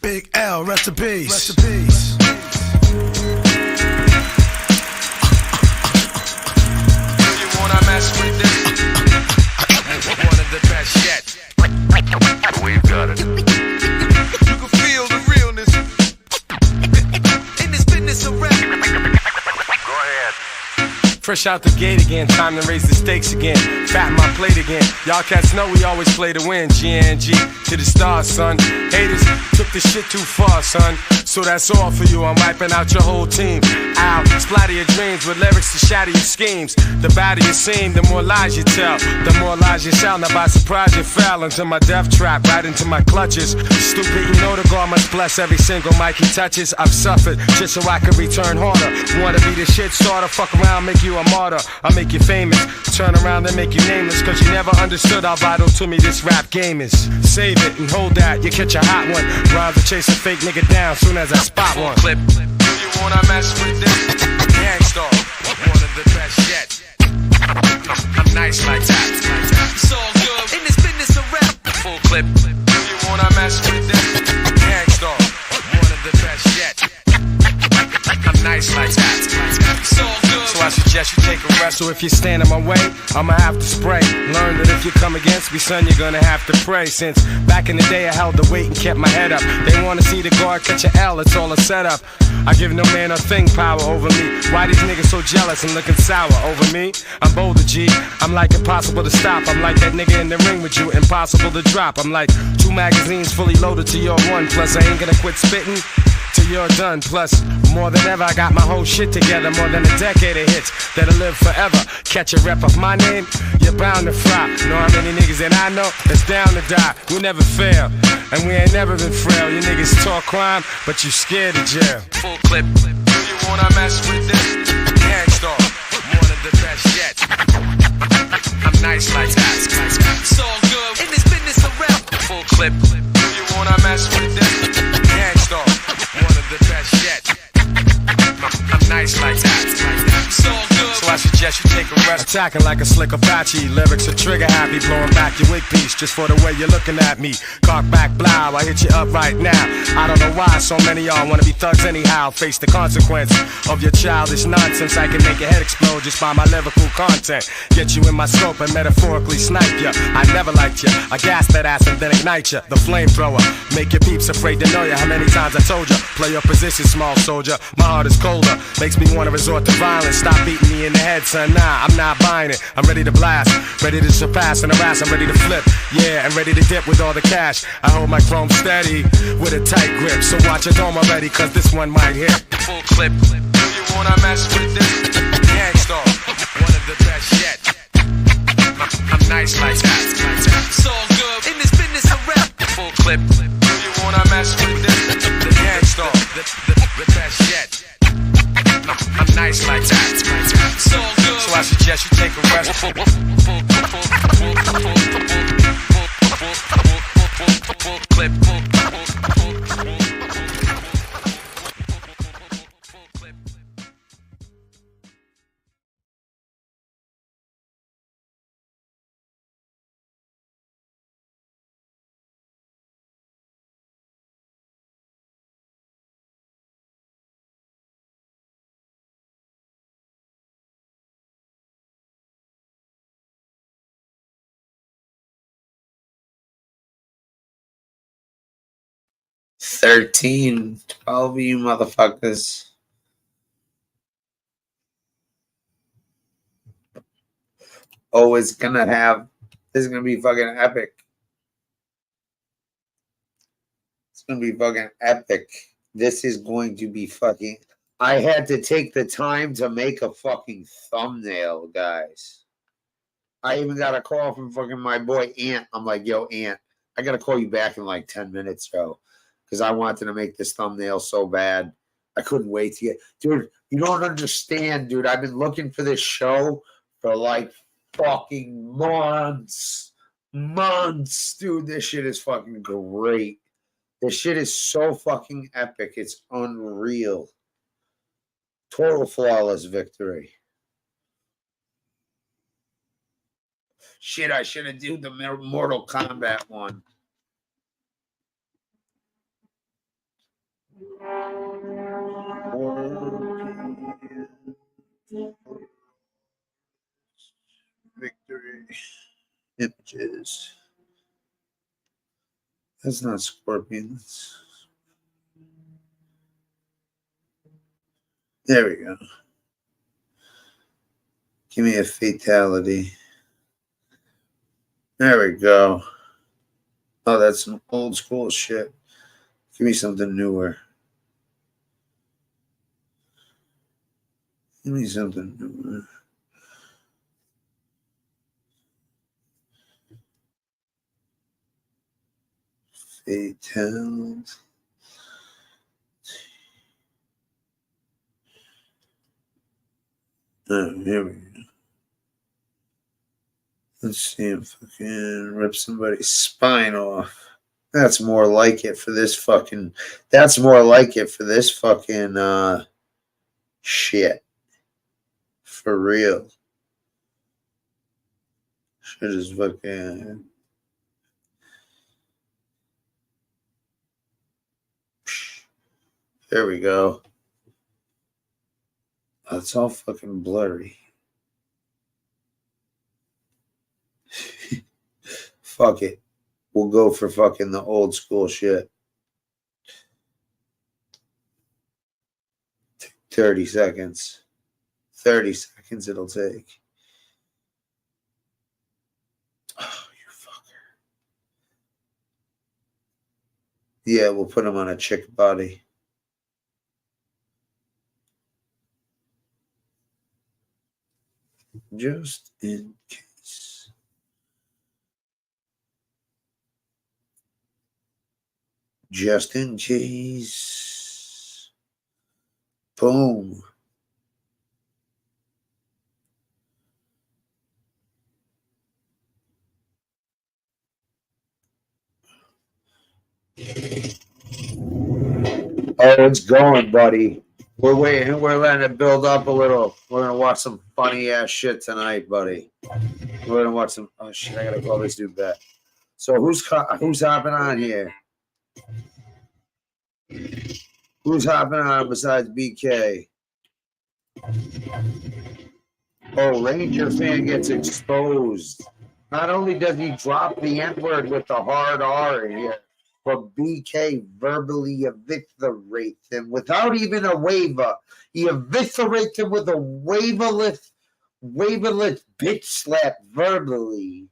Big L, rest in peace. Rest in peace. You wanna mess with this? One of the best yet. We've got it. You can feel the realness in this business of rap. Go ahead. Fresh out the gate again, time to raise the stakes again. Fatten my plate again. Y'all cats know we always play to win. G&G to the stars, son. Haters took this shit too far, son. So that's all for you. I'm wiping out your whole team. Ow, splatter your dreams with lyrics to shatter your schemes. The badder you seem, the more lies you tell. The more lies you sound. Now by surprise you fell into my death trap, right into my clutches. Stupid, you know the God must bless every single mic he touches. I've suffered just so I can return harder. Wanna be the shit starter? Fuck around, make you a martyr. I'll make you famous. Turn around and make you nameless. Cause you never understood how vital to me this rap game is. Save it and hold that, you catch a hot one. Rhymes to chase a fake nigga down soon as I spot one. Clip. Do you wanna mess with this? Gangstar, one of the best yet. I'm nice like that. It's all good in this business of rap. Full clip. Do you wanna mess with this? Gangstar, one of the best yet. I'm nice like that. It's all good. So I suggest you take a rest. So if you stand in my way, I'ma have to spray. Learn that if you come against me, son, you're gonna have to pray. Since back in the day I held the weight and kept my head up. They wanna see the guard catch an L, it's all a setup. I give no man a thing power over me. Why these niggas so jealous and looking sour over me? I'm bolder, G. I'm like impossible to stop. I'm like that nigga in the ring with you, impossible to drop. I'm like 2 magazines fully loaded to your 1. Plus I ain't gonna quit spitting till you're done. Plus, more than ever, I got my whole shit together. More than a decade of hits that'll live forever. Catch a rep of my name, you're bound to fry. Know how many niggas that I know that's down to die. We never fail, and we ain't never been frail. You niggas talk crime, but you scared of jail. Full clip. Do you wanna mess with this? Gangstar, one of the best yet. I'm nice like that. It's all good in this business of rap. Full clip. Do you wanna mess with this? Gangstar, one of the best yet. I'm nice like that. It's all good. So I suggest you take a rest. Attacking like a slick Apache. Lyrics are trigger happy. Blowing back your wig piece just for the way you're looking at me. Cock back, blow. I hit you up right now. I don't know why so many y'all wanna be thugs anyhow. Face the consequence of your childish nonsense. I can make your head explode just by my lyrical content. Get you in my scope and metaphorically snipe ya. I never liked ya. I gas that ass and then ignite ya. The flamethrower. Make your peeps afraid to know ya. How many times I told ya? Play your position, small soldier. My heart is colder. Makes me wanna resort to violence. Stop beating me in the head, son. Nah, I'm not buying it. I'm ready to blast. Ready to surpass and harass. I'm ready to flip. Yeah, and ready to dip with all the cash. I hold my chrome steady with a tight grip. So watch your dome already, cause this one might hit. Full clip. Do you wanna mess with this? Gangstar, one of the best yet. I'm nice like that. It's all good in this business of rap. Full clip. Do you wanna mess with this? The Gangstar, the best yet. I'm nice like that. It's all good. So I suggest you take a rest. Full clip. $13, $12, you motherfuckers. Oh, this is gonna be fucking epic. It's gonna be fucking epic. This is going to be fucking. I had to take the time to make a fucking thumbnail, guys. I even got a call from fucking my boy Ant. I'm like, yo, Ant, I gotta call you back in like 10 minutes, bro. Because I wanted to make this thumbnail so bad. I couldn't wait to get... Dude, you don't understand, dude. I've been looking for this show for like fucking months. Months. Dude, this shit is fucking great. This shit is so fucking epic. It's unreal. Total flawless victory. Shit, I should have done the Mortal Kombat one. Victory. Images. That's not Scorpion. There we go. Give me a fatality. There we go. Oh, that's some old school shit. Give me something newer. Give me something newer. Fatality. Oh, here we go. Let's see if I can rip somebody's spine off. That's more like it for this fucking. That's more like it for this fucking shit. For real. Shit is fucking. There we go. Oh, it's all fucking blurry. Fuck it. We'll go for fucking the old school shit. 30 seconds. 30 seconds it'll take. Oh, you fucker. Yeah, we'll put him on a chick body. Just in case. Just in case. Boom. Oh, it's going, buddy. We're waiting. We're letting it build up a little. We're gonna watch some funny ass shit tonight, buddy. We're gonna watch some. Oh shit! I gotta call this dude back. So who's hopping on here? Who's hopping on besides BK? Oh, Ranger fan gets exposed. Not only does he drop the N word with the hard R here, but BK verbally eviscerates him without even a waiver. He eviscerates him with a waiverless bitch slap verbally.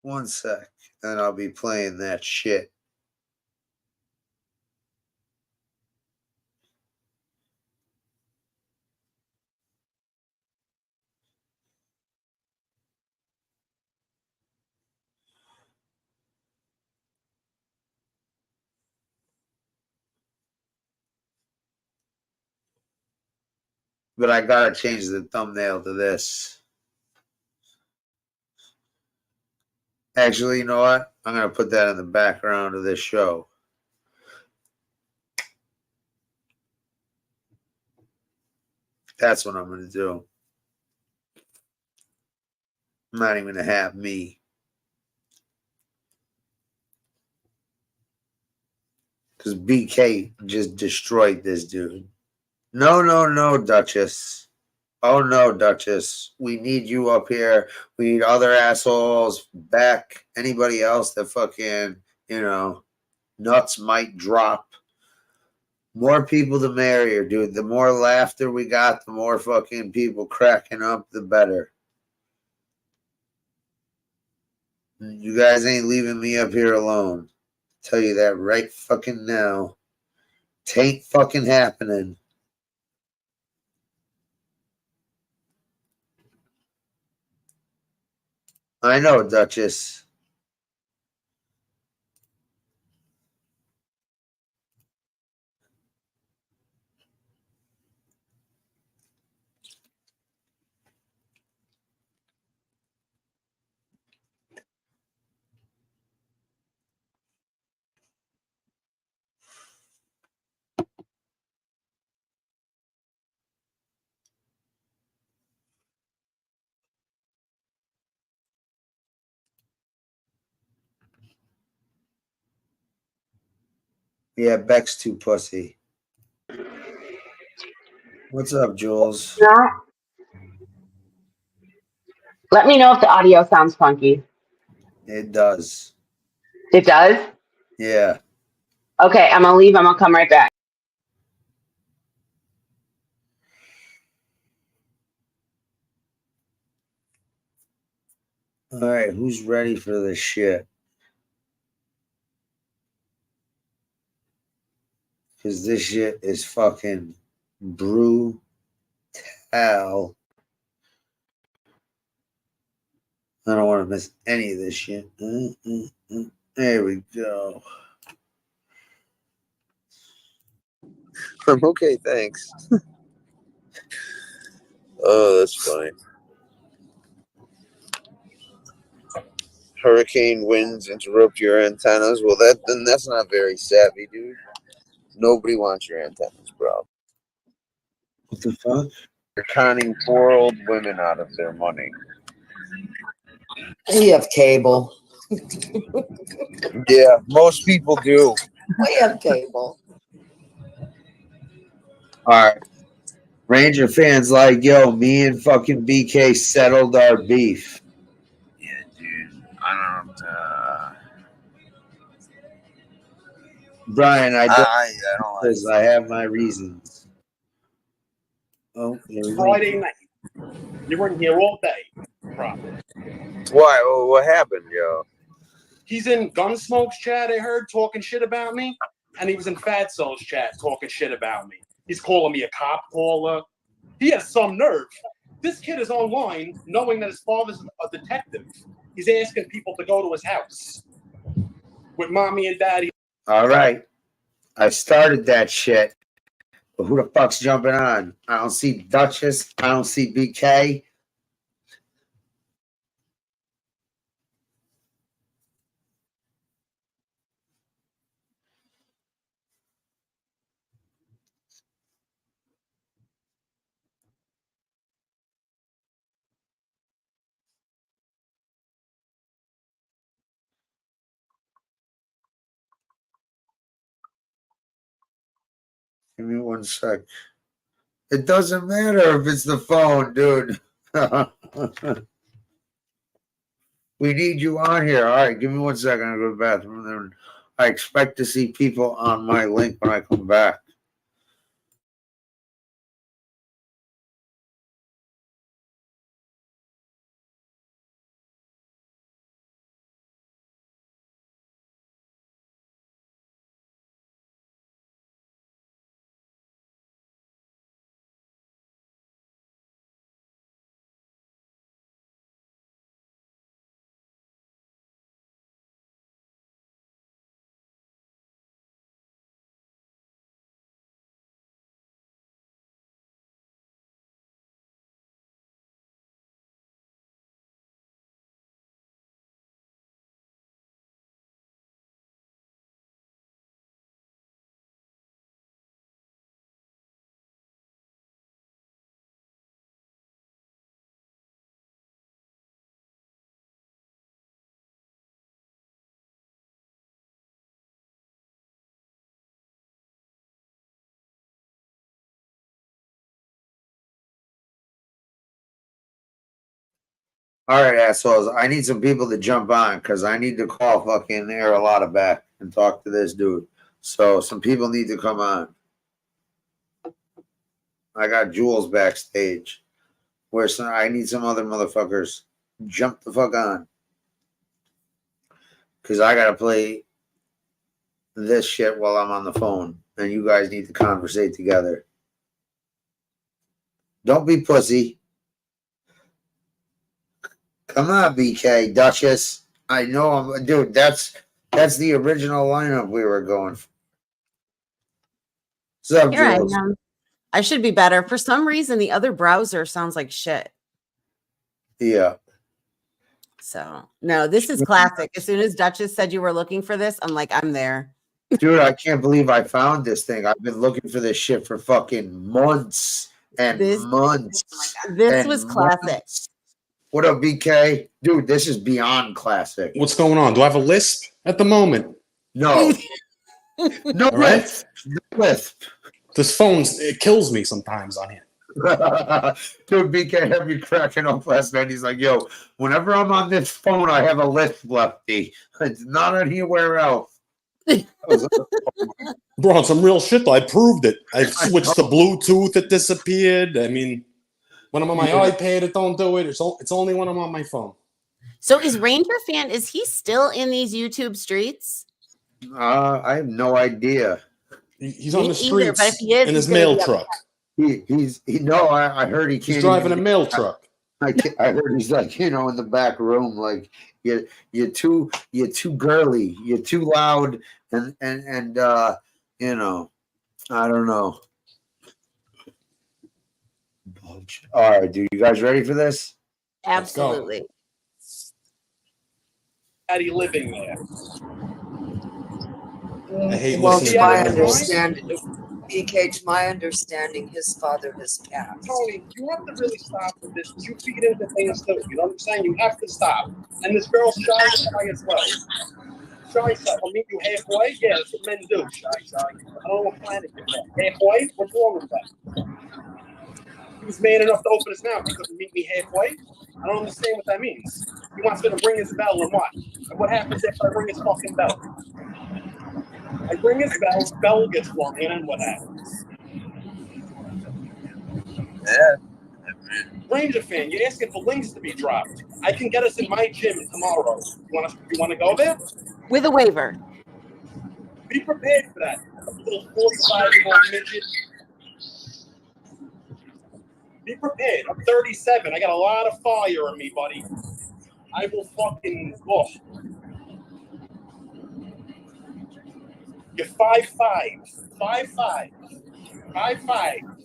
One sec, and I'll be playing that shit. But I gotta change the thumbnail to this. Actually, you know what? I'm gonna put that in the background of this show. That's what I'm going to do. I'm not even going to have me. Because BK just destroyed this dude. No, Duchess. Oh, no, Duchess. We need you up here. We need other assholes. Beck. Anybody else that fucking, nuts might drop. More people the merrier, dude. The more laughter we got, the more fucking people cracking up, the better. You guys ain't leaving me up here alone. Tell you that right fucking now. Tain't fucking happening. I know, Duchess. Yeah, Beck's too pussy. What's up, Jules? Not. Let me know if the audio sounds funky. It does. It does? Yeah. Okay, I'm gonna leave. I'm gonna come right back. All right, who's ready for this shit? Because this shit is fucking brutal. I don't want to miss any of this shit. There we go. I'm okay, thanks. Oh, that's funny. Hurricane winds interrupt your antennas. Well, that's not very savvy, dude. Nobody wants your antennas, bro. What the fuck? You're conning poor old women out of their money. We have cable. Yeah, most people do. We have cable. All right. Ranger fans like, yo, me and fucking BK settled our beef. Yeah, dude. I don't. Brian, I don't I don't like. because I have my reasons. Oh, there we go. Friday night. You weren't here all day. Probably. Why? What happened, yo? He's in Gunsmoke's chat, I heard, talking shit about me. And he was in Fatso's chat talking shit about me. He's calling me a cop caller. He has some nerve. This kid is online knowing that his father's a detective. He's asking people to go to his house with mommy and daddy. All right. I started that shit. But who the fuck's jumping on? I don't see Duchess. I don't see BK. Give me one sec. It doesn't matter if it's the phone, dude. We need you on here. All right, give me 1 second. I'll go to the bathroom. I expect to see people on my link when I come back. All right, assholes. I need some people to jump on because I need to call fucking Aralotta back and talk to this dude. So some people need to come on. I got Jules backstage. I need some other motherfuckers. Jump the fuck on. Because I got to play this shit while I'm on the phone. And you guys need to conversate together. Don't be pussy. Come on, BK, Duchess. I know dude, that's the original lineup we were going for. What's up, Here I Jules? am. I should be better. For some reason, the other browser sounds like shit. Yeah. So, no, this is classic. As soon as Duchess said you were looking for this, I'm like, I'm there. Dude, I can't believe I found this thing. I've been looking for this shit for fucking months and months. This was classic. What up, BK? Dude, this is beyond classic. What's going on? Do I have a lisp at the moment? No. No lisp. No lisp. This it kills me sometimes on here. Dude, BK had me cracking up last night. He's like, yo, whenever I'm on this phone, I have a lisp, lefty. It's not anywhere else. Bro, on some real shit though. I proved it. I switched to Bluetooth, it disappeared. I mean, when I'm on my iPad, it don't do it. It's only when I'm on my phone. So is Ranger Fan, is he still in these YouTube streets? I have no idea. He's on the streets either, but if he is, in his he's gonna mail be truck. I heard he can't. He's driving a mail truck. I heard he's like, in the back room, like you're too girly, you're too loud, and I don't know. All right, dude, you guys ready for this? Absolutely. Daddy living there. I hate Well, listening to my to understanding, BK, to my understanding, his father has passed. Tony, you have to really stop with this. You feed into things too. You know what I'm saying? You have to stop. And this girl's shy as well. Shy, I'll meet you halfway. Yeah, that's what men do. Shy. I don't know what planet you're from. Halfway? What's wrong with that? He was man enough to open his mouth. He couldn't meet me halfway. I don't understand what that means. He wants me to ring his bell and what? And what happens if I ring his fucking bell? I ring his bell gets rung, and then what happens? Yeah. Ranger Fan, you're asking for links to be dropped. I can get us in my gym tomorrow. You want to go there? With a waiver. Be prepared for that. Little 45-year-old midget. Be prepared. I'm 37. I got a lot of fire in me, buddy. I will fucking... Oh. You're 5'5". 5'5". 5'5".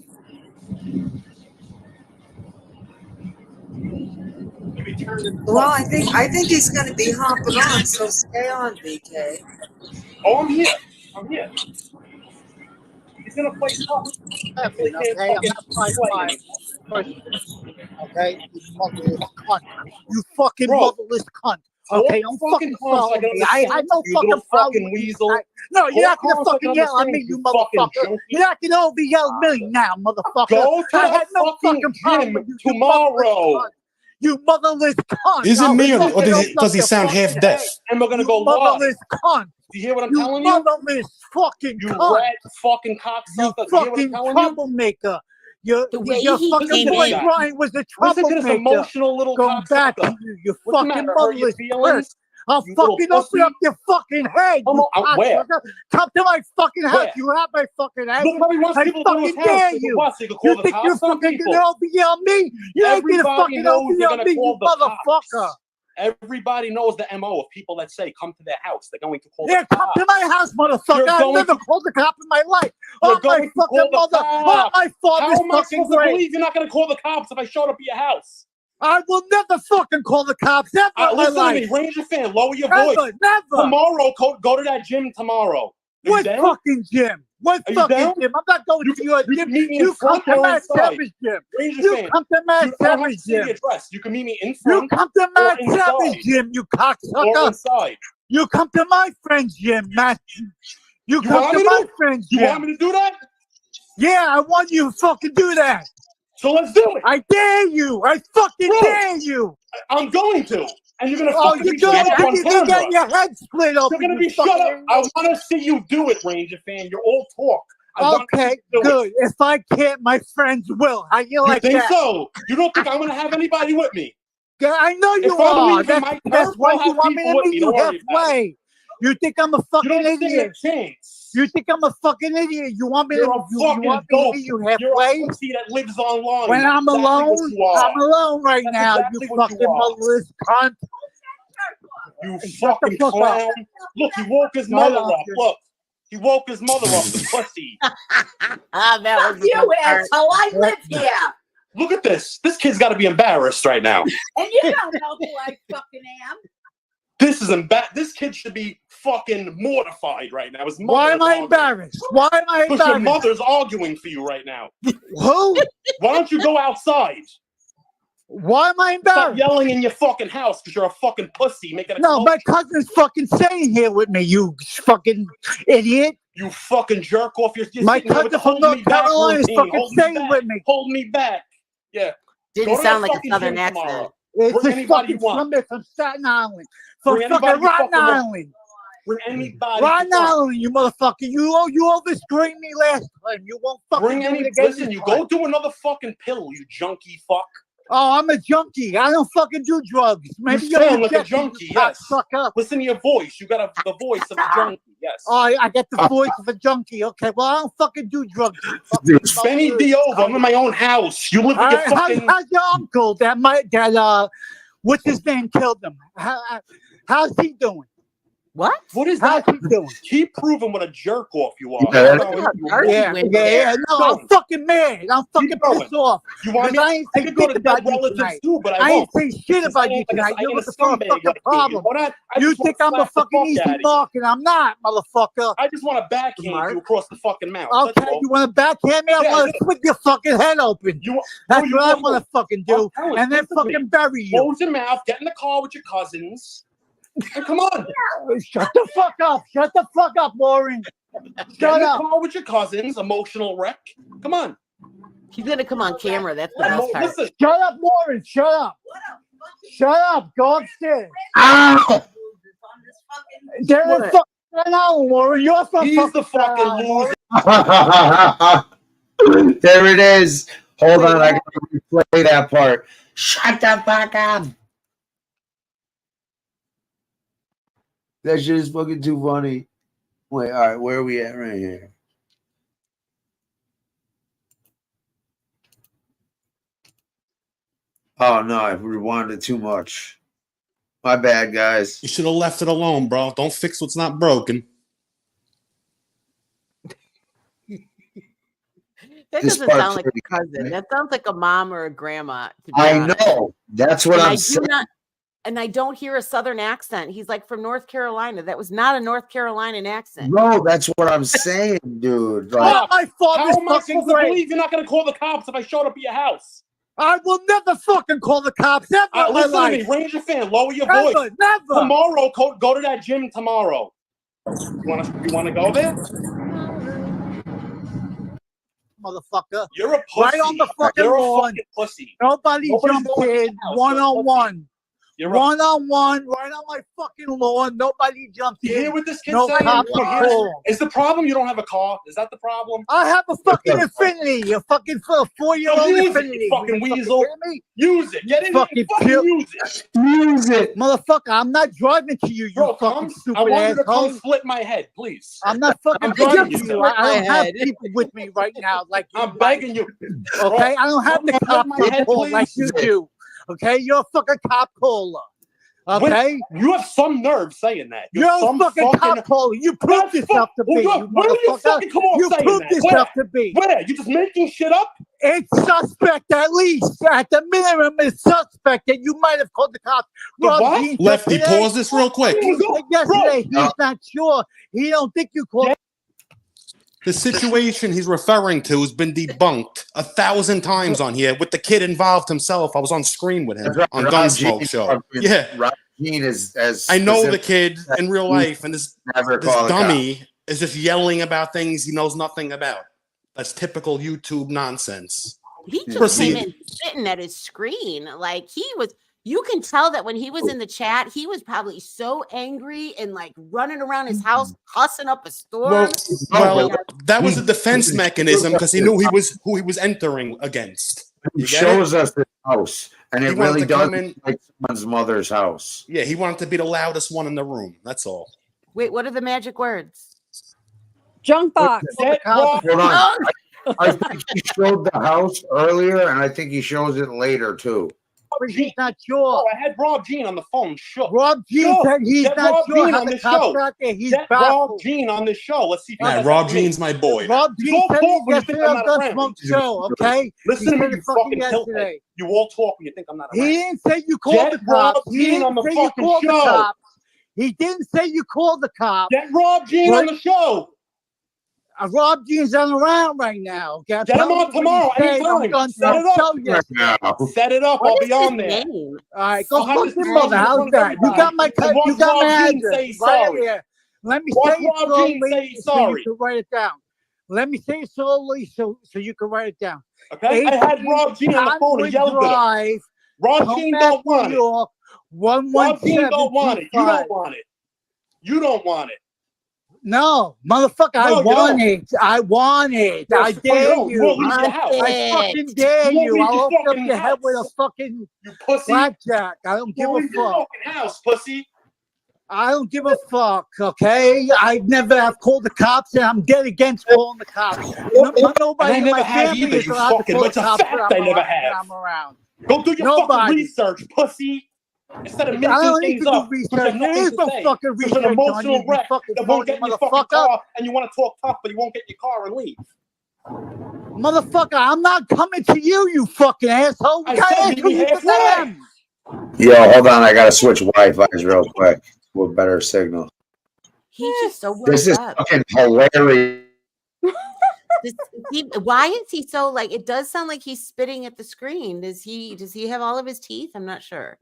Well, I think he's going to be hopping on, so stay on, BK. Oh, I'm here. He's going to play tough. Okay, I'm not 5'5". Okay, you motherless cunt. You fucking motherless cunt. Okay, don't fucking follow me. I had no fucking problem. Weasel. No, you're not gonna fucking yell at me, you motherfucker. You're not gonna over yell at me now, motherfucker. Go to I had no fucking fucking problem gym with you, tomorrow. You motherless cunt. Is it me or fucking does he sound half deaf? And we're gonna go live. Motherless cunt. Do you hear what I'm You telling you? motherless fucking You cunt. rat fucking cocksucker. You Do you hear what I'm fucking telling you? troublemaker. Your he fucking came boy in. Brian was a Listen to this troublemaker. emotional little Go back to cocksucker. you What's the fucking matter? Hurt your motherless feelings? prick. I'll You fucking little open up your fucking head. Come You on, where? cocksucker. Come to my fucking house. Where? You have my fucking head. Look, he wants I people to go to his fucking house. dare So you. what? So you can call You the think cops you're on fucking people? gonna over-yell me? You ain't gonna Everybody fucking knows you're over-yell gonna me, call you the motherfucker. cops. Everybody knows the MO of people that say come to their house. They're going to call Yeah, the come cops. to my house, motherfucker. You're I've going never to- called the cop in my life. You're On my going to call fucking the mother. cops. On my How father's am I fucking supposed to grave. believe you're not going to call the cops if I showed up at your house? I will never fucking call the cops ever in my Listen to me, life. Ranger Fan. Lower your Never, voice. never. Tomorrow, go to that gym tomorrow. Are you What down? fucking gym? What Are you fucking down? gym? I'm not going to your You gym. can meet me in You come front to or Matt inside. Savage gym. Ranger You Fan. come to Matt You don't have Savage to say the gym. address. You can meet me in You front come to Matt inside. Savage gym, you or cocksucker. inside. You come to my friend's gym, Matt. You come want to me my to? friend's You want gym. me to do that? Yeah, I want you to fucking do that. So let's do it. I dare you. I fucking dare you. I'm going to. And you're going to Oh, fucking be shut up on you camera. get your head split open. You're going to be shut up. I want to see you do it, Ranger fan. You're all talk. Okay, good. If I can't, my friends will. How you like think that? so? You don't think I'm going to have anybody with me? I know you If I'm are. leaving my That's turf, why I'll you have want me people to with meet me. you Don't worry about it. halfway. You think I'm a fucking You don't stand a idiot? chance. You think I'm a fucking idiot? You want me You're to? a You fucking want me to dope. meet you You're halfway? a pussy that lives online. When I'm That's exactly alone, what you are. I'm alone right That's now. exactly You what fucking you are. motherless cunt. You Shut the fucking fuck up. clown. Look, he woke his Shut mother up. up. Look. He woke his mother up, the pussy. That was You asshole! I live here, Look at this. This kid's got to be embarrassed right now. and you don't know who I fucking am. This is This kid should be fucking mortified right now. His Why am I embarrassed? Why am I Because your embarrassed? mother's arguing for you right now. Who? Why don't you go outside? Why am I Stop embarrassed? yelling in your fucking house because you're a fucking pussy making a No, my commotion. cousin's fucking staying here with me. You fucking idiot. You fucking jerk off. You're My sitting there with cousin the from hold North me back Carolina is routine. fucking Hold me staying back. with me. Hold me back. Yeah. Didn't Go to sound that like a fucking southern gym accent. tomorrow. It's Bring a anybody you fucking want. somebody from Staten Island. From Bring fucking anybody you Rotten fucking want. Island. Bring anybody. Rotten you want. Island, you motherfucker. You overscreamed me last time. You won't fucking Bring do any. it again. Listen, this you time. go do another fucking pill, you junkie fuck. Oh, I'm a junkie. I don't fucking do drugs. Maybe You you're sound like a injecting, junkie, you yes. cocksucker. Listen to your voice. You got the voice of a junkie. Yes. Oh, I get the voice of a junkie. Okay, well, I don't fucking do drugs. you fucking Benny motherfucker. D over. I'm in my own house. You live with your fucking. How's your uncle that what's his name killed him? How's he doing? What? What is How's that? he doing? Keep proving what a jerk off you are. Yeah, I'm Look going- at how dark Yeah, you went yeah, there. yeah. No, I'm fucking mad. I'm fucking going. pissed off. You want me? Because I ain't I say could go shit to about dead you relatives tonight. too, but I I ain't won't. say shit about you tonight. You're looking for a fucking problem. You think I'm a fucking easy mark, and I'm not, motherfucker. I just want to backhand Mark. you across the fucking mouth. Okay, That's all. you want to backhand me? I Yeah, want to split your fucking head open. You, That's you what I will. want to fucking do, I'm telling and then you, listen to me. fucking bury you. Close your mouth. Get in the car with your cousins. And come on. Shut the fuck up. Shut the fuck up, Lauren. Get Shut in the up. car with your cousins. Emotional wreck. Come on. He's gonna come on camera. That's the best part. Listen. Shut up, Lauren. Shut up. Shut up. Go upstairs. Ah! They're in What? fucking Island, Lauren. You're from He's the Staten fucking Island, loser. There it is. Hold on, I gotta replay that part. Shut the fuck up. That shit is fucking too funny. Wait, all right, where are we at right here? Oh no, I rewinded too much. My bad, guys. You should have left it alone, bro. Don't fix what's not broken. That This doesn't part's sound like a pretty good, cousin. right? That sounds like a mom or a grandma. To be I honest. know. That's what And I'm I do saying. not, and I don't hear a southern accent. He's like from North Carolina. That was not a North Carolinian accent. No, that's what I'm saying, dude. Oh, Like, my father's How am I fucking supposed to great. believe you're not going to call the cops if I showed up at your house? I will never fucking call the cops ever in my Listen to me, life. Ranger fan. Lower your Never, voice. never. Tomorrow, go to that gym tomorrow. You want to go there? Motherfucker. You're a pussy. Right on the fucking You're a lawn. fucking pussy. Nobody Nobody's jumped going to in your house. one You're a on pussy. one. You're a One on one, right on my fucking lawn. Nobody jumped You hear in. what this kid No saying? cops You were hear it? called. Is the problem you don't have a car? Is that the problem? I have a fucking Infinity, a fucking 4-year-old Use it, Infinity. you fucking You weasel. kidding me? Use it. Get in Fucking and fucking pimp. use it. use it. Motherfucker, I'm not driving to you, Bro, fucking I stupid want you to asshole. come split my head, please. I'm not fucking I'm driving begging to you. you. I don't My have head. people with me right now like you. I'm begging you. Okay, I don't have the Come cop split my head, call like please. you do. Okay, you're a fucking cop caller. Okay, You have some nerve saying that. you're a some fucking cop caller. You proved yourself to be. You Where do you motherfucker. fucking come on You saying proved that? yourself to be. Where? You just making shit up? It's suspect at least. At the minimum, it's suspect that you might have called the cops. The Rob what? Jean said Lefty, today- pause this real quick. He said yesterday he's not sure. He don't think you called. The situation he's referring to has been debunked 1,000 times on here with the kid involved himself. I was on screen with him on Rob Gunsmoke Jean show. fucking- Yeah, Rob Jean is as I know the specific kid in real life, and this never call a cop. dummy is just yelling about things he knows nothing about. That's typical YouTube nonsense. He just Proceed. came in sitting at his screen. Like he was, you can tell that when he was in the chat, he was probably so angry and like running around his house, cussing up a storm. Well, that was a defense mechanism because he knew who he was entering against. He You get shows it? us his house, and He it wanted really to does come in- look like someone's mother's house. Yeah, he wanted to be the loudest one in the room. That's all. Wait, what are the magic words? Junk box. Hold on. I think he showed the house earlier, and I think he shows it later too. He's not sure. Oh, I had Rob Jean on the phone. Shook. Rob Jean said he's Get not Rob sure Jean how on the this cops show. got there. He's Get baffled. Rob Jean on this show. Let's see if he Nah, has Rob something. Jean's my boy. Rob You Jean all said talk when you yesterday think I'm on not Gun around. Smoke Show, okay? Listen He to me, said you it fucking fucking yesterday. yesterday. You all talk when you think I'm not He around. didn't say you called Get the cops. Rob He Jean on didn't the say you fucking called the show. cops. He didn't say you called the cops. Get Rob Jean on the show. Rob Jean's on around right now. Okay? Get him on tomorrow, anytime. Set it up. Set it up. I'll be on there. All right, go I'll have fuck this your tomorrow mother. in How's front of that? You everybody. got my And you watch got my Rob Jean address say right sorry. here. Let me Watch say it Rob Jean slowly say so sorry. you can write it down. Let me say it slowly so you can write it down. Okay? I had Rob Jean on the phone and yelled at him. Rob Jean don't want it. Rob Jean don't want it. You don't want it. You don't want it. No, motherfucker, No, I you want don't. it. I want it. You're I a dare fucking- you. you won't leave your house. I fucking dare You won't you. leave I'll your open up fucking your head with a house. fucking You pussy. blackjack. I don't give Well, a leave your fuck. fucking house, pussy. I don't give a fuck, okay? I never have called the cops, and I'm dead against calling the cops. Nobody I in never my have family either, is you allowed to fucking- call the it's a cops fact when I I'm never around- have. when I'm around. Go do your Nobody. fucking research, pussy. Instead of I mixing don't need things to do up. research. because you have There is nothing no to say. fucking There's research an on emotional you, you wreck fucking that won't phony get in your fucking motherfucker. car, and you want to talk tough, but you won't get in your car and leave. Motherfucker, I'm not coming to you, you fucking asshole. I What kind said of meet asshole me you think I halfway. am? Yo, hold on. I gotta switch Wi-Fi's real quick with better signal. He's just so This worked is up. fucking hilarious. Why is he so like? It does sound like he's spitting at the screen. Does he have all of his teeth? I'm not sure.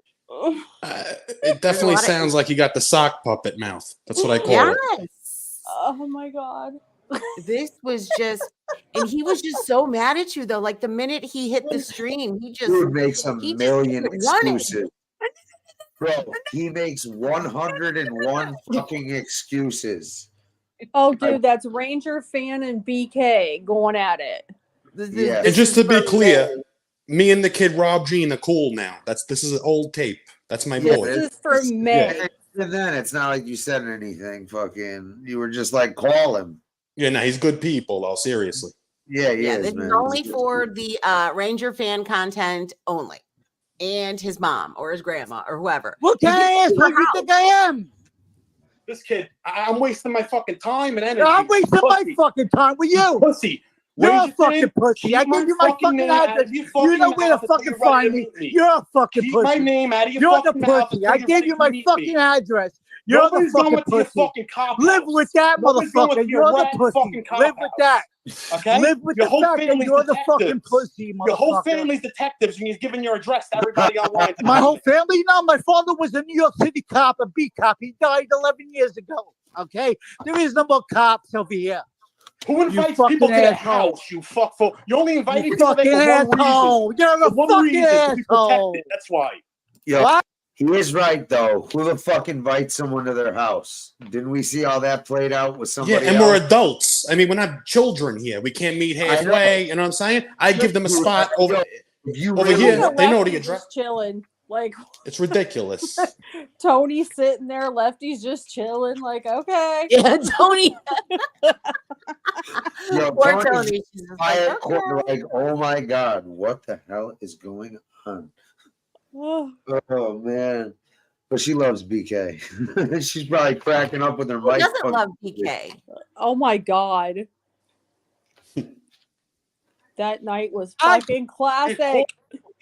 It definitely sounds like you got the sock puppet mouth. That's what I call it. Yes. Oh my god. This was just, and he was just so mad at you though. Like the minute he hit the stream, he just Dude makes a he just million started running. excuses. Bro, he makes 101 fucking excuses. Oh, dude, that's Ranger Fan and BK going at it. Yeah. And just to be clear, me and the kid Rob Jean are cool now. This is an old tape. That's my boy. This is for May. And then it's not like you said anything. Fucking, you were just like, call him. Yeah, no, he's good people, though. Seriously. Yeah, he Yeah, is, this man. is only for the Ranger fan content only, and his mom or his grandma or whoever. What kind of asshole you think I am? This kid, I'm wasting my fucking time and energy. I'm wasting my fucking time with you. Pussy. You're a Ranger fucking fan, pussy. I keep my gave you my fucking fucking name out of address. your You fucking know where to mouth until fucking you're ready find to me. meet me. You're a fucking Keep pussy. my name out of your You're the fucking mouth pussy. until I you're gave ready you to my meet fucking me. address. You're Nobody's the going fucking to your pussy. fucking cop Live house. with that, Nobody's going motherfucker. to your You're the rat pussy. fucking cop Live with that. Okay? Live with Your the whole fact that family's you're the fucking detectives. pussy, motherfucker. Your whole family's detectives, and he's giving your address to everybody online. My whole family? No, my father was a New York City cop, a beat cop. He died 11 years ago. Okay? There is no more cops over here. Who invites people to their house, you fuckful? You're only inviting people there fucking for one asshole. reason. You're a For one fucking reason, to be asshole. protected. That's why. Yo, What? he is right though. Who the fuck invites someone to their house? Didn't we see all that played out with Yeah, somebody and else? we're adults. I mean, we're not children here. We can't meet halfway. You know what I'm saying? I give them a spot over really here. Look at They know the Lefty address. just chilling. Like It's ridiculous. Tony's sitting there, Lefty's just chilling. Like, okay. Yeah, Tony. Yo, Poor Tony's Tony. She's just like, quiet, okay. like, oh my god, what the hell is going on? Oh, Oh man. But she loves BK. She's probably cracking up with her Who mic. doesn't love PK? oh my god. That night was fucking classic.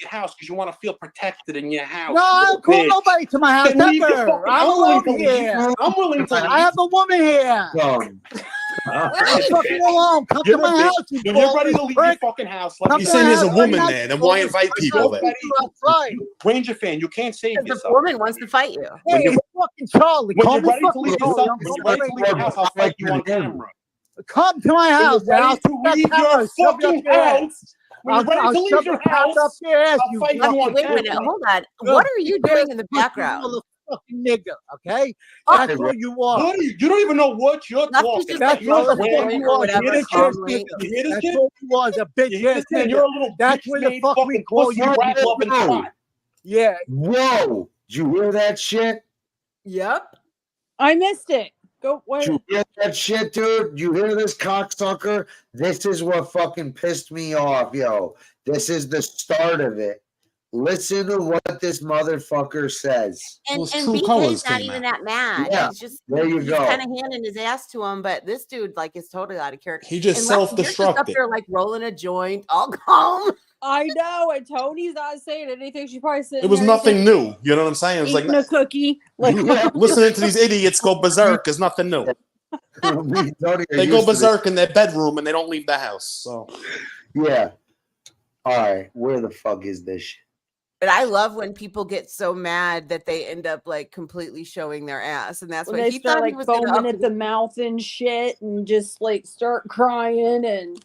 Your house because you want to feel protected in your house. No, I don't call bitch. nobody to my house Then leave your ever. fucking- I'm I'm willing alone to leave. here. I'm willing to leave. I have a woman here. I'm fucking alone. Come You're to my the bitch. house. You When you're ready to fucking leave your prick. fucking house, Come He's to saying my there's a house woman right there. now. Then why invite people there? Outside. Ranger fan, you can't save Because the yourself. woman wants to fight you. Hey, it's fucking Charlie. When Call you're me ready to fucking leave Charlie. yourself, I'm when you're fucking ready to leave your house, I'll fight you on camera. Come to my When house. you're and I'll ready to take that leave camera your and shove it up fucking your ass. house, When you're ready to leave shove your the cock house, up your ass, I'll you fight you fucking on Wait a minute, camera. hold on. What are you doing in the background? motherfucking nigga, okay? Oh, That's what you are. What are you don't even know what you're Lefty's talking just about. like That's what the rolling a fuck joint you or are, whatever, bitch ass calmly. nigga. You hear this That's kid? what you are, a bitch You hear ass this kid? nigga. You're a little That's what the bitch-made fuck we fucking call pussy you. rat loving twat. Yeah. Whoa! Did you hear that shit? Yep. I missed it. Go Did you wait. hear that shit, dude? You hear this cocksucker? This is what fucking pissed me off, yo. This is the start of it. Listen to what this motherfucker says. And Well, his and true BK's colors not came even out. that mad. Yeah, He's just there you he's go. kind of handing his ass to him, but this dude like is totally out of character. He just And Lefty, you're just up self-destructed. there like rolling a joint, all calm. I know, and Tony's not saying anything. She's probably sitting It was there nothing new. You know what I'm saying? It was like eating a cookie. Like listening to these idiots go berserk is nothing new. Me and Tony are They go used to this. berserk in their bedroom and they don't leave the house. So Yeah. All right. Where the fuck is this shit? But I love when people get so mad that they end up like completely showing their ass, and that's when what they he start thought he like was going foaming to at the mouth and shit, and just like start crying and.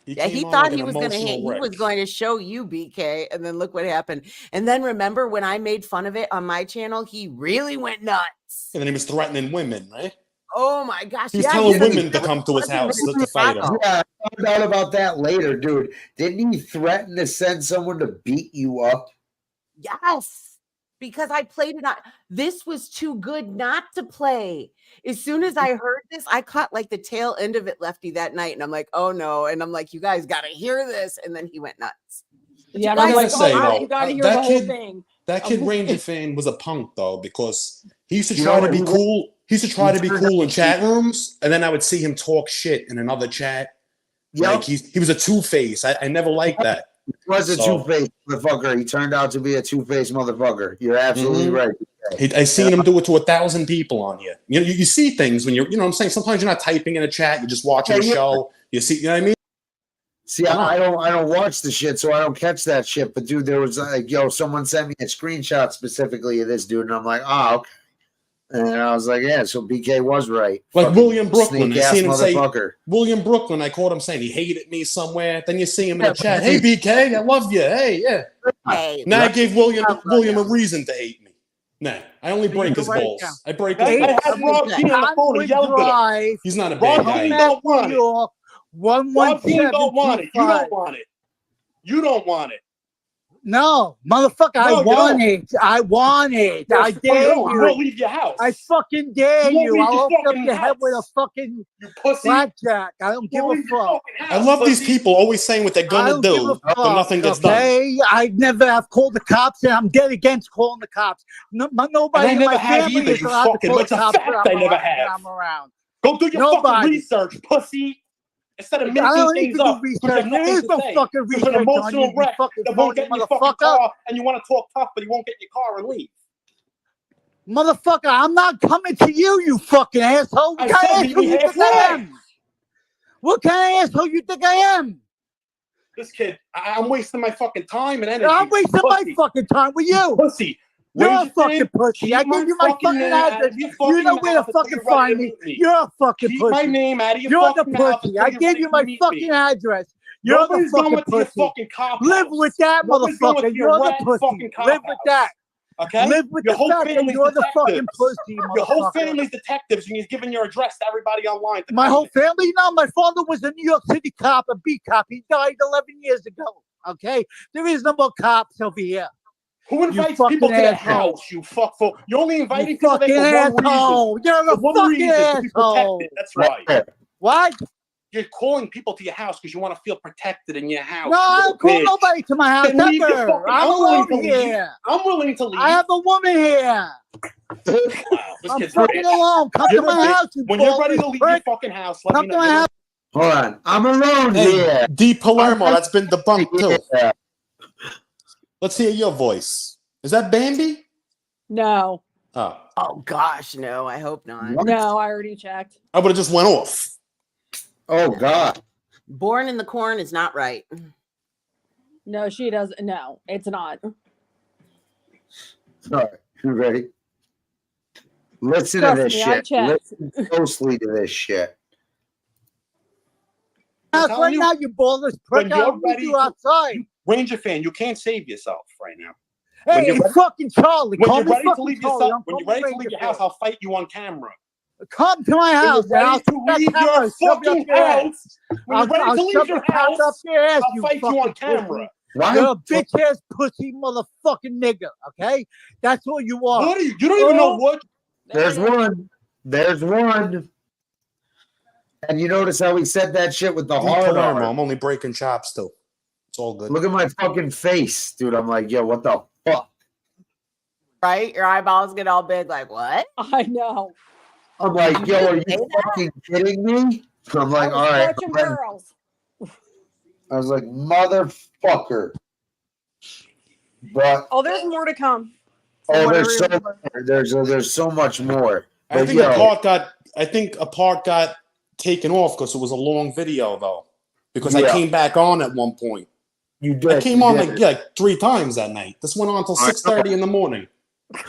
Yeah, he came on thought like he an was going to emotional he was wreck. going to show you BK, and then look what happened. And then remember when I made fun of it on my channel, he really went nuts. And then he was threatening women, right? Oh my gosh! He was Yeah, telling because women to it was come to his wasn't house really to fight him. Chicago. Yeah, I found out about that later, dude. Didn't he threaten to send someone to beat you up? Yes, because I played it on. This was too good not to play. As soon as I heard this, I caught like the tail end of it, Lefty, that night, and I'm like, oh no! And I'm like, you guys got to hear this. And then he went nuts. But Yeah, you and I'm guys like, say, oh, though, you got to hear that the whole kid- thing. That kid Ranger fan was a punk though, because he used to You try know to be what? cool. He used to try to be turned cool out in chat rooms, and then I would see him talk shit in another chat. Yep. Like he was a two-face. I never liked that. He was a So- two-faced motherfucker. He turned out to be a two-faced motherfucker. You're absolutely Mhm. right. I seen him do it to 1,000 people on here. You see things when you're, you know what I'm saying? Sometimes you're not typing in a chat, you're just watching a Yeah, show. You see, you know what I mean? See, I don't watch the shit, so I don't catch that shit. But dude, there was like, yo, someone sent me a screenshot specifically of this dude, and I'm like, oh, okay. And I was like, yeah, so BK was right. Like Fucking William Brooklyn. I snake-ass seen him say, motherfucker. William Brooklyn, I caught him saying he hated me somewhere. Then you see him in the chat. Hey, BK, I love you. Hey, yeah. Hey, Now I Lefty, gave William I love a him. reason to hate me. Nah, I only break his right balls. now. I break his I balls. had Rob G on the phone and yelled at him. Drive, He's not a bad Rob G guy. don't want it. York, Rob G don't want it. You 11725. don't want it. You don't want it. No, motherfucker, I No, you want don't. it. I want it. You're I a dare fucking- You won't you. leave your house. I fucking dare You won't you. leave I'll your open up fucking your head with a house. fucking You pussy. blackjack. I don't give Won't a leave your fuck. fucking I house, love these pussy. people always saying what they're I gonna don't give a do, fuck. but nothing gets done. Okay, I never have called the cops, and I'm dead against calling the cops. Nobody And I in never my have family either, is you allowed to fucking- call the it's a cops fact when I never when have. I'm around. Go do your Nobody. fucking research, pussy. Instead of I making don't need things to do up. because you research. have nothing There is to no say. fucking You're research an on emotional you, wreck fucking that won't phony get in your fucking motherfucker. car, and you want to talk tough, but you won't get in your car and leave. Motherfucker, I'm not coming to you, you fucking asshole. I What kind said of meet asshole me you think I halfway. am? What kind of asshole you think I am? This kid, I'm wasting my fucking time and energy. I'm wasting my Pussy. fucking time with you. Pussy. You're a Raise your fucking hand, pussy. I keep gave you my fucking name out address. of your You fucking know where to mouth until fucking you're ready find to me. meet me. You're a fucking Keep pussy. my name out of your You're the fucking mouth pussy. until I you're gave ready you to my meet fucking me. address. You're the Nobody's going fucking with your pussy. fucking cop Live house. with that, Nobody's going motherfucker. with your You're the rat pussy. fucking cop Live with house. that. Okay? Live with Your the whole fact that family's you're the fucking detectives. pussy, Your whole motherfucker. family's detectives, and he's giving your address to everybody online. My whole family? No, my father was a New York City cop, a beat cop. He died 11 years ago. Okay? There is no more cops over here. Who invites fucking people to their asshole. house, you fuckful? You're only inviting You people there fucking for one asshole. reason. You're a For one fucking reason, to be asshole. protected. That's right. What? You're calling people to your house because you want to feel protected in your house. No, I don't call bitch. nobody to my house Then leave your ever. fucking- I'm I'm willing alone to leave. here. I'm willing to leave. I have a woman here. Wow, this I'm kid's fucking a bitch. alone. Come You're to a my bitch. house, you When you're ready to baldest leave your prick. fucking house, let Come me to know. my house. Hold on. I'm alone Hey, here. D. Palermo, that's been debunked too. Yeah. Let's hear your voice. Is that Bambi? No, Oh, Oh gosh, no, I hope not. What? no, I already checked. I would have just went off. Oh, God. Born in the corn is not right. No, she doesn't. No, it's not. All right. You ready? Listen Trust to this me, I shit. checked. Listen closely to this shit. house telling right you, now, you ballless when prick. you're I'll meet ready you to- outside. Ranger fan, you can't save yourself right now. When Hey, you're ready- fucking Charlie. When Call you're me ready to fucking leave Charlie. yourself, I'm when you're calling ready to leave your house, Ranger I'll fight you on camera. fan. Come to my When house, you're and I'll ready to take that leave camera your and shove it up fucking your ass. house, when you're ready to I'll leave shove your the cock up house, your ass, I'll you fight you on fucking camera. pussy. You're a bitch ass pussy motherfucking nigga, okay? That's what you are. What are you? You don't even know what. There's one. There's one. And you notice how he said that shit with the Leave hard Palermo. R. I'm only breaking chops still. It's all good. Look at my fucking face, dude. I'm like, yo, what the fuck? Right? Your eyeballs get all big, like, what? I know. I'm like, yo, are you fucking kidding me? I'm like, all right. Clutching pearls. I was like, motherfucker. But Oh, there's more to come. there's so much more. I But think yo, a part got taken off because it was a long video though. Because I Yeah. came back on at one point. you did. I came you on did. like 3 times that night. This went on until 6:30 in the morning.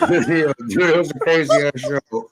Dude, it was a crazy ass show.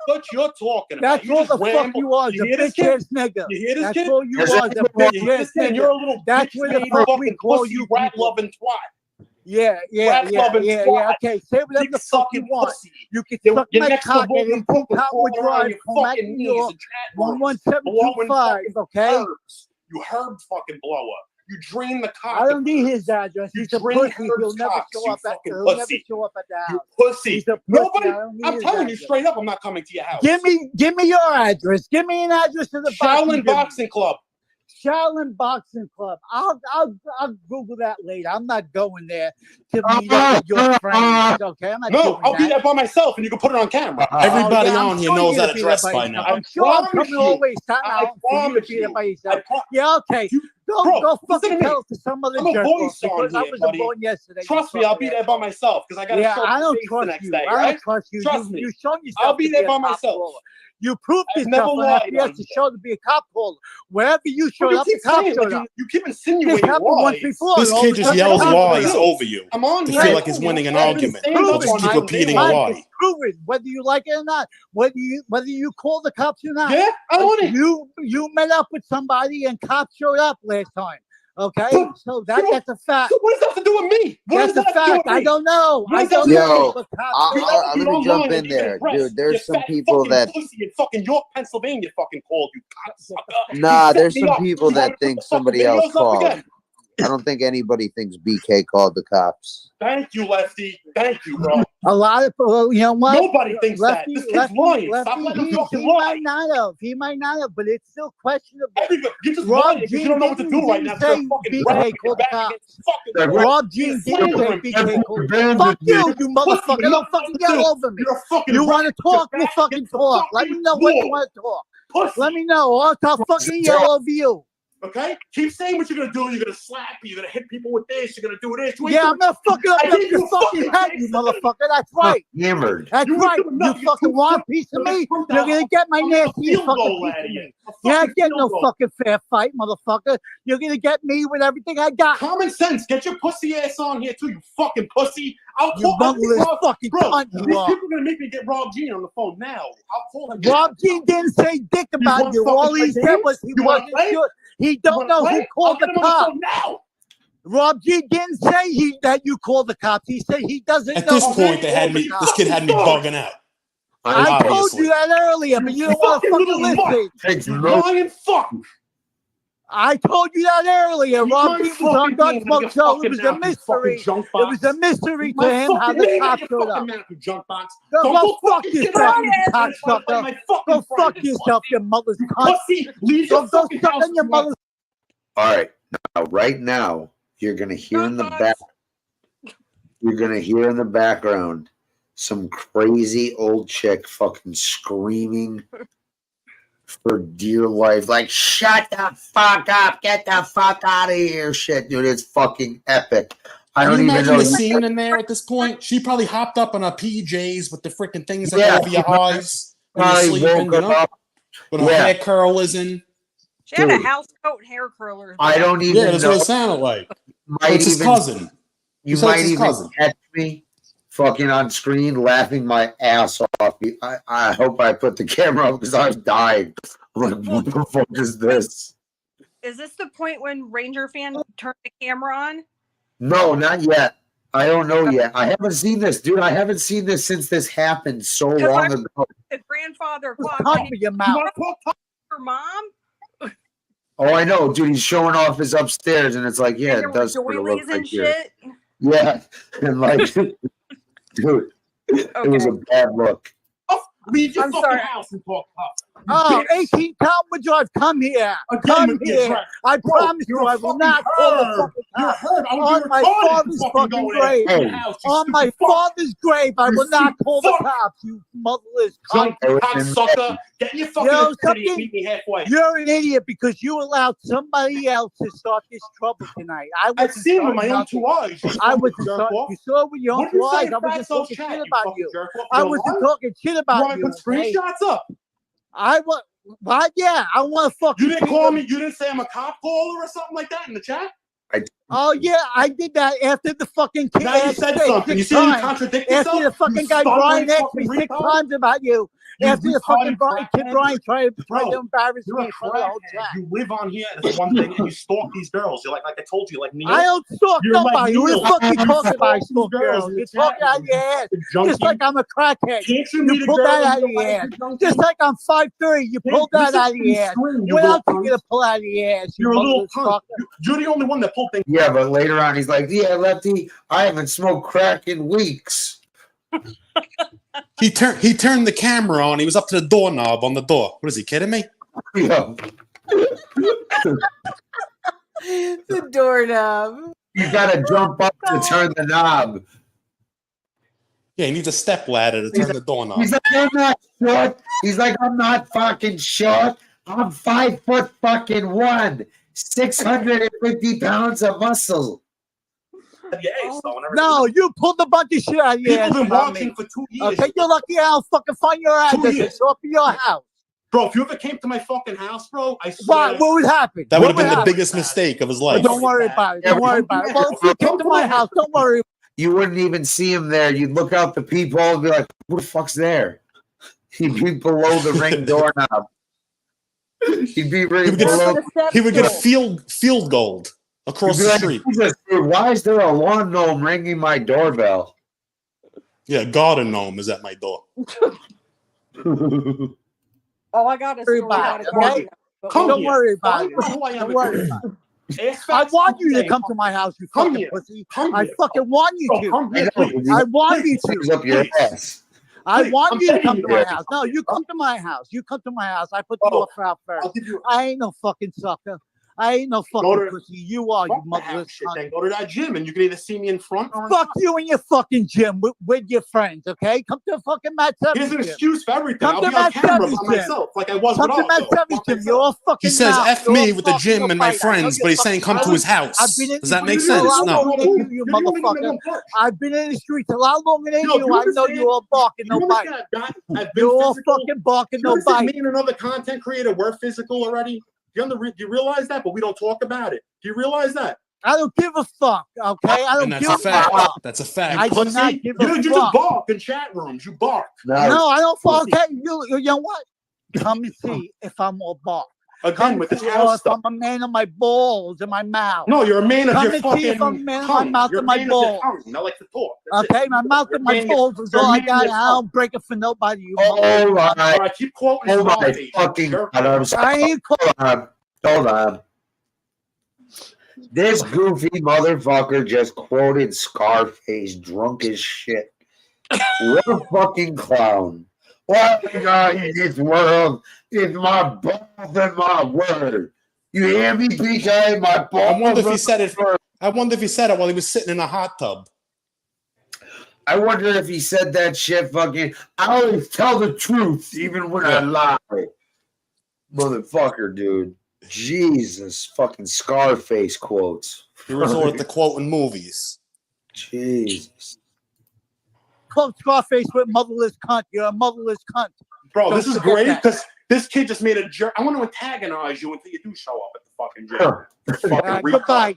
What you're talking about? That's what the fuck you are, You a hear this bitch kid? ass nigga. You hear this That's kid? all you Is are, that a what bitch You hear ass this kid? nigga. You're a little That's bitch where the made fuck we fucking call pussy you rat people. loving twat. Yeah. Rat-loving twat. Okay, say whatever Dick the fuck you sucking want. pussy. You can You're suck my next to cock at Logan Paul and Cottonwood crawling around Drive, your Comac, fucking New knees York, and chat rooms. 11725, okay? Herbs. You herb fucking blower. You drain the cock. I don't need his address. You He's a drain pussy. Herb's He'll never cocks, show you up at fucking he'll never pussy. show up at the You house. pussy. He's a pussy. Nobody. I don't need I'm his telling you address. straight up, I'm not coming to your house. Give me your address. Give me an address to the Shaolin Boxing Club. Shaolin Boxing Club. I'll Google that later. I'm not going there to meet your friends. Okay, I'm not No, doing I'll be that. there by myself, and you can put it on camera. Everybody I'm on here sure knows you're that gonna be address there by yourself. now. I'm sure I'm promise coming all the you. way to town I for you to promise be there you. by yourself. I Yeah, okay. Go Bro, fucking listen to me. tell it to some other I'm a jerk voice off, on because I here, was buddy. born yesterday. Trust me, I'll be there by myself because I got to Yeah, show I my don't face the trust next you. day, I right? don't trust you. Trust me. You've shown yourself I'll be to there a by cop myself. caller. You proved I've never yourself on lied FBI on to you. show to be a cop caller. Wherever you showed You up, keep the cop saying, showed like, up. you keep This insinuating happened once lies. before. This and all kid the just time the yells cop showed lies up. over you I'm on to here. feel like he's winning an argument. Stand He'll up just on keep your repeating a damn Mike, lie. it's proven, whether you like it or not, whether you call the cops or not. Yeah, I want it. You met up with somebody and cops showed up last time. Okay, so that's a fact. So what does that have to do with me? What That's does a that have to do fact. with me? I don't know. What I does that don't have to do know. Yo, But cops showed up. let me jump in there, dude. There's some people that pussy in fucking York, Pennsylvania, fucking called you cocksucker. nah. You set There's me some up. people You wanna that put think the fucking somebody else videos up called. again? I don't think anybody thinks BK called the cops. Thank you, Lefty. Thank you, bro. A lot of people, you know what? Nobody thinks that. This kid's lying. Stop letting him fucking he lie. might not have. He might not have, but it's still questionable. Everybody, you just Rob lying because you don't know what to do right now. You're a Jean fucking didn't rat. say You're call the back cops. against fucking rat. Rob Jean You're didn't say slandering BK call. Abandoned Fuck you, me. you motherfucker! Don't fucking yell over me. You're a fucking You rat. want to talk? You're We'll back fucking against the talk. Let me fucking know when you wall. want to talk. Pussy. Let me know. I'll fucking yell over you. Okay? Keep saying what you're gonna do. You're gonna slap me. You're gonna hit people with this. You're gonna do this. You ain't Yeah, doing I'm gonna fucking up I gave your you a fucking fucking head, chance you to- motherfucker. That's right. Hammered. That's You ain't right. doing You nothing. You're fucking too want a fucking- piece of you're me? gonna You're gonna get my I'm gonna nasty field fucking goal piece out of of you. me. A You're not fucking getting no field goal. fucking fair fight, motherfucker. You're gonna get me with everything I got. Common sense. Get your pussy ass on here too, you fucking pussy. I'll You call motherless fucking bro. cunt These you are. people are gonna make me get Rob Jean on the phone now. I'll call him. Rob Jean didn't say dick about want you. fucking All he play said games? was he You wanna wasn't play? sure. He You don't wanna know play? who I'll called get the him on the cops. phone now. Rob Jean didn't say that you called the cops. He said he doesn't At know this who point, they had called me. the This cops. kid had me bugging out. I told Obviously. you that earlier, but you don't want to Fucking fucking little mutt. listen. Takes You no lying fuck. I told you that earlier. You Rob my Jean was on fucking name, Gunsmoke you Show. It fucking was a mouth, you mystery. fucking junk It was box. a mystery My to him how fucking the name, cops you showed fucking up. mouth, you junk box. Go Don't fuck fucking get yourself, on you ass and fight cocksucker. my fucking Go fuck friend. yourself, you mother's You cunt. pussy. Leave your Go fucking suck house. on your mother's. All right. Now, right now, you're gonna hear in the back. You're gonna hear in the background some crazy old chick fucking screaming for dear life, like "Shut the fuck up! Get the fuck out of here!" Shit, dude, it's fucking epic. I Can don't you even imagine know. the scene in there at this point? She probably hopped up on her PJs with the freaking things that Yeah, go over your eyes when you're probably sleeping, woke you know? up. When her Yeah. hair curl is in. She had a Dude. house coat and hair curlers. I don't even Yeah, that's know. what it sounded like. Might It's his even- cousin. You said might it's his even cousin. catch me fucking on screen, laughing my ass off. I hope I put the camera up because I was dying. I'm like, what the fuck is this? Is this the point when Ranger fan turned the camera on? No, not yet. I don't know yet. I haven't seen this, dude. I haven't seen this since this happened so long ago. The grandfather clock. Your mouth. Her mom? Oh, I know, dude. He's showing off his upstairs, and it's like, yeah, And it does sort of look doilies like and here. shit. Yeah, and like, dude, it was a bad look. Leave your I'm fucking sorry. house and talk tough. Oh, 18 Talmud Drive, come here. Come here. I promise you, I will not call the fucking cops. On my father's fucking grave. On my father's grave, I will not call the cops, you motherless cunt. Cocksucker. Get in your fucking city and meet me halfway. You're an idiot because you allowed somebody else to start this trouble tonight. I've seen with my own 2 eyes. I was you saw with your own 2 eyes. I was just talking shit about you. I wasn't talking shit about you. Put screenshots up. I want. What? Yeah, I want to fucking. You didn't call me. You didn't say I'm a cop caller or something like that in the chat. Oh yeah, I did that after the fucking kid. Now you said something. You see you contradict yourself. After the fucking guy Brian asked me 6 times about you. After the fucking kid Brian tried to embarrass me in front of the whole chat. You live on here and it's one thing, and you stalk these girls. You're like I told you, like Neil. I don't stalk You're nobody. like Who the fuck you talking about? I stalk girls. girls. You're talking out of your ass. Just like I'm a crackhead. You pulled that out of your ass. Just like I'm 5'3", you pulled that out of your ass. What else are you gonna pull out of your ass? You're a little cunt. You're the only one that pulled things. Yeah, but later on, he's like, "Yeah, Lefty, I haven't smoked crack in weeks." He turned the camera on. He was up to the doorknob on the door. What is he kidding me? Yeah. The doorknob. You gotta jump up to turn the knob. Yeah, he needs a step ladder to turn the doorknob. He's like, I'm not short. He's like, I'm not fucking short. I'm 5'1", 650 pounds of muscle. No, you pulled a bunch of shit out of your ass. People been about watching me. for 2 years. Okay, you're lucky I'll fucking find your address. It's off of your house. Bro, if you ever came to my fucking house, bro, I swear. What would happen? That would have been the biggest mistake of his life. Don't worry about it. Don't worry about it. Well, if you came to my house, don't worry. You wouldn't even see him there. You'd look out the peephole and be like, "Who the fuck's there?" He'd be below the ring doorknob. He'd be right below. He would get a field gold across the street. Jesus, dude, why is there a lawn gnome ringing my doorbell? Yeah, garden gnome is at my door. Oh, I got a story about a garden. Don't worry about it. Don't worry about it. I want you to come to my house, you fucking pussy. I fucking want you to. I want you to. Up your ass. I want you to come to my house. No, you come to my house. You come to my house. I put the offer out first. I ain't no fucking sucker. I ain't no fucking pussy. You are, you motherless cunt. Then go to that gym and you can either see me in front or in fuck you in your fucking gym with your friends, okay? Come to fucking Matt Sevy's Here's an gym. excuse for everything. Come I'll to be on Matt camera Sevy's by gym. myself, like I was Come with to Matt Sevy's gym. You're all fucking. He says mouth. F You're me all with the fucking gym and my fight. friends, but he's saying come to his house. I've been in, Does that make a sense? lot No. longer than you motherfucker. I've been in the streets a lot longer than you. I know you all barking no bite. You're all fucking barking no bite. Me and another content creator, we're physical already. Do you realize that? But we don't talk about it. Do you realize that? I don't give a fuck, okay? I don't And that's give a fact. fuck. That's a fact. I do not give a You just fuck. bark in chat rooms. You bark. No, I don't fuck. Okay, you know what? Come and see if I'm all bark. Again, with this see house if stuff. I'm a man of my balls and my mouth. No, you're a man of Come your and fucking see if I'm a man of my tongue. mouth You're and a my man of your balls. tongue. I like to talk. That's Okay, it. my mouth and my You're a man balls of- is you're a all I man of got. your I don't break it for nobody. You Oh motherfucker. my! All right, keep quoting Oh my Scarface. fucking God! I'm I sorry. ain't Hold on. This goofy motherfucker just quoted Scarface, drunk as shit. What a fucking clown! What a guy in this world is my balls and my word. You hear me, PJ? My balls. I wonder if he said it. word. I wonder if he said it while he was sitting in a hot tub. I wonder if he said that shit fucking. I always tell the truth, even when I lie. Motherfucker, dude. Jesus, fucking Scarface quotes. He resorted to quoting movies. Jesus. Quote Scarface with motherless cunt. You're a motherless cunt. Bro, Don't this is forget great that. because this kid just made a jerk. I want to antagonize you until you do show up at the fucking gym. Goodbye.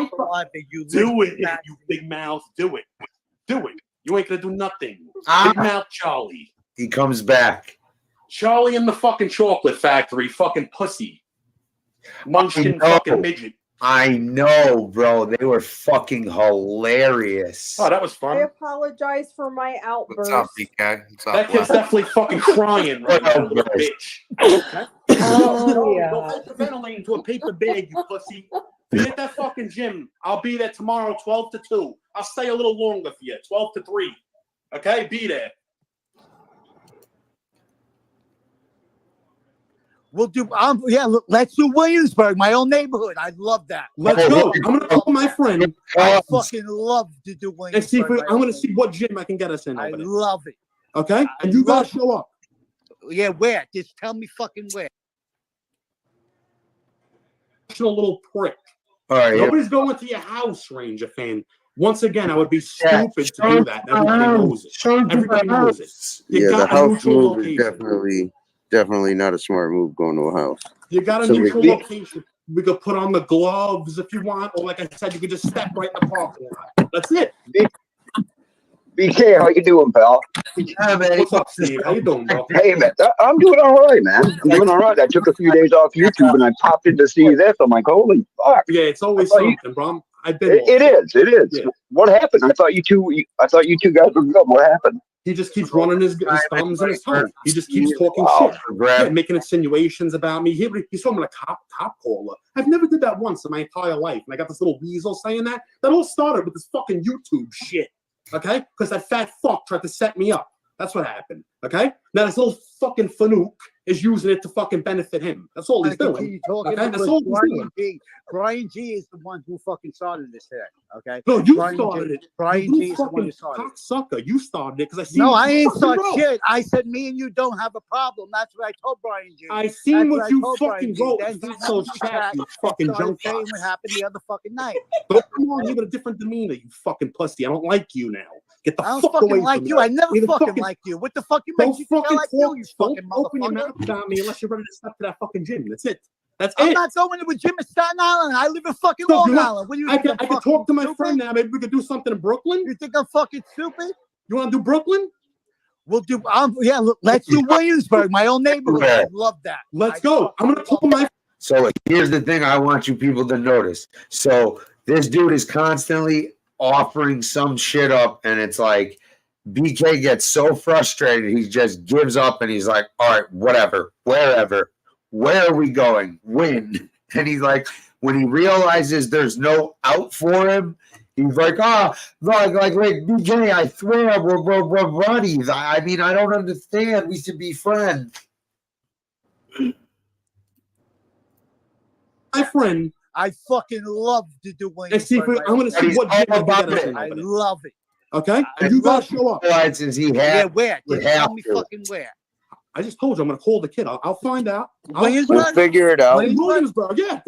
Come saliva, you do it, lick you big mouth. Do it. Do it. You ain't gonna do nothing. Ah. Big mouth Charlie. He comes back. Charlie and the fucking Chocolate Factory, fucking pussy. Munchkin fucking midget. I know, bro. They were fucking hilarious. Oh, that was fun. I apologize for my outburst. What's up, BK? What's up, That kid's definitely fucking crying right now, little bitch. Oh, yeah. Go hyperventilate into a paper bag, you pussy. Be at that fucking gym. I'll be there tomorrow, 12 to 2. I'll stay a little longer for you, 12 to 3. Okay? Be there. We'll do. Let's do Williamsburg, my own neighborhood. I love that. Let's go. I'm gonna call my friend. I fucking love to do Williamsburg. And see if I'm gonna see what gym I can get us in. I love it. Okay, and you guys show up. Yeah, where? Just tell me fucking where. A little prick. All right. Nobody's going to your house, Ranger fan. Once again, I would be stupid to do that. Everybody knows it. Everybody knows it. You Yeah, the got a house neutral move is location. definitely not a smart move going to a house. You got a So neutral we- location. We could put on the gloves if you want, or like I said, you could just step right in the parking lot. That's it. BK, how you doing, pal? Yeah, man. What's up, Steve? How you doing, bro? Hey, man, I'm doing all right, man. I'm doing all right. I took a few days off YouTube and I popped in to see this. I'm like, holy fuck! Yeah, it's always I thought you- something, bro. I've been. It is. Yeah. What happened? I thought you two guys were good. What happened? He just keeps running his thumbs in his tongue. He just keeps talking Wow. shit, yeah, making insinuations about me. He's talking about a cop caller. I've never did that once in my entire life, and I got this little weasel saying that. That all started with this fucking YouTube shit, okay? Because that fat fuck tried to set me up. That's what happened, okay? Now this little fucking fanook is using it to fucking benefit him. That's all he's doing. Okay? That's all he's doing. Brian G is the one who fucking started this thing. Okay. No, you Brian started G, it. Brian You G is the one who started it. cocksucker. You started it because I see. No, I ain't start shit. I said me and you don't have a problem. That's what I told Brian G. I seen That's what I you told fucking Brian G. wrote. Then he That's so chat, you fucking started junk saying box. what happened the other fucking night. Don't come on, you got a different demeanor, you fucking pussy. I don't like you now. Get the I don't fuck away fucking like from you. me. I never Either fucking liked you. What the fuck you Don't make you feel fucking like talk. you Don't fucking open your motherfucker? mouth about me unless you're ready to step to that fucking gym. That's it. That's I'm it. not going to a gym in Staten Island. I live in fucking So, Long you want- Island. What do you I think? can I'm fucking talk to my stupid? friend now. Maybe we could do something in Brooklyn. You think I'm fucking stupid? You want to do Brooklyn? We'll do. Let's do Williamsburg, my own neighborhood. I love that. Let's go. I'm gonna call my. So here's the thing I want you people to notice. So this dude is constantly offering some shit up, and it's like BK gets so frustrated, he just gives up and he's like, all right, whatever, wherever, where are we going? When? And he's like, when he realizes there's no out for him, he's like, like BK, I swear we're buddies. I mean, I don't understand. We should be friends. My friend. I fucking love to do Williamsburg. I'm gonna see what gym I can get us in I over there. love it. Okay, and you guys show up. Since he Yeah, had, where? would Just tell have me to. fucking where. I just told you I'm gonna call the kid. I'll find out. We'll figure it out. Williamsburg. Yeah.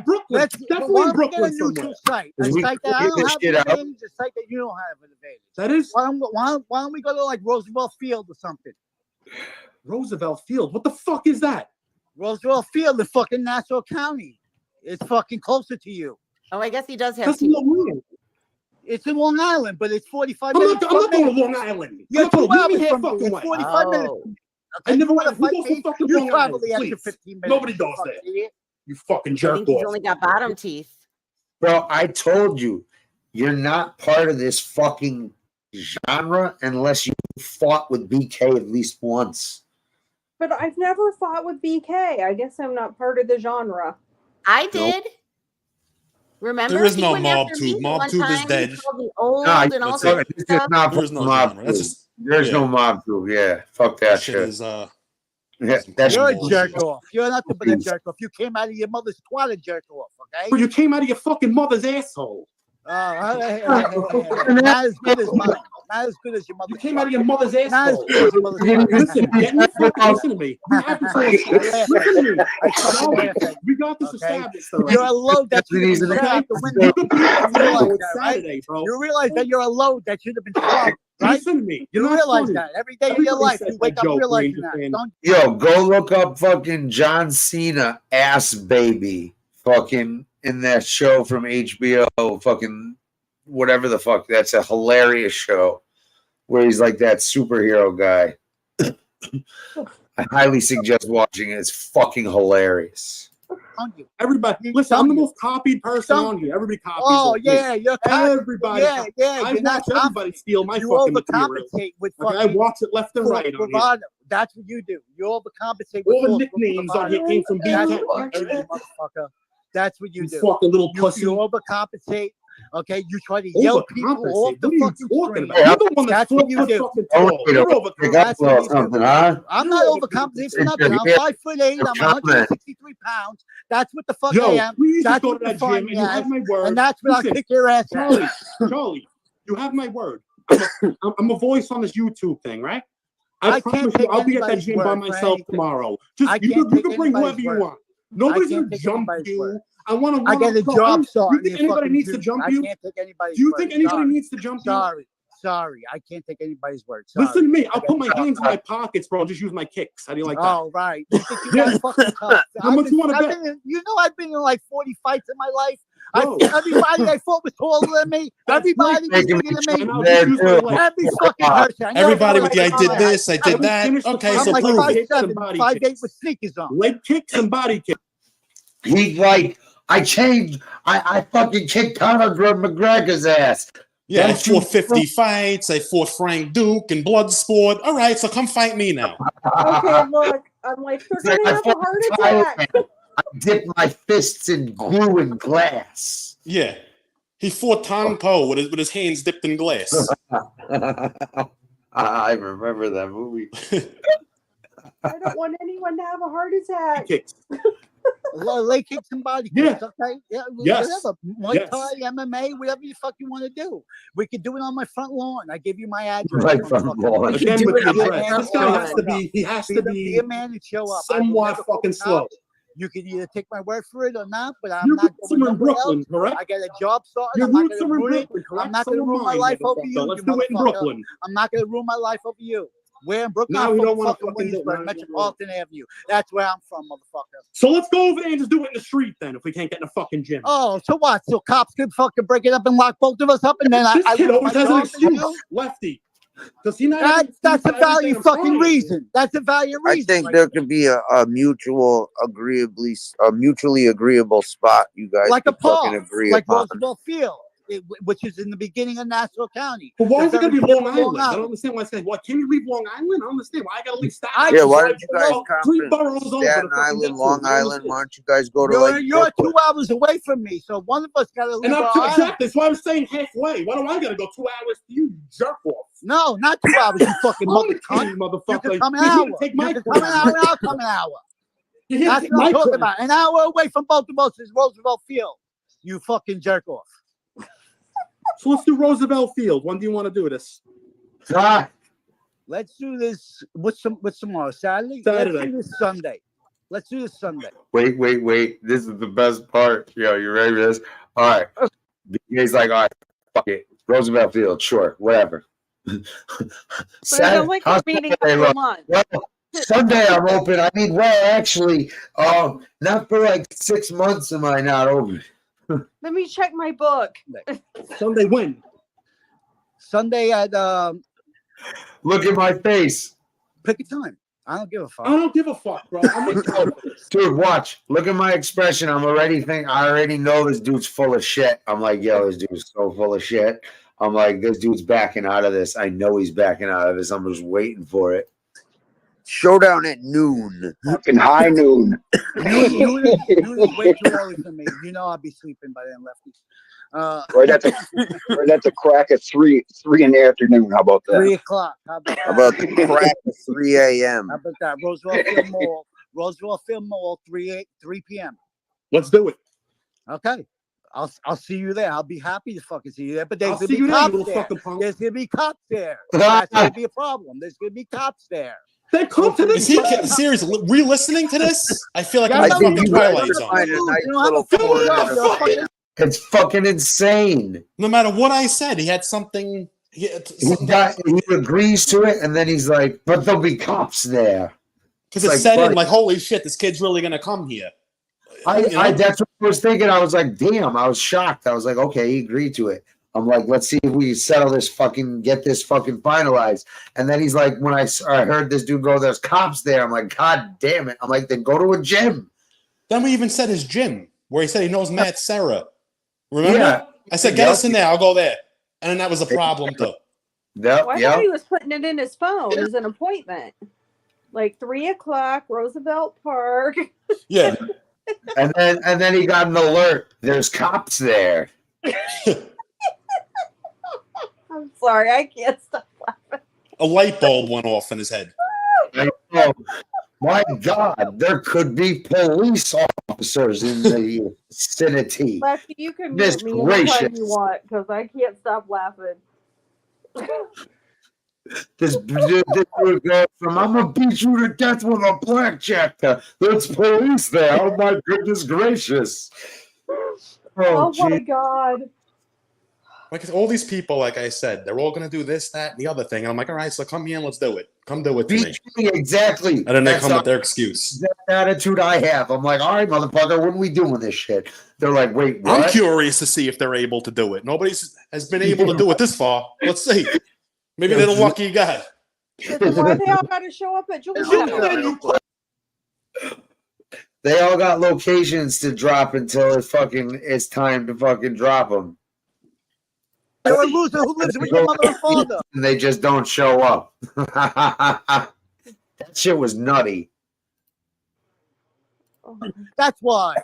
Brooklyn. Definitely why in don't we get Brooklyn a neutral somewhere. site? A We site that I figure don't this have shit an out. advantage, a site that you don't have an advantage. That is Why don't we go to like Roosevelt Field or something? Roosevelt Field. What the fuck is that? Roosevelt Field in fucking Nassau County. It's fucking closer to you. Oh, I guess he does have That's teeth. not real. It's in Long Island, but it's 45 I'm minutes. not going to Long Island. You're I'm not 2 going to hours leave me here from me. fucking It's way. 45 minutes. Oh. From me. I never You went. wanna Who fight goes to me? fucking You Long travel Island? the extra Please. 15 minutes. Nobody goes Fuck there. idiot. You fucking I jerk think he's off. only got bottom teeth. Bro, I told you, you're not part of this fucking genre unless you fought with BK at least once. But I've never fought with BK. I guess I'm not part of the genre. I did. Remember? There is He no went Mob after Tube. me Mob one Tube is time. dead. He called me old Nah, and all this sorts of is stuff. not There is fucking no mob genre. That's tube. just There's no mob tube. Yeah, fuck that shit shit. is Yeah, that's You're a bullshit. jerk off. You're nothing but a jerk off. You came out of your mother's twat and jerk off, okay? But you came out of your fucking mother's asshole. Not as good as mine. Not as good as your mother's. You came out of your mother's Not as asshole. good as your mother's. Listen, get me fucking listen to me. You have this all listen to me. Charlie, we got this established already. You're a load that should have been thrown out the window. You could be out You realize tomorrow. It's that, right? Saturday, bro. You realize that you're a load that should have been thrown, right? Listen to me. You're You not realize funny. that every day of your Everybody life. says You wake that up joke, realizing Ranger that. fan. Don't Yo, go look up fucking John Cena ass baby fucking in that show from HBO, fucking whatever the fuck. That's a hilarious show where he's like that superhero guy. I highly suggest watching it. It's fucking hilarious. Everybody, listen, I'm the most copied person on here. Everybody copies. Oh yeah, you're everybody. Yeah. I watch everybody steal my fucking material. With okay, I watch it left and right on here. That's what you do. You overcompensate. All the nicknames on here came from being motherfucker. That's what you do. Fucking little pussy. You overcompensate. Okay, you try to yell people off the fucking street. That's what you do. I'm not overcompensating for nothing. I'm 5'8". I'm 163 pounds. That's what the fuck I am. That's what the fun is. And that's what I'll kick your ass at. Charlie, you have my word. I'm a voice on this YouTube thing, right? I promise you, I'll be at that gym by myself tomorrow. Just you can bring whoever you want. Nobody's gonna jump you. I want to. I get a job starting. You think anybody needs to jump you? I can't take anybody's Do you word. think anybody needs to jump you? Sorry, I can't take anybody's word. Sorry. Listen to me. I'll put my hands in my pockets, bro. Just use my kicks. How do you like that? Oh, right. You think you got fucking tough. How much you want to bet? You know, I've been in like 40 fights in my life. Everybody I fought was taller than me. Everybody was bigger than me. Every fucking person. Everybody with the I did this, I did that. Okay, so I'm prove like it. 5'7", 5'8" with sneakers on. Leg kicks and body kicks. He's like, I changed. I fucking kicked Conor McGregor's ass. Yeah, I fought 50 fights. I fought Frank Duke in Bloodsport. All right, so come fight me now. Okay, look, I'm like, they're gonna have a heart attack. I dipped my fists in glue and glass. Yeah, he fought Tom Poe with his hands dipped in glass. I remember that movie. I don't want anyone to have a heart attack. Leg kicks and body kicks, okay? Yeah, yes. Whatever. Muay Thai, MMA, whatever you fuck you want to do. We could do it on my front lawn. I give you my address. Right front lawn. Again, with the address. This guy has to be. He has to be a man and show up. Somewhat fucking slow. You can either take my word for it or not, but I'm Your not roots are in Brooklyn, correct? I got a job starting. Your roots are in Brooklyn, correct? I'm not going to ruin my life over you. Let's do it in Brooklyn. I'm not going to ruin my life over you. We're in Brooklyn. No, we don't want to fucking Williamsburg, Metropolitan Avenue. That's where I'm from, motherfucker. So let's go over there and just do it in the street then, if we can't get in the fucking gym. Oh, so what? So cops could fucking break it up and lock both of us up, and then this kid always has an excuse. Lefty. Does he not? That's a valid fucking reason. That's a valid reason. I think there could be a mutually agreeable spot you guys like a park, agree like upon. Roosevelt Field, which is in the beginning of Nassau County. But why is it going to be Long Island? I don't understand why it's saying, can you leave Long Island? I don't understand why I got to leave Staten Island. Yeah, why don't you guys Staten Island, Long Island? Why don't you guys go to You're 2 hours away from me, so one of us got to leave. And exactly, that's why I'm saying halfway. Why do I got to go 2 hours to you jerk off? No, not 2 hours, you fucking motherfucker. Motherfucker. You can come an hour. Take my come an hour, and I'll come an hour. That's what I'm talking about. An hour away from both of us is Roosevelt Field. You fucking jerk off. So let's do Roosevelt Field. When do you want to do this? Let's do this. What's tomorrow? Saturday? Saturday. Let's do this Sunday. Let's do this Sunday. Wait. This is the best part. Yo, you ready for this? All right. He's like, all right, fuck it. Roosevelt Field, sure, whatever. Saturday, Sunday I'm open. I mean, actually, not for like 6 months am I not open. Let me check my book. Sunday when? Sunday at Look at my face. Pick a time. I don't give a fuck. I don't give a fuck, bro. Dude, watch. Look at my expression. I already know this dude's full of shit. I'm like, yo, this dude's so full of shit. I'm like, this dude's backing out of this. I know he's backing out of this. I'm just waiting for it. Showdown at noon. Fucking high noon. Noon is way too early for me. You know I'll be sleeping by then, Lefty. Right at the crack at 3 in the afternoon. How about that? 3 o'clock. How about the crack at 3 a.m.? How about that? Roosevelt Field Mall, 3 p.m. Let's do it. Okay. I'll see you there. I'll be happy to fucking see you there. But there's gonna be cops there. There's gonna be cops there. That's gonna be a problem. There's gonna be cops there. They come to this. Seriously, re-listening to this? I feel like I'm in the fucking Twilight Zone. It's fucking insane. No matter what I said, he had something. He agrees to it, and then he's like, "But there'll be cops there." Because it set in like, "Holy shit, this kid's really gonna come here." That's what I was thinking. I was like, "Damn!" I was shocked. I was like, "Okay, he agreed to it." I'm like, let's see if we can settle this get this fucking finalized. And then he's like, when I heard this dude go, there's cops there. I'm like, God damn it. I'm like, then go to a gym. Then we even said his gym, where he said he knows Matt Serra. Remember? Yeah. I said, get us in there. I'll go there. And then that was a problem, too. Well, I thought he was putting it in his phone as an appointment. Like 3 o'clock, Roosevelt Park. Yeah. and then he got an alert. There's cops there. I'm sorry, I can't stop laughing. A light bulb went off in his head. I know. My God, there could be police officers in the vicinity. Lefty, you can mute me anytime you want because I can't stop laughing. This dude goes from I'm gonna beat you to death with a blackjack to there's police there. Oh my goodness gracious. Oh my God. Like all these people, like I said, they're all gonna do this, that, and the other thing. And I'm like, all right, so come here and let's do it. Come do it to me. Exactly. And then they come with their excuse. That attitude I have. I'm like, all right, motherfucker, when are we doing this shit? They're like, wait, what? I'm curious to see if they're able to do it. Nobody has been able to do it this far. Let's see. Maybe they're the lucky guy. Why they all got to show up at Julie's house? They all got locations to drop until it's time to fucking drop them. You're a loser who lives with your mother and father. And they just don't show up. That shit was nutty. That's why.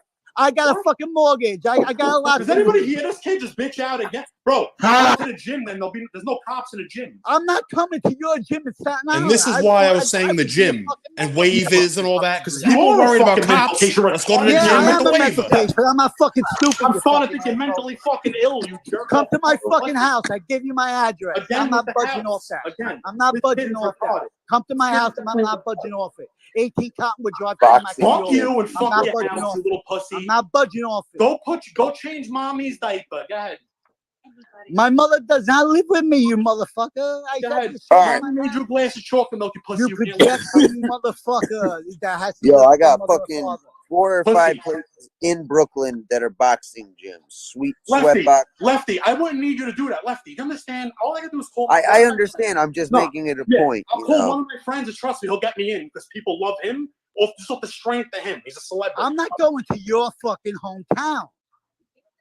I got a fucking mortgage. I got a lot. Does anybody hear this kid just bitch out again? Bro, come to the gym, then there's no cops in the gym. I'm not coming to your gym in Staten Island. And this is why I was saying the gym and waivers and all that, because people are worried about cops. Let's go to the gym with the waiver. But I'm not fucking stupid. I'm starting to think you're mentally fucking ill, you jerk. Come to my fucking house. I give you my address. Again I'm not with the budging house. off that. Again. I'm not This budging kid's off that. retarded. Come to my house and I'm not budging off it. 18 Cottonwood Drive. Fuck you and fuck your house, you little pussy. I'm not budging off it. Go change mommy's diaper. Go ahead. My mother does not live with me, you motherfucker. I Go ahead. I made you a glass of chocolate milk, you pussy. You project you motherfucker. That has to Yo, do I with got your mother fucking and father. 4 or 5 places in Brooklyn that are boxing gyms. Sweet Lefty, sweatbox. Lefty, I wouldn't need you to do that, Lefty. You understand? All I gotta do is call. I understand. I'm just making it a point. I'll call one of my friends and trust me, he'll get me in because people love him. Just off the strength of him. He's a celebrity. I'm not going to your fucking hometown.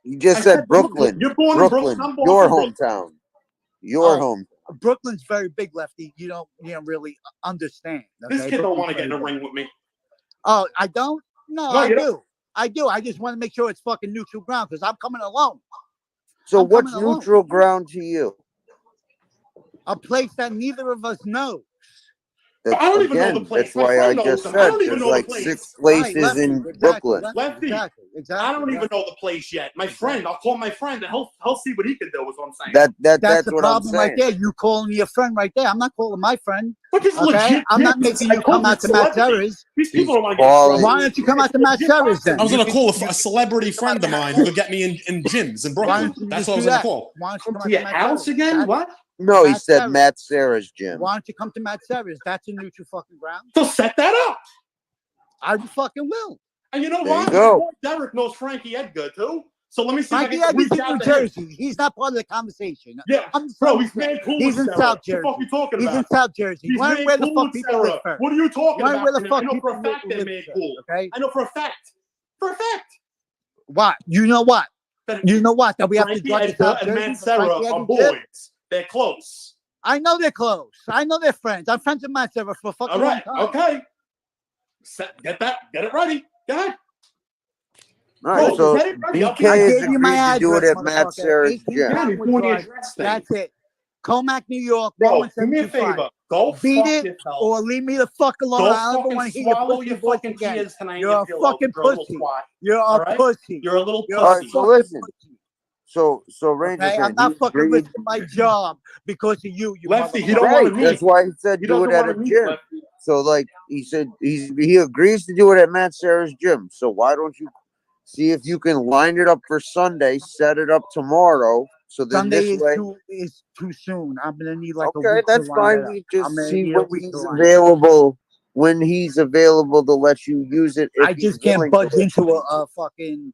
You just said Brooklyn. You're born in Brooklyn. I'm born Your in Brooklyn. hometown. Your home. Brooklyn's very big, Lefty. You don't really understand. This okay? kid don't want to Brooklyn's get in a very ring with me. Oh, I don't? No, No, I you do. don't. I do. I just want to make sure it's fucking neutral ground because I'm coming alone. So I'm what's coming alone. neutral ground to you? A place that neither of us know. That's, I don't even know the place. That's My why I friend knows just them. said I don't even there's know the like place. 6 places Lefty, in exactly, Brooklyn. Lefty, Exactly. I don't even know the place yet. My friend, I'll call my friend and he'll see what he can do. Is what I'm saying. That's the what I'm problem saying. right there. You calling your friend right there. I'm not calling my friend. But it's Okay? legit. I'm not making you come out to Matt Terry's. These people don't want to Balling. get Why don't you come out to Matt Terry's then? I was going to call a celebrity friend of mine who could get me in gyms in Why Brooklyn. don't you That's just what I was do going to that? call. Why don't you come come to out your Matt house Terry's? again. That's- What? No, he Matt said Terry's. Matt Sarah's gym. Why don't you come to Matt Terry's? That's a neutral fucking ground. So set that up. I fucking will. And you know There you what? go. My boy Derek knows Frankie Edgar too. So let me see Frankie if I can Edgar's reach in out New to him. Jersey. He's not part of the conversation. Yeah, I'm bro, he's mad cool. He's with in Sarah. South What the Jersey. fuck you talking He's about? in South Jersey. He's Learn mad where the cool fuck with people Sarah. live first. What are you talking Learn about? where the fuck I know for a people fact they're live mad first, cool. okay? I know for a fact. For a fact. What? You know what? You know what? That we have to Frankie drive to Edgar South and Jersey Matt for Sarah Frankie are Edgar's gym? boys. They're close. I know they're close. I know they're friends. I'm friends with Matt Sarah for a fucking All right. long time. Okay. Get it ready. Go ahead. All right, Bro, so get it ready. I'll BK be- I has gave you my agreed to do it address, at Matt motherfucker. Sarah's 18 gym. Cottonwood Doing the Drive. address thing. That's it. Comac, New York. Bro, do me a 11725. favor. Go Beat fuck it yourself. or leave me the fuck alone. Go I don't fucking want to hear your swallow pussy your voice fucking again. tears tonight. You're you a pillow, fucking you're a little pussy. twat. You're All a right? pussy. You're a little You're All a right, pussy. so fucking listen. pussy. So Ranger Okay? said I'm not he fucking agreed. risking my job because of you, Lefty, he motherfucker. don't Right, want to that's meet. why he said He do doesn't it at want a to meet. gym. Lefty. So like he said, he agrees to do it at Matt Sarah's gym. So why don't you see if you can line it up for Sunday, set it up tomorrow, so then Sunday this way. is too soon. I'm gonna need like a Okay, week that's to line fine. it up. We I'm just gonna see need a when week he's to line it up. available. When he's available to let you use it. If I he's just can't willing to budge let into you use a fucking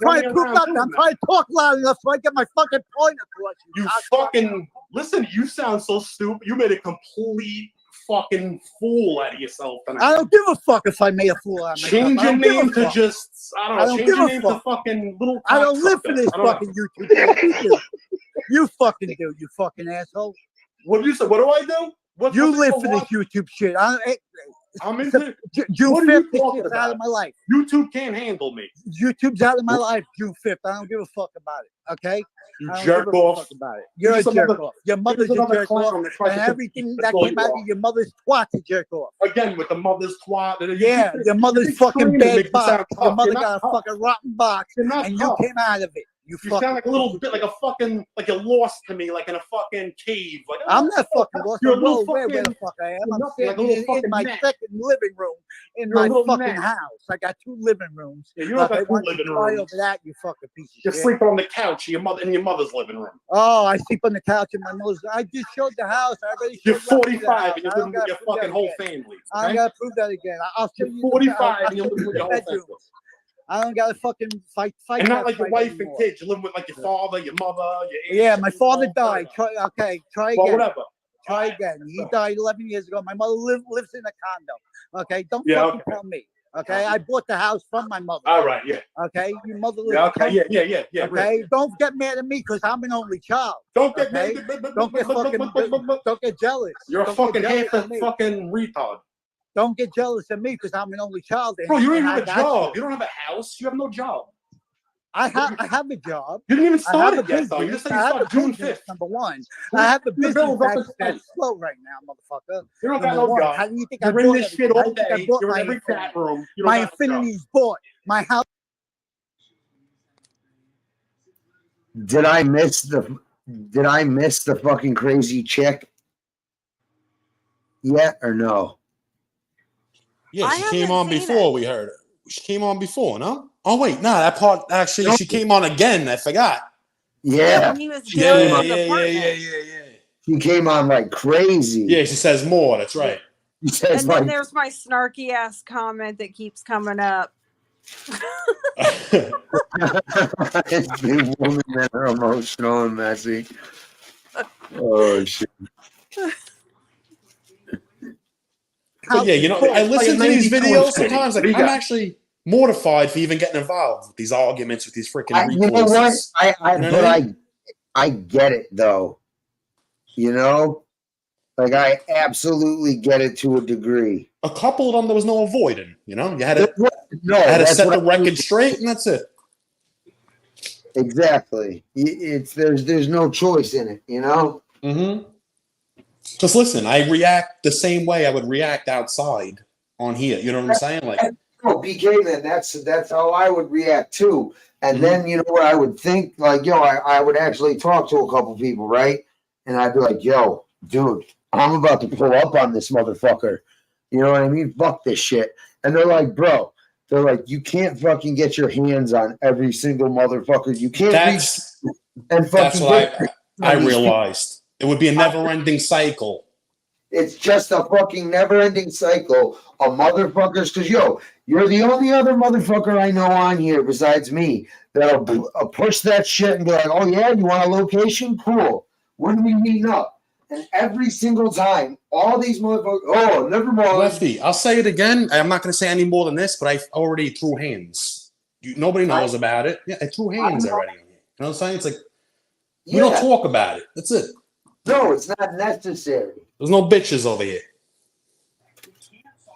not trying to prove nothing. I'm trying to talk loud enough so I get my fucking point across. You fucking listen. You sound so stupid. You made a complete fucking fool out of yourself tonight. I don't give a fuck if I made a fool out of myself. Change your name to just I don't know. Change your name to fucking little. I don't live for this fucking YouTube. You do. You fucking do. You fucking asshole. What do you say? What do I do? You live for this YouTube shit. I'm into June what are you 5th. This talking shit's about? out of my life. YouTube can't handle me. YouTube's out of my life. June 5th. I don't give a fuck about it. Okay. You I don't jerk give a off. fuck about it. You're a jerk off. Your mother's a jerk off. And everything that came out of your mother's twat's a jerk off. Again with the mother's twat. Yeah, your mother's fucking bad box. Your mother got a fucking rotten box, and you came out of it. You sound like a little bit like a fucking like you're lost to me, like in a fucking cave. Like I'm not fucking lost. You're I'm a little well aware where the fucking- fuck I am. you're I'm nothing, like a sitting little in my fucking second living room in You're a my little fucking mess. house. I got 2 living rooms. Yeah, you don't got 2 why don't living you try rooms. over that, you fucking piece of You shit. sleep on the couch in your mother's living room. Oh, I sleep on the couch in my mother's. I just showed the house. I already You're showed Lefty the 45 house. and you're I don't living with gotta your prove that fucking whole again. family. I don't okay? gotta prove that again. I'll show You're you. 45 I'll and you're show living you with the your whole bedrooms. family. I don't gotta fucking fight. And not that like your fight wife anymore. and kids. You're living with like your father, your mother, your aunt. Yeah, my father died. Try again. Well, whatever. Try again. He died 11 years ago. My mother lives in a condo. Okay, don't Yeah, fucking tell me. Okay, I bought the house from my mother. All right, yeah. Okay, your mother lives. Yeah, okay, in yeah. Okay, Really. don't get mad at me because I'm an only child. Don't get okay? Don't get don't get jealous. You're a Don't fucking get jealous half of a me. fucking retard. Don't get jealous of me because I'm an only child. Bro, you don't even and have a I got job. you. You don't have a house. You have no job. I have a job. You didn't even I start have it a yet, though. You just business. said you I have start a June business, 5th. number one. I have a Your business bill's up to that's slow right now, motherfucker. You don't got Number no one. job. How do you think You're I in bought this everything? shit How all do you think I day. bought You're in my every Infinity? chat room. You don't My got no job. Infinity's bought. My house. Did I miss the fucking crazy chick? Yeah or no? Yeah, I she came haven't on seen before it. we heard her. She came on before, no? Oh wait, no, that part actually she came on again. I forgot. Yeah. When he was She down came in on- his apartment. Yeah. She came on like crazy. Yeah, she says more. That's right. She says And then like there's my snarky ass comment that keeps coming up. the women that are emotional and messy. Oh shit. But yeah, you know, I listen to these videos sometimes. Like, What do you I'm got? actually mortified for even getting involved with these arguments with these freaking You know what? recluses. I You know but what I mean? I get it though. You know? Like I absolutely get it to a degree. A couple of them, there was no avoiding. You know, you had to, No, had to that's set what the record straight, and that's it. Exactly. It's there's no choice in it, you know? Mm-hmm. Just listen, I react the same way I would react outside on here. You know what I'm saying? Like, No, BK, then that's how I would react too. And then you know what I would think, like, yo, I would actually talk to a couple people, right? And I'd be like, yo, dude, I'm about to pull up on this motherfucker. You know what I mean? Fuck this shit. And they're like, bro, they're like, you can't fucking get your hands on every single motherfucker. You can't that's reach and that's fucking what get I these people. realized. It would be a never-ending cycle. It's just a fucking never-ending cycle of motherfuckers. Because, yo, you're the only other motherfucker I know on here besides me that'll push that shit and be like, oh, yeah, you want a location? Cool. When are we meeting up? And every single time, all these motherfuckers, oh, never mind. Lefty, I'll say it again. I'm not going to say any more than this, but I already threw hands. Nobody knows about it. Yeah, I threw hands already. You know what I'm saying? It's like, we don't talk about it. That's it. No, it's not necessary. There's no bitches over here.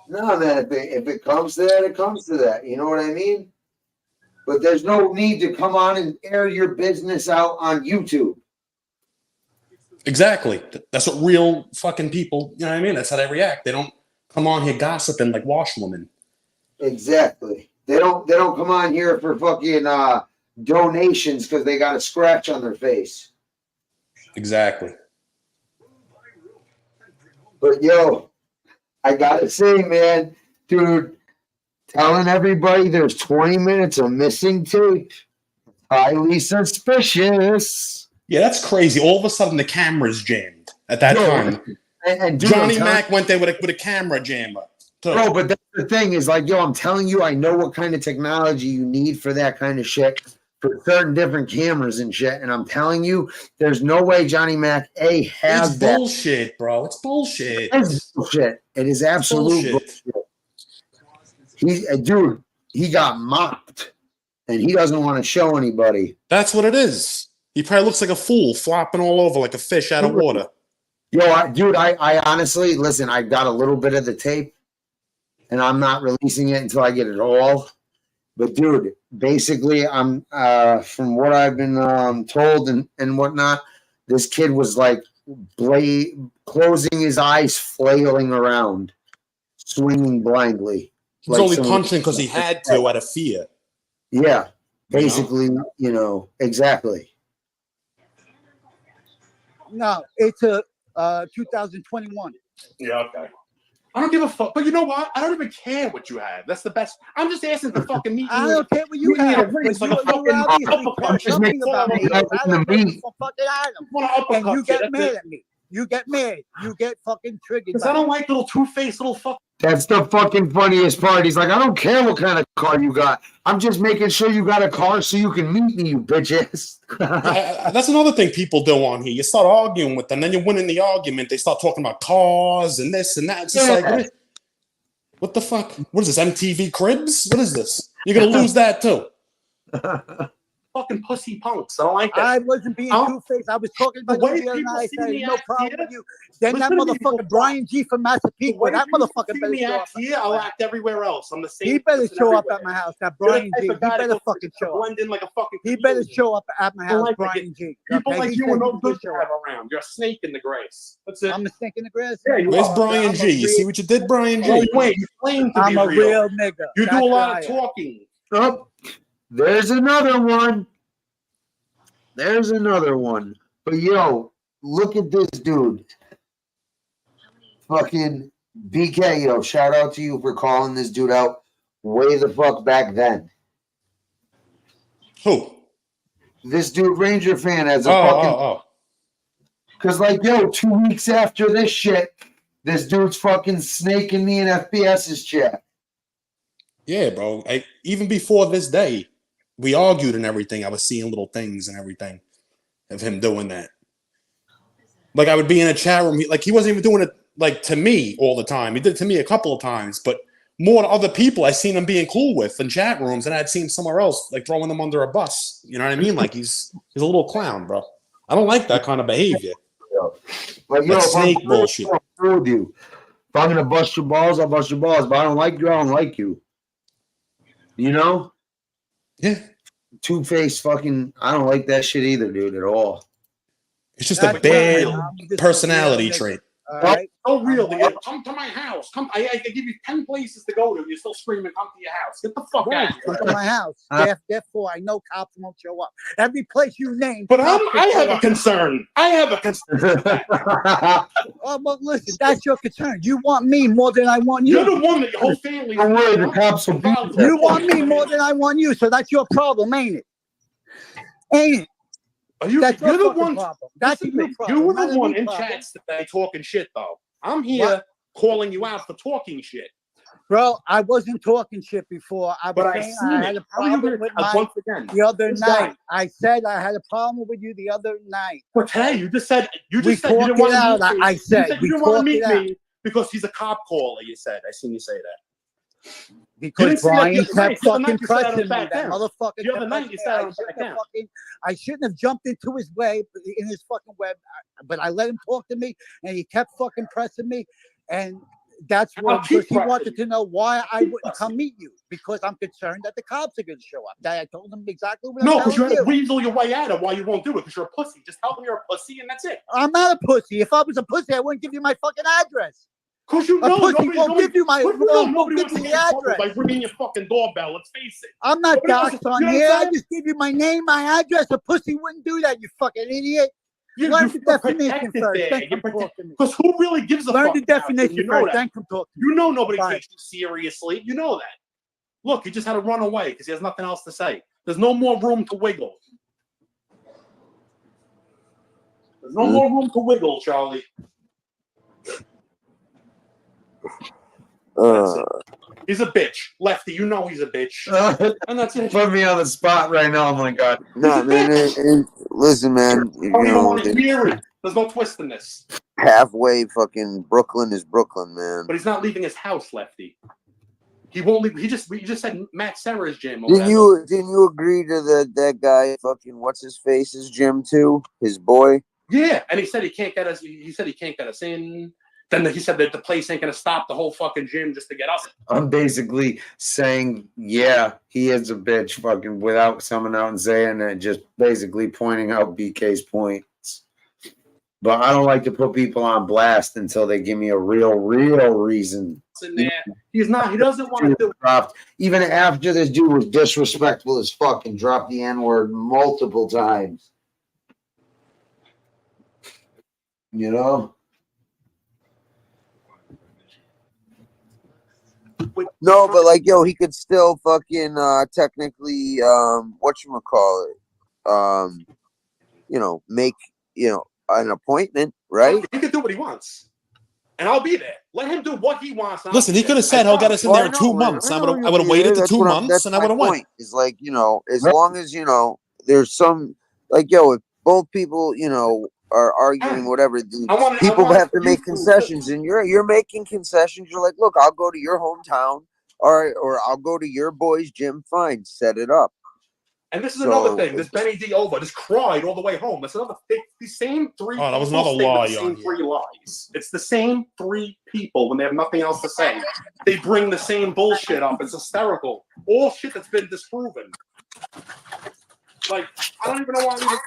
No, man, if it comes to that, it comes to that. You know what I mean? But there's no need to come on and air your business out on YouTube. Exactly. That's what real fucking people, you know what I mean? That's how they react. They don't come on here gossiping like washwomen. Exactly. They don't come on here for fucking donations because they got a scratch on their face. Exactly. But yo, I gotta say, man, dude, telling everybody there's 20 minutes of missing tape, highly suspicious. Yeah, that's crazy. All of a sudden, the camera's jammed at that time. And dude, Johnny Mac went there with a camera jammer. Bro, but that's the thing is like, yo, I'm telling you, I know what kind of technology you need for that kind of shit, for certain different cameras and shit. And I'm telling you, there's no way Johnny Mac has It's that. bullshit, bro. It's bullshit. It's bullshit. It is absolute bullshit. Dude, he got mocked, and he doesn't want to show anybody. That's what it is. He probably looks like a fool, flopping all over like a fish out of water. Yo, I honestly, listen, I got a little bit of the tape. and I'm not releasing it until I get it all. But dude, basically, I'm from what I've been told and whatnot, this kid was like closing his eyes, flailing around, swinging blindly. He was only punching because he had to out of fear. Yeah, basically, exactly. No, it's a 2021. Yeah, okay. I don't give a fuck. But you know what? I don't even care what you have. That's the best. I'm just asking to fucking meet you. I don't care what you have. It's like a You obviously care something about me. I don't know fucking item. And you get mad at me. You get mad. You get fucking triggered. Because I don't like little two-faced little fuck. That's the fucking funniest part. He's like, I don't care what kind of car you got. I'm just making sure you got a car so you can meet me, you bitches. That's another thing people do on here. You start arguing with them, then you win in the argument. They start talking about cars and this and that. It's just like, what the fuck? What is this, MTV Cribs? What is this? You're going to lose that too. Fucking pussy punks. I don't like that. I wasn't being two-faced. I was talking about you the other night. I said, no problem with you. Then that motherfucker Brian G from Massapequa, that motherfucker better show up. Here, I'll act everywhere else. I'm the same. He better show up at my house. That Brian G. He better fucking show up. Blend in like a fucking. He better show up at my house, Brian G. People like you are no good to have around. You're a snake in the grass. That's it. I'm a snake in the grass. Where's Brian G? You see what you did, Brian G? Wait, you claim to be I'm a real nigga. You do a lot of talking. Oh, there's another one. There's another one. But yo, look at this dude. Fucking BK, yo, shout out to you for calling this dude out way the fuck back then. Who? This dude, Ranger fan, has a fucking. Because, like, yo, 2 weeks after this shit, this dude's fucking snaking me in FBS's chat. Yeah, bro. Even before this day, we argued and everything. I was seeing little things and everything of him doing that. Like, I would be in a chat room. He wasn't even doing it, like, to me all the time. He did it to me a couple of times. But more to other people I seen him being cool with in chat rooms, and I'd seen somewhere else, like, throwing them under a bus. You know what I mean? Like, he's a little clown, bro. I don't like that kind of behavior. Like, yo, snake bullshit. With you. If I'm going to bust your balls, I'll bust your balls. But I don't like you, I don't like you. You know? Yeah. Two-faced fucking, I don't like that shit either, dude, at all. It's just a bad personality trait. Right. So real. Come to my house. Come. I give you 10 places to go to. You're still screaming, come to your house. Get the fuck out of here. Come to my house. Therefore, I know cops won't show up. Every place you name. But I have a concern. I have a concern. Oh, but listen, that's your concern. You want me more than I want you. You're the one that your whole family. I'm worried the cops will beat you. You want me more than I want you, so that's your problem, ain't it? Ain't it? You're the one. That's your problem. You were the one in chats today talking shit, though. I'm here calling you out for talking shit. Bro, I wasn't talking shit before. I was saying I had a problem with the other night. I said I had a problem with you the other night. But hey, you just said you didn't want to meet me. I said you didn't want to meet me because he's a cop caller. You said I seen you say that. Because Brian kept fucking pressing me. That motherfucker. The other night you sat on back down. I shouldn't have jumped into his fucking web, but I let him talk to me, and he kept fucking pressing me, and that's what he wanted to know why I wouldn't come meet you, because I'm concerned that the cops are going to show up. I told him exactly what No, because you had to weasel your way out of why you won't do it, because you're a pussy. Just tell them you're a pussy, and that's it. I'm not a pussy. If I was a pussy, I wouldn't give you my fucking address. Because you know a pussy won't give you my nobody give you the address. By ringing your fucking doorbell, let's face it. I'm not doxxed on here. I just give you my name, my address. A pussy wouldn't do that, you fucking idiot. Learn the definition first. Because who really gives a fuck? Learn the definition first. Then come talk to me. You know nobody takes you seriously. You know that. Look, he just had to run away because he has nothing else to say. There's no more room to wiggle. There's no more room to wiggle, Charlie. He's a bitch. Lefty, you know he's a bitch. And that's it. Put me on the spot right now. Oh my God. No, man. Listen, man. I don't even want to hear it. There's no twist in this. Halfway fucking Brooklyn is Brooklyn, man. But he's not leaving his house, Lefty. He won't leave. You just said Matt Serra's gym. Didn't you agree to that guy fucking what's his face's gym too? His boy? Yeah, and he said he can't get us. He said he can't get us in. Then he said that the place ain't gonna stop the whole fucking gym just to get us. I'm basically saying, yeah, he is a bitch, fucking without someone out and saying it, just basically pointing out BK's points. But I don't like to put people on blast until they give me a real reason. In there. He's not. He doesn't want to do it. Even after this dude was disrespectful as fuck and dropped the N-word multiple times. You know? No, but like, yo, he could still fucking technically whatchamacallit, you know, make, you know, an appointment, right? He can do what he wants. And I'll be there. Let him do what he wants. Listen, he could have said he'll get us in there in 2 months. I would have waited the 2 months and I would have went. It's like, you know, as long as, you know, there's some, like, yo, if both people, you know, are arguing whatever, people have to make concessions, and you're making concessions. You're like, look, I'll go to your hometown, or I'll go to your boy's gym. Fine, set it up. And this is another thing. This Benny D over just cried all the way home. That's another thing. The same three. Oh, that was another lie. The same 3 lies. It's the same 3 people when they have nothing else to say. They bring the same bullshit up. It's hysterical. All shit that's been disproven. Like, I don't even know why I'm even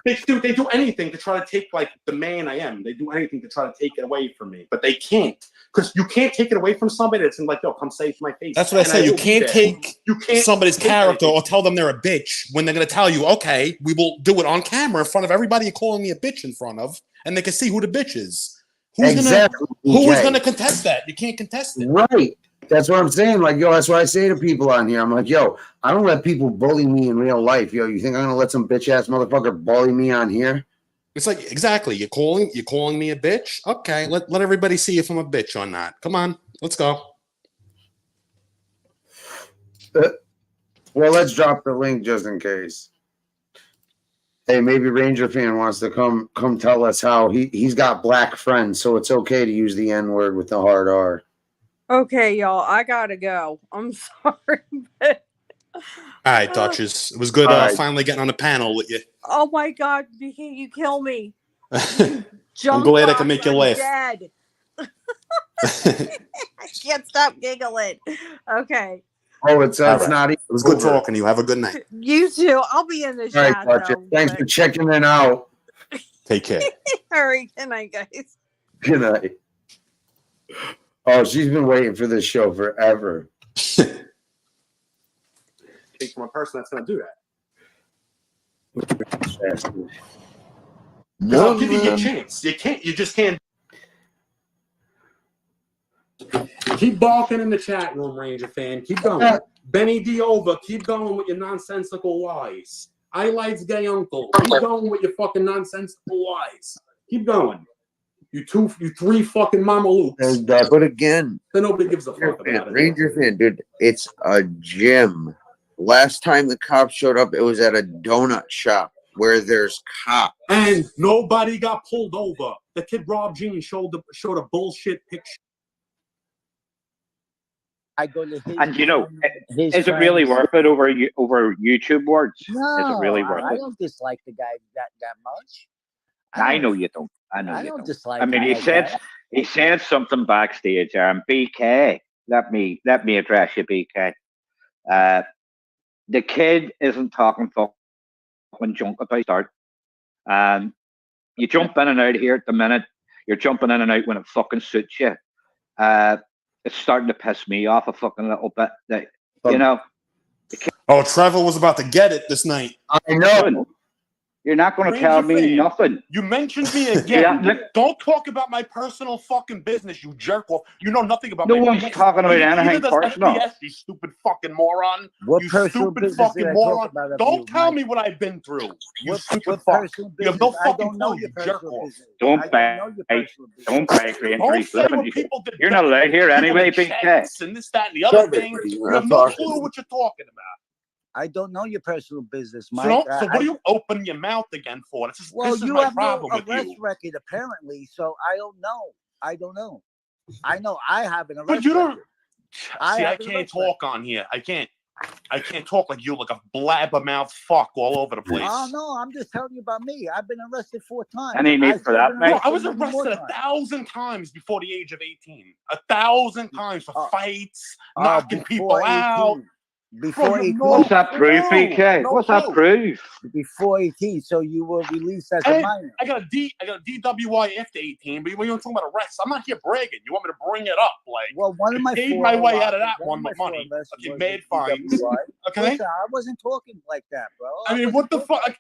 they do anything to try to take, like, the man I am. They do anything to try to take it away from me, but they can't, because you can't take it away from somebody that's in, like, yo, come say it to my face. That's what I say. You can't take somebody's character or tell them they're a bitch when they're going to tell you, okay, we will do it on camera in front of everybody you're calling me a bitch in front of, and they can see who the bitch is. Who is going to contest that? You can't contest it. Right. That's what I'm saying. Like, yo, that's what I say to people on here. I'm like, yo, I don't let people bully me in real life. Yo, you think I'm gonna let some bitch ass motherfucker bully me on here? It's like, exactly. You're calling me a bitch? Okay, let everybody see if I'm a bitch or not. Come on, let's go. Well, let's drop the link just in case. Hey, maybe Ranger fan wants to come tell us how he's got black friends, so it's okay to use the N-word with the hard R. Okay, y'all, I gotta go. I'm sorry, but all right, Duchess. It was good finally getting on the panel with you. Oh my God, you kill me. I'm glad I can make you laugh. Dead. I can't stop giggling. Okay. Oh, it's not. It was good talking to you. Have a good night. You too. I'll be in the chat. All right, thanks for checking it out. Take care. All right, good night, guys. Good night. Oh, she's been waiting for this show forever. Take from a person that's going to do that. No, I'll give you your chance. You just can't. Keep barking in the chat room, Ranger fan. Keep going. Benny D over. Keep going with your nonsensical lies. I likes gay uncle. Keep going with your fucking nonsensical lies. Keep going. You 3 fucking mama loops. But again, then nobody gives a fuck about it. Ranger fan, dude, it's a gym. Last time the cops showed up, it was at a donut shop where there's cops. And nobody got pulled over. The kid Rob Jean showed a bullshit picture. I go to his, and you know, is it really worth it over YouTube words? No, is it really worth I it? don't dislike the guy that much. I know you don't. I don't dislike. I mean, he said something backstage. BK, let me address you, BK. The kid isn't talking fucking junk at the start. You jump in and out here at the minute. You're jumping in and out when it fucking suits you. It's starting to piss me off a fucking little bit. That, you know. Oh, Trevor was about to get it this night. I know. You're not going to tell me nothing. You mentioned me again. Don't talk about my personal fucking business, you jerk off. You know nothing about no one's talking about anything personal. SBS, you stupid fucking moron. What you personal stupid business fucking did I moron. talk about Don't tell me what I've been through. You stupid fuck. You have no fucking clue, you jerk off. Don't beg, You're not allowed here anyway, big cat. And this, that, and the other thing. You have no clue what you're talking about. I don't know your personal business, Mike. So what do you open your mouth again for? This is you my have problem no with arrest you. record, apparently, so I don't know. I know I have an arrest But you don't. record. See, I can't talk on here. I can't. I can't talk like you, like a blabbermouth fuck all over the place. Oh no, I'm just telling you about me. I've been arrested 4 times. Any need for that, mate? Bro, I was arrested 1,000 times before the age of 18. 1,000 times for fights, knocking people 18. out. Before 18. What's that proof, EK? What's that proof? Before 18, so you were released as a minor. I got a DWI after 18, but when you're talking about arrests, I'm not here bragging. You want me to bring it up? Like, well, one of my paid my way out of that one with money. Okay, made fines. Okay, listen, I wasn't talking like that, bro. I mean, what the fuck? Like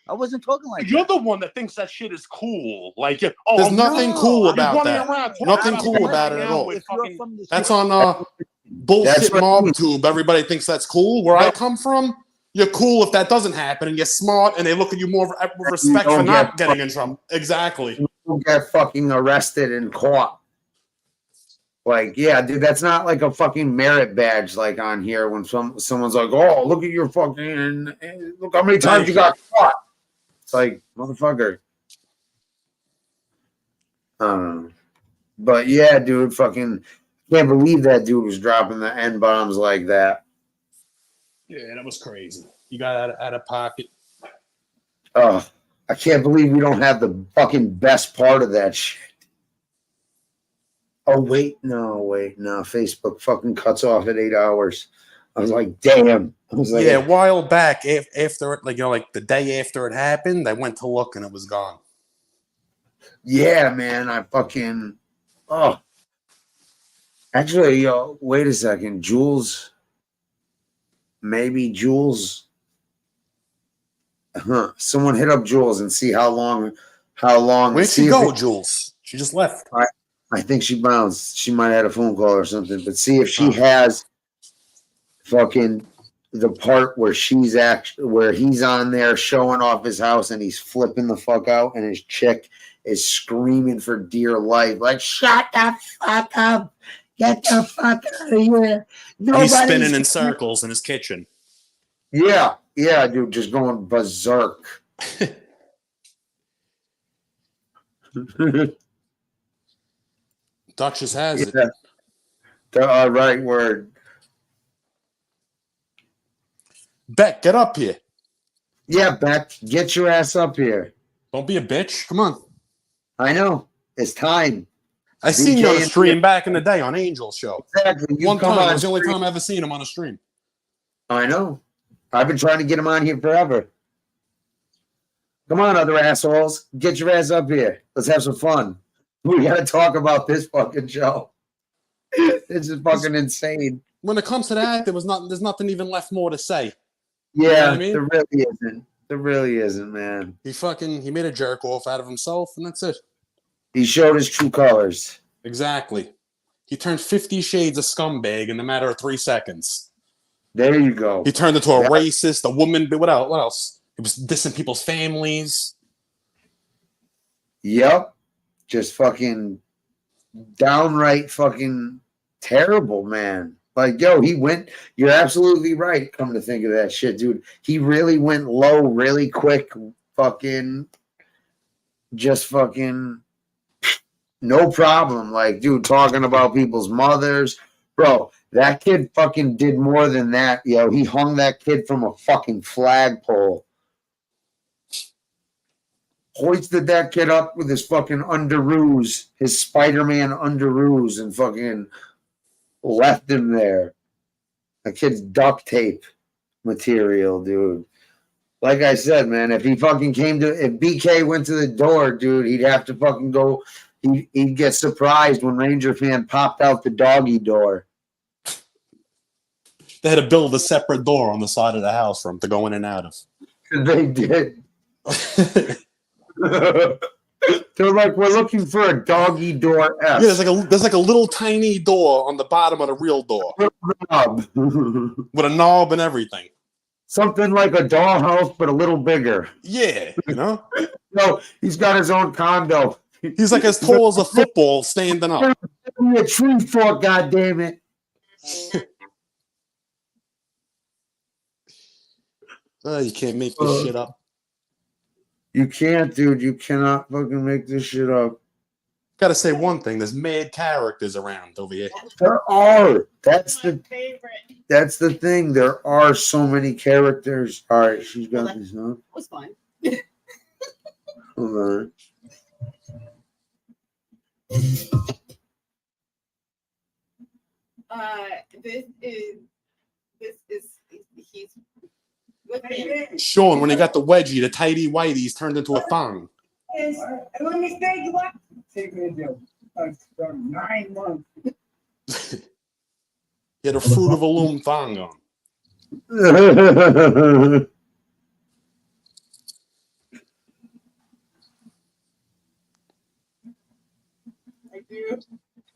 I wasn't talking like You're that. the one that thinks that shit is cool. Like, there's nothing cool about that. Nothing cool about it at all. That's on bullshit mob tube. Everybody thinks that's cool. Where I come from, you're cool if that doesn't happen, and you're smart, and they look at you more with respect for not getting in trouble. Exactly. You don't get fucking arrested and caught. Like, yeah, dude, that's not like a fucking merit badge like on here when someone's like, oh, look at your fucking, look how many times you got caught. It's like, motherfucker. But yeah, dude, fucking can't believe that dude was dropping the N-bombs like that. Yeah, that was crazy. You got out of pocket. Oh, I can't believe we don't have the fucking best part of that shit. Oh, wait. Facebook fucking cuts off at 8 hours. I was like, damn. I was like, yeah, a while back, after it, like, you know, like the day after it happened, I went to look and it was gone. Yeah, man. I fucking, oh. Actually, yo, wait a second. Jules. Maybe Jules. Someone hit up Jules and see how long. Where'd she go, Jules? She just left. I think she bounced. She might have had a phone call or something. But see if she has fucking the part where where he's on there showing off his house and he's flipping the fuck out and his chick is screaming for dear life, like, shut the fuck up. Get the fuck out of here. He's spinning in circles in his kitchen. Yeah, dude, just going berserk. Duchess has it. The right word. Beck, get up here. Yeah, Beck, get your ass up here. Don't be a bitch. Come on. I know. It's time. I seen you on a stream back in the day on Angel's show. Exactly. One time. It was the only time I ever seen him on a stream. I know. I've been trying to get him on here forever. Come on, other assholes. Get your ass up here. Let's have some fun. We got to talk about this fucking show. This is fucking insane. When it comes to that, there's nothing even left more to say. Yeah, you know what I mean? There really isn't. There really isn't, man. He made a jerk off out of himself, and that's it. He showed his true colors. Exactly. He turned 50 shades of scumbag in a matter of 3 seconds. There you go. He turned into a racist, a woman. What else? He was dissing people's families. Yep. Just fucking downright fucking terrible, man. Like, yo, he went, you're absolutely right, come to think of that shit, dude. He really went low really quick, fucking, just fucking, no problem. Like, dude, talking about people's mothers. Bro, that kid fucking did more than that, yo. He hung that kid from a fucking flagpole. Hoisted that kid up with his fucking underoos, his Spider-Man underoos, and fucking left him there. That kid's duct tape material, dude. Like I said, man, if BK went to the door, dude, he'd have to fucking go. He'd get surprised when Ranger Fan popped out the doggy door. They had to build a separate door on the side of the house for him to go in and out of. They did. They're like, we're looking for a doggy door S. Yeah, there's like a little tiny door on the bottom of the real door. With a knob and everything. Something like a dollhouse, but a little bigger. Yeah, you know? No, he's got his own condo. He's like as tall as a football standing up. A tree fort, goddammit. You can't make this shit up. You can't, dude. You cannot fucking make this shit up. Gotta say one thing. There's mad characters around over here. There are. That's the thing. There are so many characters. All right, she's got this on. It was fun. Hold on. He's with him. Sean, when he got the wedgie, the tighty whitey's turned into a thong. Let me say you what? Take me to 9 months. He had a Fruit of a Loom thong on. I do.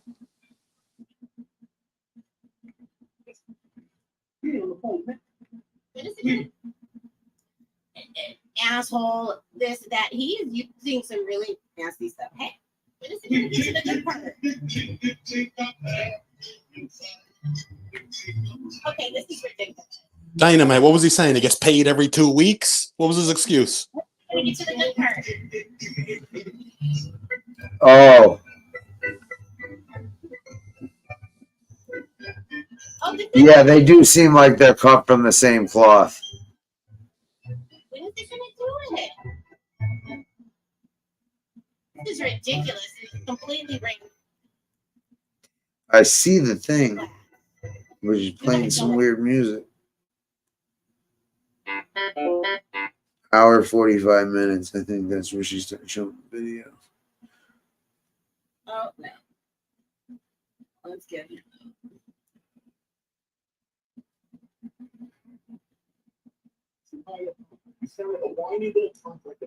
Asshole, this, that. He is using some really nasty stuff. Hey, when is it going to get to the good part? Okay, this is ridiculous. Dynamite, what was he saying? He gets paid every 2 weeks? What was his excuse? When we get to the good part. Oh. Yeah, they do seem like they're cut from the same cloth. When is it going to do it? This is ridiculous. It's completely random. I see the thing. We're just playing some weird music. Hour 45 minutes. I think that's where she started showing the video. Oh, no. Let's get it.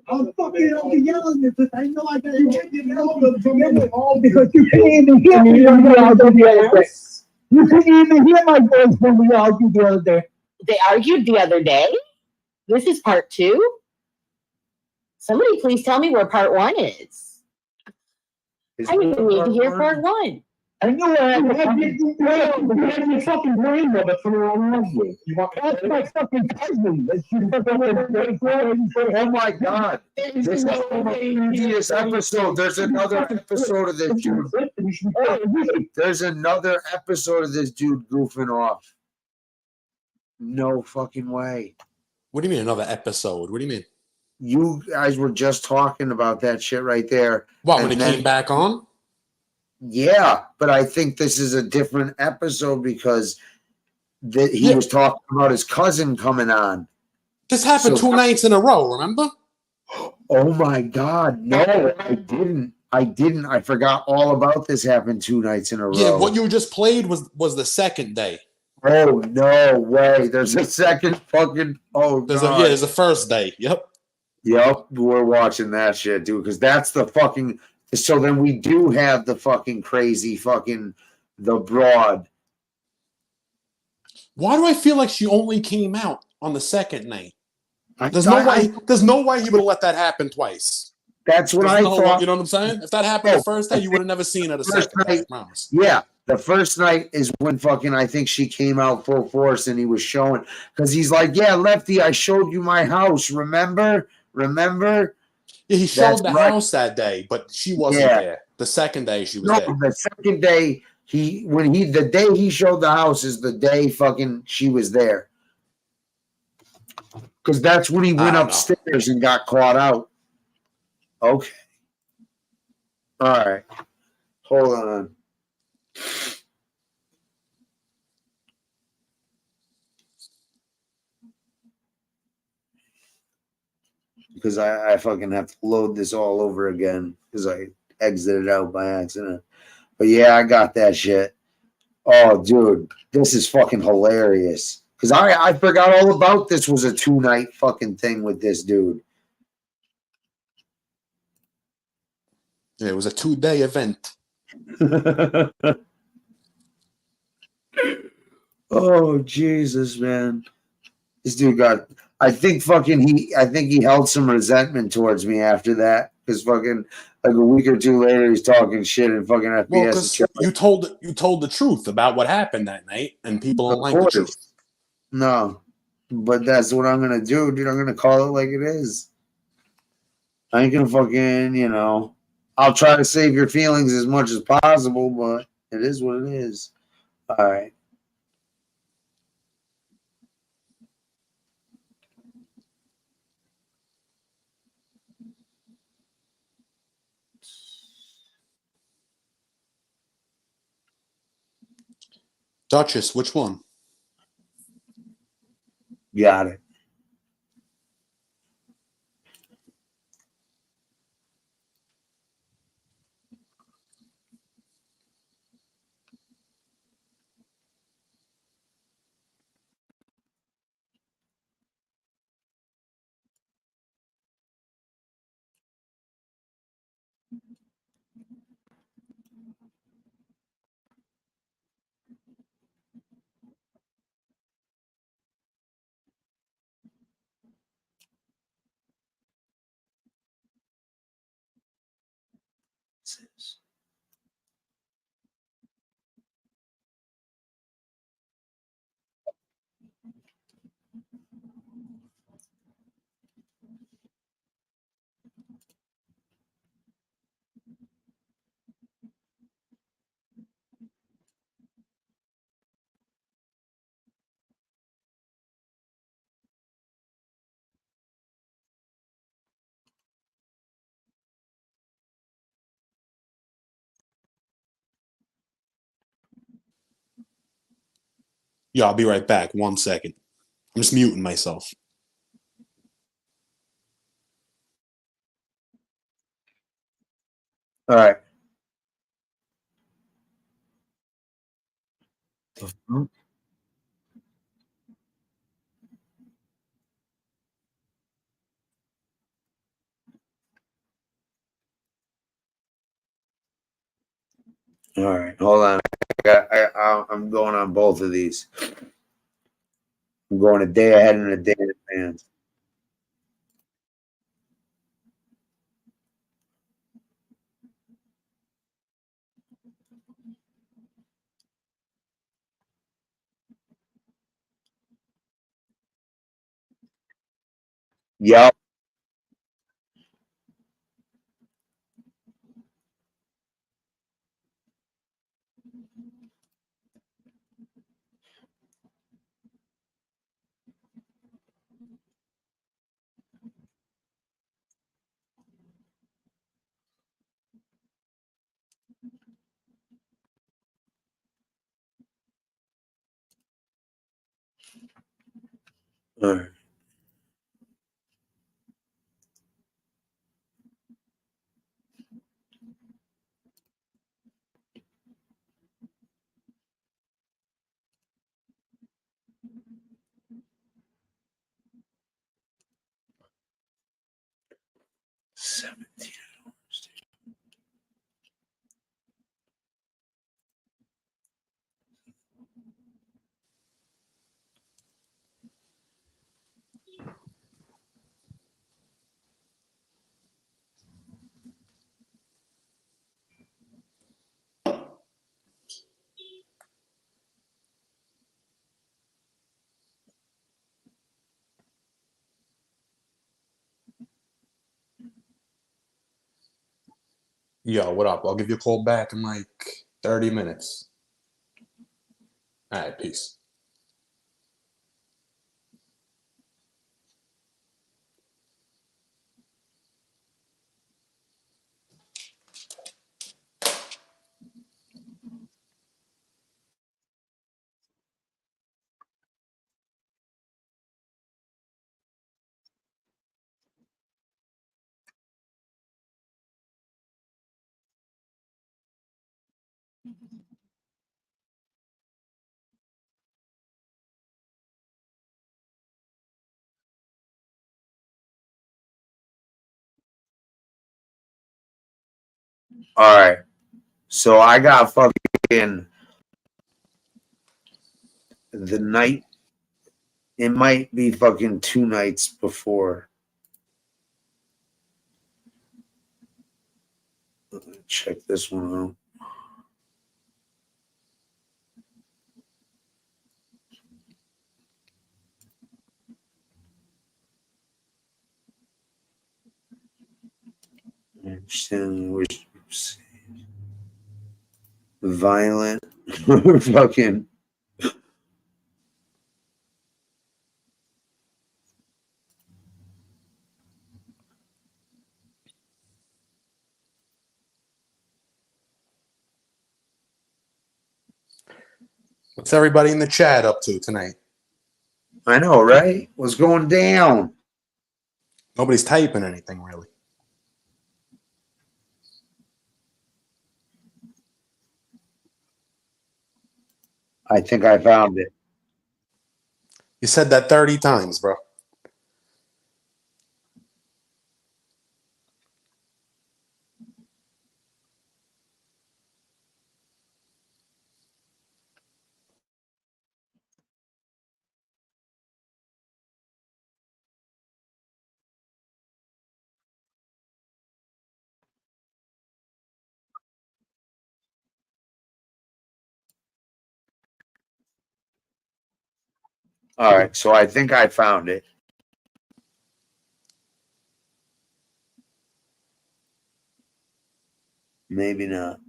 I'm fucking yelling because I know I gotta get you because you couldn't even hear me when we argued the other day. You couldn't even hear my voice when we argued the other day. They argued the other day? This is part 2? Somebody please tell me where part 1 is. I need to hear part 1. I know I have your fucking brain of it from around you. That's my fucking cousin. Oh my God. This is the previous episode. There's another episode of this dude. There's another episode of this dude goofing off. No fucking way. What do you mean another episode? What do you mean? You guys were just talking about that shit right there. What, when it came back on? Yeah, but I think this is a different episode because he was talking about his cousin coming on. This happened 2 nights in a row, remember? Oh my God. No, I didn't. I forgot all about this happened 2 nights in a row. Yeah, what you just played was the second day. Oh, no way. There's a second fucking... Oh, there's a first day. Yep. Yep, we're watching that shit, dude, because that's the fucking... So then we do have the fucking crazy fucking... The broad. Why do I feel like she only came out on the second night? There's no way he would have let that happen twice. That's what I thought. You know what I'm saying? If that happened the first day, you would have never seen it the second night. I promise. Yeah. The first night is when fucking I think she came out full force and he was showing because he's like, yeah, Lefty, I showed you my house. Remember? Yeah, he showed the house that day, but she wasn't there. The second day she was there. The second day the day he showed the house is the day fucking she was there. Because that's when he went upstairs and got caught out. Okay. All right. Hold on. Because I fucking have to load this all over again because I exited out by accident. But yeah, I got that shit. Oh, dude, this is fucking hilarious. Because I forgot all about this was a 2-night fucking thing with this dude. Yeah, it was a 2-day event. Oh, Jesus, man. This dude got... I think he held some resentment towards me after that. Because fucking like a week or 2 later, he's talking shit and fucking FPS. Well, you told the truth about what happened that night, and people don't like the truth. No, but that's what I'm gonna do, dude. I'm gonna call it like it is. I ain't gonna fucking, I'll try to save your feelings as much as possible, but it is what it is. All right. Duchess, which one? Got it. Yeah, I'll be right back. 1 second. I'm just muting myself. All right. All right. Hold on. I'm going on both of these. I'm going a day ahead and a day in advance. Yep. All right. Yo, what up? I'll give you a call back in like 30 minutes. All right, peace. All right. So I got fucking the night. It might be fucking 2 nights before. Check this one out. Violent. Fucking. What's everybody in the chat up to tonight? I know, right? What's going down? Nobody's typing anything really. I think I found it. You said that 30 times, bro. All right, so I think I found it. Maybe not.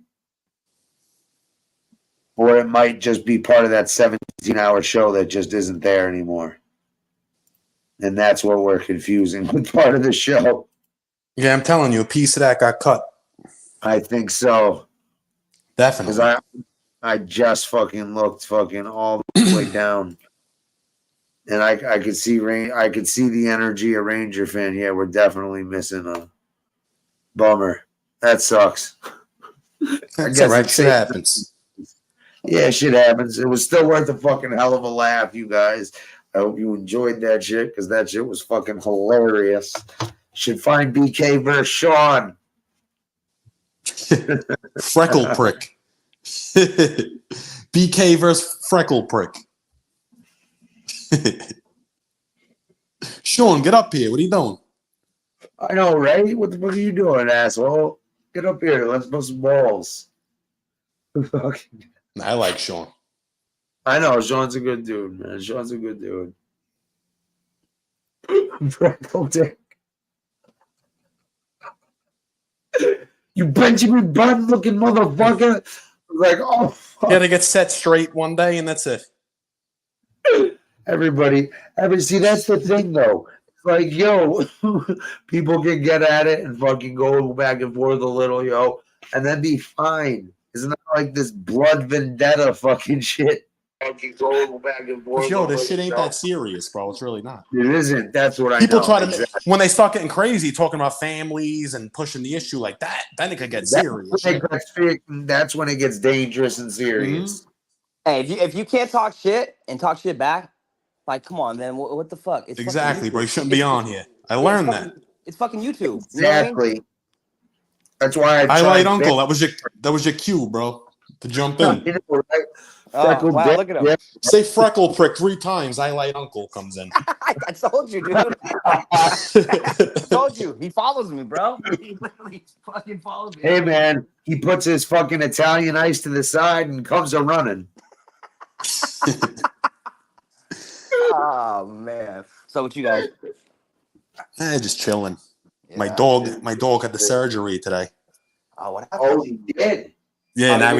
Or it might just be part of that 17-hour show that just isn't there anymore. And that's what we're confusing with part of the show. Yeah, I'm telling you, a piece of that got cut. I think so. Definitely. Because I just fucking looked fucking all the way down. And I could see the energy of Ranger fan. Yeah, we're definitely missing a bummer. That sucks. That's all right. Shit happens. Yeah, shit happens. It was still worth a fucking hell of a laugh, you guys. I hope you enjoyed that shit because that shit was fucking hilarious. Should find BK versus Sean. Freckle prick. BK versus freckle prick. Sean, get up here. What are you doing? I know, right? What the fuck are you doing, asshole? Get up here. Let's put some balls. I like Sean. I know. Sean's a good dude, man. Sean's a good dude. Freckle dick. You Benjamin Button looking motherfucker. Like, oh, fuck. You gotta get set straight one day, and that's it. Everybody, see, that's the thing, though. It's like, yo, people can get at it and fucking go back and forth a little, yo, and then be fine. Isn't that like this blood vendetta fucking shit? Fucking go back and forth. Yo, this shit ain't that serious, bro. It's really not. It isn't. That's what People I know. try to when they start getting crazy, talking about families and pushing the issue like that. Then it could get serious. That's when it gets dangerous and serious. Mm-hmm. Hey, if you can't talk shit and talk shit back, like, come on, man. What the fuck? It's exactly, bro. You shouldn't be on here. I learned that. It's fucking YouTube. Exactly. You know what I mean? That's why I like Uncle. That was your cue, bro, to jump in. You know, right? Oh, wow, look at him. Yeah. Say freckle prick 3 times. I like Uncle comes in. I told you, dude. I told you. He follows me, bro. He literally fucking follows me. Hey, man. He puts his fucking Italian ice to the side and comes a running. Oh, man. So what you guys? Just chilling. Yeah. My dog had the surgery today. Oh, what happened? Oh, he did? Yeah, now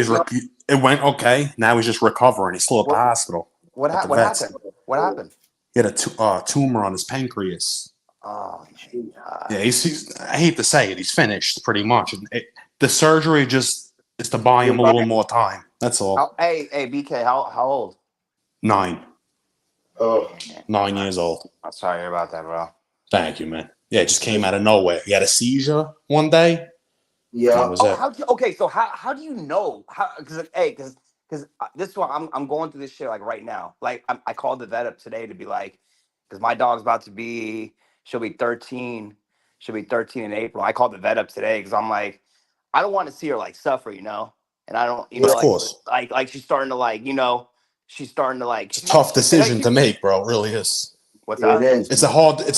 it went okay. Now he's just recovering. He's still at the hospital. What happened? What happened? He had a tumor on his pancreas. Oh, yeah. He's I hate to say it. He's finished pretty much. The surgery just is to buy him a little more time. That's all. Hey, BK, how old? 9. Oh, 9 years old. I'm sorry about that, bro. Thank you, man. Yeah, it just came out of nowhere. He had a seizure one day. Yeah. So how do you know? Because this is why I'm going through this shit like right now. Like I called the vet up today to be like, because my dog's she'll be 13. She'll be 13 in April. I called the vet up today because I'm like, I don't want to see her like suffer, you know. And I don't, of course, like she's starting to like, you know, she's starting to like. It's a tough decision to make, bro. It really is. What's that? It's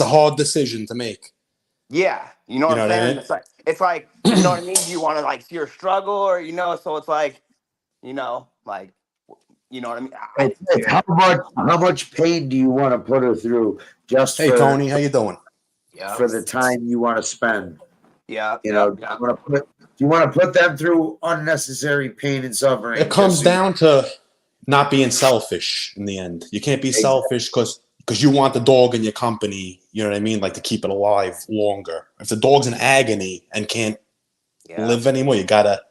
a hard decision to make. Yeah, you know what I'm saying. It's like you know what I mean. Do you want to like see her struggle, or you know? So it's like, you know, like, you know what I mean. It's how much pain do you want to put her through? Hey, Tony, how you doing? For the time you want to spend. Yeah. You know, do you want to put them through unnecessary pain and suffering? It comes down to not being selfish in the end. You can't be selfish because you want the dog in your company, you know what I mean? Like to keep it alive longer. If the dog's in agony and can't live anymore, you gotta,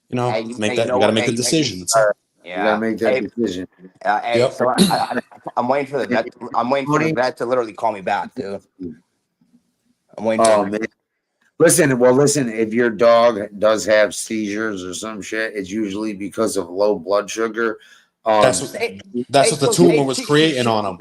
you know, make that. You gotta make the decision. That's it. You gotta make that decision. Hey, Yep. so I'm waiting for the vet. I'm waiting for the vet to literally call me back, dude. I'm waiting. Oh man. Listen, if your dog does have seizures or some shit, it's usually because of low blood sugar. That's what the tumor was creating on him.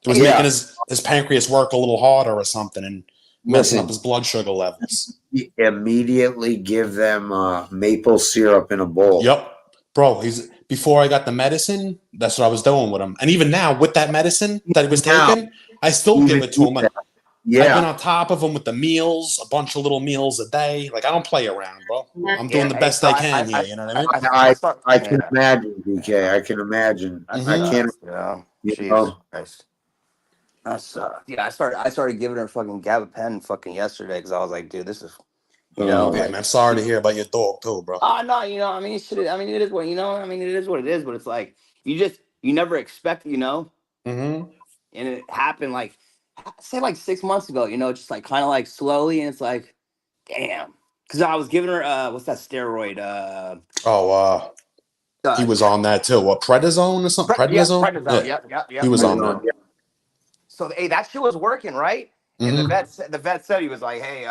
It was making his pancreas work a little harder or something and messing up his blood sugar levels. Immediately give them maple syrup in a bowl. Yep. Bro, before I got the medicine, that's what I was doing with him. And even now, with that medicine that he was taking, I still give it to him. I've been on top of him with the meals, a bunch of little meals a day. Like, I don't play around, bro. I'm doing the best I can here, you know what I mean? I can imagine, BK. I can imagine. I can't. Jesus Christ. I started giving her fucking gabapentin fucking yesterday because I was like, dude, this is, man, I'm sorry to hear about your dog too, bro. Oh no, I mean, it is what it is what it is. But it's like you never expect, Mm-hmm. And it happened like, say like 6 months ago, just like kind of like slowly, and it's like, damn, because I was giving her what's that steroid? He was on that too. What, prednisone or something? Prednisone? Prednisone. Yep. He was on that. So hey, that shit was working, right? And the vet said, he was like, hey,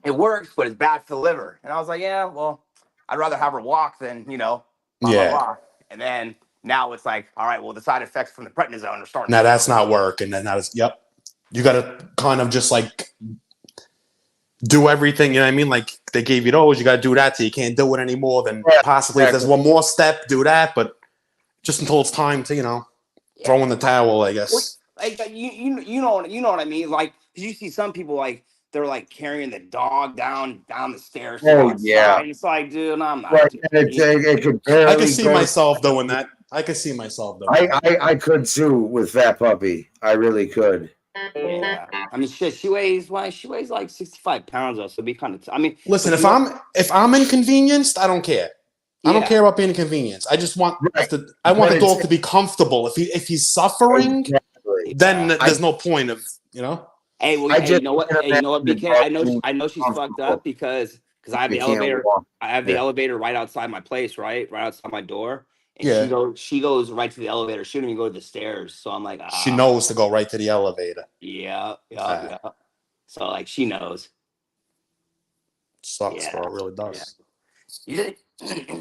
it works, but it's bad for the liver. And I was like, yeah, well, I'd rather have her walk than, blah, blah. And then now it's like, all right, well, the side effects from the prednisone are starting. Now that's not working. And that is, yep. You got to kind of just like do everything, you know what I mean? Like they gave you those, you got to do that, so you can't do it anymore. Then possibly if there's one more step, do that. But just until it's time to, throw in the towel, I guess. Like you know what I mean? Like, 'cause you see some people like they're like carrying the dog down the stairs. Yeah. And it's like, dude, I'm not. Right. It could barely I can see myself doing that. I can see myself doing that. I could too with that puppy. I really could. Yeah. I mean, shit. She weighs like 65 pounds, though. So it'd be kind of. Listen, if I'm inconvenienced, I don't care. I don't care about being inconvenienced. I just want I want the dog to be comfortable. If he's suffering, then there's no point of Hey, well, you know what? Hey, you know what, BK? I know she's fucked up because I have the elevator. I have the elevator right outside my place, right outside my door. And she goes right to the elevator. She didn't even go to the stairs. So I'm like, she knows to go right to the elevator. Yeah. So like she knows. Sucks, bro. It really does. Yeah.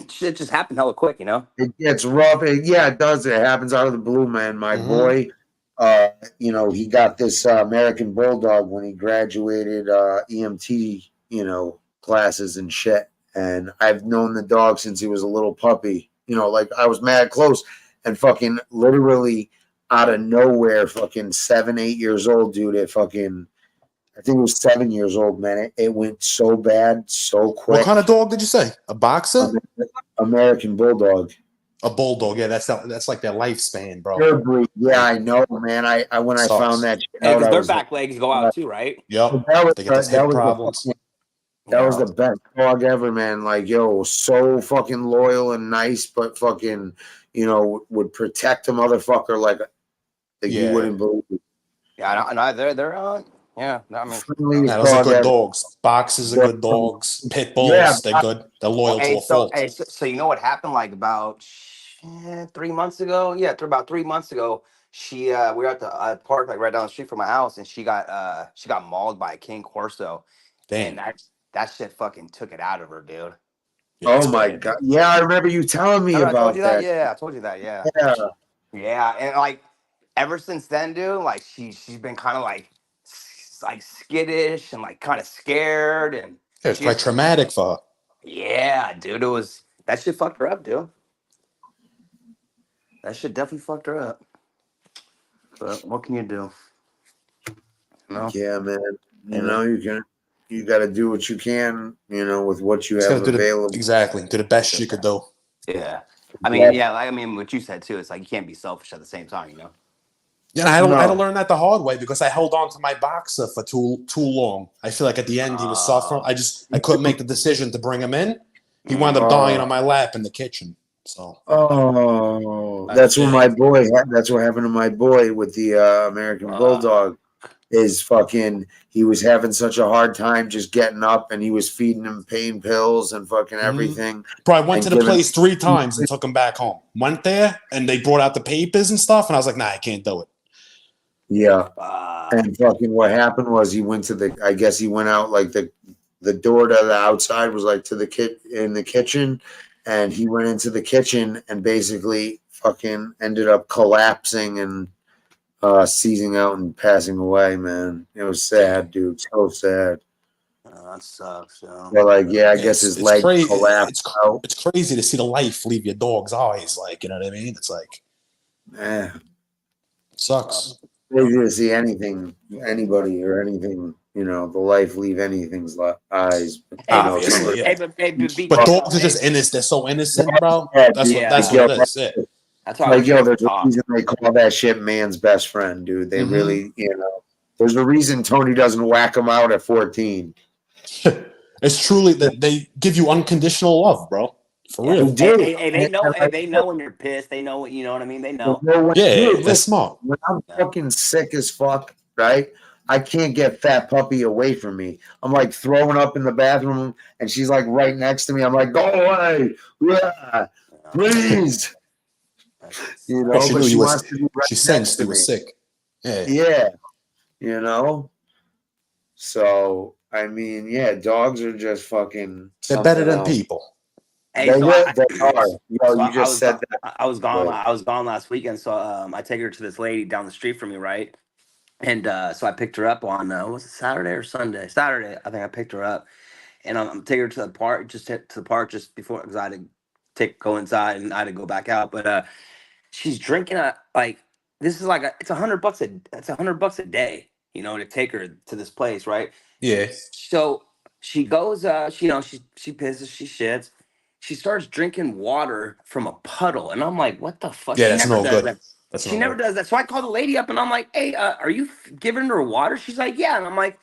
Shit just happened hella quick, It gets rough. It does. It happens out of the blue, man. My boy, he got this American Bulldog when he graduated EMT, classes and shit. And I've known the dog since he was a little puppy. Like I was mad close, and fucking literally out of nowhere, fucking 7, 8 years old, dude. I think it was 7 years old, man. It went so bad, so quick. What kind of dog did you say? A boxer? American Bulldog. A bulldog, yeah. That's like their lifespan, bro. Pure breed. Yeah, I know, man. I when I found that shit out, because their back legs go out too, right? Yep. They get those hip problems. That was the best dog ever, man. Like, so fucking loyal and nice, but fucking, would protect a motherfucker like you wouldn't believe. Yeah, I know. They're yeah. I mean, those are good dogs. Boxers are good dogs. Pit bulls, they're good. They're loyal to a fault. So you know what happened? Like about 3 months ago. Yeah, about 3 months ago. We were at the park, like right down the street from my house, and she got mauled by a King Corso. Damn. And that shit fucking took it out of her, dude. Oh my god! Yeah, I remember you telling me about that. Yeah, I told you that. Yeah. Yeah, and like ever since then, dude, like she's been kind of like skittish and like kind of scared, and it's quite traumatic for her. Yeah, dude, that shit fucked her up, dude. That shit definitely fucked her up. But what can you do? Yeah, man. You got to do what you can, with what you have available. Exactly. Do the best you could do. Yeah. I mean, what you said too. It's like you can't be selfish at the same time, Yeah, I had to learn that the hard way because I held on to my boxer for too long. I feel like at the end he was suffering. I couldn't make the decision to bring him in. He wound up dying on my lap in the kitchen. So that's what my boy. That's what happened to my boy with the American Bulldog. Is fucking. He was having such a hard time just getting up, and he was feeding him pain pills and fucking everything. Bro, I went to the place 3 times and took him back home. Went there and they brought out the papers and stuff, and I was like, nah, I can't do it. Yeah, and fucking what happened was he went to the. I guess he went out like the door to the outside was like to the in the kitchen, and he went into the kitchen and basically fucking ended up collapsing and seizing out and passing away. Man, it was sad, dude. So sad. That sucks. So. But like, yeah, I guess his leg collapsed out. It's crazy to see the life leave your dog's eyes. Like, you know what I mean? It's like, yeah, sucks. Crazy to see anybody or anything, you know, the life leave anything's eyes. Obviously, but dogs are just innocent. They're so innocent, bro. That's what it is. Yeah. That's why like, there's a reason they call that shit man's best friend, dude. They really, there's a reason Tony doesn't whack him out at 14. It's truly that they give you unconditional love, bro. For real. Hey, they know. They know when you're pissed. They know. You know what I mean. They know. They're smart. When I'm fucking sick as fuck, right? I can't get fat puppy away from me. I'm like throwing up in the bathroom, and she's like right next to me. I'm like, go away, please. You know, she but knew she wants to be right she sensed next to you were me. sick. Yeah, you know. So I mean, yeah, dogs are just fucking. They're better than people. Hey, they so are. so You just said that. I was gone. I was gone last weekend, so I take her to this lady down the street from me, right? And so I picked her up on was it Saturday or Sunday? Saturday, I think I picked her up, and I'm taking her to the park, just to the park just before because I had to go inside and I had to go back out. But she's drinking this is like it's $100 a day, you know, to take her to this place, right? Yeah. So she goes, she pisses, she shits. She starts drinking water from a puddle, and I'm like, "What the fuck?" Yeah, she that's never no does good. that. She never does that. So I call the lady up, and I'm like, "Hey, are you giving her water?" She's like, "Yeah," and I'm like,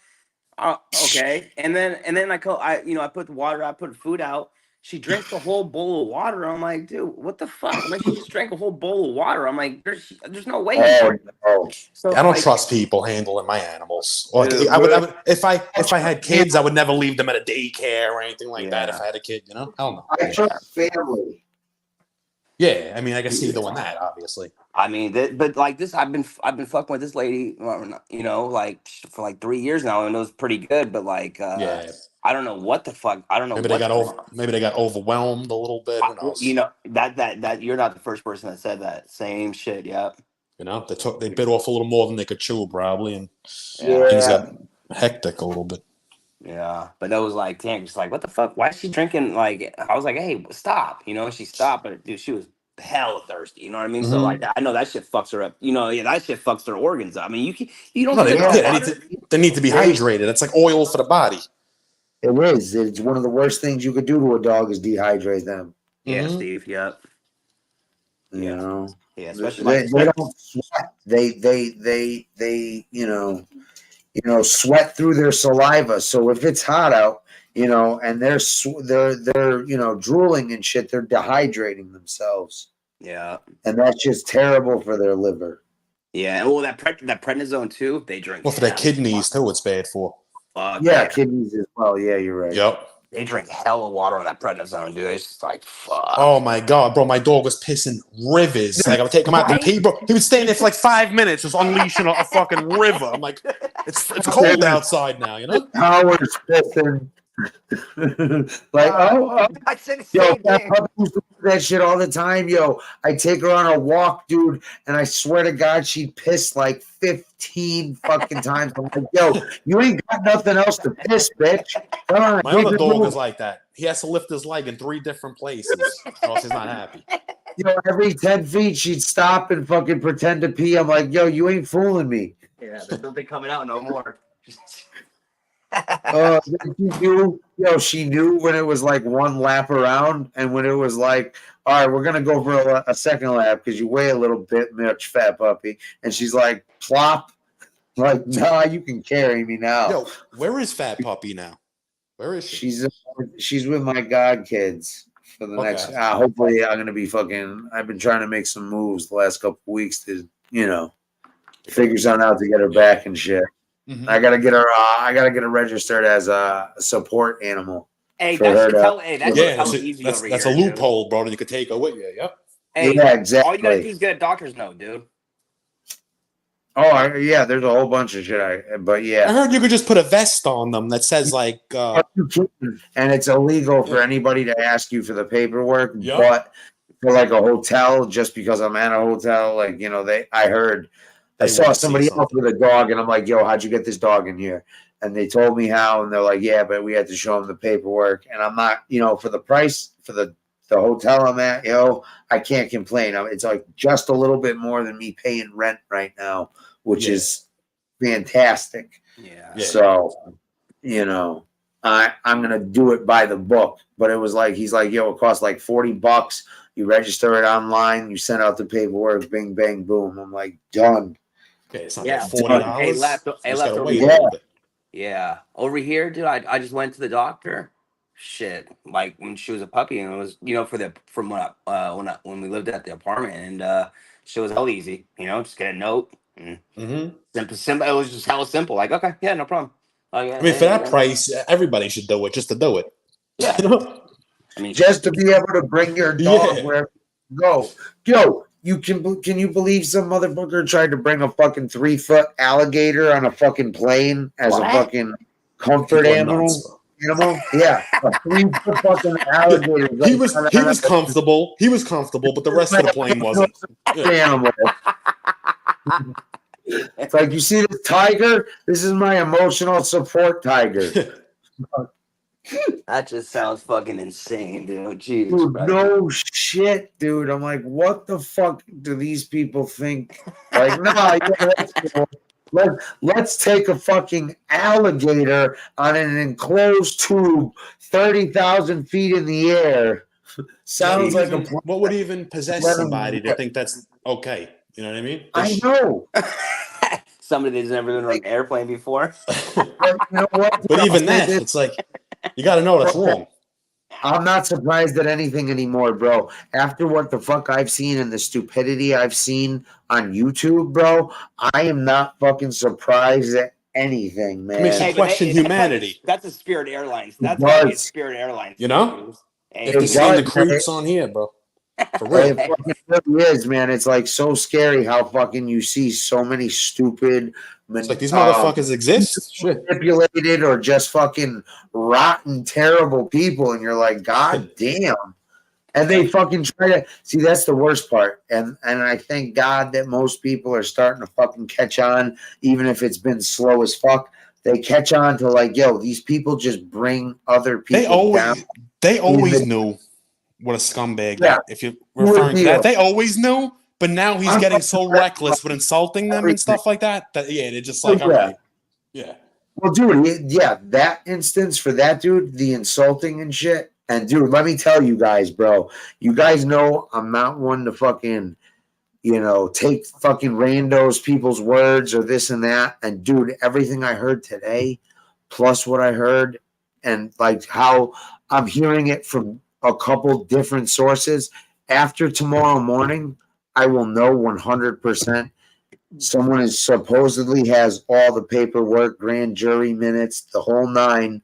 "Okay." And then I put the water, I put food out. She drinks the whole bowl of water. I'm like, dude, what the fuck? I'm like, she just drank a whole bowl of water. I'm like, there's no way. So I don't trust people handling my animals. Or I would if I had kids, I would never leave them at a daycare or anything like that. If I had a kid, you know, hell no. I trust family. Yeah, I mean, I can see you doing that, obviously. I mean, but like this, I've been fucking with this lady, you know, like for like 3 years now, and it was pretty good. But like, I don't know what the fuck. I don't know. Maybe they got overwhelmed a little bit. Who knows? You know that you're not the first person that said that. Same shit. Yep. You know, they bit off a little more than they could chew, probably, and things got hectic a little bit. Yeah, but that was like, damn, just like, what the fuck? Why is she drinking? Like, I was like, hey, stop. You know, she stopped, but dude, she was hella thirsty. You know what I mean? So like, I know that shit fucks her up. You know, yeah, that shit fucks their organs up. I mean, you don't. They need to be hydrated. That's like oil for the body. It is. It's one of the worst things you could do to a dog is dehydrate them. Yeah, Steve. Yep. You know. Yeah, especially they don't sweat. They sweat through their saliva. So if it's hot out, you know, and they're drooling and shit, they're dehydrating themselves. Yeah. And that's just terrible for their liver. Yeah. Well, that prednisone too. They drink. Well, for their kidneys too, it's bad for. Kidneys as well. Yeah, you're right. Yep. They drink hella water on that prednisone, dude. It's just like, fuck. Oh my god, bro! My dog was pissing rivers. Like I would take him out to pee, bro. He would stay in there for like 5 minutes, just unleashing a fucking river. I'm like, it's cold outside now, you know. Howard's pissing. Like, I said the same thing. That used to do that shit all the time, yo. I take her on a walk, dude, and I swear to God, she pissed like 15 fucking times. I'm like, yo, you ain't got nothing else to piss, bitch. Come on. My other dog is like that. He has to lift his leg in 3 different places, or else he's not happy. You know, every 10 feet, she'd stop and fucking pretend to pee. I'm like, yo, you ain't fooling me. Yeah, there's nothing coming out no more. She knew when it was like one lap around, and when it was like, all right, we're gonna go for a second lap because you weigh a little bit much, fat puppy. And she's like, plop, like, nah, you can carry me now. Yo, where is Fat Puppy now? Where is she? She's with my god kids for the next. Hopefully, I'm gonna be fucking. I've been trying to make some moves the last couple of weeks to, figure something out to get her back and shit. Mm-hmm. I gotta get her. I gotta get her registered as a support animal. Hey, that's easy over that's here, a loophole, bro. And you could take her with you. Yep. Hey, yeah, exactly. All you gotta do is get a doctor's note, dude. Oh, yeah. There's a whole bunch of shit. But yeah, I heard you could just put a vest on them that says like. And it's illegal for anybody to ask you for the paperwork, Yep. but for like a hotel, just because I'm at a hotel, like I heard. I saw somebody else with a dog, and I'm like, "Yo, how'd you get this dog in here?" And they told me how, and they're like, "Yeah, but we had to show them the paperwork." And I'm not, for the price for the hotel I'm at, I can't complain. It's like just a little bit more than me paying rent right now, which is fantastic. Yeah. So, I'm gonna do it by the book. But it was like he's like, "Yo, it costs like $40. You register it online, you send out the paperwork, bing, bang, boom." I'm like, done. Okay, it's not Yeah, $40. Yeah, over here, dude. I just went to the doctor. Shit, like when she was a puppy, and it was when we lived at the apartment, and shit was hell easy. Just get a note. Simple. It was just hella simple. Like, okay, yeah, no problem. I mean, for that price, everybody should do it just to do it. Yeah. I mean, just to be able to bring your dog wherever you go. Yo, can you believe some motherfucker tried to bring a fucking 3-foot alligator on a fucking plane as a fucking comfort animal? Yeah, a 3-foot fucking alligator. He was comfortable. He was comfortable, but the rest of the plane wasn't. Animal. It's like, you see this tiger? This is my emotional support tiger. That just sounds fucking insane, dude. Jesus Dude, Christ. no shit, dude. I'm like, what the fuck do these people think? Like, nah, let's take a fucking alligator on an enclosed tube 30,000 feet in the air. Sounds like what would even possess somebody to think that's okay? You know what I mean? I know. Somebody that's never been on an airplane before. But even that, it's like, you got to know that's wrong. I'm not surprised at anything anymore, bro. After what the fuck I've seen and the stupidity I've seen on YouTube, bro, I am not fucking surprised at anything, man. It makes you question humanity. That's a Spirit Airlines. That's gotta be a Spirit Airlines. You know? It's seen the creeps on here, bro. For real. It fucking really is, man. It's like so scary how fucking you see so many stupid. It's like these motherfuckers exist. Shit. Manipulated or just fucking rotten, terrible people, and you're like, God damn. And they fucking try to see. That's the worst part, and I thank God that most people are starting to fucking catch on, even if it's been slow as fuck. They catch on to like, yo, these people just bring other people down. They always knew what a scumbag. Yeah. If you're referring to that, they always knew. But now he's getting so reckless with insulting them and stuff like that. That they're just like, all right, yeah. Well, dude, that instance for that dude, the insulting and shit. And dude, let me tell you guys, bro. You guys know I'm not one to fucking, take fucking randos people's words or this and that. And dude, everything I heard today, plus what I heard, and like how I'm hearing it from a couple different sources. After tomorrow morning, I will know 100%. Someone is supposedly has all the paperwork, grand jury minutes, the whole nine,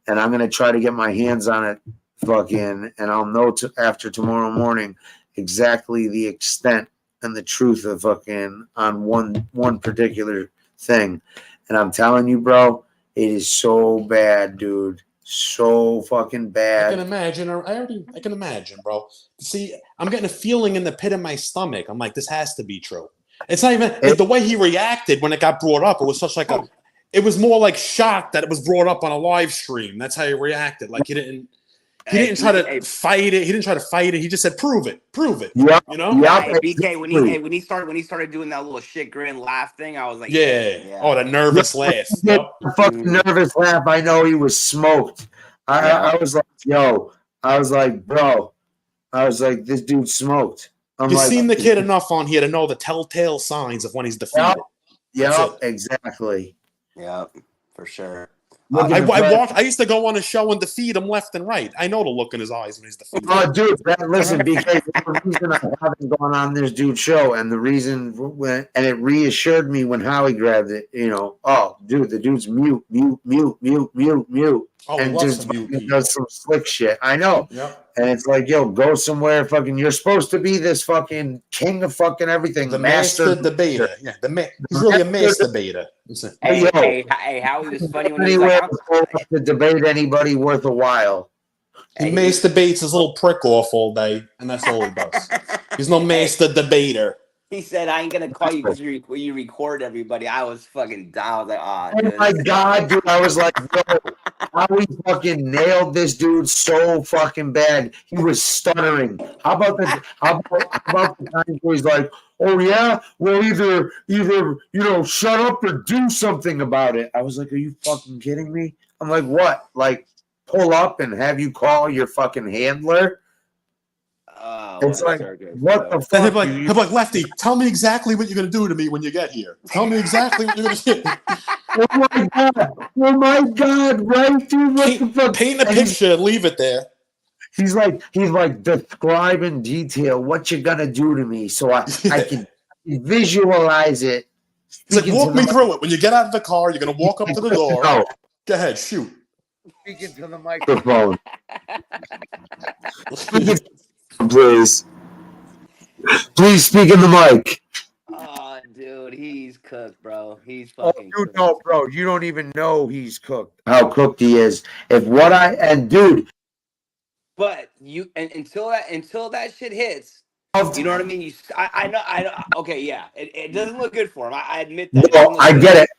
and I'm gonna try to get my hands on it, fucking, and I'll know after tomorrow morning exactly the extent and the truth of fucking on one particular thing. And I'm telling you, bro, it is so bad, dude. So fucking bad. I can imagine, bro. See, I'm getting a feeling in the pit of my stomach. I'm like, this has to be true. It's not even the way he reacted when it got brought up. It was such like it was more like shock that it was brought up on a live stream. That's how he reacted. Like he didn't He didn't try to fight it. He didn't try to fight it. He just said, "Prove it, prove it." Yep. You know? Yep. Hey, BK, when he started doing that little shit grin laugh thing, I was like, Yeah. Oh, the nervous laugh. The fucking nervous laugh. I know he was smoked. I was like, yo. I was like, bro. I was like, this dude smoked. I'm You've like, seen the kid enough on here to know the telltale signs of when he's defeated. Yep, exactly. Yep, for sure. I used to go on a show and defeat him left and right. I know the look in his eyes when he's defeated. Oh, dude, listen, because the reason I haven't gone on this dude's show, and the reason and it reassured me when Howie grabbed it, oh, dude, the dude's mute. Oh, and just mute. does some slick shit. I know. Yep. And it's like, yo, go somewhere. Fucking, you're supposed to be this fucking king of fucking everything. The master debater. Yeah, he's really a master debater. Hey, Howie was funny when he was like, to debate anybody worth a while. He masturbates his little prick off all day, and that's all he does. He's no master debater. He said, "I ain't gonna call you because you record everybody." I was fucking down. I was like, oh my god, dude! I was like, yo, how we fucking nailed this dude so fucking bad. He was stuttering. How about the times where he's like, "Oh yeah, well either shut up or do something about it." I was like, "Are you fucking kidding me?" I'm like, "What? Like, pull up and have you call your fucking handler?" It's like, what the fuck? He'll be like, Lefty, tell me exactly what you're going to do to me when you get here. Tell me exactly what you're going to do. Oh my god, right, dude? What the fuck? Paint a picture and leave it there. He's like, describe in detail what you're going to do to me so I can visualize it. He's like, walk me through it. When you get out of the car, you're going to walk up to the door. No. Go ahead, shoot. Speaking to the microphone. Please speak in the mic. Oh, dude, he's cooked, bro. He's fucking. Oh, dude, no, bro. You don't even know he's cooked. How cooked he is. Dude. But until that shit hits, you know what I mean. I know. Okay, yeah. It doesn't look good for him. I admit that. No, I get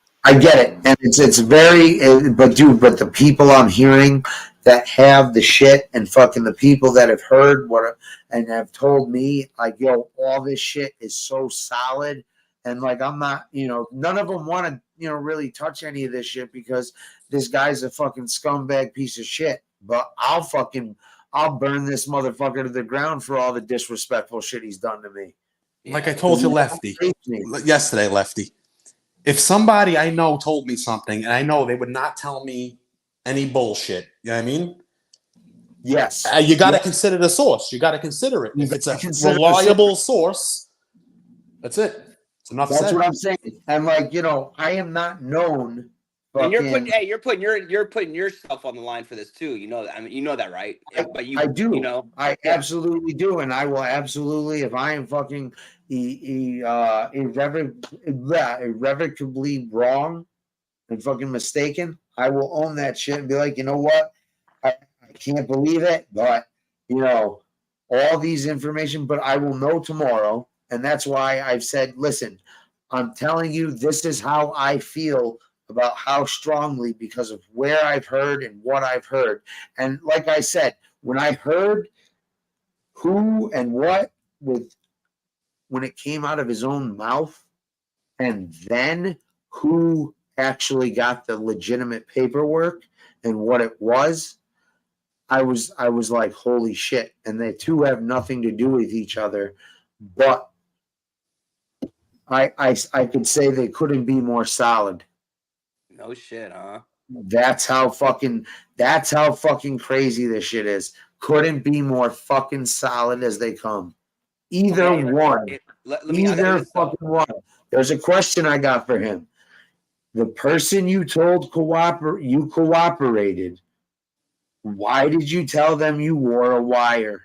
it. And it's very. But the people I'm hearing that have the shit, and fucking the people that have heard and have told me, like, yo, all this shit is so solid, and like, I'm not, none of them want to, really touch any of this shit because this guy's a fucking scumbag piece of shit. But I'll burn this motherfucker to the ground for all the disrespectful shit he's done to me. Like I told you, Lefty, yesterday, Lefty. If somebody I know told me something, and I know they would not tell me any bullshit, you know what I mean? Yes. You got to consider the source. You got to consider it. If it's a reliable source, that's it. It's enough said. That's what I'm saying. And like, I am not known. And you're putting yourself on the line for this too. You know that. I mean, you know that, right? I do. I absolutely do, and I will absolutely, if I am fucking irrevocably wrong and fucking mistaken, I will own that shit and be like, you know what? I can't believe it, but all these information, but I will know tomorrow, and that's why I've said, listen, I'm telling you, this is how I feel about how strongly, because of where I've heard and what I've heard. And like I said, when I heard who and what when it came out of his own mouth, and then who actually got the legitimate paperwork and what it was, I was like, holy shit. And the two have nothing to do with each other, but I could say they couldn't be more solid. No shit, huh? That's how fucking crazy this shit is. Couldn't be more fucking solid as they come. Either one. Either fucking one. There's a question I got for him. The person you told you cooperated, why did you tell them you wore a wire?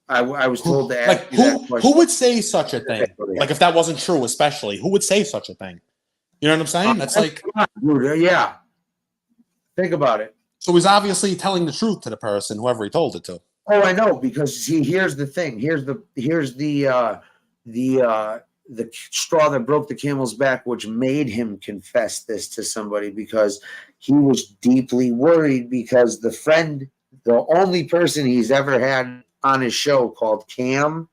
I was told to ask you that question. Who would say such a thing? Like, if that wasn't true, especially, who would say such a thing? You know what I'm saying? That's like, yeah. Think about it. So he's obviously telling the truth to the person, whoever he told it to. Oh, I know, because see, here's the thing. Here's the straw that broke the camel's back, which made him confess this to somebody, because he was deeply worried because the only person he's ever had on his show called Cam,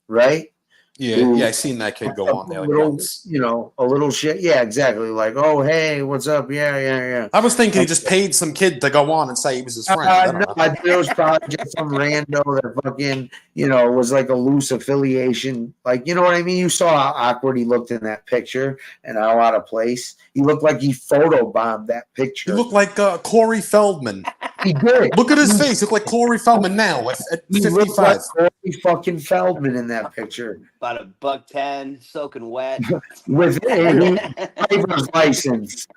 right? Yeah, I seen that kid go on there like once. A little shit. Yeah, exactly. Like, oh, hey, what's up? Yeah. I was thinking he just paid some kid to go on and say he was his friend. I don't know. There was probably just some rando that fucking, was like a loose affiliation. Like, you know what I mean? You saw how awkward he looked in that picture and how out of place. He looked like he photobombed that picture. He looked like Corey Feldman. He did. Look at his face. He looked like Corey Feldman now at 55. He looked like Corey fucking Feldman in that picture. About $110, soaking wet. With a driver's license.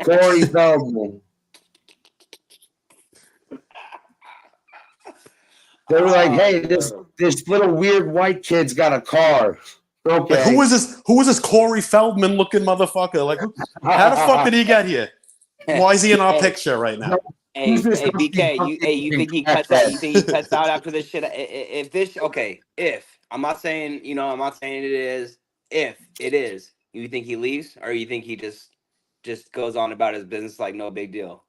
Corey Feldman. They were like, hey, this little weird white kid's got a car. Okay. Like, who is this Corey Feldman looking motherfucker? Like, how the fuck did he get here? Why is he in our picture right now? Hey, BK, you think he cuts out? You think he cuts out after this shit? If I'm not saying, I'm not saying it is. If it is, you think he leaves, or you think he just goes on about his business like no big deal?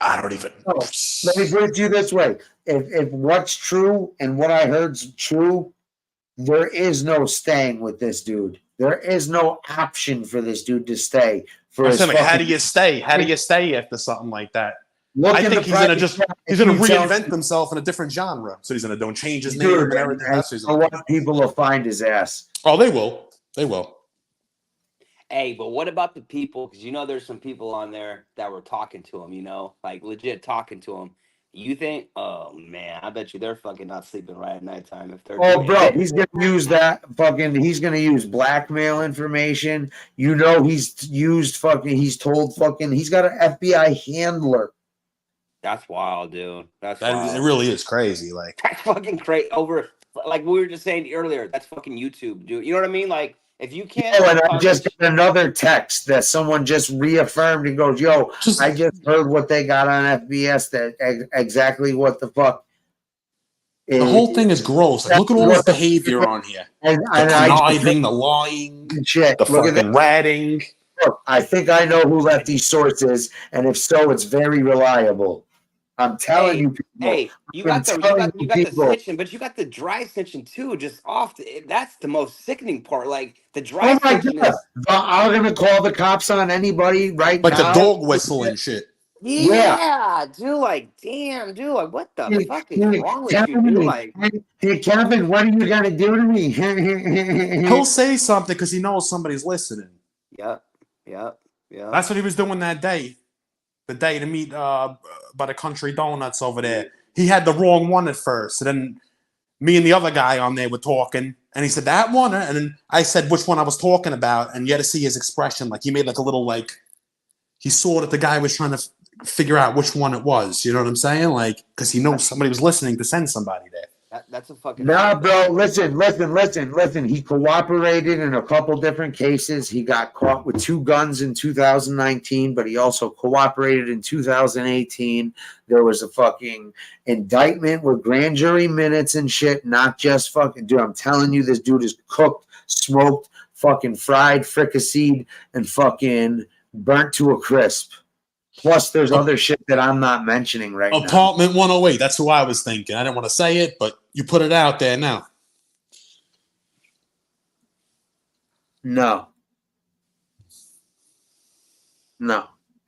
I don't even. Let me put it to you this way: if what's true and what I heard's true, there is no staying with this dude. There is no option for this dude to stay. How do you stay? How do you stay after something like that? I think he's gonna reinvent himself in a different genre. So he's gonna change his name and everything else. People will find his ass. Oh, they will. They will. Hey, but what about the people? Because there's some people on there that were talking to him. Like legit talking to him. You think? Oh man, I bet you they're fucking not sleeping right at nighttime if they're. Oh, bro, he's gonna use that fucking. He's gonna use blackmail information. He's used fucking. He's told fucking. He's got an FBI handler. That's wild, dude. It really is crazy. Like that's fucking crazy. Like we were just saying earlier, that's fucking YouTube, dude. You know what I mean? Like if you can't. Oh, and I just got another text that someone just reaffirmed and goes, "Yo, I just heard what they got on FBS. That exactly what the fuck." The whole thing is gross. Like, look at all this behavior on here. The conniving, the lying, shit. The fucking ratting. Look, I think I know who Lefty's source is, and if so, it's very reliable. I'm telling you, people. Hey, you got the snitching, but you got the dry snitching too. Just off. That's the most sickening part. Like the dry. Oh my God! I'm gonna call the cops on anybody right now. Like the dog whistle and shit. Yeah, dude. Like, damn, dude. Like, what the fuck is wrong with you, dude? Like, hey, Kevin, what are you gonna do to me? He'll say something because he knows somebody's listening. Yep. That's what he was doing that day. The day to meet by the Country Donuts over there. He had the wrong one at first. And then me and the other guy on there were talking. And he said, that one? And then I said which one I was talking about. And you had to see his expression. Like he made like a little he saw that the guy was trying to figure out which one it was. You know what I'm saying? Like, because he knows somebody was listening to send somebody there. That's a fucking. Nah, bro. Listen. He cooperated in a couple different cases. He got caught with 2 guns in 2019, but he also cooperated in 2018. There was a fucking indictment with grand jury minutes and shit. Not just fucking. Dude, I'm telling you, this dude is cooked, smoked, fucking fried, fricasseed, and fucking burnt to a crisp. Plus, there's other shit that I'm not mentioning right now. Apartment 108. That's who I was thinking. I didn't want to say it, but you put it out there now. No,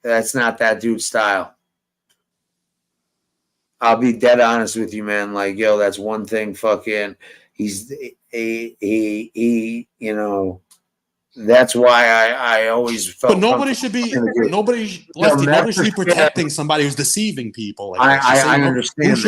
that's not that dude's style. I'll be dead honest with you, man. Like, yo, that's one thing. Fucking, That's why I always felt. But nobody should be protecting somebody who's deceiving people. Like I understand.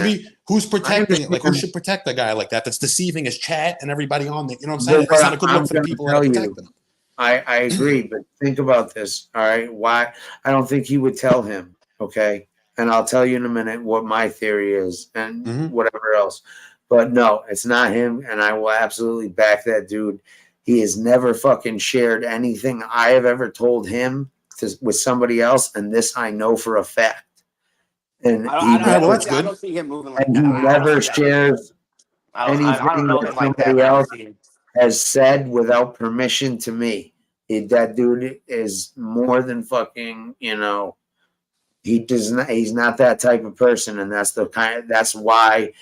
Who's protecting it? Like who should protect a guy like that that's deceiving his chat and everybody on there? You know what I'm saying? It's not a good look for the people that are protecting him. I agree, but think about this. All right, why? I don't think he would tell him. Okay, and I'll tell you in a minute what my theory is and whatever else. But no, it's not him, and I will absolutely back that dude. He has never fucking shared anything I have ever told him with somebody else, and this I know for a fact. And I don't see him moving like that. He never shares anything that somebody else has said without permission to me. that dude is more than fucking, you know, he's not that type of person, and that's why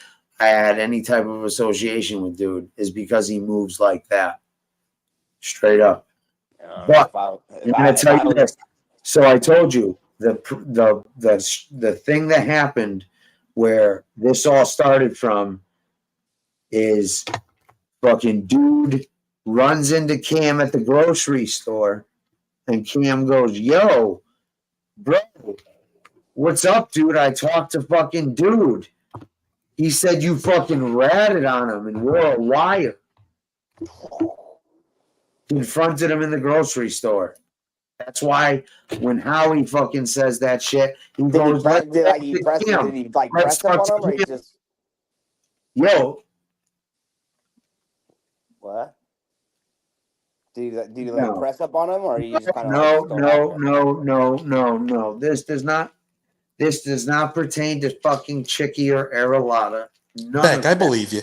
I had any type of association with dude, is because he moves like that. Straight up. But I'm gonna tell you this. So I told you the thing that happened where this all started from is fucking dude runs into Cam at the grocery store, and Cam goes, "Yo, bro, what's up, dude? I talked to fucking dude. He said you fucking ratted on him and wore a wire." Confronted him in the grocery store. That's why when Howie fucking says that shit, he goes, did he press up on him, or he just yo? What? Did you let him press up on him, or you just kind of No. This does not pertain to fucking Chicky or Aralata. Beck, I believe you.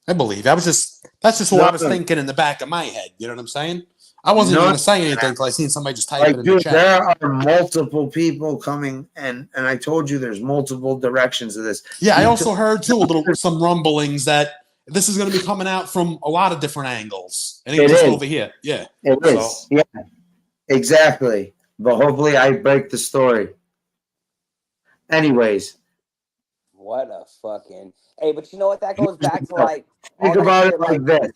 That's just what I was thinking in the back of my head. You know what I'm saying? I wasn't even going to say anything until I seen somebody just type it in the chat. There are multiple people coming, and I told you there's multiple directions of this. Yeah, I also heard too some rumblings that this is going to be coming out from a lot of different angles. And just over here. Yeah. It is. Yeah. Exactly. But hopefully I break the story. Anyways. What a fucking... Hey, but you know what? That goes back to like... Think about it like this.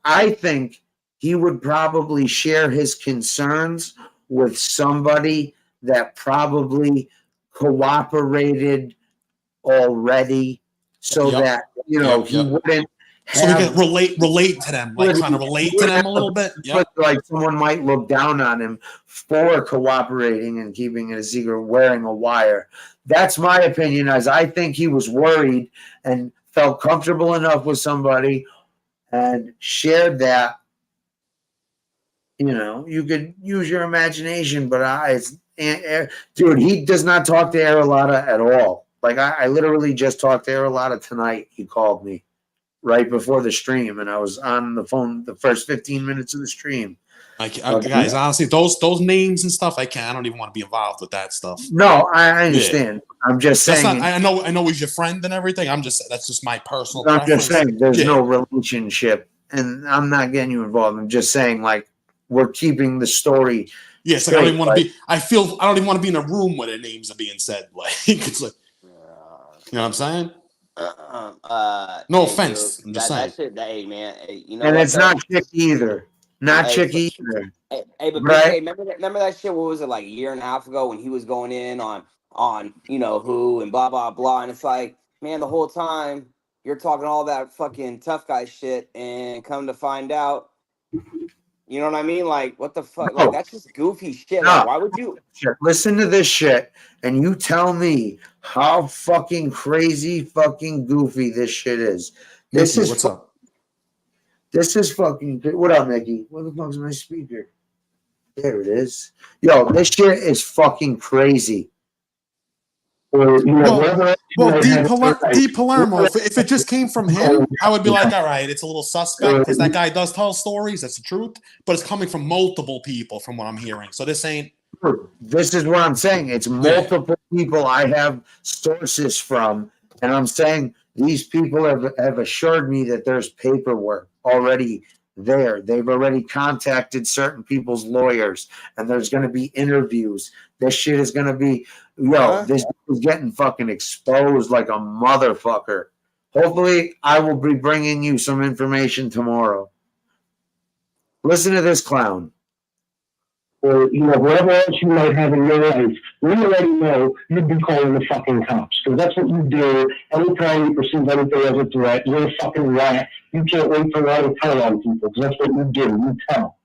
I think he would probably share his concerns with somebody that probably cooperated already, so that, you know, he wouldn't have, so we can relate to them, like trying to relate to them a little bit. But like someone might look down on him for cooperating and keeping it a secret, wearing a wire. That's my opinion, as I think he was worried and felt comfortable enough with somebody and shared that. You know, you could use your imagination, but dude, he does not talk to Aralata at all. Like I literally just talked to Aralata tonight. He called me right before the stream, and I was on the phone the first 15 minutes of the stream. Guys, honestly, those names and stuff, I don't even want to be involved with that stuff. No, I understand. Yeah. I'm just saying. I know he's your friend and everything. That's just my personal. I'm just saying there's no relationship, and I'm not getting you involved. I'm just saying, like, we're keeping the story. Yes, like, I don't even want to be. I don't even want to be in a room where the names are being said. Like, it's like, you know what I'm saying? No offense. Dude, I'm just saying. That shit, hey man, you know. And it's not Chick either. Not Chick either. Hey, but right? Remember that shit? What was it, like a year and a half ago when he was going in on you know who and blah blah blah, and it's like, man, the whole time you're talking all that fucking tough guy shit, and come to find out, you know what I mean? Like, what the fuck? Like, that's just goofy shit. Like, why would you listen to this shit and you tell me how fucking crazy, fucking goofy this shit is? This is what's up? This is fucking. What up, Mickey? Where the fuck's my speaker? There it is. Yo, this shit is fucking crazy. Or, you know, D. Palermo, if it just came from him, I would be like, all right, it's a little suspect because that guy does tell stories. That's the truth. But it's coming from multiple people from what I'm hearing. So this ain't. This is what I'm saying. It's multiple people I have sources from. And I'm saying these people have assured me that there's paperwork already there. They've already contacted certain people's lawyers, and there's going to be interviews. This shit is going to be, this is getting fucking exposed like a motherfucker. Hopefully, I will be bringing you some information tomorrow. Listen to this clown. Or, you know, whatever else you might have in your life, we already know you'd be calling the fucking cops. Because that's what you do anytime you perceive anything as a threat. You're a fucking rat. You can't wait for a to tell on people. Because that's what you do. You tell.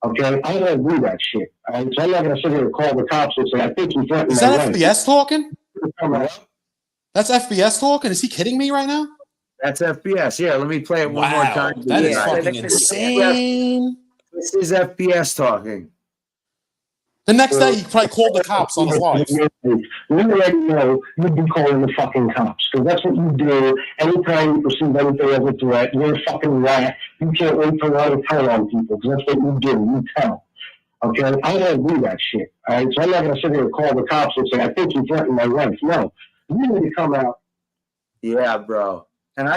Okay? I don't do that shit. All right? So I'm not going to sit here and call the cops and say, I think you threatened my life. Is that FBS talking? That's FBS talking? Is he kidding me right now? That's FBS. Yeah, let me play it one more time. That is fucking insane. This is FBS talking. The next day, he probably called the cops on his life. We already know you'd be calling the fucking cops because that's what you do anytime you perceive anything as a threat. You're a fucking rat. You can't wait for a to tell on people because that's what you do. You tell. Okay? I don't do that shit. All right? So I'm not going to sit here and call the cops and say, I think you threatened my wife. No. You need to come out. Yeah, bro. And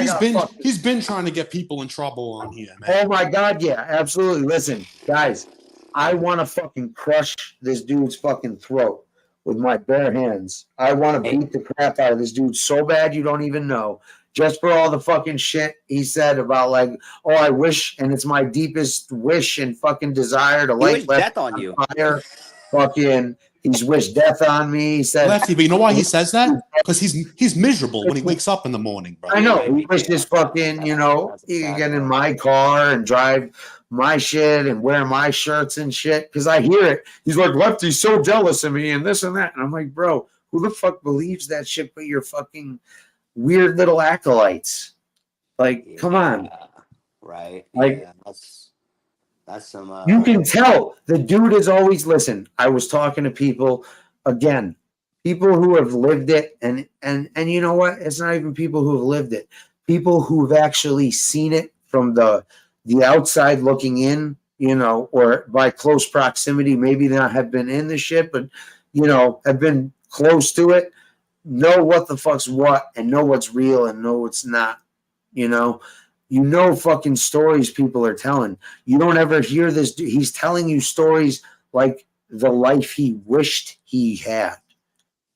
he's been trying to get people in trouble on here, man. Oh my God, yeah, absolutely. Listen, guys, I want to fucking crush this dude's fucking throat with my bare hands. I want to beat the crap out of this dude so bad you don't even know. Just for all the fucking shit he said about like, oh, I wish, and it's my deepest wish and fucking desire to light death on you. Fire. Fucking, he's wished death on me. He said, Lefty, but you know why he says that? Because he's miserable when he wakes up in the morning, bro. I know. He wishes fucking, he can get in my car and drive my shit and wear my shirts and shit. Because I hear it. He's like, Lefty's so jealous of me and this and that. And I'm like, bro, who the fuck believes that shit but your fucking weird little acolytes? Like, come on. Right. Like, that's some. You can tell the dude is always listen. I was talking to people again, people who have lived it, and you know what? It's not even people who have lived it. People who've actually seen it from the outside looking in, or by close proximity. Maybe not have been in the shit, but have been close to it. Know what the fuck's what, and know what's real, and know what's not. Fucking stories people are telling. You don't ever hear this. He's telling you stories like the life he wished he had.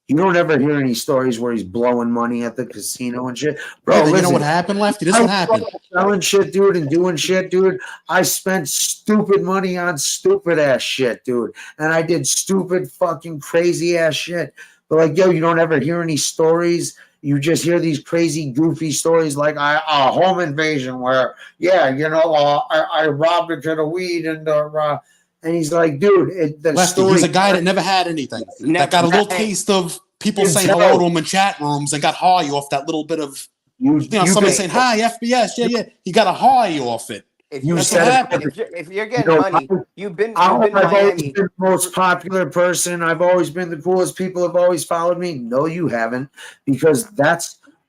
You don't ever hear any stories where he's blowing money at the casino and shit. Bro, you know what happened, Lefty? This is what happened. Selling shit, dude, and doing shit, dude. I spent stupid money on stupid ass shit, dude. And I did stupid fucking crazy ass shit. But like, yo, you don't ever hear any stories. You just hear these crazy, goofy stories like a home invasion where, I robbed a kid of weed and he's like, dude, Lefty, he's a guy that never had anything. That got a little taste of people saying hello to him in chat rooms and got high off that little bit of, somebody saying, hi, FBS, yeah. He got a high off it. If you're getting money, you've been I've Miami. always been the most popular person. I've always been the coolest. People have always followed me. No, you haven't, because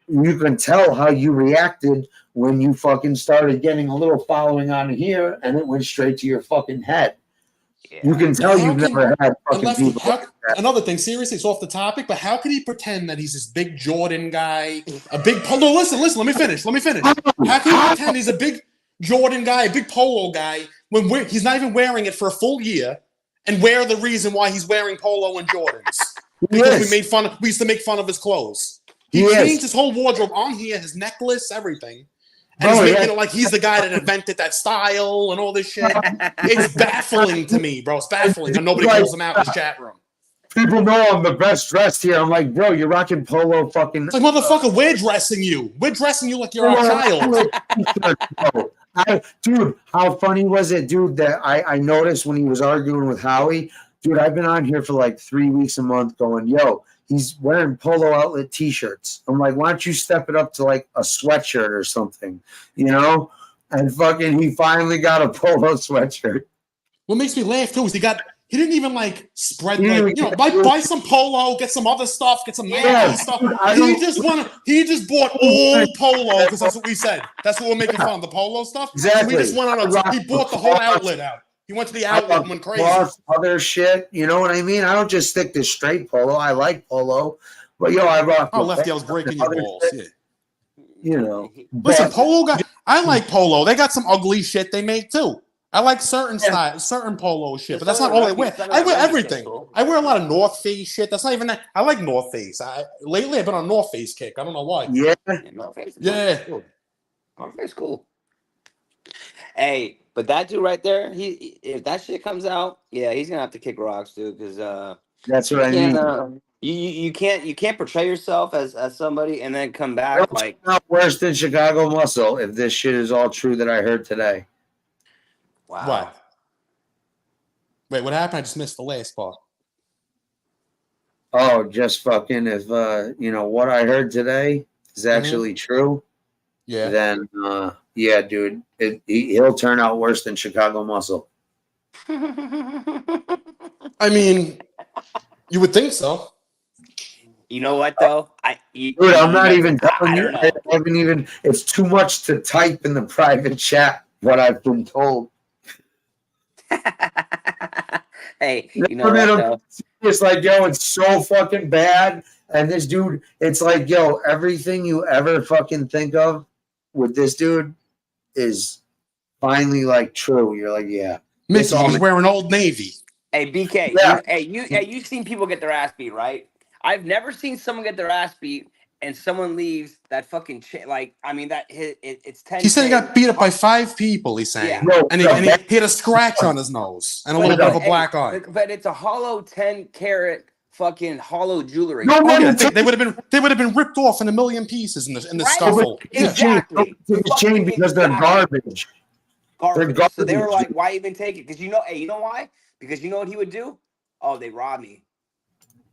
you can tell how you reacted when you fucking started getting a little following on here, and it went straight to your fucking head. Yeah. You can tell you've never had fucking people. Another thing, seriously, it's off the topic, but how could he pretend that he's this big Jordan guy, a big polo? Listen, let me finish. How can he pretend he's a big Jordan guy, a big polo guy, when he's not even wearing it for a full year, and wear the reason why he's wearing polo and Jordans? Because we used to make fun of his clothes. He changed his whole wardrobe on here, his necklace, everything. And he's making it like he's the guy that invented that style and all this shit. It's baffling to me, bro. It's baffling. And nobody calls him out in his chat room. People know I'm the best dressed here. I'm like, bro, you're rocking polo fucking. It's like, motherfucker, we're dressing you. We're dressing you like you're our child. Dude, how funny was it, dude, that I noticed when he was arguing with Howie? Dude, I've been on here for like 3 weeks a month going, yo, he's wearing polo outlet t-shirts. I'm like, why don't you step it up to like a sweatshirt or something, And fucking, he finally got a polo sweatshirt. What makes me laugh too is he didn't even like spread buy some polo, get some other stuff, get some Nike stuff. He just bought all polo because that's what we said. That's what we're making fun of, the polo stuff. Exactly. So he just went on he bought the whole outlet out. He went to the outlet and went crazy. Other shit, you know what I mean? I don't just stick to straight polo. I like polo, but I rock. Oh, Lefty, I was breaking your balls. Yeah. Listen, polo guy. I like polo. They got some ugly shit they make too. I like certain style, certain polo shit, but that's not all I wear. I wear everything. I wear a lot of North Face shit. That's not even that. I like North Face. Lately I've been on a North Face kick. I don't know why. Yeah. North Face. Yeah. North Face cool. Hey, but that dude right there, if that shit comes out, yeah, he's gonna have to kick rocks, dude. Because that's what I mean. You can't portray yourself as somebody and then come back like not worse than Chicago Muscle. If this shit is all true that I heard today. Wow. What? Wait, what happened? I just missed the last part. Oh, just fucking if what I heard today is actually true. Yeah. Then yeah, dude, he'll turn out worse than Chicago Muscle. I mean, you would think so. You know what though? Dude, I'm not even telling I you. don't know. I haven't even. It's too much to type in the private chat. What I've been told. Hey, you know what though? It's like, yo, it's so fucking bad. And this dude, it's like, yo, everything you ever fucking think of with this dude is finally like true. You're like, yeah. Mickey, he was wearing Old Navy. Hey, BK, Yeah. you've seen people get their ass beat, right? I've never seen someone get their ass beat and someone leaves that fucking it's 10. He said he got beat up by 5 people, he's saying. Yeah. No, and he had a scratch on his nose and a little bit of a black eye. But it's a hollow 10-carat fucking hollow jewelry. They would have been ripped off in a million pieces in the scuffle. Exactly. Chain because they're garbage. Garbage. They're So they were garbage. like, why even take it? Because you know why? Because you know what he would do? Oh, they robbed me.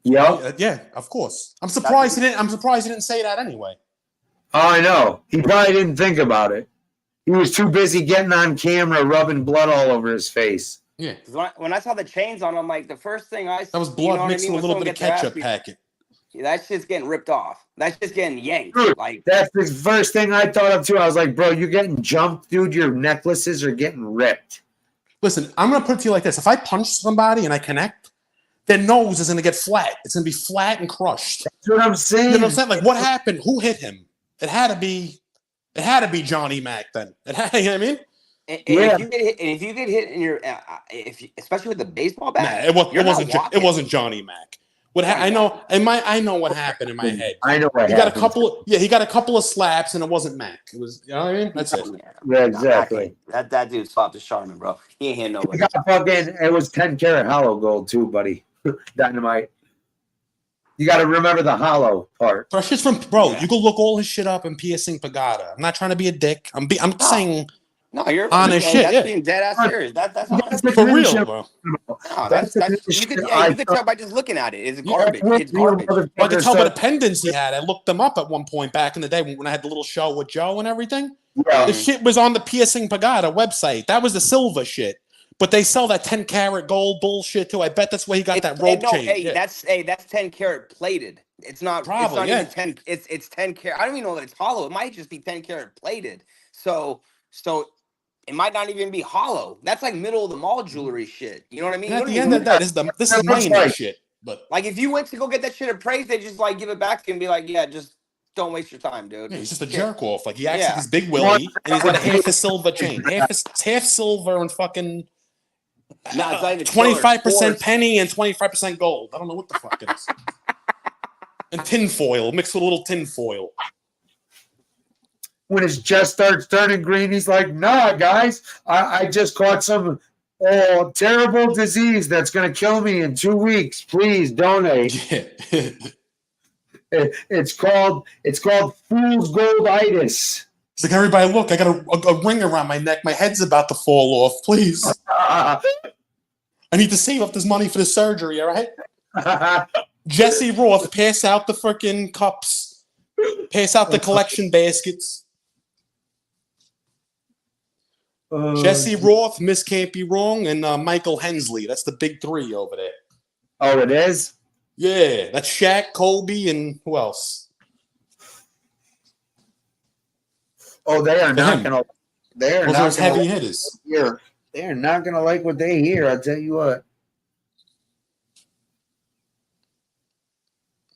Yeah, of course. I'm surprised he didn't say that anyway. Oh, I know. He probably didn't think about it. He was too busy getting on camera, rubbing blood all over his face. Yeah. When I saw the chains on, I'm like, the first thing I saw. That was blood mixed with a little bit of ketchup packet. Yeah, that shit's getting ripped off. That shit's getting yanked. Dude, like that's the first thing I thought of too. I was like, bro, you're getting jumped, dude. Your necklaces are getting ripped. Listen, I'm gonna put it to you like this: if I punch somebody and I connect, their nose is gonna get flat. It's gonna be flat and crushed. That's what I'm saying. You know what I'm saying? Like, what happened? Who hit him? It had to be Johnny Mac. Then you know what I mean? And if you get hit in your, especially with the baseball bat, it wasn't Johnny Mac. I know what happened in my head. I know what he happened. He got a couple of slaps and it wasn't Mac. It was, you know what I mean? That's it. Yeah, exactly. That dude's Pop the Charmin, bro. He ain't hitting nobody. It was 10-carat hollow gold too, buddy. Dynamite. You got to remember the hollow part. Bro, shit's from You can look all his shit up in Piercing Pagata. I'm not trying to be a dick. I'm saying. No, you're honest shit. That's being dead ass serious. That's honest. For real, bro. No, that's you could tell by just looking at it. It's garbage. It's garbage. I could tell by the pendants he had. I looked them up at one point back in the day when I had the little show with Joe and everything. Yeah. The shit was on the Piercing Pagata website. That was the silver shit. But they sell that 10-carat gold bullshit too. I bet that's where he got that rope chain. That's 10-carat plated. It's not. Probably, it's not even 10. It's 10-carat. I don't even know that it's hollow. It might just be 10-carat plated. So. It might not even be hollow. That's like middle of the mall jewelry shit. You know what I mean? And at the end of the day, this is minor shit. But like, if you went to go get that shit appraised, they just like give it back to you and be like, "Yeah, just don't waste your time, dude." Yeah, he's just a jerk off. Like he acts like he's Big Willie, and he's got a half a silver chain, half silver and fucking 25% penny and 25% gold. I don't know what the fuck it is. And tinfoil mixed with a little tinfoil. When his chest starts turning green, he's like, nah, guys, I just caught some terrible disease that's going to kill me in 2 weeks. Please donate. It's called fool's golditis. It's like, everybody, look, I got a ring around my neck. My head's about to fall off. Please. I need to save up this money for the surgery, all right? Jesse Roth, pass out the freaking cups. Pass out the collection baskets. Jesse Roth, Miss Can't Be Wrong, and Michael Hensley. That's the big 3 over there. Oh, it is? Yeah, that's Shaq, Kobe, and who else? Oh, they are not going to. Those are heavy hitters. They are not going to like what they hear. I'll tell you what.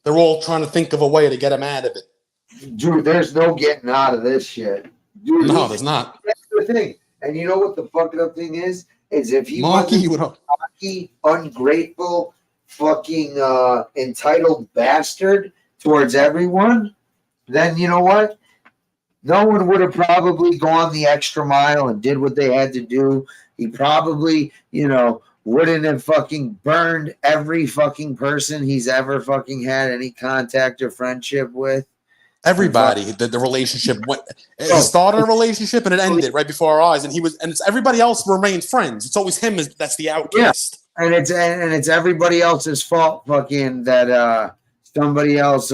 They're all trying to think of a way to get him out of it. Dude, there's no getting out of this shit. Dude, no, there's not. That's the thing. And you know what the fucked up thing is? Is if he wasn't cocky, ungrateful, fucking entitled bastard towards everyone, then you know what? No one would have probably gone the extra mile and did what they had to do. He probably, wouldn't have fucking burned every fucking person he's ever fucking had any contact or friendship with. Everybody, the relationship it started a relationship and it ended right before our eyes, and it's everybody else remained friends. It's always him that's the outcast. Yeah. And it's everybody else's fault, fucking that somebody else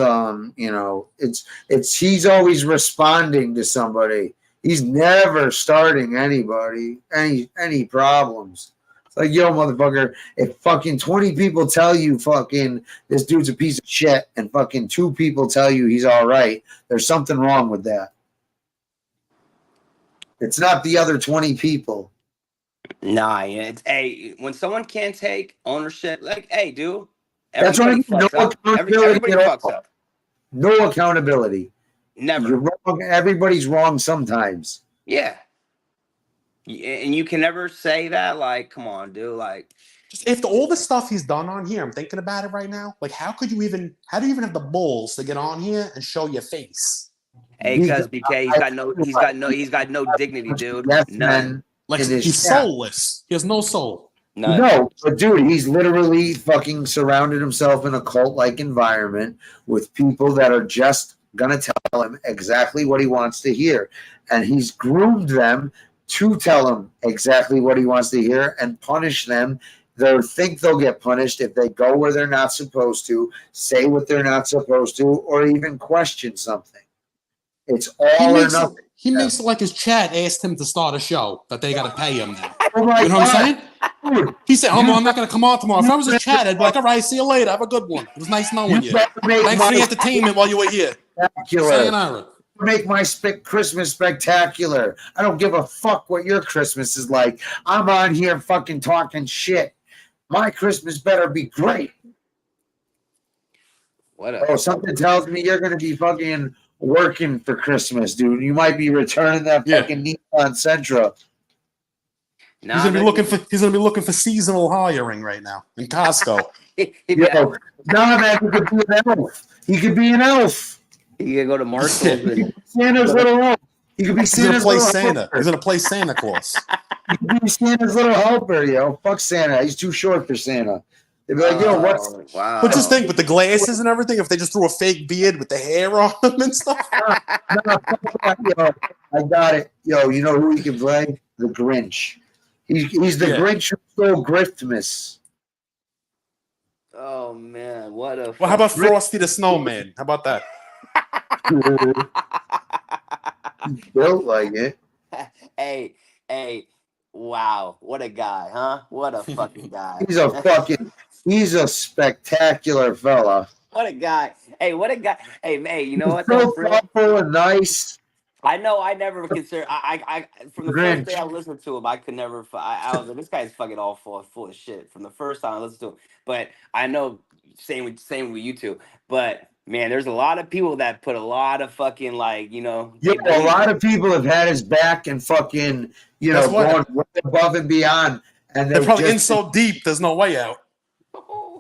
it's he's always responding to somebody. He's never starting anybody, any problems. It's like, yo, motherfucker, if fucking 20 people tell you fucking this dude's a piece of shit and fucking 2 people tell you he's all right, there's something wrong with that. It's not the other 20 people. Nah, yeah. It's, hey, when someone can't take ownership, like, hey, dude, That's what I everybody mean. fucks up. Everybody fucks up. No accountability. Never. You're wrong. Everybody's wrong sometimes. Yeah. And you can never say that, like, come on, dude, like. Just if all the stuff he's done on here, I'm thinking about it right now. Like, how do you even have the balls to get on here and show your face? Hey, cuz BK, he's got no dignity, dude. Yes, None. Like, he's soulless. He has no soul. None. No, but dude, he's literally fucking surrounded himself in a cult-like environment with people that are just gonna tell him exactly what he wants to hear, and he's groomed them to tell him exactly what he wants to hear and punish them. They think they'll get punished if they go where they're not supposed to, say what they're not supposed to, or even question something. It's all or nothing. He makes it like his chat asked him to start a show that they got to pay him now. Oh my you know what I'm God. saying? He said, I'm not going to come on tomorrow. If I was a chat, I'd be like, all right, see you later. Have a good one. It was nice knowing you. Thanks for the entertainment while you were here. Sayonara. Make my Christmas spectacular. I don't give a fuck what your Christmas is like. I'm on here fucking talking shit. My Christmas better be great. Something tells me you're going to be fucking working for Christmas, dude. You might be returning that fucking Nissan Sentra. He's gonna be looking for seasonal hiring right now in Costco. No, man, he could be an elf. He could be an elf. He could go to Marshall. Santa's little elf. He could be Santa's little Santa. helper. He's gonna play Santa Claus. He could be Santa's little helper, yo. Fuck Santa. He's too short for Santa. They'd be like, yo, what's... Wow. But just think, with the glasses and everything, if they just threw a fake beard with the hair on them and stuff. Yo, I got it. Yo, you know who he can play? The Grinch. He's the Grinch who stole Griftmas. Oh, man. What a... Well, how about Frosty the Snowman? How about that? Built like it. Hey. Wow, what a guy, huh? What a fucking guy. He's a spectacular fella. What a guy. Hey, what a guy. Hey, you know what? So thoughtful and nice. I know I never consider I from the first day I listened to him, I could never I was like, this guy's fucking all full of shit from the first time I listened to him. But I know same with you two. But man, there's a lot of people that put a lot of fucking like, you know. Yeah, a lot of people have had his back and fucking, you know, going way above and beyond. And they're probably in so deep, there's no way out.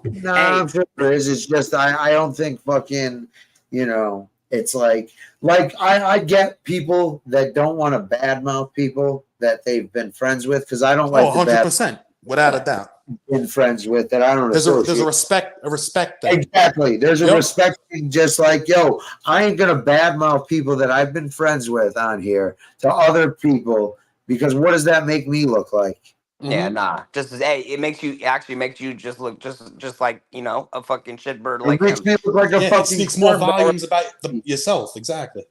No, I'm sure there is. It's just I don't think fucking, you know, it's like I get people that don't want to badmouth people that they've been friends with because I don't like 100%, without a doubt. Been friends with that I don't. There's a respect thing. Exactly. There's a respect thing. Just like, yo, I ain't gonna badmouth people that I've been friends with on here to other people because what does that make me look like? Yeah, nah. Just it makes you just look just like, you know, a fucking shitbird. Like it makes me look like a fucking. It speaks more volumes about yourself. Exactly.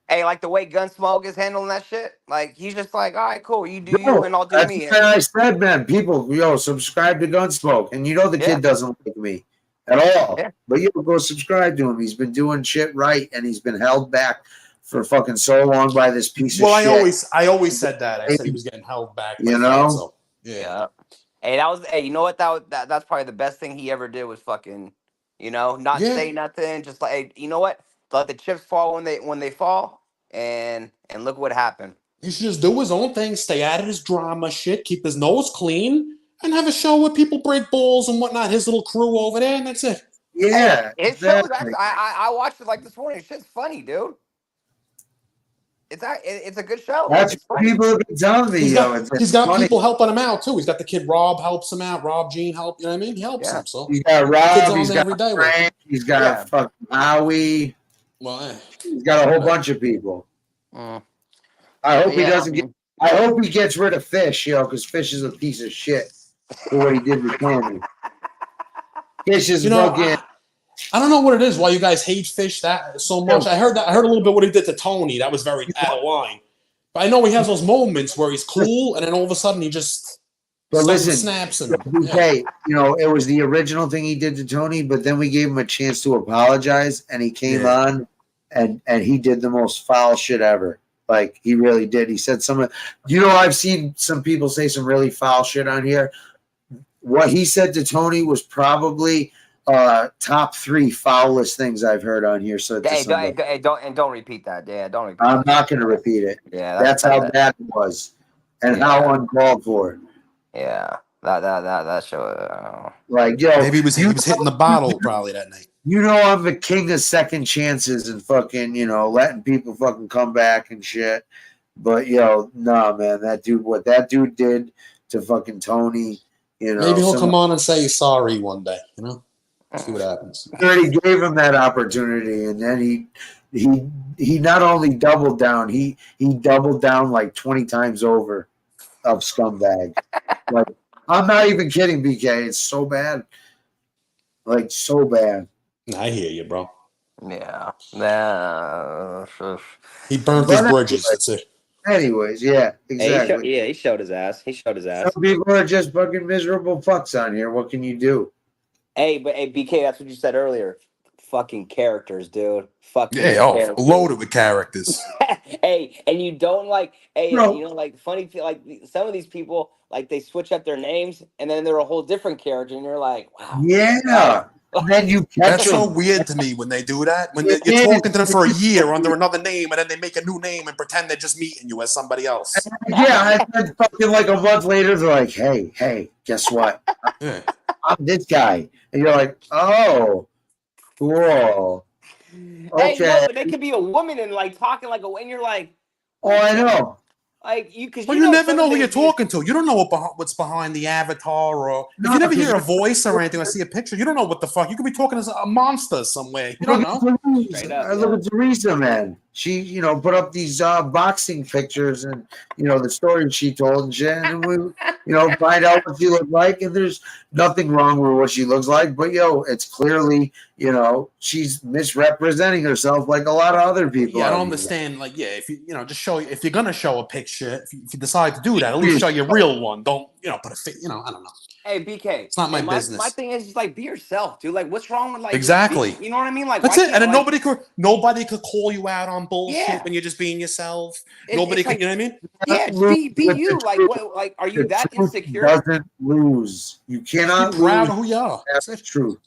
Hey, like the way Gunsmoke is handling that shit, like he's just like, all right, cool, you do you and I'll do me. That's what I said, man. People, subscribe to Gunsmoke, and you know the kid doesn't like me at all. Yeah. But you go subscribe to him. He's been doing shit right, and he's been held back for fucking so long by this piece of shit. Well, I always said that. I said he was getting held back. You know? So, yeah. Hey, you know what? That's probably the best thing he ever did was fucking, you know, not say nothing. Just like, hey, you know what? Let the chips fall when they fall, and look what happened. He should just do his own thing, stay out of his drama shit, keep his nose clean, and have a show where people break balls and whatnot. His little crew over there, and that's it. Yeah, his show. I watched it like this morning. Shit's funny, dude. It's a good show. That's what people have been telling me. He's got people helping him out too. He's got the kid Rob helps him out. Rob Jean help. You know what I mean? He helps him. So he's got Rob. He's got Frank. He's got fucking Howie. Well, he's got a whole bunch of people. I hope he doesn't get. I hope he gets rid of Fish, because Fish is a piece of shit for what he did with Candy. Fish is fucking. I don't know what it is. Why you guys hate Fish that so much? I heard a little bit what he did to Tony. That was very out of line. But I know he has those moments where he's cool, and then all of a sudden he just But listen, snaps and BK, you know, it was the original thing he did to Tony, but then we gave him a chance to apologize, and he came on and he did the most foul shit ever. Like he really did. He said I've seen some people say some really foul shit on here. What he said to Tony was probably top 3 foulest things I've heard on here. So don't repeat that. Yeah, don't repeat. I'm not going to repeat it. Yeah, that's how bad it was, and how uncalled for. Yeah, that show. Like, yo, maybe he was hitting the bottle probably that night. You know, I'm the king of second chances and fucking, you know, letting people fucking come back and shit. But yo, nah, man, what that dude did to fucking Tony, you know. Maybe he'll come on and say sorry one day, you know. See what happens. He already gave him that opportunity, and then he not only doubled down, he doubled down like 20 times over of scumbag. Like, I'm not even kidding, BK. It's so bad. Like, so bad. I hear you, bro. Yeah. He burned his bridges. That's it. Anyways, yeah, exactly. He showed his ass. Some people are just fucking miserable fucks on here. What can you do? Hey, BK, that's what you said earlier. Fucking characters, dude. Characters. Loaded with characters. Hey, and you don't like, No. you know, like funny, like some of these people, like they switch up their names and then they're a whole different character, and you're like, wow. Yeah. And then you That's so weird to me when they do that. When you're talking to them for a year under another name, and then they make a new name and pretend they're just meeting you as somebody else. Yeah, and then fucking like a month later, they're like, hey, guess what? I'm this guy. And you're like, oh, cool. Okay. Hey, no, they could be a woman and like talking like and you're like, oh, I know. Like because you never know who you're talking to. You don't know what's behind the avatar, or if you never hear a voice or anything, or see a picture, you don't know what the fuck. You could be talking to a monster somewhere. You don't know. I look at Teresa, man. She, you know, put up these boxing pictures and, you know, the story she told and shit. And we, you know, find out what she looked like. And there's nothing wrong with what she looks like. But, yo, it's clearly, you know, she's misrepresenting herself like a lot of other people. Yeah, I don't understand. Like, yeah, if you know, just show, if you're going to show a picture, if you decide to do that, at least show your real one. Don't, you know, put a, you know, I don't know. Hey, BK. It's not my business. My thing is just like be yourself, dude. Like, what's wrong with like exactly? You know what I mean? Like that's it. And then like, nobody could call you out on bullshit when you're just being yourself. Nobody could, like, you know what I mean? Yeah, be you. Like, what? Like, are you that insecure? Doesn't lose. You cannot be proud lose. of who you are. That's true.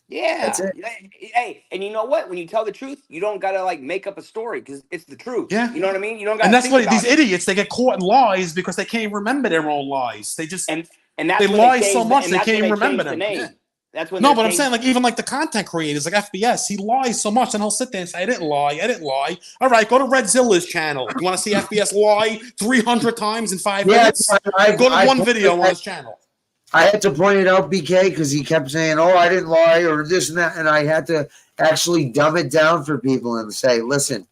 Yeah. That's it. Hey, and you know what? When you tell the truth, you don't gotta like make up a story because it's the truth. Yeah. You know what I mean? You don't gotta. And that's why these it. idiots, they get caught in lies because they can't remember their own lies. They just and that's they when lie changed so much they can't even remember the them. name. Yeah. That's when no, but I'm saying like even like the content creators, like FBS, he lies so much, and he'll sit there and say, "I didn't lie." All right, go to Redzilla's channel. You want to see FBS lie 300 times in 5 minutes? Go to one video on his channel. I had to point it out, BK, because he kept saying, "Oh, I didn't lie," or this and that, and I had to actually dumb it down for people and say, "Listen,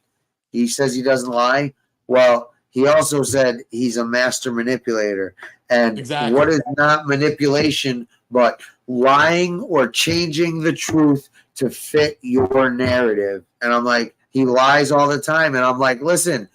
he says he doesn't lie. Well, he also said he's a master manipulator, and what is not manipulation but lying or changing the truth to fit your narrative?" And I'm like, he lies all the time, and I'm like, listen,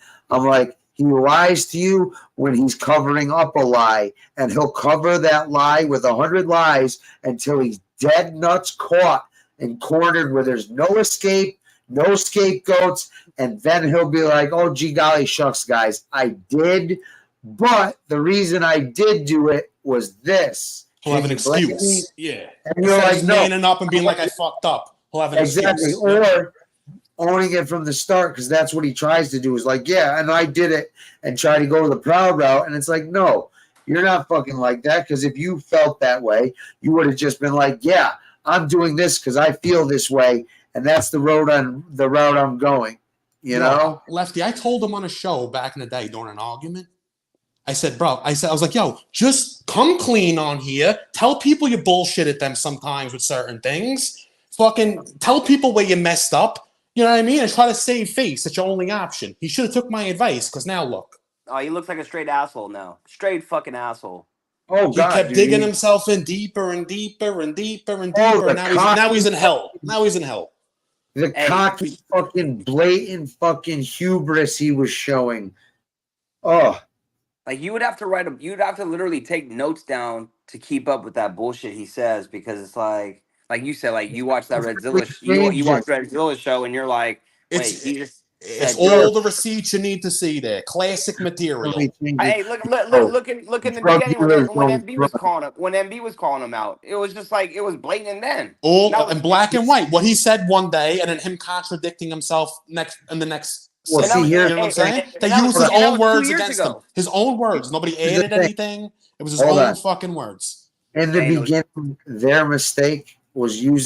he lies to you when he's covering up a lie, and he'll cover that lie with 100 lies until he's dead nuts caught and cornered where there's no escape, no scapegoats, and then he'll be like, "Oh, gee golly shucks, guys, I did, but the reason I did do it was this." He'll have an excuse. Yeah. And you're like, no. Manning up and being like, "I fucked up." He'll have an excuse. Or owning it from the start, because that's what he tries to do, is like, yeah, and I did it, and try to go to the proud route. And it's like, no, you're not fucking like that, because if you felt that way, you would have just been like, yeah, I'm doing this because I feel this way, and that's the route I'm going. You know? Lefty, I told him on a show back in the day during an argument. I said, I was like, yo, just come clean on here. Tell people you bullshit at them sometimes with certain things. Fucking tell people where you messed up. You know what I mean? And try to save face. It's your only option. He should have took my advice, because now look. Oh, he looks like a straight asshole now. Straight fucking asshole. Oh, God. He kept digging himself in deeper and deeper and deeper and deeper. Now he's in hell. Now he's in hell. The cocky fucking blatant fucking hubris he was showing. Oh. Like you would have to you'd have to literally take notes down to keep up with that bullshit he says, because it's like you said, like you watch that you watch Redzilla show and you're like, wait, he just It's said all the receipts you need to see there. Classic material. Hey, look in the beginning when MB was calling him out. It was just like it was blatant then. All in black and white. What he said one day, and then him contradicting himself in the next. Well, see, you know what I'm saying? They used his own words against him. His own words. Nobody added anything. It was his own fucking words. In the beginning, their mistake was you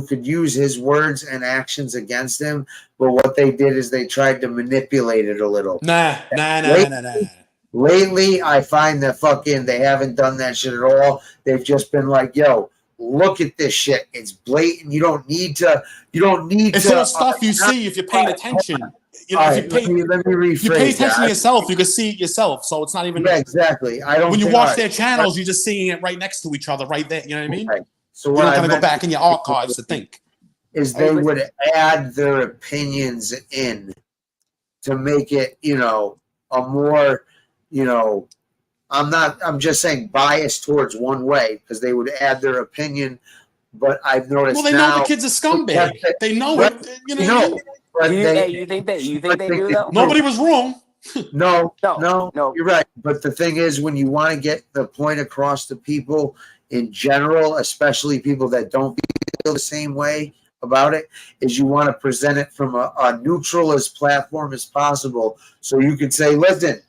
could use his words and actions against him, but what they did is they tried to manipulate it a little. Nah. Lately, I find that they haven't done that shit at all. They've just been like, yo, look at this shit. It's blatant. You don't need to. It's all stuff you see if you're paying attention. You know, let me rephrase. If you pay attention to yourself, you can see it yourself. So it's not even. Yeah, exactly. When you watch their channels, you're just seeing it right next to each other, right there. You know what I mean? Right. So you're not going to go back in your archives to think. Is they would add their opinions in to make it, a more, I'm just saying biased towards one way, because they would add their opinion. But I've noticed. Well, they know the kid's a scumbag. They know it. You know. You think they do though? Nobody was wrong. No, you're right. But the thing is, when you want to get the point across to people in general, especially people that don't feel the same way about it, is you want to present it from a neutral as platform as possible. So you can say, listen,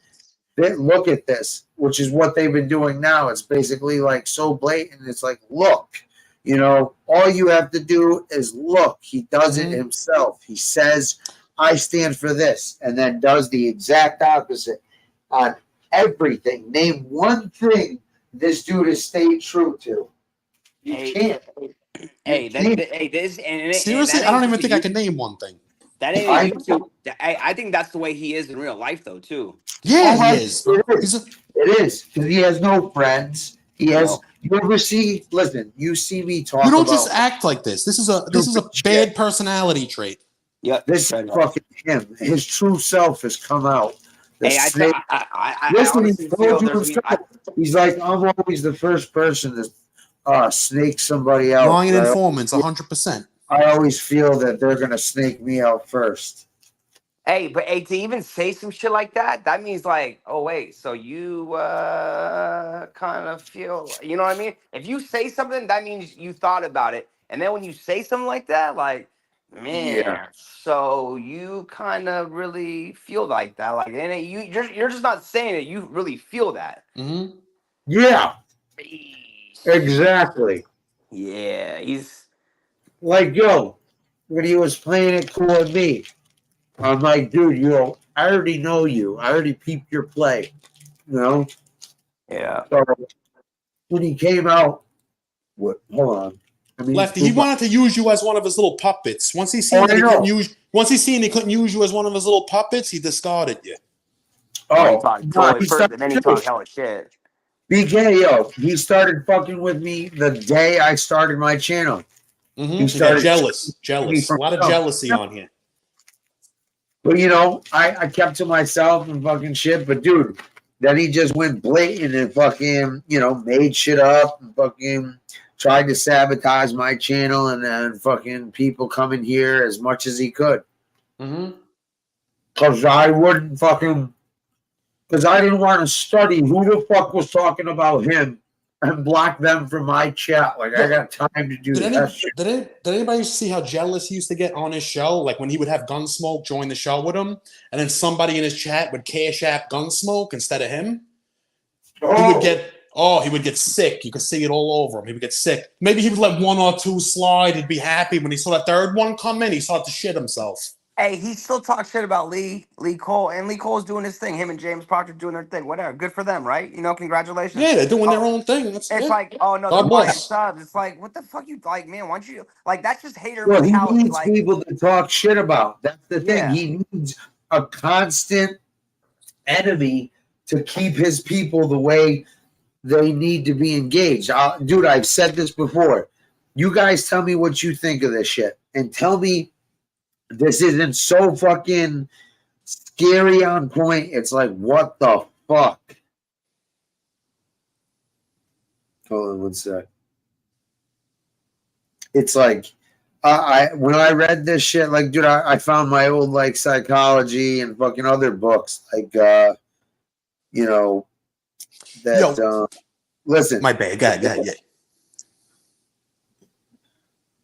look at this, which is what they've been doing now. It's basically like so blatant. It's like, look, all you have to do is look. He does it himself. He says, I stand for this, and then does the exact opposite on everything. Name one thing this dude has stayed true to. You can't. Seriously, I don't even think I can name one thing. That ain't YouTube. I think that's the way he is in real life, though, too. Yeah, he is. It is, because he has no friends. He has. You ever see? Listen, you see me talk. You don't just act like this. This is a bad personality trait. Yeah, this is fucking him. His true self has come out. I Listen, he's like, I'm always the first person to snake somebody out. Lying informants, 100%. I always feel that they're gonna snake me out first. Hey, but to even say some shit like that, that means like, oh wait, so you kind of feel, you know what I mean? If you say something, that means you thought about it, and then when you say something like that, like, man, so you kind of really feel like that, like, and you're just not saying it, you really feel that. Mm-hmm. Yeah, exactly. Yeah, he's like, yo, when he was playing it cool with me, I'm like, dude, I already know you. I already peeped your play, Yeah. So when he came out, hold on. Lefty, he wanted to use you as one of his little puppets. Once he seen he couldn't use you as one of his little puppets, he discarded you. He talked toy first, and then he talked hella shit. BK, he started fucking with me the day I started my channel. Mm-hmm. He started jealous. A lot of jealousy on here. But I kept to myself and fucking shit. But dude, then he just went blatant and fucking, made shit up and fucking tried to sabotage my channel, and then fucking people coming here as much as he could. Mm-hmm. Because I wouldn't fucking, because I didn't want to study who the fuck was talking about him and block them from my chat. Like, I got time to do that shit. Did anybody see how jealous he used to get on his show? Like when he would have Gunsmoke join the show with him, and then somebody in his chat would cash app Gunsmoke instead of him. He would get sick. You could see it all over him. He would get sick. Maybe he would let one or two slide. He'd be happy. When he saw that third one come in, he started to shit himself. Hey, he still talks shit about Lee Cole, and Lee Cole's doing his thing. Him and James Proctor doing their thing. Whatever. Good for them, right? Congratulations. Yeah, they're doing their own thing. It's like, oh no, they're buying subs. It's like, what the fuck you like, man? Why don't you like that's just hater mentality. He needs people to talk shit about. That's the thing. Yeah. He needs a constant enemy to keep his people the way they need to be engaged. Dude, I've said this before. You guys tell me what you think of this shit, and tell me this isn't so fucking scary on point. It's like, what the fuck. Hold on one sec. It's like when I read this shit, like, dude, I found my old like psychology and fucking other books, like you know, that listen. My bad. Go ahead. Yeah.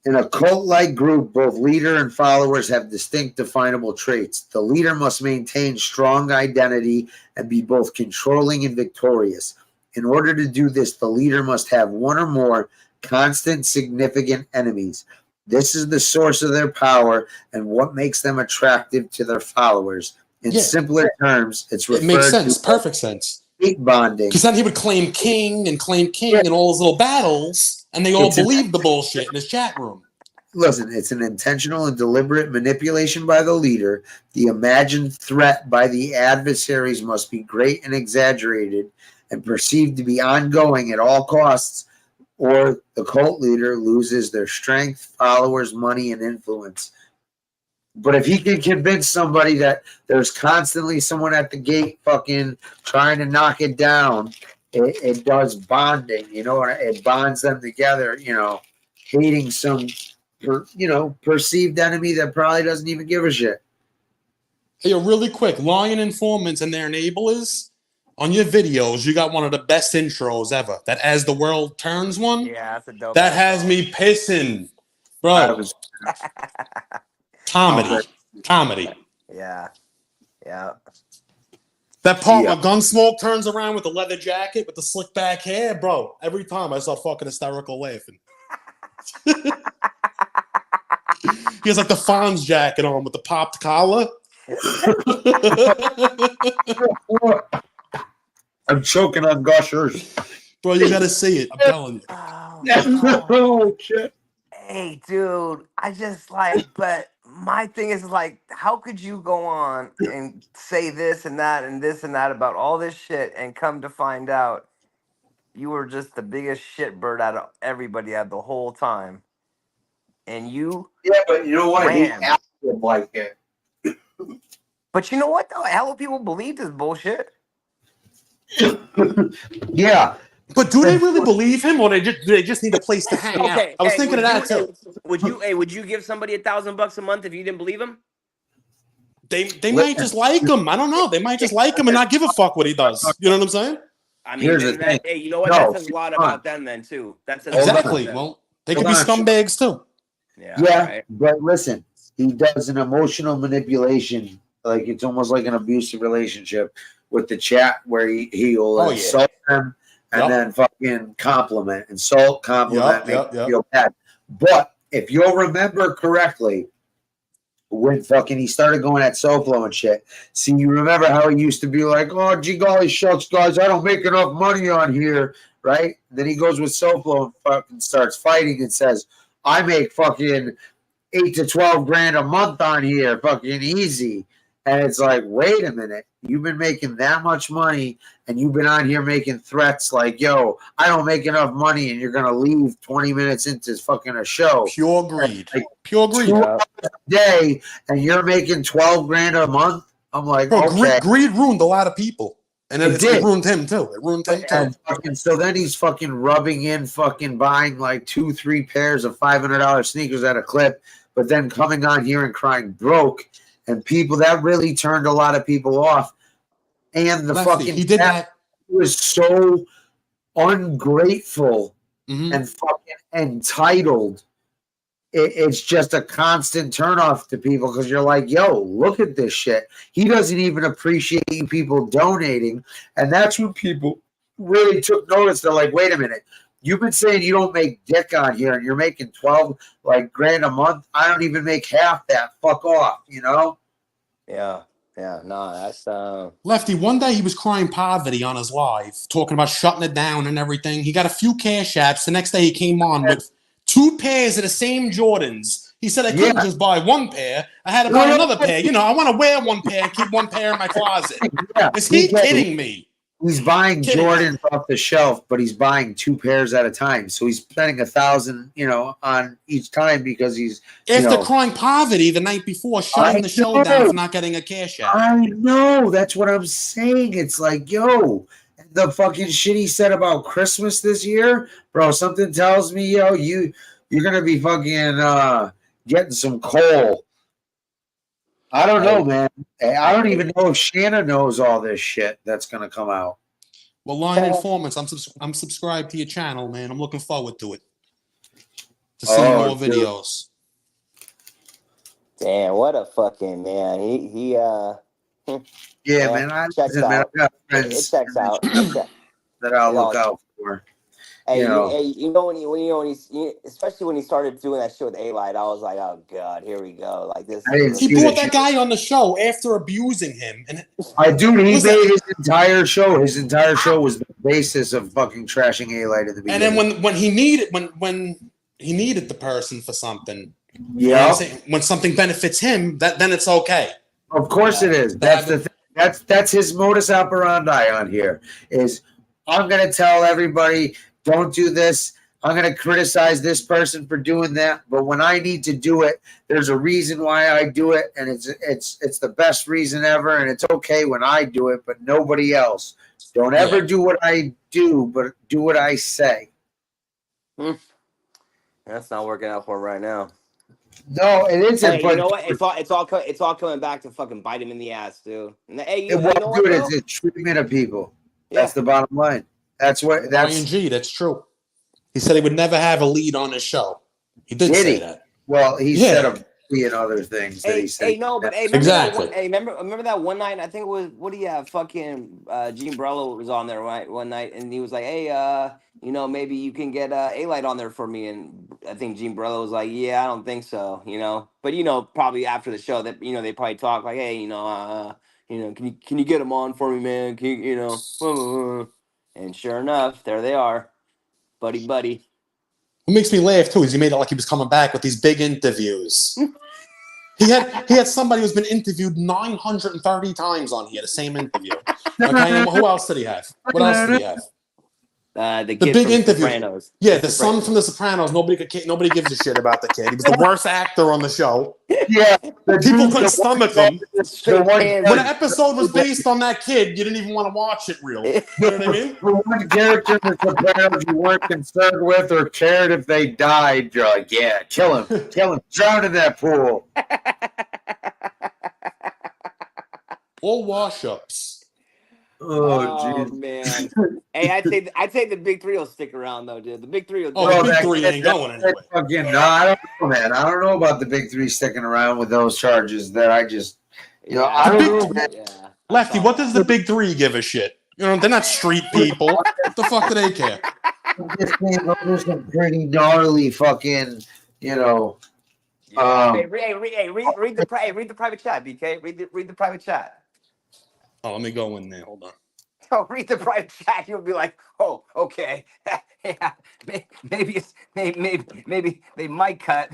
In a cult-like group, both leader and followers have distinct definable traits. The leader must maintain strong identity and be both controlling and victorious. In order to do this, the leader must have one or more constant, significant enemies. This is the source of their power and what makes them attractive to their followers. In simpler terms, it makes sense. Perfect sense. Hate bonding. Because then he would claim king and all his little battles, and they all believed the bullshit in his chat room. Listen, it's an intentional and deliberate manipulation by the leader. The imagined threat by the adversaries must be great and exaggerated and perceived to be ongoing at all costs, or the cult leader loses their strength, followers, money, and influence. But if he can convince somebody that there's constantly someone at the gate fucking trying to knock it down, it does bonding, you know, it bonds them together, you know, hating some, perceived enemy that probably doesn't even give a shit. Hey, really quick, lying informants and their enablers, on your videos, you got one of the best intros ever. That As the World Turns one. Yeah, that's a dope. That has me pissing. Bro. Comedy. Yeah. That part where Gunsmoke turns around with the leather jacket with the slick back hair, bro. Every time I start fucking hysterical laughing. He has like the Fonz jacket on with the popped collar. I'm choking on gushers. Bro, you gotta see it. I'm telling you. Oh shit. Hey, dude, I just but my thing is like, how could you go on and say this and that and this and that about all this shit and come to find out you were just the biggest shitbird out of everybody had the whole time? And you... Yeah, but you know what? He acted like it. But you know what, though? Hell of people believe this bullshit. Yeah. But do they really believe him, or they just need a place to hang out? I was thinking of that too. Would you give somebody $1,000 a month if you didn't believe him? They might just like him. I don't know. They might just like him and not give a fuck what he does. You know what I'm saying? I mean, hey, you know what? That says a lot about them then too. That says exactly. Well, they could be scumbags too. Yeah, right. But listen, he does an emotional manipulation, like it's almost like an abusive relationship with the chat, where he'll insult them. And then fucking compliment, insult, compliment, make you feel bad. But if you'll remember correctly, when fucking he started going at SoFlo and shit, see, you remember how he used to be like, oh, gee golly shucks, guys, I don't make enough money on here, right? And then he goes with SoFlo and fucking starts fighting and says, I make fucking 8 to 12 grand a month on here, fucking easy. And it's like, wait a minute, you've been making that much money and you've been on here making threats like, yo, I don't make enough money and you're going to leave 20 minutes into fucking a show. Pure greed. Like, pure greed. 2 hours a day and you're making 12 grand a month. I'm like, bro, okay. Greed ruined a lot of people. And it ruined him too. It ruined him too. Fucking, so then he's fucking rubbing in fucking buying like 2-3 pairs of $500 sneakers at a clip, but then coming on here and crying broke. And people, that really turned a lot of people off. And the fucking he did that. Was so ungrateful and fucking entitled. It's just a constant turnoff to people because you're like, yo, look at this shit. He doesn't even appreciate you people donating. And that's when people really took notice. They're like, wait a minute. You've been saying you don't make dick on here and you're making 12 grand a month. I don't even make half that. Fuck off, you know? Yeah. No, that's Lefty, one day he was crying poverty on his live, talking about shutting it down and everything. He got a few cash apps. The next day he came on with 2 pairs of the same Jordans. He said I couldn't just buy 1 pair. I had to buy another pair. You know, I want to wear 1 pair and keep 1 pair in my closet. Is he kidding me? He's buying Jordans off the shelf, but he's buying 2 pairs at a time. So he's spending $1,000, on each time because he's After crying poverty the night before, shutting the show down for not getting a cash out. I know. That's what I'm saying. It's like, yo, the fucking shit he said about Christmas this year, bro. Something tells me, yo, you're gonna be fucking getting some coal. I don't know, man. I don't even know if Shanna knows all this shit that's gonna come out. Well, Line Informants, I'm subscribed to your channel, man. I'm looking forward to it. To see more videos. Damn, what a fucking man. Yeah, man. Checks Man, out. I've got It friends checks out. that I'll look out for. Hey, you know. Especially when he started doing that shit with A-Light, I was like, oh god, here we go. Like this. He brought that guy on the show after abusing him, and He made his entire show. His entire show was the basis of fucking trashing A-Light at the beginning. And then when he needed the person for something, yeah, when something benefits him, then it's okay. Of course it is. That's the thing. That's his modus operandi on here. Is I'm gonna tell everybody, don't do this. I'm going to criticize this person for doing that, but when I need to do it, there's a reason why I do it, and it's the best reason ever, and it's okay when I do it, but nobody else. Don't ever do what I do, but do what I say. That's not working out for him right now. No, it isn't. Hey, but you know what? It's all coming back to fucking bite him in the ass, dude. Hey, you know what, dude, bro? it's a treatment of people. That's the bottom line. That's what. That's ING. That's true. He said he would never have a lead on his show. He did say that. Well, he said a and other things that he said. Remember that one night? I think it was, what do you have? Fucking Gene Brello was on there one night, and he was like, "Hey, maybe you can get A-Light on there for me." And I think Gene Brello was like, "Yeah, I don't think so," But probably after the show, that they probably talk like, "Hey, can you get him on for me, man? Can you, And sure enough, there they are, buddy. What makes me laugh too is he made it like he was coming back with these big interviews. he had somebody who's been interviewed 930 times on here, the same interview. Okay, and who else did he have? What else did he have? The kid big from interview. Sopranos. Yeah, the son from The Sopranos. Nobody gives a shit about the kid. He was the worst actor on the show. Yeah, people couldn't stomach him. When an episode was based on that kid, you didn't even want to watch it. Really, you know what I mean? The one character in The Sopranos you weren't concerned with or cared if they died, you're like, yeah, kill him, drown in that pool. All wash-ups. Oh man! Hey, I'd say the big three will stick around though, dude. The big three will. The big three ain't going anywhere. No, I don't know, man. I don't know about the big three sticking around with those charges. That I just, I don't know, man. Lefty, what does the big three give a shit? They're not street people. What the fuck do they care? This came over some pretty gnarly fucking, Hey, read the private chat, BK. Read the private chat. Oh, let me go in there. Hold on. Oh, read the private chat. You'll be like, oh, okay. Yeah, maybe they might cut.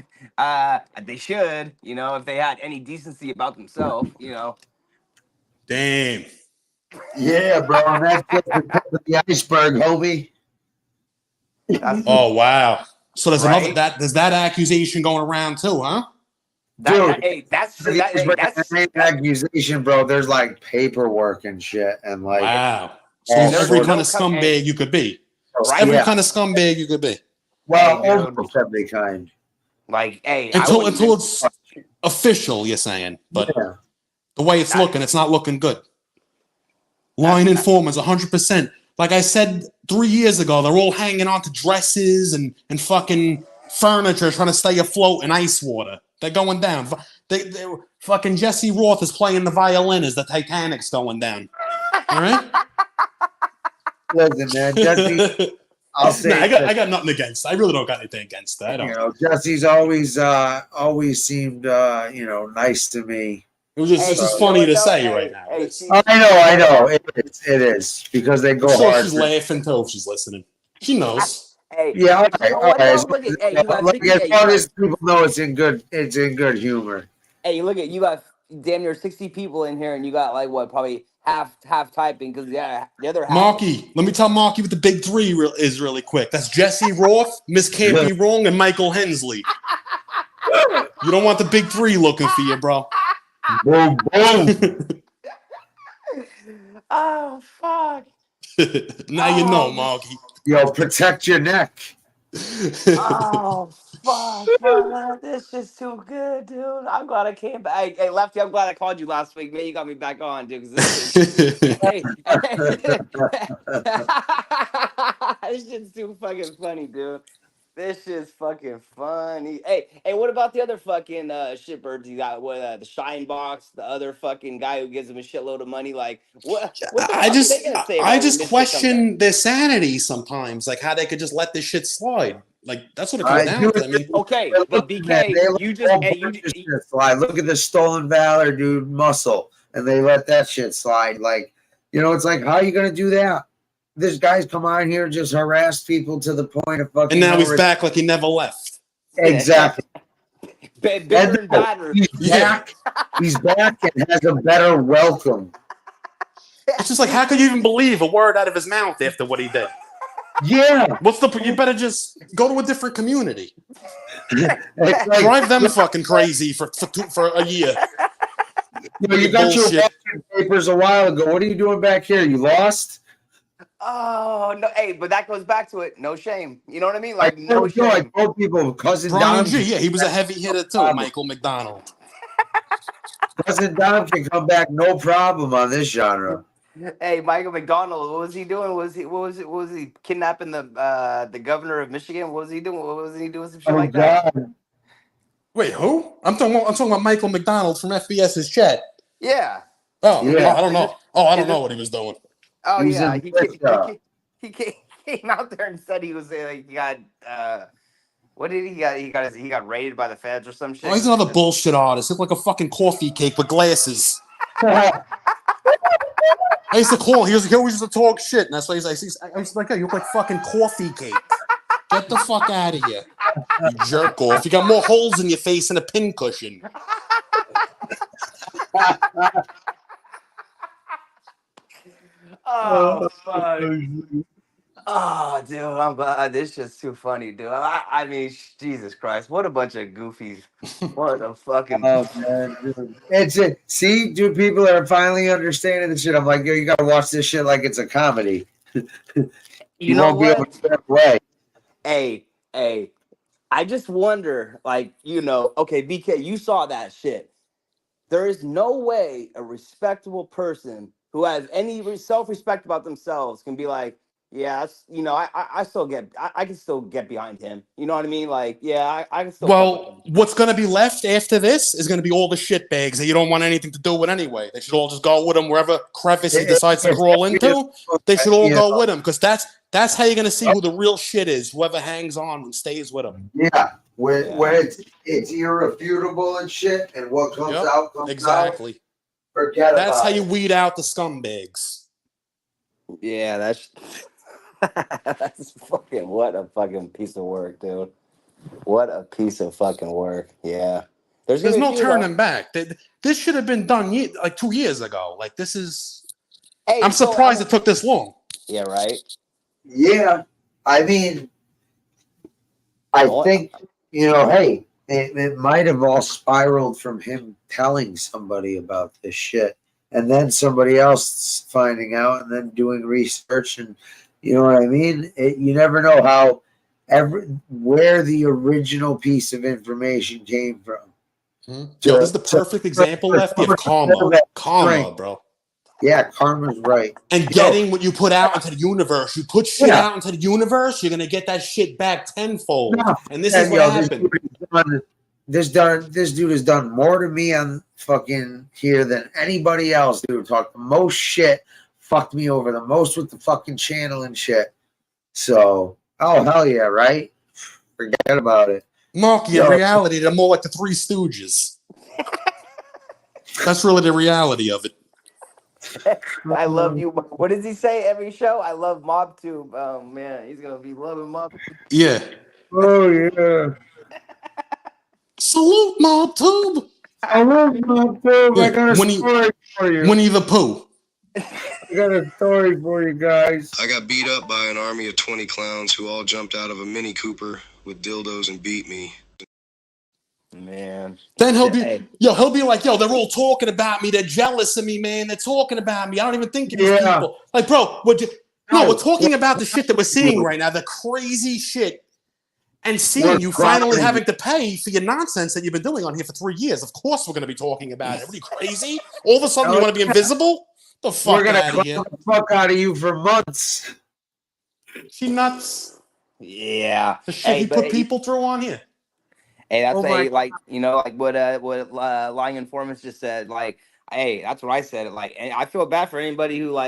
They should, if they had any decency about themselves, Damn. Yeah, bro. That's just the iceberg, homie. Oh wow. So there's there's that accusation going around too, huh? That's accusation, bro. There's like paperwork and shit, and like wow. So every kind of scumbag you could be. Right? Every kind of scumbag you could be. Well, almost every kind. Like, hey, until it's official, you're saying, but the way it's looking, it's not looking good. Line Informers, 100%. Like I said 3 years ago, they're all hanging on to dresses and fucking furniture, trying to stay afloat in ice water. They're going down. They fucking Jesse Roth is playing the violin as the Titanic's going down. All right. Listen, man, Jesse. I'll say I got nothing against. I really don't got anything against that. Jesse's always seemed nice to me. It was just funny to say right now. I know. It is because they go hard. She's laughing too if she's listening. She knows. Yeah, okay. As long as people know it's in good humor. Hey, look at you damn near 60 people in here, and you got like what, probably half typing because the other half. Marky, let me tell Marky what the big three is really quick. That's Jesse Roth, Miss Can't Be Wrong, and Michael Hensley. You don't want the big three looking for you, bro. Boom, boom. Oh fuck. Now you know, Marky. Yo, protect your neck. Oh fuck, man. This shit's too good, dude. I'm glad I came back. Hey, Lefty, I'm glad I called you last week. Man, you got me back on, dude. This shit's too fucking funny, dude. This shit's fucking funny. Hey, what about the other fucking shitbirds you got? What the Shine Box, the other fucking guy who gives him a shitload of money? Like, what the fuck are they gonna say? I just question their sanity sometimes, like how they could just let this shit slide. Like that's what it comes down to. I mean, okay, but BK, you just slide. Look at the Stolen Valor, dude, muscle, and they let that shit slide. Like, it's like, how are you gonna do that? This guy's come out here and just harassed people to the point of fucking. And now he's back like he never left. Exactly. Bigger and badder. He's back. He's back and has a better welcome. It's just like, how could you even believe a word out of his mouth after what he did? Yeah. You better just go to a different community. Like, drive them fucking crazy for a year. You got your walking papers a while ago. What are you doing back here? You lost? Oh no! Hey, but that goes back to it. No shame. You know what I mean? Like no shame. I told people, cousin Brian Don. G. Yeah, he was a heavy hitter too. Michael McDonald. Cousin Don can come back, no problem on this genre. Hey, Michael McDonald, what was he doing? Was he kidnapping the governor of Michigan? What was he doing? What was he doing? Some shit like that. Wait, who? I'm talking about Michael McDonald from FBS's chat. Yeah. Oh, I don't know. I don't know what he was doing. Oh yeah, he came out there and said he was like he got what did he got? He got raided by the feds or some shit. Oh, he's another bullshit artist. He looked like a fucking coffee cake with glasses. I used to call. He always used to talk shit, and that's why I was like, hey, you look like fucking coffee cake. Get the fuck out of here, you jerk off. You got more holes in your face than a pincushion. Oh fuck! Oh, dude, I'm glad. This shit's too funny, dude. I mean, Jesus Christ, what a bunch of goofies! What a fucking. Oh man, dude. It's it. See, dude, people are finally understanding the shit. I'm like, yo, you gotta watch this shit like it's a comedy. You know won't be able what? to step away. Hey, I just wonder, like, okay, BK, you saw that shit. There is no way a respectable person who has any self-respect about themselves can be like, yeah, that's, I can still get behind him. You know what I mean? Like, yeah, I can still. Well, what's going to be left after this is going to be all the shitbags that you don't want anything to do with anyway. They should all just go with him wherever crevice he decides to crawl into. They should all go with him because that's how you're going to see who the real shit is. Whoever hangs on and stays with him. Yeah, when it's irrefutable and shit, and what comes out comes exactly. out. Forget That's about how you it. weed out the scumbags. Yeah, that's fucking what a fucking piece of work, dude. What a piece of fucking work. Yeah. There's no turning back. This should have been done like 2 years ago. Like this is. Hey, I'm surprised it took this long. Yeah. Right. Yeah, I mean, I think hey, it might have all spiraled from him telling somebody about this shit, and then somebody else finding out, and then doing research, and you know what I mean. You never know where the original piece of information came from. Yo, this is the perfect example, Lefty, of karma, bro. Yeah, karma's right. And getting what you put out into the universe. You put shit out into the universe, you're gonna get that shit back tenfold. No. And this is what happened. This dude has done more to me on fucking here than anybody else, dude. Talked the most shit, fucked me over the most with the fucking channel and shit. So, oh hell yeah, right? Forget about it. Marky, in reality, they're more like the Three Stooges. That's really the reality of it. I love you. What does he say every show? I love MobTube. Oh man, he's gonna be loving MobTube. Yeah. Oh yeah. Salute MobTube. I love my Boob. I got a Winnie, story for you. Winnie the Pooh. I got a story for you guys. I got beat up by an army of 20 clowns who all jumped out of a Mini Cooper with dildos and beat me. Man. Then he'll Hey. be like, yo, they're all talking about me. They're jealous of me, man. They're talking about me. I don't even think of these people. Like, bro, we're talking about the shit that we're seeing right now, the crazy shit, and seeing you finally having to pay for your nonsense that you've been doing on here for 3 years. Of course we're going to be talking about it. What are you, crazy? All of a sudden you want to be invisible? The fuck We're gonna out of here. clown the fuck out of you for months. She nuts. Yeah. The shit he put people through on here. Hey, that's like what lying informants just said. Like, hey, that's what I said. Like, and I feel bad for anybody who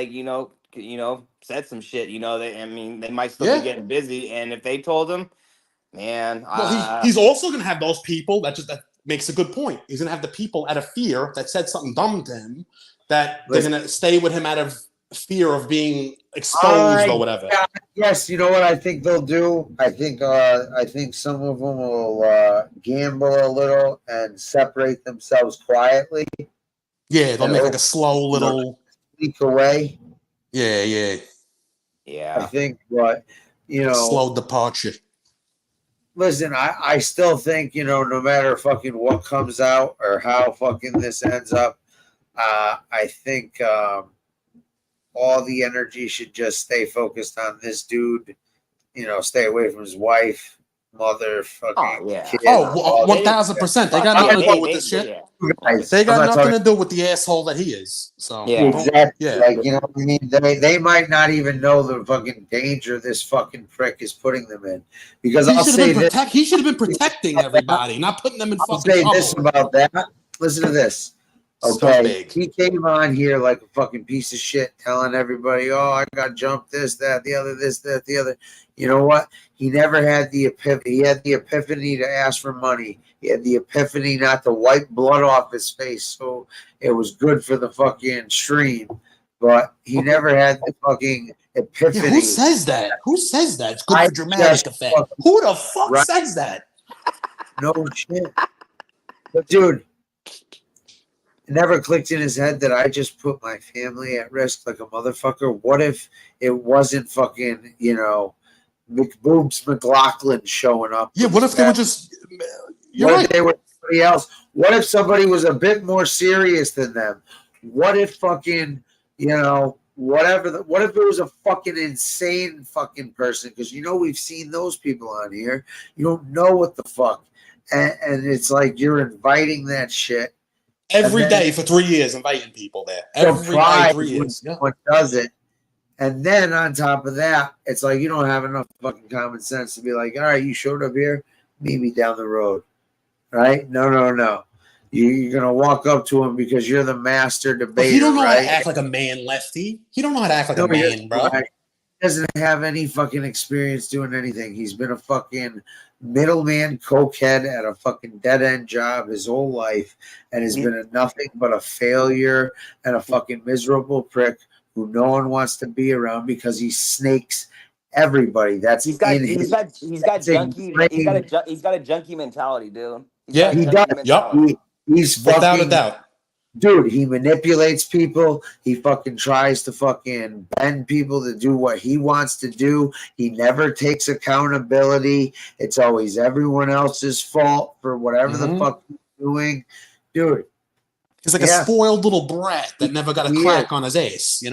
said some shit. They might still be getting busy, and if they told them, man, well, he's also gonna have those people that makes a good point. He's gonna have the people out of fear that said something dumb to him that they're gonna stay with him out of fear of being exposed or whatever. Yes, you know what I think they'll do? I think some of them will gamble a little and separate themselves quietly. Yeah, they'll make like a slow little sneak away. Yeah. I think slow departure. Listen, I still think, no matter fucking what comes out or how fucking this ends up, I think all the energy should just stay focused on this dude. Stay away from his wife, mother, fucking kid. 1,000%. They got nothing to do with this shit. They got nothing to do with the asshole that he is. So exactly. Yeah. Like, you know what I mean? They might not even know the fucking danger this fucking prick is putting them in. Because he should have been protecting everybody, not putting them in fucking trouble. I'll say this about that. Listen to this. Okay, he came on here like a fucking piece of shit, telling everybody, "Oh, I got jumped, this, that, the other, this, that, the other." You know what? He never had the epiphany. He had the epiphany to ask for money. He had the epiphany not to wipe blood off his face, so it was good for the fucking stream. But he never had the fucking epiphany. Yeah, who says that? Who says that? It's good for dramatic effect. Who the fuck says that? No shit. But dude, it never clicked in his head that I just put my family at risk like a motherfucker. What if it wasn't fucking, McBoobs McLaughlin showing up? Yeah, what if they were just... If they were somebody else? What if somebody was a bit more serious than them? What if fucking, whatever? What if it was a fucking insane fucking person? Because, we've seen those people on here. You don't know what the fuck. And it's like you're inviting that shit. Every day for 3 years, inviting people there. Every day, 3 years. What does it? And then on top of that, it's like you don't have enough fucking common sense to be like, all right, you showed up here, meet me down the road. Right? No. You're going to walk up to him because you're the master debater. He don't know right? how to act like a man, Lefty. He don't know how to act like a man, bro. He doesn't have any fucking experience doing anything. He's been a fucking middleman cokehead at a fucking dead-end job his whole life and has been a nothing but a failure and a fucking miserable prick who no one wants to be around because he snakes everybody. He's got a junkie mentality, dude. He does. He's without a doubt. Dude, he manipulates people. He fucking tries to fucking bend people to do what he wants to do. He never takes accountability. It's always everyone else's fault for whatever the fuck he's doing. Dude. He's like a spoiled little brat that never got a crack on his ace,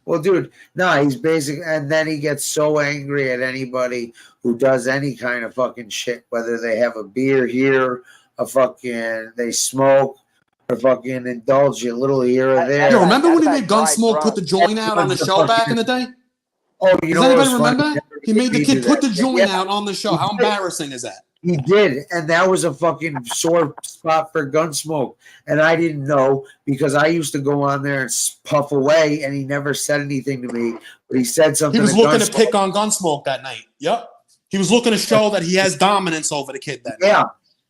Well, dude, he's basic. And then he gets so angry at anybody who does any kind of fucking shit, whether they have a beer here, they smoke, or fucking indulge you a little here or there. Yo, remember when he made Gunsmoke put the joint out on the show back in the day? Oh, does anybody remember? He made the kid put the joint out on the show. How embarrassing is that? He did, and that was a fucking sore spot for Gunsmoke. And I didn't know because I used to go on there and puff away, and he never said anything to me. But he said something. He was looking to pick on Gunsmoke that night. Yep. He was looking to show that he has dominance over the kid that night.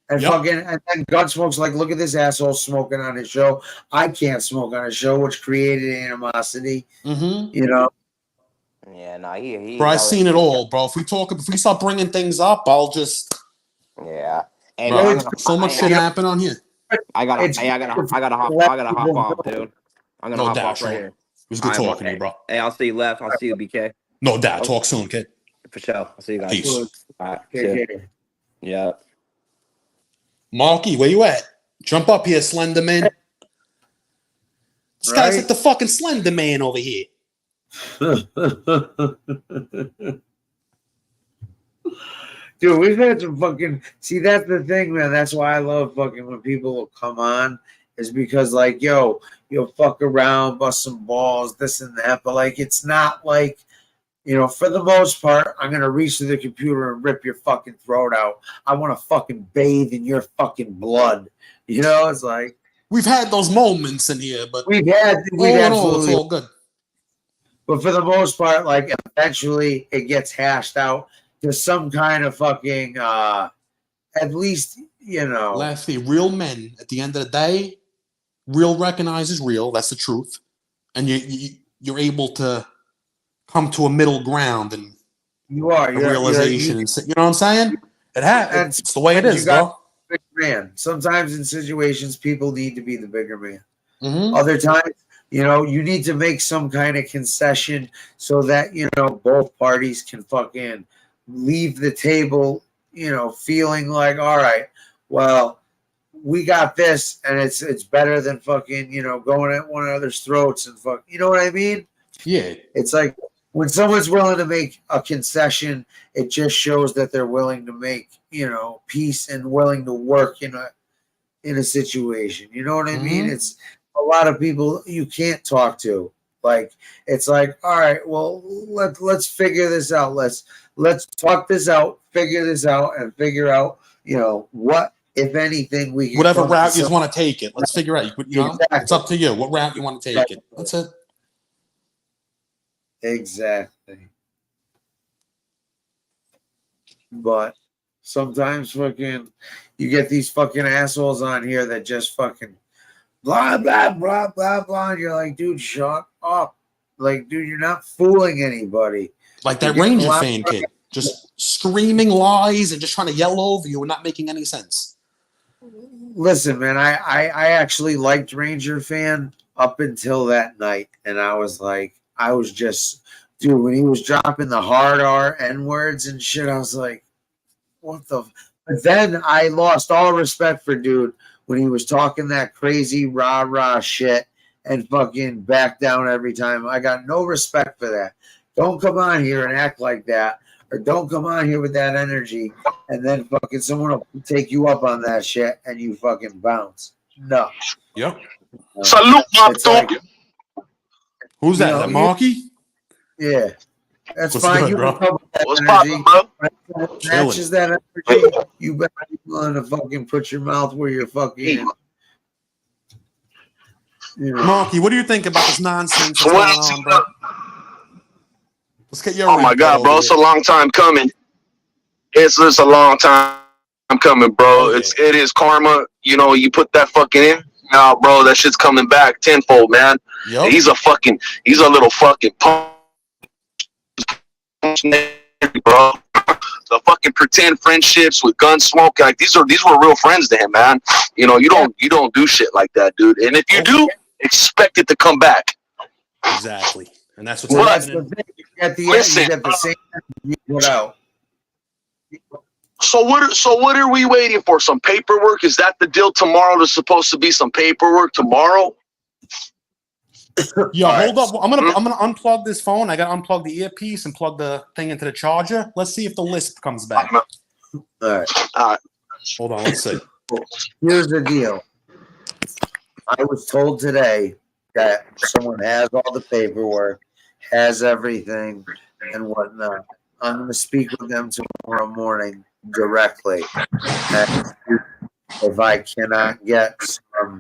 And and then Gunsmoke's like, look at this asshole smoking on his show. I can't smoke on a show, which created animosity. Yeah, bro, I've seen it all, bro. If we start bringing things up, I'll just and bro, so much shit happen on here. I gotta hop off, dude. I'm gonna No hop doubt, off right Sean. here. It was good talking to you, bro. Hey, I'll see you left. I'll see you, BK. No doubt. Talk soon, kid. For sure. I'll see you guys. Peace. All right. Take See ya. care. Yeah. Marky, where you at? Jump up here, Slender Man. This guy's like the fucking Slender Man over here. Dude, we've had some fucking. See, that's the thing, man. That's why I love fucking when people will come on, is because, like, yo, you'll fuck around, bust some balls, this and that. But, like, it's not like, you know, for the most part, I'm going to reach to the computer and rip your fucking throat out. I want to fucking bathe in your fucking blood. You know, it's like. We've had those moments in here, but we've all in all, it's all good. But for the most part, like, eventually it gets hashed out to some kind of fucking, at least, you know. Lefty, real men, at the end of the day, real recognizes real. That's the truth. And you're able to come to a middle ground and you are a realization. And you know what I'm saying? It happens. It's the way it is, bro. Big man. Sometimes in situations, people need to be the bigger man. Mm-hmm. Other times, you know, you need to make some kind of concession so that, you know, both parties can fucking leave the table, you know, feeling like, all right, well, we got this, and it's better than fucking, you know, going at one another's throats and fuck. You know what I mean? Yeah. It's like when someone's willing to make a concession, it just shows that they're willing to make, you know, peace and willing to work in a situation. You know what I mean? It's a lot of people you can't talk to. Like, it's like, all right, well, let's figure this out. Let's talk this out, figure this out, and figure out, you know, what, if anything, we can. Whatever route you want to take it. Let's figure out. You know, Exactly. it's up to you. What route you want to take it. That's it. Exactly. But sometimes fucking you get these fucking assholes on here that just fucking blah blah blah blah blah, and you're like, dude, shut up. Like, dude, you're not fooling anybody. Like that Ranger fan kid, just screaming lies and just trying to yell over you and not making any sense. Listen, man, I actually liked Ranger fan up until that night, and I was like, I was just, dude, when he was dropping the hard R N words and shit, I was like, what the? But then I lost all respect for dude when he was talking that crazy rah shit and fucking back down every time. I got no respect for that. Don't come on here and act like that, or don't come on here with that energy, and then fucking someone will take you up on that shit and you fucking bounce. No. Yep. Salute, like, who's that? That Marky? Yeah. That's What's fine. good, You bro? can come with that What's energy. poppin', bro? When it matches that energy, you better be willing to fucking put your mouth where you're fucking. You know. Marky, what do you think about this nonsense that's going on, bro? Let's get your. Oh my God, bro! It's a long time coming. It's a long time coming, bro. It is karma. You know, you put that fucking in. Nah, bro, that shit's coming back tenfold, man. Yep. He's a little fucking punk, bro. The fucking pretend friendships with Gunsmoke, like these were real friends to him, man. You know, you don't do shit like that, dude. And if you do, expect it to come back. Exactly, and that's what's happening. At the Listen, end, you get the same you put out. So what are we waiting for? Some paperwork? Is that the deal tomorrow? There's supposed to be some paperwork tomorrow. Yo, hold up. I'm gonna unplug this phone. I gotta unplug the earpiece and plug the thing into the charger. Let's see if the list comes back. All right. Hold on, let's see. Here's the deal. I was told today that someone has all the paperwork, has everything, and whatnot. I'm going to speak with them tomorrow morning directly. And if I cannot get some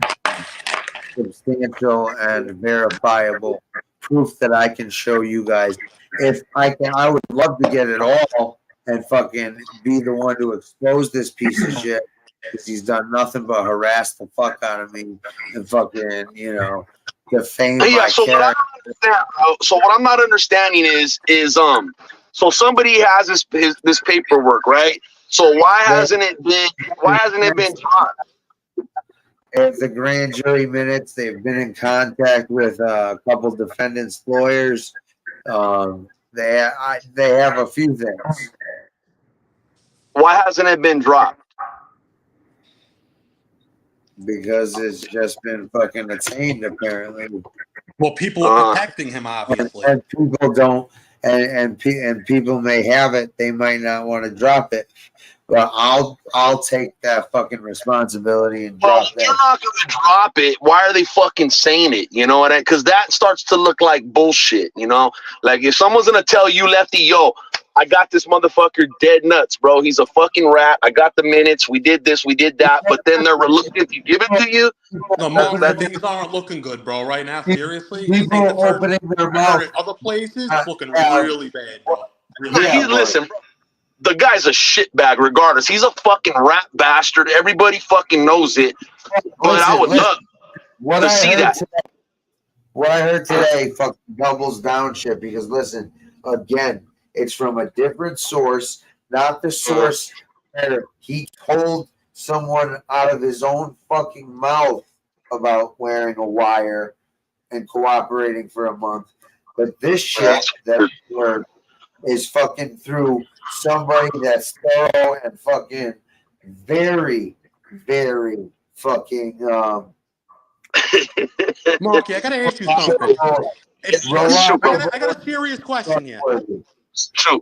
substantial and verifiable proof that I can show you guys, if I can, I would love to get it all and fucking be the one to expose this piece of shit, because he's done nothing but harass the fuck out of me and fucking, you know, defame my character. What I'm not understanding is so somebody has this paperwork, right? So why hasn't it been done? As the grand jury minutes, they've been in contact with a couple defendants' lawyers. They have a few things. Why hasn't it been dropped? Because it's just been fucking attained, apparently. Well, people are protecting him, obviously. And people don't, and people may have it. They might not want to drop it. But I'll take that fucking responsibility and drop that. You're not gonna drop it. Why are they fucking saying it? You know what I mean? Because that starts to look like bullshit. You know, like if someone's gonna tell you, Lefty, yo, I got this motherfucker dead nuts, bro. He's a fucking rat. I got the minutes. We did this, we did that. But then they're reluctant to give it to you. No, Mark, things aren't looking good, bro. Right now, seriously. People are opening their mouth. Other places, it's looking really bad, bro. Really bad. Listen, bro. The guy's a shitbag regardless. He's a fucking rat bastard. Everybody fucking knows it. But I would love to see that. Today, what I heard today fucking doubles down shit because listen, again, it's from a different source, not the source where he told someone out of his own fucking mouth about wearing a wire and cooperating for a month. But this shit that is fucking through somebody that's thorough and fucking very, very fucking Marky, I gotta ask you something. I got a serious question here.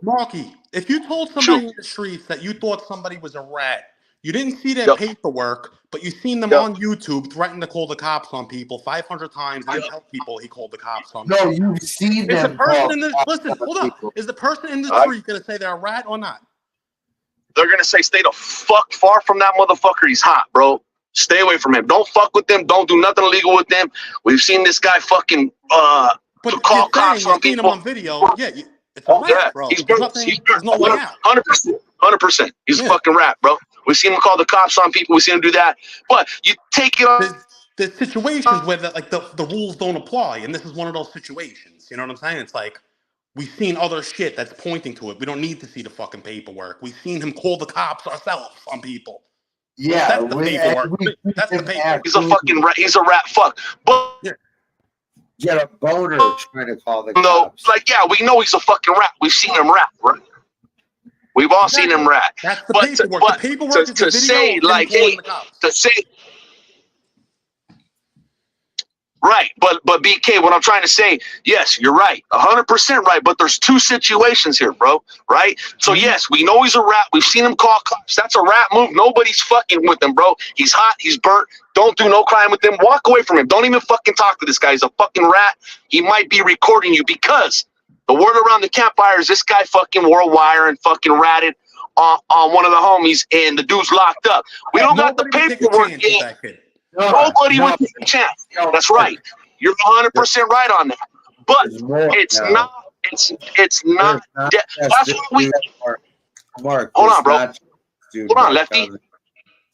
Marky, if you told somebody in the streets that you thought somebody was a rat, you didn't see their paperwork, but you seen them on YouTube threaten to call the cops on people 500 times and tell people he called the cops on No, you've seen them. Listen, hold on. Is the person in the street going to say they're a rat or not? They're going to say, stay the fuck far from that motherfucker. He's hot, bro. Stay away from him. Don't fuck with them. Don't do nothing illegal with them. We've seen this guy fucking call cops on people. Him on video. Yeah, it's a rat, bro. There's no way out. 100%. He's a fucking rat, bro. We've seen him call the cops on people. We've seen him do that. But you take it on. There's situations where the rules don't apply, and this is one of those situations. You know what I'm saying? It's like we've seen other shit that's pointing to it. We don't need to see the fucking paperwork. We've seen him call the cops ourselves on people. Yeah, that's the paperwork. That's the paperwork. He's a fucking rat. He's a rat fuck. But get a boner trying to call the cops. Like, yeah, we know he's a fucking rat. We've seen him rat, right? We've all seen him rat. That's the paperwork. The paperwork to say, like, hey, to say, right, but BK, what I'm trying to say, yes, you're right, 100% right, but there's two situations here, bro, right? So, yes, we know he's a rat. We've seen him call cops. That's a rat move. Nobody's fucking with him, bro. He's hot. He's burnt. Don't do no crime with him. Walk away from him. Don't even fucking talk to this guy. He's a fucking rat. He might be recording you because the word around the campfire is this guy fucking wore a wire and fucking ratted on one of the homies, and the dude's locked up. We don't got the paperwork yet. Nobody would take a chance. That's right. You're 100% right on that. But it's not. It's not. That's what we. Mark, hold on, bro. Hold on, Lefty.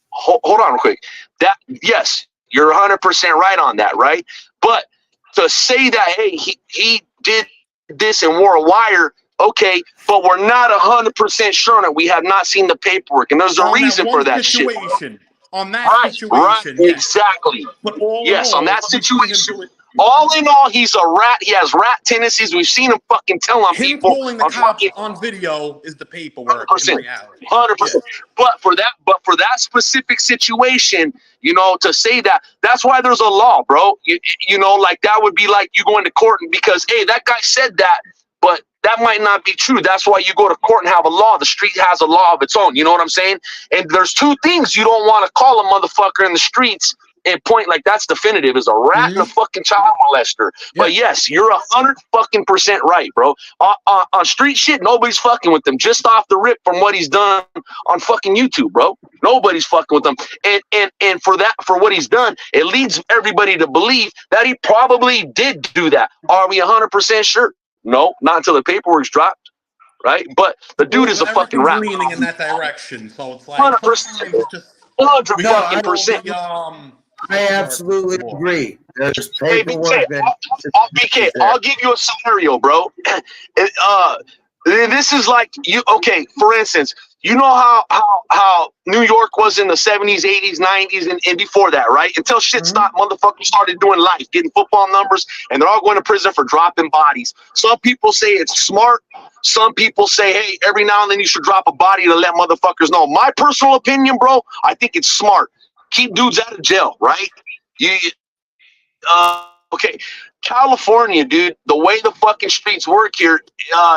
Hold on, real quick. That yes, you're 100% right on that, right? But to say that, hey, he did this and wore a wire, okay, but we're not 100% sure that we have not seen the paperwork, and there's a reason for that shit. On that situation, right, exactly. But all yes, on that situation. All in all, he's a rat. He has rat tendencies. We've seen him fucking tell on people. Calling the cops on video is the paperwork. 100%. 100%. But for that specific situation, you know, to say that, that's why there's a law, bro. You know, like that would be like you going to court because, hey, that guy said that, but that might not be true. That's why you go to court and have a law. The street has a law of its own. You know what I'm saying? And there's two things you don't want to call a motherfucker in the streets and point like that's definitive is a rat and a fucking child molester. But yes, you're 100% right, bro. On street shit, nobody's fucking with them. Just off the rip from what he's done on fucking YouTube, bro. Nobody's fucking with them. And for what he's done, it leads everybody to believe that he probably did do that. Are we 100% sure? No, not until the paperwork's dropped, right? But the dude is a fucking rat. Leaning in that direction, so it's like 100%. 100%. I absolutely agree. There's paperwork. BK, I'll give you a scenario, bro. This is like you. Okay, for instance, You know how New York was in the 70s, 80s, 90s, and before that, right? Until shit stopped, motherfuckers started doing life, getting football numbers, and they're all going to prison for dropping bodies. Some people say it's smart. Some people say, hey, every now and then you should drop a body to let motherfuckers know. My personal opinion, bro, I think it's smart. Keep dudes out of jail, right? Okay. California, dude, the way the fucking streets work here,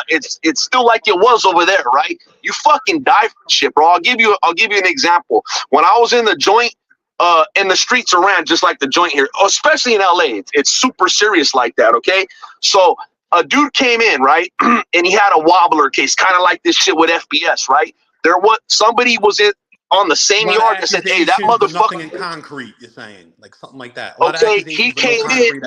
it's still like it was over there, right? You fucking die for shit, bro. I'll give you an example. When I was in the joint, and the streets around just like the joint here, especially in LA, it's super serious like that, okay? So a dude came in, right? And he had a wobbler case, kind of like this shit with FBS, right? Somebody was on the same yard that said, hey, that motherfucker. Nothing in concrete, you're saying, like something like that. Okay, he came in.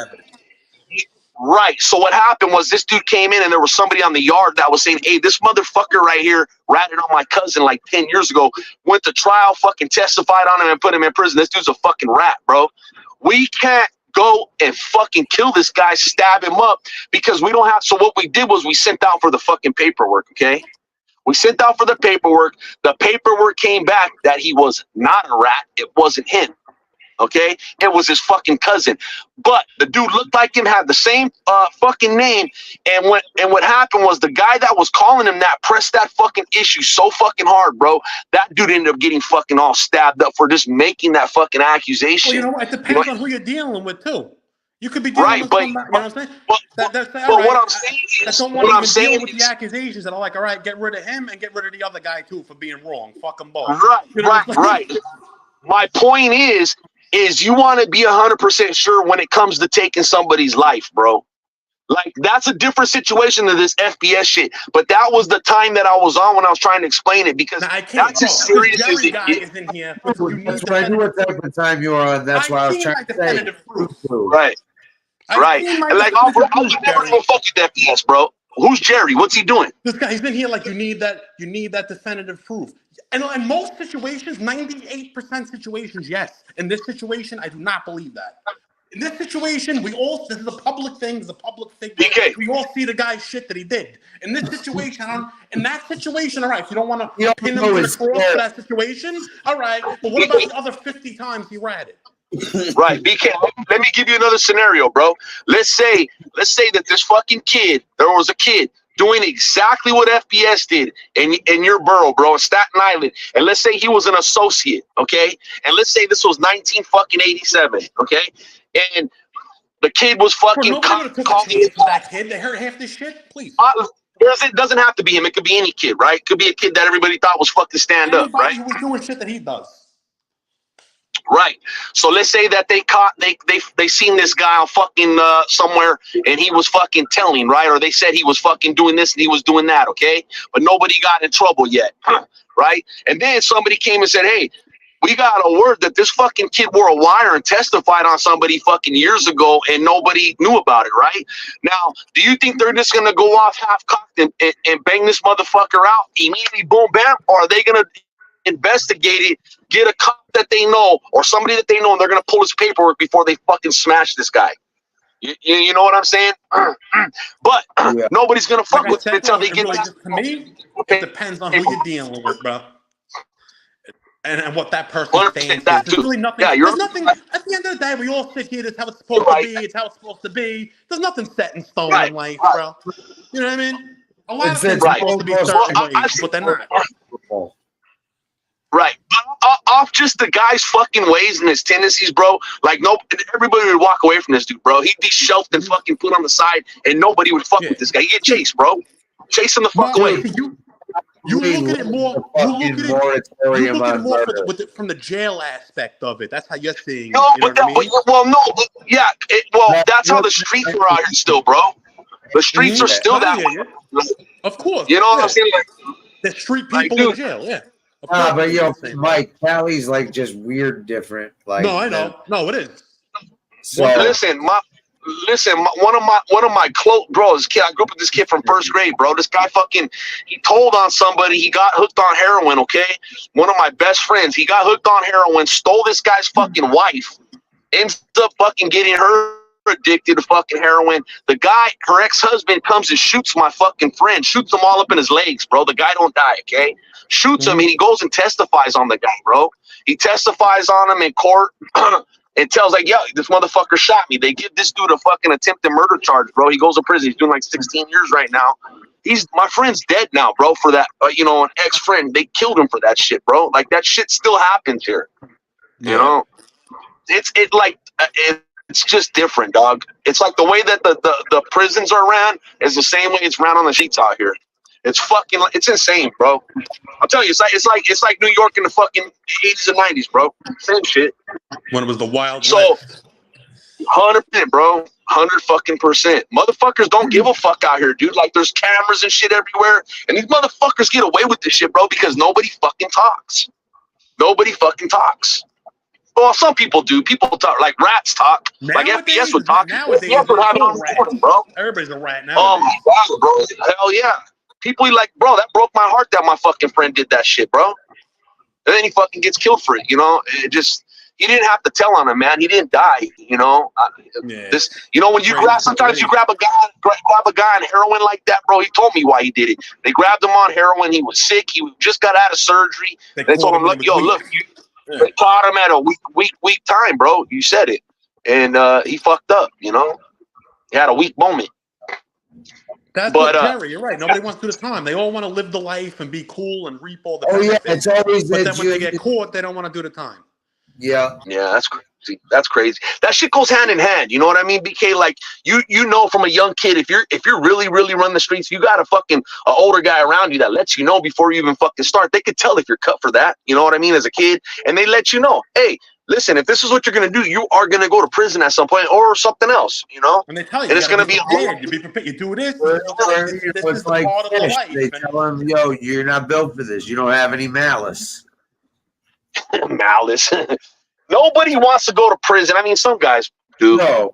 Right. So what happened was this dude came in and there was somebody on the yard that was saying, hey, this motherfucker right here ratted on my cousin like 10 years ago, went to trial, fucking testified on him and put him in prison. This dude's a fucking rat, bro. We can't go and fucking kill this guy, stab him up because we don't have. So what we did was we sent out for the fucking paperwork. Okay. We sent out for the paperwork. The paperwork came back that he was not a rat. It wasn't him. Okay, it was his fucking cousin, but the dude looked like him, had the same fucking name, and what happened was the guy that was calling him that pressed that fucking issue so fucking hard, bro. That dude ended up getting fucking all stabbed up for just making that fucking accusation. Well, you know what? It depends on who you're dealing with too. You could be dealing with somebody, you know what I'm saying? What I'm saying is, that don't want to even deal with the accusations that are like, all right, get rid of him and get rid of the other guy too for being wrong. Fuck them both. Right, you know right. My point is you want to be 100% sure when it comes to taking somebody's life, bro. Like, that's a different situation than this FBS shit. But that was the time that I was on when I was trying to explain it, because that's as serious as it is. That's what I knew what type of time you were on. That's why I was trying to say. Right. Right. And like, I was never even fuck with FBS, bro. Who's Jerry? What's he doing? This guy, he's in here like you need that definitive proof. And in most situations, 98% situations, yes. In this situation, I do not believe that. In this situation, this is a public thing, it's a public figure. Okay. We all see the guy's shit that he did. In this situation, all right, if you don't want to pin him to the cross for that situation, all right. But what about the other 50 times he ratted? Right, BK. Let me give you another scenario, bro. Let's say that this fucking kid, there was a kid doing exactly what FBS did in your borough, bro, in Staten Island. And let's say he was an associate, okay? And let's say this was 1987, okay? And the kid was fucking calling that kid. They heard half this shit, please. It doesn't have to be him. It could be any kid, right? It could be a kid that everybody thought was fucking stand up, right? He was doing shit that he does. Right. So let's say that they seen this guy on fucking somewhere and he was fucking telling, right? Or they said he was fucking doing this and he was doing that, okay? But nobody got in trouble yet, right? And then somebody came and said, hey, we got a word that this fucking kid wore a wire and testified on somebody fucking years ago and nobody knew about it, right? Now, do you think they're just going to go off half-cocked and bang this motherfucker out immediately, boom, bam? Or are they going to investigate it, get a cop that they know or somebody that they know, and they're going to pull his paperwork before they fucking smash this guy? You know what I'm saying? But nobody's going to fuck with it until they get to me, it depends on who you're dealing with, bro. And what that person stands for. There's really nothing. There's nothing. At the end of the day, we all sit here. That's how it's supposed to be. It's how it's supposed to be. There's nothing set in stone in life, bro. You know what I mean? A lot of things are supposed to be certain ways, but they're not. Right. Off just the guy's fucking ways and his tendencies, bro. Like, everybody would walk away from this dude, bro. He'd be shelved and fucking put on the side, and nobody would fuck with this guy. He'd get chased, bro. Chase him the fuck away. You look at it more. You look at it more from the jail aspect of it. That's how you're seeing it. No, You know what I mean? That's how the streets are out here still, bro. The streets are still that way. Of course. You know what I'm saying? Like, the street people in jail, yeah. But Mike, Cali's like just weird, different. Like, no, I know. No, it is. So, listen, one of my close bros, kid. I grew up with this kid from first grade, bro. This guy he told on somebody. He got hooked on heroin. Okay, one of my best friends. He got hooked on heroin. Stole this guy's fucking wife. Ends up fucking getting her addicted to fucking heroin. The guy, her ex-husband, comes and shoots my fucking friend, shoots him all up in his legs, bro. The guy don't die, okay? Shoots him, and he goes and testifies on the guy, bro. He testifies on him in court and tells, like, yo, this motherfucker shot me. They give this dude a fucking attempted murder charge, bro. He goes to prison. He's doing like 16 years right now. My friend's dead now, bro, for that, an ex-friend. They killed him for that shit, bro. Like, that shit still happens here. You know? It's just different, dog. It's like the way that the prisons are ran is the same way it's ran on the streets out here. It's insane, bro. I'll tell you, it's like New York in the fucking 80s and 90s, bro. Same shit. When it was the Wild West. 100%, bro. 100%. Motherfuckers don't give a fuck out here, dude. Like, there's cameras and shit everywhere, and these motherfuckers get away with this shit, bro, because nobody fucking talks. Nobody fucking talks. Well, some people do. People talk, like rats talk. Like FPS would talk. FPS would have it on recording, bro. Everybody's a rat now. Oh my god, bro. Hell yeah. People like, bro, that broke my heart that my fucking friend did that shit, bro. And then he fucking gets killed for it, he didn't have to tell on him, man. He didn't die, when you sometimes you grab a guy on heroin like that, bro. He told me why he did it. They grabbed him on heroin. He was sick. He just got out of surgery. They told him, look, they caught him at a weak time, bro. You said it. And he fucked up, He had a weak moment. Jerry, you're right. Nobody wants to do the time. They all want to live the life and be cool and reap all the benefits. It's always. But then when they get caught, they don't want to do the time. Yeah, that's crazy. That's crazy. That shit goes hand in hand. You know what I mean, BK? Like you know from a young kid, if you're really running the streets, you got a fucking older guy around you that lets you know before you even fucking start. They could tell if you're cut for that. You know what I mean? As a kid, and they let you know, hey, listen, if this is what you're gonna do, you are gonna go to prison at some point or something else. And they tell you, and it's gonna be prepared. You be prepared. You do this. This is like part of the life. They tell them, yo, you're not built for this. You don't have any malice. Malice. Nobody wants to go to prison. I mean, some guys do. No.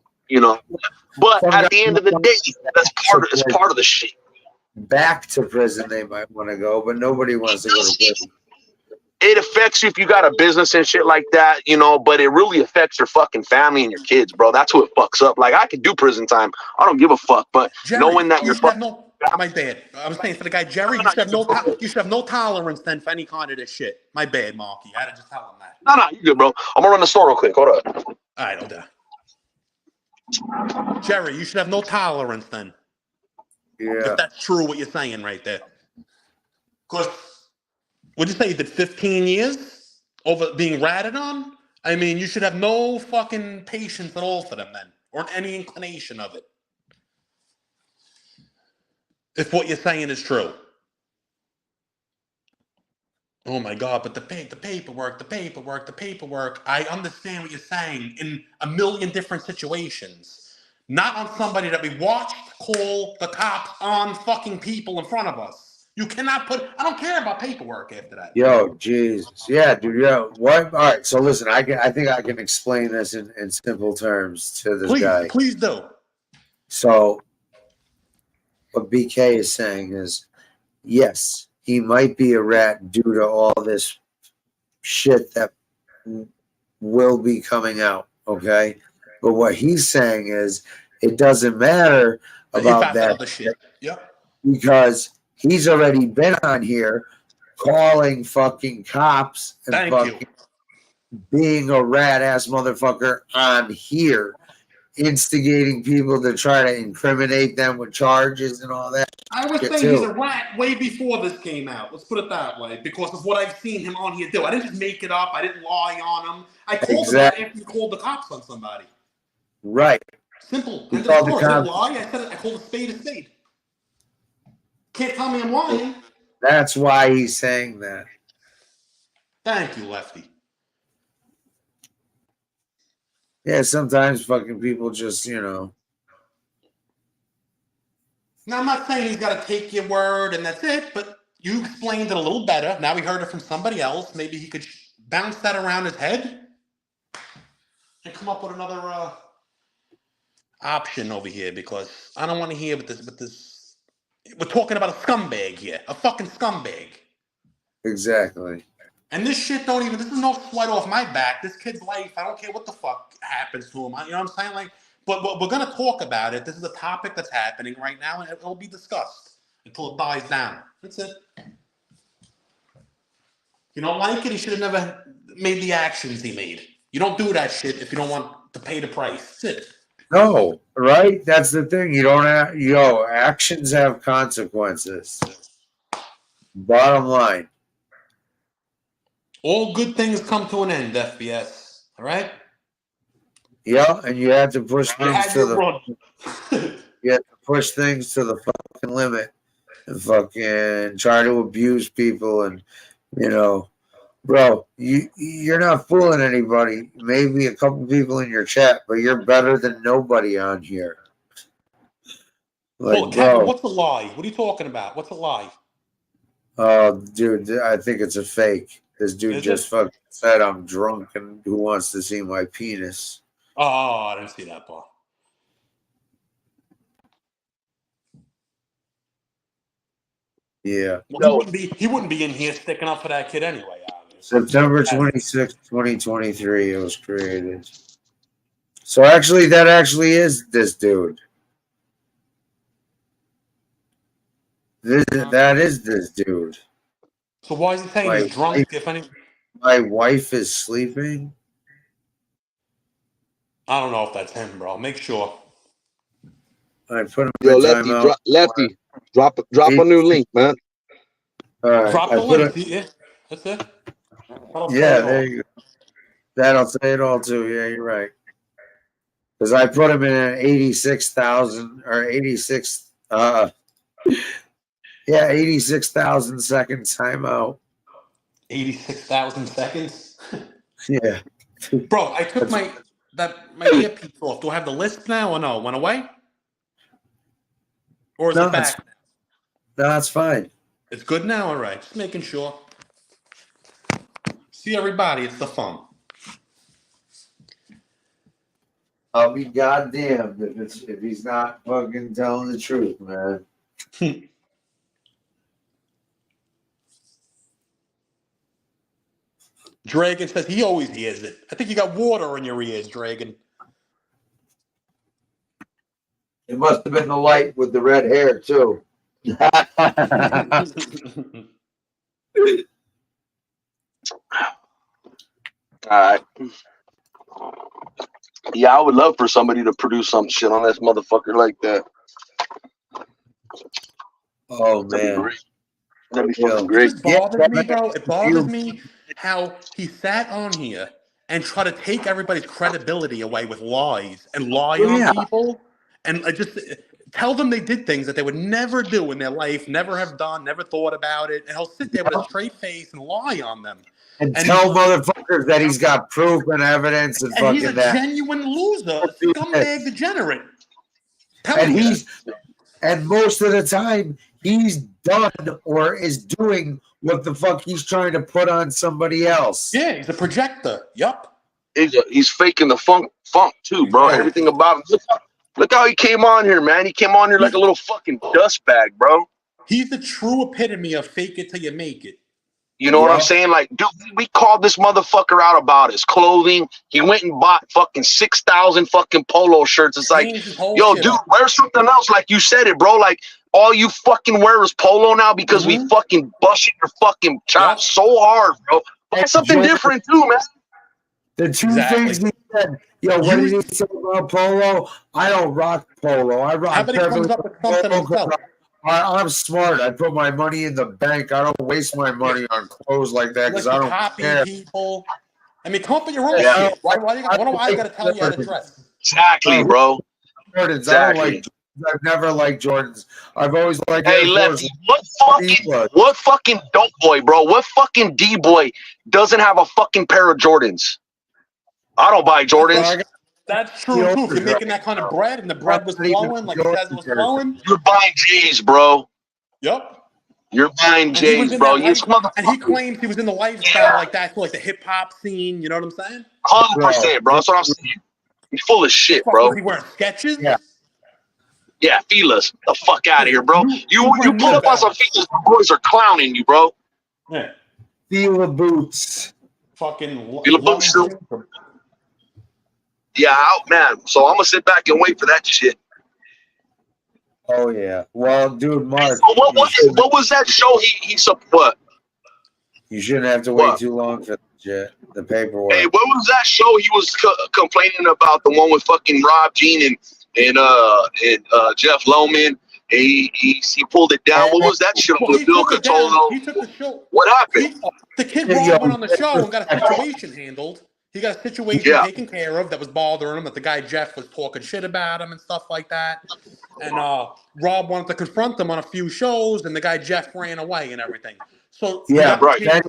But at the end of the day, that's part of the shit. Back to prison, they might want to go, but nobody wants to go to prison. It affects you if you got a business and shit like that, but it really affects your fucking family and your kids, bro. That's what fucks up. Like, I could do prison time. I don't give a fuck, but Jerry, knowing that you're fucking... My bad. I was saying for the guy, Jerry, you should have no tolerance then for any kind of this shit. My bad, Marky. I had to just tell him that. No, you're good, bro. I'm gonna run the store real quick. Hold up. All right, hold on. Jerry, you should have no tolerance then. Yeah. If that's true, what you're saying right there. Because, what'd you say? You did 15 years over being ratted on? I mean, you should have no fucking patience at all for them then, or any inclination of it. If what you're saying is true. Oh my God, but the paperwork. I understand what you're saying in a million different situations. Not on somebody that we watched call the cops on fucking people in front of us. You cannot I don't care about paperwork after that. Yo, Jesus. Yeah, dude, what? All right, so listen, I think I can explain this in simple terms to this guy. Please do. So, what BK is saying is, yes, he might be a rat due to all this shit that will be coming out, okay? But what he's saying is, it doesn't matter about that shit. Yep. Because he's already been on here calling fucking cops and being a rat-ass motherfucker on here, instigating people to try to incriminate them with charges and all that. I would say he's a rat way before this came out. Let's put it that way, because of what I've seen him on here do. I didn't just make it up. I didn't lie on him. I called him out after he called the cops on somebody. Right. Simple. He I called didn't the cops. lie. I called a spade a spade. Can't tell me I'm lying. That's why he's saying that. Thank you, Lefty. Yeah, sometimes fucking people just, Now, I'm not saying he's got to take your word and that's it, but you explained it a little better. Now we heard it from somebody else. Maybe he could bounce that around his head and come up with another option over here, because I don't want to hear with this. We're talking about a scumbag here, a fucking scumbag. Exactly. And this shit this is no sweat off my back. This kid's life, I don't care what the fuck happens to him. You know what I'm saying? Like, But we're going to talk about it. This is a topic that's happening right now, and it'll be discussed until it dies down. That's it. If you don't like it, he should have never made the actions he made. You don't do that shit if you don't want to pay the price. That's it. No, right? That's the thing. You don't have, actions have consequences. Bottom line. All good things come to an end, FBS. All right? Yeah, and you have to push things to the run. you have to push things to the fucking limit and fucking try to abuse people and bro, you're not fooling anybody. Maybe a couple people in your chat, but you're better than nobody on here. Like, Well, Kevin, bro, what's a lie? What are you talking about? What's a lie? dude, I think it's a fake. This dude just fucking said I'm drunk and who wants to see my penis. Oh, I didn't see that part. Yeah. Well, he wouldn't be in here sticking up for that kid anyway. September 26, 2023, it was created. So actually, that actually is this dude. That is this dude. So why is he saying he's drunk? If any, my wife is sleeping. I don't know if that's him, bro. Make sure. I put him Yo, in Lefty, timeout. drop a new link, man. All right, Drop the link. Yeah, that's it. Yeah, there you go. That'll say it all too. Yeah, you're right. Because I put him in an 86,000 or 86. 86,000 second timeout. 86,000 seconds. Yeah, bro. I took my earpiece off. Do I have the list now or no? Went away? Or is it back? No, that's fine. It's good now. All right, just making sure. See everybody. It's the fun. I'll be goddamned if he's not fucking telling the truth, man. Dragon says he always hears it. I think you got water in your ears, Dragon. It must have been the light with the red hair too. All right. Yeah, I would love for somebody to produce some shit on this motherfucker like that. Oh man, that'd be fucking great. It bothers me, bro. It bothers me how he sat on here and tried to take everybody's credibility away with lies and lie on people, and just tell them they did things that they would never do in their life, never have done, never thought about it, and he'll sit there with a straight face and lie on them. And tell motherfuckers that he's got proof and evidence and fucking he's a genuine loser, a scumbag degenerate. And most of the time he's done or is doing what the fuck he's trying to put on somebody else. Yeah, he's a projector. Yup. He's faking the funk too, bro. Yeah. Everything about him. Look how he came on here, man. He came on here like a little fucking dust bag, bro. He's the true epitome of fake it till you make it. You know what I'm saying? Like, dude, we called this motherfucker out about his clothing. He went and bought fucking 6,000 fucking polo shirts. It's like, yo, dude, wear something else. Like you said it, bro. Like, all you fucking wear is polo now because we fucking busted your fucking chops so hard, bro. Buy something different too, man. The two things he said, yo, what did he say about polo? I don't rock polo. I rock. How about he comes up with something himself? I'm smart. I put my money in the bank. I don't waste my money on clothes like that because I don't care. People. I mean, come up with your own shit. Why do I got to tell you how to dress? Exactly, bro. Jordans. Exactly. I don't like. I've never liked Jordans. I've always liked. Hey, Lefty, what fucking dope boy, bro? What fucking D boy doesn't have a fucking pair of Jordans? I don't buy Jordans. That's true too. If you're making that kind of bread and the bread was flowing like it says it was flowing, you're buying J's, bro. Yep. You're buying J's, bro. And he claims he was in the lifestyle like that, so like the hip hop scene. You know what I'm saying? 100%, bro. That's what I'm saying. He's full of shit, bro. Was he wearing sketches? Yeah, Fila's. The fuck out of here, bro. You pull up on some Fila's, the boys are clowning you, bro. Yeah. Fila boots. Fucking Fila boots. Yeah, man. So I'm gonna sit back and wait for that shit. Oh yeah. Well, dude, Mark, So what was that show he what? You shouldn't have to wait too long for the paperwork. Hey, what was that show he was complaining about? The one with fucking Rob Jean and Jeff Loman. He pulled it down. What was that shit? Well, he Bill took it down. Cotolo. He took the show. What happened? The kid Rob went on the show and got a situation handled. He got a situation taken care of that was bothering him. That the guy Jeff was talking shit about him and stuff like that. And Rob wanted to confront him on a few shows, and the guy Jeff ran away and everything. So yeah, right. That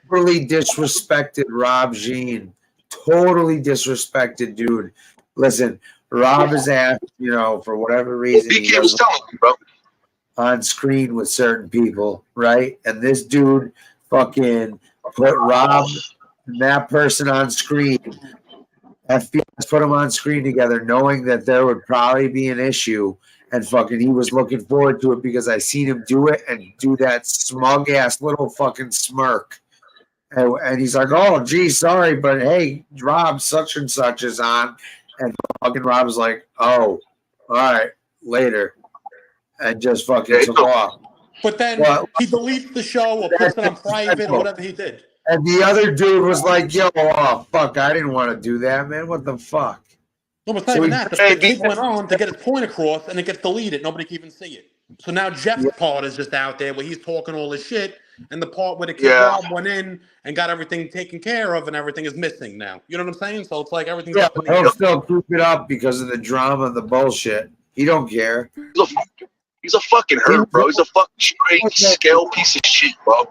totally disrespected Rob Jean. Totally disrespected, dude. Listen, Rob is asked, for whatever reason, he was telling me, bro, on screen with certain people, right? And this dude fucking put Rob and that person on screen. FBI put them on screen together, knowing that there would probably be an issue. And fucking, he was looking forward to it because I seen him do it and do that smug ass little fucking smirk. And he's like, "Oh, gee, sorry, but hey, Rob, such and such is on." And fucking Rob's like, "Oh, all right, later," and just fucking took off. But then he deletes the show or puts it on private or whatever he did. And the other dude was like, "Yo, oh fuck, I didn't want to do that, man. What the fuck?" No, but it's not even that. The kid went on to get his point across, and it gets deleted. Nobody can even see it. So now Jeff's part is just out there where he's talking all this shit, and the part where the kid Rob went in and got everything taken care of, and everything is missing now. You know what I'm saying? So it's like everything's up in the air. He'll still keep it up because of the drama and the bullshit. He don't care. He's a fucking herd, bro. He's a fucking straight scale piece of shit, bro.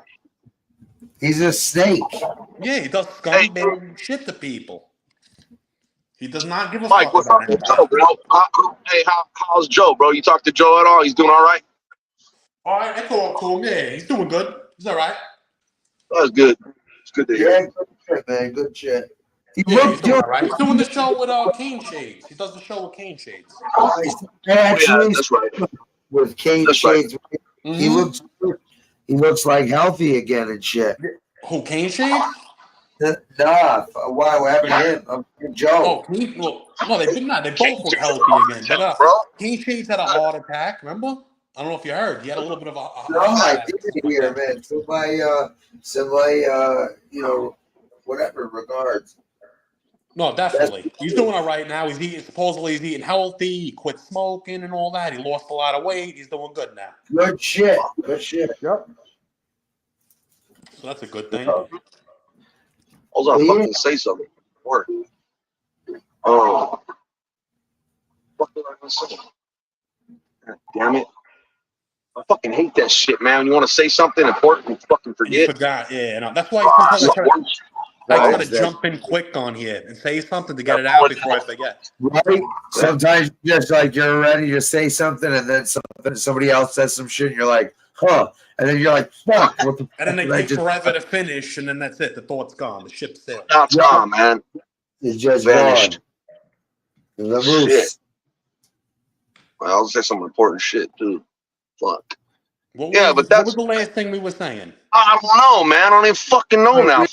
He's a snake. Yeah, he does scumbag shit to people. He does not give a Mike, fuck what's about up with Joe, bro? Hey, how's Joe, bro? You talked to Joe at all? He's doing all right? All right, I talked to him. Yeah, he's doing good. He's all right. That's good. It's good to hear. Yeah, good shit, man. Good shit. He's doing all right. He's doing the show with Cane Shades. He does the show with Cane Shades. Actually, that's right. With Cane Shades, he looks like healthy again and shit. Who, Cane Shades? Nah, why? What happened to him? Joe. No, they did not. They both look healthy again. But Cane Shades had a heart attack. Remember? I don't know if you heard. He had a little bit of a No, I didn't hear, man. Somebody, whatever regards. No, definitely. He's doing all right now. Supposedly he's eating healthy. He quit smoking and all that. He lost a lot of weight. He's doing good now. Good shit. Good shit. Yep. So that's a good thing. I was gonna fucking say something. Work. Oh. What did I gonna say? God damn it. I fucking hate that shit, man. You want to say something important, you fucking forget. You forgot, yeah. No, that's why sometimes I try to jump in quick on here and say something to get it out before I forget. Right? Sometimes just like you're ready to say something, and then somebody else says some shit, and you're like, huh. And then you're like, fuck. What the and then they take forever to finish, and then that's it. The thought's gone. The ship's sailed. Thought's gone, man. It's just vanished. Gone. Shit. Well, I'll say some important shit, too. Fuck. What was the last thing we were saying? I don't know, man. I don't even fucking know now.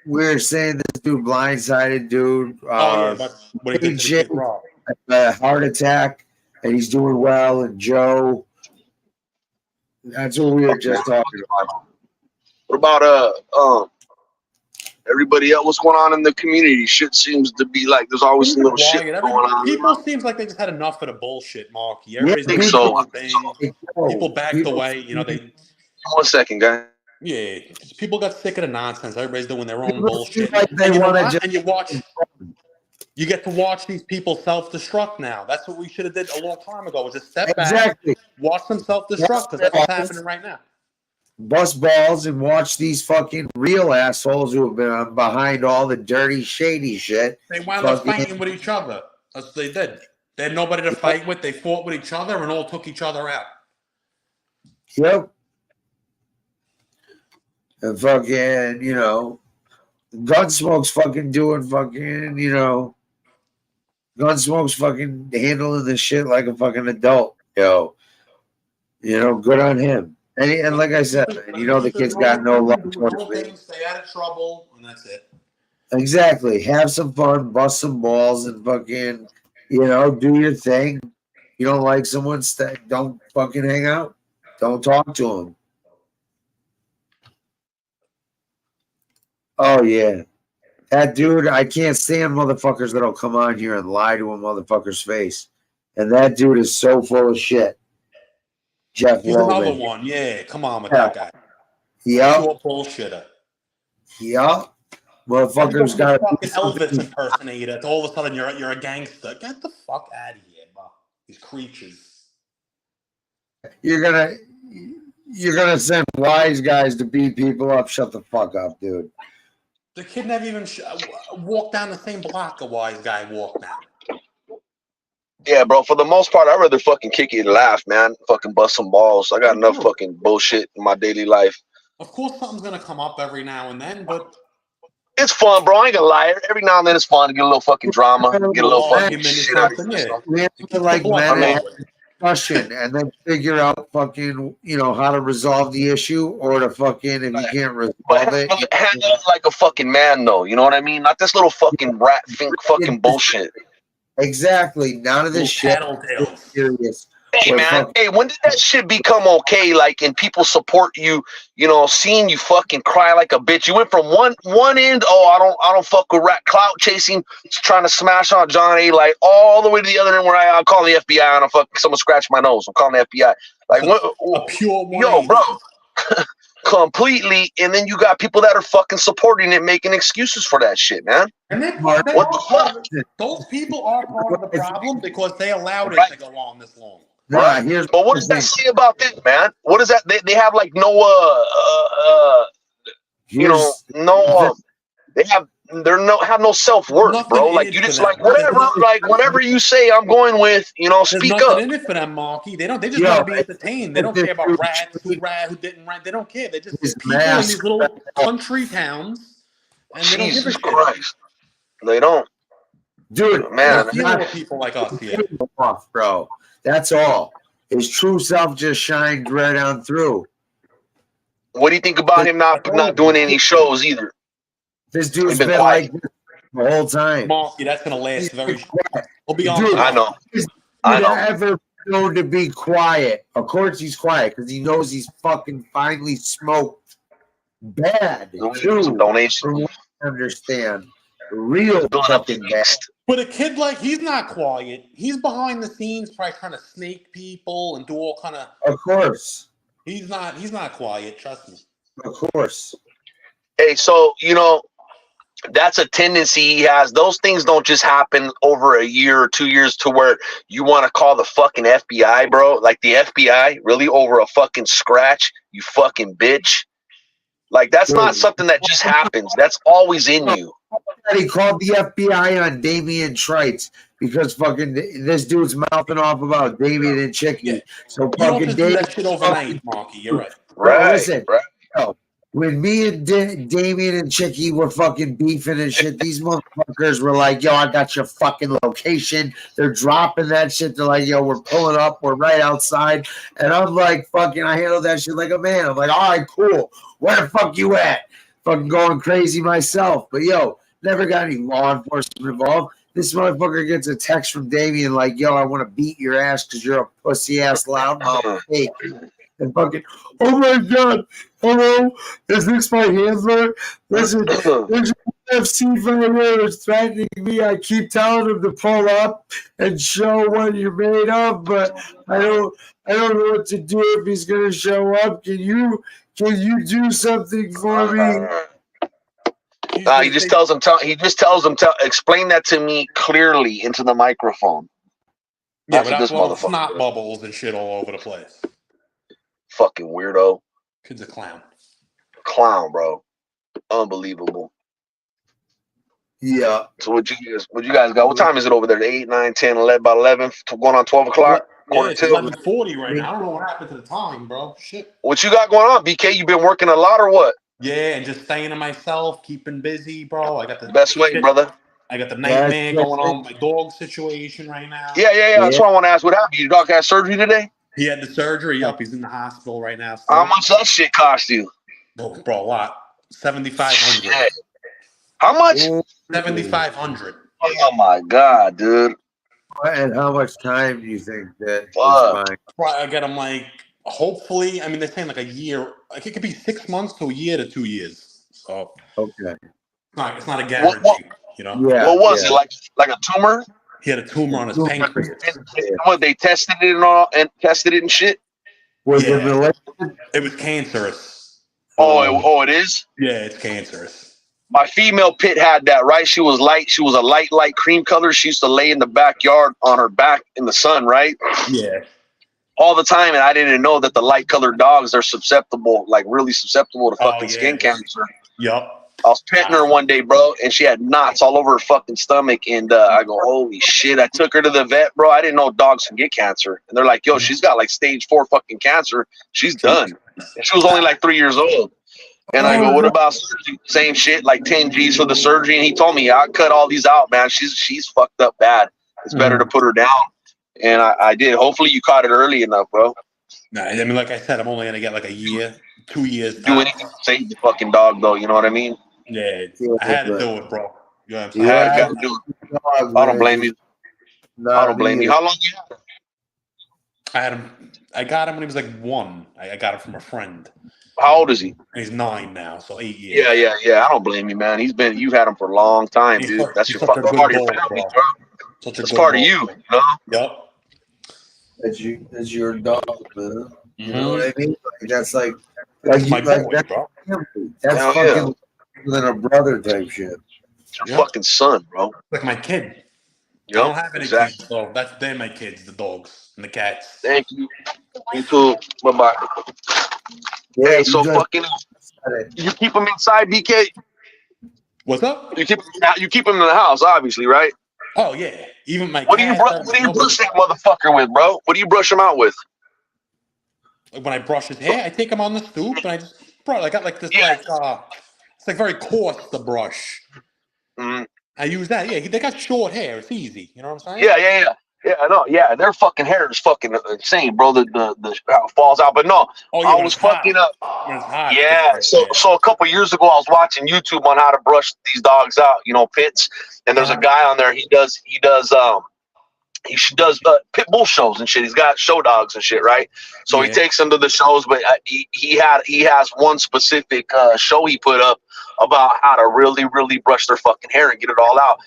We're saying this dude blindsided, dude. What he did wrong. A heart attack, and he's doing well. And Joe, that's what we were just talking about. What about everybody else? What's going on in the community? Shit seems to be like there's always some little shit going on. People seems like they just had enough of the bullshit, Marky. I think so. People backed away. You know, they. 1 second, guy. Yeah, people got sick of the nonsense. Everybody's doing their own bullshit. Like you get to watch these people self-destruct now. That's what we should have did a long time ago. Was just step back, watch them self-destruct because that's what's happening right now. Bust balls and watch these fucking real assholes who have been behind all the dirty, shady shit. They wound up fighting with each other. That's what they did. They had nobody to fight with. They fought with each other and all took each other out. Yep. And fucking, Gunsmoke's fucking doing fucking, Gunsmoke's fucking handling this shit like a fucking adult, yo. Good on him. And like I said, the kid's got no love towards me. Stay out of trouble, and that's it. Exactly. Have some fun, bust some balls, and fucking, do your thing. You don't like someone, don't fucking hang out. Don't talk to them. Oh, yeah. That dude, I can't stand motherfuckers that'll come on here and lie to a motherfucker's face. And that dude is so full of shit. Jeff He's another Logan. one. Yeah, come on with Yeah. that guy. Yep. Pure bullshitter. Yep. Everybody's Motherfuckers a got fucking Elvis impersonator. All of a sudden, you're a gangster. Get the fuck out of here, bro. These creatures. You're gonna send wise guys to beat people up. Shut the fuck up, dude. The kid never even walked down the same block a wise guy walked down. Yeah, bro. For the most part, I'd rather fucking kick it and laugh, man. Fucking bust some balls. I got enough fucking bullshit in my daily life. Of course, something's gonna come up every now and then, but it's fun, bro. I ain't gonna lie. Every now and then, it's fun to get a little fucking drama, get a little fucking shit out of yourself. We have to like men discussion and then figure out fucking how to resolve the issue or to fucking if you can't resolve it. Handle it like a fucking man, though. You know what I mean? Not this little fucking rat fucking bullshit. Exactly. None of this shit is serious. Hey man, hey, when did that shit become okay? Like, and people support you, seeing you fucking cry like a bitch. You went from one end, I don't fuck with rat clout chasing, trying to smash on John A. Like all the way to the other end where I'm calling the FBI and I'm fucking someone scratched my nose. I'm calling the FBI. Like a pure yo, bro. Completely, and then you got people that are fucking supporting it, making excuses for that shit, man. And what the fuck? Those people are part of the problem because they allowed it to go on this long. Right. But what does that say about this, man? What is that? They have like no have no self-worth, bro. Like you just like whatever, like whatever you say, I'm going with, speak There's up. nothing in it for them, Marky. They just want to be entertained. They don't care about rats, who didn't rat. They don't care. They're just people in these little country towns, and they don't give a shit. Christ. They don't. Dude, man, people like us here, bro. That's all. His true self just shined right on through. What do you think about him not doing any shows either? This dude's been like this the whole time. Marky, that's gonna last very. We'll be on. Dude, I know. I know. Ever known to be quiet? Of course he's quiet because he knows he's fucking finally smoked bad. Donation. Understand? Real fucking bad. But a kid he's not quiet. He's behind the scenes, probably trying to snake people and do all kind of. Of course. He's not quiet. Trust me. Of course. Hey, so that's a tendency he has. Those things don't just happen over a year or 2 years to where you want to call the fucking FBI, bro. Like the FBI, really over a fucking scratch, you fucking bitch. Like that's not something that just happens. That's always in you. He called the FBI on Damian Trites because fucking this dude's mouthing off about David and Chicky. Yeah. So You don't fucking just do David, that shit overnight, Marky. You're right. Right. Listen, when me and Damien and Chicky were fucking beefing and shit, these motherfuckers were like, yo, I got your fucking location. They're dropping that shit. They're like, yo, we're pulling up. We're right outside. And I'm like, fucking, I handled that shit like a man. I'm like, all right, cool. Where the fuck you at? Fucking going crazy myself. But, yo, never got any law enforcement involved. This motherfucker gets a text from Damien like, yo, I want to beat your ass because you're a pussy-ass loudmouth fake. And fucking, oh my God, hello, is this my handler? Listen, there's an FC fighter that's threatening me. I keep telling him to pull up and show what you're made of, but I don't know what to do if he's gonna show up. Can you do something for me? He just tells him. Explain that to me clearly into the microphone. Yeah, but that's all snot bubbles and shit all over the place. Fucking weirdo. Kid's a clown. Clown, bro. Unbelievable. Yeah. So what you guys got? What time is it over there? 8, 9, 10, 11, about 11, going on 12 o'clock? Yeah, it's 11:40 right now. I don't know what happened to the time, bro. Shit. What you got going on, BK? You been working a lot or what? Yeah, and just staying to myself, keeping busy, bro. I got the best way, brother. I got the nightmare going on with my dog situation right now. Yeah. That's what I want to ask. What happened? Your dog had surgery today? He had the surgery. Yep, he's in the hospital right now. How much that shit cost you? Oh, bro, a lot. $7,500. How much? 7,500. Oh my god, dude. And how much time do you think that is Fuck. fine? Right, I get them like hopefully. I mean, they're saying like a year. Like it could be 6 months to a year to 2 years. So Okay. it's not a guarantee. You know. Yeah. What was it like a tumor? He had a tumor on his pancreas. What they tested it and all and tested it and shit. Was it Yeah, related? it was cancerous. Oh, it is. Yeah, it's cancerous. My female pit had that, right? She was light. She was a light cream color. She used to lay in the backyard on her back in the sun, right? Yeah. All the time, and I didn't know that the light colored dogs are susceptible, like really susceptible to fucking skin cancer. Yup. I was petting her one day, bro, and she had knots all over her fucking stomach. And I go, holy shit. I took her to the vet, bro. I didn't know dogs can get cancer. And they're like, yo, she's got like stage 4 fucking cancer. She's done. And she was only like 3 years old. And I go, what about surgery? Same shit, like 10 G's for the surgery. And he told me, I cut all these out, man. She's fucked up bad. It's better to put her down. And I did. Hopefully you caught it early enough, bro. Nah, I mean, like I said, I'm only going to get like a year, 2 years. Do anything to save the fucking dog, though. You know what I mean? Yeah, I had to do it, bro. You know what I'm saying? I had to do it. I don't blame you. I don't blame you. How long you had him? I had him. I got him when he was like 1. I got him from a friend. How old is he? He's 9 now, so 8 years. Yeah. I don't blame you, man. You've had him for a long time, dude. That's your fucking part of your family, bro. That's part of you, you know? Yep. That's your dog, man. You know what I Mm-hmm. mean? Like, that's like my boy, that's bro. That's Hell fucking than a brother type shit. It's your fucking son, bro. Like my kid. Yep, I don't have any kids, so they're my kids, the dogs and the cats. Thank you. You too. Bye-bye. Yeah, Hey, so fucking you keep them inside, BK? What's up? You keep them in the house, obviously, right? Oh yeah. Even my What do you brush that motherfucker with, bro? What do you brush him out with? Like when I brush his hair, I take him on the stoop and I just I got like this it's like very coarse the brush. Mm-hmm. I use that. Yeah, they got short hair. It's easy. You know what I'm saying? Yeah, I know. Yeah, their fucking hair is fucking insane, bro. The how it falls out. But no, I was fucking up. Yeah. So a couple years ago, I was watching YouTube on how to brush these dogs out. You know, pits. And there's a guy on there. He does pit bull shows and shit. He's got show dogs and shit, right? So he takes them to the shows. But he has one specific show he put up about how to really, really brush their fucking hair and get it all out.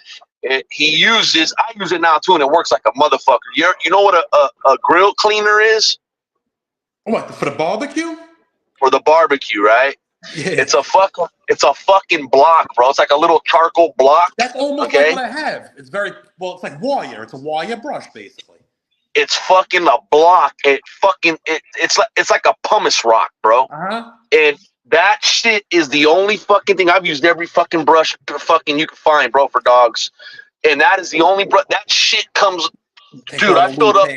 I use it now too, and it works like a motherfucker. You know what a grill cleaner is? What, for the barbecue? For the barbecue, right? Yeah. It's a fucking block, bro. It's like a little charcoal block. That's almost like what I have. It's it's like wire. It's a wire brush, basically. It's fucking a block. It's like a pumice rock, bro. And that shit is the only fucking thing. I've used every fucking brush fucking you can find, bro, for dogs. And that is the only that shit comes. Dude, I filled up.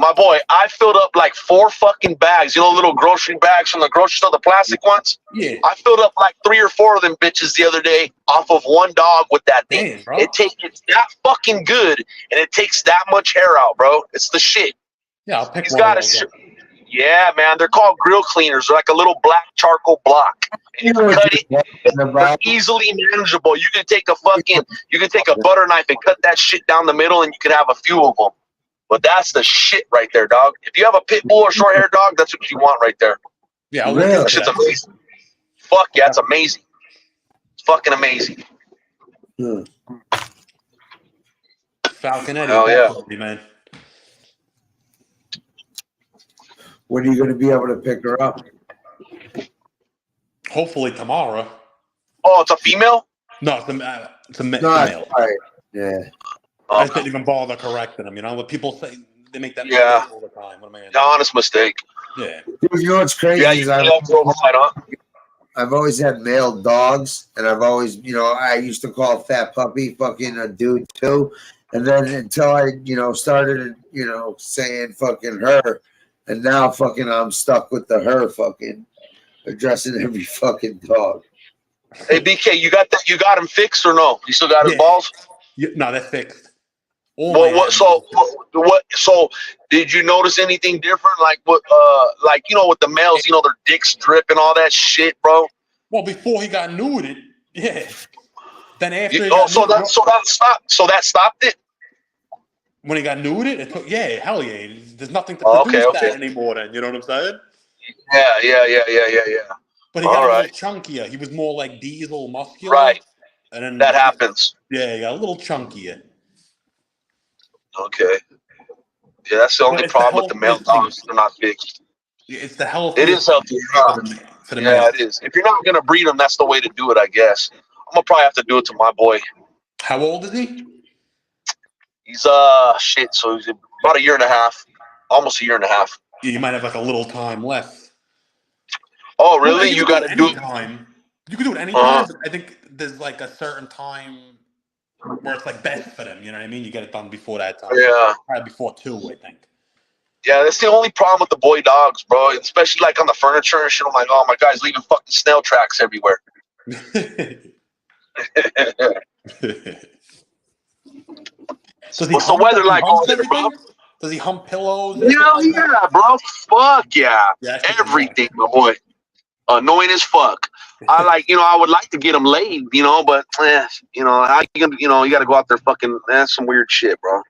My boy, I filled up like 4 fucking bags. You know, little grocery bags from the grocery store, the plastic ones? Yeah. I filled up like 3 or 4 of them bitches the other day off of one dog with that thing. It's that fucking good, and it takes that much hair out, bro. It's the shit. Yeah, I'll pick He's one got of those up. Yeah, man. They're called grill cleaners. They're like a little black charcoal block. And you can cut it. They're easily manageable. You can take a butter knife and cut that shit down the middle, and you can have a few of them. But that's the shit right there, dog. If you have a pit bull or short hair dog, that's what you want right there. Yeah, that shit's amazing. Fuck yeah, it's amazing. It's fucking amazing. Falcon Eddie. Oh yeah, man. When are you going to be able to pick her up? Hopefully tomorrow. Oh, it's a female? No, it's a female. Right. Yeah. I just didn't even bother correcting them. You know what people say? They make that mistake all the time. What am I gonna do? Honest mistake. Yeah. Dude, you know what's crazy? I've always had male dogs, and I've always, I used to call Fat Puppy fucking a dude too. And then until I, started, saying fucking her, and now fucking I'm stuck with the her fucking addressing every fucking dog. Hey BK, you got that? You got him fixed or no? You still got his balls? Yeah, no, that's fixed. So did you notice anything different? Like with the males, their dicks drip and all that shit, bro. Well, before he got nuded, Yeah. Then after so that stopped it. When he got nuded, it took, yeah, hell yeah. There's nothing to Okay, produce okay. that anymore. Then you know what I'm saying? Yeah. But he All got a right. little chunkier. He was more like Diesel, muscular. Right. And then That happens. Yeah, he got a little chunkier. Okay. Yeah, that's the only It's the problem with the male healthiest thing. dogs. They're not big. It's the healthiest. It is healthy. For the Yeah, male. it is. If you're not gonna breed them, that's the way to do it, I guess. I'm gonna probably have to do it to my boy. How old is he? He's shit. So he's about a year and a half, almost a year and a half. Yeah, you might have like a little time left. Oh, really? Well, you got to do it anytime. You can do it anytime. But I think there's like a certain time where it's like best for them. You know what I mean? You get it done before that time. Yeah. Probably before 2, I think. Yeah, that's the only problem with the boy dogs, bro. Especially like on the furniture and shit. I'm like, oh my guy's leaving fucking snail tracks everywhere. What's the weather like over there, bro? Does he hump pillows? Hell yeah, bro. Fuck yeah. Everything, my boy. Annoying as fuck. I would like to get him laid, but how you gonna, you got to go out there fucking. That's some weird shit, bro.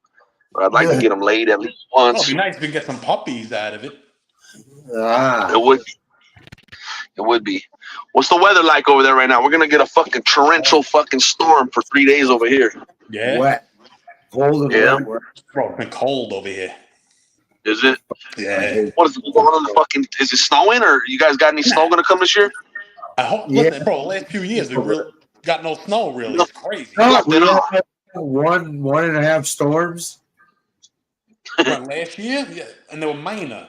But I'd like to get him laid at least once. It'd be nice if we can get some puppies out of it. It would be. It would be. What's the weather like over there right now? We're gonna get a fucking torrential fucking storm for 3 days over here. Yeah. Wet. Cold and Yeah. wet. Bro, it's been cold over here. Is it? Yeah. What is going on in the fucking? Is it snowing or you guys got any snow gonna come this year? I hope. Listen, bro, the last few years we really got no snow. Really, it's crazy. No, we had 1.5 storms. Last year, yeah, and they were minor.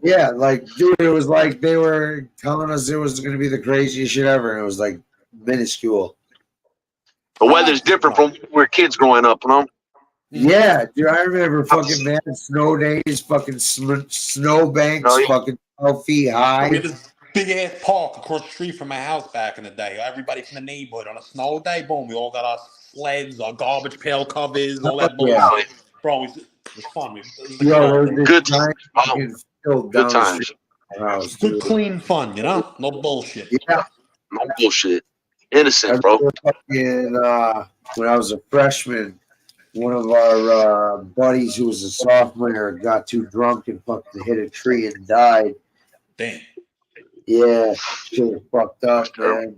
Yeah, like, dude, it was like they were telling us it was going to be the craziest shit ever, and it was like minuscule. The weather's different from when we were kids growing up, Yeah, dude, I remember fucking mad snow days, fucking snow banks, fucking 12 feet high. We had this big ass park across the street from my house back in the day. Everybody from the neighborhood on a snow day, boom, we all got our sleds, our garbage pail covers, all that bullshit. Yeah. Bro, it was fun. Good times. Good times. Good, clean fun, No bullshit. Yeah. No bullshit. Innocent, bro. Fucking, when I was a freshman, one of our buddies who was a sophomore got too drunk and fucking hit a tree and died. Damn. Yeah, shit was fucked up, man.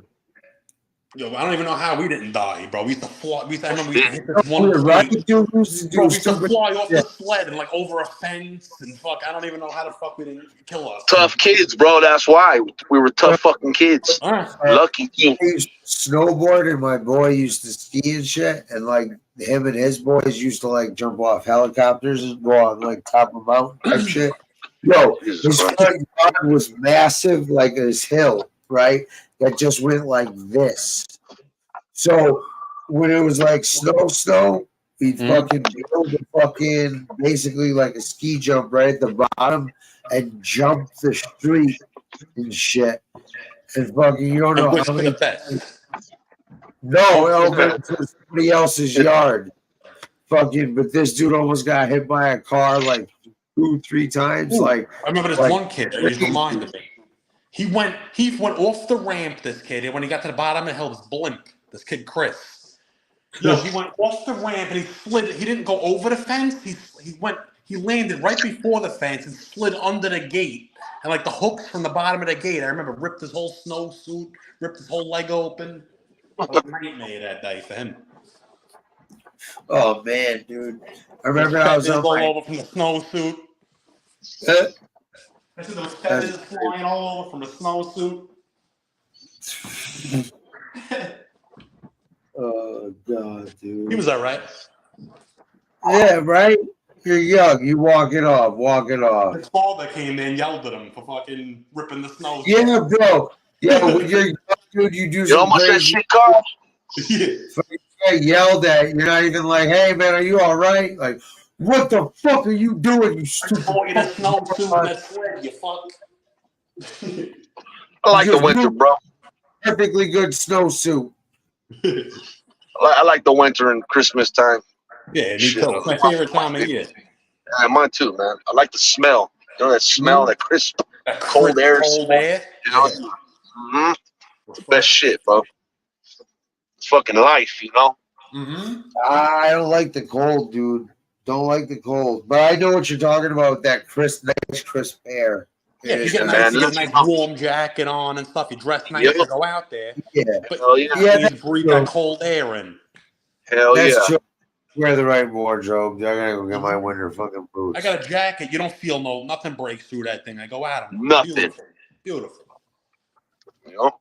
Yo, I don't even know how we didn't die, bro. We used to fly. I remember we used to hit this one Right, point. dude, Bro, we used to fly off the sled and like over a fence and fuck. I don't even know how the fuck we didn't kill us. Tough kids, bro. That's why we were tough fucking kids. Lucky you. I used to snowboard and my boy used to ski and shit, and like him and his boys used to like jump off helicopters and go on like top of a mountain type shit. Yo, his front yard was massive, like this hill, right? That just went like this. So when it was like snow, we'd fucking build a fucking basically like a ski jump right at the bottom and jump the street and shit. And fucking, you don't know how many. No, over to somebody else's yard. Fucking, but this dude almost got hit by a car like 2-3 times. Like, I remember this one kid that he's reminded me. He went off the ramp, this kid, and when he got to the bottom of the hill, this blimp, this kid Chris. Yo, he went off the ramp and he slid. He didn't go over the fence. He landed right before the fence and slid under the gate. And like the hooks from the bottom of the gate, I remember ripped his whole snowsuit, ripped his whole leg open. It was a nightmare that day for him. Oh man, dude! I remember I was all over from the snowsuit. I said there was feathers flying all over from the snowsuit. Oh god, dude! He was all right. Yeah, right. You're young. You walk it off. His father came in, yelled at him for fucking ripping the snowsuit. Yeah, bro. Yeah, when you're young, dude, you do some almost that crazy shit, Carl. Yeah. You get yelled at. You're not even like, "Hey, man, are you all right?" Like, what the fuck are you doing? You stupid. In a snowsuit and a sled, you fuck. I like the winter, bro. Perfectly good snowsuit. I like the winter and Christmas time. Yeah, me too. It's my favorite time of year. Yeah, mine too, man. I like the smell. You know that smell, that crisp, that cold air. Cold air. You know, the best shit, bro. fucking life, you know. Mm-hmm. I don't like the cold, dude. Don't like the cold. But I know what you're talking about. That nice crisp air. Yeah, if you Yeah, get man, you get a let's nice go. warm jacket on and stuff, you dress nice Yep. to go out there. Yeah. But Hell yeah. Yeah, you need that's to breathe true. that cold air in. Hell That's yeah. true. Wear the right wardrobe. I gotta go get my winter fucking boots. I got a jacket. You don't feel nothing breaks through that thing. I go out. Nothing. Beautiful. Beautiful. You know?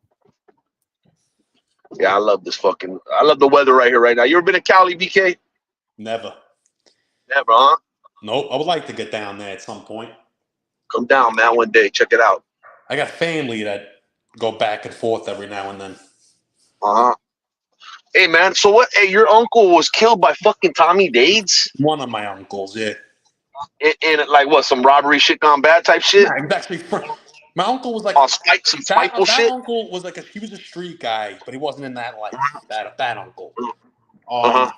Yeah, I love the weather right here right now. You ever been to Cali, BK? Never. Never, huh? Nope. I would like to get down there at some point. Come down, man, one day. Check it out. I got family that go back and forth every now and then. Uh-huh. Hey, man, so what? Hey, your uncle was killed by fucking Tommy Dades? One of my uncles, yeah. In like, what, some robbery shit gone bad type shit? Nah, he was actually my uncle was like some spiteful that shit? uncle was like he was a street guy, but he wasn't in that life. That uncle. Uh-huh.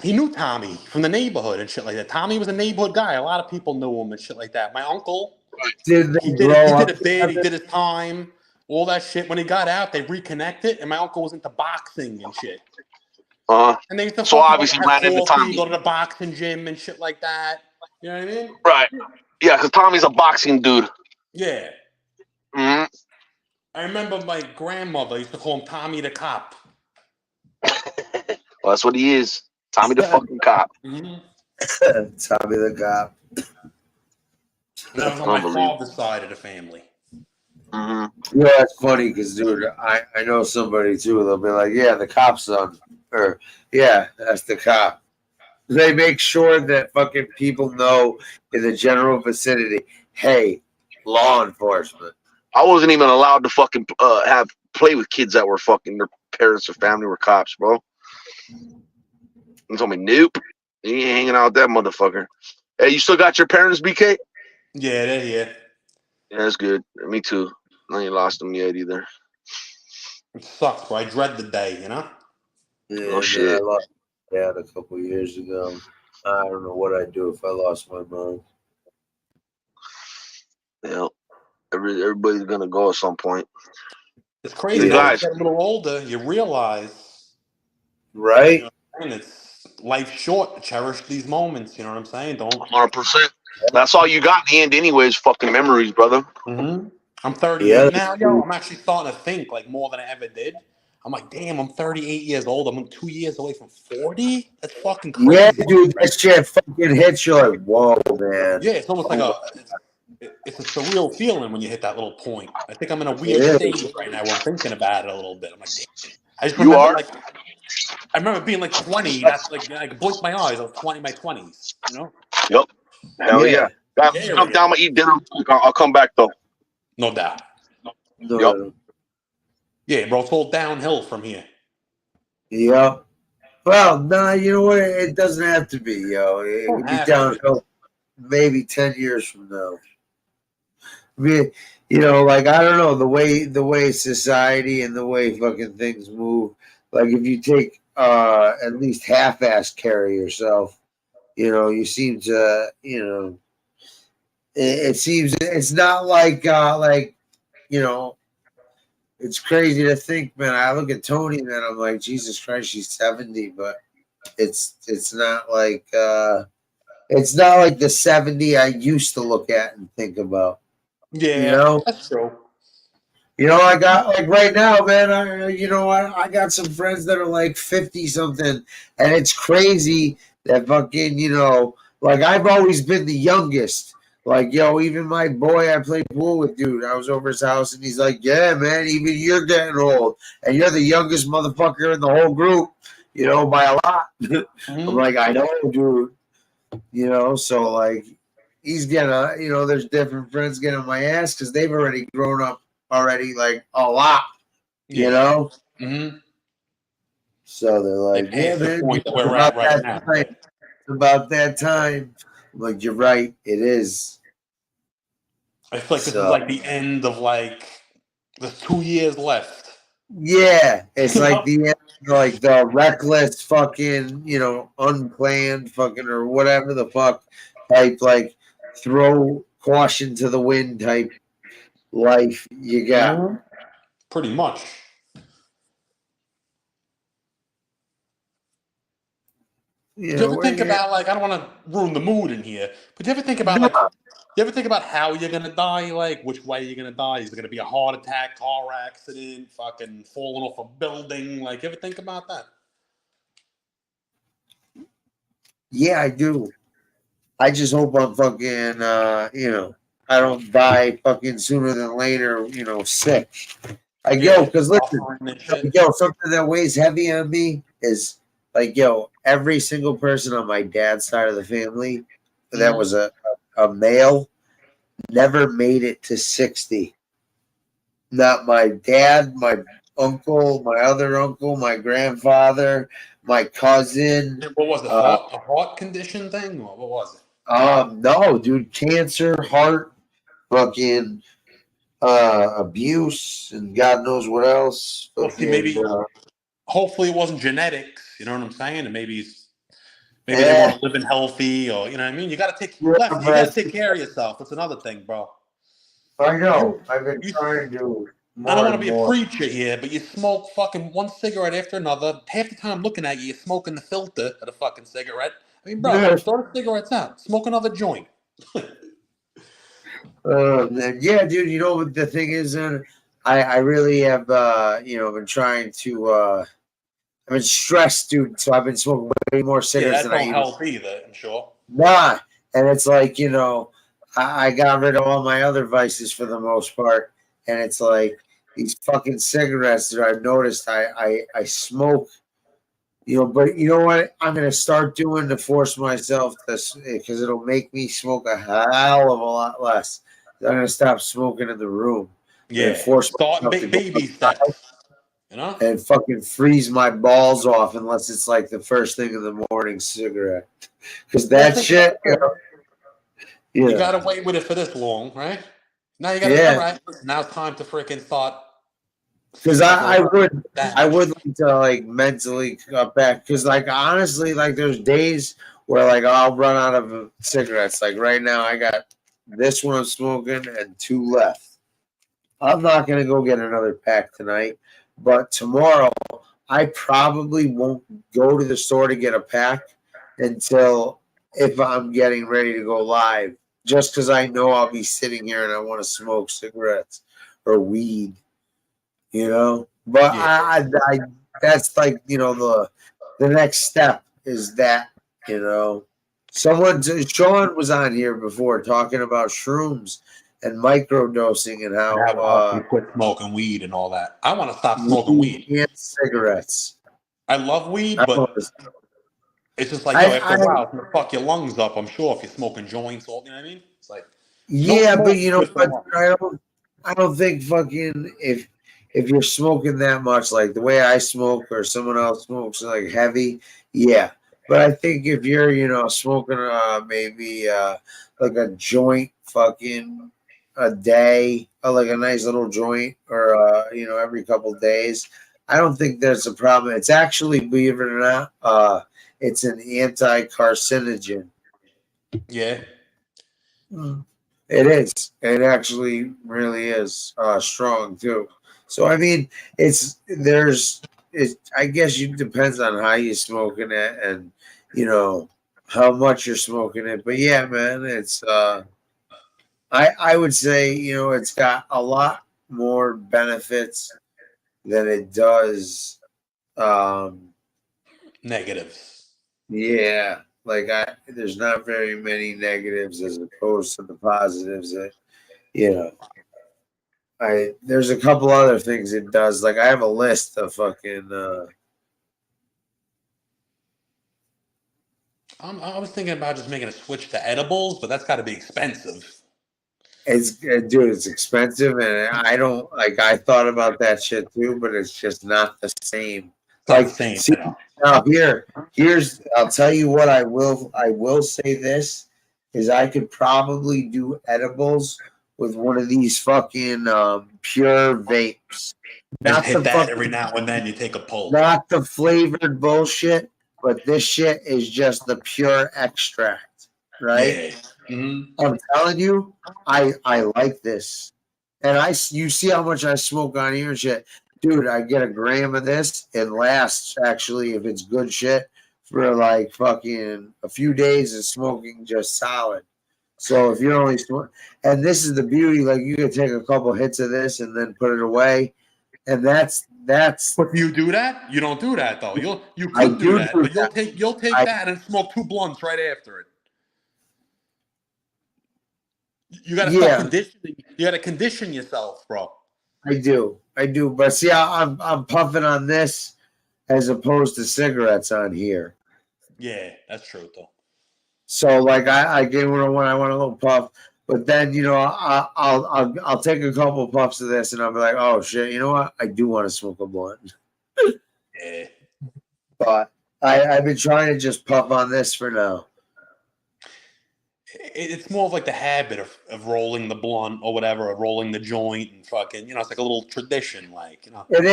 He knew Tommy from the neighborhood and shit like that. Tommy was a neighborhood guy. A lot of people knew him and shit like that. My uncle, he did a bid. He did his time. All that shit. When he got out, they reconnected, and my uncle was into boxing and shit. And they used to so obviously ran into Tommy. Go to the boxing gym and shit like that. You know what I mean? Right. Yeah, because Tommy's a boxing dude. Yeah. Mm-hmm. I remember my grandmother used to call him Tommy the Cop. Well, that's what he is. Tommy the fucking cop. Mm-hmm. Tommy the Cop. That was on my father's side of the family. Mm-hmm. Yeah, that's funny because, dude, I know somebody too. They'll be like, "Yeah, the cop's son," or "Yeah, that's the cop." They make sure that fucking people know in the general vicinity, "Hey, law enforcement." I wasn't even allowed to fucking play with kids that were fucking their parents or family were cops, bro. You told me, nope, you ain't hanging out with that motherfucker. Hey, you still got your parents, BK? Yeah, they're here. Yeah, that's good. Me too. I ain't lost them yet either. It sucks, bro. I dread the day, you know? Yeah, Oh, shit. man, I lost my dad a couple years ago. I don't know what I'd do if I lost my mom. Yeah, everybody's gonna go at some point. It's crazy. Yeah. As you get a little older, you realize, right? You know, and it's life short to cherish these moments. You know what I'm saying? Don't 100%. That's all you got in the end, anyways. Fucking memories, brother. Mm-hmm. I'm 38 now, yo. I'm actually starting to think like more than I ever did. I'm like, damn, I'm 38 years old. I'm 2 years away from 40. That's fucking crazy. Yeah, dude, that shit fucking hits you like, whoa, man. Yeah, it's almost like it's a surreal feeling when you hit that little point. I think I'm in a weird stage right now where I'm thinking about it a little bit. I'm like, damn. I just remember I remember being like 20. That's like I blinked my eyes. I was 20 in my 20s. You know? Yep. Hell yeah. Guys, jump down and eat dinner. I'll come back though. No doubt. Yep. Yeah, bro, it's all downhill from here. Yep. Well, no, you know what? It doesn't have to be, yo. It could be downhill maybe 10 years from now. I mean, you know, like I don't know, the way society and the way fucking things move. Like if you take at least half-ass care of yourself, you know, you seem to, you know, it seems it's not like you know, it's crazy to think, man. I look at Tony, man. I'm like, Jesus Christ, she's 70, but it's not like the 70 I used to look at and think about. Yeah, you know, that's true. You know, I got like right now, man. I got some friends that are like 50 something, and it's crazy that fucking, you know, like I've always been the youngest. Like, yo, even my boy I played pool with, dude, I was over his house and he's like, yeah, man, even you're getting old and you're the youngest motherfucker in the whole group, you know, by a lot. I'm like, I know, dude. You know, so like he's getting, you know, there's different friends getting on my ass because they've already grown up already like a lot, you know? Mm-hmm. So they're like, yeah, the man, point that we're about at right that now. time. About that time. I'm like, you're right, it is. I feel like this is like the end of like there's 2 years left. Yeah, it's like the end, like the reckless fucking, you know, unplanned fucking or whatever the fuck type, like throw caution to the wind type life you got. Pretty much. You Do you know, ever think about, like, I don't want to ruin the mood in here, but do you ever think about, like, you ever think about how you're gonna die? Like, which way you're gonna die? Is it gonna be a heart attack, car accident, fucking falling off a building? Like, you ever think about that? yeah, I do. I just hope I'm fucking, I don't die fucking sooner than later, sick. Like, yo, because listen, something that weighs heavy on me is like, yo, every single person on my dad's side of the family that was a male never made it to 60. Not my dad, my uncle, my other uncle, my grandfather, my cousin. What was it? A heart condition thing? Or what was it? No, dude, cancer, heart, fucking abuse, and God knows what else. Well, see, maybe, hopefully it wasn't genetics, you know what I'm saying? And maybe they weren't living healthy, or, you know what I mean? You gotta take care of yourself. That's another thing, bro. I know. I've been trying to. I don't want to be a preacher here, but you smoke fucking one cigarette after another. Half the time looking at you, you're smoking the filter of the fucking cigarette. I mean, bro, throw the cigarettes out. Smoke another joint. Yeah, dude. You know what the thing is? I really have, been trying to. I've been stressed, dude. So I've been smoking way more cigarettes that than I don't even. help either, I'm sure. Nah, and it's like, I got rid of all my other vices for the most part, and it's like these fucking cigarettes that I've noticed I smoke. But you know what? I'm gonna start doing to force myself to, because it'll make me smoke a hell of a lot less. I'm gonna stop smoking in the room. Yeah, force start baby steps. You know, and fucking freeze my balls off unless it's like the first thing in the morning cigarette, because that shit. You got away with it for this long, right? Now you got to, all right, now it's time to freaking start. Because I would like to, like, mentally cut back. Because, like, honestly, like, there's days where, like, I'll run out of cigarettes. Like, right now, I got this one I'm smoking and 2 left. I'm not going to go get another pack tonight. But tomorrow, I probably won't go to the store to get a pack until if I'm getting ready to go live. Just because I know I'll be sitting here and I want to smoke cigarettes or weed. But I that's like, the next step is that, Sean was on here before talking about shrooms and microdosing and how quit smoking weed and all that. I want to stop smoking weed and cigarettes. I love weed, but it's just like, after a while, it's gonna fuck your lungs up, I'm sure, if you're smoking joints, you know what I mean? It's like, but I don't think fucking if you're smoking that much, like the way I smoke or someone else smokes, like heavy, yeah. But I think if you're, smoking maybe like a joint fucking a day, or like a nice little joint, or every couple of days, I don't think that's a problem. It's actually, believe it or not, it's an anti-carcinogen. Yeah. It is. It actually really is strong too. So I mean, I guess it depends on how you're smoking it and how much you're smoking it. But yeah, man, it's I would say it's got a lot more benefits than it does negatives. Yeah. Like there's not very many negatives as opposed to the positives that, there's a couple other things it does. Like I have a list of fucking. I was thinking about just making a switch to edibles, but that's got to be expensive. It's expensive, and I don't like. I thought about that shit too, but it's just not the same. See, now here's. I'll tell you what. I will say this is I could probably do edibles with one of these fucking pure vapes. Not hit that every now and then. You take a pull. Not the flavored bullshit, but this shit is just the pure extract, right? Yeah. Mm-hmm. I'm telling you, I like this, and you see how much I smoke on here and shit. Dude, I get a gram of this. It lasts, actually, if it's good shit, for like fucking a few days of smoking just solid. So if you're only smoking, and this is the beauty, like you can take a couple hits of this and then put it away, and that's. But you do that? You don't do that though. You I could do do that, do but that. you'll take that and smoke 2 blunts right after it. You got to start conditioning. You got to condition yourself, bro. I do. But see, I'm puffing on this as opposed to cigarettes on here. Yeah, that's true though. So like I get when I want a little puff, but then I'll take a couple puffs of this and I'll be like, oh shit, you know what? I do want to smoke a blunt. Yeah. But I've been trying to just puff on this for now. It's more of like the habit of rolling the blunt or whatever, of rolling the joint and fucking, it's like a little tradition, like, It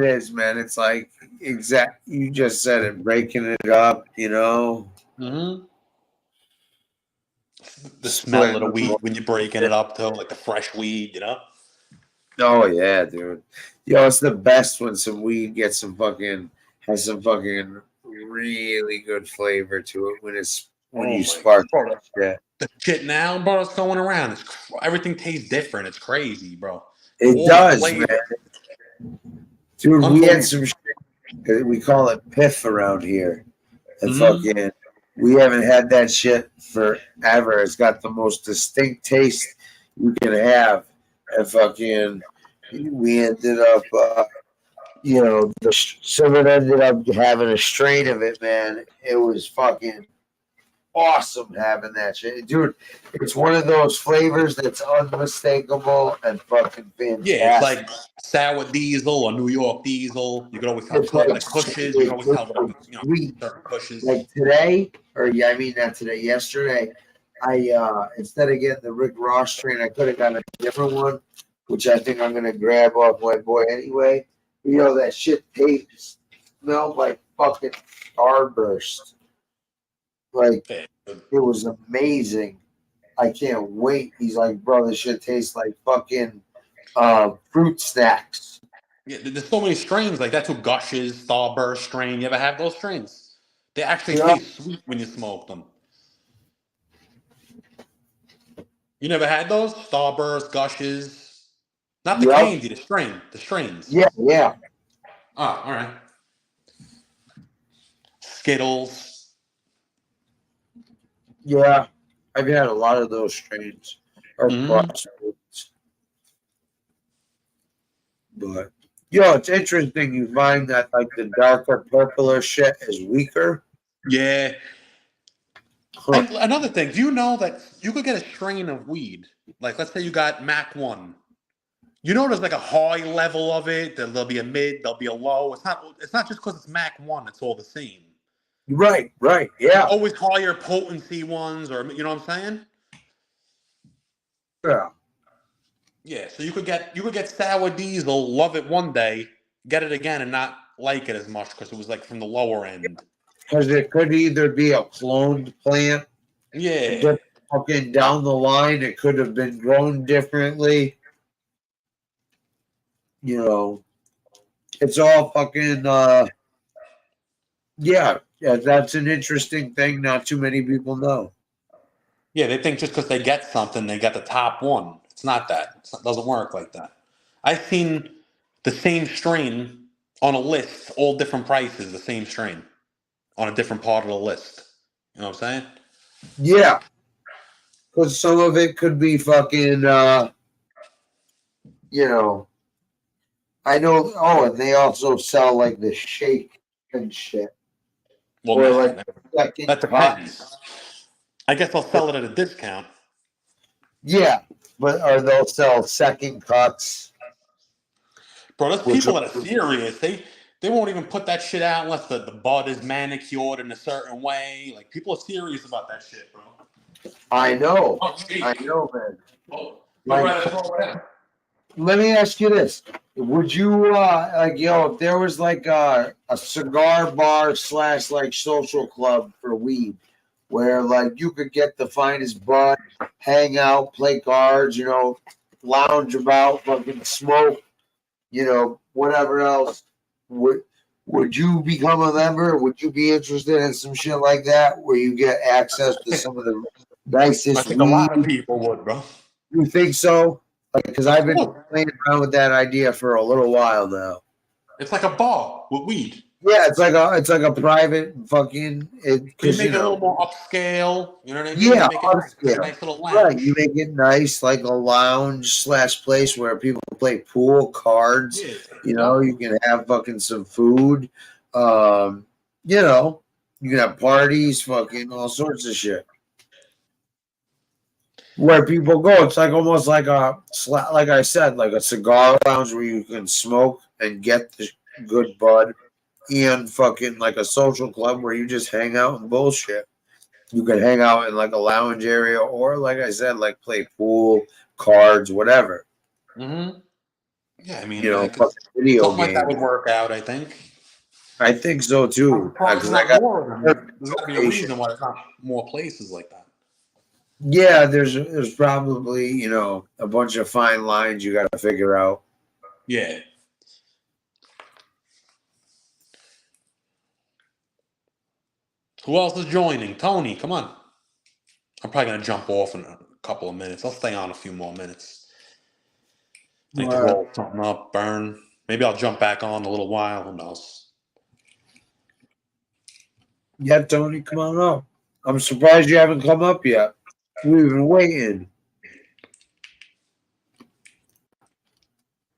is, man. It's like you just said it, breaking it up, Mm-hmm. The smell of the weed when you're breaking it up, though, like the fresh weed, Oh yeah, dude. It's the best when some weed has some fucking really good flavor to it when you spark it. The shit now, bro, it's going around. Everything tastes different. It's crazy, bro. It does, man. Dude, we had some shit. We call it piff around here. And fucking, we haven't had that shit forever. It's got the most distinct taste you can have. And fucking, we ended up, someone ended up having a strain of it, man. It was fucking awesome having that shit. Dude, it's one of those flavors that's unmistakable and fucking fantastic. Yeah, it's like sour diesel or New York diesel. You can always tell like Cushes. You can always tell certain Cushes. Like today, not today, yesterday, I instead of getting the Rick Ross strain, I could have gotten a different one, which I think I'm gonna grab off my boy anyway. That shit smelled like fucking starburst. Like, it was amazing. I can't wait. He's like, bro, this shit tastes like fucking fruit snacks. Yeah, there's so many strains. Like, that's who Gushes, Starburst strain. You ever have those strains? They actually taste sweet when you smoke them. You never had those? Starburst, Gushes? Not the candy, the strains. Yeah. Oh, all right. Skittles. Yeah, I've had a lot of those strains. Or crossroads. But it's interesting you find that like the darker purpler shit is weaker. Yeah. And another thing, do you know that you could get a strain of weed? Like, let's say you got Mac 1. There's like a high level of it. There'll be a mid, there'll be a low. It's not just because it's Mac 1, it's all the same. Right, yeah. There's always higher potency ones, or you know what I'm saying? Yeah. Yeah, so you could get sour diesel, love it one day, get it again and not like it as much because it was like from the lower end. Because it could either be a cloned plant. Yeah. Just fucking down the line, it could have been grown differently. It's all fucking yeah, that's an interesting thing. Not too many people know. Yeah, they think just because they get something, they got the top one. It's not that. It doesn't work like that. I've seen the same strain on a list, all different prices, the same strain on a different part of the list. You know what I'm saying? Yeah. Because some of it could be fucking, I know. Oh, and they also sell like the shake and shit. Well, that depends. I guess I'll sell it at a discount. Yeah, or they'll sell second cuts. Bro, there's people that are serious. They won't even put that shit out unless the bud is manicured in a certain way. Like, people are serious about that shit, bro. I know. Man. Let me ask you this. Would you, if there was like a cigar bar / like social club for weed where like you could get the finest bud, hang out, play cards, lounge about, fucking smoke, whatever else, would Would you become a member? Would you be interested in some shit like that, where you get access to some of the nicest I think weed? a lot of people would, bro. You think so? Because I've been playing around with that idea for a little while now. It's like a bar with weed. Yeah, it's like a private fucking. You Because make you it a know. little more upscale. You know what I mean? Yeah, You make it nice. It's a upscale. nice little lounge. Right, you make it nice, like a lounge / place where people play pool, cards. Yeah. You know, you can have fucking some food. You know, you can have parties, fucking all sorts of shit. Where people go, it's like almost like like I said, like a cigar lounge where you can smoke and get the good bud, and fucking like a social club where you just hang out and bullshit. You could hang out in like a lounge area, or like I said, like play pool, cards, whatever. Mm-hmm. Yeah, I mean, You know, like, fucking video something like that games. would work out, I think. I think so too. Probably Because not I got more of them. There's got to be a reason why there's not more places like that. yeah, there's probably a bunch of fine lines you got to figure out. Yeah. Who else is joining? Tony, come on. I'm probably gonna jump off in a couple of minutes. I'll stay on a few more minutes. I need to roll something up, burn. Maybe I'll jump back on a little while. Who knows? Yeah, Tony, come on up. I'm surprised you haven't come up yet. We've been waiting.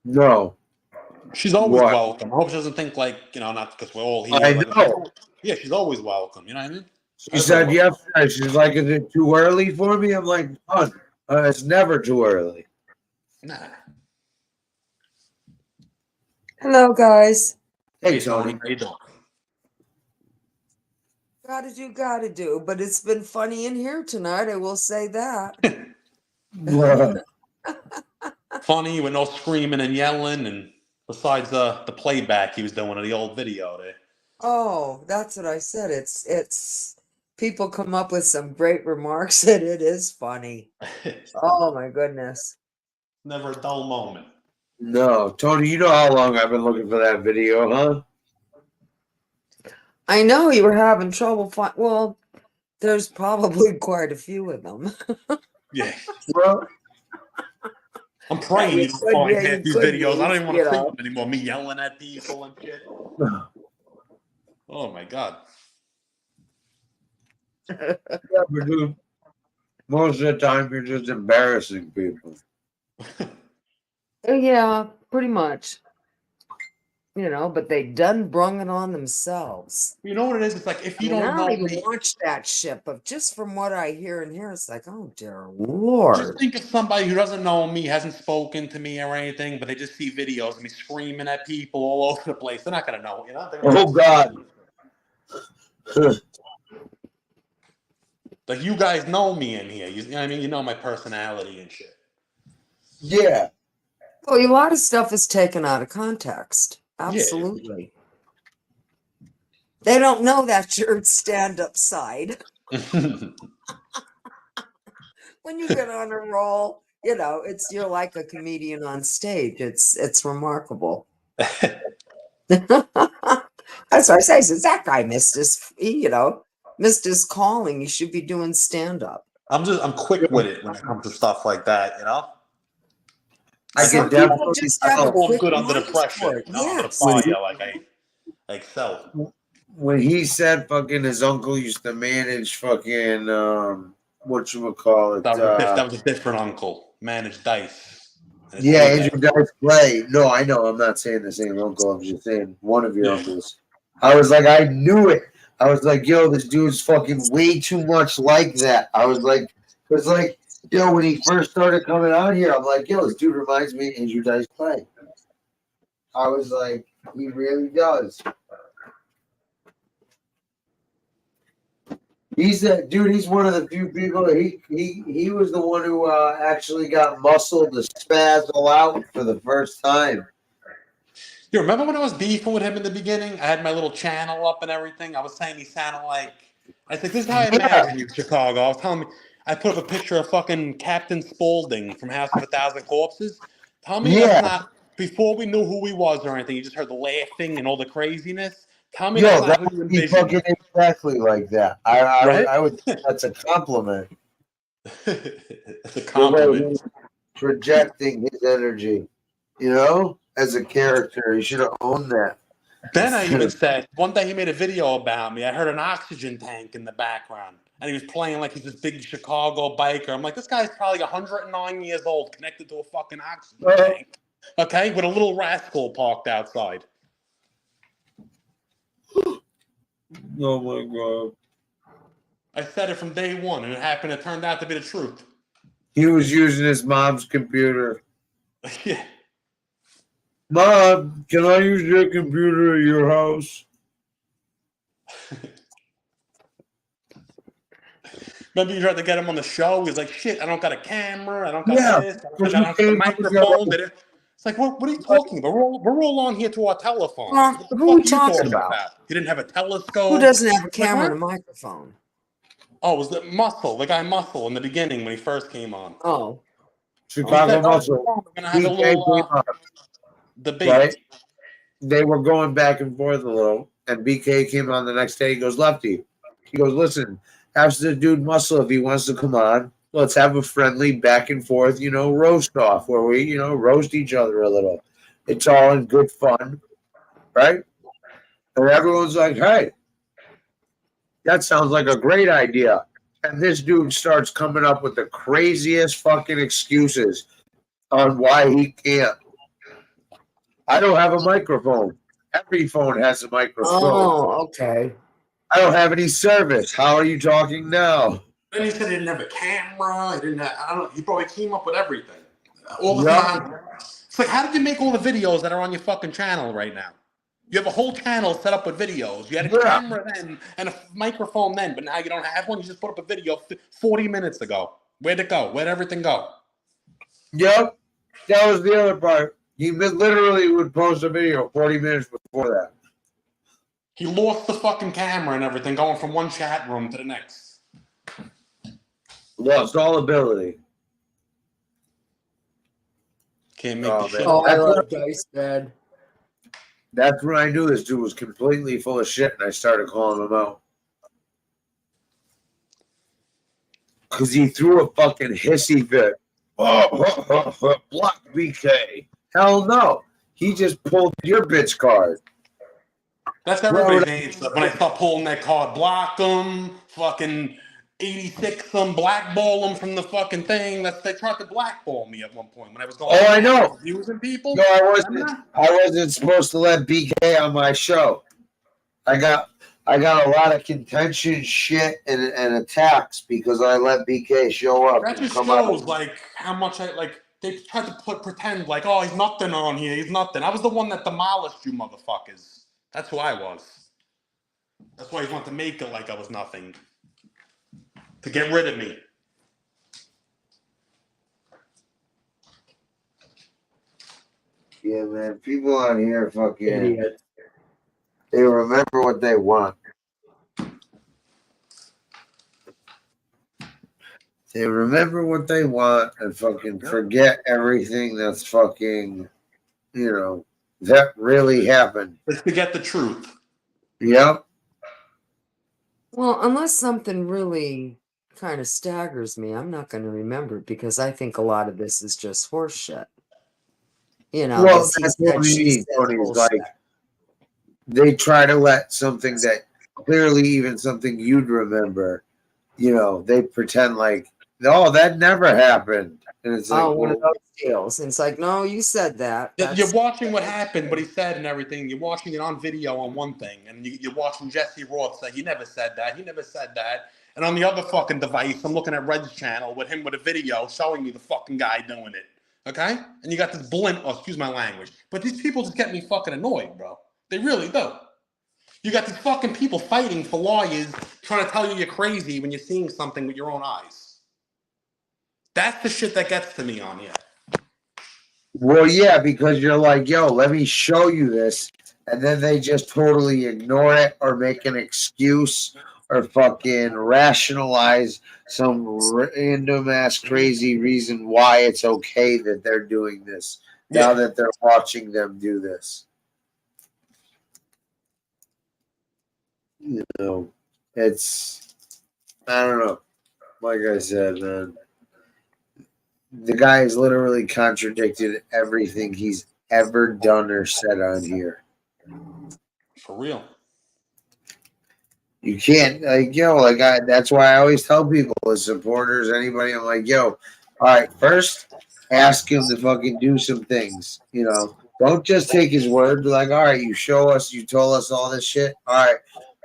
No. She's always welcome. I hope she doesn't think like, not because we're all here. I like, know. Yeah, she's always welcome. You know what I mean? She said yesterday, she's like, is it too early for me? I'm like, hon, it's never too early. Nah. Hello, guys. Hey, Tony. How you doing? Gotta do. But it's been funny in here tonight. I will say that. Funny with no screaming and yelling, and besides the playback he was doing of the old video there. Oh, that's what I said. It's people come up with some great remarks, and it is funny. Oh my goodness. Never a dull moment. No, Tony, you know how long I've been looking for that video, huh? I know you were having trouble. Well, there's probably quite a few of them. Yeah. Well, I'm praying you don't find half these videos. I don't even want to see them anymore. Me yelling at people and shit. Oh my god. Yeah, but dude, most of the time you're just embarrassing people. Yeah, pretty much. But they done brung it on themselves. You know what it is? It's like if you I don't know even me, watch that shit, but just from what I hear and hear, it's like, oh dear Lord. just think of somebody who doesn't know me, hasn't spoken to me or anything, but they just see videos of me screaming at people all over the place. They're not gonna know, Oh God. Like you guys know me in here. You know what I mean? You know my personality and shit. Yeah. Well, a lot of stuff is taken out of context. Absolutely. Yeah. They don't know that's your stand-up side. When you get on a roll, you're like a comedian on stage. It's remarkable. That's what I say. Since that guy missed his calling, he should be doing stand-up. I'm quick with it when it comes to stuff like that, I can definitely I'm good under the pressure. Under the fire, like I excel. When he said fucking his uncle used to manage fucking whatchamacallit. That was a different uncle. Managed dice. Yeah, Andrew Dice Play. No, I know. I'm not saying the same uncle. I'm just saying one of your uncles. I was like, I knew it. I was like, yo, this dude's fucking way too much like that. I was like, it's like, yo, when he first started coming out here, I'm like, yo, this dude reminds me of Andrew Dice Play. I was like, he really does. He's one of the few people. He was the one who actually got muscle to spazzle out for the first time. You remember when I was beefing with him in the beginning? I had my little channel up and everything. I was saying he sounded like. I said, "This is how I imagine you, Chicago." I was telling me, I put up a picture of fucking Captain Spaulding from House of a Thousand Corpses. Tell me that's not before we knew who he was or anything, you just heard the laughing and all the craziness. Tell me Yo, that's that not who you would be envisioned, fucking exactly like that. right? I would think that's a compliment. It's a The way compliment. he's projecting his energy, you know, as a character. He should have owned that. Then I even said, one day he made a video about me. I heard an oxygen tank in the background. And he was playing like he's this big Chicago biker. I'm like, this guy's probably 109 years old, connected to a fucking oxygen tank. Okay? With a little rascal parked outside. Oh my God. I said it from day one, and it turned out to be the truth. He was using his mom's computer. Yeah. Mom, can I use your computer at your house? Remember you tried to get him on the show? He's like, shit, I don't got a camera. I don't got this. I don't have the microphone. It's like, what are you talking about? We're all on here to our telephones. What the Who are we fuck are you talking about? He didn't have a telescope. Who doesn't have a camera and a microphone? Oh, it was the guy Muscle in the beginning when he first came on. Oh. Chicago Muscle. We're going to have a little debate. Right? They were going back and forth a little, and BK came on the next day. He goes, Lefty. He goes, listen, ask the dude Muscle if he wants to come on. Let's have a friendly back and forth, roast off where we, roast each other a little. It's all in good fun, right? And everyone's like, hey, that sounds like a great idea. And this dude starts coming up with the craziest fucking excuses on why he can't. I don't have a microphone. Every phone has a microphone. Oh, okay. I don't have any service. How are you talking now? Then he said he didn't have a camera. He didn't have, I don't know. He probably came up with everything. All the time. It's like, how did you make all the videos that are on your fucking channel right now? You have a whole channel set up with videos. You had a camera then and a microphone then, but now you don't have one. You just put up a video 40 minutes ago. Where'd it go? Where'd everything go? Yep. That was the other part. He literally would post a video 40 minutes before that. He lost the fucking camera and everything, going from one chat room to the next. Lost all ability. Can't make the shit. Oh, I love Dice Bed. That's when I knew this dude was completely full of shit, and I started calling him out. Because he threw a fucking hissy fit. Block BK. Hell no. He just pulled your bitch card. That's everybody's answer. When I start pulling that card, block them, fucking 86 them, blackball them from the fucking thing. They tried to blackball me at one point when I was going. Oh, I know. Using people. No, I wasn't supposed to let BK on my show. I got a lot of contention shit and attacks because I let BK show up. That just shows like how much they tried to pretend like, oh, he's nothing on here. He's nothing. I was the one that demolished you motherfuckers. That's who I was. That's why he wanted to make it like I was nothing. To get rid of me. Yeah, man. People out here fucking they remember what they want. They remember what they want and fucking forget everything that's fucking, that really happened. Let's forget the truth. Yep. Well, unless something really kind of staggers me, I'm not going to remember because I think a lot of this is just horse shit. Well, that's what we mean, Tony. Is like they try to let something that clearly even something you'd remember, they pretend like, no, that never happened. And it's like, one of those deals. And it's like, no, you said that. You're watching what happened, what he said and everything. You're watching it on video on one thing. And you're watching Jesse Roth say, he never said that. He never said that. And on the other fucking device, I'm looking at Red's channel with him with a video showing me the fucking guy doing it. Okay? And you got this blimp, excuse my language. But these people just get me fucking annoyed, bro. They really do. You got these fucking people fighting for lawyers trying to tell you you're crazy when you're seeing something with your own eyes. That's the shit that gets to me on here. Well, yeah, because you're like, yo, let me show you this. And then they just totally ignore it or make an excuse or fucking rationalize some random ass crazy reason why it's okay that they're doing this. now that they're watching them do this. You know, it's, I don't know. Like I said, man, the guy has literally contradicted everything he's ever done or said on here. For real. You can't, like, that's why I always tell people, as supporters, anybody, I'm like, all right, first, ask him to fucking do some things, Don't just take his word. Be like, all right, you show us, you told us all this shit. All right,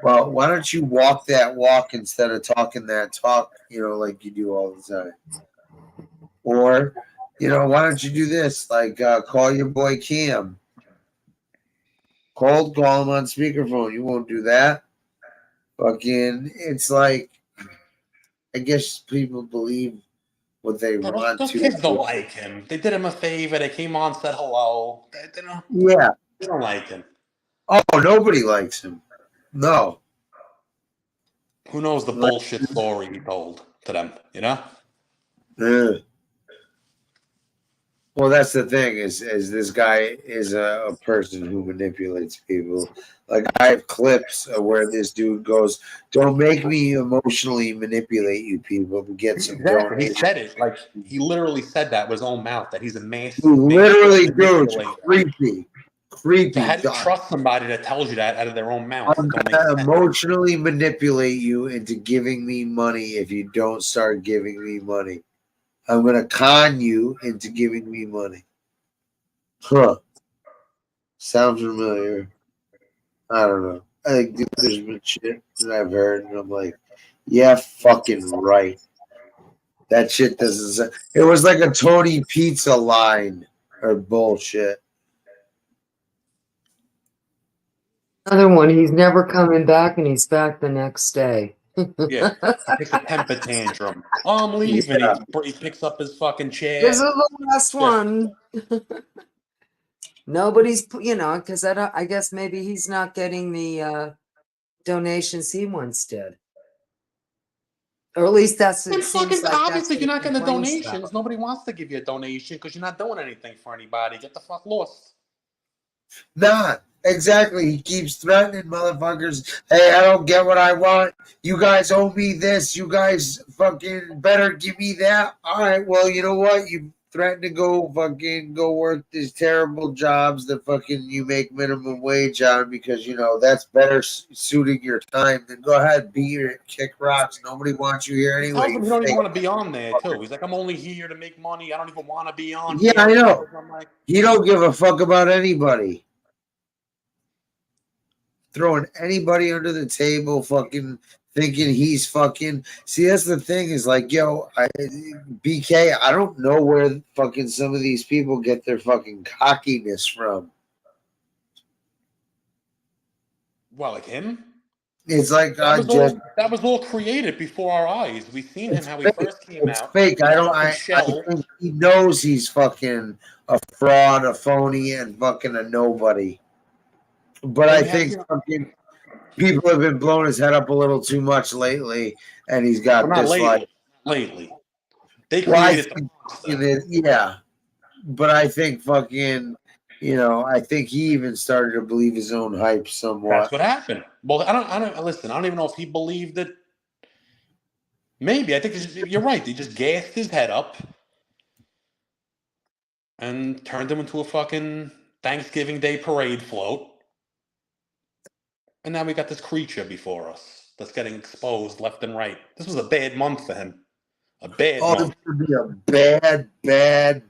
well, why don't you walk that walk instead of talking that talk, like you do all the time? Or, why don't you do this? Like, call your boy Cam. Call him on speakerphone. You won't do that. Fucking, it's like, I guess people believe what they want Those to. kids don't like him. They did him a favor. They came on, said hello. They don't like him. Oh, nobody likes him. No. Who knows the bullshit story he told to them, Well, that's the thing is this guy is a person who manipulates people. Like, I have clips of where this dude goes, "Don't make me emotionally manipulate you people to get some Exactly. He donations." said it. Like, he literally said that with his own mouth, that he's a master. Literally, dude, it's creepy. So how do you trust somebody that tells you that out of their own mouth? I'm gonna emotionally manipulate you into giving me money if you don't start giving me money. I'm gonna con you into giving me money. Huh. Sounds familiar. I don't know. I think there's been shit that I've heard, and I'm like, yeah, fucking right. That shit doesn't. It was like a Tony Pizza line or bullshit. Another one. He's never coming back, and he's back the next day. Yeah, he takes a temper tantrum. Oh, I'm leaving. Yeah. He picks up his fucking chair. This is the last one. Nobody's, because I guess maybe he's not getting the donations he once did, or at least that's it. Seems like obviously, you're not getting the donations. donations. Nobody wants to give you a donation because you're not doing anything for anybody. Get the fuck lost. Nah, exactly. He keeps threatening motherfuckers. Hey, I don't get what I want. You guys owe me this. You guys fucking better give me that. All right, well, you know what? You threaten to go work these terrible jobs that fucking you make minimum wage on because, that's better suiting your time. Then go ahead, beat it, kick rocks. Nobody wants you here anyway. He don't even want to be on there, too. He's like, I'm only here to make money. I don't even want to be on Yeah, here. I know. I'm like, He don't give a fuck about anybody. Throwing anybody under the table, fucking thinking he's fucking. See, that's the thing is like, BK, I don't know where fucking some of these people get their fucking cockiness from. well, like him? It's like that was all created before our eyes. We seen him how he first came it's out. fake. I think he knows he's fucking a fraud, a phony, and fucking a nobody. But I think fucking people have been blowing his head up a little too much lately, and he's got this lately. They created yeah. But I think fucking, I think he even started to believe his own hype somewhat. That's what happened. Well, I don't even know if he believed it. Maybe. I think you're right. They just gassed his head up and turned him into a fucking Thanksgiving Day parade float. And now we got this creature before us that's getting exposed left and right. This was a bad month for him. A bad month. This would be a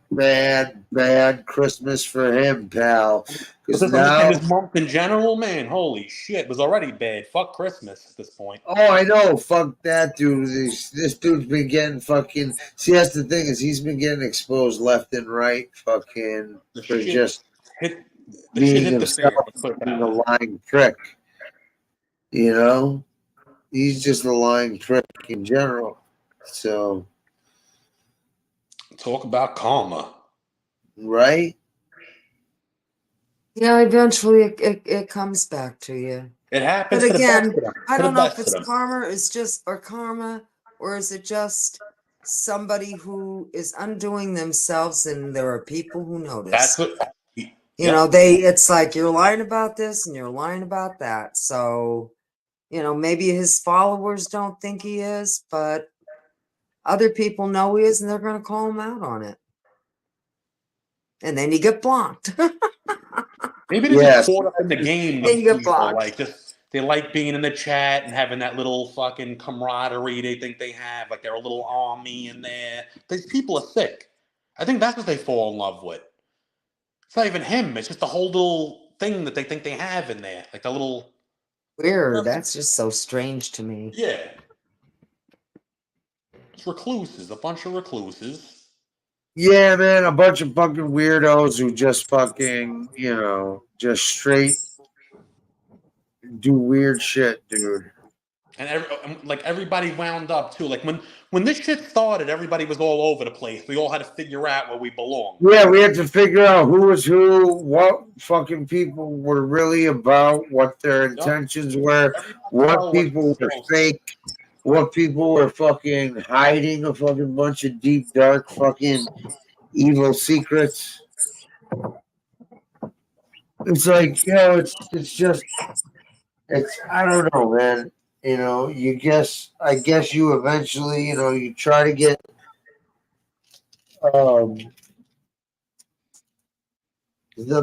bad Christmas for him, pal. Because now this month in general, man, holy shit, it was already bad. Fuck Christmas at this point. Oh, I know. Fuck that dude. This dude's been getting fucking. See, that's the thing is he's been getting exposed left and right, fucking for just being himself, being a lying prick. He's just a lying prick in general. So, talk about karma, right? Yeah, eventually it comes back to you. It happens. But again, to the best I don't know if of it's them. karma, or is it just somebody who is undoing themselves, and there are people who notice. That's what. You know, it's like you're lying about this and you're lying about that. So, you know, maybe his followers don't think he is, but other people know he is, and they're going to call him out on it. And then you get blocked. Maybe they're just caught up in the game. Then you get People, blocked. like they like being in the chat and having that little fucking camaraderie they think they have, like they're a little army in there. These people are sick. I think that's what they fall in love with. It's not even him. It's just the whole little thing that they think they have in there, like the little. Weird. That's just so strange to me. Yeah. It's recluses, a bunch of recluses. Yeah, man, a bunch of fucking weirdos who just fucking, you know, just straight do weird shit, dude. And like everybody wound up too. Like when this shit started, everybody was all over the place. We all had to figure out where we belong. Yeah, we had to figure out who was who, what fucking people were really about, what their intentions were, what people were fake, what people were fucking hiding a fucking bunch of deep, dark, fucking evil secrets. It's like, you know, it's just, I don't know, man. You know, I guess you eventually, you know, you try to get, the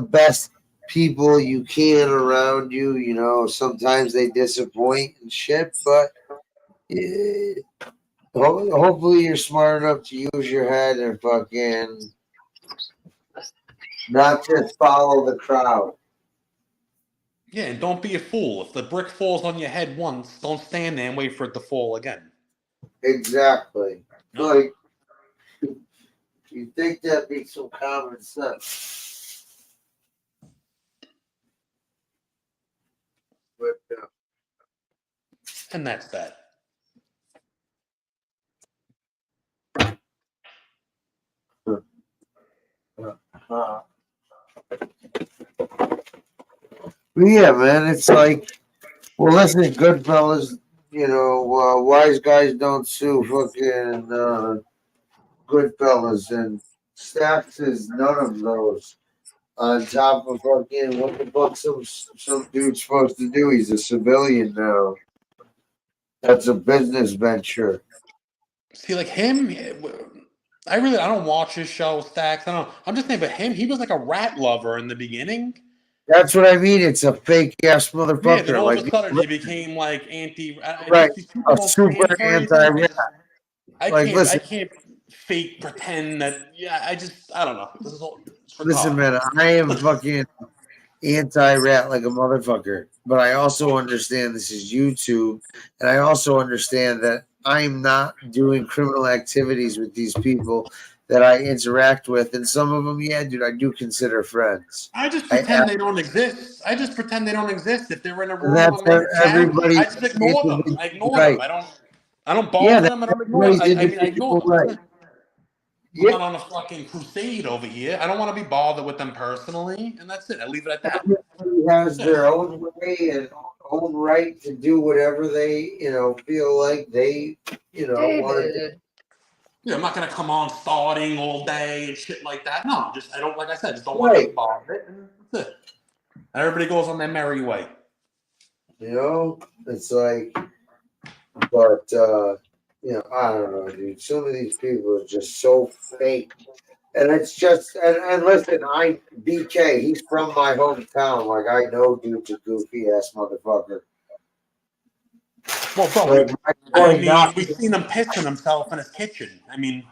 best people you can around you. You know, sometimes they disappoint and shit, but hopefully you're smart enough to use your head and fucking not just follow the crowd. Yeah, and don't be a fool. If the brick falls on your head once, don't stand there and wait for it to fall again. Exactly. Like, you think that'd be some common sense. But, And that's that. Yeah, man, it's like, well, listen, Goodfellas, you know, wise guys don't sue, fucking Goodfellas, and Stacks is none of those. On top of fucking, what the fuck some dude's supposed to do? He's a civilian now. That's a business venture. See, like him, I don't watch his show, Stacks. I'm just saying, but him, he was like a rat lover in the beginning. That's what I mean. It's a fake ass motherfucker. Yeah, then all like, of a sudden he became like anti. Right, a super anti-rat. I can't fake pretend that. Yeah, I don't know. This is all. Listen, man, I am fucking anti-rat like a motherfucker, but I also understand this is YouTube, and I also understand that I'm not doing criminal activities with these people that I interact with, and some of them, yeah, dude, I do consider friends. I just pretend they don't exist. I just pretend they don't exist. If they're in a room, That's everybody. I just ignore them. I ignore them. I don't bother Yeah, them. I don't ignore them. I ignore them. Right. I'm not on a fucking crusade over here. I don't want to be bothered with them personally, and that's it. I leave it at that. Everybody has their own way and own right to do whatever they, you know, feel like they, you know, want to do. Yeah, I'm not gonna come on starting all day and shit like that. No, just I don't, like I said, just don't want to be bothered. And that's it. Everybody goes on their merry way. You know, it's like, but you know, I don't know, dude. Some of these people are just so fake. And it's just, and listen, BK, he's from my hometown. Like, I know dude's a goofy ass motherfucker. Well, bro, we've seen him pissing himself in his kitchen. I mean,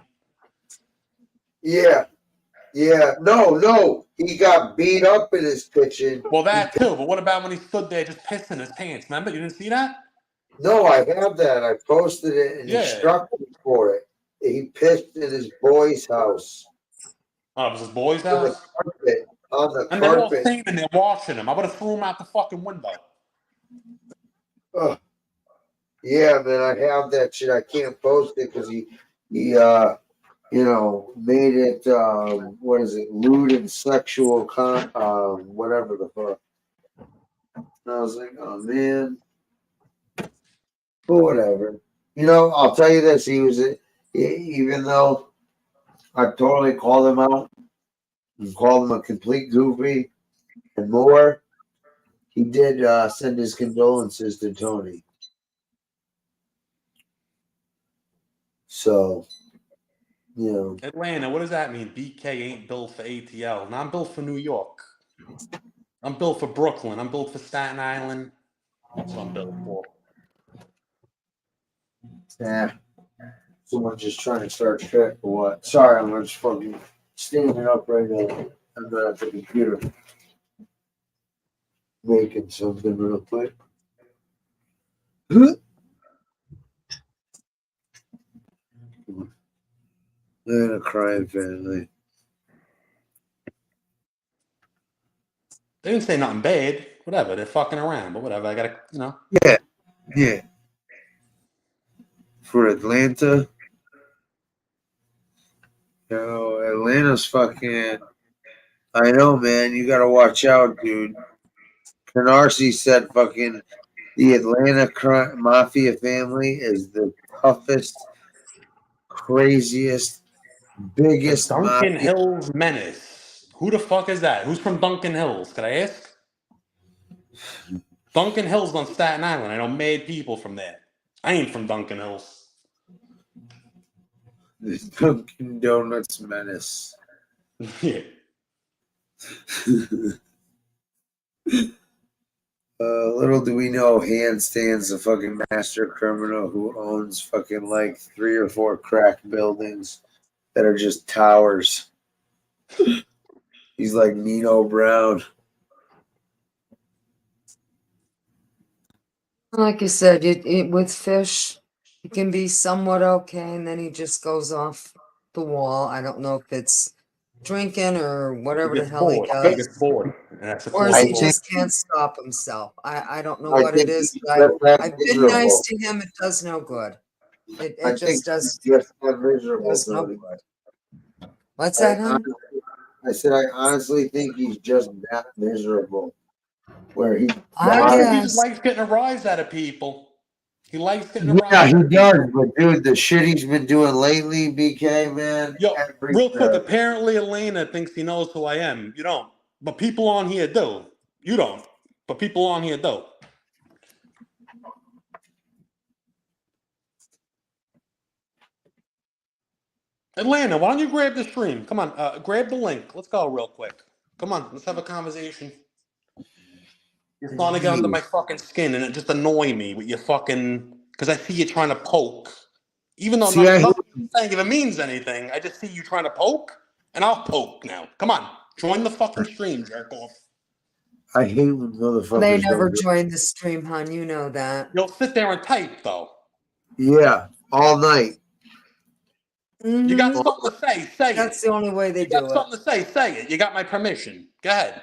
yeah, no, he got beat up in his kitchen. Well, that too. But what about when he stood there just pissing his pants? Remember, you didn't see that? No, I have that. I posted it, and he struck me for it. He pissed in his boy's house. Oh, it was his boy's house? On the And they're all carpet. standing there watching him. I would have threw him out the fucking window. Yeah, man, I have that shit. I can't post it because he you know, made it what is it, lewd and sexual whatever the fuck. And I was like, oh man. But whatever. You know, I'll tell you this, Even though I totally called him out and called him a complete goofy and more, he did send his condolences to Tony. So, you know. Atlanta, what does that mean? BK ain't built for ATL. Now I'm built for New York. I'm built for Brooklyn. I'm built for Staten Island. That's what I'm built for. Yeah. Someone just trying to start shit or what? Sorry, I'm just fucking standing up right now. I'm not at the computer making something real quick. And a crying family. They didn't say nothing bad. Whatever. They're fucking around, but whatever. I gotta, you know. Yeah. Yeah. For Atlanta. Yo, Atlanta's fucking. I know, man. You gotta watch out, dude. Canarsie said fucking the Atlanta mafia family is the toughest, craziest, biggest The Duncan mafia. Hills Menace. Who the fuck is that? Who's from Duncan Hills? Could I ask? Duncan Hills on Staten Island. I know mad people from there. I ain't from Duncan Hills. The Dunkin' Donuts menace. Yeah. Little do we know, Handstand's the fucking master criminal who owns fucking like 3 or 4 crack buildings that are just towers. He's like Nino Brown. Like you said, with fish, it can be somewhat okay, and then he just goes off the wall. I don't know if it's drinking or whatever the hell he He does. gets bored. And that's Or is he I just can't stop himself? I don't know I what it think is. he's But just that I've been nice miserable. to him. It does no good. I It think just does. he's just that miserable, Does no Tony. good. What's that, hon? I said I honestly think he's just that miserable. Where he I think he guess. just likes getting a rise out of people. He likes getting a Yeah, rise he out of does, people. but dude, the shit he's been doing lately, BK, man. Yo, real quick, apparently Elena thinks he knows who I am. You don't. But people on here do. You don't. But people on here do. Atlanta, why don't you grab the stream? Come on, grab the link. Let's go real quick. Come on, let's have a conversation. You're starting to get under my fucking skin, and it just annoy me with your fucking. Because I see you trying to poke, even though See, I nothing you're saying if it means anything. I just see you trying to poke, and I'll poke now. Come on, join the fucking stream, jerk off. hate when motherfuckers They never don't do- join the stream, hon. You know that. You'll sit there and type though. Yeah, all night. You got something to say? Say it. That's the only way they You do got it. something to say? Say it. You got my permission. Go ahead.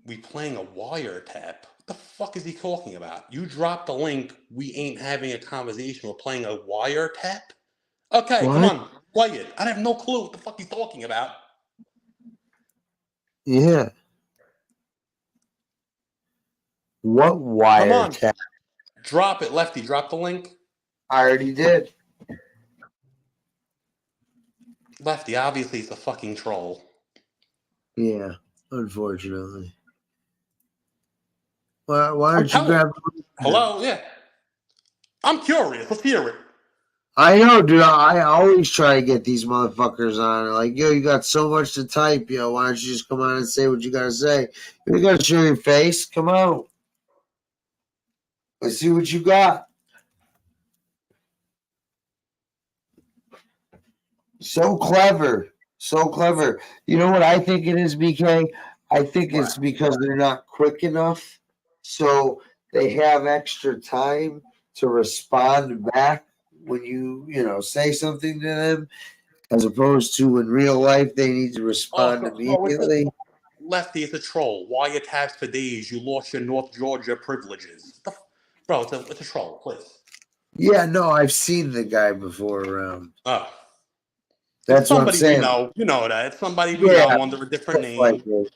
We playing a wiretap? What the fuck is he talking about? You dropped the link. We ain't having a conversation. We're playing a wiretap? Okay, come What? on. Play it. I have no clue what the fuck he's talking about. Yeah. What Come on. wiretap? Drop it, Lefty. Drop the link. I already did. Lefty, obviously he's a fucking troll. Yeah, unfortunately. Why don't you Tell grab? him. Hello? Yeah. I'm curious. Let's hear it. I know, dude. I always try to get these motherfuckers on. Like, yo, you got so much to type. Yo, why don't you just come on and say what you gotta say? You gotta show your face. Come on. Let's see what you got. So clever. So clever. You know what I think it is, BK? I think it's because they're not quick enough. So they have extra time to respond back when you say something to them, as opposed to in real life, they need to respond immediately. Lefty, it's a troll. Wiretaps for days. You lost your North Georgia privileges. Bro, it's a troll, please. Yeah, no, I've seen the guy before around. Oh. That's what I'm somebody we saying. know. You know that. It's somebody we Yeah, know under a different stuff like name. that.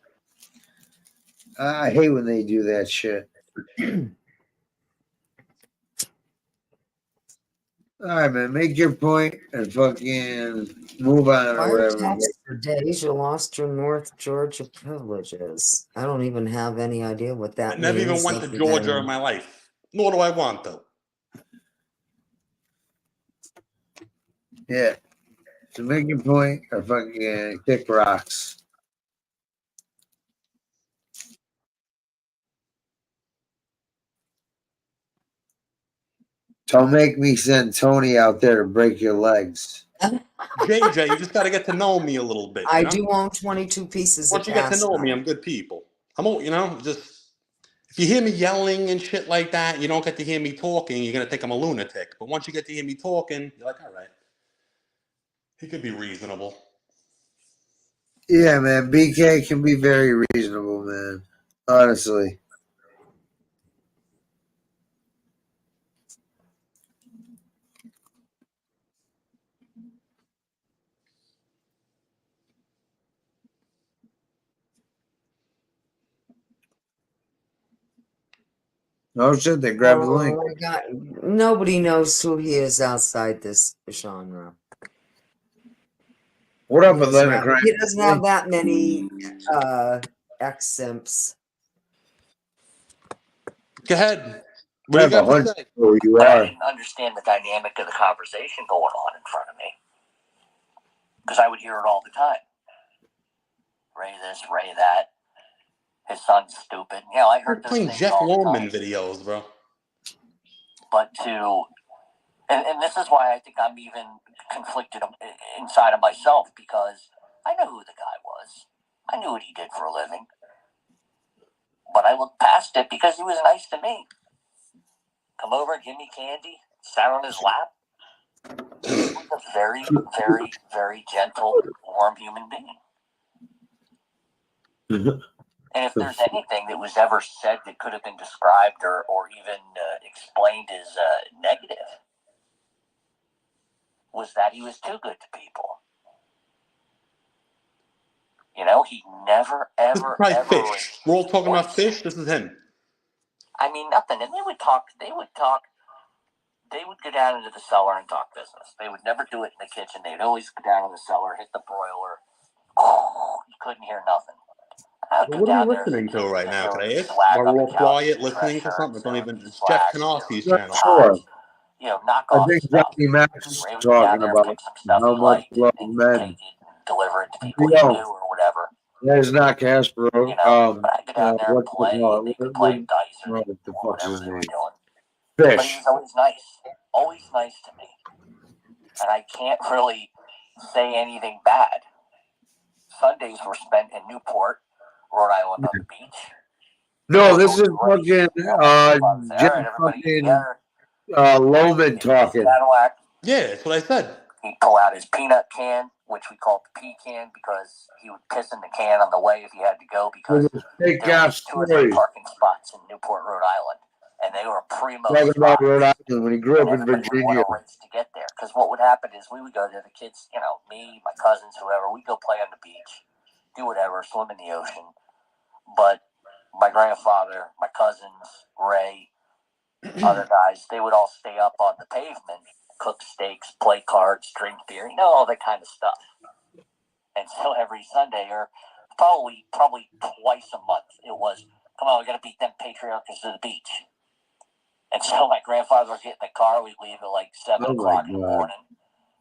I hate when they do that shit. All right, man. Make your point and fucking move on or whatever. Wiretaps for days. You lost your North Georgia privileges. I don't even have any idea what I that never even means. went to Georgia in my life. Nor do I want to. Yeah. So make your point or fucking kick rocks. Don't make me send Tony out there to break your legs. JJ, you just got to get to know me a little bit. I You know? do own 22 pieces Once of you get to know pasta. me, I'm good people. Just if you hear me yelling and shit like that, you don't get to hear me talking, you're gonna think I'm a lunatic. But once you get to hear me talking, you're like, all right, he could be reasonable. Yeah, man. BK can be very reasonable, man. Honestly. Oh shit, they grabbed the link. Oh my God. Nobody knows who he is outside this genre. What up, He doesn't Atlanta have, Crime? he doesn't have that many ex-simps. Go ahead. I have a hunch who you But I are. didn't understand the dynamic of the conversation going on in front of me. Because I would hear it all the time. Ray this, Ray that. His son's stupid. You know, I We're heard those playing things Jeff all the Loman time. videos, bro. But and this is why I think I'm even conflicted inside of myself, because I know who the guy was. I knew what he did for a living. But I looked past it because he was nice to me. Come over, give me candy, sat on his lap. He was a very, very, very gentle, warm human being. And if there's anything that was ever said that could have been described or even explained as negative, was that he was too good to people. You know, he never, This is ever, probably ever. fish. We're all talking about fish. This is him. I mean, nothing. And they would talk. They would go down into the cellar and talk business. They would never do it in the kitchen. They'd always go down in the cellar, hit the broiler. Oh, you couldn't hear nothing. I would Well, go what are we down there as a listening kid, to right sit now? there Can with I the ask? swag While on we're the all couch, quiet with dress listening to something, shirts, don't even. It's Jeff slacks, Canassi's Not channel. sure. knock I off think stuff. Johnny Max is Ray would go down talking there and about pick some stuff how he much liked love and men. take it and deliver it to people he Yo, knew or whatever. that is not Castro. You know, but I'd go down there and What's the play, call? and they could play dice or What the fuck's whatever his they name? were doing. But he Fish. was always nice to me. And I can't really say anything bad. Sundays were spent in Newport, Rhode Island on the beach. No, this is fucking Jeff everybody get fucking together. Loman talking. Cadillac. Yeah, that's what I said. He'd pull out his peanut can, which we called the pea can, because he would piss in the can on the way if he had to go, because With his fake there ass was 2 or 3 stories. parking spots in Newport, Rhode Island, and they were primo Talking about spots. Rhode Island when he grew up in Everybody would want Virginia. to race to get there, because what would happen is we would go there, the kids, you know, me, my cousins, whoever, we'd go play on the beach, do whatever, swim in the ocean. But my grandfather, my cousins, Ray, other guys, they would all stay up on the pavement, cook steaks, play cards, drink beer, you know, all that kind of stuff. And so every Sunday, or probably twice a month, it was, come on, we got to beat them patriarchs to the beach. And so my grandfather would get in the car, we'd leave at like 7 Oh o'clock my in the God. morning.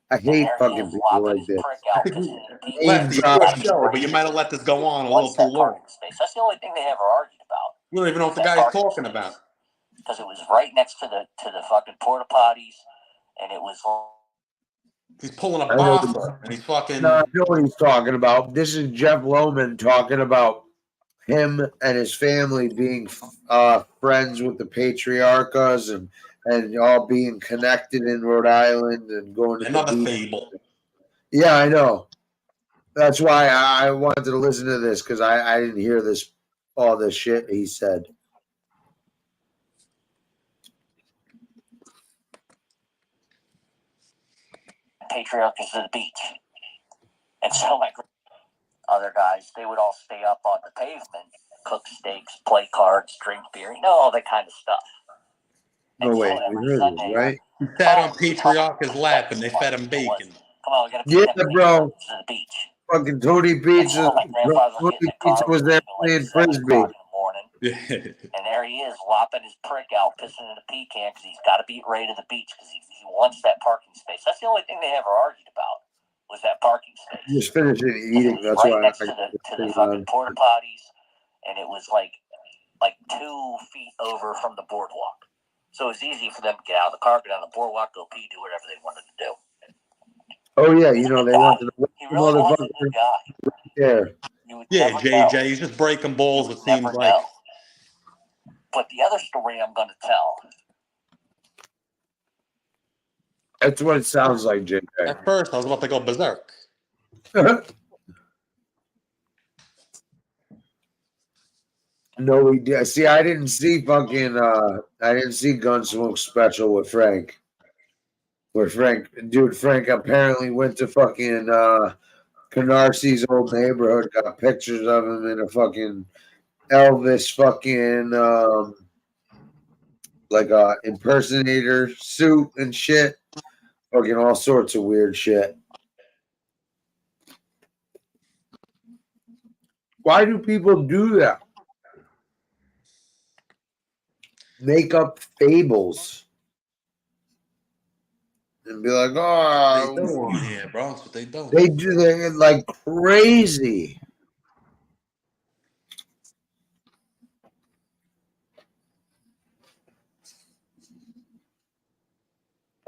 I hate fucking people like this. Lefty, it's your show, but you might have let this go on a little too long. That's the only thing they ever argued about. We don't even know what the guy's talking about. Because it was right next to the fucking porta potties, and it was. He's pulling a I know, boffer, and he's fucking. no, I know what he's talking about. This is Jeff Loman talking about him and his family being friends with the patriarchas and all being connected in Rhode Island and going to Another the beach. fable. Yeah, I know. That's why I wanted to listen to this, because I didn't hear all this shit he said. Patriarchs to the beach. And so my other guys, they would all stay up on the pavement, cook steaks, play cards, drink beer, all that kind of stuff. No, wait, we heard this, right? He sat on Patriarch's lap and they fed him bacon. Come on, we gotta Yeah, take them bro. to the beach. Fucking Tony Pizza. My grandfather was Tony Pizza was there playing frisbee. And there he is, lopping his prick out, pissing in a pecan because he's got to beat Ray to the beach because he wants that parking space. That's the only thing they ever argued about was that parking space. Just finishing eating. That's right why next to the fucking porta potties, and it was like 2 feet over from the boardwalk. So it was easy for them to get out of the car, get on the boardwalk, go pee, do whatever they wanted to do. Oh yeah, they wanted to He really was a good guy. Yeah. Yeah, JJ, he's just breaking balls, it seems like. Know. But the other story I'm going to tell. That's what it sounds like, JJ. At first, I was about to go berserk. No, we did. See, I didn't see Gunsmoke special with Frank. Where Frank apparently went to fucking Canarसी's old neighborhood, got pictures of him in a fucking Elvis fucking like a impersonator suit and shit. Fucking all sorts of weird shit. Why do people do that? Make up fables and be like, "Oh, They do on here, bro. That's what they do. They do that like crazy."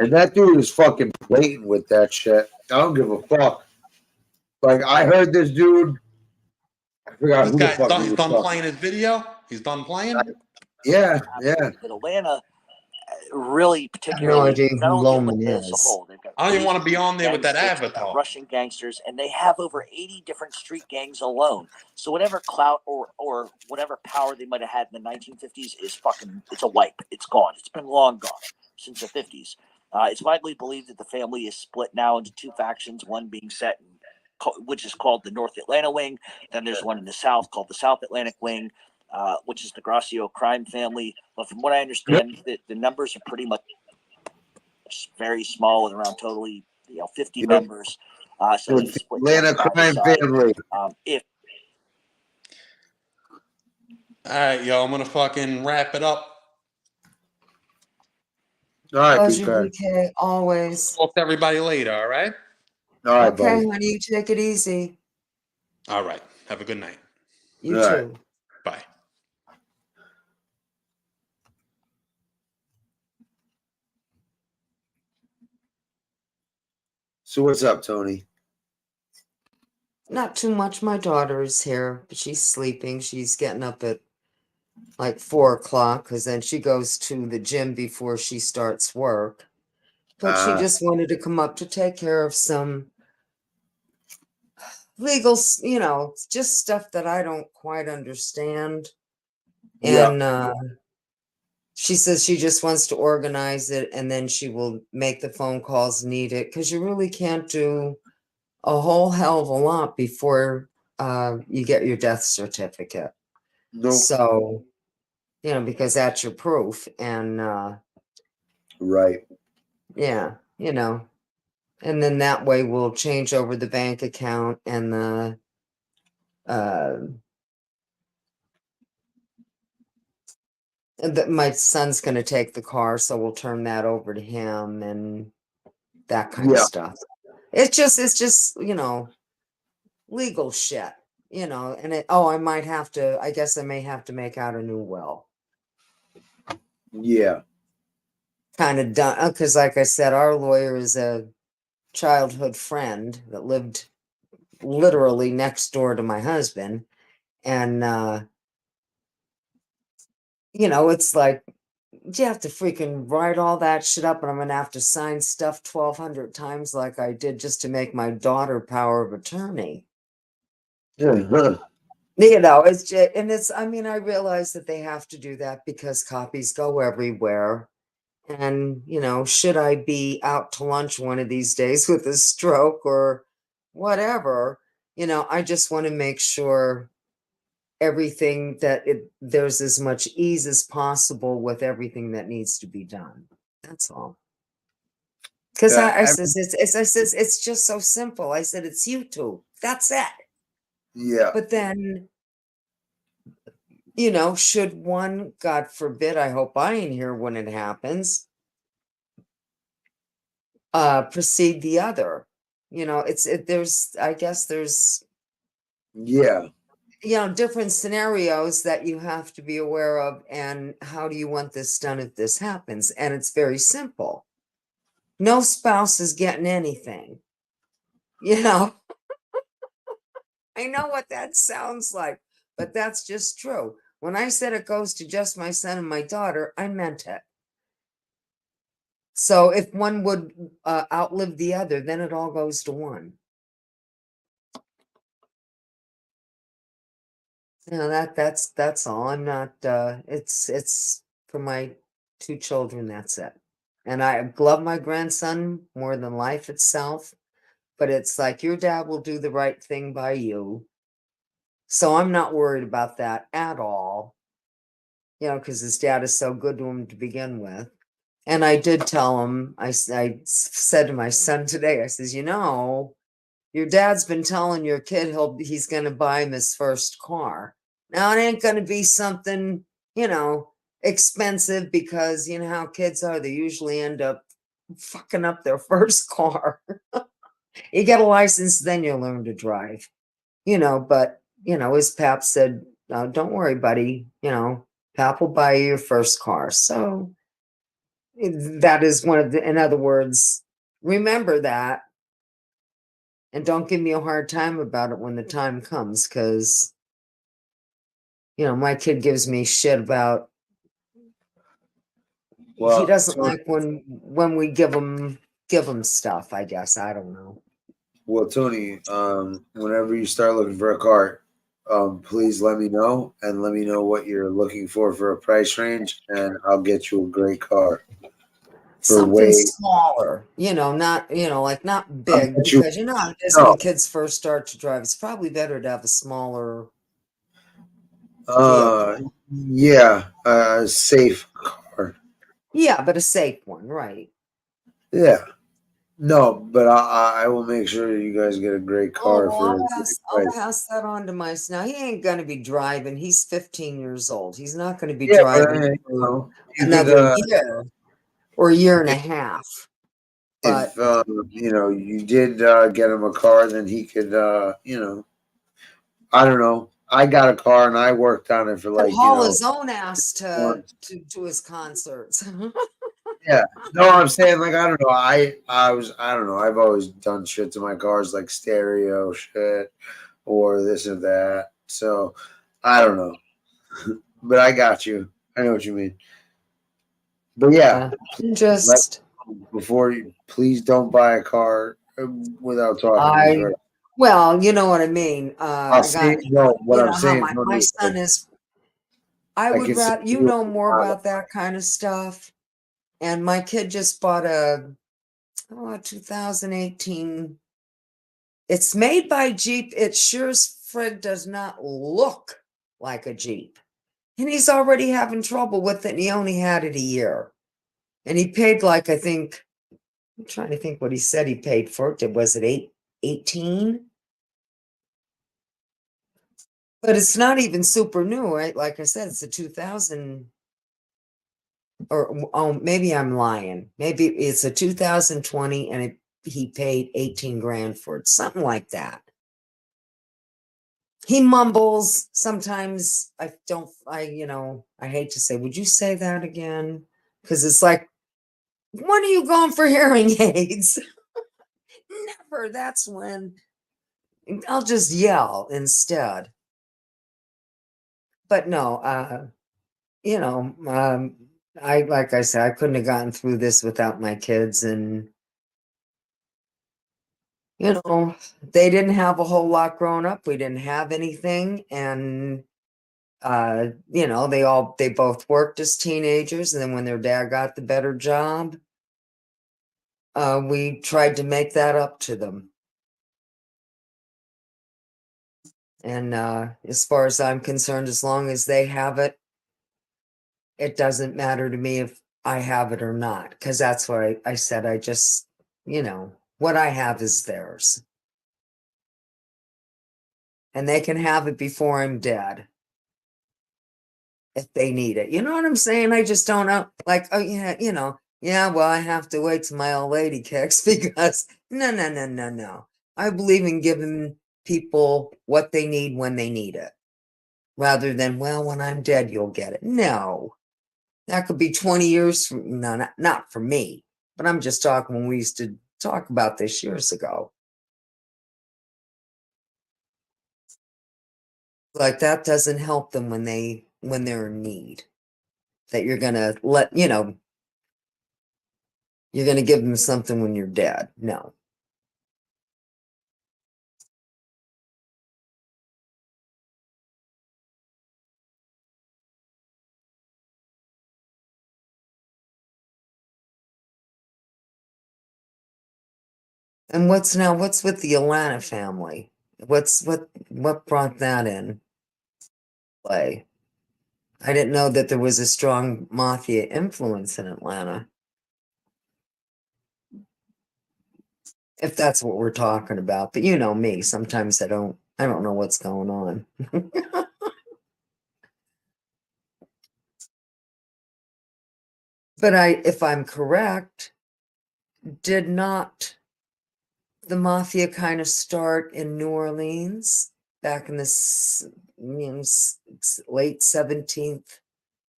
And that dude is fucking blatant with that shit. I don't give a fuck. Like, I heard this dude. I forgot This who the guy fuck he's done playing his video. He's done playing. Yeah. But Atlanta, really, particularly, who Loman is. I don't even want to be on there with that avatar. Russian gangsters, and they have over 80 different street gangs alone. So whatever clout or whatever power they might have had in the 1950s is it's a wipe. It's gone. It's been long gone since the 50s. It's widely believed that the family is split now into 2 factions, one being set in, which is called the North Atlanta Wing. Then there's one in the South called the South Atlantic Wing, which is the Gracio crime family. But from what I understand, the numbers are pretty much very small, and around totally 50 members. So Atlanta crime family. If All right, yo, I'm gonna fucking wrap it up. All right, Pleasure, BK. BK, always. Talk to everybody later. All right. All right, Okay, buddy. honey, you take it easy. All right. Have a good night. You All too. right. Bye. So what's up, Tony? Not too much. My daughter is here, but she's sleeping. She's getting up at like 4 o'clock because then she goes to the gym before she starts work. But she just wanted to come up to take care of some legal, just stuff that I don't quite understand. And she says she just wants to organize it, and then she will make the phone calls needed, because you really can't do a whole hell of a lot before you get your death certificate. Nope. So, because that's your proof. And right. Yeah, and then that way we'll change over the bank account and my son's going to take the car, so we'll turn that over to him and that kind of stuff. It's just, legal shit, and I guess I may have to make out a new will. Yeah. Kind of done, because like I said, our lawyer is a childhood friend that lived literally next door to my husband. And, it's like, you have to freaking write all that shit up, and I'm going to have to sign stuff 1,200 times like I did just to make my daughter power of attorney. It's just, and I realize that they have to do that because copies go everywhere. And, should I be out to lunch one of these days with a stroke or whatever, I just want to make sure everything that there's as much ease as possible with everything that needs to be done. That's all. Because I says it's just so simple. I said it's YouTube. That's it. Yeah. But then, should one, God forbid, I hope I ain't here when it happens, precede the other. I guess there's Yeah. Different scenarios that you have to be aware of, and how do you want this done if this happens? And it's very simple. No spouse is getting anything. I know what that sounds like, but that's just true. When I said it goes to just my son and my daughter, I meant it. So if one would outlive the other, then it all goes to one. That's all. I'm not it's for my two children, that's it. And I love my grandson more than life itself, but it's like your dad will do the right thing by you. So I'm not worried about that at all. Because his dad is so good to him to begin with. And I did tell him, I said to my son today, I says, your dad's been telling your kid he's going to buy him his first car. Now, it ain't going to be something, expensive, because you know how kids are. They usually end up fucking up their first car. You get a license, then you learn to drive, but, his pap said, don't worry, buddy, pap will buy you your first car. So that is one of in other words, remember that. And don't give me a hard time about it when the time comes, because, my kid gives me shit about, he doesn't like when we give him stuff, I guess. I don't know. Well, Tony, whenever you start looking for a car, please let me know, and let me know what you're looking for a price range, and I'll get you a great car. Something smaller, not, like not big, because how it is when kids first start to drive. It's probably better to have a smaller vehicle. Yeah, a safe car. Yeah, but a safe one, right? Yeah. No, but I will make sure you guys get a great car I'll pass that on to my son. Now, he ain't going to be driving. He's 15 years old. He's not going to be driving another year or a year and a half. But if you did get him a car, then he could, I don't know. I got a car and I worked on it for haul his own ass to his concerts. Yeah. No, I'm saying, I don't know. I don't know. I've always done shit to my cars, like stereo shit or this or that. So I don't know. But I got you. I know what you mean. But yeah, please don't buy a car without talking to me first. Well, you know what I mean. I'm saying, my son is. I would rather more about that kind of stuff. And my kid just bought a 2018. It's made by Jeep. It sure as frig does not look like a Jeep. And he's already having trouble with it. And he only had it a year. And he paid I think, I'm trying to think what he said he paid for it. Was it 18? But it's not even super new, right? Like I said, it's a 2000. Or maybe I'm lying. Maybe it's a 2020 and he paid 18 grand for it, something like that. He mumbles sometimes. I hate to say, would you say that again? Because it's like, when are you going for hearing aids? Never. That's when I'll just yell instead. But no, like I said, I couldn't have gotten through this without my kids, and they didn't have a whole lot growing up. We didn't have anything, and they both worked as teenagers, and then when their dad got the better job, we tried to make that up to them. And as far as I'm concerned, as long as they have it, it doesn't matter to me if I have it or not, because that's what I said. I just, what I have is theirs. And they can have it before I'm dead if they need it. You know what I'm saying? I just don't know. Like, oh, yeah, well, I have to wait till my old lady kicks because no. I believe in giving people what they need when they need it rather than, well, when I'm dead, you'll get it. No, that could be 20 years from, no, not for me, but I'm just talking when we used to talk about this years ago. Like that doesn't help them when they're in need. That you're gonna you're gonna give them something when you're dead. No. And what's with the Atlanta family? What brought that in play? I didn't know that there was a strong mafia influence in Atlanta. If that's what we're talking about. But you know me, sometimes I don't know what's going on. But if I'm correct, did not the mafia kind of start in New Orleans back in the late 17th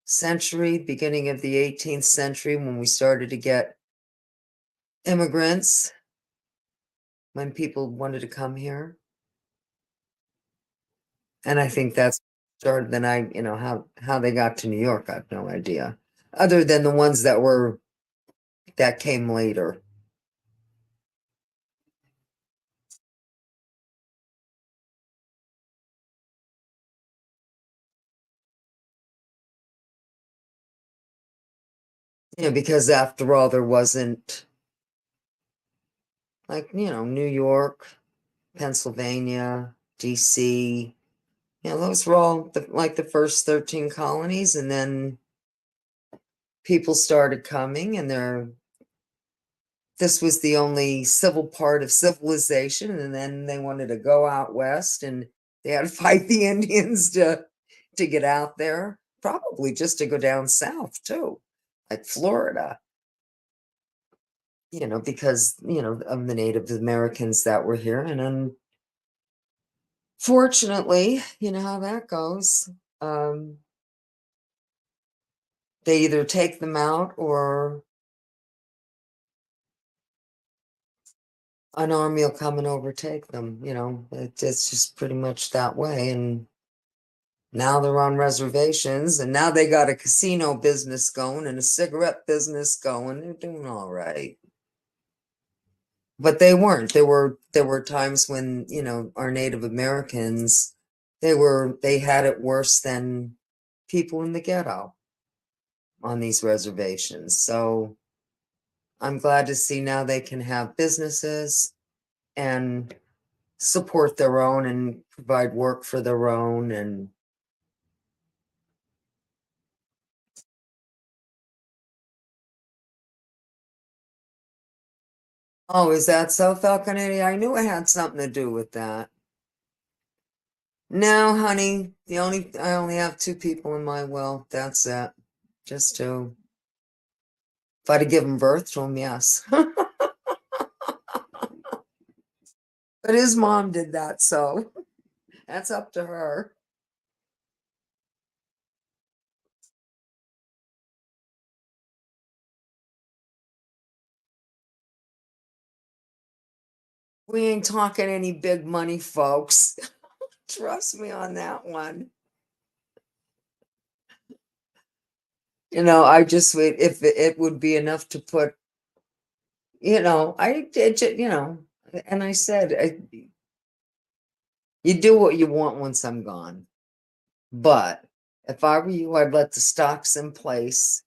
century, beginning of the 18th century, when we started to get immigrants, when people wanted to come here? And I think that's started. Then how they got to New York, I have no idea, other than the ones that came later. Because after all, there wasn't, like, New York, Pennsylvania, DC, those were all like the first 13 colonies, and then people started coming, and this was the only civil part of civilization, and then they wanted to go out west, and they had to fight the Indians to get out there, probably just to go down south too, like Florida, because of the Native Americans that were here. And unfortunately, you know how that goes. They either take them out or an army will come and overtake them. It's just pretty much that way. And now they're on reservations, and now they got a casino business going and a cigarette business going. They're doing all right. But they weren't. There were times when, our Native Americans, they had it worse than people in the ghetto on these reservations. So I'm glad to see now they can have businesses and support their own and provide work for their own. And oh, is that so, Falconetti? I knew it had something to do with that. No, honey, I only have 2 people in my will. That's it. Just 2. If I'd have given birth to him, yes. But his mom did that, so that's up to her. We ain't talking any big money, folks. Trust me on that one. I just would, if it would be enough to put, I did, and I said, you do what you want once I'm gone. But if I were you, I'd let the stocks in place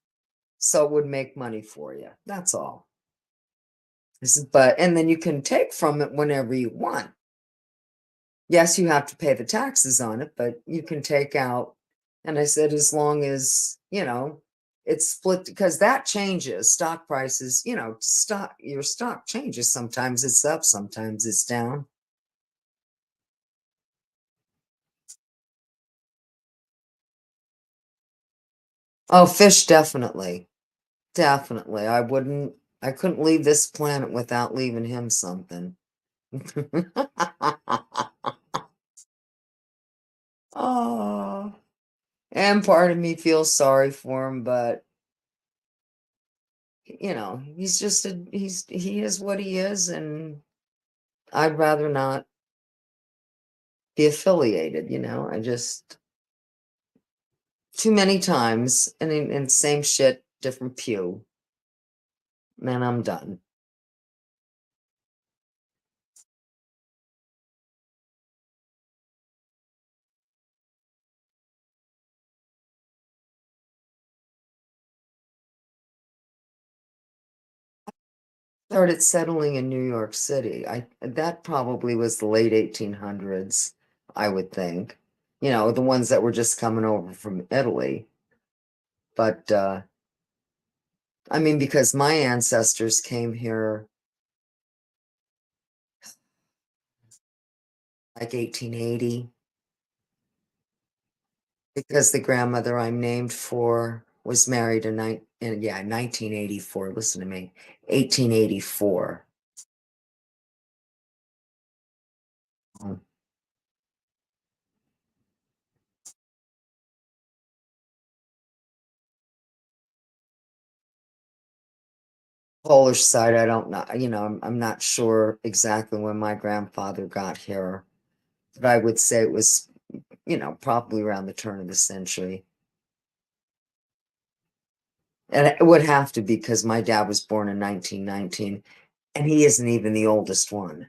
so it would make money for you. That's all. And then you can take from it whenever you want. Yes, you have to pay the taxes on it, but you can take out. And I said, as long as, it's split, because that changes stock prices, your stock changes. Sometimes it's up, sometimes it's down. Oh, fish, definitely. Definitely. I couldn't leave this planet without leaving him something. Oh, and part of me feels sorry for him, but he's just he is what he is, and I'd rather not be affiliated, I just too many times and same shit, different pew. Man, I'm done. Started settling in New York City. That probably was the late 1800s, I would think. The ones that were just coming over from Italy. But I mean, because my ancestors came here like 1880, because the grandmother I'm named for was married in 1984. Listen to me, 1884. Polish side, I don't know. I'm not sure exactly when my grandfather got here, but I would say it was, probably around the turn of the century. And it would have to be because my dad was born in 1919, and he isn't even the oldest one.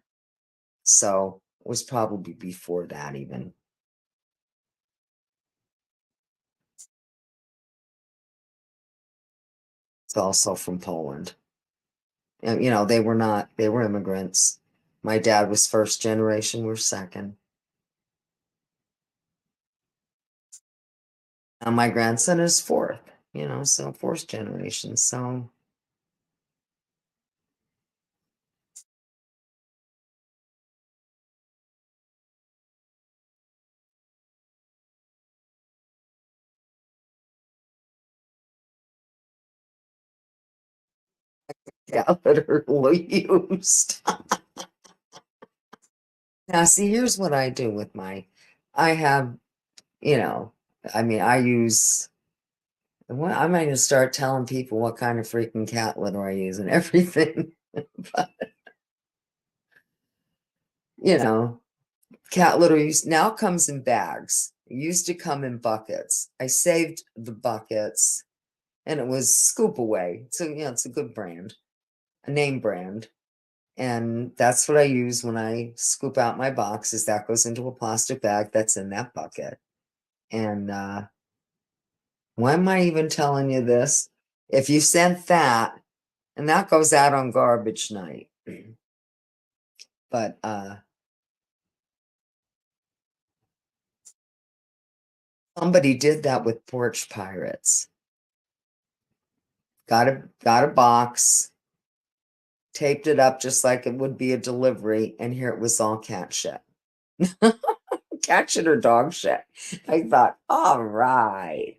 So it was probably before that even. It's also from Poland. And, they were immigrants. My dad was first generation, we're second. And my grandson is fourth, so fourth generation. So literally used. Now, see, here's what I do with I have, I use, well, I might just start telling people what kind of freaking cat litter I use and everything. But, cat litter now comes in bags. It used to come in buckets. I saved the buckets, and it was Scoop Away. So, it's a good brand, a name brand. And that's what I use when I scoop out my boxes. That goes into a plastic bag that's in that bucket. And why am I even telling you this? If you sent that, and that goes out on garbage night. But somebody did that with Porch Pirates. Got a box, taped it up just like it would be a delivery, and here it was all cat shit. Cat shit or dog shit. I thought, all right.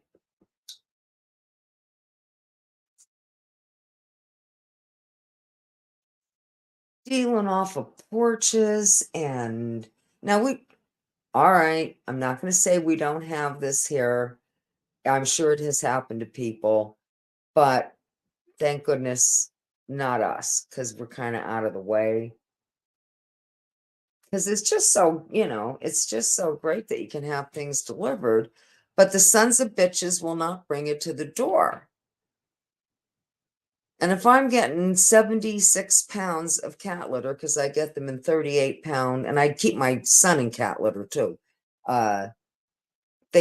Stealing off of porches, and now all right, I'm not going to say we don't have this here. I'm sure it has happened to people, but thank goodness not us, because we're kind of out of the way. Because it's just so, it's just so great that you can have things delivered, but the sons of bitches will not bring it to the door. And if I'm getting 76 pounds of cat litter, because I get them in 38-pound, and I keep my son in cat litter too, they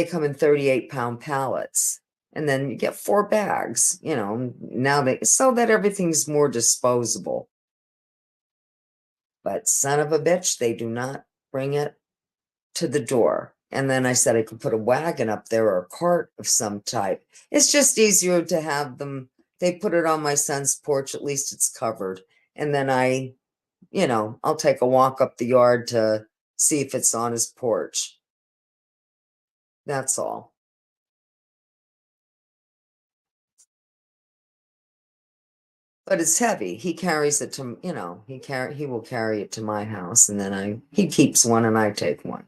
come in 38-pound pallets. And then you get 4 bags, now so that everything's more disposable. But son of a bitch, they do not bring it to the door. And then I said I could put a wagon up there or a cart of some type. It's just easier to have them. They put it on my son's porch. At least it's covered. And then I'll take a walk up the yard to see if it's on his porch. That's all. But it's heavy. He carries it to, he will carry it to my house, and then he keeps one and I take one.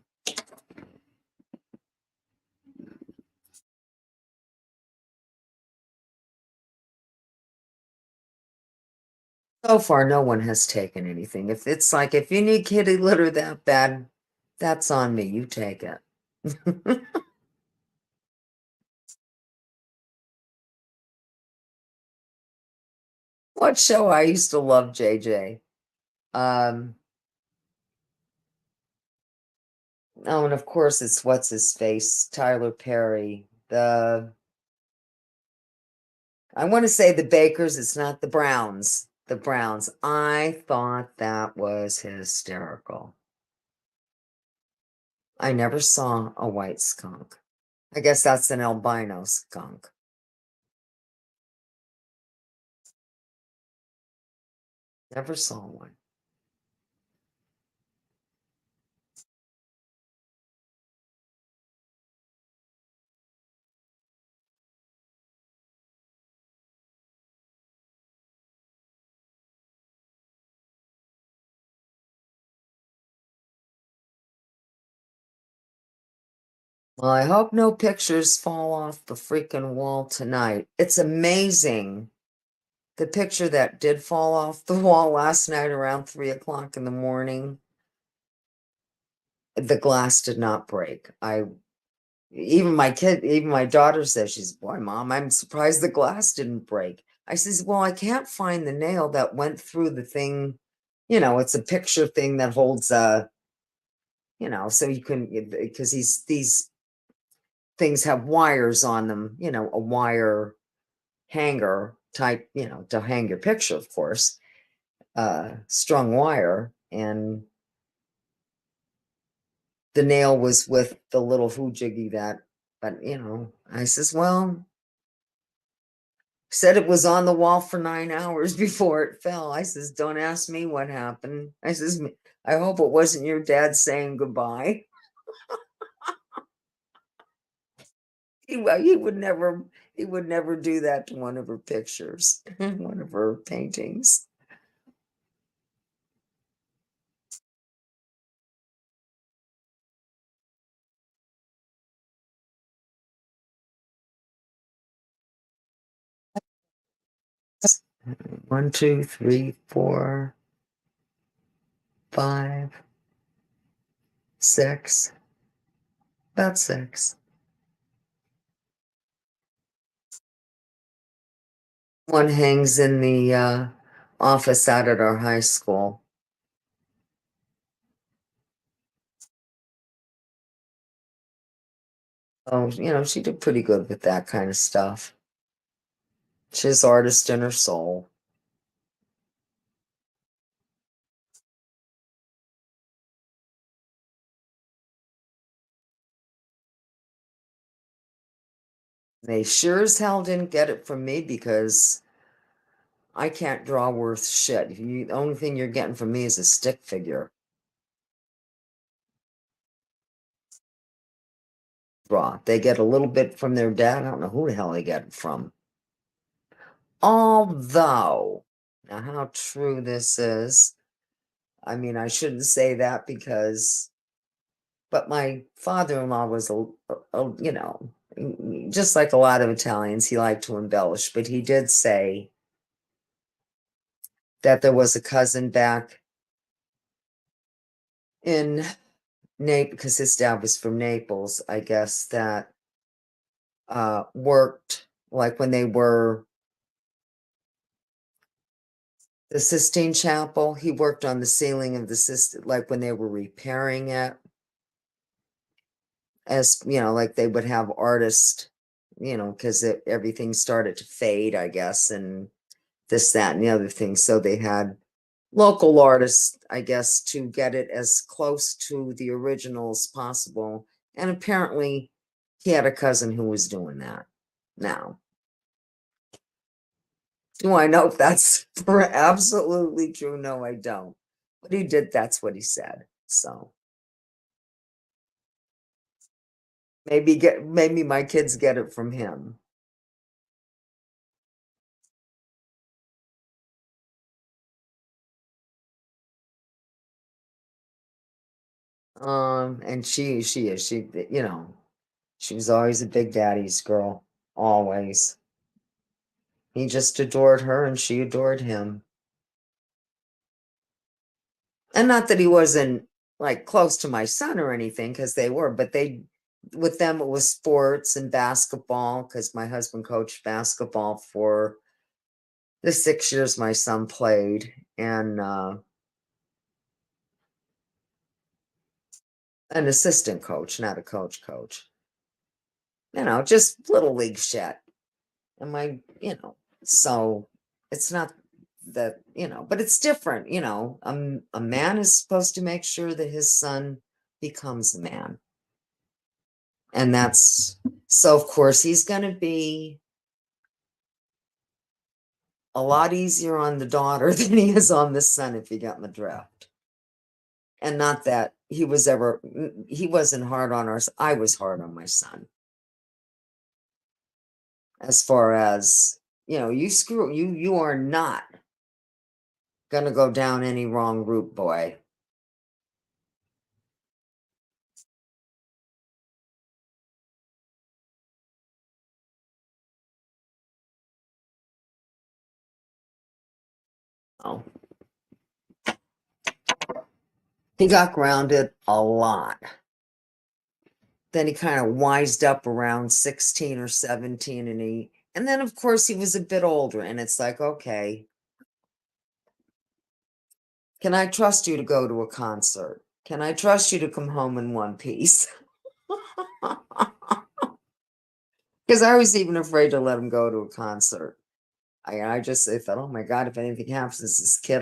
So far, no one has taken anything. If it's like, if you need kitty litter that bad, that's on me. You take it. What show? I used to love JJ. Oh, and of course it's what's his face, Tyler Perry. I want to say the Bakers. It's not the Browns. The Browns. I thought that was hysterical. I never saw a white skunk. I guess that's an albino skunk. Never saw one. Well, I hope no pictures fall off the freaking wall tonight. It's amazing. The picture that did fall off the wall last night around 3 o'clock in the morning, the glass did not break. Even my daughter says, boy, Mom, I'm surprised the glass didn't break. I says, well, I can't find the nail that went through the thing. It's a picture thing that holds so you can, because these things have wires on them, a wire hanger type, to hang your picture, of course, strung wire. And the nail was with the little hoojiggy but I says, well, said it was on the wall for 9 hours before it fell. I says, don't ask me what happened. I says, I hope it wasn't your dad saying goodbye. He would never do that to one of her pictures, one of her paintings. One, two, three, 4, 5, 6, about 6. One hangs in the office out at our high school. Oh, she did pretty good with that kind of stuff. She's artist in her soul. They sure as hell didn't get it from me because I can't draw worth shit. The only thing you're getting from me is a stick figure. Draw. They get a little bit from their dad. I don't know who the hell they get it from. Although, now how true this is, I mean, I shouldn't say that but my father-in-law was, just like a lot of Italians, he liked to embellish, but he did say that there was a cousin back in Naples, because his dad was from Naples, I guess, that worked, like when they were the Sistine Chapel, he worked on the ceiling of the Sistine, like when they were repairing it. As, like they would have artists, because everything started to fade, I guess, and this, that, and the other thing. So they had local artists, I guess, to get it as close to the original as possible. And apparently, he had a cousin who was doing that. Now, do I know if that's absolutely true? No, I don't. But he did, that's what he said. So maybe my kids get it from him. And she you know, she was always a big daddy's girl, always. He just adored her and she adored him. And not that he wasn't like close to my son or anything, because they were, but with them, it was sports and basketball, because my husband coached basketball for the 6 years my son played. And an assistant coach, not a coach. You know, just little league shit. And so it's not that, but it's different, a man is supposed to make sure that his son becomes a man. And so of course he's going to be a lot easier on the daughter than he is on the son, if you got my drift. And not that he wasn't hard on us. I was hard on my son. As far as, you are not going to go down any wrong route, boy. Oh. He got grounded a lot. Then he kind of wised up around 16 or 17, and then of course he was a bit older, and it's like, okay, can I trust you to go to a concert? Can I trust you to come home in one piece? Because I was even afraid to let him go to a concert. I thought, oh my God, if anything happens to this kid,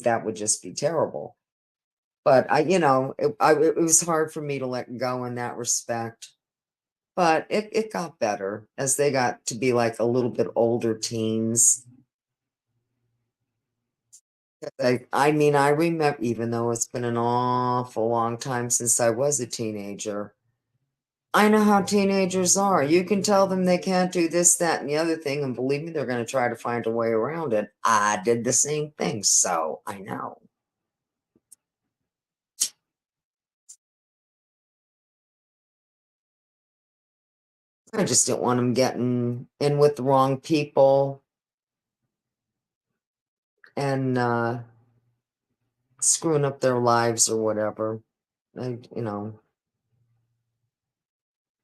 that would just be terrible. But it was hard for me to let go in that respect. But it got better as they got to be like a little bit older teens. I remember, even though it's been an awful long time since I was a teenager, I know how teenagers are. You can tell them they can't do this, that, and the other thing, and believe me, they're going to try to find a way around it. I did the same thing, so I know. I just didn't want them getting in with the wrong people and screwing up their lives or whatever. And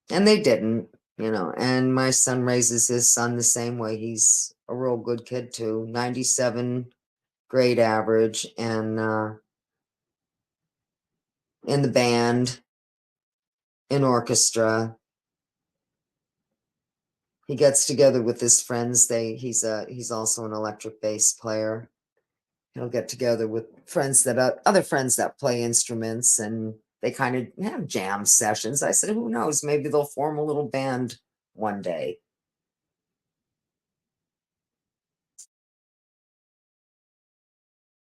they didn't, and my son raises his son the same way. He's a real good kid too, 97 grade average, and in the band, in orchestra. He gets together with his friends. He's also an electric bass player. He'll get together with other friends that play instruments, and they kind of have jam sessions. I said, who knows? Maybe they'll form a little band one day.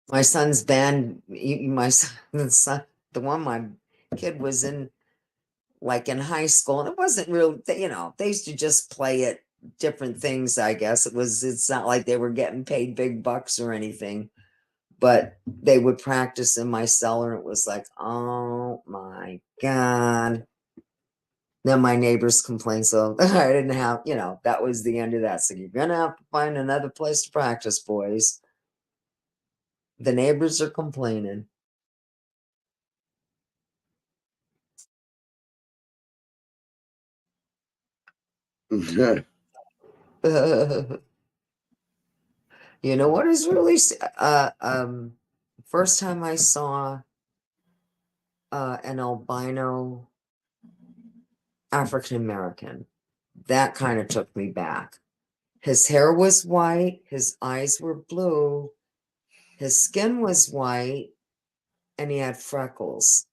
My son's band, my son, the one my kid was in, like in high school, and it wasn't real, they used to just play it, different things, I guess. It's not like they were getting paid big bucks or anything, but they would practice in my cellar, and it was like, oh my God. Then my neighbors complained, so I didn't have, that was the end of that. So you're gonna have to find another place to practice, boys. The neighbors are complaining. You know what is really first time I saw an albino African American, that kind of took me back. His hair was white, his eyes were blue, his skin was white, and he had freckles.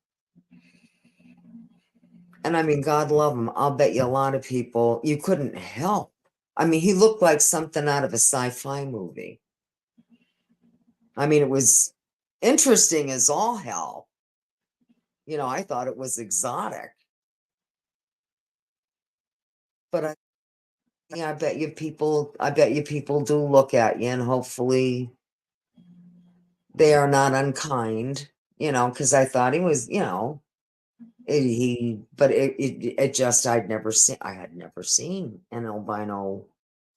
And I mean, God love him. I'll bet you a lot of people, you couldn't help. I mean, he looked like something out of a sci-fi movie. I mean, it was interesting as all hell. You know, I thought it was exotic. But I bet you people do look at you, and hopefully they are not unkind, you know, because I thought he was, you know, it just I had never seen an albino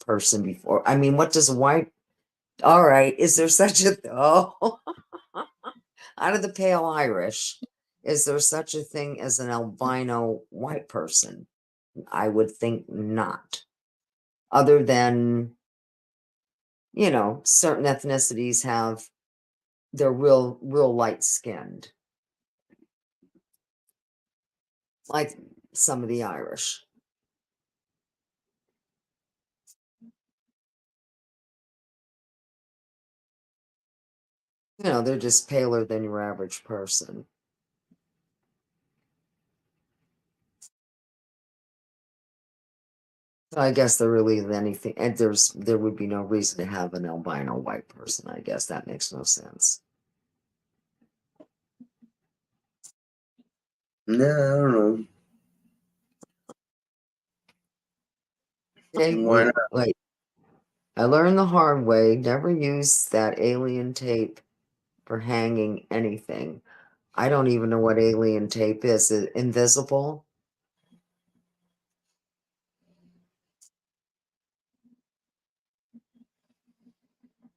person before. I mean, what does a white, all right, is there such a, oh, out of the pale Irish, is there such a thing as an albino white person? I would think not. Other than, you know, certain ethnicities have, they're real light skinned. Like some of the Irish. You know, they're just paler than your average person. So I guess there really isn't anything, and there would be no reason to have an albino white person. I guess that makes no sense. No, I don't know. Why not? Wait, I learned the hard way. Never use that alien tape for hanging anything. I don't even know what alien tape is. Is it invisible?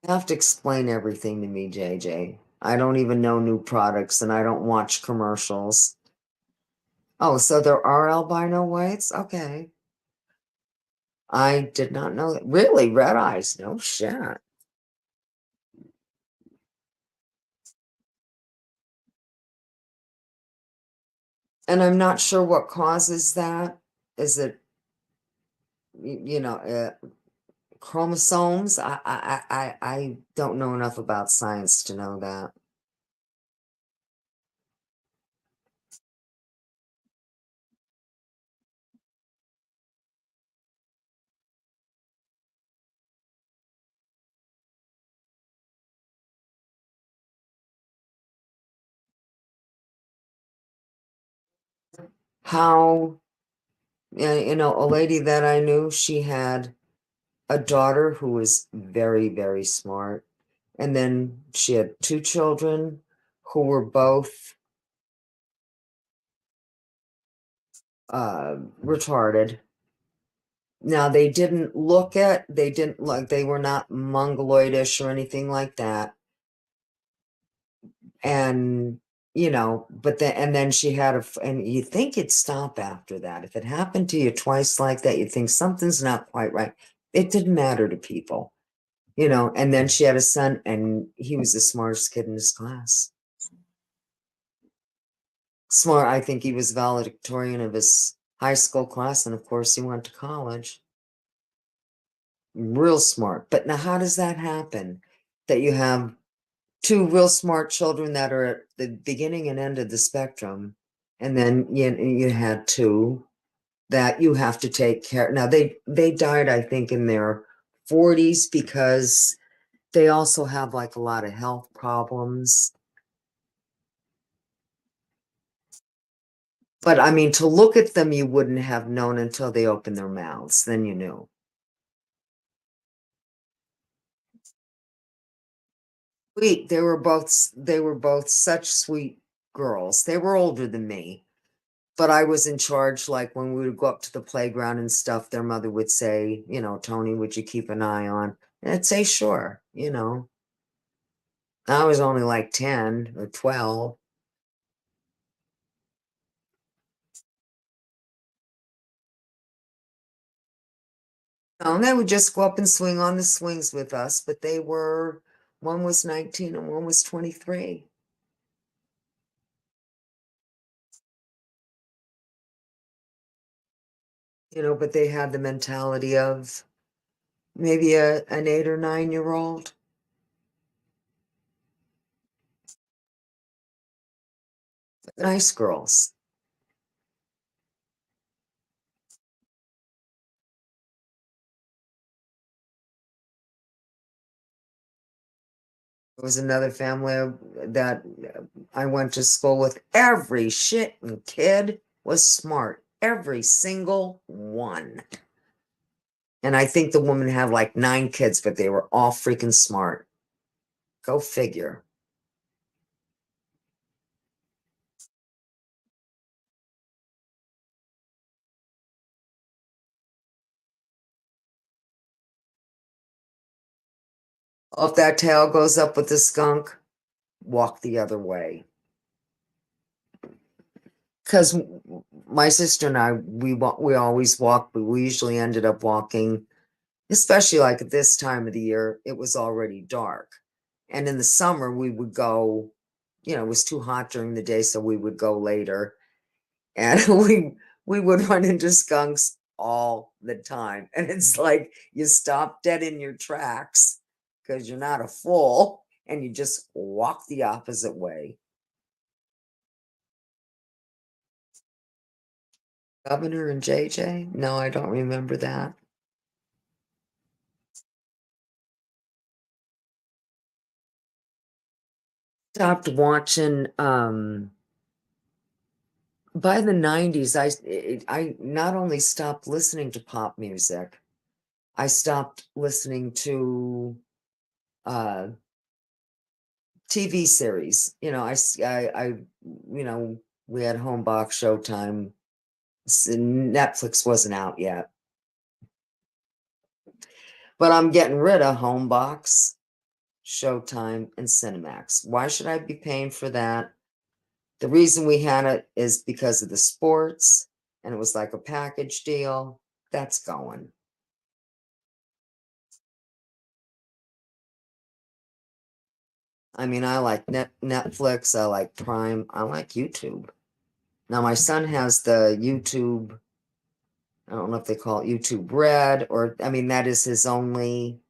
You have to explain everything to me, JJ. I don't even know new products and I don't watch commercials. Oh, so there are albino whites? Okay. I did not know that. Really? Red eyes? No shit. And I'm not sure what causes that. Is it, you know, chromosomes? I don't know enough about science to know that. How, you know, a lady that I knew, she had a daughter who was very, very smart. And then she had two children who were both retarded. Now they didn't look, they were not mongoloidish or anything like that. And, you know, and then she had and you think it'd stop after that. If it happened to you twice like that, you think something's not quite right. It didn't matter to people, you know, and then she had a son and he was the smartest kid in his class. Smart, I think he was valedictorian of his high school class, and of course he went to college. Real smart. But now how does that happen? That you have two real smart children that are at the beginning and end of the spectrum, and then you had two that you have to take care. Now they died, I think, in their 40s because they also have like a lot of health problems. But I mean, to look at them, you wouldn't have known until they opened their mouths. Then you knew. Sweet. They were both such sweet girls. They were older than me, but I was in charge. Like when we would go up to the playground and stuff, their mother would say, you know, Tony, would you keep an eye on? And I'd say, sure, you know. I was only like 10 or 12. And they would just go up and swing on the swings with us, but one was 19 and one was 23. You know, but they had the mentality of, maybe an 8 or 9-year-old. Nice girls. There was another family that I went to school with. Every shitting kid was smart. Every single one. And I think the woman had like 9 kids, but they were all freaking smart. Go figure. If that tail goes up with the skunk, walk the other way. Because my sister and I, we always walk, but we usually ended up walking, especially like at this time of the year, it was already dark. And in the summer, we would go, it was too hot during the day, so we would go later. And we would run into skunks all the time. And it's like you stop dead in your tracks because you're not a fool and you just walk the opposite way. Governor and JJ? No, I don't remember that. Stopped watching by the 90s. I not only stopped listening to pop music, I stopped listening to TV series. We had Homebox, Showtime. Netflix wasn't out yet. But I'm getting rid of Homebox, Showtime, and Cinemax. Why should I be paying for that? The reason we had it is because of the sports, and it was like a package deal. That's going. I mean, I like Netflix, I like Prime, I like YouTube. Now, my son has the YouTube, I don't know if they call it YouTube Red, or, I mean, that is his only,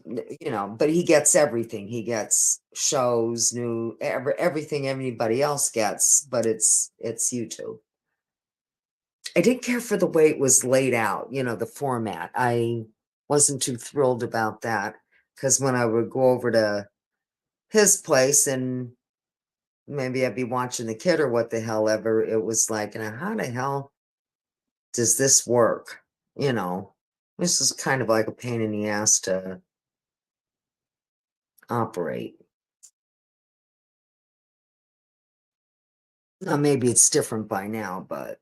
but he gets everything. He gets shows, everything anybody else gets, but it's YouTube. I didn't care for the way it was laid out, the format. I wasn't too thrilled about that because when I would go over to his place and maybe I'd be watching the kid or what the hell ever, it was like, how the hell does this work? This is kind of like a pain in the ass to operate. Now, maybe it's different by now, but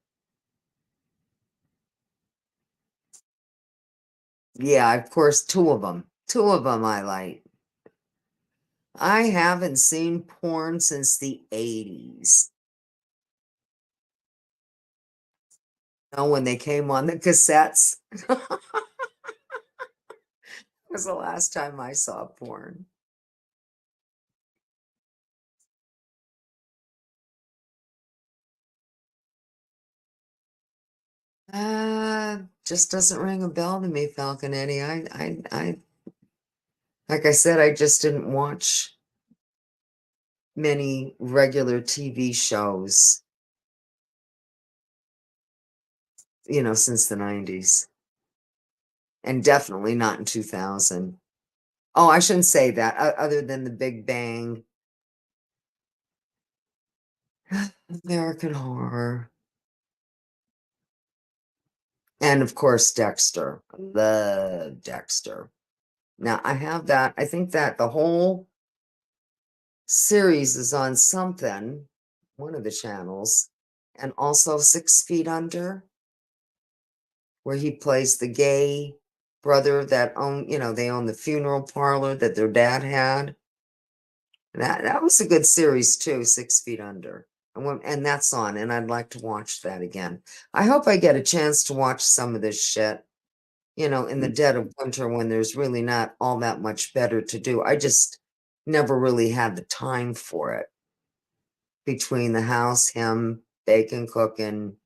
yeah, of course, two of them I like. I haven't seen porn since the 80s. When they came on the cassettes. Was the last time I saw porn. Just doesn't ring a bell to me, Falcon Eddie. I like I said, I just didn't watch many regular TV shows, since the 90s. And definitely not in 2000. Oh, I shouldn't say that. Other than The Big Bang, American Horror, and of course Dexter. The Dexter. Now I have that. I think that the whole series is on something, one of the channels, and also 6 Feet Under, where he plays the gay brother that they own the funeral parlor that their dad had. That was a good series too, 6 Feet Under. And that's on, and I'd like to watch that again. I hope I get a chance to watch some of this shit, in the dead of winter when there's really not all that much better to do. I just never really had the time for it. Between the house, him, baking, cooking,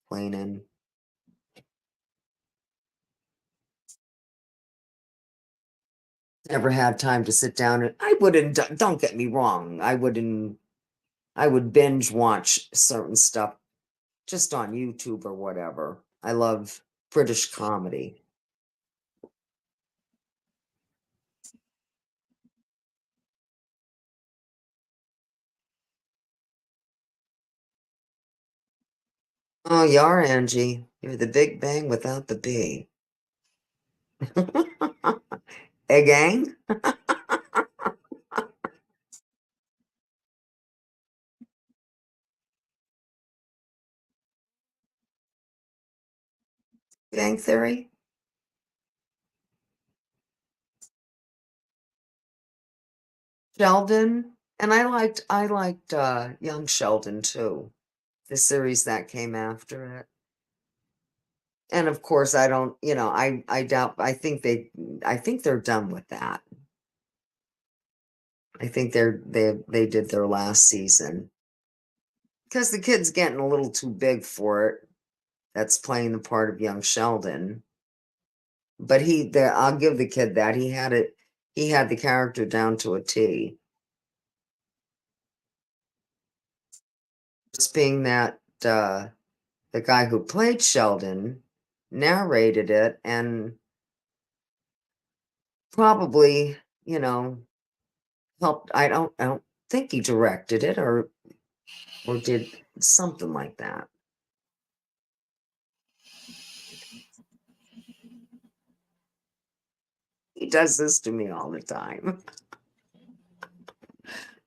cleaning. ever had time to sit down and I wouldn't, don't get me wrong, I would binge watch certain stuff just on YouTube or whatever. I love British comedy. Oh, you are, Angie. You're the Big Bang without the B. A gang? Bang Theory? Sheldon? And I liked Young Sheldon too. The series that came after it. And of course I don't, I doubt I think they're done with that. I think they did their last season. Because the kid's getting a little too big for it. That's playing the part of young Sheldon. But I'll give the kid that. He had the character down to a T. Just being that the guy who played Sheldon narrated it and probably, helped. I don't think he directed it or did something like that. He does this to me all the time.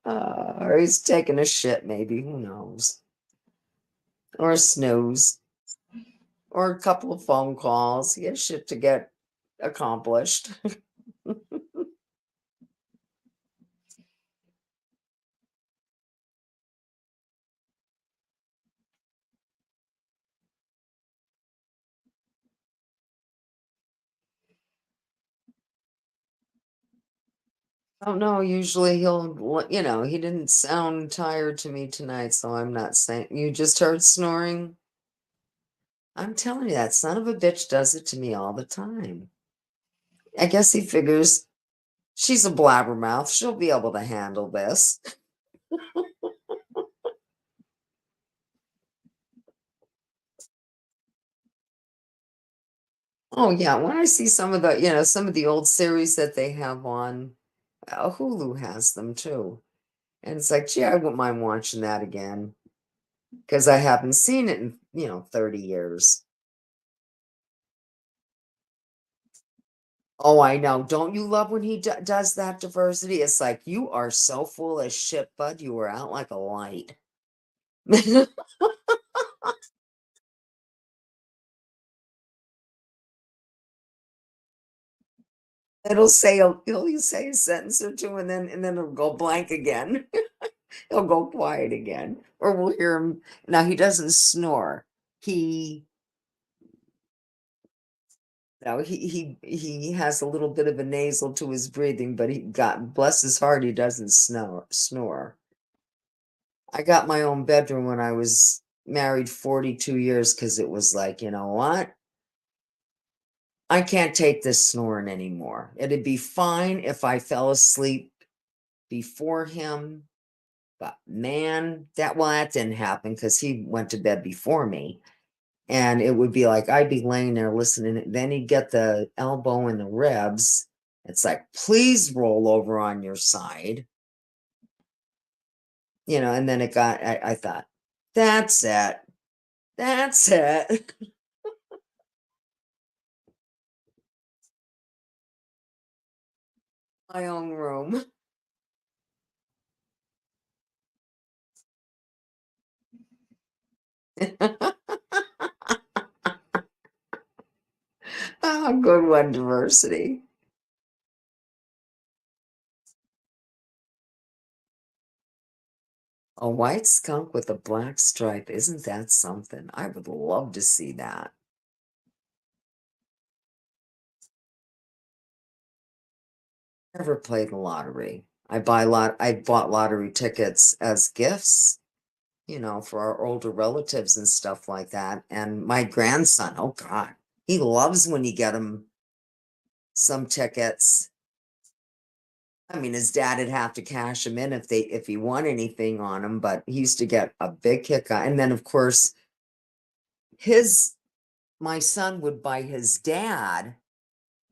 Or he's taking a shit, maybe. Who knows? Or a snooze. Or a couple of phone calls. He has shit to get accomplished. I don't know. Usually he didn't sound tired to me tonight, so I'm not saying. You just heard snoring? I'm telling you, that son of a bitch does it to me all the time. I guess he figures she's a blabbermouth. She'll be able to handle this. Oh yeah, when I see some of the old series that they have on, Hulu has them too. And it's like, gee, I wouldn't mind watching that again. Because I haven't seen it in, 30 years. Oh, I know. Don't you love when he does that diversity? It's like, you are so full of shit, bud. You were out like a light. He'll say a sentence or two and then it'll go blank again. He'll go quiet again. Or we'll hear him. Now he doesn't snore. He No, he has a little bit of a nasal to his breathing, but God bless his heart, he doesn't snore. I got my own bedroom when I was married 42 years because it was like, you know what? I can't take this snoring anymore. It'd be fine if I fell asleep before him, but man, that didn't happen because he went to bed before me. And it would be like I'd be laying there listening. Then he'd get the elbow in the ribs. It's like, please roll over on your side. And then I thought, that's it. That's it. My own room. Oh, good one, diversity. A white skunk with a black stripe. Isn't that something? I would love to see that. Never played the lottery. I bought lottery tickets as gifts, for our older relatives and stuff like that. And my grandson, oh God, he loves when you get him some tickets. I mean, his dad would have to cash him in if he won anything on him, but he used to get a big kick out. And then, of course, my son would buy his dad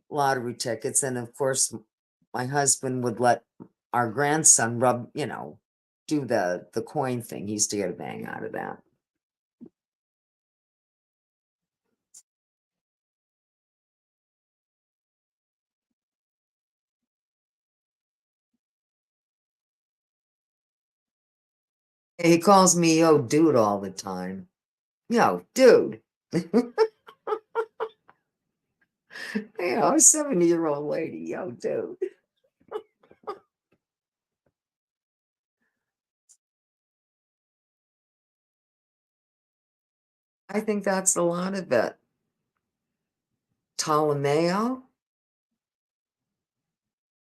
lottery tickets, and of course, my husband would let our grandson do the coin thing. He used to get a bang out of that. He calls me yo dude all the time. Yo, dude. A 70-year-old lady, yo, dude. I think that's a lot of it. Ptolomeo?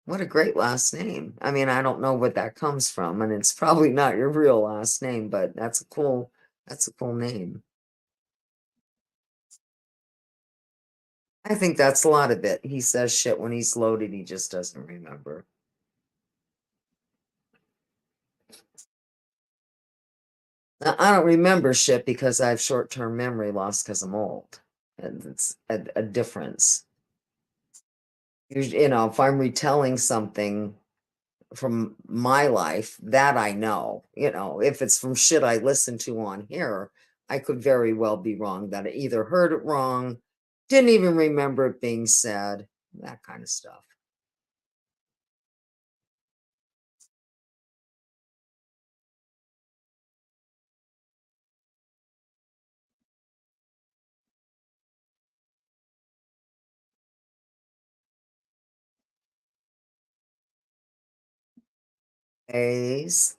What a great last name. I mean, I don't know what that comes from, and it's probably not your real last name, but that's a cool name. I think that's a lot of it. He says shit when he's loaded, he just doesn't remember. Now, I don't remember shit because I have short-term memory loss because I'm old. And it's a difference. If I'm retelling something from my life, that I know. If it's from shit I listened to on here, I could very well be wrong, that I either heard it wrong, didn't even remember it being said, that kind of stuff. A's.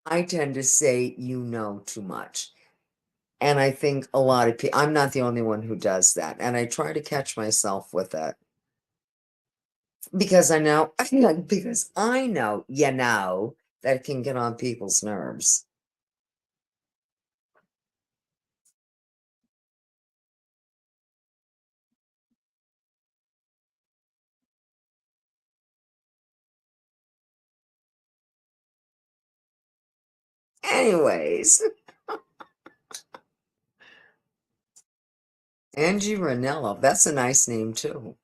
I tend to say too much. And I think a lot of people, I'm not the only one who does that. And I try to catch myself with it. Because I know, that can get on people's nerves. Anyways. Angie Ranello, that's a nice name too.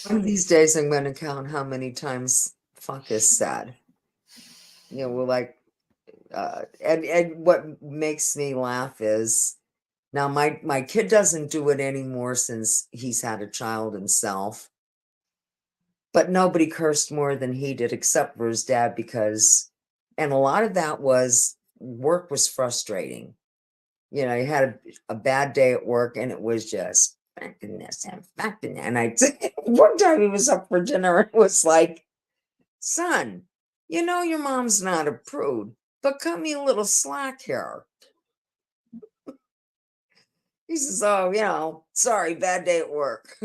One of these days I'm going to count how many times fuck is said. We're like, and what makes me laugh is, now my kid doesn't do it anymore since he's had a child himself. But nobody cursed more than he did except for his dad and a lot of that was work was frustrating. He had a bad day at work and it was just fucking this and fucking that. And one time he was up for dinner and was like, son, your mom's not a prude, but cut me a little slack here. He says, oh, sorry, bad day at work.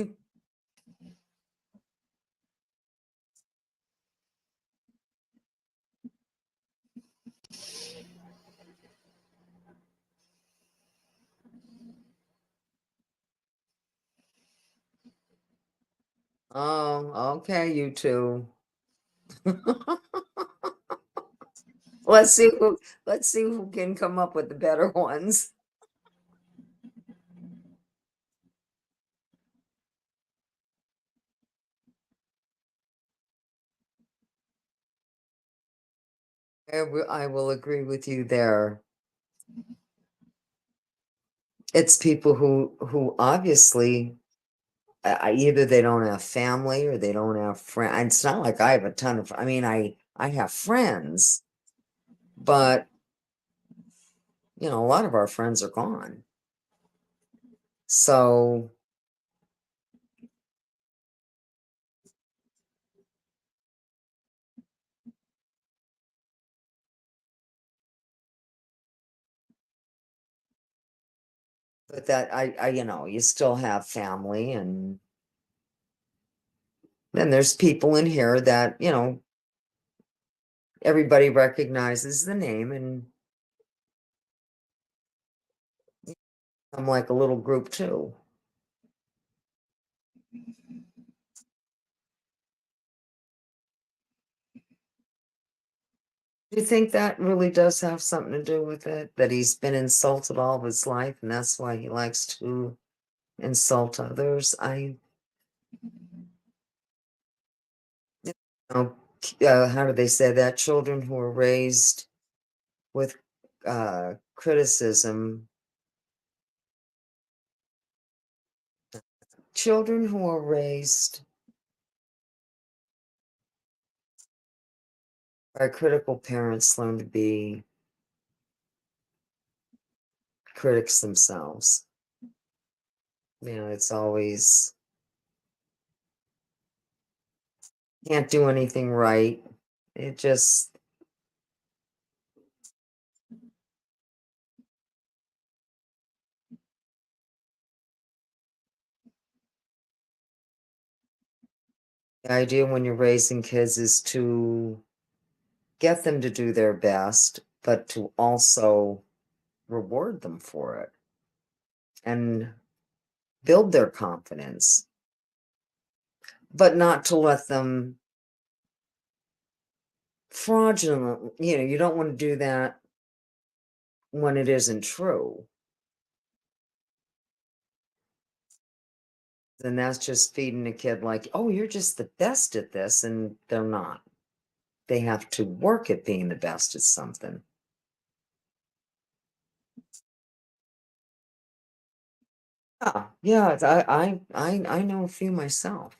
Oh, okay, you two. Let's see who can come up with the better ones. I will agree with you there. It's people who obviously either they don't have family or they don't have friends. It's not like I have a ton of. I mean, I have friends, but a lot of our friends are gone. So but that I you still have family and Then there's people in here that, everybody recognizes the name, and I'm like a little group too. Do you think that really does have something to do with it? That he's been insulted all of his life and that's why he likes to insult others? How do they say that? Children who are raised with criticism, children who are raised by critical parents learn to be critics themselves. It's always can't do anything right. It just the idea when you're raising kids is to get them to do their best, but to also reward them for it and build their confidence, but not to let them fraudulent. You don't want to do that when it isn't true. Then that's just feeding a kid like, oh, you're just the best at this, and they're not. They have to work at being the best at something. Yeah, I know a few myself.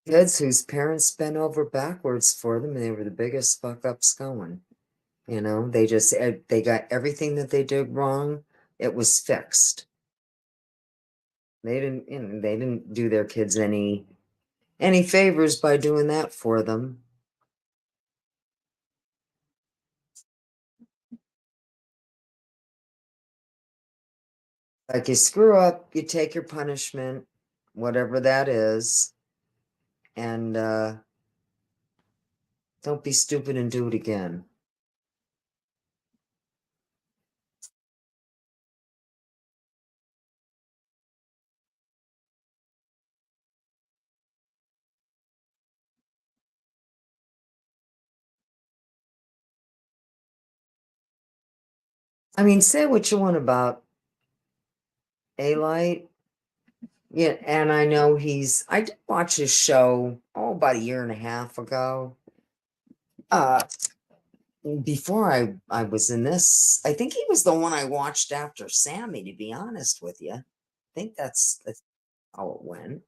Kids whose parents bent over backwards for them, and they were the biggest fuck ups going. They got everything that they did wrong. It was fixed. They didn't do their kids any favors by doing that for them. Like, you screw up, you take your punishment, whatever that is, and don't be stupid and do it again. I mean, say what you want about A-Light. Yeah, and I know I did watch his show, about a year and a half ago. Before I was in this, I think he was the one I watched after Sammy, to be honest with you. I think that's how it went.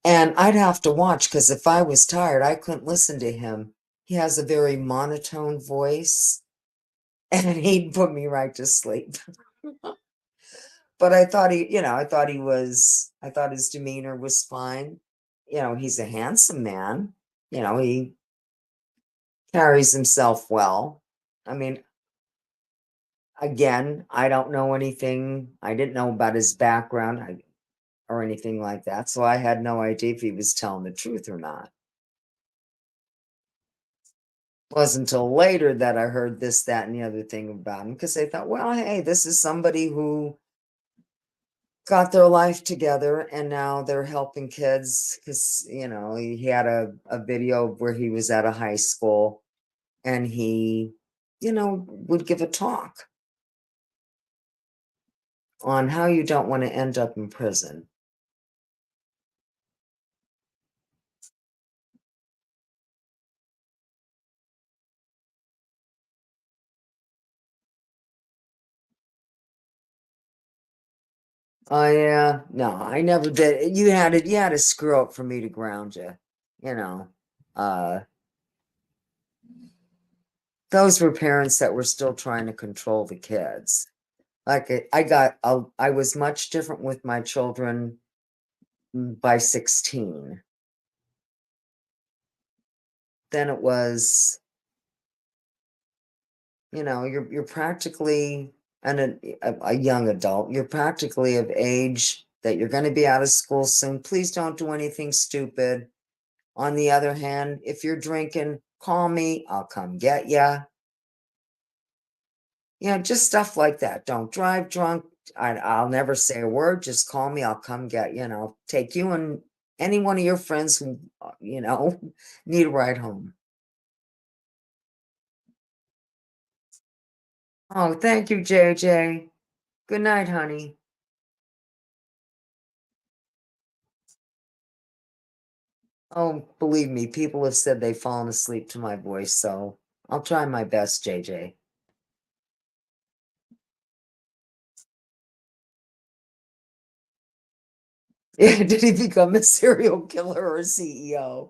And I'd have to watch, because if I was tired, I couldn't listen to him. He has a very monotone voice, and he'd put me right to sleep. But I thought I thought his demeanor was fine. He's a handsome man. He carries himself well. I mean, again, I don't know anything. I didn't know about his background or anything like that. So I had no idea if he was telling the truth or not. It wasn't until later that I heard this, that, and the other thing about him, because I thought, well, hey, this is somebody who got their life together and now they're helping kids, because he had a video where he was at a high school and he would give a talk on how you don't want to end up in prison. Oh yeah, no, I never did. You had to screw up for me to ground you. You know, those were parents that were still trying to control the kids. Like I was much different with my children by 16 than it was. You know, you're practically a young adult. You're practically of age that you're going to be out of school soon. Please don't do anything stupid. On the other hand, if you're drinking, call me. I'll come get ya. You know, just stuff like that. Don't drive drunk. I'll never say a word. Just call me. I'll come get you. Know, take you and any one of your friends who, need a ride home. Oh, thank you, JJ. Good night, honey. Oh, believe me, people have said they've fallen asleep to my voice, so I'll try my best, JJ. Yeah, did he become a serial killer or a CEO?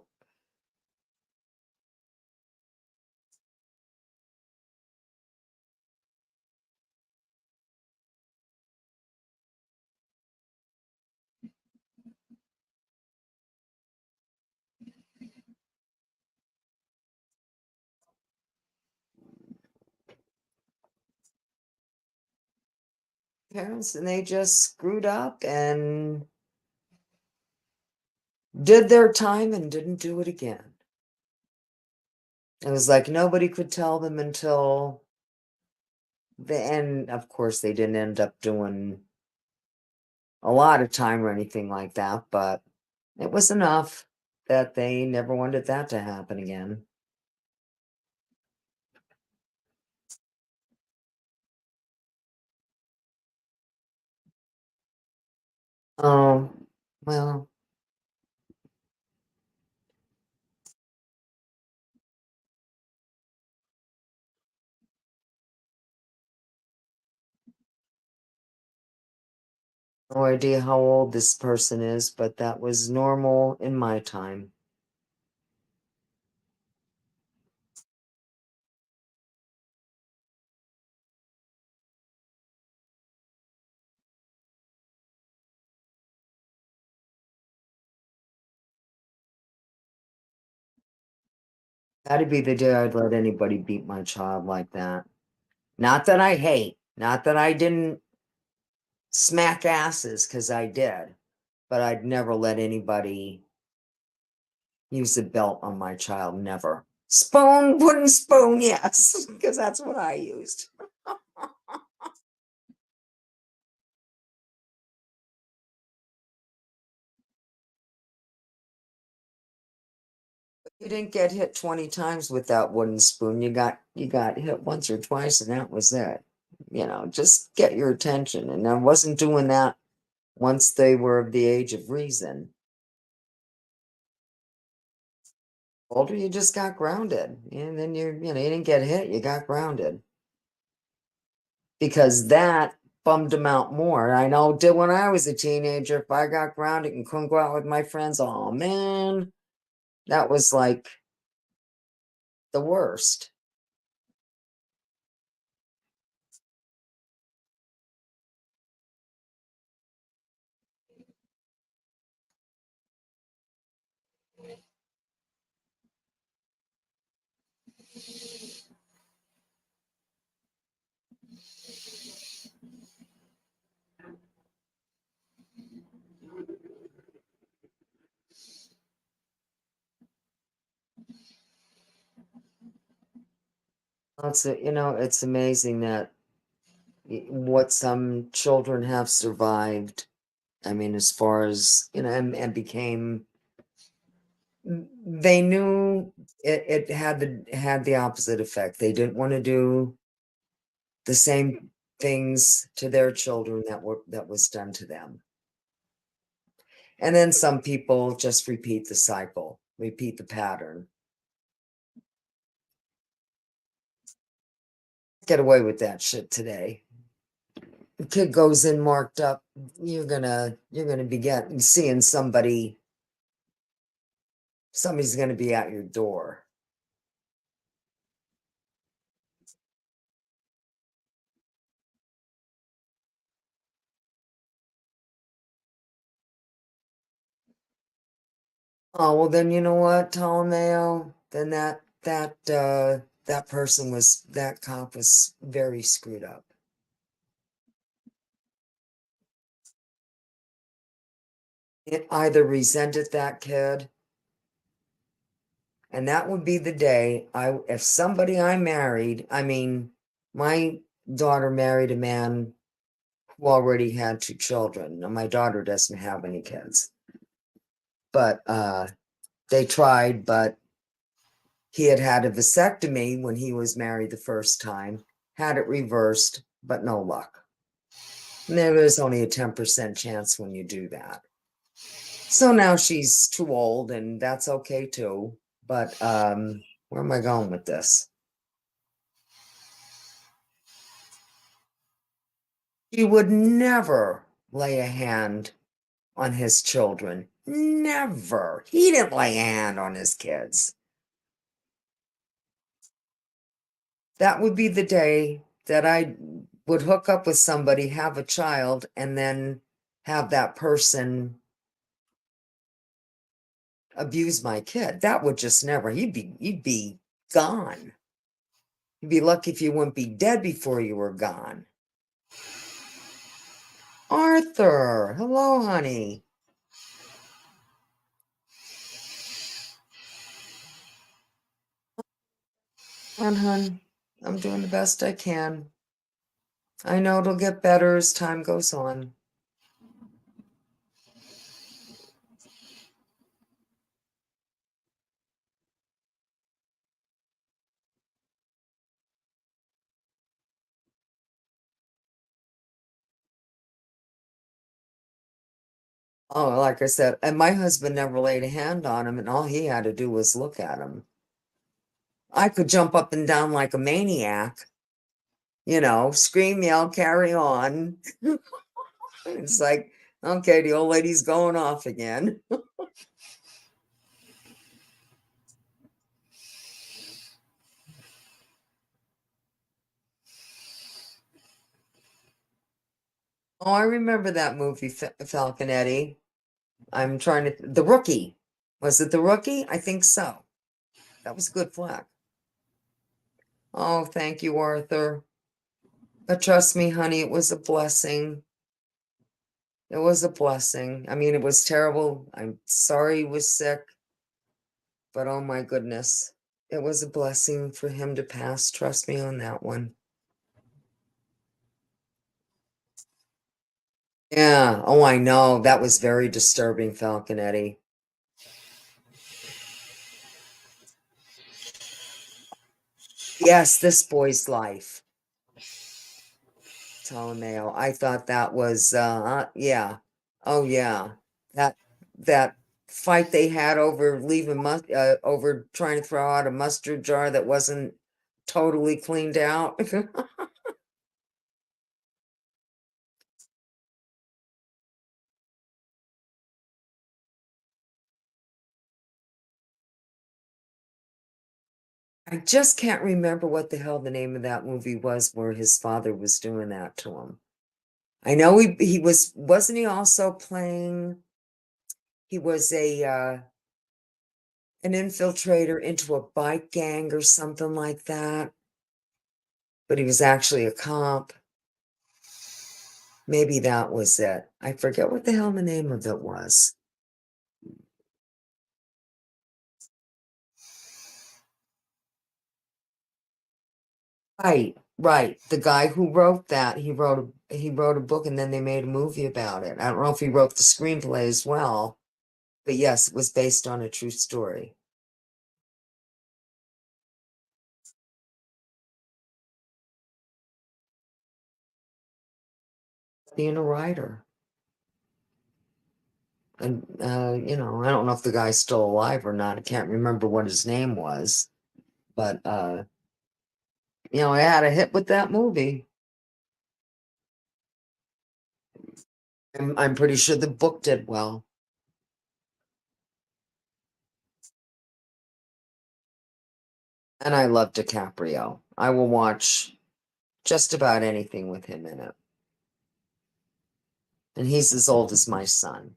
Parents, and they just screwed up and did their time and didn't do it again. It was like nobody could tell them until the end. Of course, they didn't end up doing a lot of time or anything like that, but it was enough that they never wanted that to happen again. Oh, well. No idea how old this person is, but that was normal in my time. That'd be the day I'd let anybody beat my child like that. Not that I hate, not that I didn't smack asses, because I did, but I'd never let anybody use a belt on my child, never. Spoon, wooden spoon, yes, because that's what I used. You didn't get hit 20 times with that wooden spoon. You got hit once or twice, and that was it. Just get your attention. And I wasn't doing that once they were of the age of reason. Older, you just got grounded. And then you didn't get hit, you got grounded. Because that bummed them out more. I know did when I was a teenager, if I got grounded and couldn't go out with my friends, oh man, that was like the worst. It's amazing that what some children have survived. I mean, as far as, and became, they knew it had the opposite effect. They didn't want to do the same things to their children that was done to them. And then some people just repeat the cycle, repeat the pattern. Get away with that shit today. kid goes in marked up, you're gonna be seeing somebody's gonna be at your door. Oh, well then you know what, Ptolomeo? Then that cop was very screwed up. It either resented that kid, and that would be the day if somebody I married, I mean, my daughter married a man who already had 2 children. Now my daughter doesn't have any kids. But they tried, but he had a vasectomy when he was married the first time, had it reversed, but no luck. And there is only a 10% chance when you do that. So now she's too old, and that's okay too. But where am I going with this? He would never lay a hand on his children. Never. He didn't lay a hand on his kids. That would be the day that I would hook up with somebody, have a child, and then have that person abuse my kid. That would just never. You'd be gone. You'd be lucky if you wouldn't be dead before you were gone. Arthur, hello, honey. Hun, I'm doing the best I can. I know it'll get better as time goes on. Oh, like I said, and my husband never laid a hand on him, and all he had to do was look at him. I could jump up and down like a maniac, scream, yell, carry on. It's like, okay, the old lady's going off again. Oh, I remember that movie, Falconetti. I'm trying to, The Rookie. Was it The Rookie? I think so. That was a good flick. Oh, thank you, Arthur. But trust me, honey, it was a blessing. It was a blessing. I mean, it was terrible. I'm sorry he was sick. But oh my goodness, it was a blessing for him to pass. Trust me on that one. Yeah. Oh, I know. That was very disturbing, Falconetti. Yes, This Boy's Life. Ptolomeo. I thought that was yeah. Oh yeah. That fight they had over over trying to throw out a mustard jar that wasn't totally cleaned out. I just can't remember what the hell the name of that movie was where his father was doing that to him. I know he wasn't he also playing, he was an infiltrator into a bike gang or something like that, but he was actually a cop. Maybe that was it. I forget what the hell the name of it was. Right. The guy who wrote that, he wrote a book and then they made a movie about it. I don't know if he wrote the screenplay as well, but yes, it was based on a true story. Being a writer. And I don't know if the guy's still alive or not. I can't remember what his name was, but I had a hit with that movie. I'm pretty sure the book did well. And I love DiCaprio. I will watch just about anything with him in it. And he's as old as my son.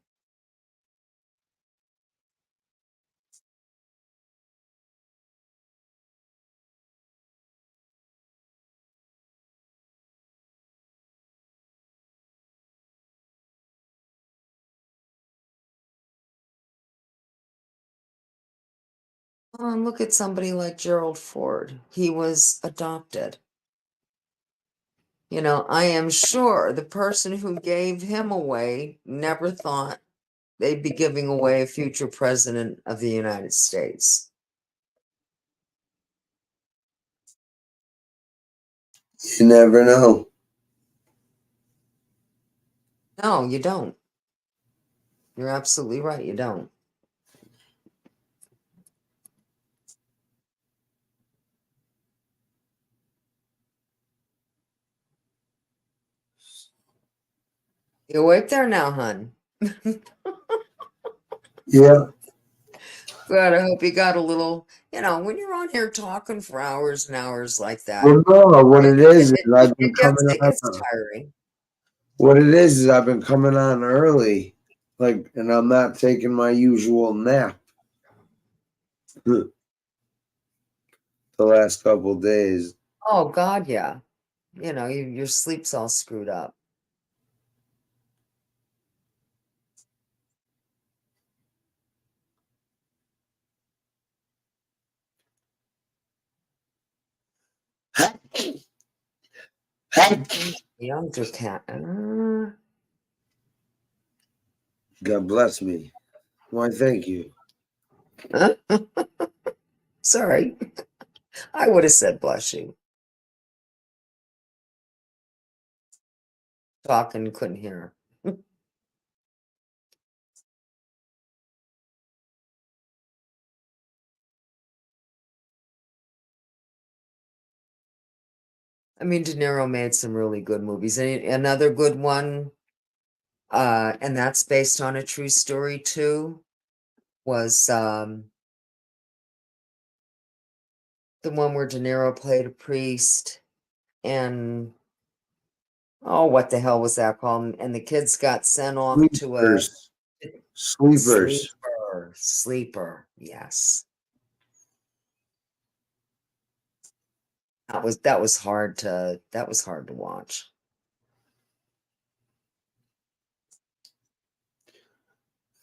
Oh, and look at somebody like Gerald Ford. He was adopted. You know, I am sure the person who gave him away never thought they'd be giving away a future president of the United States. You never know. No, you don't. You're absolutely right. You don't. You awake there now, hun? Yeah. Good. I hope you got a little, when you're on here talking for hours and hours like that, Well, no, what it is I've been coming it on. gets tiring. What it is I've been coming on early, and I'm not taking my usual nap. The last couple days. Oh God, yeah. Your sleep's all screwed up. Younger cat. God bless me. Why, thank you. Sorry. I would have said bless you. Talking, couldn't hear her. I mean, De Niro made some really good movies. And another good one, and that's based on a true story too, was the one where De Niro played a priest, and what the hell was that called? And the kids got sent off to a Sleepers. Sleeper. Yes. That was hard to watch.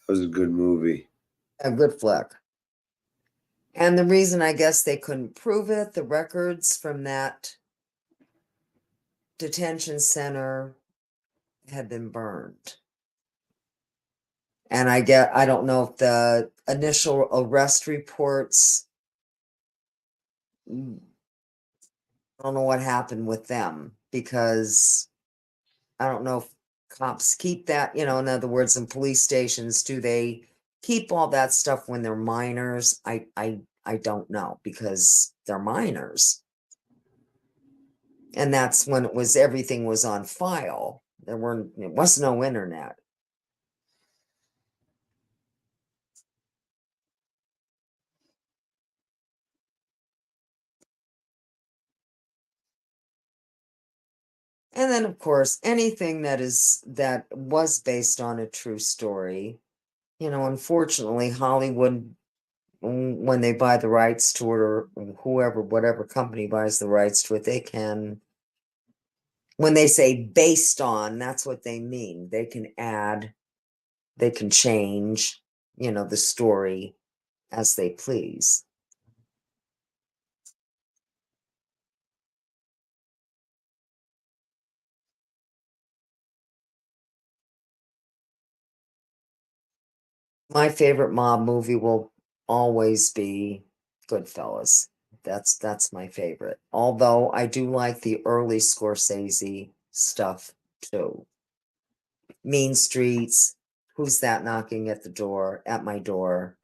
That was a good movie. A good flick. And the reason I guess they couldn't prove it, the records from that detention center had been burned. And I don't know if the initial arrest reports, I don't know what happened with them, because I don't know if cops keep that, in other words, in police stations, do they keep all that stuff when they're minors? I don't know, because they're minors. And that's when everything was on file. It was no internet. And then, of course, anything that was based on a true story, unfortunately, Hollywood, when they buy the rights to it, or whatever company buys the rights to it, they can, when they say based on, that's what they mean. They can add, they can change, the story as they please. My favorite mob movie will always be Goodfellas. That's my favorite. Although I do like the early Scorsese stuff too. Mean Streets, Who's That Knocking at my door?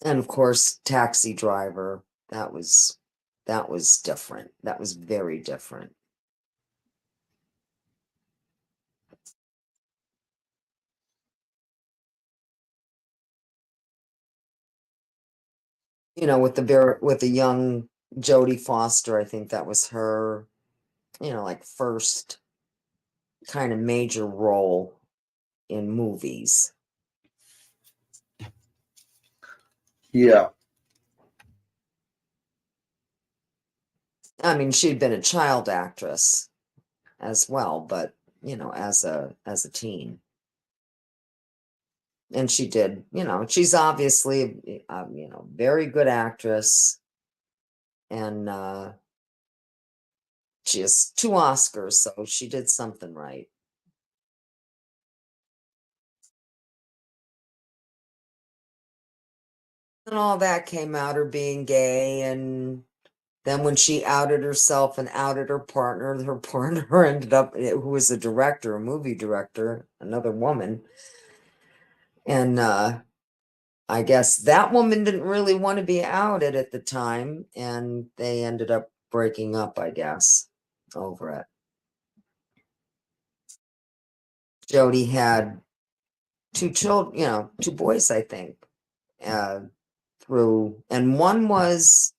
And of course, Taxi Driver. That was different. That was very different. You know, with the young Jodie Foster, I think that was her, like first kind of major role in movies. Yeah. I mean, she'd been a child actress as well, but as a teen. And she did, she's obviously very good actress, and she has 2 Oscars, so she did something right. And all that came out, her being gay, and then when she outed herself and outed her partner ended up, who was a director, a movie director, another woman. And I guess that woman didn't really want to be outed at the time, and they ended up breaking up, I guess, over it. Jodie had 2 children, 2 boys, I think, and one was,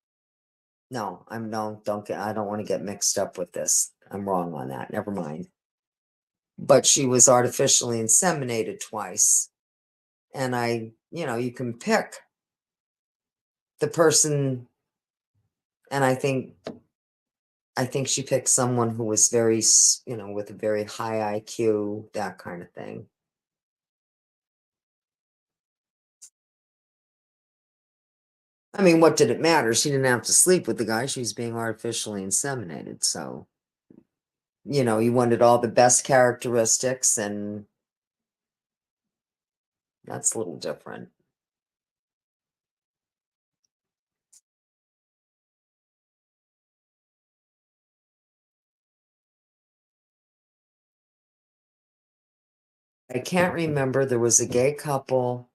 no, I don't want to get mixed up with this. I'm wrong on that. Never mind. But she was artificially inseminated twice. And you can pick the person, and I think she picked someone who was very, with a very high IQ, that kind of thing. I mean, what did it matter? She didn't have to sleep with the guy. She was being artificially inseminated. So, you wanted all the best characteristics, and that's a little different. I can't remember. There was a gay couple,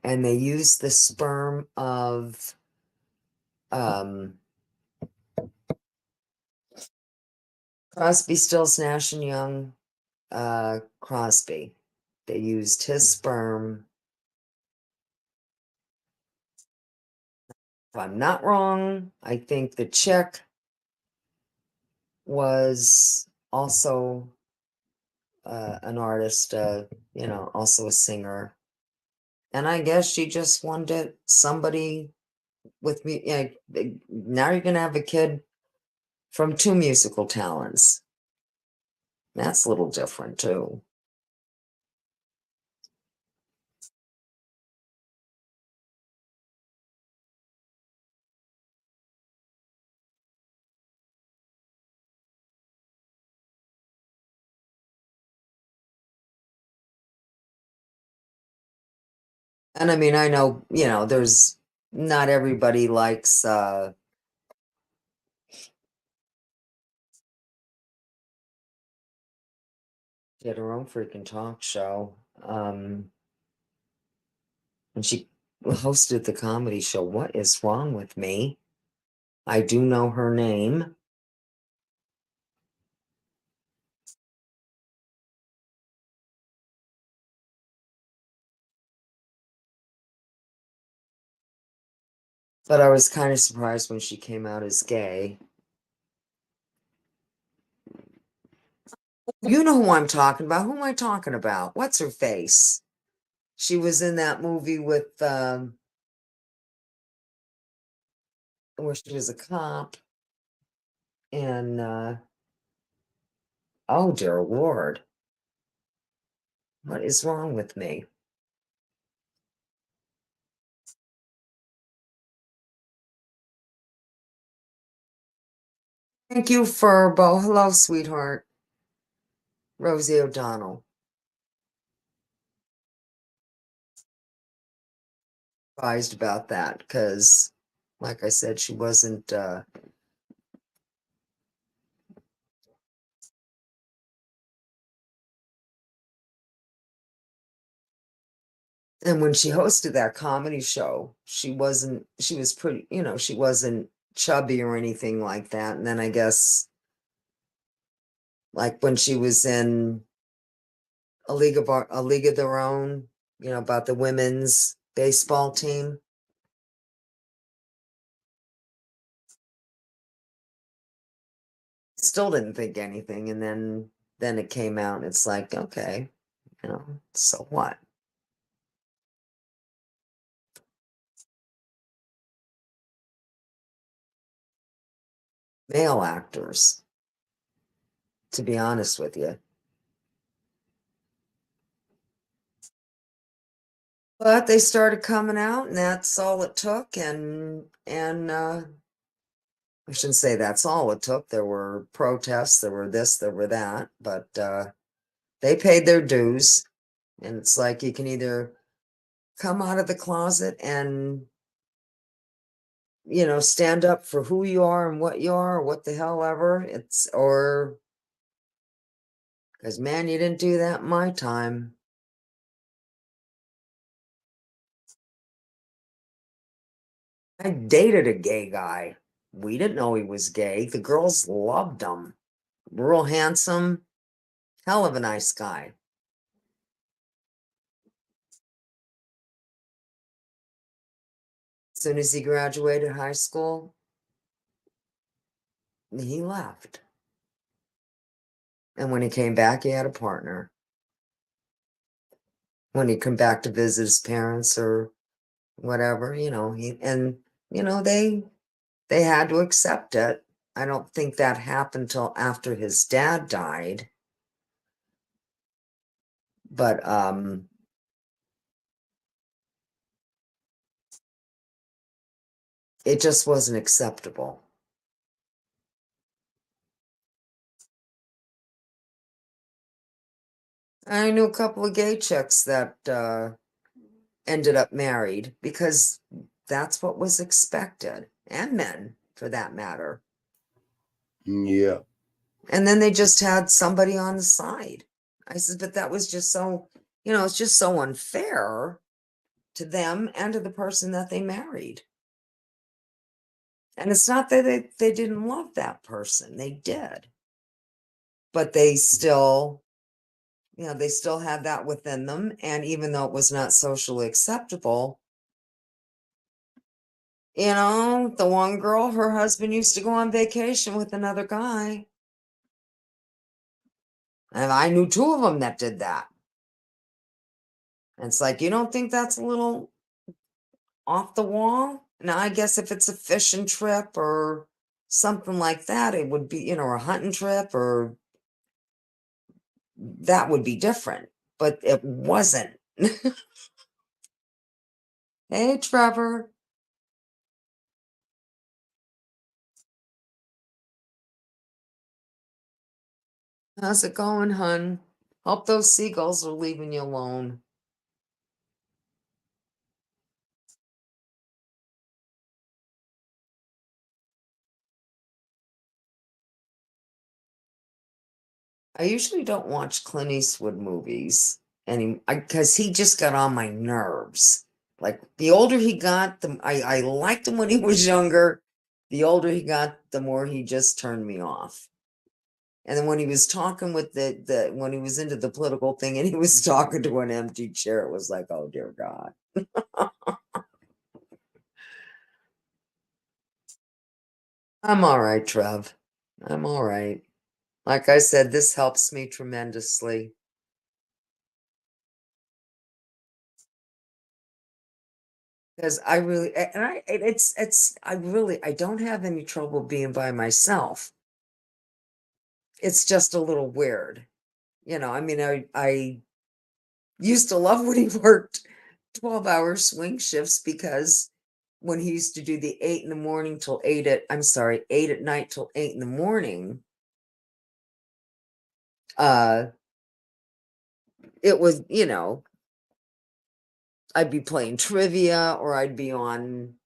and they used the sperm of Crosby, Stills, Nash and Young, Crosby. They used his sperm. If I'm not wrong, I think the chick was also an artist, also a singer. And I guess she just wanted somebody with me. Now you're going to have a kid from 2 musical talents. That's a little different too. And I mean, I know, there's not everybody likes she had her own freaking talk show. And she hosted the comedy show. What is wrong with me? I do know her name. But I was kind of surprised when she came out as gay. You know who I'm talking about. Who am I talking about? What's her face? She was in that movie with where she was a cop. And oh dear Lord. What is wrong with me? Thank you, Furbo. Hello, sweetheart. Rosie O'Donnell. Surprised about that because, like I said, she wasn't. And when she hosted that comedy show, she was pretty, she wasn't chubby or anything like that. And then I guess like when she was in a league of their own, about the women's baseball team. Still didn't think anything, and then it came out and it's like, okay, so what? Male actors, to be honest with you. But they started coming out, and that's all it took. And I shouldn't say that's all it took. There were protests, there were this, there were that, but they paid their dues. And it's like you can either come out of the closet and stand up for who you are and what you are, or what the hell ever. Or because man, you didn't do that in my time. I dated a gay guy. We didn't know he was gay. The girls loved him. Real handsome, hell of a nice guy. As soon as he graduated high school, he left. And when he came back, he had a partner. When he come back to visit his parents or whatever, they had to accept it. I don't think that happened till after his dad died. But it just wasn't acceptable. I knew a couple of gay chicks that ended up married because that's what was expected, and men for that matter. Yeah. And then they just had somebody on the side. I said, but that was just so, it's just so unfair to them and to the person that they married. And it's not that they didn't love that person, they did. But they still, they still had that within them. And even though it was not socially acceptable, the one girl, her husband used to go on vacation with another guy. And I knew two of them that did that. And it's like, you don't think that's a little off the wall? Now, I guess if it's a fishing trip or something like that, it would be, a hunting trip, or that would be different. But it wasn't. Hey, Trevor. How's it going, hun? Hope those seagulls are leaving you alone. I usually don't watch Clint Eastwood movies because he just got on my nerves. Like the older he got, I liked him when he was younger. The older he got, the more he just turned me off. And then when he was talking with when he was into the political thing and he was talking to an empty chair, it was like, oh dear God. I'm all right, Trev. I'm all right. Like I said, this helps me tremendously. Because I really, and I don't have any trouble being by myself. It's just a little weird. I mean, I used to love when he worked 12-hour swing shifts, because when he used to do the 8 in the morning till 8 at night till 8 in the morning, it was, I'd be playing trivia or I'd be on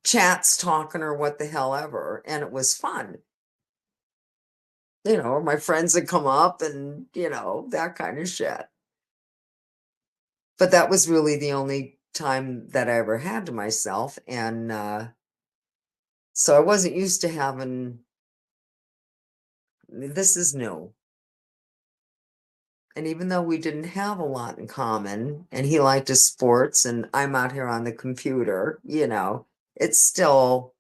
chats talking or what the hell ever, and it was fun. You know, or my friends would come up and, you know, that kind of shit. But that was really the only time that I ever had to myself. And so I wasn't used to having, this is new. And even though we didn't have a lot in common and he liked his sports and I'm out here on the computer, you know, it's still,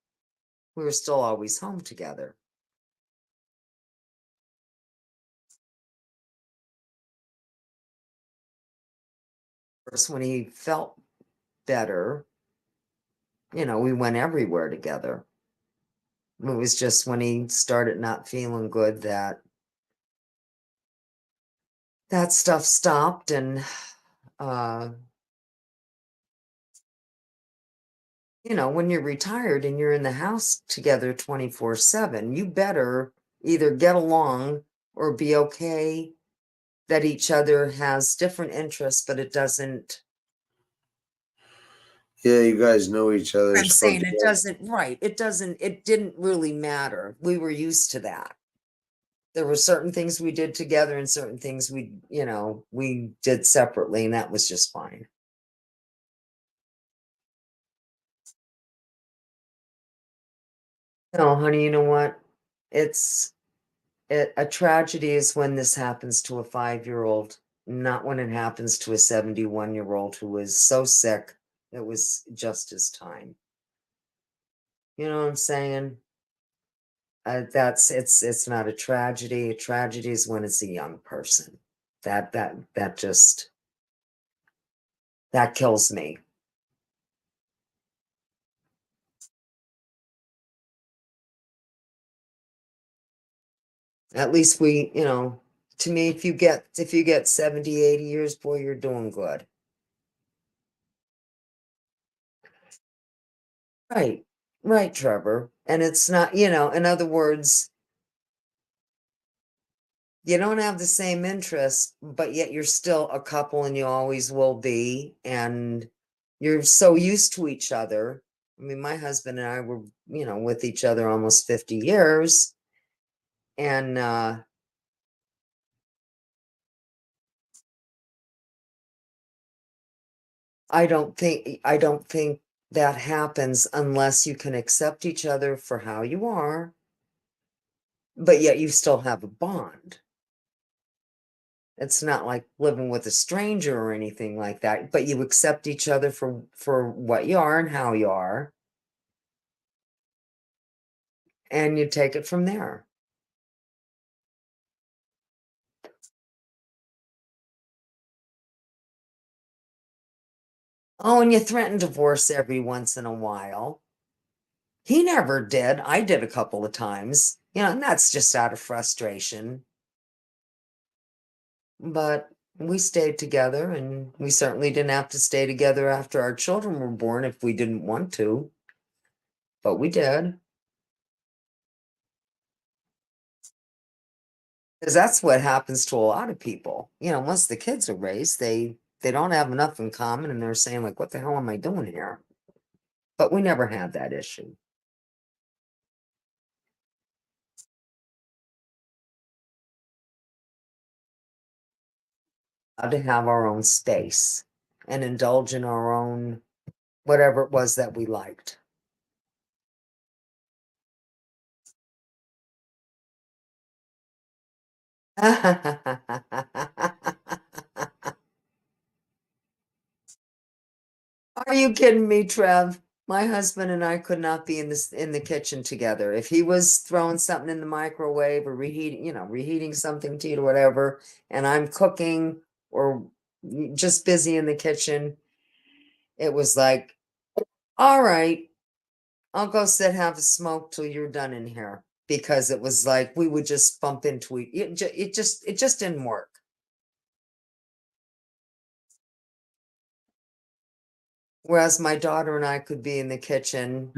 we were still always home together. First, when he felt better, you know, we went everywhere together. It was just when he started not feeling good that that stuff stopped. And you know, when you're retired and you're in the house together 24/7, you better either get along or be okay that each other has different interests, but it doesn't. Yeah, you guys know each other. I'm saying it doesn't, right. It doesn't, it didn't really matter. We were used to that. There were certain things we did together and certain things we, you know, we did separately, and that was just fine. No, honey, you know what? A tragedy is when this happens to a 5-year-old, not when it happens to a 71-year-old who is so sick it was just his time. You know what I'm saying? It's not a tragedy. A tragedy is when it's a young person. That just that kills me. At least we, you know, to me, if you get 70, 80 years, boy, you're doing good. Right. Right, Trevor. And it's not, you know, in other words, you don't have the same interests, but yet you're still a couple and you always will be. And you're so used to each other. I mean, my husband and I were, you know, with each other almost 50 years. And I don't think that happens unless you can accept each other for how you are, but yet you still have a bond. It's not like living with a stranger or anything like that, but you accept each other for what you are and how you are, and you take it from there. Oh, and you threaten divorce every once in a while. He never did. I did a couple of times, you know, and that's just out of frustration. But we stayed together, and we certainly didn't have to stay together after our children were born if we didn't want to. But we did. Because that's what happens to a lot of people. You know, once the kids are raised, they don't have enough in common, and they're saying, like, what the hell am I doing here? But we never had that issue. To have our own space and indulge in our own whatever it was that we liked. Are you kidding me, Trev? My husband and I could not be in the kitchen together. If he was throwing something in the microwave or reheating something to eat or whatever, and I'm cooking or just busy in the kitchen, it was like, all right, I'll go sit, have a smoke till you're done in here. Because it was like we would just bump into it just didn't work. Whereas my daughter and I could be in the kitchen.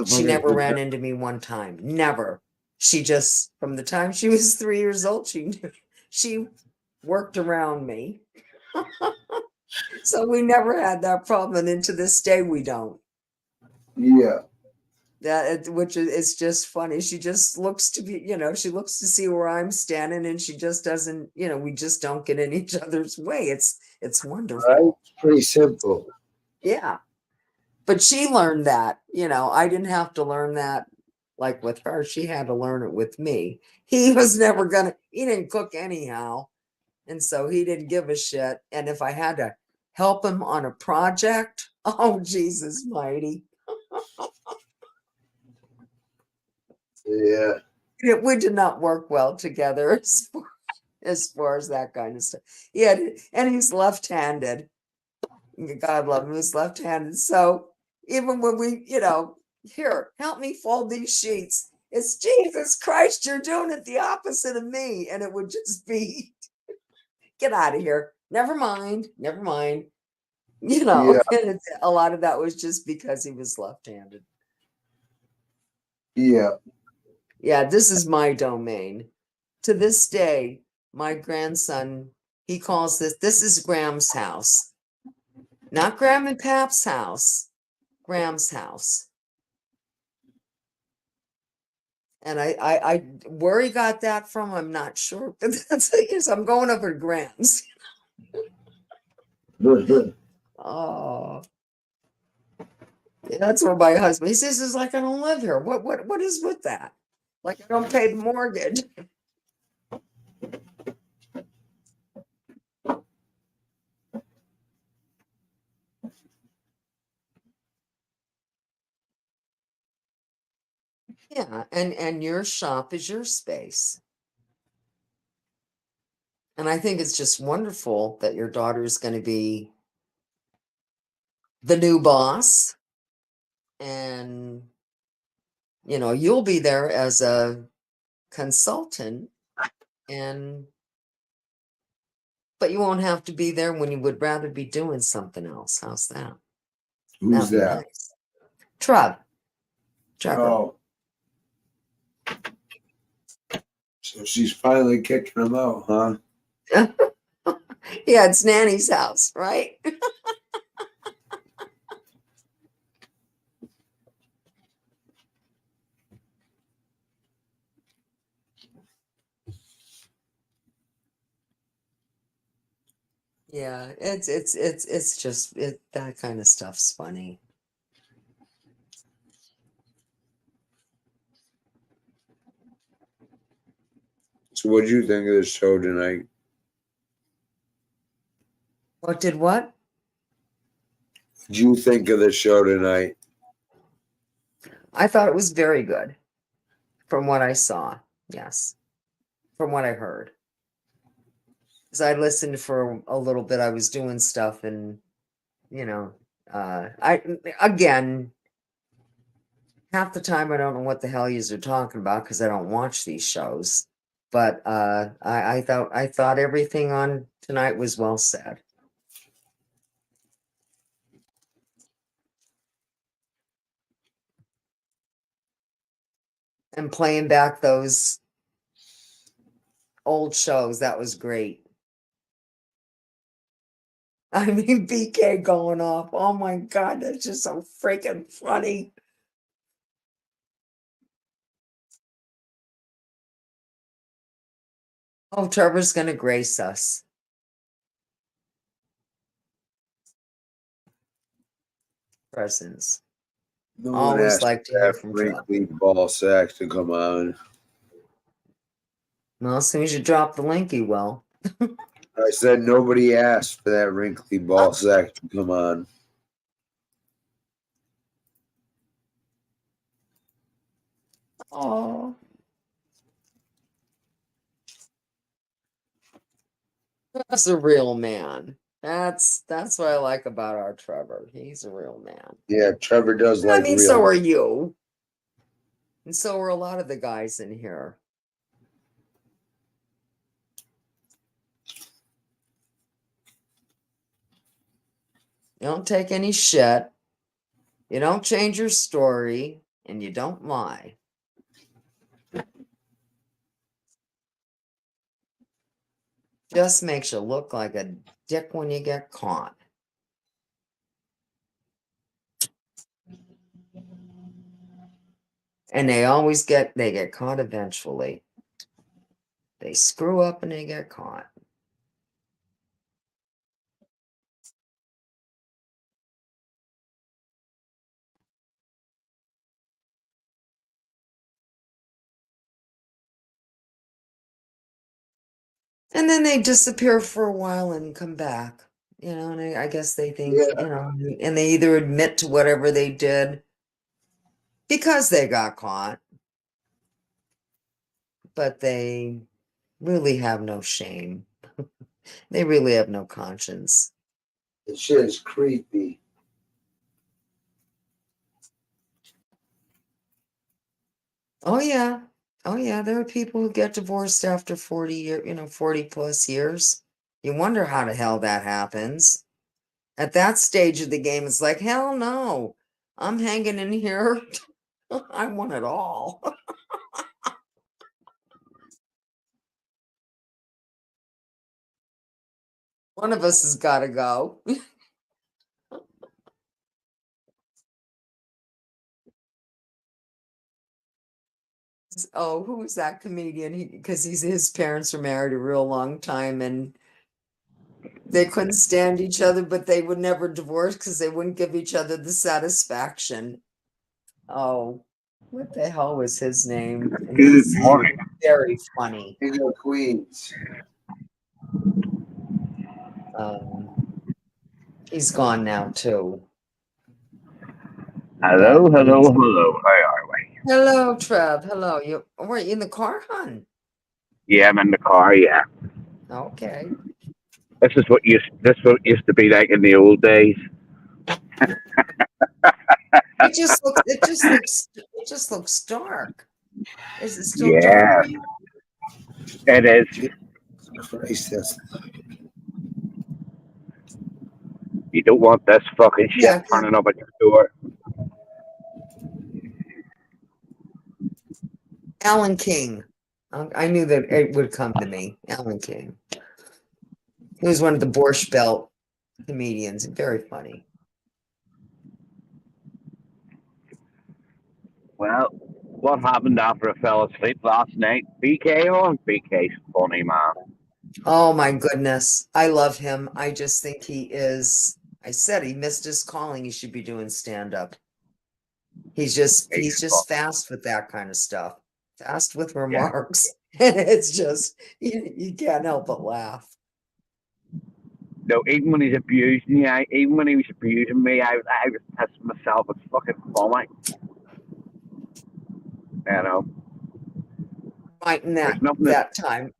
She never ran into me one time. Never. She just, from the time she was 3 years old, she worked around me. So we never had that problem. And to this day, we don't. Yeah. Which is just funny. She just looks to be, she looks to see where I'm standing, and she just doesn't, we just don't get in each other's way. It's wonderful. Right? Pretty simple. Yeah. But she learned that, I didn't have to learn that like with her. She had to learn it with me. He was never he didn't cook anyhow. And so he didn't give a shit. And if I had to help him on a project, oh, Jesus mighty. Yeah. We did not work well together as far as that kind of stuff. Yeah, and he's left-handed. God love him, he's left-handed. So even when we, here, help me fold these sheets. It's Jesus Christ, you're doing it the opposite of me. And it would just be, get out of here. Never mind. Yeah. And a lot of that was just because he was left-handed. Yeah. Yeah, this is my domain. To this day, my grandson, he calls this is Graham's house. Not Graham and Pap's house, Graham's house. And I where he got that from, I'm not sure. But that's because I'm going over to Graham's. Oh. Yeah, that's where my husband, he says, it's like I don't live here. What is with that? Like I don't pay the mortgage. Yeah, and your shop is your space. And I think it's just wonderful that your daughter is going to be the new boss. And, you'll be there as a consultant, but you won't have to be there when you would rather be doing something else. How's that? Who's That'd be that? nice. Trevor. Oh. So she's finally kicking him out, huh? Yeah, it's Nanny's house, right? Yeah, it's just that kind of stuff's funny. So what'd you think of the show tonight? What did what? What'd you think of the show tonight? I thought it was very good from what I saw. Yes. From what I heard. Because I listened for a little bit. I was doing stuff and, again, half the time I don't know what the hell you're talking about because I don't watch these shows. But I thought everything on tonight was well said. And playing back those old shows, that was great. I mean, BK going off. Oh my God, that's just so freaking funny. Oh, Trevor's going to grace us. Presents. No one Always asked like to for hear that from Trevor. wrinkly ball sack to come on. Well, as soon as you drop the link, he will. I said nobody asked for that wrinkly ball sack to come on. Oh. That's a real man. That's what I like about our Trevor. He's a real man. Yeah, Trevor does I like mean, real. so are you. And so are a lot of the guys in here. You don't take any shit. You don't change your story. And you don't lie. Just makes you look like a dick when you get caught. And they get caught eventually. They screw up and they get caught. And then they disappear for a while and come back, and I guess they think, and they either admit to whatever they did because they got caught, but they really have no shame. They really have no conscience. The shit is creepy. Oh yeah. Oh yeah, there are people who get divorced after 40 plus years. You wonder how the hell that happens. At that stage of the game, it's like, hell no. I'm hanging in here. I want it all. One of us has got to go. Oh, who's that comedian? Because his parents were married a real long time and they couldn't stand each other, but they would never divorce because they wouldn't give each other the satisfaction. Oh, what the hell was his name? And Good he's morning. very funny. King of Queens. He's gone now too. Hello, hello, hello. How are we? Hello, Trev. Hello. Were you in the car, hon? Yeah, I'm in the car. Yeah. Okay. This is what used to be like in the old days. It just looks dark. Is it still dark? Yeah, where you it is. Christ, that's You don't want this fucking shit Yeah, turning up at your door. Alan King. I knew that it would come to me. Alan King. He was one of the Borscht Belt comedians. Very funny. Well, what happened after I fell asleep last night? BK on? BK's funny, man. Oh my goodness. I love him. I just think he is. I said he missed his calling. He should be doing stand-up. He's just fast with that kind of stuff. Fast with remarks. And it's just you can't help but laugh. No, even when he's abusing you, even when he was abusing me, I was pissing myself. It's fucking funny. You know. Right in There's nothing that time.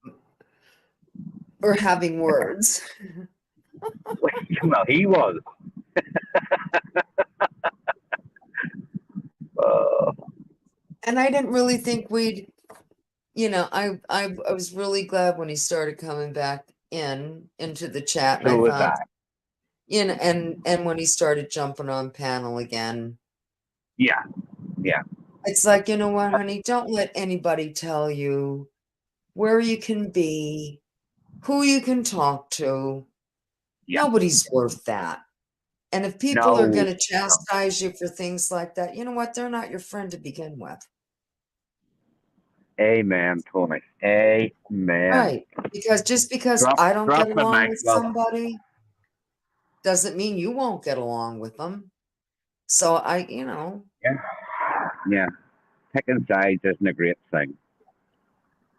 Or having words. Well, he was. And I didn't really think we'd, I was really glad when he started coming back into the chat. And So I was thought, I. and when he started jumping on panel again. Yeah. Yeah. It's like, you know what, honey, don't let anybody tell you where you can be, who you can talk to. Yeah. Nobody's worth that. And if people are No. going to chastise you for things like that, you know what? They're not your friend to begin with. Amen, Tony. Amen. Right. Because just because I don't get along with somebody doesn't mean you won't get along with them. So Yeah. Yeah. Picking sides isn't a great thing.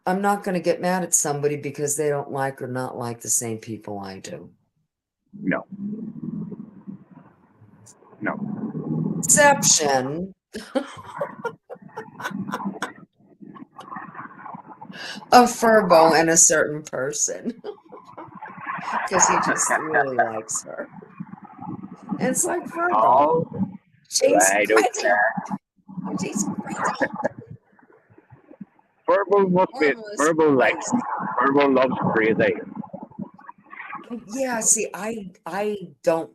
I'm not going to get mad at somebody because they don't like or not like the same people I do. No. No. Exception. A Furbo and a certain person. Because he just really likes her. And it's like Furbo. Oh, She's I don't crazy. care. She's crazy. Furbo must be. Furbo likes. Furbo loves crazy. Yeah, see, I don't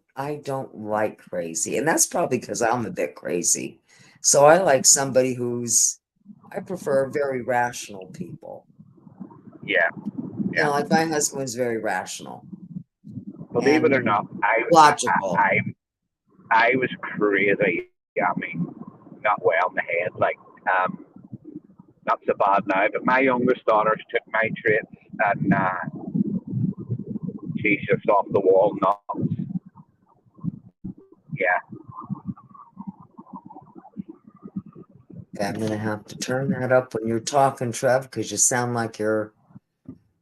like crazy, and that's probably because I'm a bit crazy. So I like somebody I prefer very rational people. Yeah. You know, like my husband was very rational. Believe it or not, logical. I was crazy. I mean, not well in the head. Like Um, not so bad now, but my youngest daughter's took my traits and she's just off the wall nuts. Yeah. I'm gonna have to turn that up when you're talking, Trev, because you sound like you're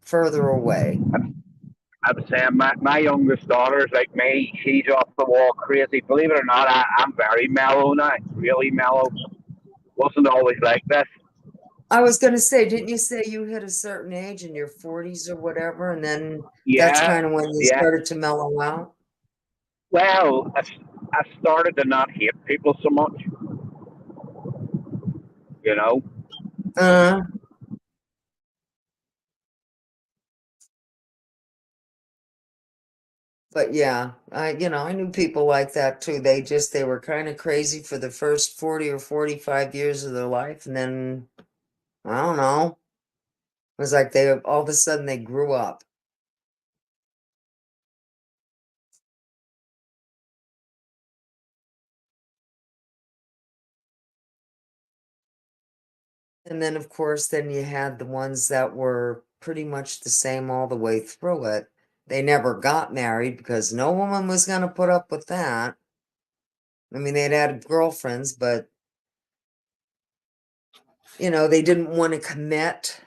further away. I'm saying my youngest daughter's like me. She's off the wall crazy. Believe it or not, I'm very mellow now. Really mellow. Wasn't always like this. I was gonna say, didn't you say you hit a certain age in your 40s or whatever, and then that's Yeah, kind of when you yeah. started to mellow out? Well, I started to not hate people so much. You know. Uh, but yeah, I knew people like that too. They were kind of crazy for the first 40 or 45 years of their life, and then I don't know. It was like they all of a sudden they grew up. And then, of course, then you had the ones that were pretty much the same all the way through it. They never got married because no woman was going to put up with that. I mean, they'd had girlfriends, but, they didn't want to commit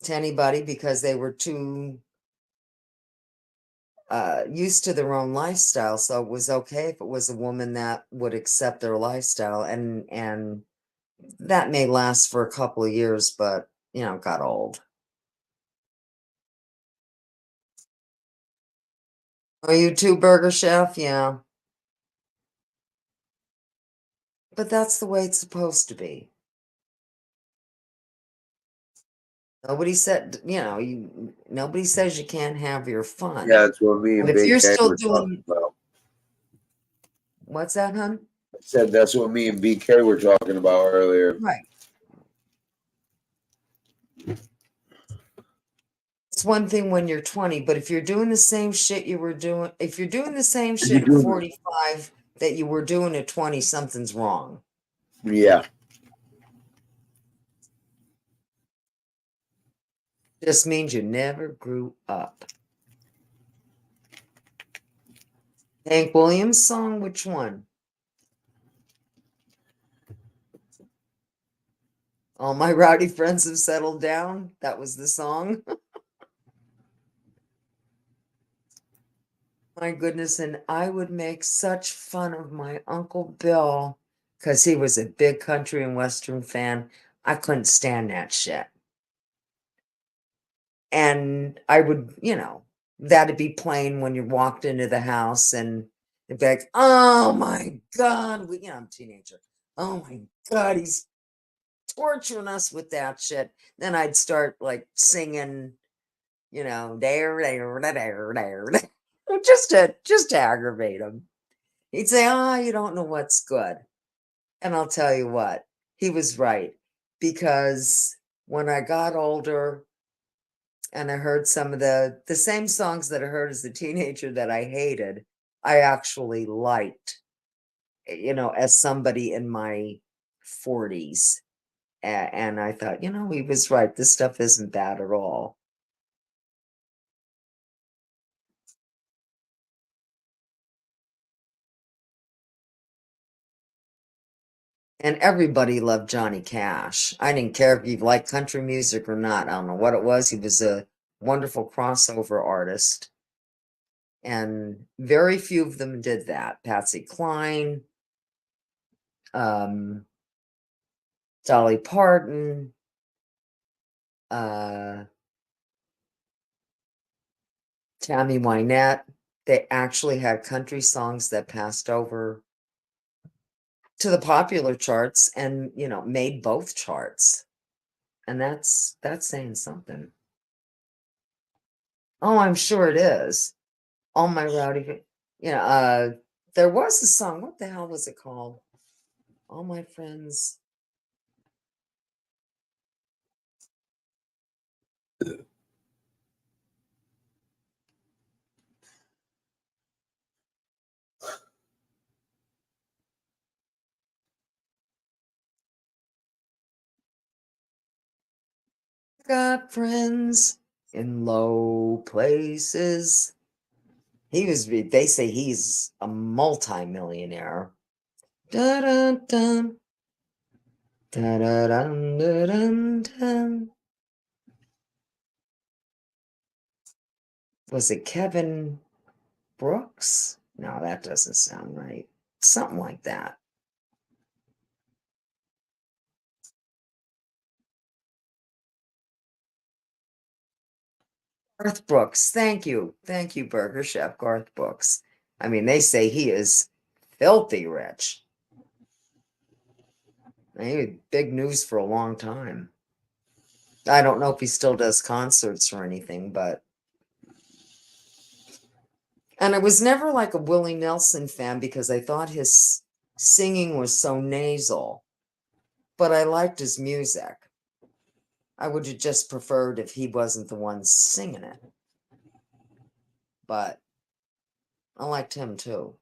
to anybody because they were too used to their own lifestyle. So it was okay if it was a woman that would accept their lifestyle. And that may last for a couple of years, but, it got old. Are you too, Burger Chef? Yeah. But that's the way it's supposed to be. Nobody said, nobody says you can't have your fun. Yeah, that's what me But and if Big you're K still were talking doing, about. what's that, hun? I said that's what me and BK were talking about earlier. Right. It's one thing when you're 20, but if you're doing the same shit if you're doing the same shit at 45 that you were doing at 20, something's wrong. Yeah. Just means you never grew up. Hank Williams song, which one? All my rowdy friends have settled down. That was the song. My goodness, and I would make such fun of my Uncle Bill because he was a big country and western fan. I couldn't stand that shit. And I would, that'd be playing when you walked into the house and it'd be like, oh my God, I'm a teenager. Oh my God, he's torturing us with that shit. Then I'd start like singing, there, just to aggravate him. He'd say, you don't know what's good. And I'll tell you what, he was right. Because when I got older and I heard some of the same songs that I heard as a teenager that I hated, I actually liked, as somebody in my 40s. And I thought, he was right. This stuff isn't bad at all. And everybody loved Johnny Cash. I didn't care if you liked country music or not. I don't know what it was. He was a wonderful crossover artist. And very few of them did that. Patsy Cline, Dolly Parton, Tammy Wynette. They actually had country songs that passed over to the popular charts and, made both charts. And that's saying something. Oh, I'm sure it is. All my rowdy, there was a song. What the hell was it called? All my friends. got friends in low places. They say he's a multimillionaire. Da dun dun. Da da dun da dun dun. Was it Kevin Brooks? No, that doesn't sound right. Something like that. Garth Brooks. Thank you. Thank you, Burger Chef Garth Brooks. I mean, they say he is filthy rich. He was big news for a long time. I don't know if he still does concerts or anything, but. And I was never like a Willie Nelson fan because I thought his singing was so nasal, but I liked his music. I would have just preferred if he wasn't the one singing it. But I liked him too.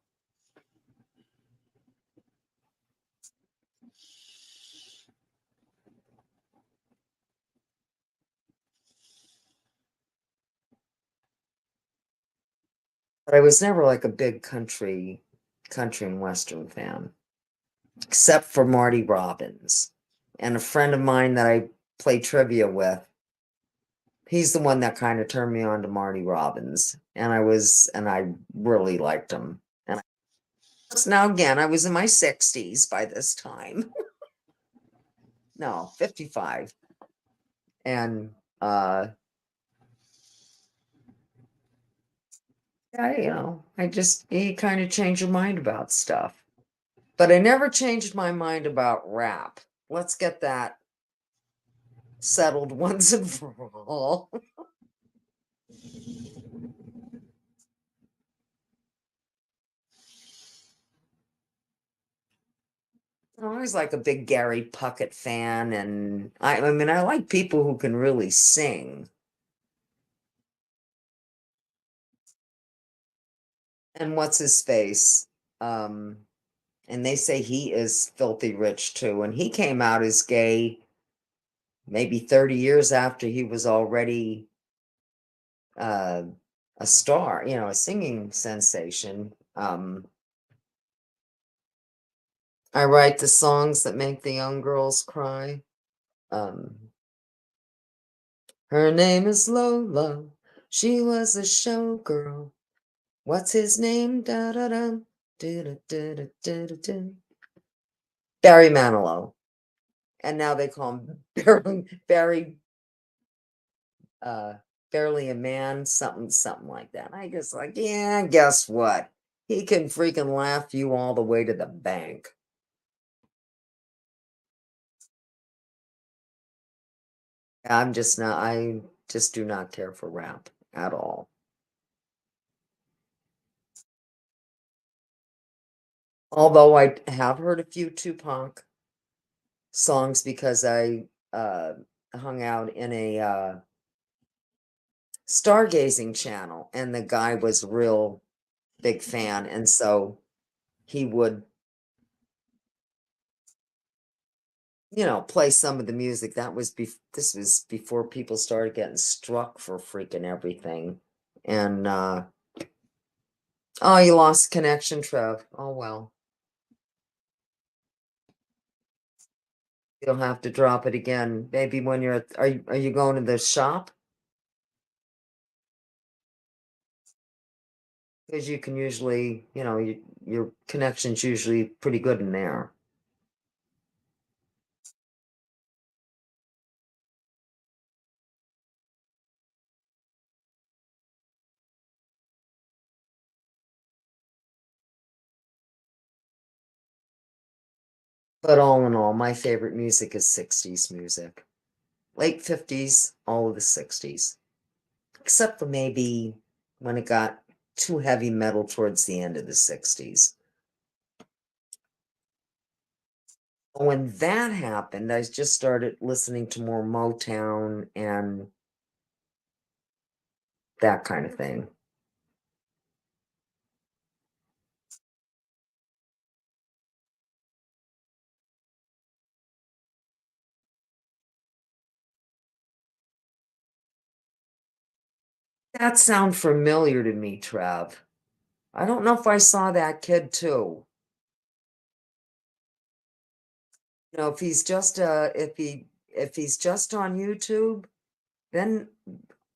But I was never like a big country and western fan, except for Marty Robbins. And a friend of mine that I play trivia with, he's the one that kind of turned me on to Marty Robbins. And I really liked him. And now again, I was in my 60s by this time. No, 55. And he kind of changed your mind about stuff. But I never changed my mind about rap. Let's get that settled once and for all. I'm always like a big Gary Puckett fan, and I mean, I like people who can really sing. And what's his face? And they say he is filthy rich too. And he came out as gay maybe 30 years after he was already a star, a singing sensation. I write the songs that make the young girls cry. Her name is Lola. She was a showgirl. What's his name? Da da da. Da da da da da da. Barry Manilow. And now they call him Barry Barely a Man, something like that. I guess yeah, guess what? He can freaking laugh you all the way to the bank. I just do not care for rap at all. Although I have heard a few Tupac songs because I hung out in a stargazing channel, and the guy was a real big fan, and so he would play some of the music. This was before people started getting struck for freaking everything. And oh, you lost connection, Trev. Oh well. You'll have to drop it again. Maybe when you're are you going to the shop? Because you can usually, your connection's usually pretty good in there. But all in all, my favorite music is 60s music. Late 50s, all of the 60s. Except for maybe when it got too heavy metal towards the end of the 60s. When that happened, I just started listening to more Motown and that kind of thing. That sound familiar to me, Trev. I don't know if I saw that kid too. You know, if he's just if he's just on YouTube, then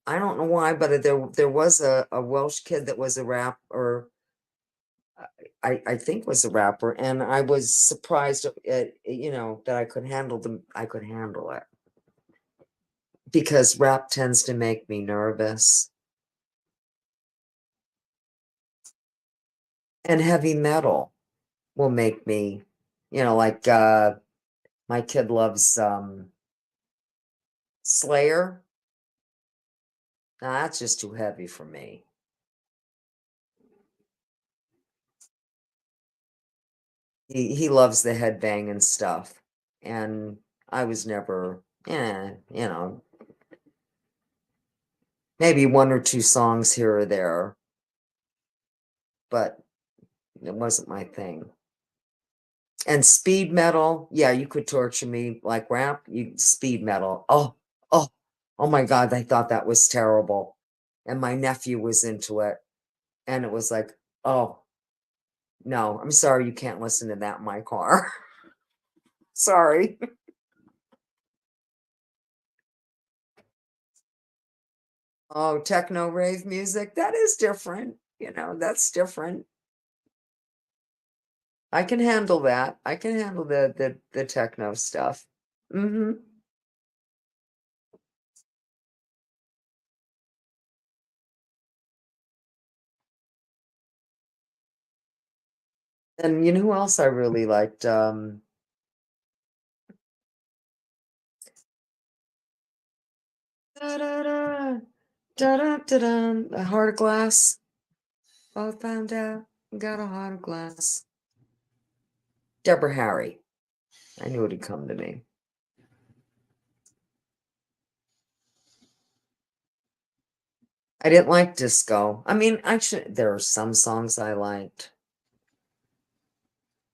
I don't know why, but there was a Welsh kid that was a rap, or I think was a rapper, and I was surprised at, you know, that I could handle it. Because rap tends to make me nervous. And heavy metal will make me, you know, like my kid loves Slayer. Nah, that's just too heavy for me. He loves the headbang and stuff. And I was never, you know, maybe one or two songs here or there, but it wasn't my thing. And speed metal, yeah, you could torture me like rap. You speed metal. Oh my God, I thought that was terrible. And my nephew was into it. And it was like, oh no, I'm sorry, you can't listen to that in my car. Sorry. Oh, techno rave music, that is different. You know, that's different. I can handle that. I can handle the techno stuff. Mm-hmm. And you know who else I really liked? Da-da-da, da-da-da-da, a heart of glass. Both found out, got a heart of glass. Deborah Harry. I knew it'd come to me. I didn't like disco. I mean, actually, there are some songs I liked.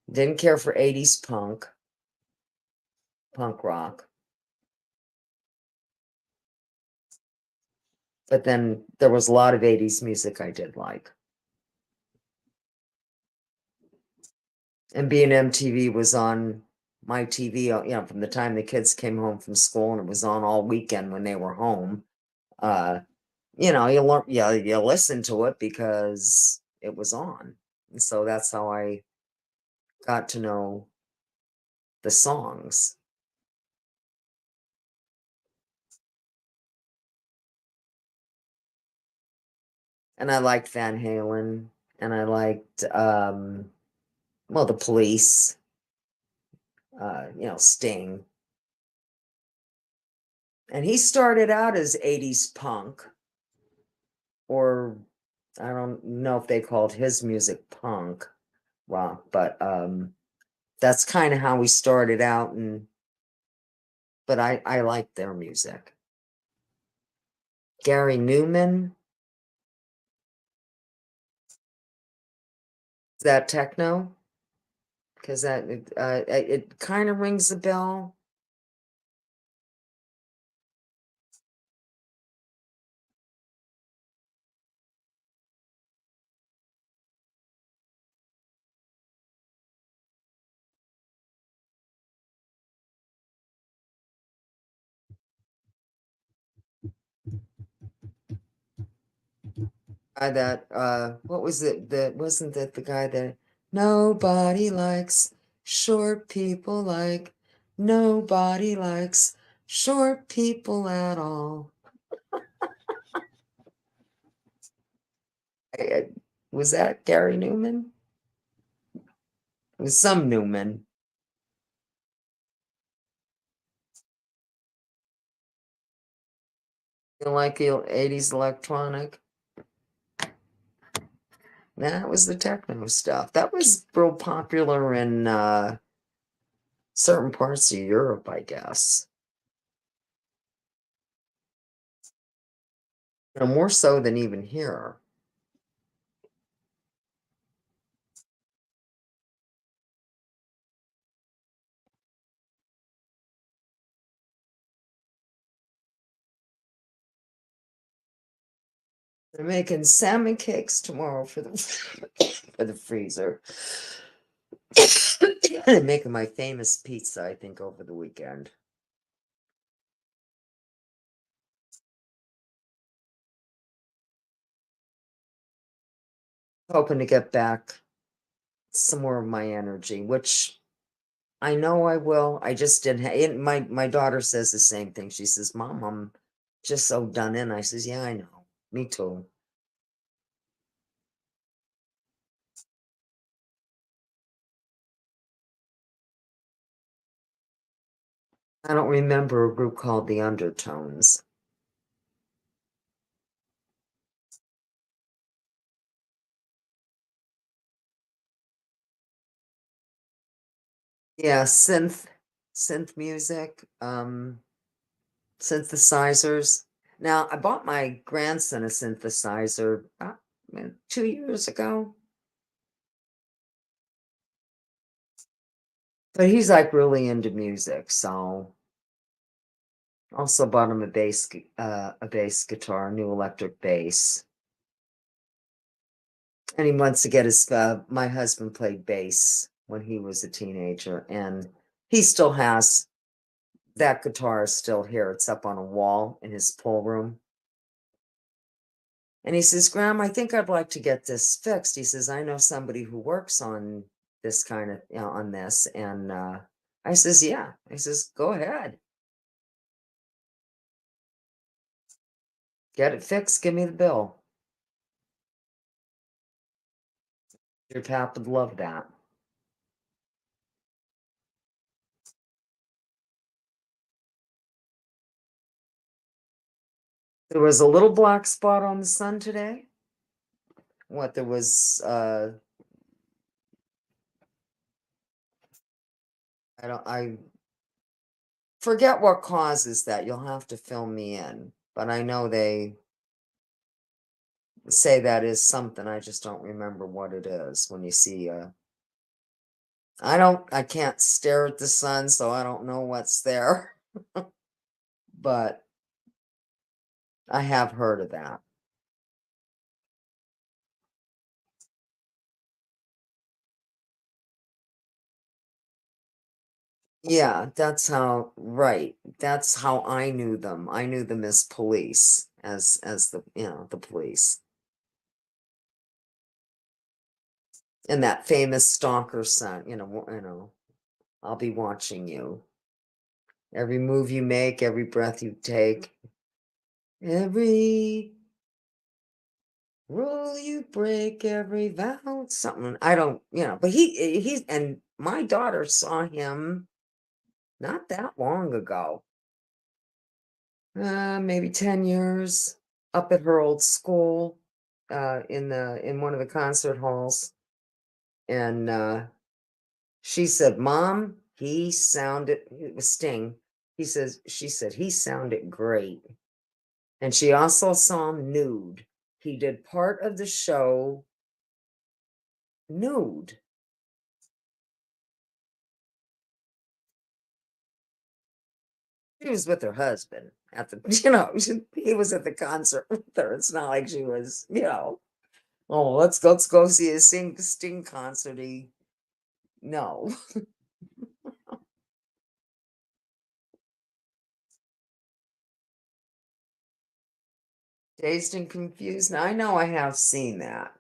Didn't care for 80s punk rock. But then there was a lot of 80s music I did like. And being MTV was on my TV, you know, from the time the kids came home from school, and it was on all weekend when they were home. You know, you learn, yeah, you listen to it because it was on. And so that's how I got to know the songs. And I liked Van Halen, and I liked well, the Police, you know, Sting. And he started out as 80s punk, or I don't know if they called his music punk rock, but that's kind of how we started out. And but I liked their music. Gary Newman, is that techno? Because that it kind of rings a bell. That what was it? That wasn't that the guy that nobody likes short people, like nobody likes short people at all. Was that Gary Newman? It was some Newman. You like the 80s electronic? That was the techno stuff. That was real popular in certain parts of Europe, I guess. You know, more so than even here. I'm making salmon cakes tomorrow for the for the freezer. I'm making my famous pizza, I think, over the weekend. Hoping to get back some more of my energy, which I know I will. I just didn't have my daughter says the same thing. She says, Mom, I'm just so done in. I says, yeah, I know. Me too. I don't remember a group called the Undertones. Yeah, synth music, synthesizers. Now, I bought my grandson a synthesizer about 2 years ago. But he's like really into music, so also bought him a bass guitar, a new electric bass. And he wants to get his my husband played bass when he was a teenager, and he still has that guitar is still here. It's up on a wall in his pool room. And he says, Grandma, I think I'd like to get this fixed. He says, I know somebody who works on this kind of, on this. And I says, yeah. I says, go ahead. Get it fixed. Give me the bill. Your pap would love that. There was a little black spot on the sun today. What there was, I forget what causes that. You'll have to fill me in. But I know they say that is something. I just don't remember what it is when you see I can't stare at the sun, so I don't know what's there. But I have heard of that. Yeah, that's how, right. That's how I knew them. I knew them as police, as the, the police. And that famous stalker son, I'll be watching you. Every move you make, every breath you take, every rule you break, every vow, something. I don't, but he's, and my daughter saw him not that long ago. Maybe 10 years up at her old school, in one of the concert halls. And she said, Mom, it was Sting. She said, he sounded great. And she also saw him nude. He did part of the show nude. She was with her husband at the, he was at the concert with her. It's not like she was, oh, let's go see a Sting concert. No. Dazed and Confused. Now, I know I have seen that.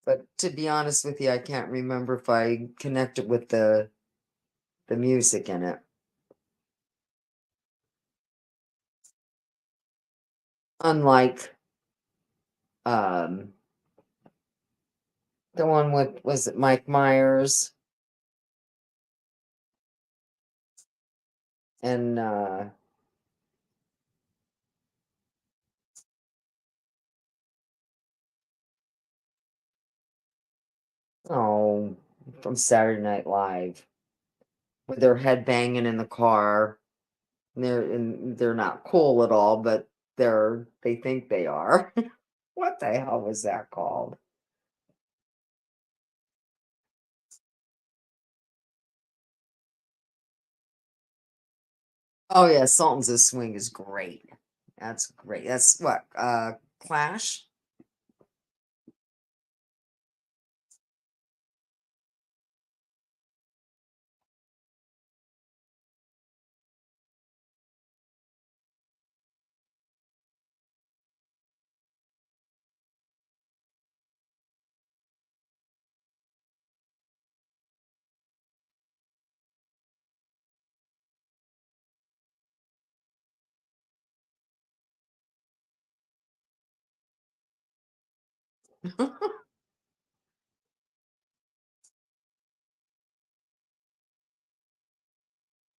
But to be honest with you, I can't remember if I connected with the music in it. Unlike the one with, was it Mike Myers? And from Saturday Night Live, with their head banging in the car. They're not cool at all, but they think they are. What the hell was that called? Oh yeah, Sultans of Swing is great. That's great. That's what Clash.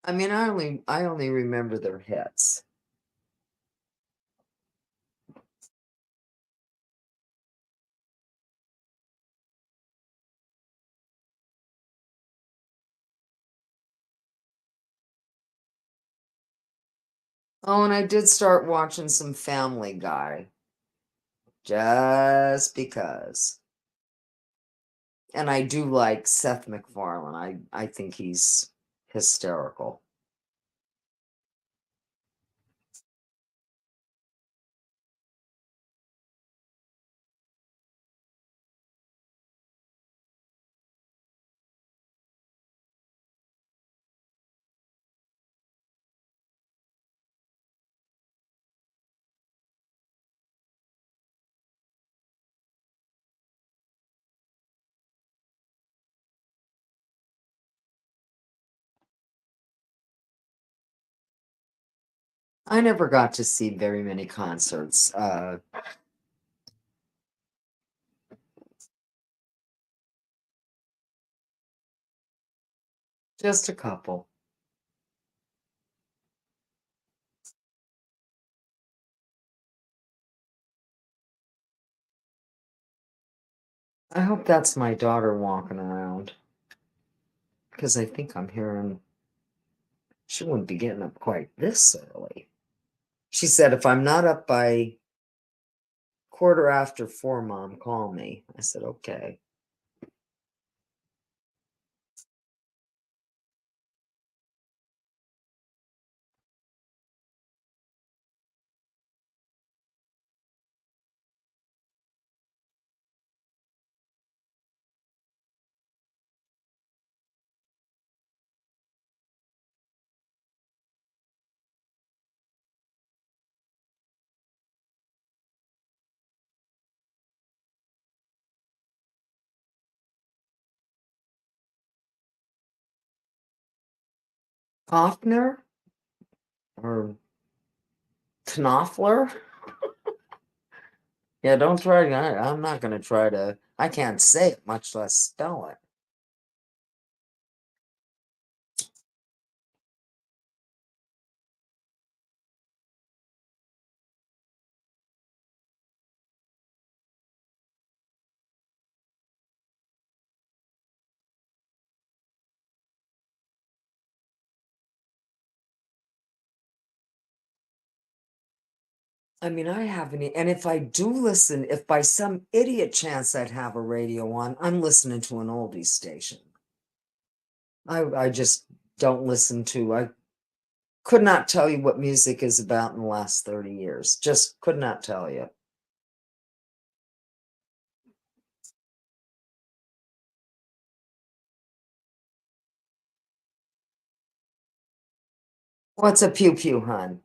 I mean, I only remember their hits. Oh, and I did start watching some Family Guy. Just because. And I do like Seth MacFarlane. I think he's hysterical. I never got to see very many concerts. Just a couple. I hope that's my daughter walking around. Because I think I'm hearing she wouldn't be getting up quite this early. She said, if I'm not up by 4:15, Mom, call me. I said, okay. Hoffner or Knopfler? Yeah, don't try. I'm not going to try to. I can't say it, much less spell it. I mean, I haven't, and if I do listen, if by some idiot chance I'd have a radio on, I'm listening to an oldies station. I just don't listen to, I could not tell you what music is about in the last 30 years. Just could not tell you. What's a pew pew, hun?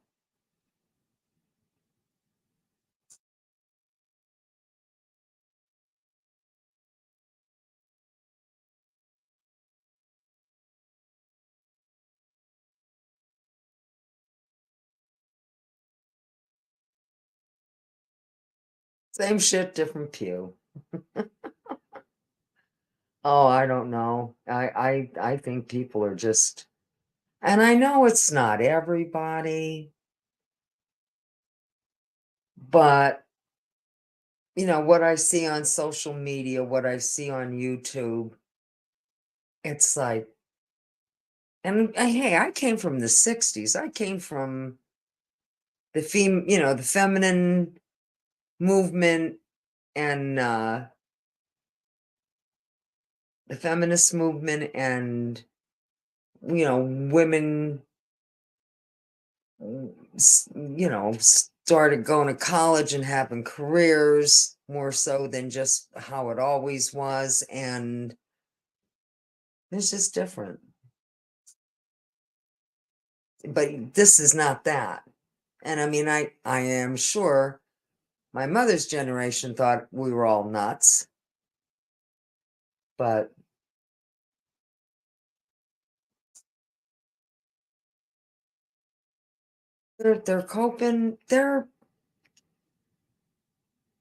Same shit, different pew. Oh, I don't know. I think people are just, and I know it's not everybody, but you know what I see on social media, what I see on YouTube, it's like, and hey, I came from the 60s. I came from the the feminine movement and the feminist movement and women started going to college and having careers more so than just how it always was. And it's just different. But this is not that. And I mean, I am sure my mother's generation thought we were all nuts. But they're coping.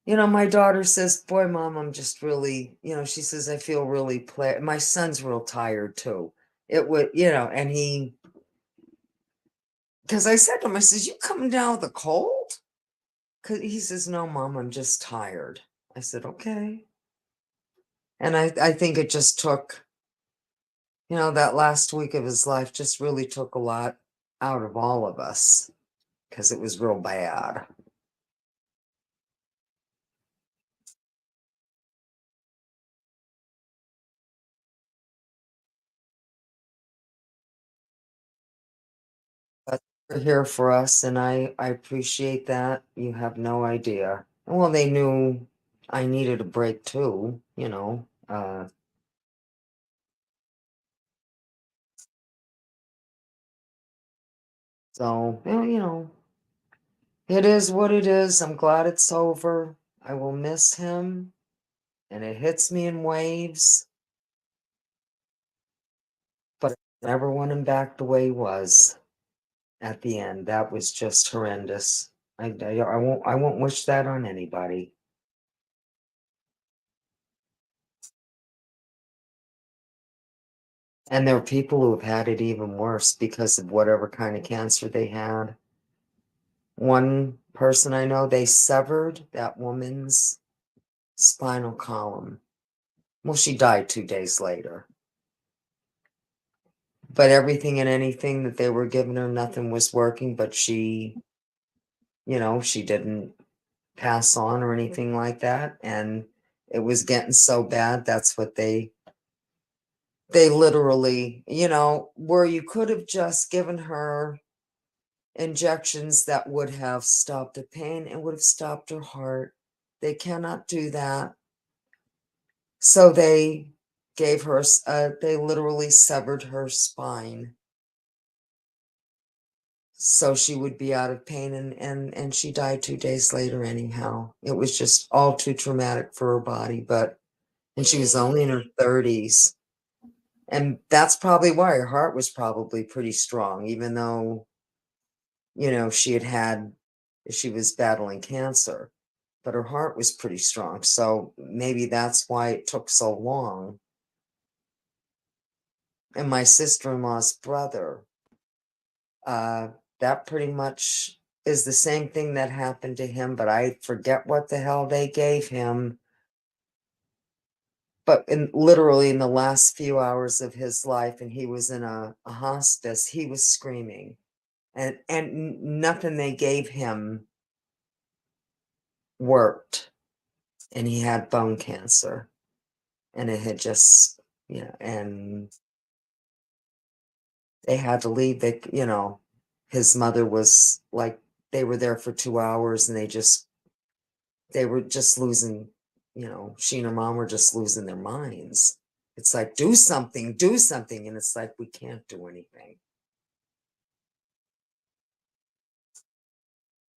My daughter says, boy, Mom, I'm just really, she says, I feel really my son's real tired too. It would, and because I said to him, I says, you coming down with a cold? Because he says, no, Mom, I'm just tired. I said, okay. And I think it just took, that last week of his life just really took a lot out of all of us because it was real bad. But they're here for us, and I appreciate that. You have no idea. Well, they knew I needed a break too, so, it is what it is. I'm glad it's over. I will miss him, and it hits me in waves, but I never want him back the way he was at the end. That was just horrendous. I won't wish that on anybody. And there are people who have had it even worse because of whatever kind of cancer they had. One person I know, they severed that woman's spinal column. Well, she died 2 days later. But everything and anything that they were giving her, nothing was working, but she didn't pass on or anything like that. And it was getting so bad, that's what they literally, where you could have just given her injections that would have stopped the pain and would have stopped her heart. They cannot do that. So they gave her, they literally severed her spine. So she would be out of pain, and she died 2 days later anyhow. It was just all too traumatic for her body, and she was only in her 30s. And that's probably why her heart was probably pretty strong, even though, she was battling cancer, but her heart was pretty strong. So maybe that's why it took so long. And my sister-in-law's brother, that pretty much is the same thing that happened to him, but I forget what the hell they gave him. But literally in the last few hours of his life, and he was in a hospice, he was screaming. And nothing they gave him worked. And he had bone cancer. And it had just, and they had to leave. His mother was like, they were there for 2 hours, and they were just losing, she and her mom were just losing their minds. It's like, do something. And it's like, we can't do anything.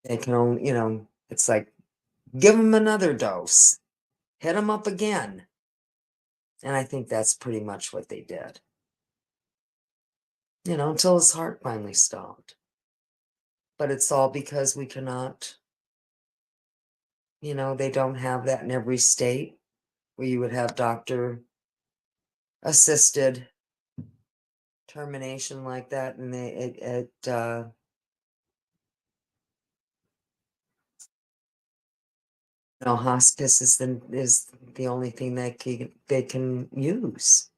They can only, it's like, give him another dose, hit him up again. And I think that's pretty much what they did. Until his heart finally stopped. But it's all because we cannot, they don't have that in every state where you would have doctor assisted termination like that. And hospice is the only thing that they can use.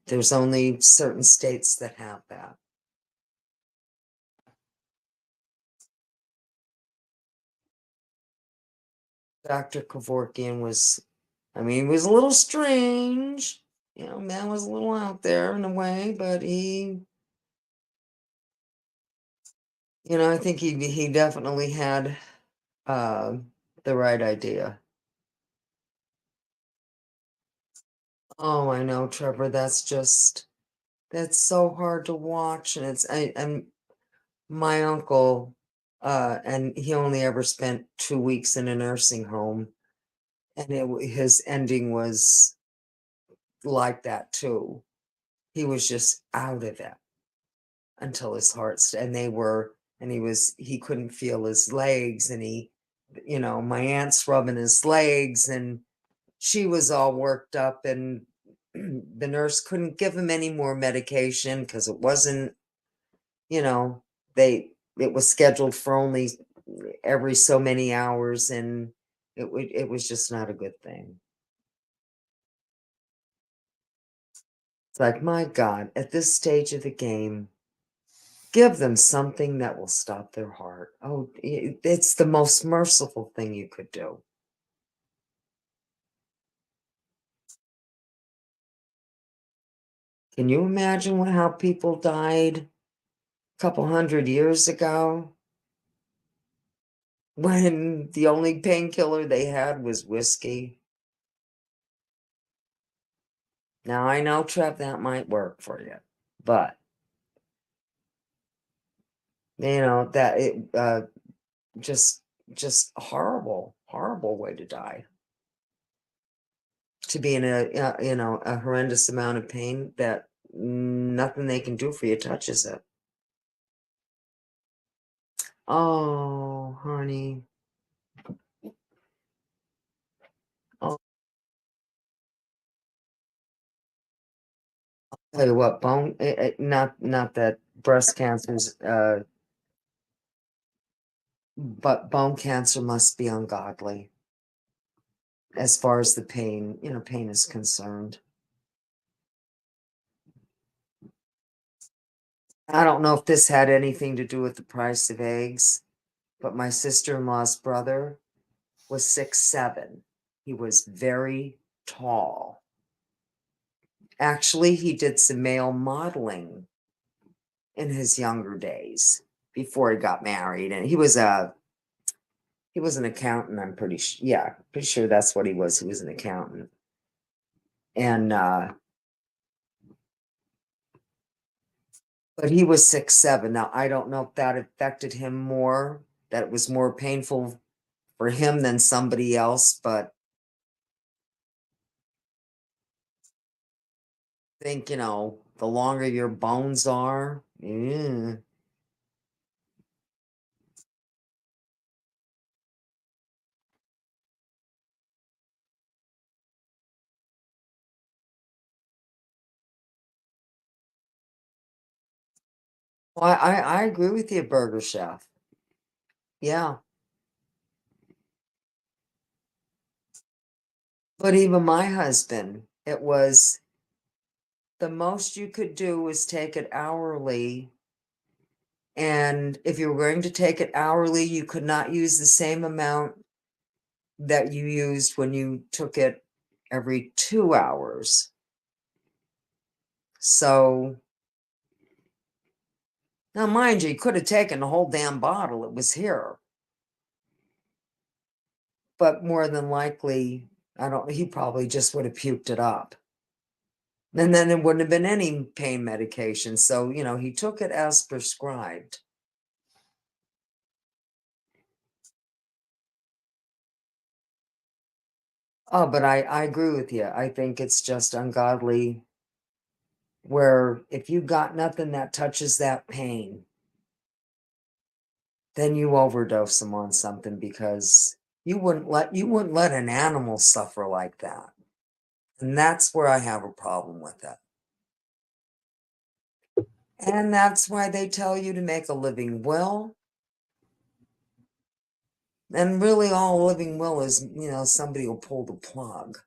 There's only certain states that have that. Dr. Kevorkian was a little strange. Man was a little out there in a way, but he I think he definitely had the right idea. Oh, I know, Trevor. That's so hard to watch, and and my uncle, and he only ever spent 2 weeks in a nursing home, and his ending was like that too. He was just out of it until his heart, and he couldn't feel his legs, and my aunt's rubbing his legs, and she was all worked up, and the nurse couldn't give him any more medication because it wasn't, it was scheduled for only every so many hours, and it was just not a good thing. It's like, my God, at this stage of the game, give them something that will stop their heart. Oh, it's the most merciful thing you could do. Can you imagine how people died a couple 100 years ago? When the only painkiller they had was whiskey. Now, I know, Trev, that might work for you, but that it just horrible way to die. To be in a horrendous amount of pain that nothing they can do for you touches it. Oh, honey. Oh, I'll tell you what, not that breast cancer's, but bone cancer must be ungodly as far as the pain is concerned. I don't know if this had anything to do with the price of eggs, but my sister-in-law's brother was 6'7". He was very tall. Actually, he did some male modeling in his younger days before he got married, and he was an accountant. I'm pretty sure that's what he was. He was an accountant, and but he was 6'7". Now, I don't know if that affected him more, that it was more painful for him than somebody else, but I think, the longer your bones are, Well, I agree with you, Burger Chef. Yeah. But even my husband, it was the most you could do was take it hourly. And if you were going to take it hourly, you could not use the same amount that you used when you took it every 2 hours. So, now mind you could have taken the whole damn bottle. It was here. But more than likely, he probably just would have puked it up. And then there wouldn't have been any pain medication. So, he took it as prescribed. Oh, but I agree with you. I think it's just ungodly where if you got nothing that touches that pain, then you overdose them on something, because you wouldn't let an animal suffer like that. And that's where I have a problem with it. And that's why they tell you to make a living will. And really all a living will is, somebody will pull the plug.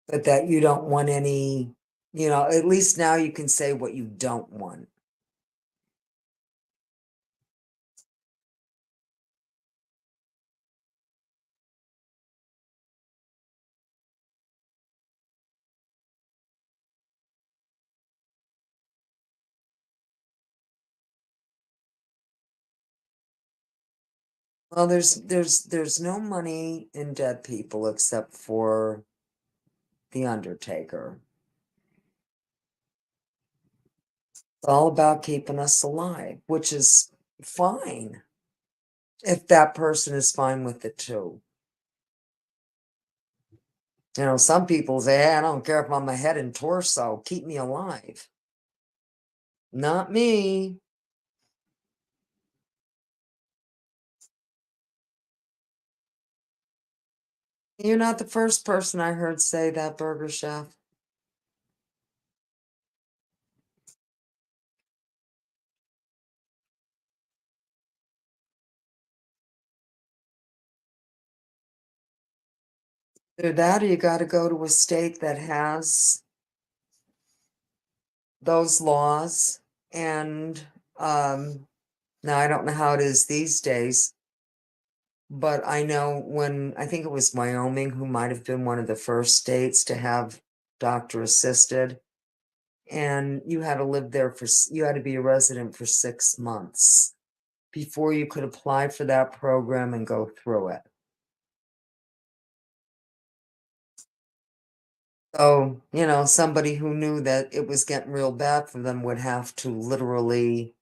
But that you don't want any, at least now you can say what you don't want. Well, there's no money in dead people except for the Undertaker. It's all about keeping us alive, which is fine if that person is fine with it too. You know, some people say, hey, I don't care if I'm a head and torso, keep me alive. Not me. You're not the first person I heard say that, Burger Chef. Either that or you got to go to a state that has those laws. And now I don't know how it is these days, but I know I think it was Wyoming who might have been one of the first states to have doctor assisted. And you had to live there you had to be a resident for 6 months before you could apply for that program and go through it. So, you know, somebody who knew that it was getting real bad for them would have to literally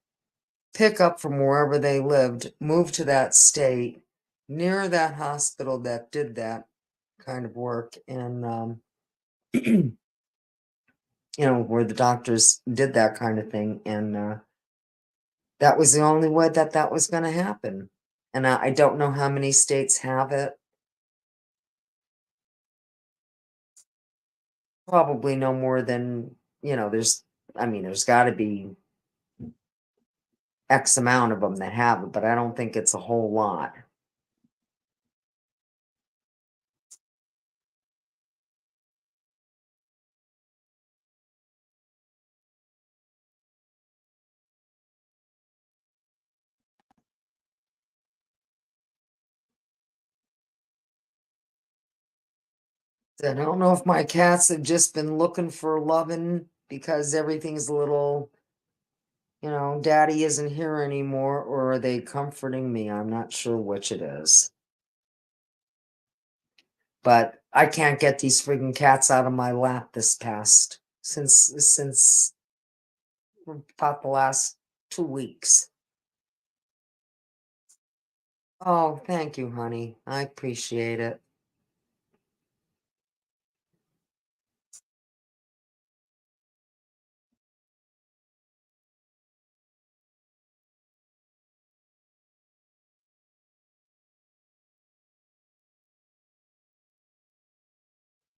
pick up from wherever they lived, move to that state, near that hospital that did that kind of work, and, you know, where the doctors did that kind of thing. And that was the only way that was going to happen. And I don't know how many states have it. Probably no more than, you know, there's got to be X amount of them that have it, but I don't think it's a whole lot. I don't know if my cats have just been looking for loving because everything's a little, you know, daddy isn't here anymore, or are they comforting me? I'm not sure which it is. But I can't get these friggin' cats out of my lap since about the last 2 weeks. Oh, thank you, honey. I appreciate it.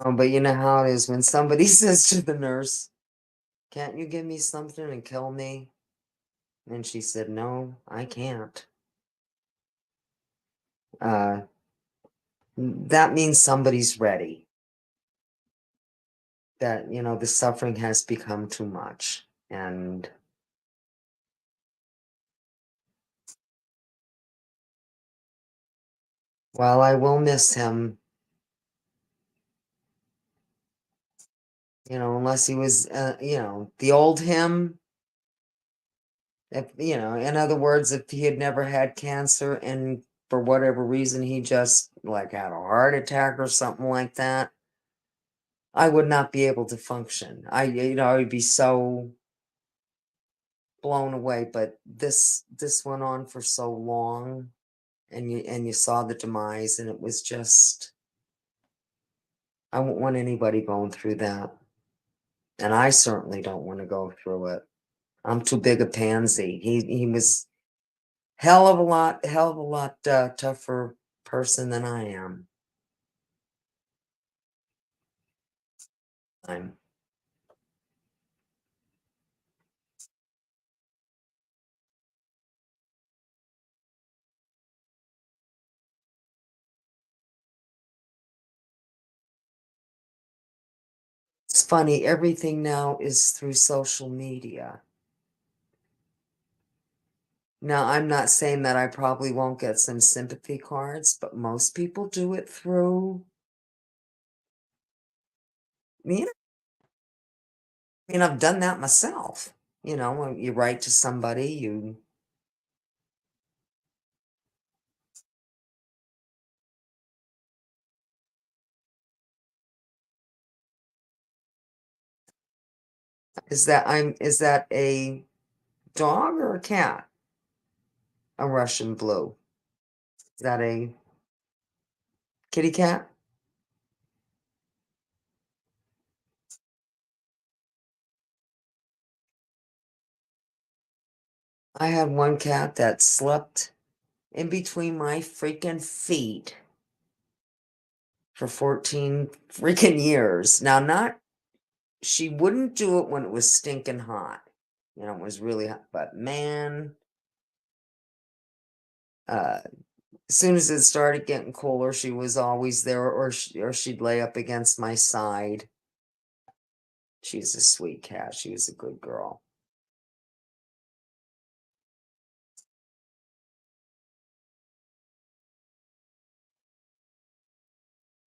Oh, but you know how it is when somebody says to the nurse, can't you give me something and kill me? And she said, no, I can't. That means somebody's ready. That, you know, the suffering has become too much. And while I will miss him, you know, unless he was, you know, the old him, if, you know, in other words, if he had never had cancer and for whatever reason he just like had a heart attack or something like that, I would not be able to function. I would be so blown away. But this went on for so long, and you saw the demise, and it was just, I won't want anybody going through that, and I certainly don't want to go through it. I'm too big a pansy. He was hell of a lot tougher person than I am. It's funny, everything now is through social media. Now, I'm not saying that I probably won't get some sympathy cards, but most people do it through, you know, I mean, I've done that myself. You know, when you write to somebody, you Is that a dog or a cat? A Russian blue. Is that a kitty cat? I had one cat that slept in between my freaking feet for 14 freaking years. Now, she wouldn't do it when it was stinking hot. You know, it was really hot. But man, as soon as it started getting cooler, she was always there, or she'd lay up against my side. She's a sweet cat. She was a good girl.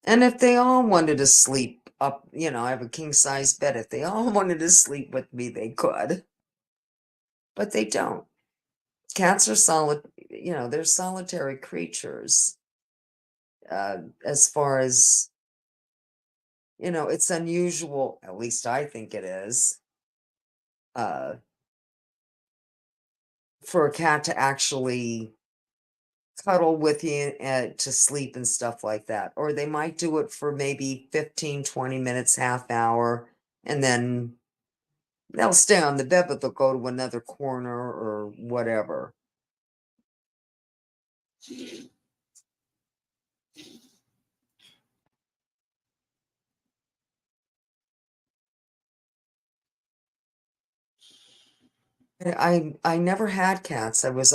And if they all wanted to sleep up, you know, I have a king size bed. If they all wanted to sleep with me, they could. But they don't. Cats are they're solitary creatures. As far as, it's unusual, at least I think it is, for a cat to actually cuddle with you to sleep and stuff like that. Or they might do it for maybe 15, 20 minutes, half hour, and then they'll stay on the bed, but they'll go to another corner or whatever. I never had cats. I was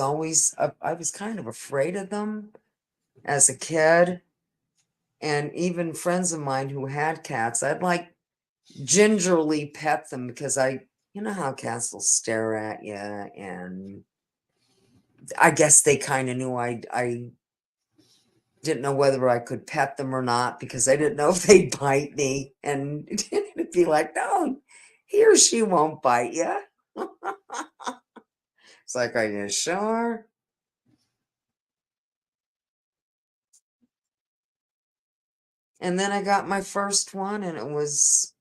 kind of afraid of them as a kid. And even friends of mine who had cats, I'd like gingerly pet them because you know how cats will stare at you, and I guess they kind of knew I didn't know whether I could pet them or not because I didn't know if they'd bite me, and it'd be like, no, he or she won't bite you. It's like, are you sure? And then I got my first one, and it was,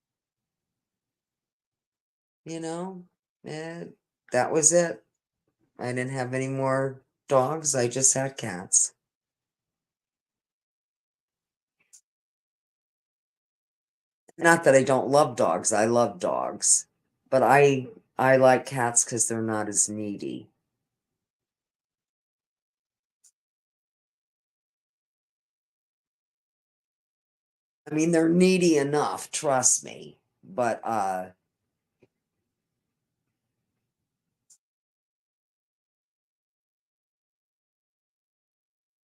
that was it. I didn't have any more dogs. I just had cats. Not that I don't love dogs. I love dogs. But I like cats because they're not as needy. I mean, they're needy enough, trust me. But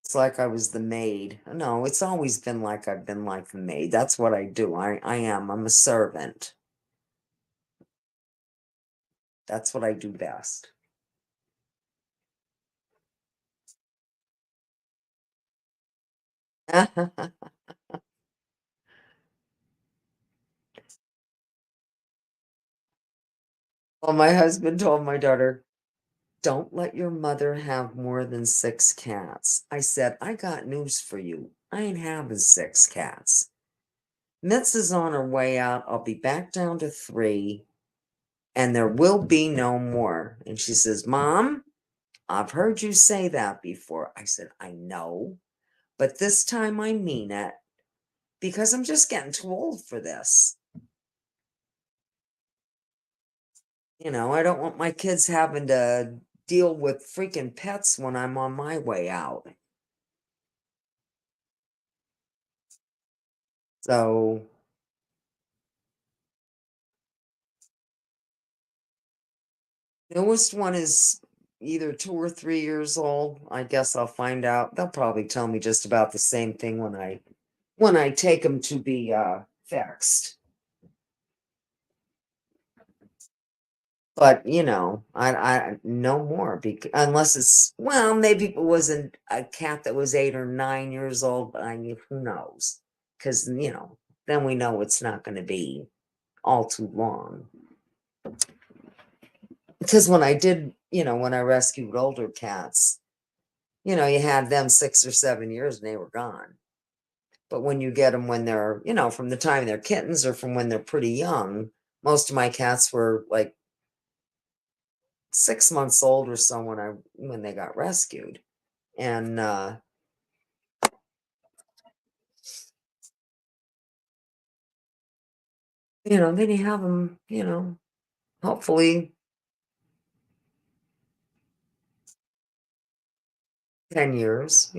it's like I was the maid. No, it's always been like I've been like the maid. That's what I do. I'm a servant. That's what I do best. Well, my husband told my daughter, don't let your mother have more than 6 cats. I said, I got news for you. I ain't having 6 cats. Mitz is on her way out. I'll be back down to 3, and there will be no more. And she says, Mom, I've heard you say that before. I said, I know, but this time I mean it because I'm just getting too old for this. I don't want my kids having to deal with freaking pets when I'm on my way out. So newest one is either 2 or 3 years old. I guess I'll find out. They'll probably tell me just about the same thing when I take them to be fixed. But I no more unless it's maybe it wasn't a cat that was 8 or 9 years old, but who knows? Because then we know it's not going to be all too long. Because when I did, when I rescued older cats, you had them 6 or 7 years and they were gone. But when you get them when they're, from the time they're kittens or from when they're pretty young, Most of my cats were like 6 months old or so when they got rescued. And then you have them, hopefully 10 years,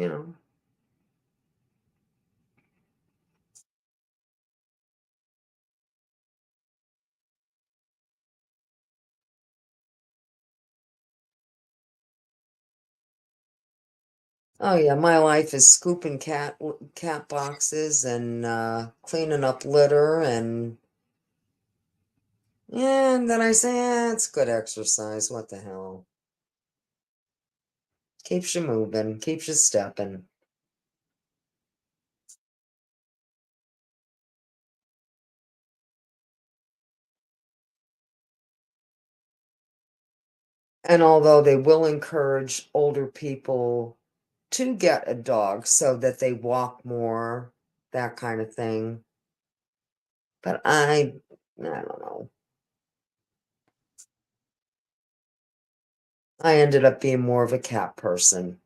Oh yeah, my life is scooping cat boxes and cleaning up litter and then I say, it's good exercise. What the hell? Keeps you moving, keeps you stepping. And although they will encourage older people to get a dog so that they walk more, that kind of thing. But I don't know. I ended up being more of a cat person.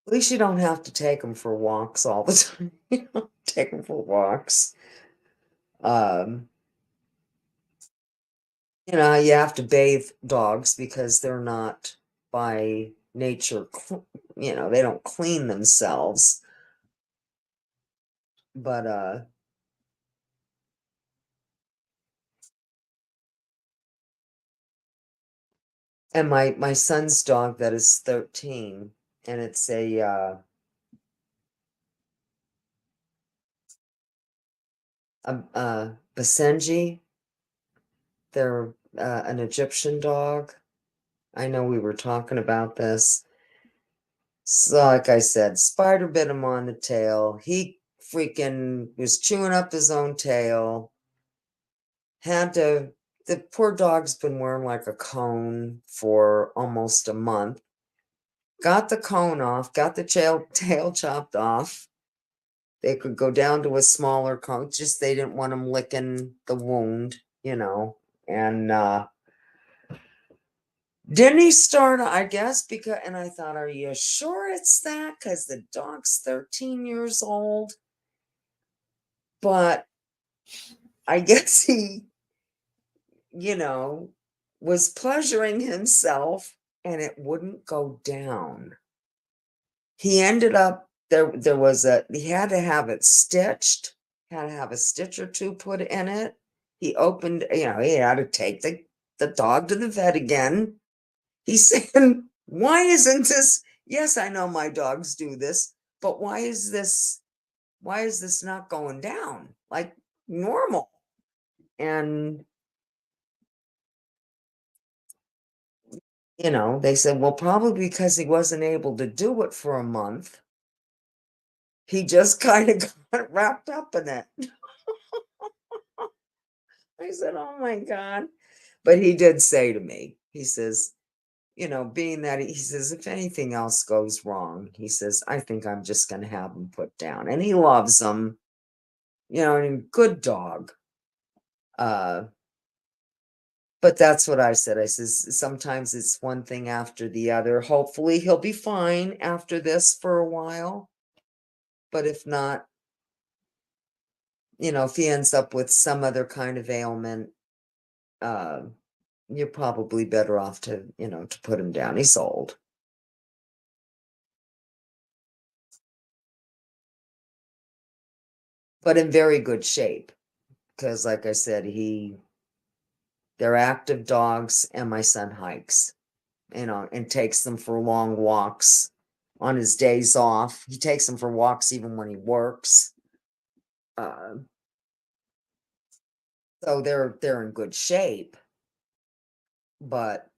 At least you don't have to take them for walks all the time. Take them for walks. You have to bathe dogs because they're not by nature, they don't clean themselves. But and my son's dog that is 13, and it's a Basenji. They're an Egyptian dog. I know we were talking about this. So, like I said, spider bit him on the tail. He freaking was chewing up his own tail. The poor dog's been wearing like a cone for almost a month. Got the cone off, got the tail chopped off. They could go down to a smaller cone, just they didn't want him licking the wound, and didn't he start, I guess, and I thought, are you sure it's that? Because the dog's 13 years old. But I guess he, was pleasuring himself and it wouldn't go down. He ended up, he had to have it stitched, had to have a stitch or two put in it. He opened, he had to take the dog to the vet again. He said, why isn't this? Yes, I know my dogs do this, but why is this not going down like normal? And, they said, well, probably because he wasn't able to do it for a month. He just kind of got wrapped up in it. I said, oh my God. But he did say to me, he says, being that he says, if anything else goes wrong, he says, I think I'm just going to have him put down. And he loves them, and good dog. But that's what I said. I says, sometimes it's one thing after the other. Hopefully he'll be fine after this for a while. But if not, if he ends up with some other kind of ailment, you're probably better off to put him down. He's old. But in very good shape. Because like I said, they're active dogs, and my son hikes, and takes them for long walks on his days off. He takes them for walks even when he works. So they're in good shape. But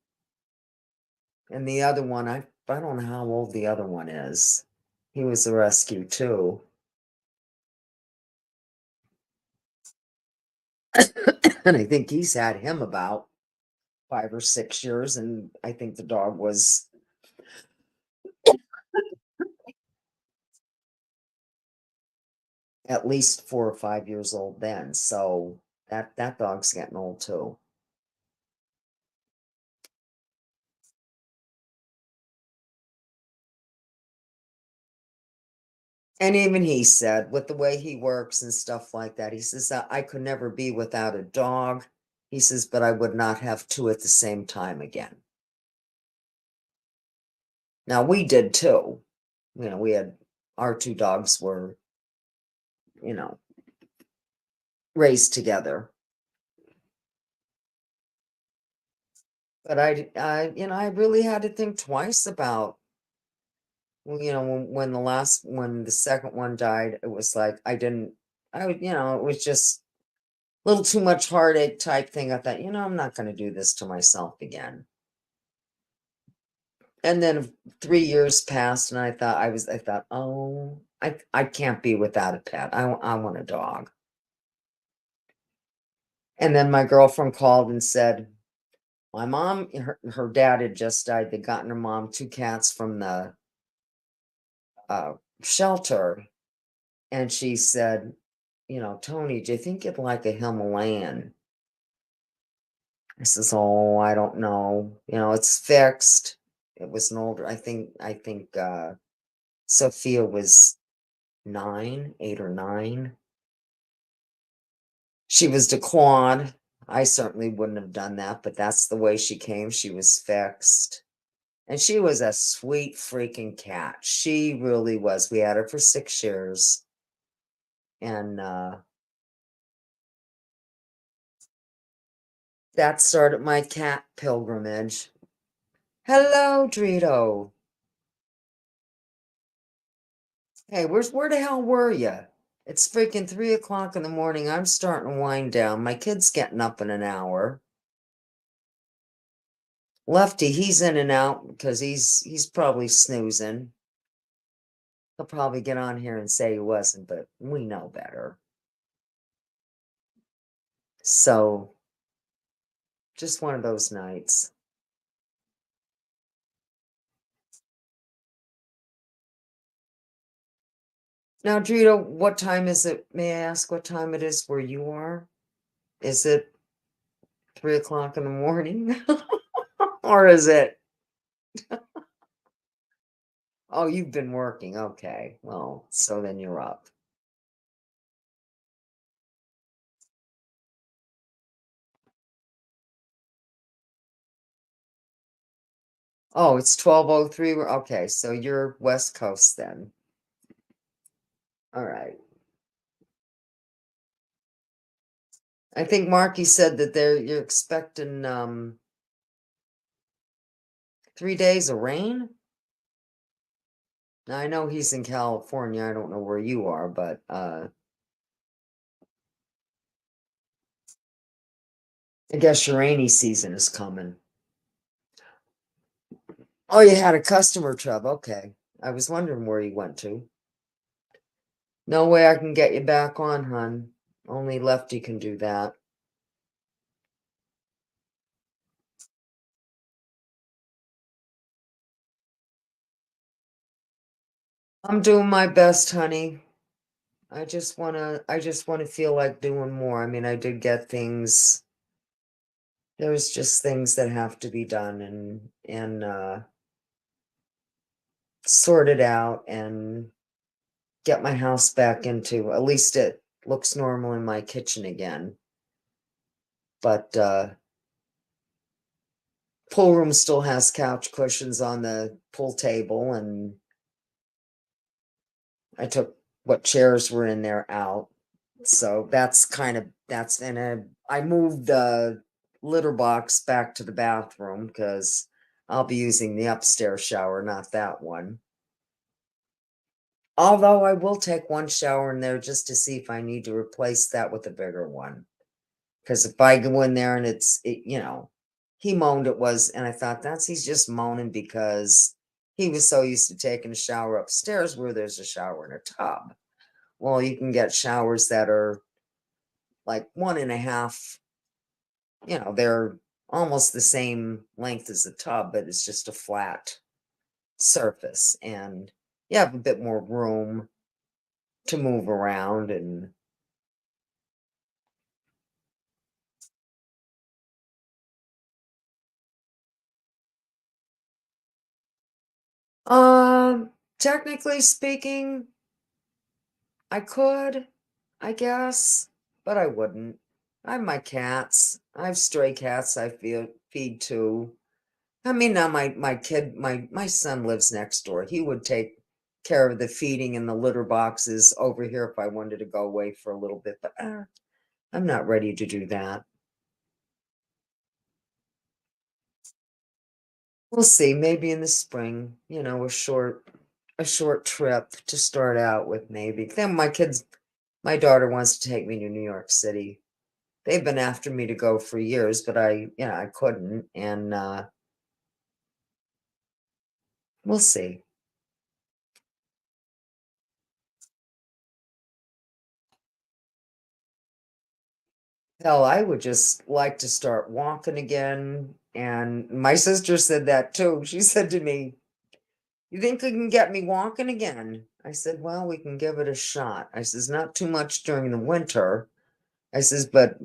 and the other one, I don't know how old the other one is. He was a rescue too. And I think he's had him about 5 or 6 years, and I think the dog was at least 4 or 5 years old then. So that dog's getting old too. And even he said, with the way he works and stuff like that, he says, I could never be without a dog. He says, but I would not have two at the same time again. Now, we did too. You know, we had our two dogs were, you know, raised together. But I really had to think twice about, you know, when the second one died, it was like, it was just a little too much heartache type thing. I thought, I'm not going to do this to myself again. And then 3 years passed, and I thought, oh, I can't be without a pet. I want a dog. And then my girlfriend called and said, my mom, her dad had just died. They'd gotten her mom 2 cats from the shelter. And she said, Tony, do you think you'd like a Himalayan? I says, oh, I don't know. It's fixed. It was an older, I think Sophia was 8 or 9. She was declawed. I certainly wouldn't have done that, but that's the way she came. She was fixed. And she was a sweet freaking cat. She really was. We had her for 6 years. And that started my cat pilgrimage. Hello, Drito. Hey, where the hell were you? It's freaking 3 o'clock in the morning. I'm starting to wind down. My kid's getting up in an hour. Lefty, he's in and out because he's probably snoozing. He'll probably get on here and say he wasn't, but we know better. So, just one of those nights. Now, Drito, what time is it? May I ask what time it is where you are? Is it 3 o'clock in the morning? Or is it? Oh, you've been working. Okay. Well, so then you're up. Oh, it's 12:03. Okay, so you're West Coast then. All right. I think Marky said that you're expecting 3 days of rain. Now I know he's in California. I don't know where you are, but I guess your rainy season is coming. Oh, you had a customer trouble. Okay. I was wondering where you went to. No way I can get you back on, hun. Only Lefty can do that. I'm doing my best, honey. I just wanna feel like doing more. I mean, I did get things. There's just things that have to be done and sorted out and get my house back into, at least it looks normal in my kitchen again. But pool room still has couch cushions on the pool table, and I took what chairs were in there out. So I moved the litter box back to the bathroom because I'll be using the upstairs shower, not that one. Although I will take one shower in there just to see if I need to replace that with a bigger one. Because if I go in there and he moaned and I thought he's just moaning because he was so used to taking a shower upstairs where there's a shower and a tub. Well, you can get showers that are like 1.5, they're almost the same length as the tub, but it's just a flat surface and you have a bit more room. to move around and technically speaking, I could, I guess, but I wouldn't. I have my cats. I have stray cats I feed too. I mean, now my son lives next door. He would take care of the feeding and the litter boxes over here if I wanted to go away for a little bit, but I'm not ready to do that. We'll see, maybe in the spring, a short trip to start out with maybe. Then my daughter wants to take me to New York City. They've been after me to go for years, but I couldn't, and we'll see. Hell, I would just like to start walking again. And my sister said that too. She said to me, "You think you can get me walking again?" I said, "Well, we can give it a shot." I says, "Not too much during the winter." I says, "But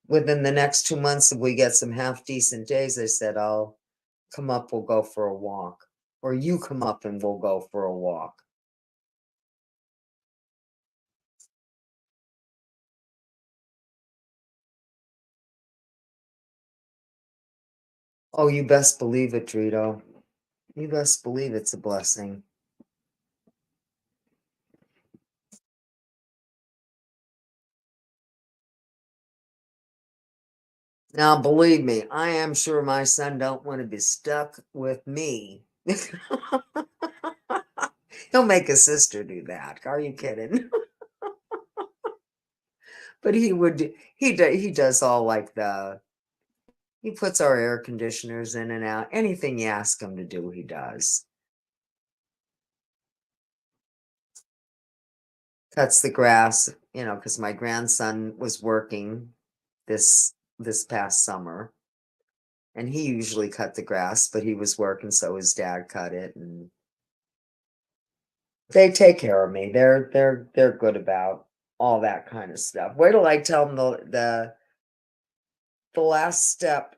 within the next 2 months, if we get some half decent days," I said, "I'll come up, we'll go for a walk. Or you come up and we'll go for a walk." Oh, you best believe it, Drito. You best believe it's a blessing. Now, believe me, I am sure my son don't want to be stuck with me. He'll make his sister do that. Are you kidding? But he does all like he puts our air conditioners in and out. Anything you ask him to do, he does. Cuts the grass, because my grandson was working this past summer. And he usually cut the grass, but he was working, so his dad cut it, and they take care of me. They're good about all that kind of stuff. Wait till I tell them the last step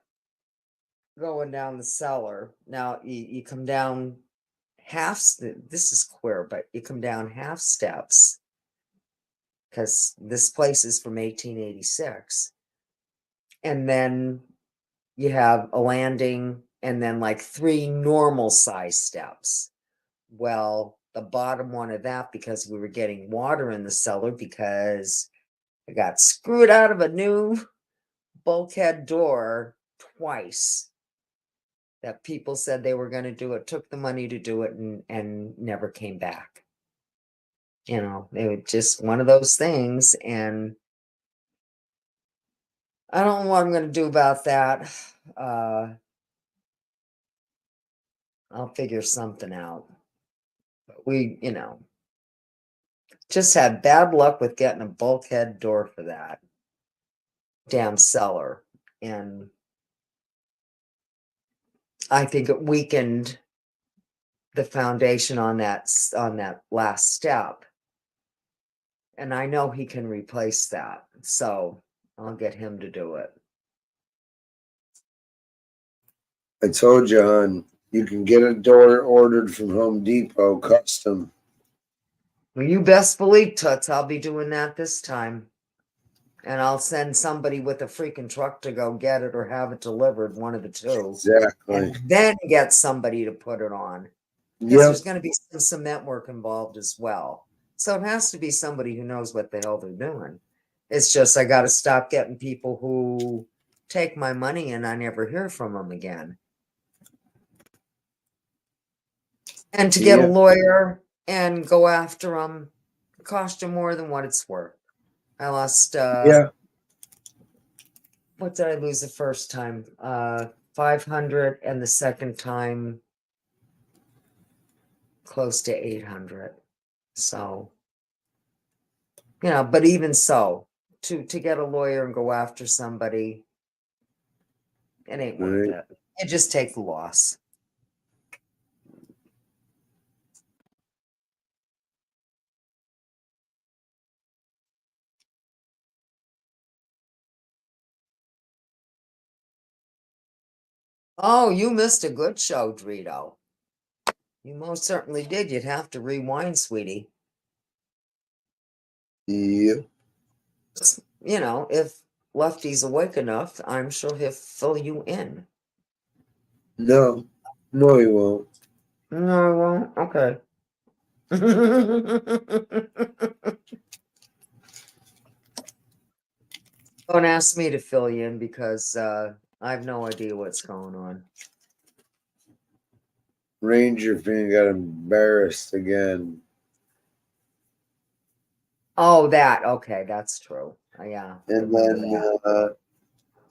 going down the cellar. Now you come down this is queer, but you come down half steps because this place is from 1886. And then you have a landing and then like 3 normal size steps. Well, the bottom one of that, because we were getting water in the cellar because I got screwed out of a new bulkhead door twice that people said they were going to do it, took the money to do it, and never came back. They were just one of those things, and I don't know what I'm going to do about that. I'll figure something out. But we, just had bad luck with getting a bulkhead door for that damn cellar. And I think it weakened the foundation on that last step. And I know he can replace that. So I'll get him to do it. I told you, hon, you can get a door ordered from Home Depot custom. Well, you best believe, Toots, I'll be doing that this time. And I'll send somebody with a freaking truck to go get it or have it delivered, one of the two. Exactly. And then get somebody to put it on. Because there's going to be some cement work involved as well. So it has to be somebody who knows what the hell they're doing. It's just I got to stop getting people who take my money and I never hear from them again. And to get a lawyer and go after them cost you more than what it's worth. I lost what did I lose the first time? 500, and the second time close to 800. So, but even so, to get a lawyer and go after somebody, it ain't worth it. You just take the loss. Oh, you missed a good show, Drito. You most certainly did. You'd have to rewind, sweetie. Yeah. You know, if Lefty's awake enough, I'm sure he'll fill you in. No. No, he won't. No, he won't. Okay. Don't ask me to fill you in because I have no idea what's going on. Ranger fan got embarrassed again. Oh, that. Okay, that's true. Yeah. I And remember then that.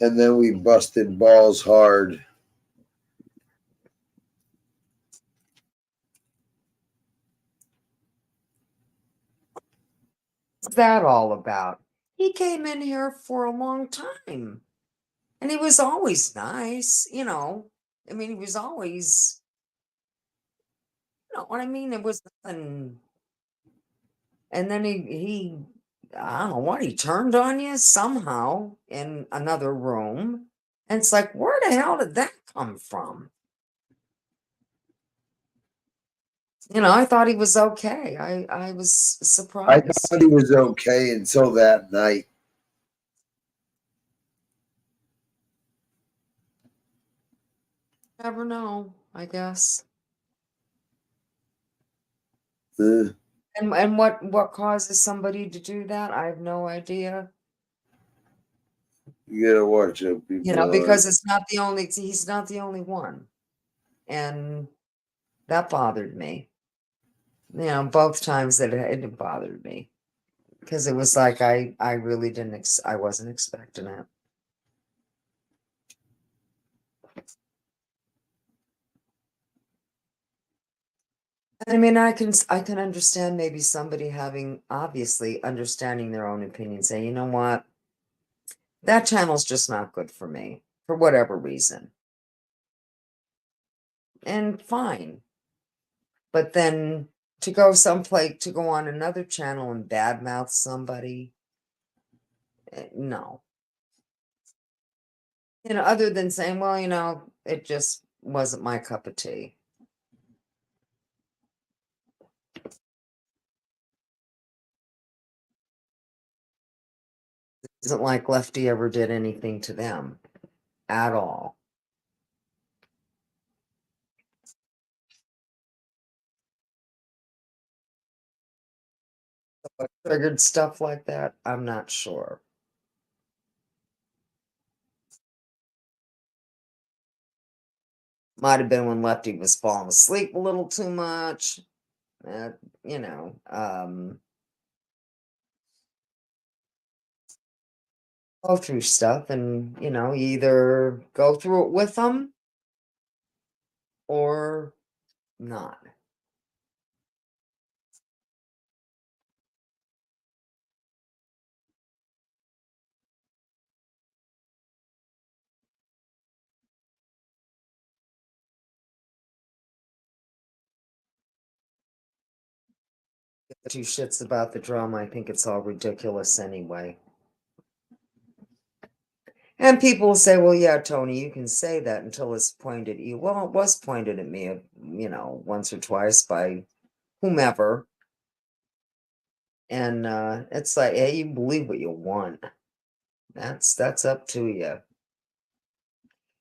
and then we busted balls hard. What's that all about? He came in here for a long time. And he was always nice, you know. I mean, he was always, you know what I mean? It was nothing. And then he I don't know what, he turned on you somehow in another room. And it's like, where the hell did that come from? You know, I thought he was okay. I was I surprised. thought he was okay until that night. Never know, I guess. Uh, And what causes somebody to do that? I have no idea. you gotta watch out, people. You know, because it's not the only, he's not the only one. And that bothered me. You know, both times that it bothered me. Because it was like I really didn't I wasn't expecting it. I mean, I can understand maybe somebody having, obviously understanding their own opinion, saying, you know what, that channel's just not good for me for whatever reason. And fine. But then to go someplace, to go on another channel and badmouth somebody, no. You know, other than saying, well, you know, it just wasn't my cup of tea. It isn't like Lefty ever did anything to them at all. What triggered stuff like that, I'm not sure. Might have been when Lefty was falling asleep a little too much. You know, go through stuff and, you know, either go through it with them or not. Two shits about the drama. I think it's all ridiculous anyway. And people will say, well, yeah, Tony, you can say that until it's pointed at you. Well, it was pointed at me, you know, once or twice by whomever. And it's like, hey, you believe what you want. That's up to you.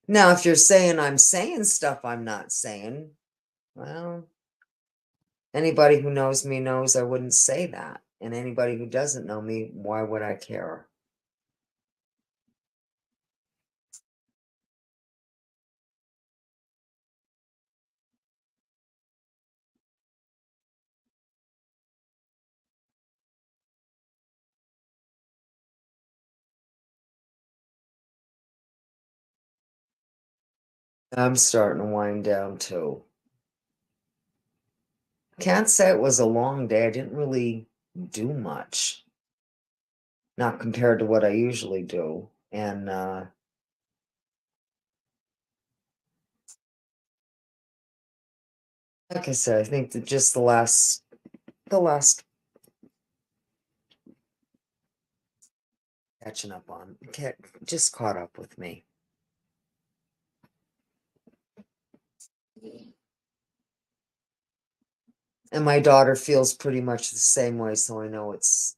Now, if you're saying I'm saying stuff I'm not saying, well, anybody who knows me knows I wouldn't say that. And anybody who doesn't know me, why would I care? I'm starting to wind down too. Can't say it was a long day. I didn't really do much. Not compared to what I usually do. And like I said, I think that just the last catching up on, just caught up with me. And my daughter feels pretty much the same way, so I know it's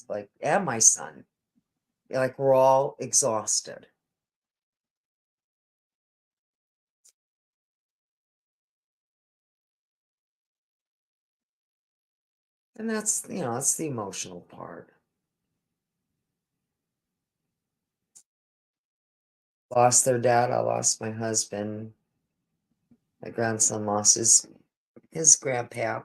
like, and my son, like we're all exhausted. And that's, that's the emotional part. Lost their dad, I lost my husband. My grandson lost his grandpap.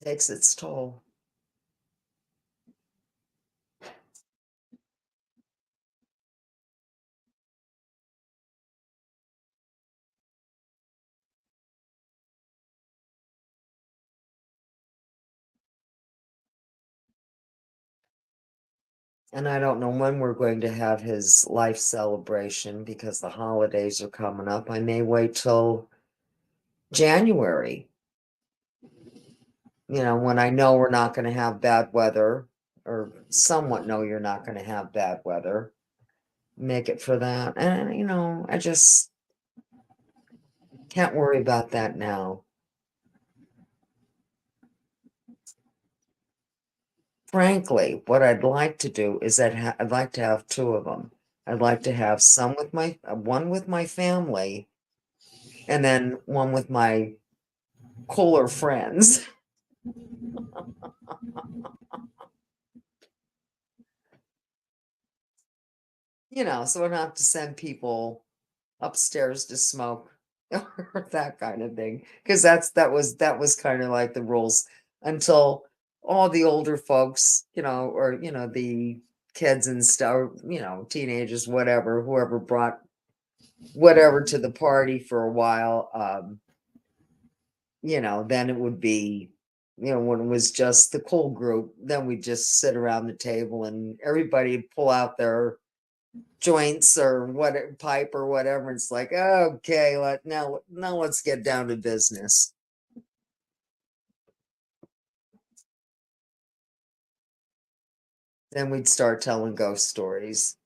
Takes its toll. And I don't know when we're going to have his life celebration because the holidays are coming up. I may wait till January. When I know we're not going to have bad weather, or somewhat know you're not going to have bad weather. Make it for that. And, I just can't worry about that now. Frankly, what I'd like to do is I'd like to have two of them. I'd like to have one with my family, and then one with my cooler friends. So I don't have to send people upstairs to smoke or that kind of thing. Because that was kind of like the rules until all the older folks, or the kids and stuff, teenagers, whatever, whoever brought whatever to the party for a while, then it would be, when it was just the cool group, then we'd just sit around the table and everybody'd pull out their joints or what pipe or whatever. It's like, okay, now let's get down to business. Then we'd start telling ghost stories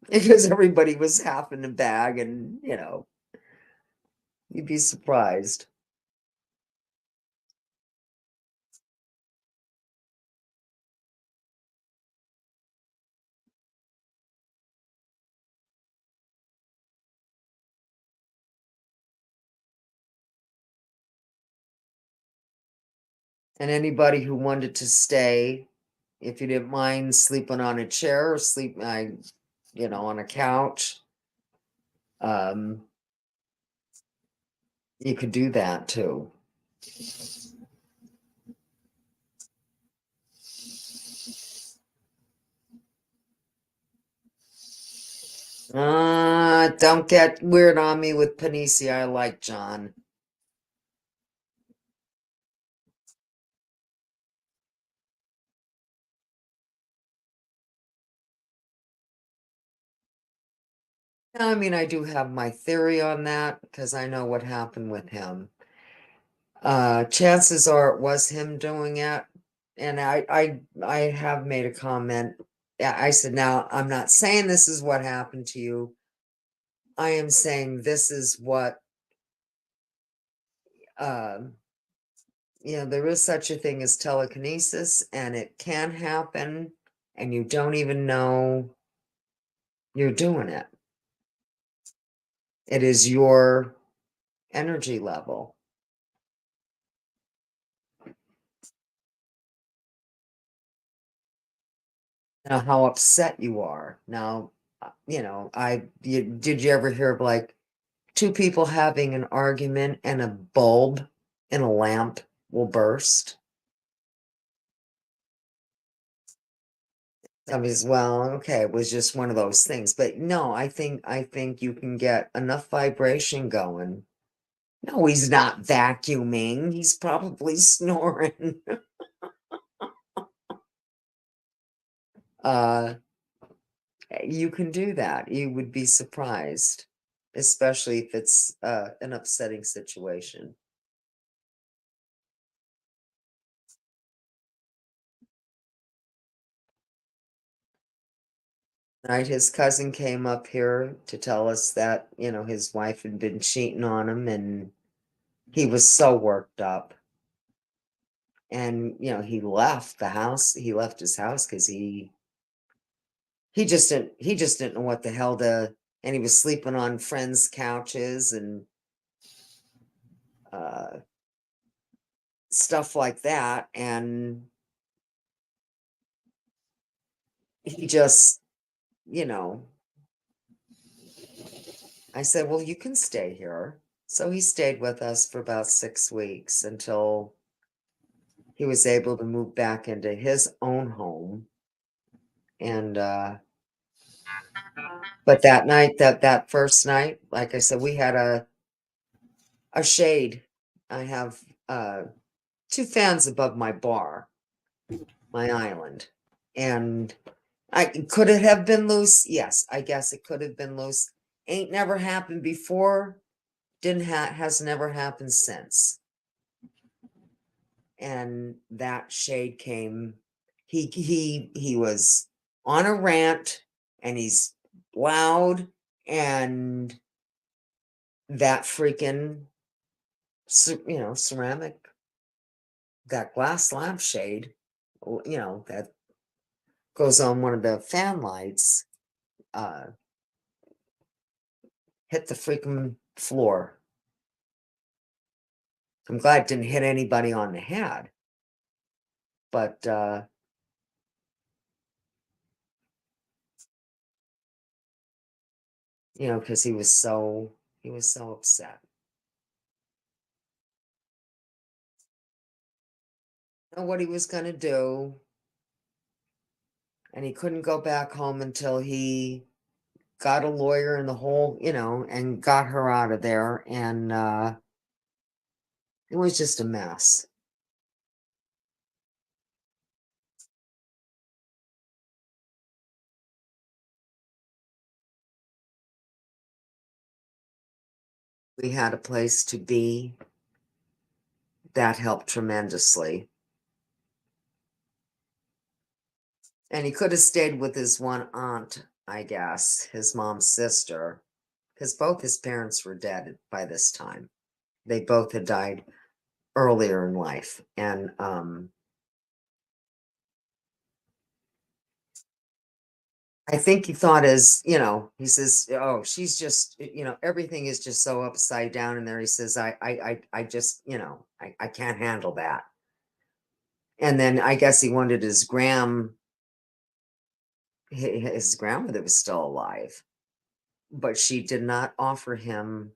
because everybody was half in the bag, and you'd be surprised. And anybody who wanted to stay, if you didn't mind sleeping on a chair or on a couch, you could do that too. Don't get weird on me with Panisi. I like John. I mean, I do have my theory on that because I know what happened with him. Chances are it was him doing it. And I have made a comment. I said, now, I'm not saying this is what happened to you. I am saying this is what, there is such a thing as telekinesis, and it can happen, and you don't even know you're doing it. It is your energy level. Now, how upset you are. Now, did you ever hear of like two people having an argument and a bulb in a lamp will burst? I was, well, okay, it was just one of those things. But no, I think you can get enough vibration going. No, he's not vacuuming. He's probably snoring. You can do that. You would be surprised, especially if it's an upsetting situation. Night his cousin came up here to tell us that, his wife had been cheating on him, and he was so worked up. And, he left the house. He left his house because he just didn't know what the hell and he was sleeping on friends' couches and stuff like that. And he just, I said, well, you can stay here. So he stayed with us for about 6 weeks until he was able to move back into his own home. And, but that night, that first night, like I said, we had a shade. I have 2 fans above my bar, my island. And could it have been loose? Yes, I guess it could have been loose. Ain't never happened before. Has never happened since. And that shade came. He was on a rant, and he's loud, and that freaking ceramic, that glass lampshade, that goes on one of the fan lights, hit the freaking floor. I'm glad it didn't hit anybody on the head. But because he was so upset. Know what he was going to do, and he couldn't go back home until he got a lawyer and the whole, and got her out of there. And it was just a mess. We had a place to be. That helped tremendously. And he could have stayed with his one aunt, I guess, his mom's sister, because both his parents were dead by this time. They both had died earlier in life. And I think he thought he says, oh, she's just, everything is just so upside down in there. He says, I just, I can't handle that. And then I guess he wanted his grandmother was still alive, but she did not offer him.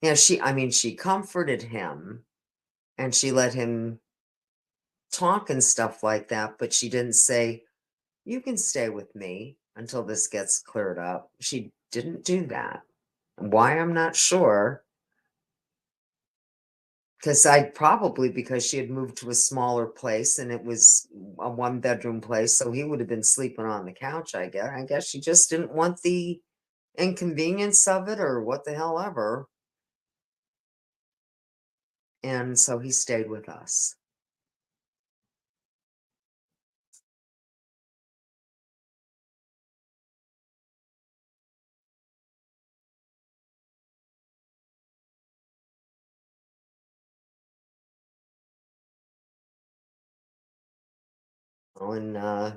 Yeah, she comforted him, and she let him talk and stuff like that, but she didn't say, you can stay with me until this gets cleared up. She didn't do that. Why, I'm not sure. Because she had moved to a smaller place, and it was a 1-bedroom place, so he would have been sleeping on the couch, I guess. I guess she just didn't want the inconvenience of it, or what the hell ever. And so he stayed with us. And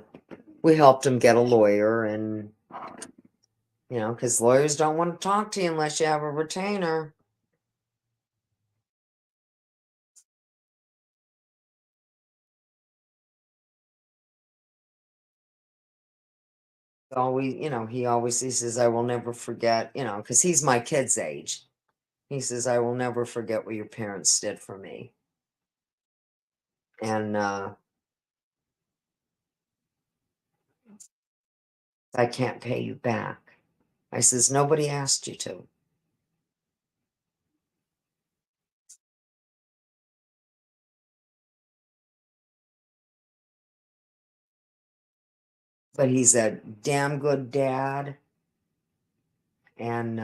we helped him get a lawyer, and because lawyers don't want to talk to you unless you have a retainer. He says, I will never forget, because he's my kid's age. He says, I will never forget what your parents did for me. And I can't pay you back. I says, nobody asked you to. But he's a damn good dad. And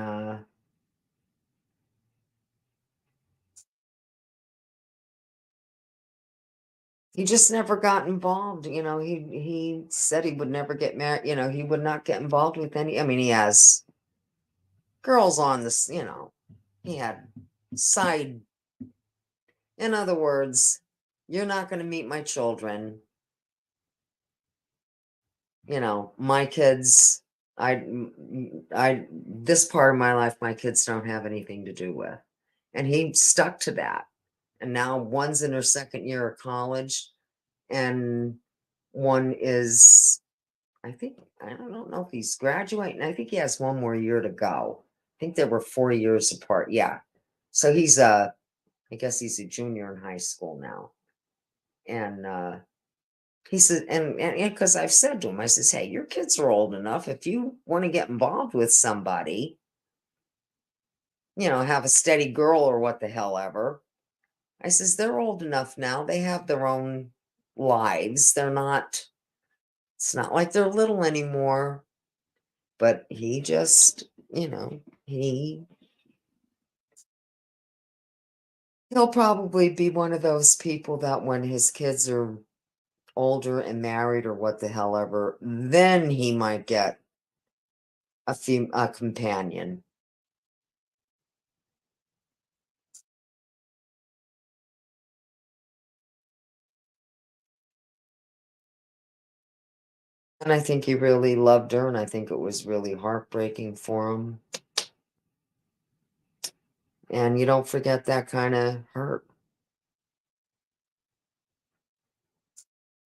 He just never got involved. He said he would never get married. He would not get involved with any. I mean, he has girls on this. He had side. In other words, you're not going to meet my children. My kids. This part of my life, my kids don't have anything to do with, and he stuck to that. And now one's in her second year of college, and one is, I don't know if he's graduating. I think he has one more year to go. I think they were 4 years apart. Yeah. So he's I guess he's a junior in high school now. And he said, and because I've said to him, I says, hey, your kids are old enough. If you want to get involved with somebody, have a steady girl or what the hell ever. I says, they're old enough now. They have their own lives. It's not like they're little anymore. But he just, he'll probably be one of those people that when his kids are older and married or what the hell ever, then he might get a companion. And I think he really loved her, and I think it was really heartbreaking for him. And you don't forget that kind of hurt.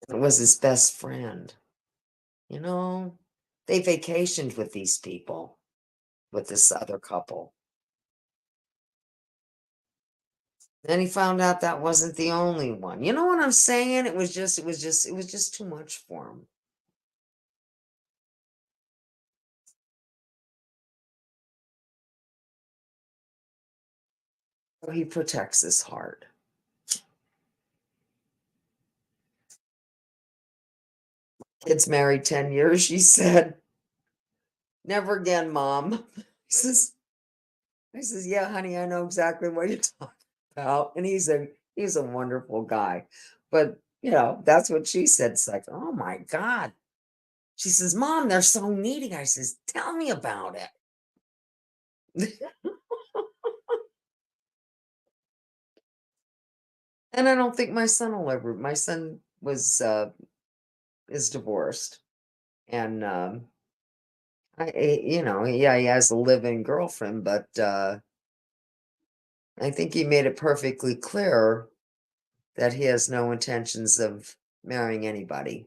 It was his best friend. They vacationed with these people, with this other couple. Then he found out that wasn't the only one. You know what I'm saying? It was just too much for him. So he protects his heart. Kid's married 10 years, she said. Never again, Mom. I says, yeah, honey, I know exactly what you're talking about. And he's a wonderful guy. But, that's what she said. It's like, oh my God. She says, Mom, they're so needy. I says, tell me about it. And I don't think my son will ever. My son is divorced. And yeah, he has a live-in girlfriend, but I think he made it perfectly clear that he has no intentions of marrying anybody.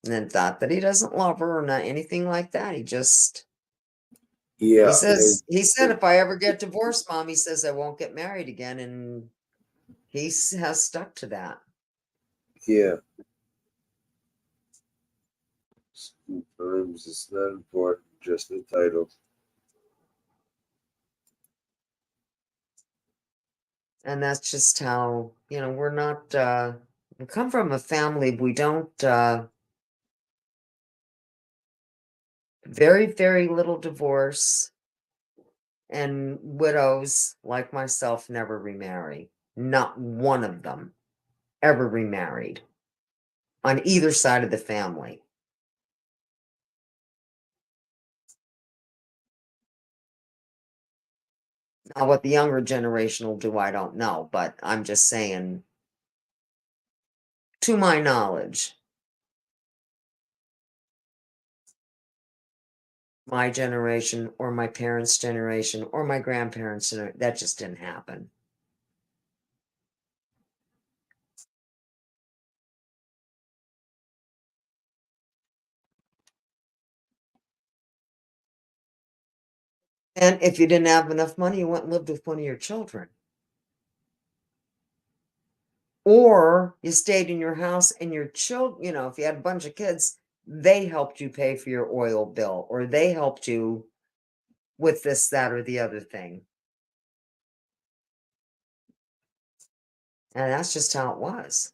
And then thought that he doesn't love her or not anything like that. He just Yeah. he said if I ever get divorced, Mom, he says I won't get married again, and he has stuck to that. Yeah. Sometimes it's not important, just the title. And that's just how, we're not, we come from a family, we don't, very, very little divorce, and widows like myself never remarry. Not one of them ever remarried on either side of the family. Now, what the younger generation will do, I don't know, but I'm just saying, to my knowledge, my generation or my parents' generation or my grandparents' generation, that just didn't happen. And if you didn't have enough money, you went and lived with one of your children. Or you stayed in your house and your children, if you had a bunch of kids, they helped you pay for your oil bill, or they helped you with this, that, or the other thing. And that's just how it was.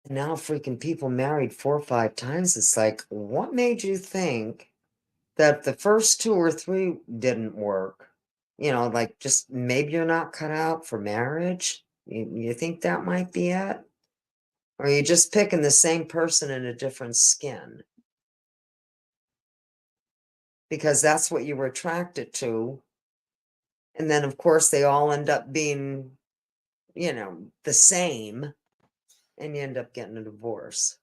Now freaking people married 4 or 5 times. It's like, what made you think that the first 2 or 3 didn't work? like just maybe you're not cut out for marriage. You think that might be it? Or are you just picking the same person in a different skin? Because that's what you were attracted to. And then, of course, they all end up being, the same. And you end up getting a divorce.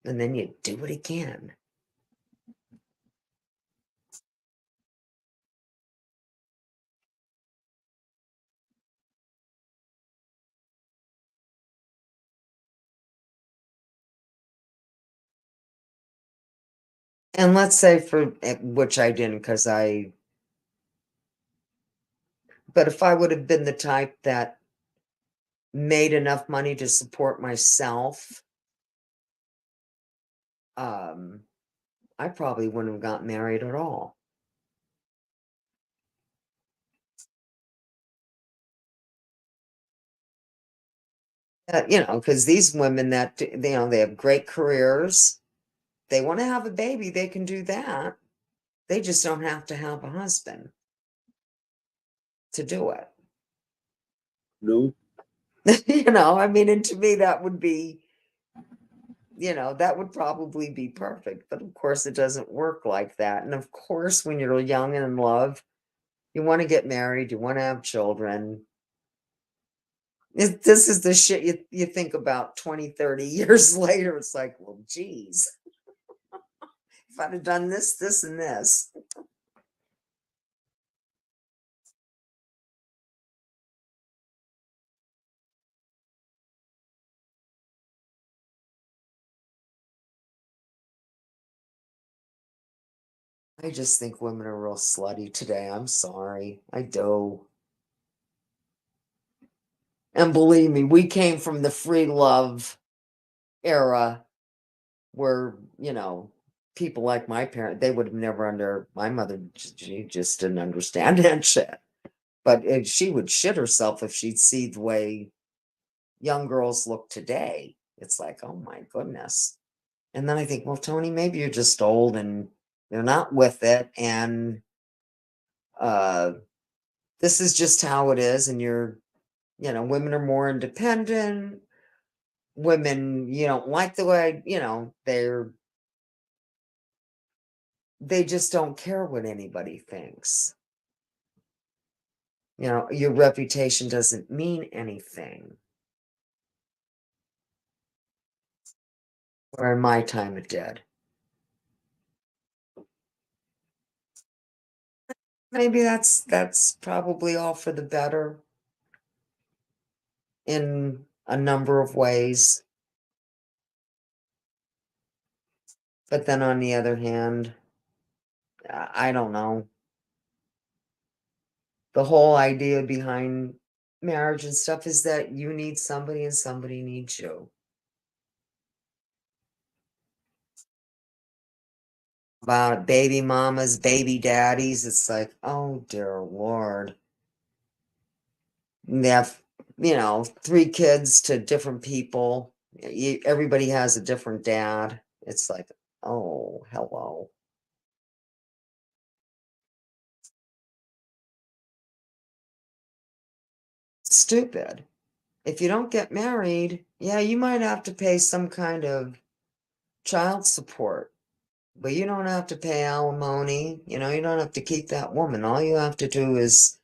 And then you do it again. And let's say which I didn't but if I would have been the type that made enough money to support myself, I probably wouldn't have got married at all. Because these women that, they have great careers, they want to have a baby, they can do that. They just don't have to have a husband to do it. No. And to me, that would be, that would probably be perfect. But of course, it doesn't work like that. And of course, when you're young and in love, you want to get married, you want to have children. This is the shit you think about 20, 30 years later. It's like, well, geez, if I'd have done this, this, and this. I just think women are real slutty today. I'm sorry. I do. And believe me, we came from the free love era where, people like my parent, they would have never my mother, she just didn't understand that shit. But she would shit herself if she'd see the way young girls look today. It's like, oh my goodness. And then I think, well, Tony, maybe you're just old and you're not with it. And this is just how it is. And women are more independent. Women, you don't like the way, they just don't care what anybody thinks. Your reputation doesn't mean anything. Or in my time, it did. Maybe that's probably all for the better in a number of ways. But then on the other hand, I don't know. The whole idea behind marriage and stuff is that you need somebody and somebody needs you. About baby mamas, baby daddies, it's like, oh dear Lord. They have, 3 kids to different people. Everybody has a different dad. It's like, oh, hello. Stupid. If you don't get married, yeah, you might have to pay some kind of child support, but you don't have to pay alimony. You don't have to keep that woman. All you have to do is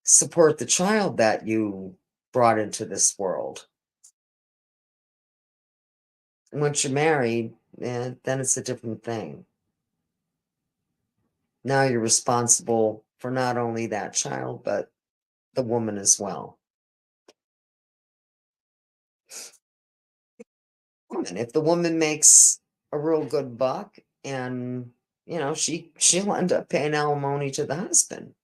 support the child that you brought into this world. Once you're married, then it's a different thing. Now you're responsible for not only that child, but the woman as well. And if the woman makes a real good buck and, she'll end up paying alimony to the husband.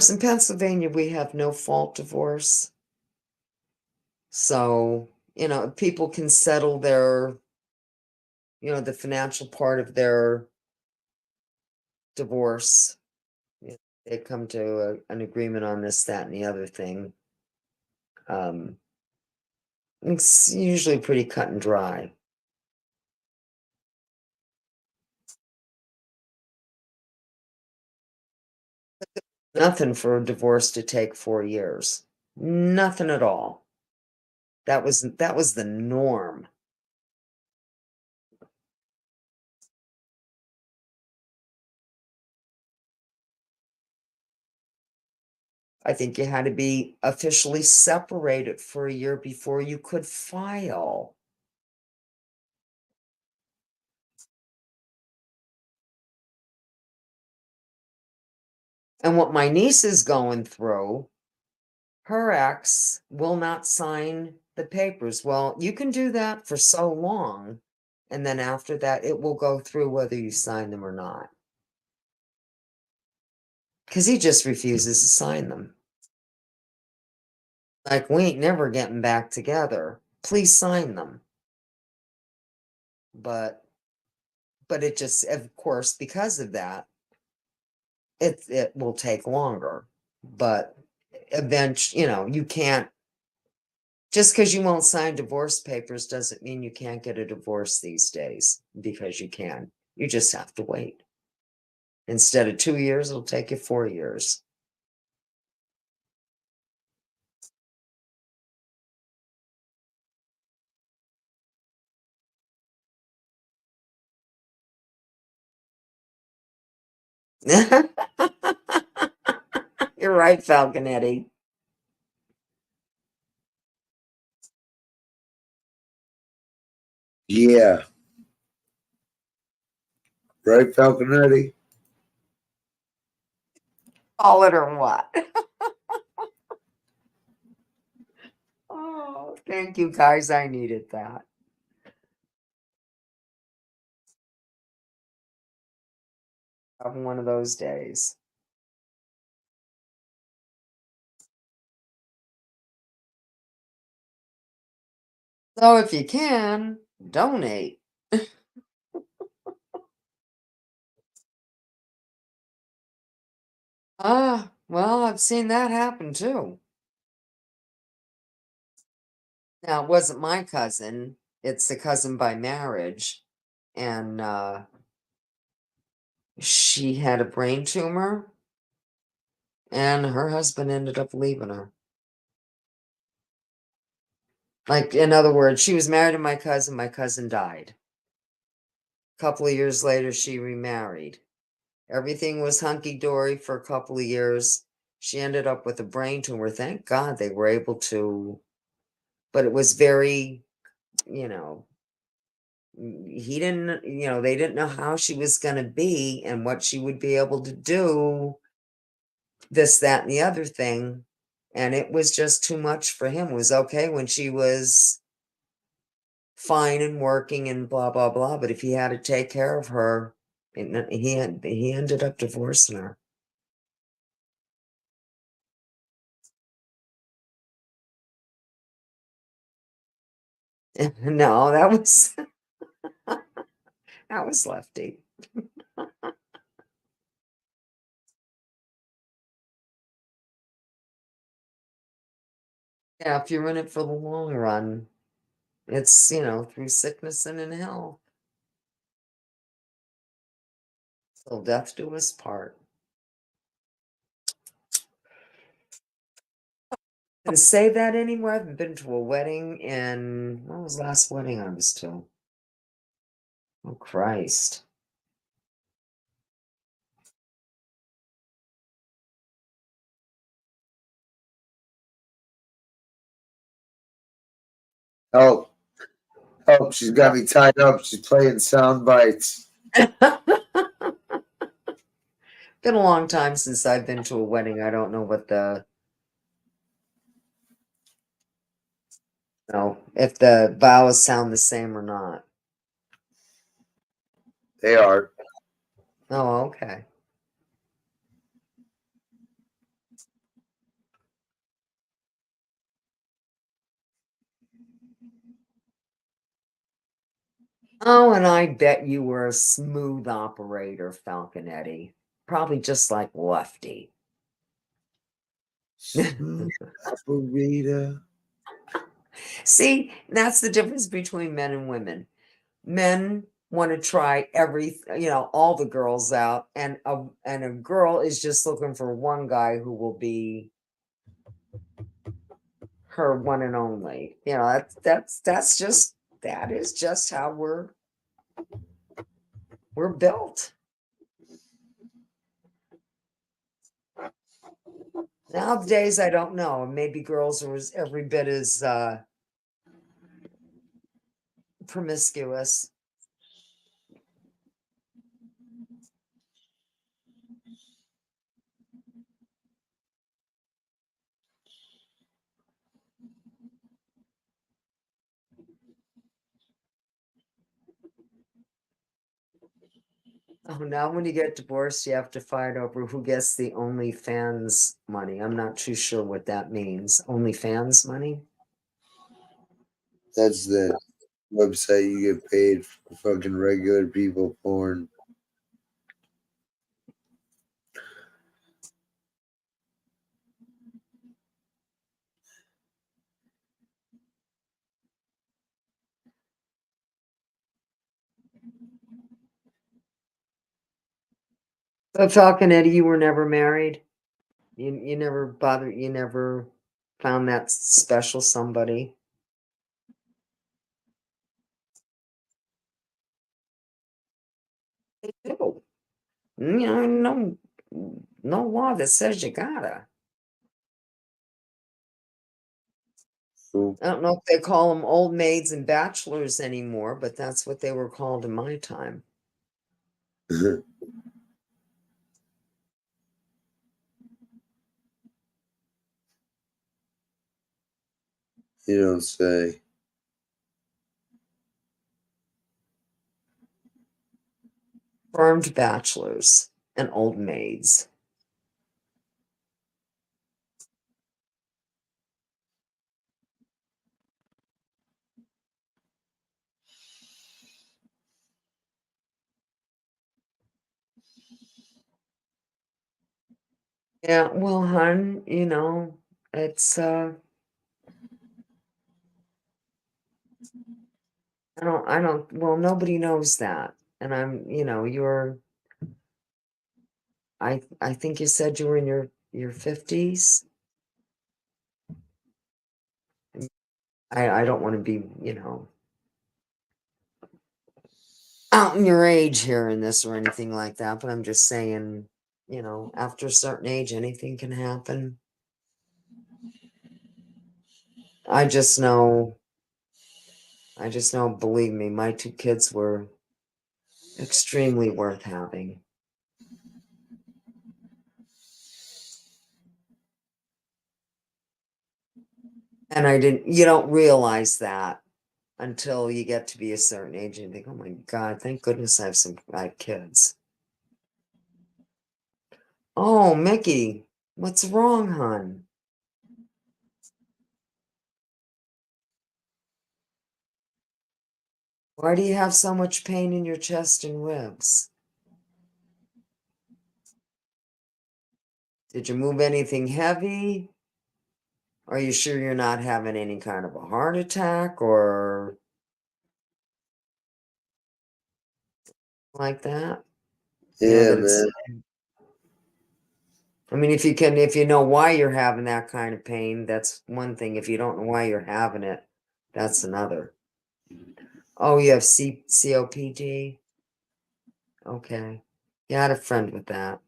In Pennsylvania, we have no fault divorce. So, people can settle their, the financial part of their divorce. They come to an agreement on this, that, and the other thing. It's usually pretty cut and dry. Nothing for a divorce to take 4 years. Nothing at all. That was the norm. I think you had to be officially separated for a year before you could file. And what my niece is going through, her ex will not sign the papers. Well, you can do that for so long, and then after that, it will go through whether you sign them or not. Because he just refuses to sign them. Like, we ain't never getting back together. Please sign them. But it just, of course, because of that, it will take longer. But eventually, you can't, just because you won't sign divorce papers doesn't mean you can't get a divorce these days, because you can. You just have to wait. Instead of 2 years, it'll take you 4 years. You're right, Falconetti. Yeah. Right, Falconetti? Call it or what? Oh, thank you, guys. I needed that. Having one of those days. So if you can, donate. Well, I've seen that happen too. Now, it wasn't my cousin. It's the cousin by marriage. And she had a brain tumor. And her husband ended up leaving her. Like, in other words, she was married to my cousin died. A couple of years later, she remarried. Everything was hunky-dory for a couple of years. She ended up with a brain tumor. Thank God they were able to, but it was very, he didn't, they didn't know how she was going to be and what she would be able to do, this, that, and the other thing. And it was just too much for him. It was okay when she was fine and working and blah, blah, blah. But if he had to take care of her, he ended up divorcing her. No, that was that was Lefty. Yeah, if you're in it for the long run, it's, through sickness and in health. Till death do us part. Did it say that anywhere? I haven't been to a wedding in, what was the last wedding I was to? Oh, Christ. Oh, she's got me tied up. She's playing sound bites. Been a long time since I've been to a wedding. I don't know what if the vows sound the same or not. They are. Oh, okay. Oh, and I bet you were a smooth operator, Falconetti. Probably just like Lefty. Smooth operator. See, that's the difference between men and women. Men want to try all the girls out, and a girl is just looking for one guy who will be her one and only. That is just how we're built. Nowadays, I don't know. Maybe girls are every bit as promiscuous. Oh, now when you get divorced, you have to fight over who gets the OnlyFans money. I'm not too sure what that means. OnlyFans money? That's the website you get paid for fucking regular people porn. So Falcon Eddie, you were never married? You never bothered, you never found that special somebody? They do. No law that says you gotta. I don't know if they call them old maids and bachelors anymore, but that's what they were called in my time. You don't say. Confirmed bachelors and old maids. Yeah, well, hon, it's well, nobody knows that. And I think you said you were in your 50s. I don't want to be, out in your age here in this or anything like that, but I'm just saying, after a certain age, anything can happen. I just know, believe me, my two kids were extremely worth having. And you don't realize that until you get to be a certain age and you think, oh my God, thank goodness I have kids. Oh, Mickey, what's wrong, hon? Why do you have so much pain in your chest and ribs? Did you move anything heavy? Are you sure you're not having any kind of a heart attack or like that? Yeah, man. I mean, if you know why you're having that kind of pain, that's one thing. If you don't know why you're having it, that's another. Oh, you have COPD? Okay. Yeah, I had a friend with that.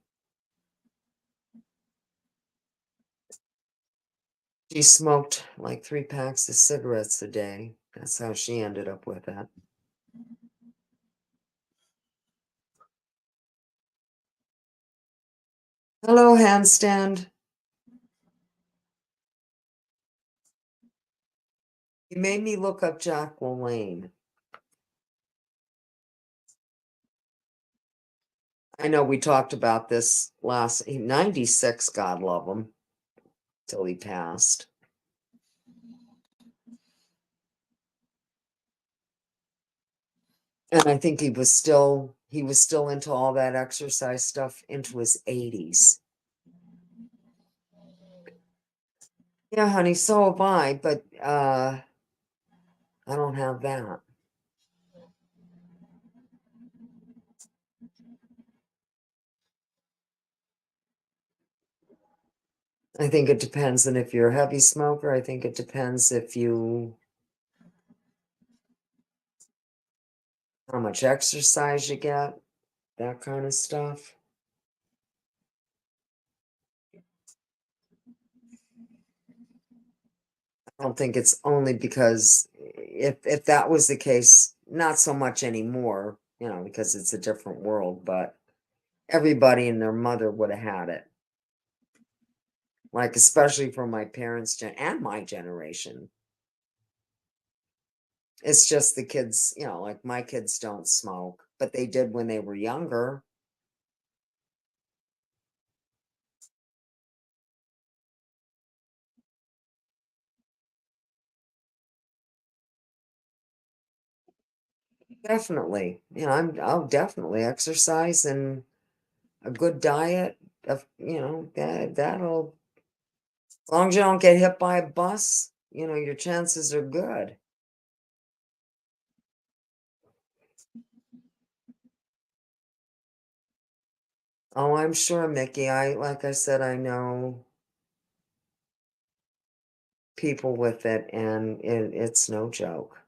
She smoked like 3 packs of cigarettes a day. That's how she ended up with that. Hello, handstand. You made me look up Jack LaLanne. I know we talked about this 96, God love him, till he passed. And I think he was still into all that exercise stuff into his 80s. Yeah, honey, so have I, but I don't have that. I think it depends on if you're a heavy smoker. I think it depends if you how much exercise you get, that kind of stuff. I don't think it's only because if that was the case, not so much anymore, because it's a different world, but everybody and their mother would have had it. Like, especially from my parents' and my generation. It's just the kids, like my kids don't smoke, but they did when they were younger. Definitely. I'll definitely exercise and a good diet of, that'll, as long as you don't get hit by a bus, your chances are good. Oh, I'm sure, Mickey. Like I said, I know people with it, and it's no joke.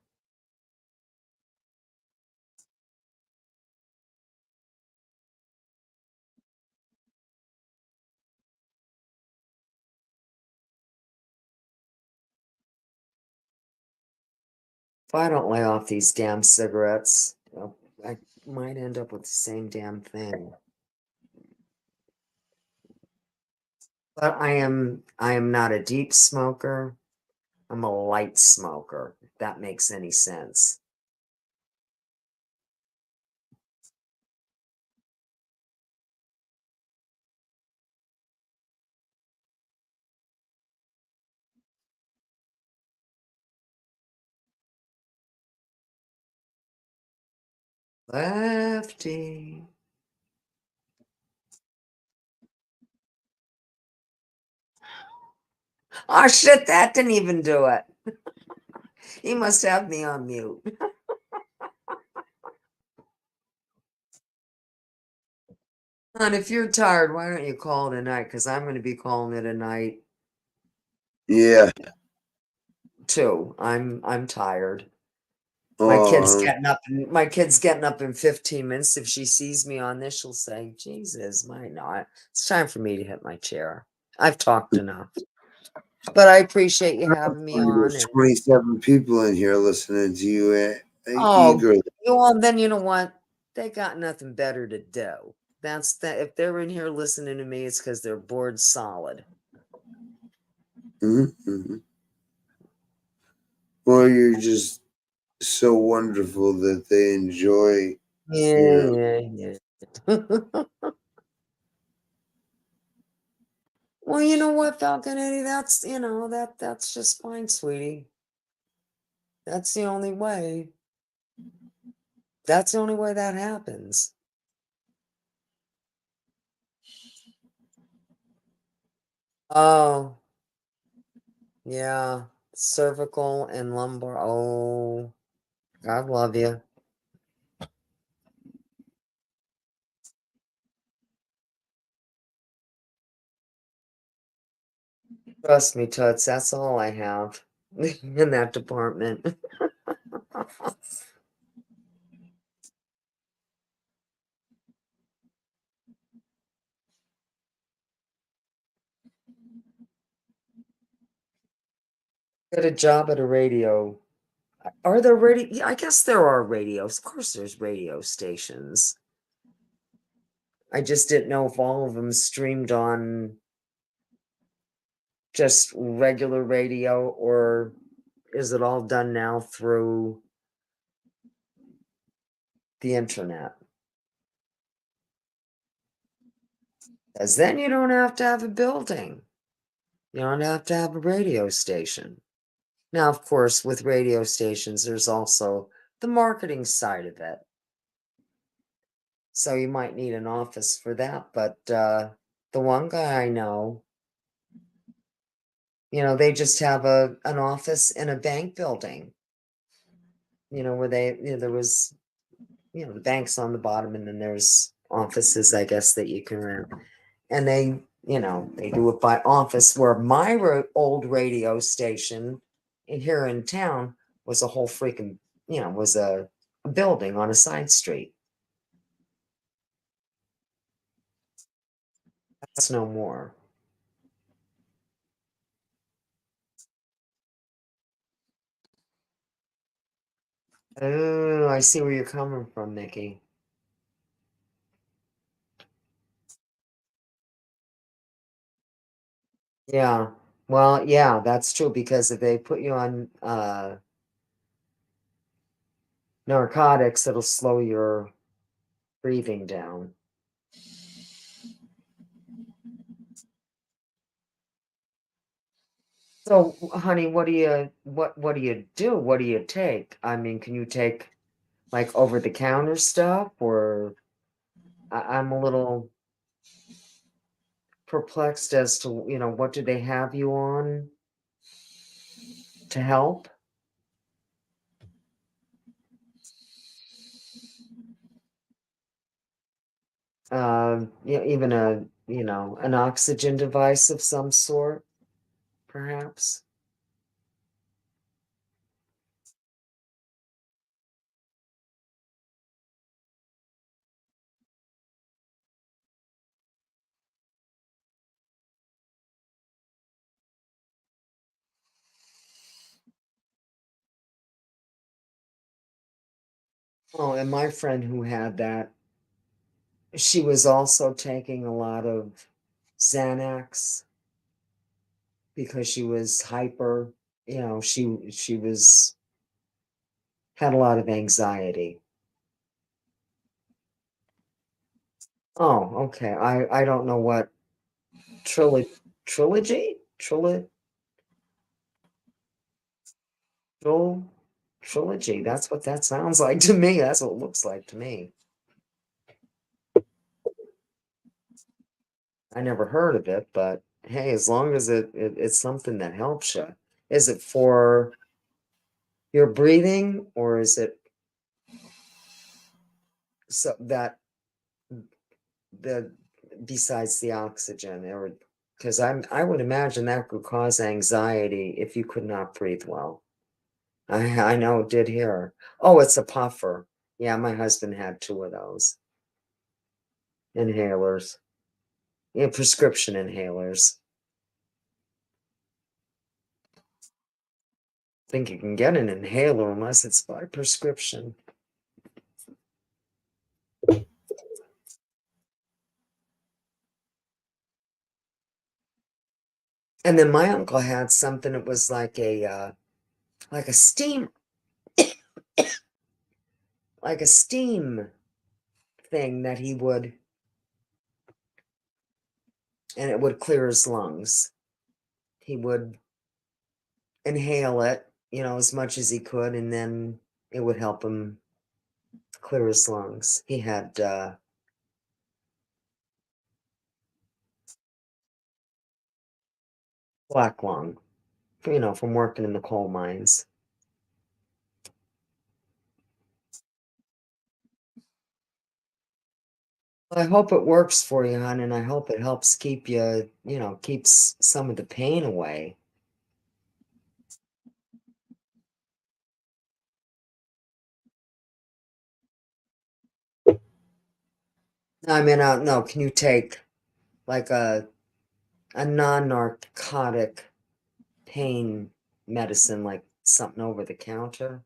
If I don't lay off these damn cigarettes, I might end up with the same damn thing. But I am not a deep smoker. I'm a light smoker, if that makes any sense. Lefty. Oh shit, that didn't even do it. He must have me on mute. And if you're tired, why don't you call it a night? Because I'm going to be calling it a night Yeah. too. I'm tired. My kid's getting up in 15 minutes. If she sees me on this, she'll say, Jesus, might not. It's time for me to hit my chair. I've talked enough. But I appreciate you having me on. There's 27 people in here listening to you Oh, eagerly. well, then you know what? They got nothing better to do. That's that. If they're in here listening to me, it's because they're bored solid. Mm-hmm. Or you're just so wonderful that they enjoy. Yeah. Well, you know what, Falcon Eddie? That's that's just fine, sweetie. That's the only way. That's the only way that happens. Oh, yeah. Cervical and lumbar. Oh, God love you. Trust me, Toots, that's all I have in that department. Get a job at a radio. Are there radio? Yeah, I guess there are radios. Of course, there's radio stations. I just didn't know if all of them streamed on just regular radio, or is it all done now through the internet? Because then you don't have to have a building. You don't have to have a radio station. Now, of course, with radio stations, there's also the marketing side of it. So you might need an office for that. But the one guy I know, they just have an office in a bank building. Where there was, the bank's on the bottom, and then there's offices, I guess, that you can rent. And they you know, they do it by office, where my old radio station here in town was a whole freaking, you know, was a building on a side street. That's no more. Oh, I see where you're coming from, Nikki. Yeah. Well, yeah, that's true, because if they put you on narcotics, it'll slow your breathing down. So, honey, what do you what do you do? What do you take? I mean, can you take like over the counter stuff, or I'm a little perplexed as to, you know, what do they have you on to help? Yeah, even a, you know, an oxygen device of some sort, perhaps. Oh, and my friend who had that, she was also taking a lot of Xanax because she was hyper, you know, she was had a lot of anxiety. Oh, okay. I don't know what trilogy trilogy trilo tril trilogy. That's what that sounds like to me. That's what it looks like to me. I never heard of it, but hey, as long as it's something that helps you. Is it for your breathing, or is it so that the besides the oxygen, or because I would imagine that could cause anxiety if you could not breathe well. I know it did here. Oh, it's a puffer. Yeah, my husband had 2 of those inhalers. Yeah, prescription inhalers. I think you can get an inhaler unless it's by prescription. And then my uncle had something. It was like a steam, like a steam thing that he would, and it would clear his lungs. He would inhale it, you know, as much as he could, and then it would help him clear his lungs. He had black lung, you know, from working in the coal mines. I hope it works for you, hon, and I hope it helps keep you, you know, keeps some of the pain away. I mean, no, can you take like a non-narcotic pain medicine, like something over the counter?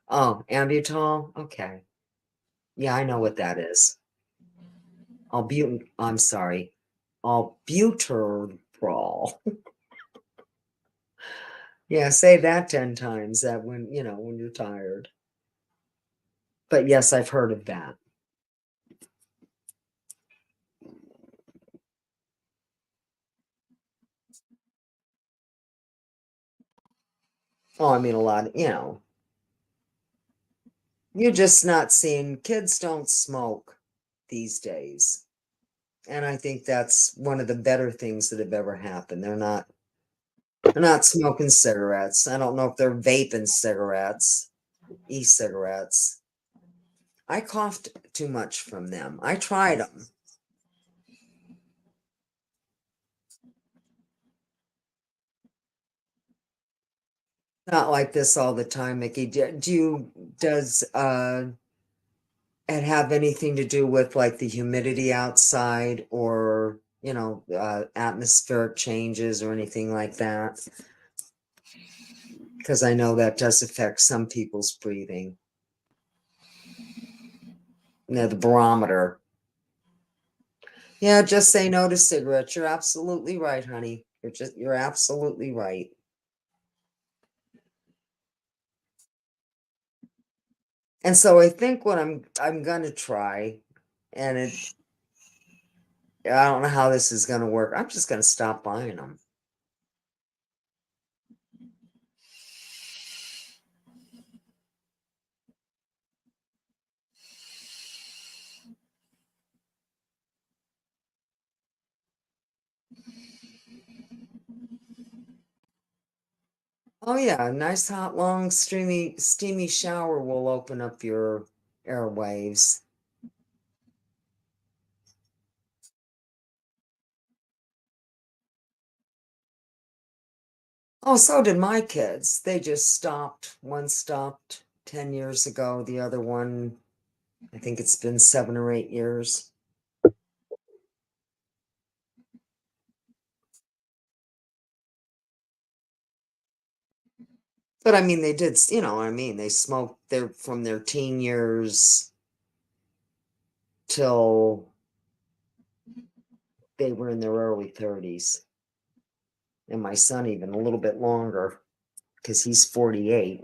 Oh, Ambutol? Okay. Yeah, I know what that is. I'm sorry. Albuterol. Yeah, say that 10 times that when, you know, when you're tired. But yes, I've heard of that. Oh, I mean, a lot, you know, you're just not seeing kids don't smoke these days. And I think that's one of the better things that have ever happened. They're not smoking cigarettes. I don't know if they're vaping cigarettes, e-cigarettes. I coughed too much from them. I tried them. Not like this all the time, Mickey. Does it have anything to do with like the humidity outside or, atmospheric changes or anything like that? Because I know that does affect some people's breathing. The barometer. Yeah, just say no to cigarettes. You're absolutely right, honey. You're absolutely right. And so I think what I'm gonna try, and I don't know how this is gonna work. I'm just gonna stop buying them. Oh yeah, a nice hot long steamy shower will open up your airwaves. Oh, so did my kids. They just stopped. One stopped 10 years ago. The other one, I think it's been 7 or 8 years. But I mean, they did, they smoked from their teen years till they were in their early 30s. And my son even a little bit longer because he's 48.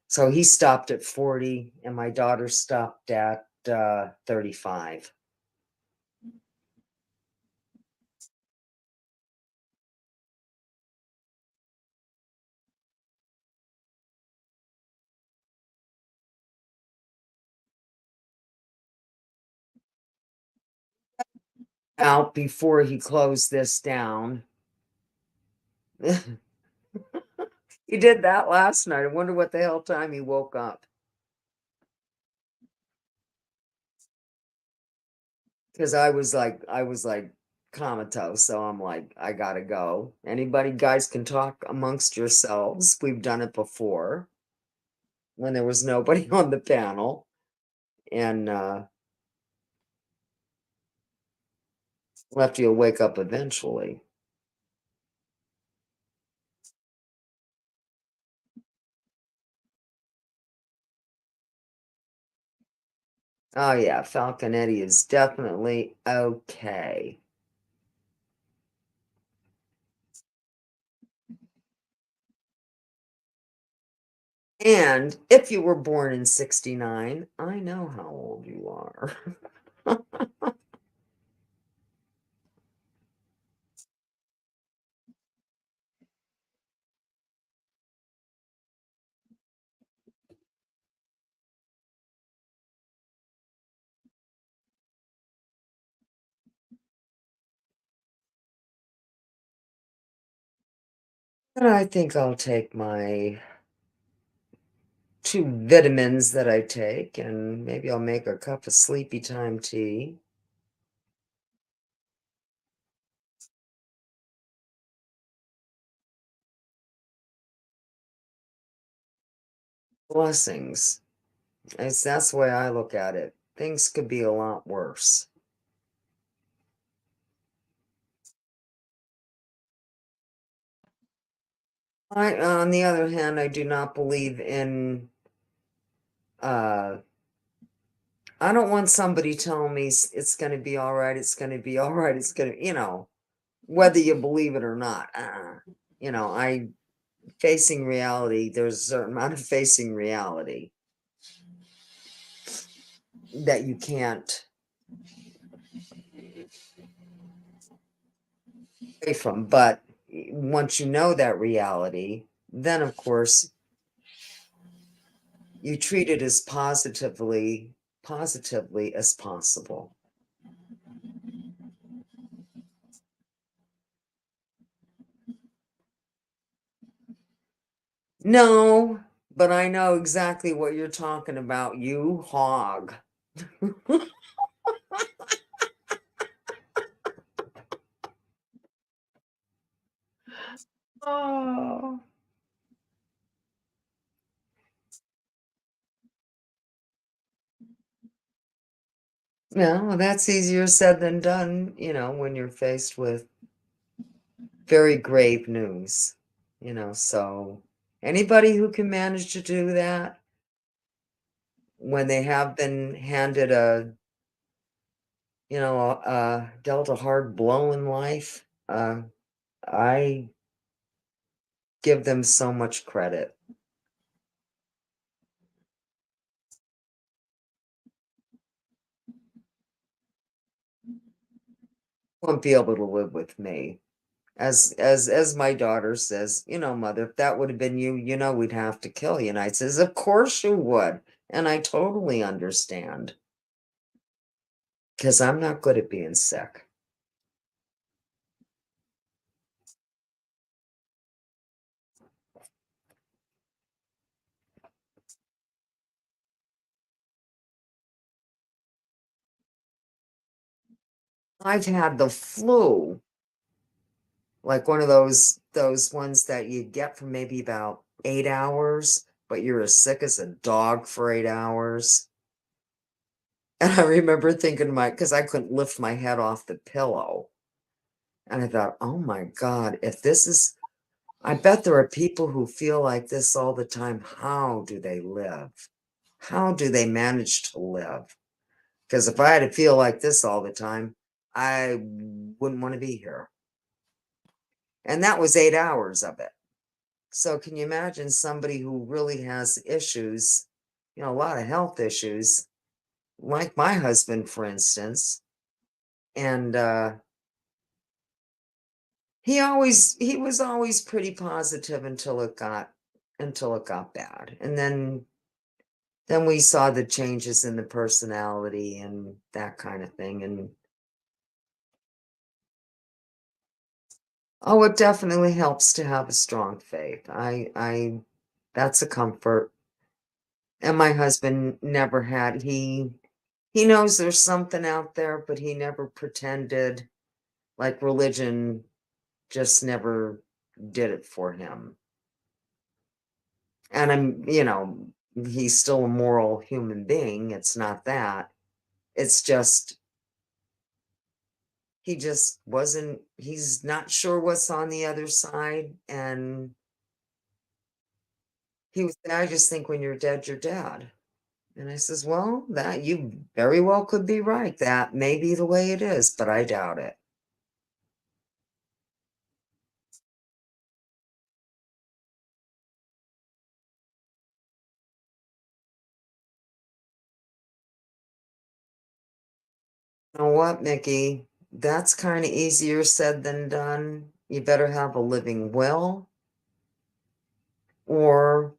So he stopped at 40 and my daughter stopped at 35. Out before he closed this down. He did that last night. I wonder what the hell time he woke up. Because I was like comatose, so I'm like, I gotta go. Anybody guys can talk amongst yourselves. We've done it before when there was nobody on the panel. And Lefty will wake up eventually. Oh yeah, Falconetti is definitely okay. And if you were born in 69, I know how old you are. And I think I'll take my 2 vitamins that I take, and maybe I'll make a cup of sleepy time tea. Blessings. That's the way I look at it. Things could be a lot worse. On the other hand, I do not believe in I don't want somebody telling me it's going to be all right, it's going to be all right, it's going to, whether you believe it or not. I facing reality, there's a certain amount of facing reality that you can't away from. But once you know that reality, then of course you treat it as positively as possible. No, but I know exactly what you're talking about, you hog. Oh. No, well, that's easier said than done, when you're faced with very grave news, so anybody who can manage to do that when they have been handed dealt a hard blow in life, I give them so much credit. Won't be able to live with me. As my daughter says, mother, if that would have been you, we'd have to kill you. And I says, of course you would. And I totally understand. Because I'm not good at being sick. I've had the flu, like one of those ones that you get for maybe about 8 hours, but you're as sick as a dog for 8 hours. And I remember thinking because I couldn't lift my head off the pillow. And I thought, oh my God, if this is, I bet there are people who feel like this all the time. How do they live? How do they manage to live? Because if I had to feel like this all the time, I wouldn't want to be here. And that was 8 hours of it. So can you imagine somebody who really has issues, a lot of health issues, like my husband, for instance, and he was always pretty positive until it got bad. And then we saw the changes in the personality and that kind of thing. And oh, it definitely helps to have a strong faith. That's a comfort. And my husband never had, he knows there's something out there, but he never pretended. Like religion just never did it for him. And he's still a moral human being. It's not that. It's just, he just wasn't, he's not sure what's on the other side. And I just think when you're dead, you're dead. And I says, well, that you very well could be right. That may be the way it is, but I doubt it. You know what, Mickey? That's kind of easier said than done. You better have a living will, or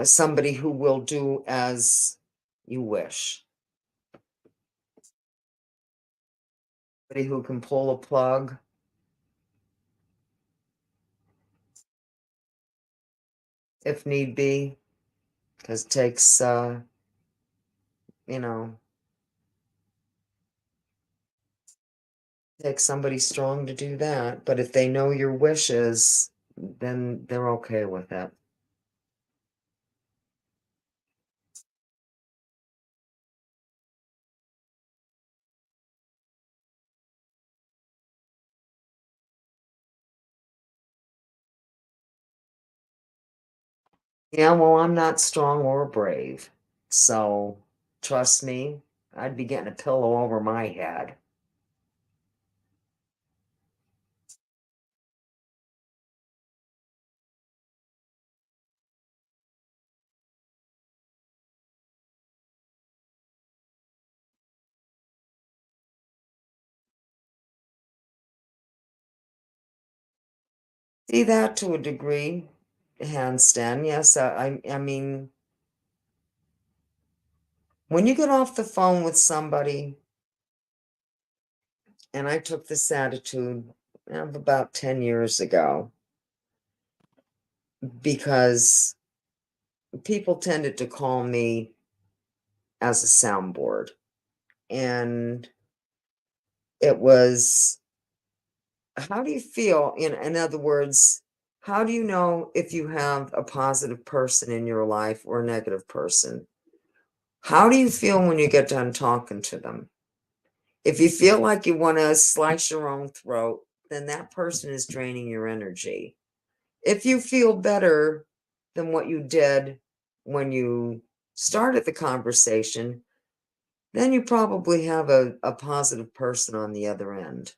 somebody who will do as you wish. Somebody who can pull a plug if need be, because it takes takes somebody strong to do that. But if they know your wishes, then they're okay with it. Yeah, well, I'm not strong or brave. So trust me, I'd be getting a pillow over my head. See that to a degree, handstand. Yes, I mean, when you get off the phone with somebody, and I took this attitude of about 10 years ago, because people tended to call me as a soundboard. And it was, how do you feel? In other words, how do you know if you have a positive person in your life or a negative person? How do you feel when you get done talking to them? If you feel like you want to slice your own throat, then that person is draining your energy. If you feel better than what you did when you started the conversation, then you probably have a positive person on the other end.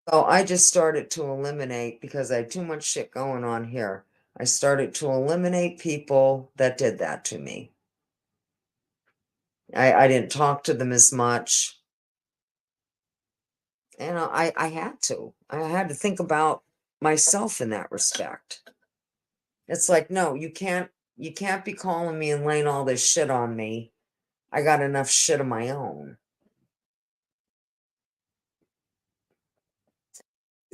So I just started to eliminate, because I had too much shit going on here. I started to eliminate people that did that to me. I didn't talk to them as much. And I had to. I had to think about myself in that respect. It's like, no, you can't be calling me and laying all this shit on me. I got enough shit of my own.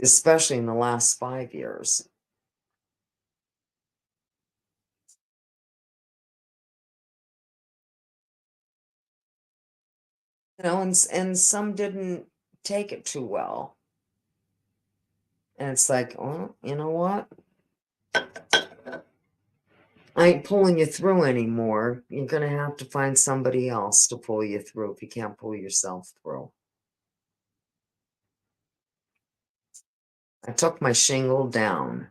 Especially in the last 5 years. You know, and some didn't take it too well. And it's like, well, you know what? I ain't pulling you through anymore. You're going to have to find somebody else to pull you through if you can't pull yourself through. I took my shingle down.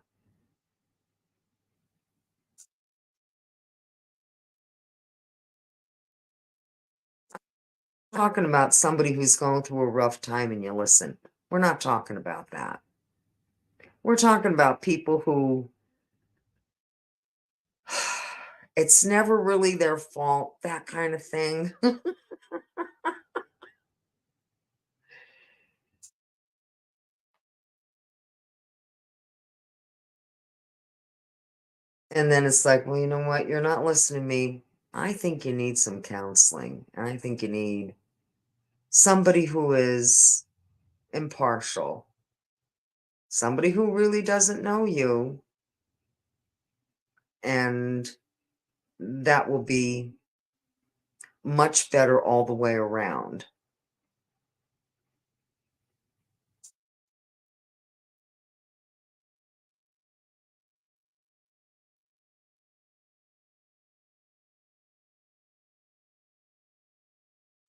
Talking about somebody who's going through a rough time and you listen. We're not talking about that. We're talking about people who it's never really their fault, that kind of thing. And then it's like, well, you know what? You're not listening to me. I think you need some counseling. And I think you need somebody who is impartial. Somebody who really doesn't know you. And that will be much better all the way around.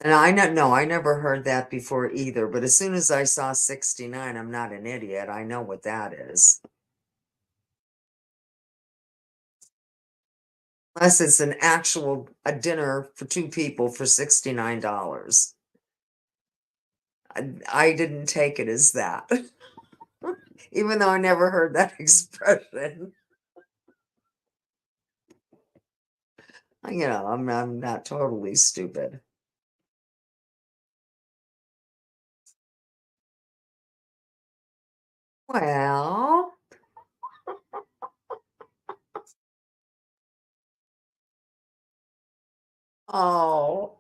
And I never heard that before either. But as soon as I saw 69, I'm not an idiot. I know what that is. Unless it's a dinner for 2 people for $69. I didn't take it as that. Even though I never heard that expression. You know, I'm not totally stupid. Well, oh.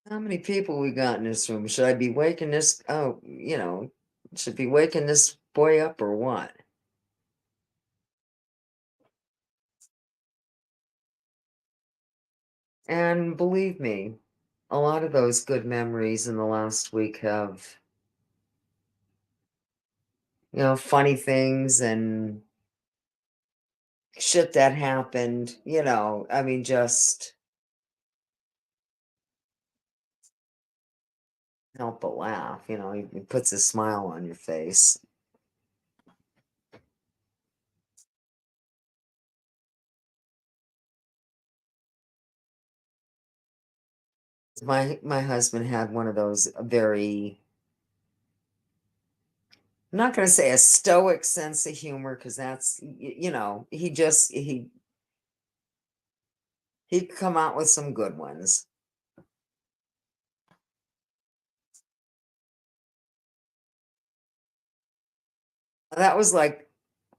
How many people we got in this room? Should I be waking this? Oh, you know, should be waking this boy up or what? And believe me, a lot of those good memories in the last week have, funny things and shit that happened, I mean, just help but laugh, it puts a smile on your face. My husband had one of those very, I'm not going to say a stoic sense of humor, because that's, he'd come out with some good ones. That was like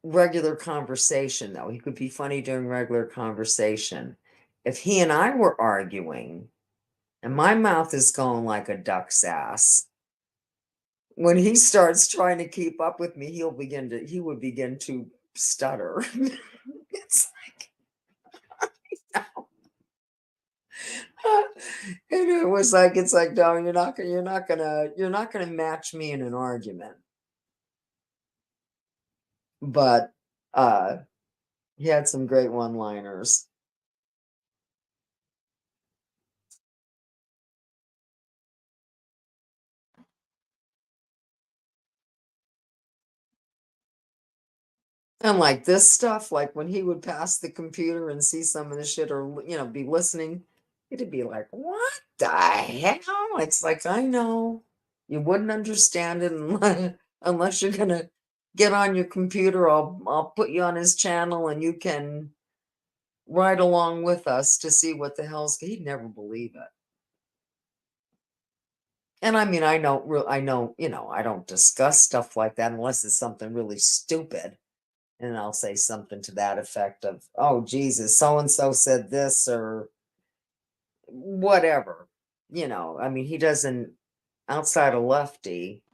regular conversation, though. He could be funny during regular conversation. If he and I were arguing and my mouth is going like a duck's ass, when he starts trying to keep up with me, he would begin to stutter. It's like, was like, it's like, no, you're not gonna match me in an argument. But he had some great one-liners. And like this stuff, like when he would pass the computer and see some of the shit or, be listening, it'd be like, what the hell? It's like, I know you wouldn't understand it unless you're gonna get on your computer. I'll put you on his channel and you can ride along with us to see what the hell's. He'd never believe it. And I mean, I know, I don't discuss stuff like that unless it's something really stupid. And I'll say something to that effect of, oh, Jesus, so-and-so said this or whatever. I mean, he doesn't, outside of Lefty,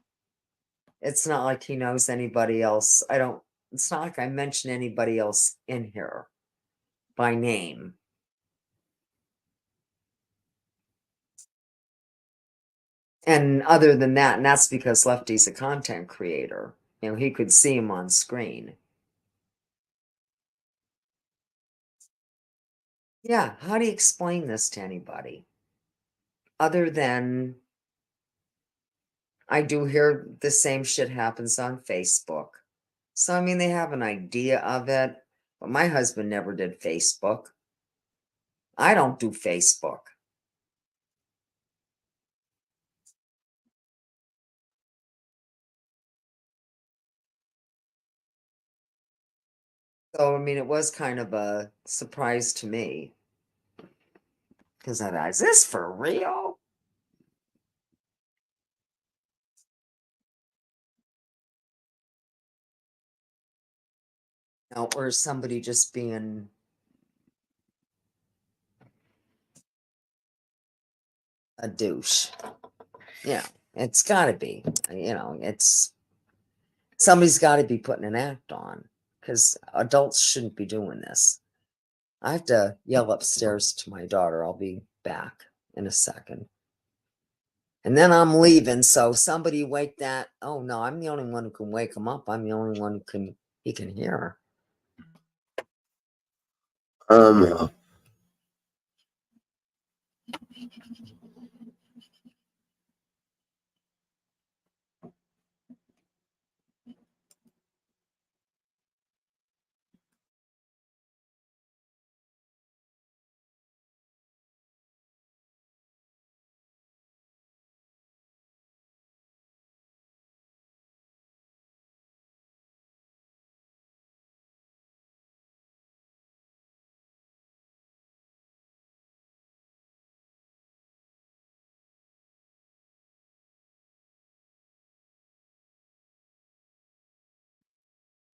it's not like he knows anybody else. It's not like I mention anybody else in here by name. And other than that, and that's because Lefty's a content creator. He could see him on screen. Yeah, how do you explain this to anybody? Other than I do hear the same shit happens on Facebook. So, I mean, they have an idea of it, but my husband never did Facebook. I don't do Facebook. So, I mean, it was kind of a surprise to me. Because I thought, is this for real? No, or is somebody just being a douche? Yeah, it's got to be. It's somebody's got to be putting an act on because adults shouldn't be doing this. I have to yell upstairs to my daughter. I'll be back in a second. And then I'm leaving, so somebody wake that. Oh no, I'm the only one who can wake him up. I'm the only one he can hear.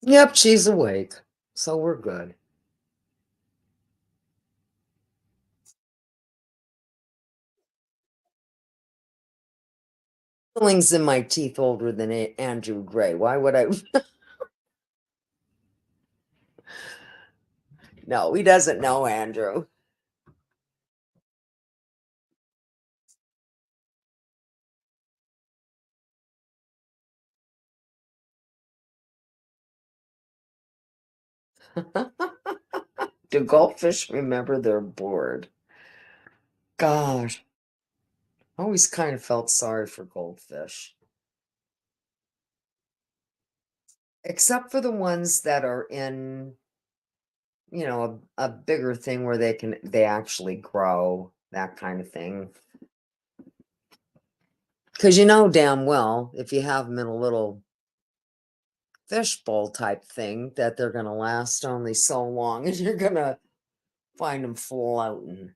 Yep, she's awake, so we're good. Fillings in my teeth older than Andrew Gray. Why would I? No, he doesn't know Andrew. Do goldfish remember they're bored? God, I always kind of felt sorry for goldfish. Except for the ones that are in, a bigger thing where they actually grow, that kind of thing. Because damn well, if you have them in a little fishbowl type thing, that they're going to last only so long and you're going to find them floating.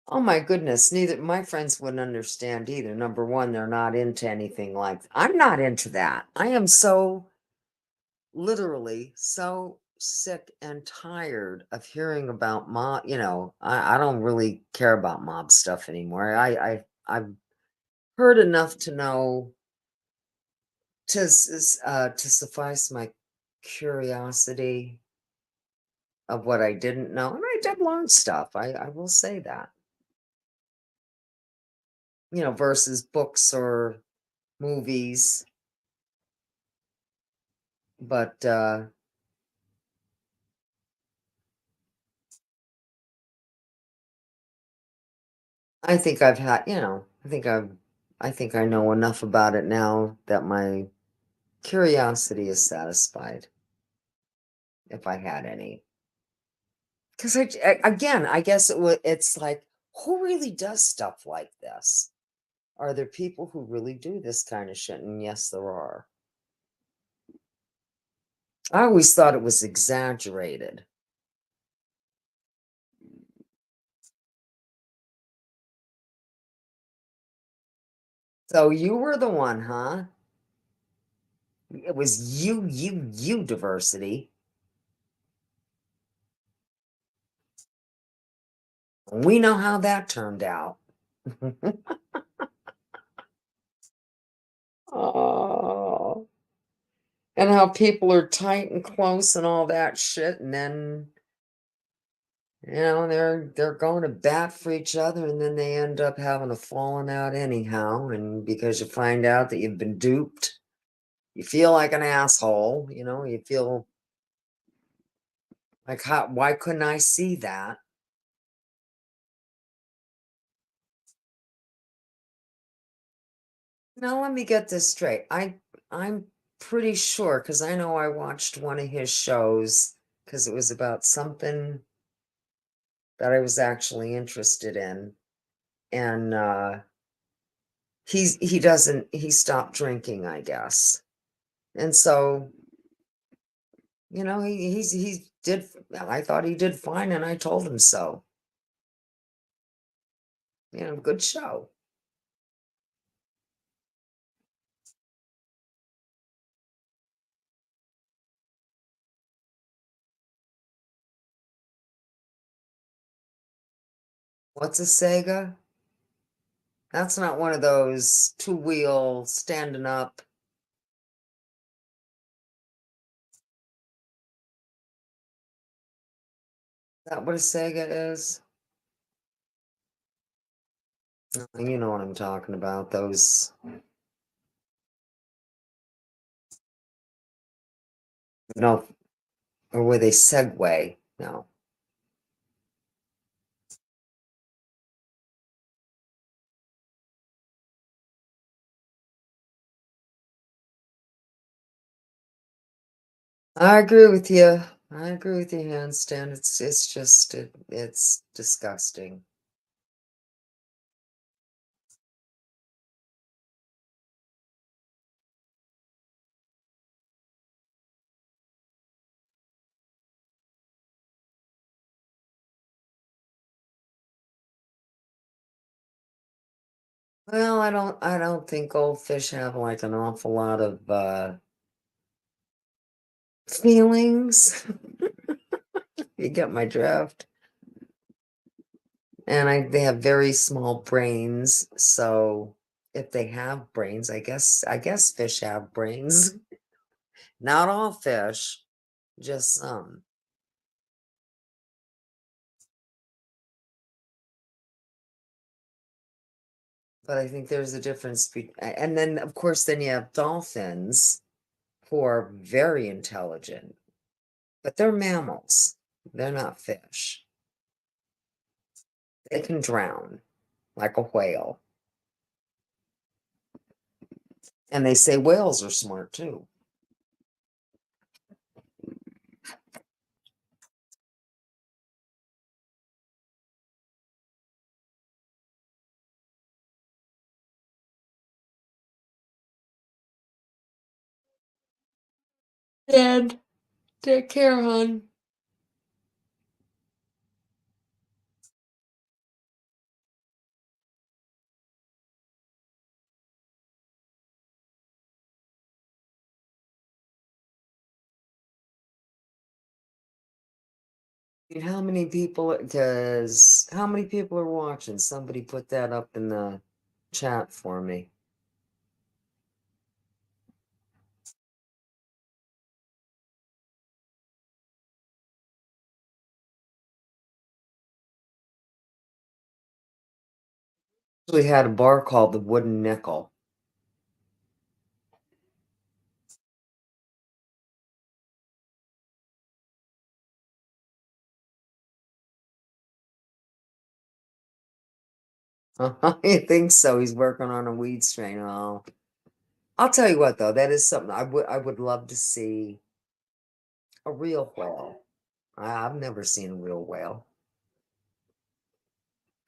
Oh my goodness, neither my friends wouldn't understand either. Number one, they're not into anything like I'm not into that. I am so literally so sick and tired of hearing about mob. I don't really care about mob stuff anymore. I've heard enough to know to suffice my curiosity of what I didn't know. And I did learn stuff. I will say that. Versus books or movies. But I think I've had, I think I know enough about it now that my curiosity is satisfied. If I had any. Because again, I guess it's like, who really does stuff like this? Are there people who really do this kind of shit? And yes, there are. I always thought it was exaggerated. So you were the one, huh? It was you, diversity. We know how that turned out. Oh. And how people are tight and close and all that shit, and then they're going to bat for each other, and then they end up having a falling out anyhow. And because you find out that you've been duped, you feel like an asshole. You feel like, why couldn't I see that? Now let me get this straight. I'm pretty sure, because I know I watched one of his shows because it was about something that I was actually interested in. And he stopped drinking, I guess. And so, he did, I thought he did fine, and I told him so. Good show. What's a Sega? That's not one of those two-wheel standing up. Is that what a Sega is? You know what I'm talking about, those. No, or where they segue? No. I agree with you. I agree with you, handstand. It's just it's disgusting. Well, I don't think goldfish have like an awful lot of feelings. You get my drift. And they have very small brains, so if they have brains, I guess fish have brains. Not all fish, just some. But I think there's a difference and then of course then you have dolphins who are very intelligent, but they're mammals. They're not fish. They can drown like a whale. And they say whales are smart too. Dad, take care, hon. How many people are watching? Somebody put that up in the chat for me. We had a bar called the Wooden Nickel. I think so. He's working on a weed strain. Oh, I'll tell you what, though, that is something I would love to see. A real whale. I've never seen a real whale.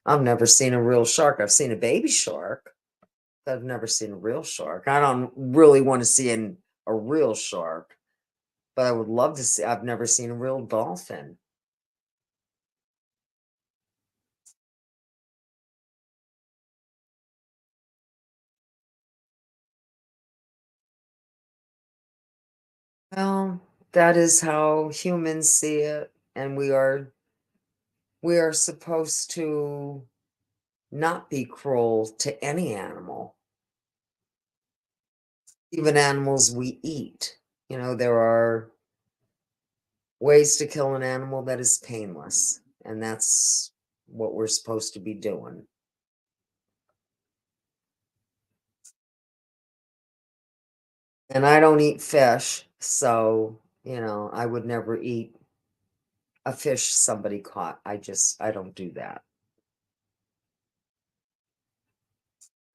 I've never seen a real shark. I've seen a baby shark, but I've never seen a real shark. I don't really want to see a real shark, but I would love to see. I've never seen a real dolphin. Well, that is how humans see it, and we are supposed to not be cruel to any animal, even animals we eat. There are ways to kill an animal that is painless, and that's what we're supposed to be doing. And I don't eat fish, so I would never eat a fish somebody caught. I don't do that.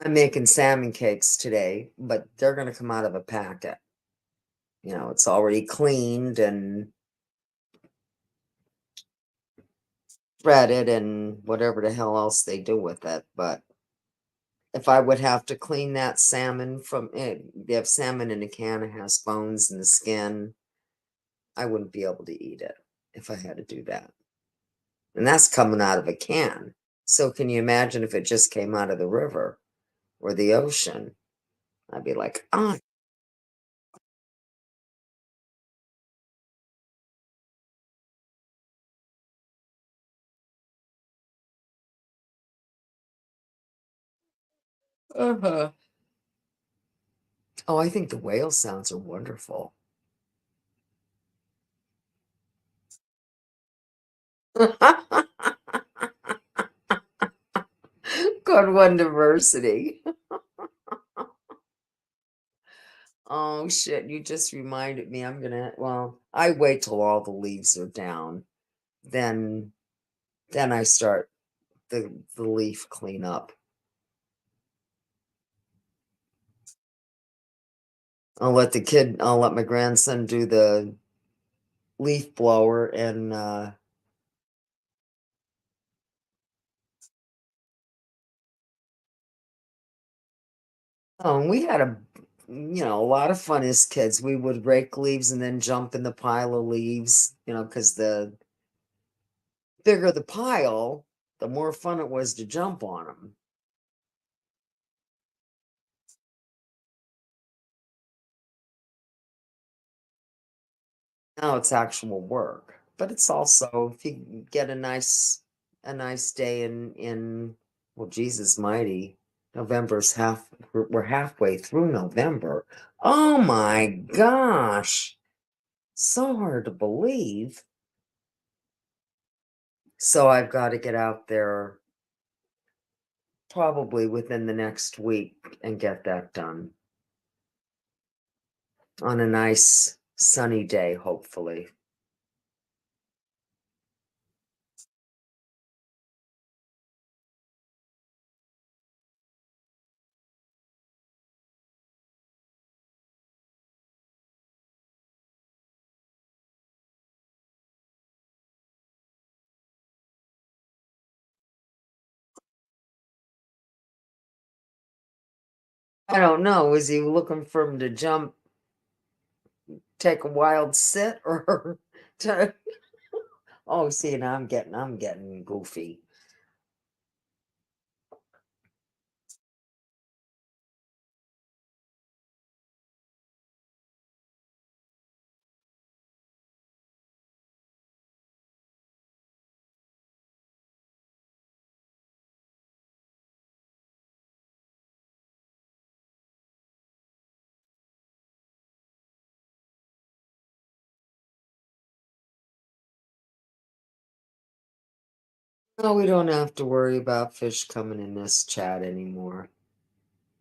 I'm making salmon cakes today, but they're going to come out of a packet. It's already cleaned and breaded and whatever the hell else they do with it. But if I would have to clean that salmon from it, they have salmon in a can, it has bones and the skin. I wouldn't be able to eat it if I had to do that. And that's coming out of a can. So can you imagine if it just came out of the river or the ocean? I'd be like, oh. Uh-huh. Oh, I think the whale sounds are wonderful. Good one, diversity. Oh shit, you just reminded me. I wait till all the leaves are down. Then I start the leaf cleanup. I'll let my grandson do the leaf blower and and we had a lot of fun as kids. We would rake leaves and then jump in the pile of leaves, because the bigger the pile, the more fun it was to jump on them. Now it's actual work, but it's also if you get a nice day in well, Jesus mighty, we're halfway through November. Oh my gosh. So hard to believe. So I've got to get out there probably within the next week and get that done. On a nice sunny day, hopefully. I don't know. Is he looking for him to jump, take a wild sit, or to? Oh, see, now I'm getting goofy. No, we don't have to worry about fish coming in this chat anymore.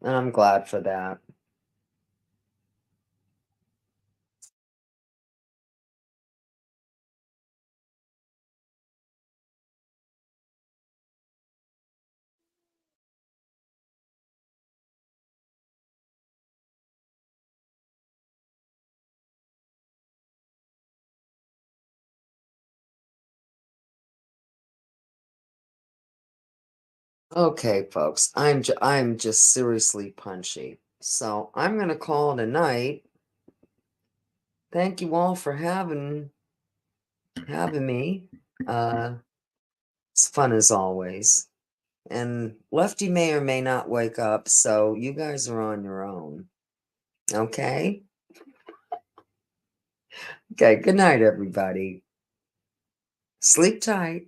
And I'm glad for that. Okay, folks, I'm just seriously punchy. So I'm gonna call it a night. Thank you all for having me. It's fun as always. And Lefty may or may not wake up, so you guys are on your own. Okay? Okay, good night, everybody. Sleep tight.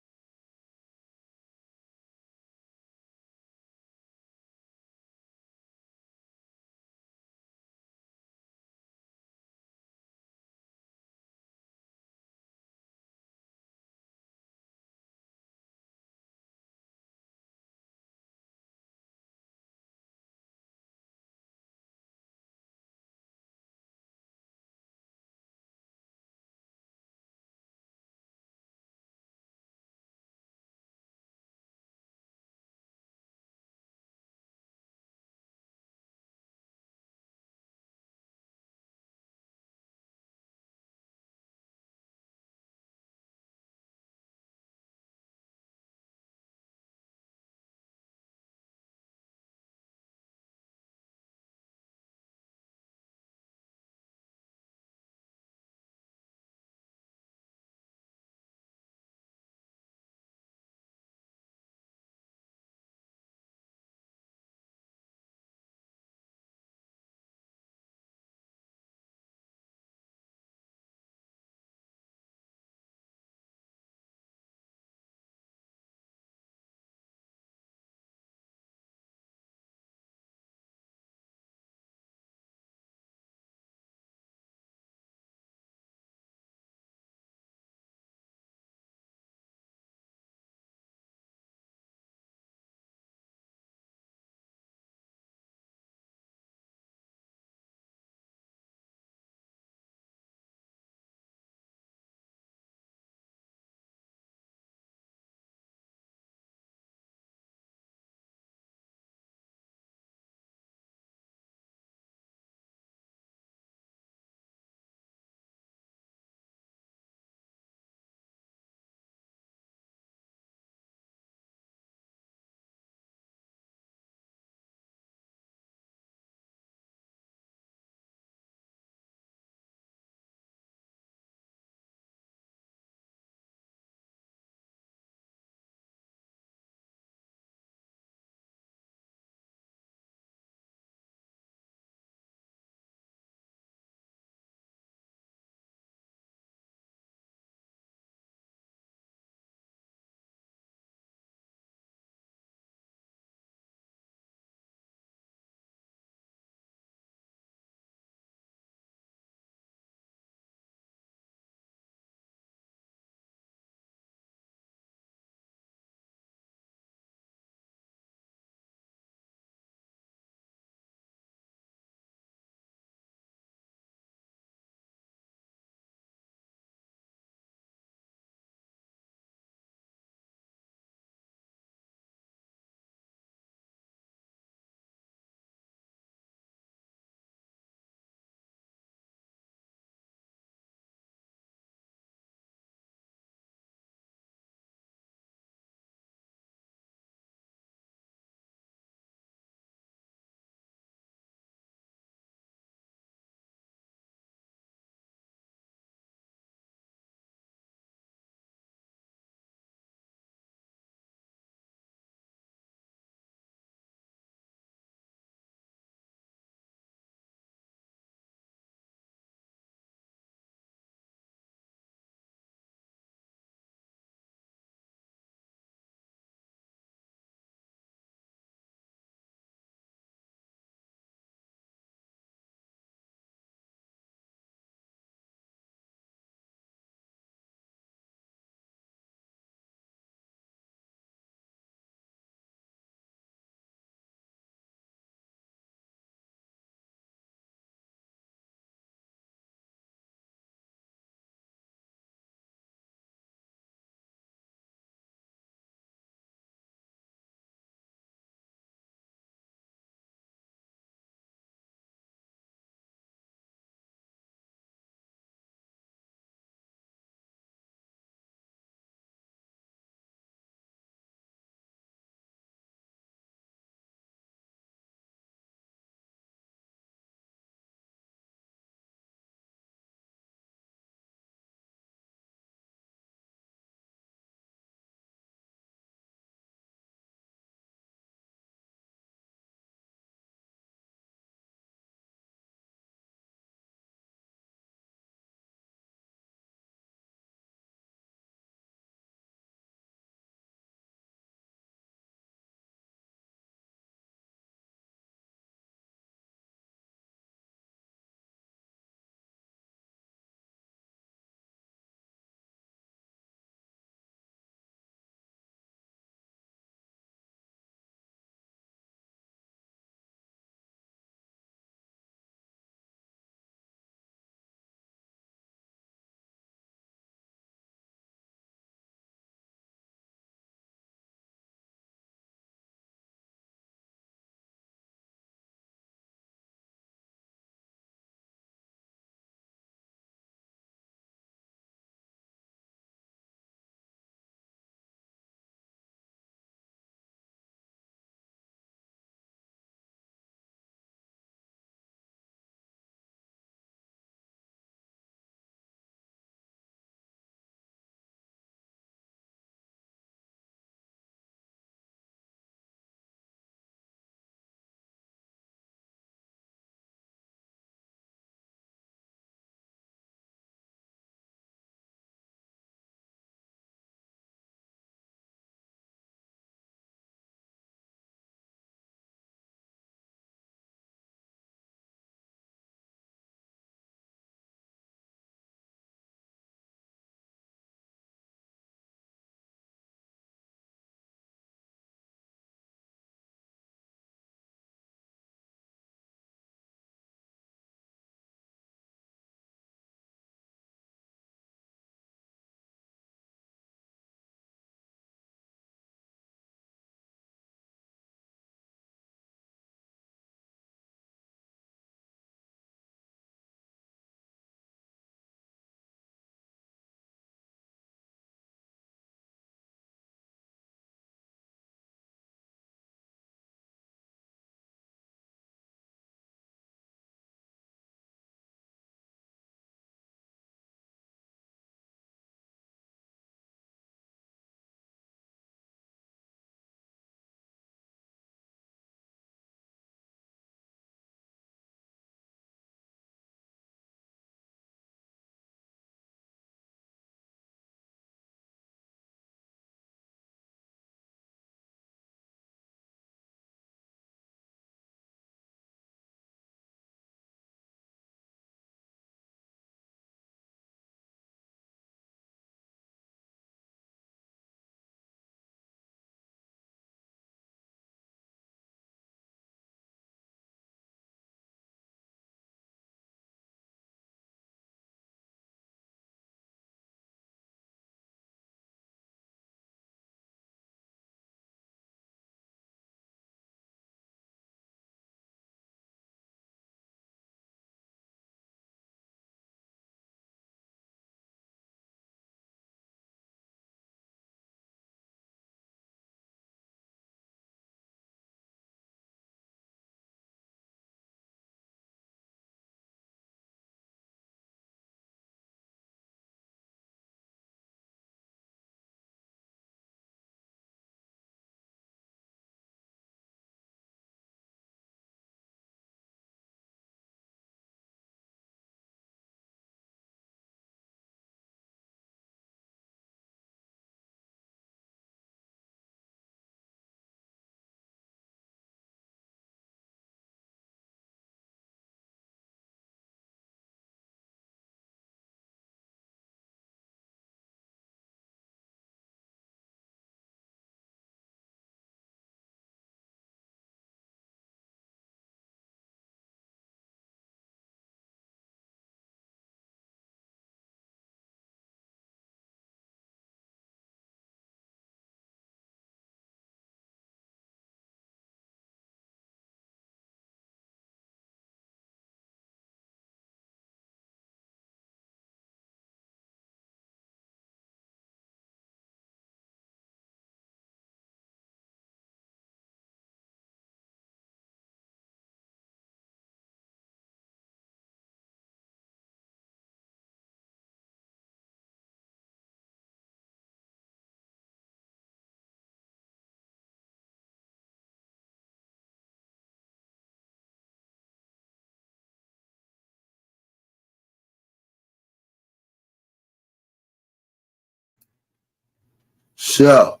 So,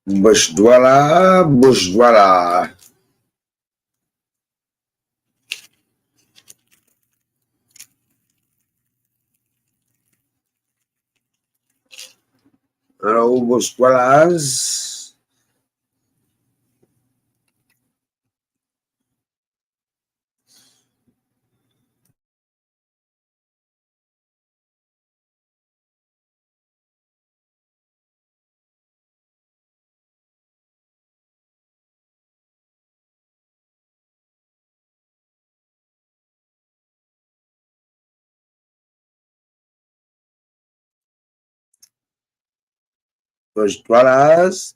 bush dweller, bush dweller. Hello, bush dwellers. Bush dwellers.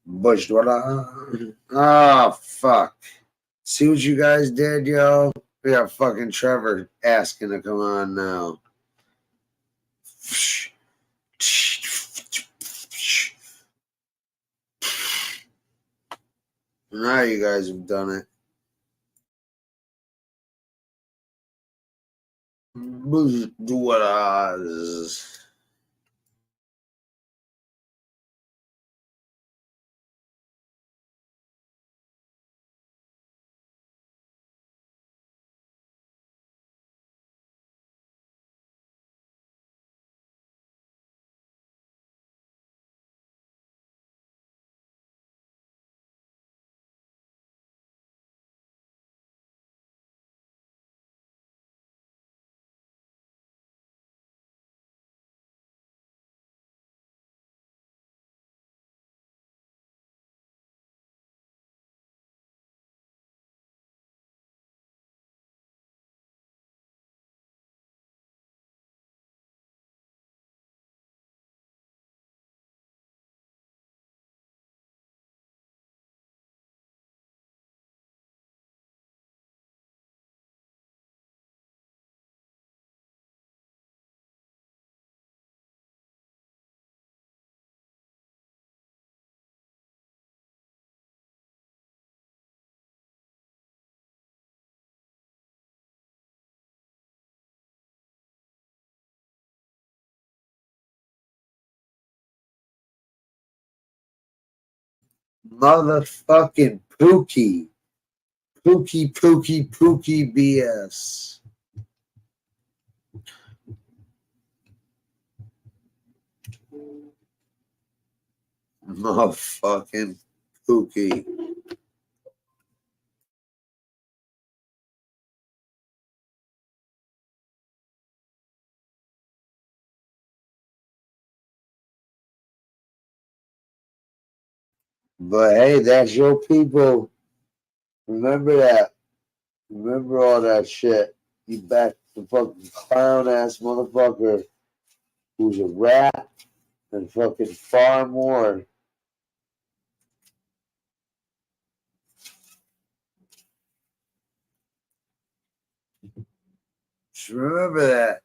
Bush, what? Oh, fuck. See what you guys did, yo? We got fucking Trevor asking to come on now. Now you guys have done it. Do what motherfucking Pookie. Pookie BS. Motherfucking Pookie. But hey, that's your people. Remember that. Remember all that shit. You back the fucking clown ass motherfucker who's a rat and fucking far more. Just remember that.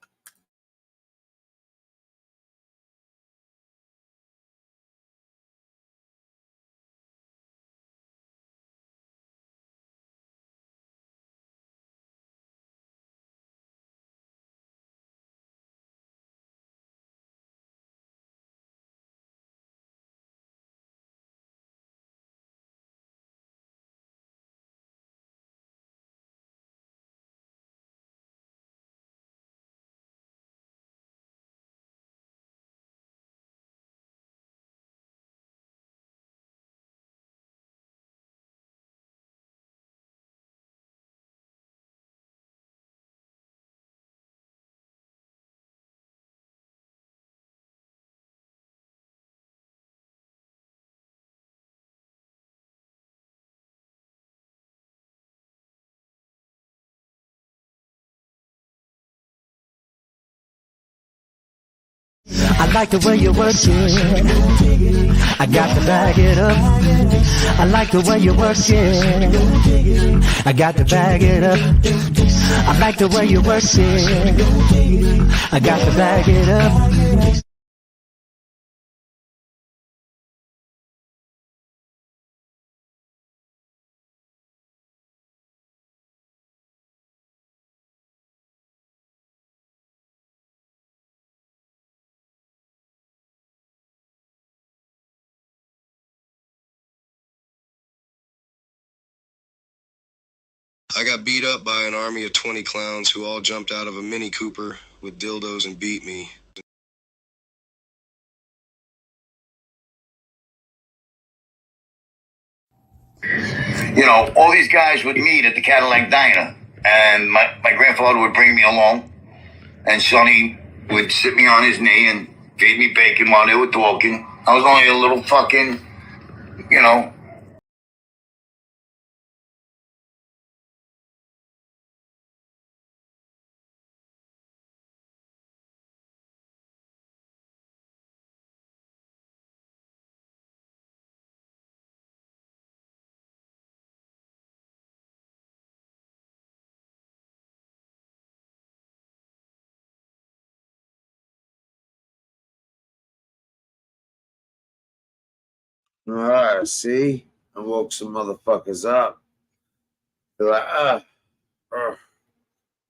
I like the way you work it. I got to bag it up. I like the way you work it. I got to bag it up. I like the way you work it. I got to bag it up. I got beat up by an army of 20 clowns who all jumped out of a Mini Cooper with dildos and beat me. You know, all these guys would meet at the Cadillac Diner, and my grandfather would bring me along, and Sonny would sit me on his knee and feed me bacon while they were talking. I was only a little fucking, you know, See? I woke some motherfuckers up. They're like,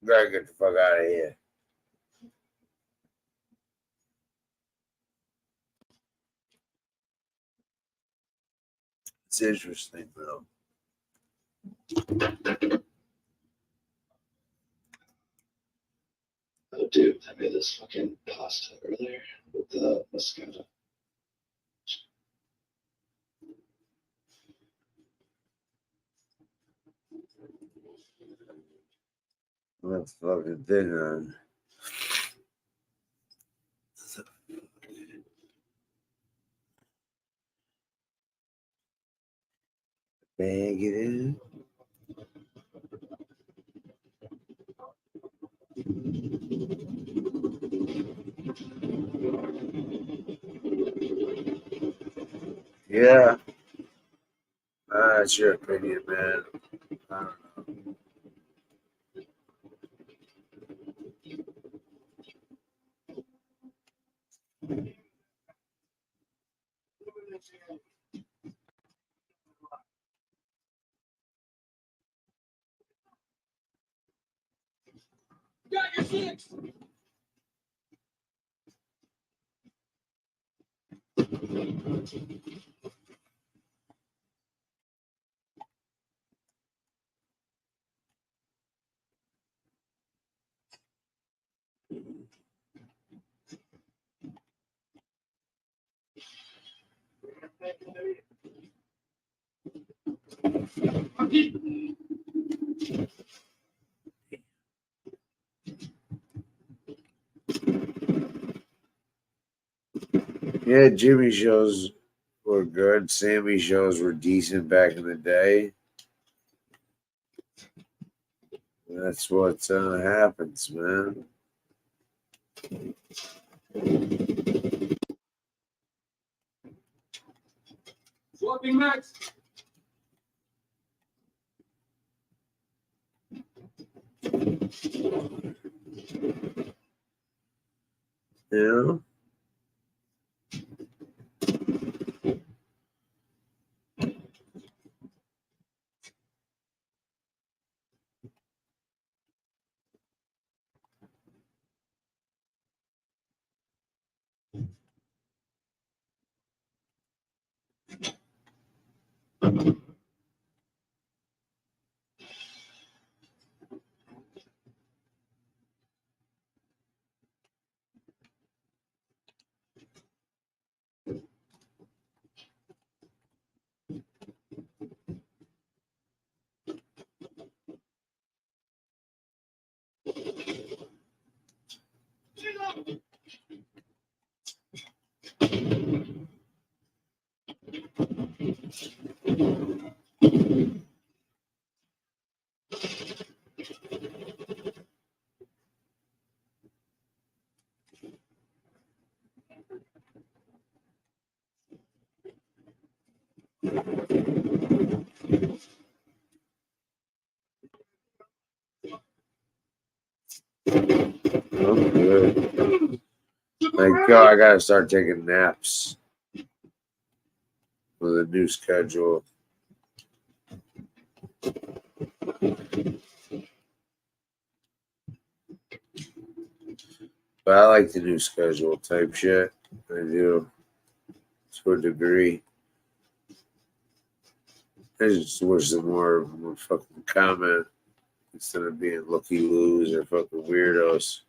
gotta get the fuck out of here. It's interesting, though. Oh, dude, I made this fucking pasta earlier with the moscato. What fucking thing on? Bag it in. Yeah. That's your opinion, man. I don't know. Got your six. Yeah, Jimmy shows were good. Sammy shows were decent back in the day. That's what happens, man. Swapping Max. Yeah. I'm good. Thank God I gotta start taking naps with a new schedule. But I like the new schedule type shit. I do. To a degree. I just wish some more fucking comment instead of being looky-loos or fucking weirdos.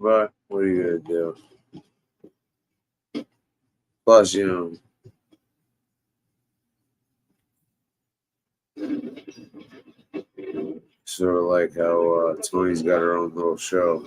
But what are you gonna do? Plus, sort of like how Tony's got her own little show.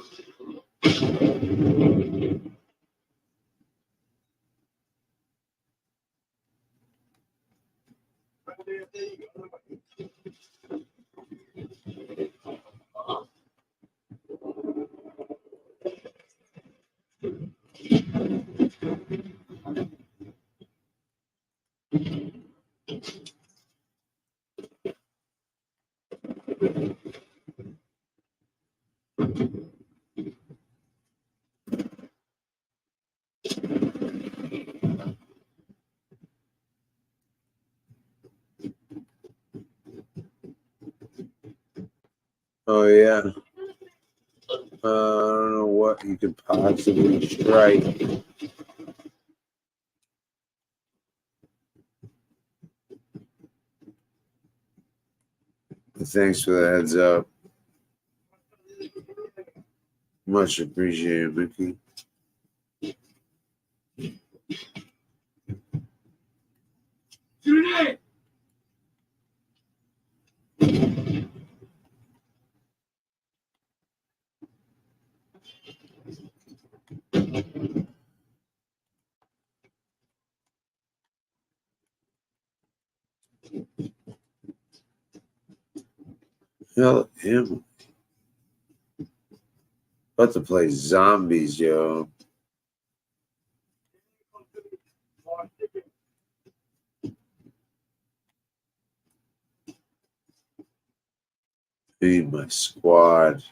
Oh yeah. I don't know what you could possibly strike. Thanks for the heads up. Much appreciated, Mickey. Tonight. Hell, him. About to play zombies, yo. Feed my squad.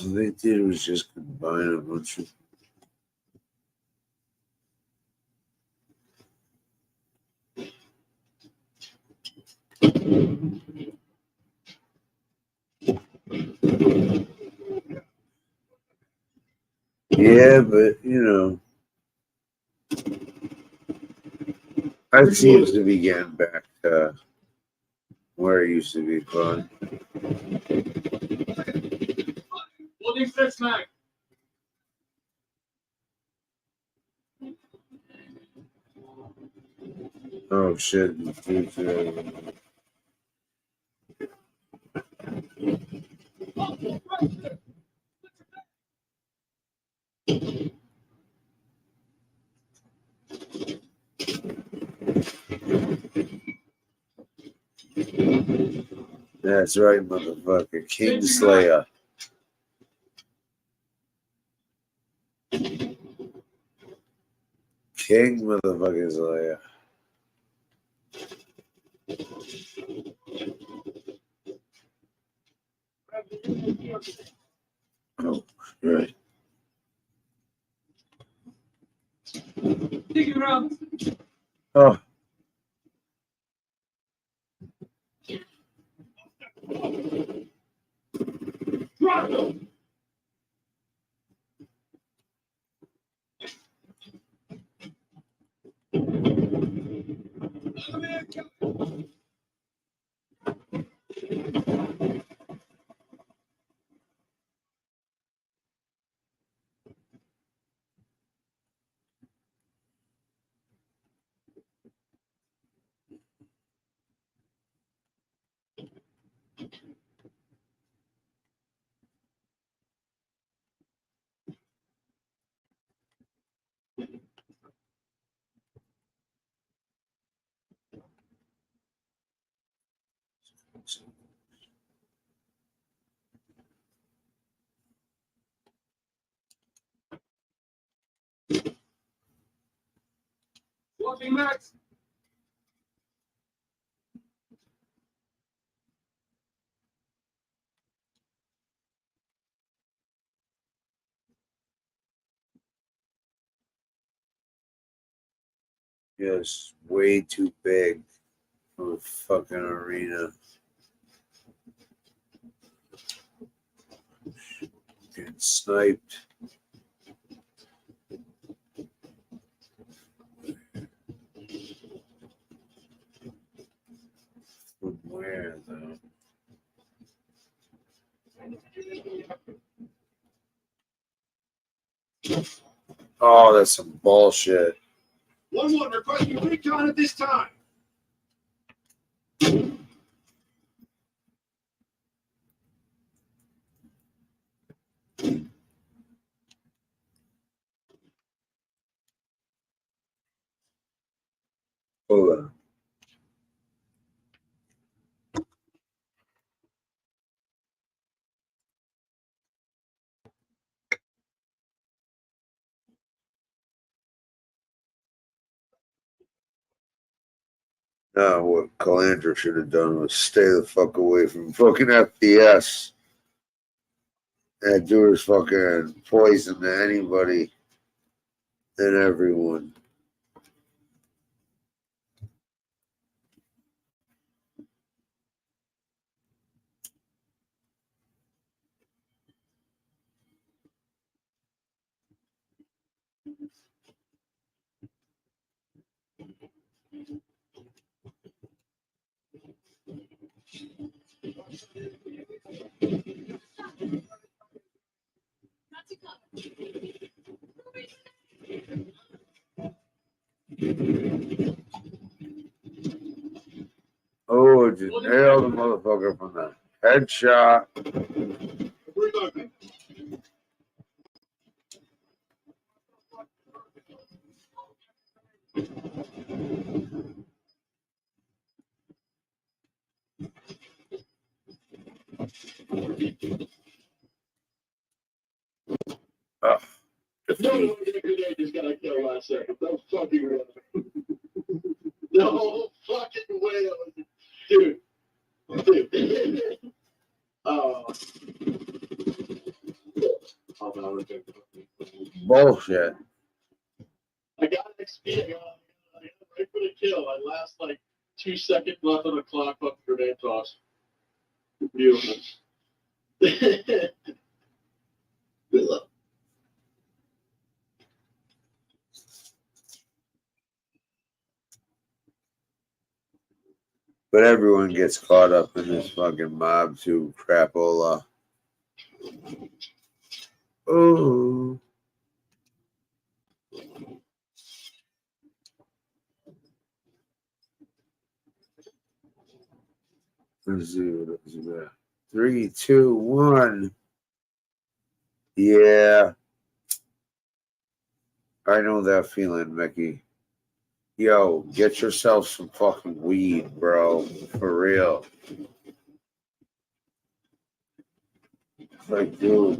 All they did was just combine a bunch of. Yeah, but you know, it seems to be getting back to where it used to be fun. Holding six mag. Oh shit. That's right, motherfucker. Kingslayer. King motherfucker Slayer. Oh, right. Dig around. Oh. Drop. Swapping max. Yes, way too big for a fucking arena. Getting sniped. From where though? Oh, that's some bullshit. 1-1 requesting recon at this time. Hold on. No, what Calandra should have done was stay the fuck away from fucking FDS and do his fucking poison to anybody and everyone. Oh, just nailed the motherfucker from the headshot. No, just got a kill last second. No fucking way. No fucking way. Dude. Oh. Bullshit. I got an XP. I got right for the kill. I last like 2 seconds left on the clock. Fucking grenade toss. Beautiful. Good luck. But everyone gets caught up in this fucking mob too crapola. Oh. Let's see what it's about. 3, 2, 1. Yeah. I know that feeling, Mickey. Yo, get yourself some fucking weed, bro. For real. Like, dude.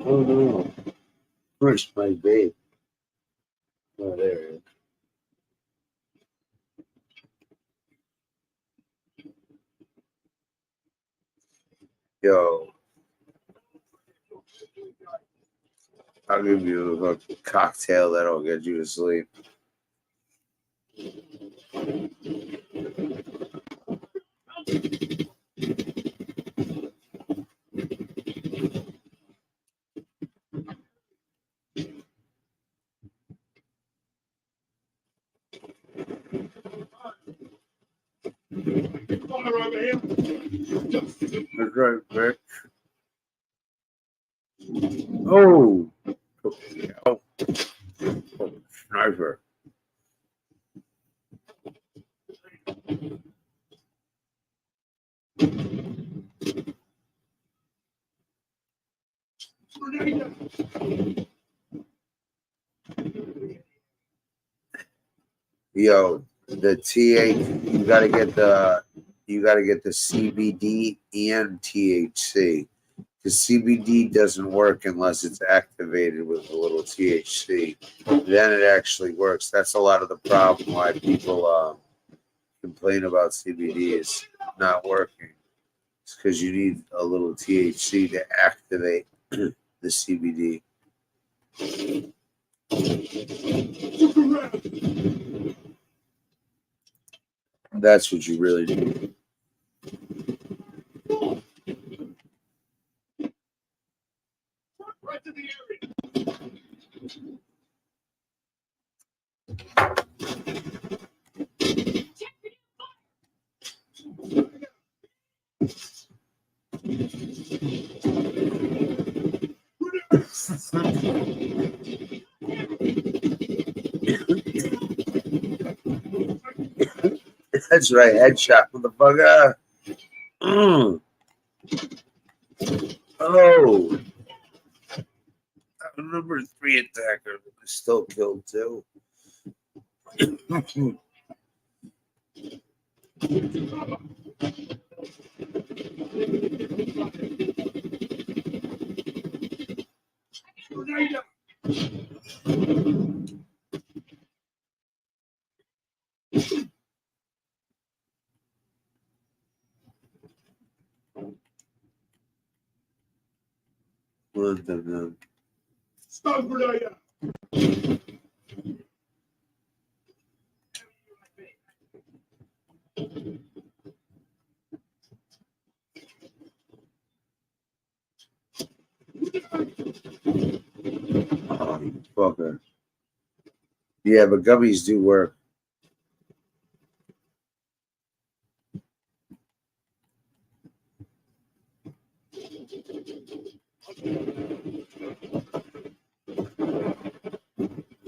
Oh no. Where's my vape? Oh, there it is. Yo. I'll give you a cocktail that'll get you to sleep. That's right, bitch. Oh. Oh. Sniper. Yo, the TH, you gotta get the CBD and THC. The CBD doesn't work unless it's activated with a little THC. Then it actually works. That's a lot of the problem why people complain about CBD is not working. It's because you need a little THC to activate the CBD. That's what you really need. Right to the area. That's right, headshot, motherfucker. Oh. Number 3 attacker was still killed too. Stop for that. Oh, you fucker. Yeah, but gummies do work.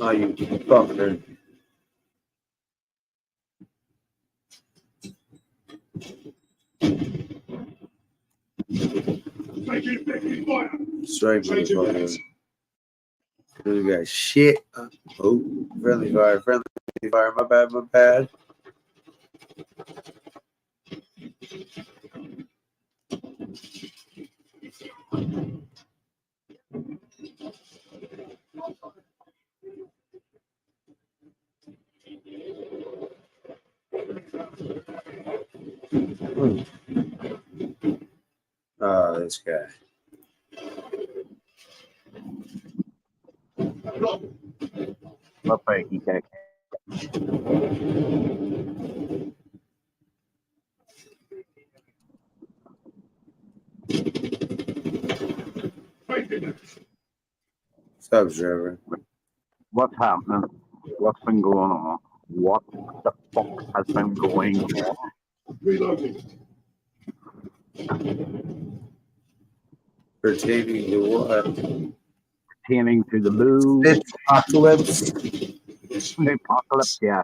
Oh, you fucker. Straight motherfucker. We got shit. Oh, friendly fire, my bad, my bad. Oh, this guy. Looks like he can. What's up, Trevor? What's happening? What's been going on? What the fuck has been going on? Pertaining to what? Pertaining to the boo. This apocalypse. The apocalypse, yeah.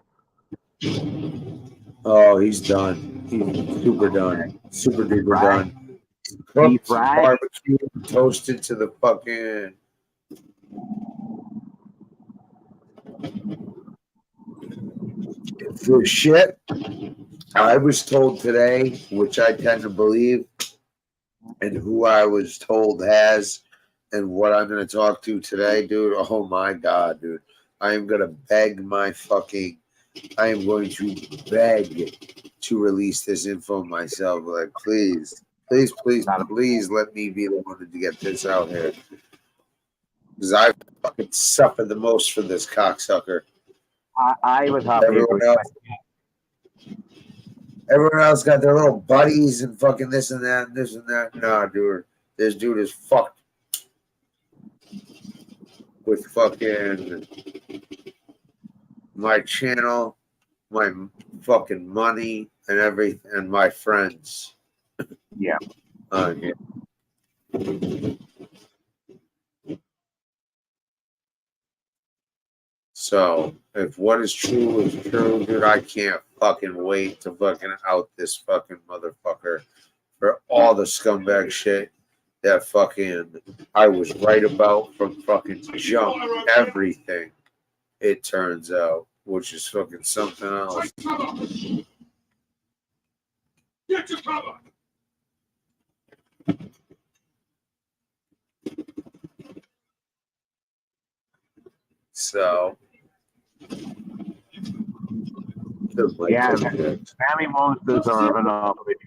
Oh, he's done. He's super done. Super duper done. Deep Cooked, fried. barbecue, toasted to the fucking. For shit, I was told today, which I tend to believe, and who I was told has, and what I'm going to talk to today, dude. Oh my God, dude. I am going to beg my fucking. I am going to beg to release this info myself. Like, please, please, please, please let me be the one to get this out here. Because I fucking suffer the most for this cocksucker. I would have to agree. Everyone else got their little buddies and fucking this and that and this and that. Nah, dude. This dude is fucked with fucking my channel, my fucking money, and everything, and my friends. Yeah. Yeah. So, if what is true is true, dude, I can't fucking wait to fucking out this fucking motherfucker for all the scumbag shit that fucking I was right about from fucking jump. Everything, it turns out, which is fucking something else. Get your cover. So, yeah, Sammy most deserving of it.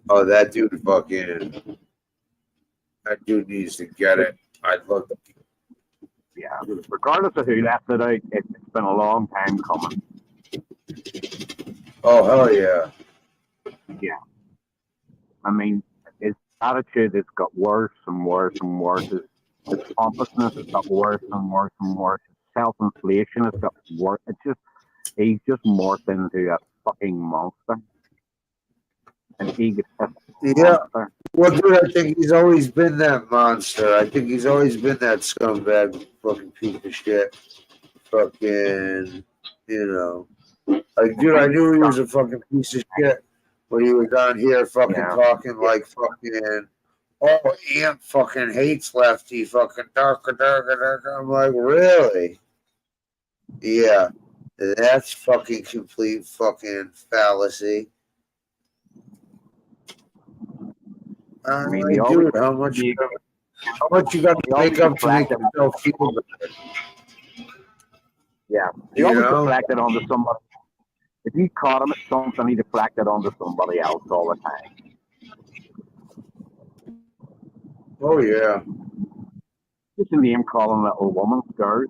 Oh, that dude fucking. That dude needs to get it. I'd love to. Yeah, regardless of who left it out, it's been a long time coming. Oh, hell yeah. Yeah. I mean, his attitude has got worse and worse and worse. His pompousness has got worse and worse and worse. His self-inflation has got worse. It's just, he's just morphed into a fucking monster. An egotist. Yeah. Well, dude, I think he's always been that monster. I think he's always been that scumbag fucking piece of shit. Fucking, you know. Like, dude, I knew he was a fucking piece of shit when he was on here fucking talking like fucking, oh, Aunt fucking hates Lefty, fucking darker. I'm like, really? Yeah. That's fucking complete fucking fallacy. I mean, like, dude, how much you got to make up to make yourself feel better? Yeah, he You always know? deflected onto somebody. If you caught him at something, he deflected onto somebody else all the time. Oh yeah. Just a name calling little woman, girl.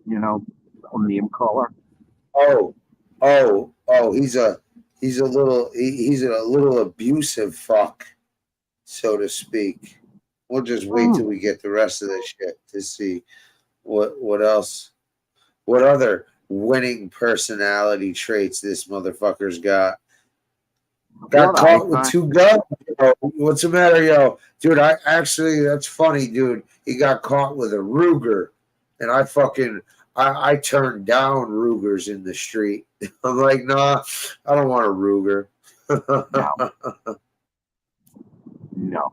You know, a name caller. Oh, he's a little abusive fuck, so to speak. We'll just wait till we get the rest of this shit to see what else, what other winning personality traits this motherfucker's got. Got caught with 2 guns. Yo. What's the matter, yo? Dude, that's funny, dude. He got caught with a Ruger, and I turned down Rugers in the street. I'm like, nah, I don't want a Ruger. No.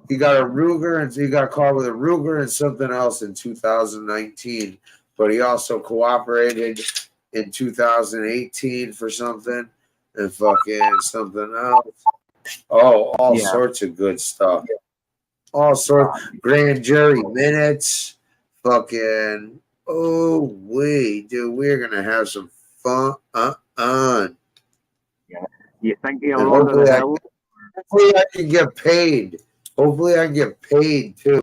He got a Ruger, and he got caught with a Ruger and something else in 2019. But he also cooperated in 2018 for something and fucking something else. Oh, all sorts of good stuff. All sorts. Grand jury minutes. Fucking. Oh, wait, dude, we're going to have some fun. Yeah. You think he'll And run to the hill? hopefully I can get paid. Hopefully I can get paid too.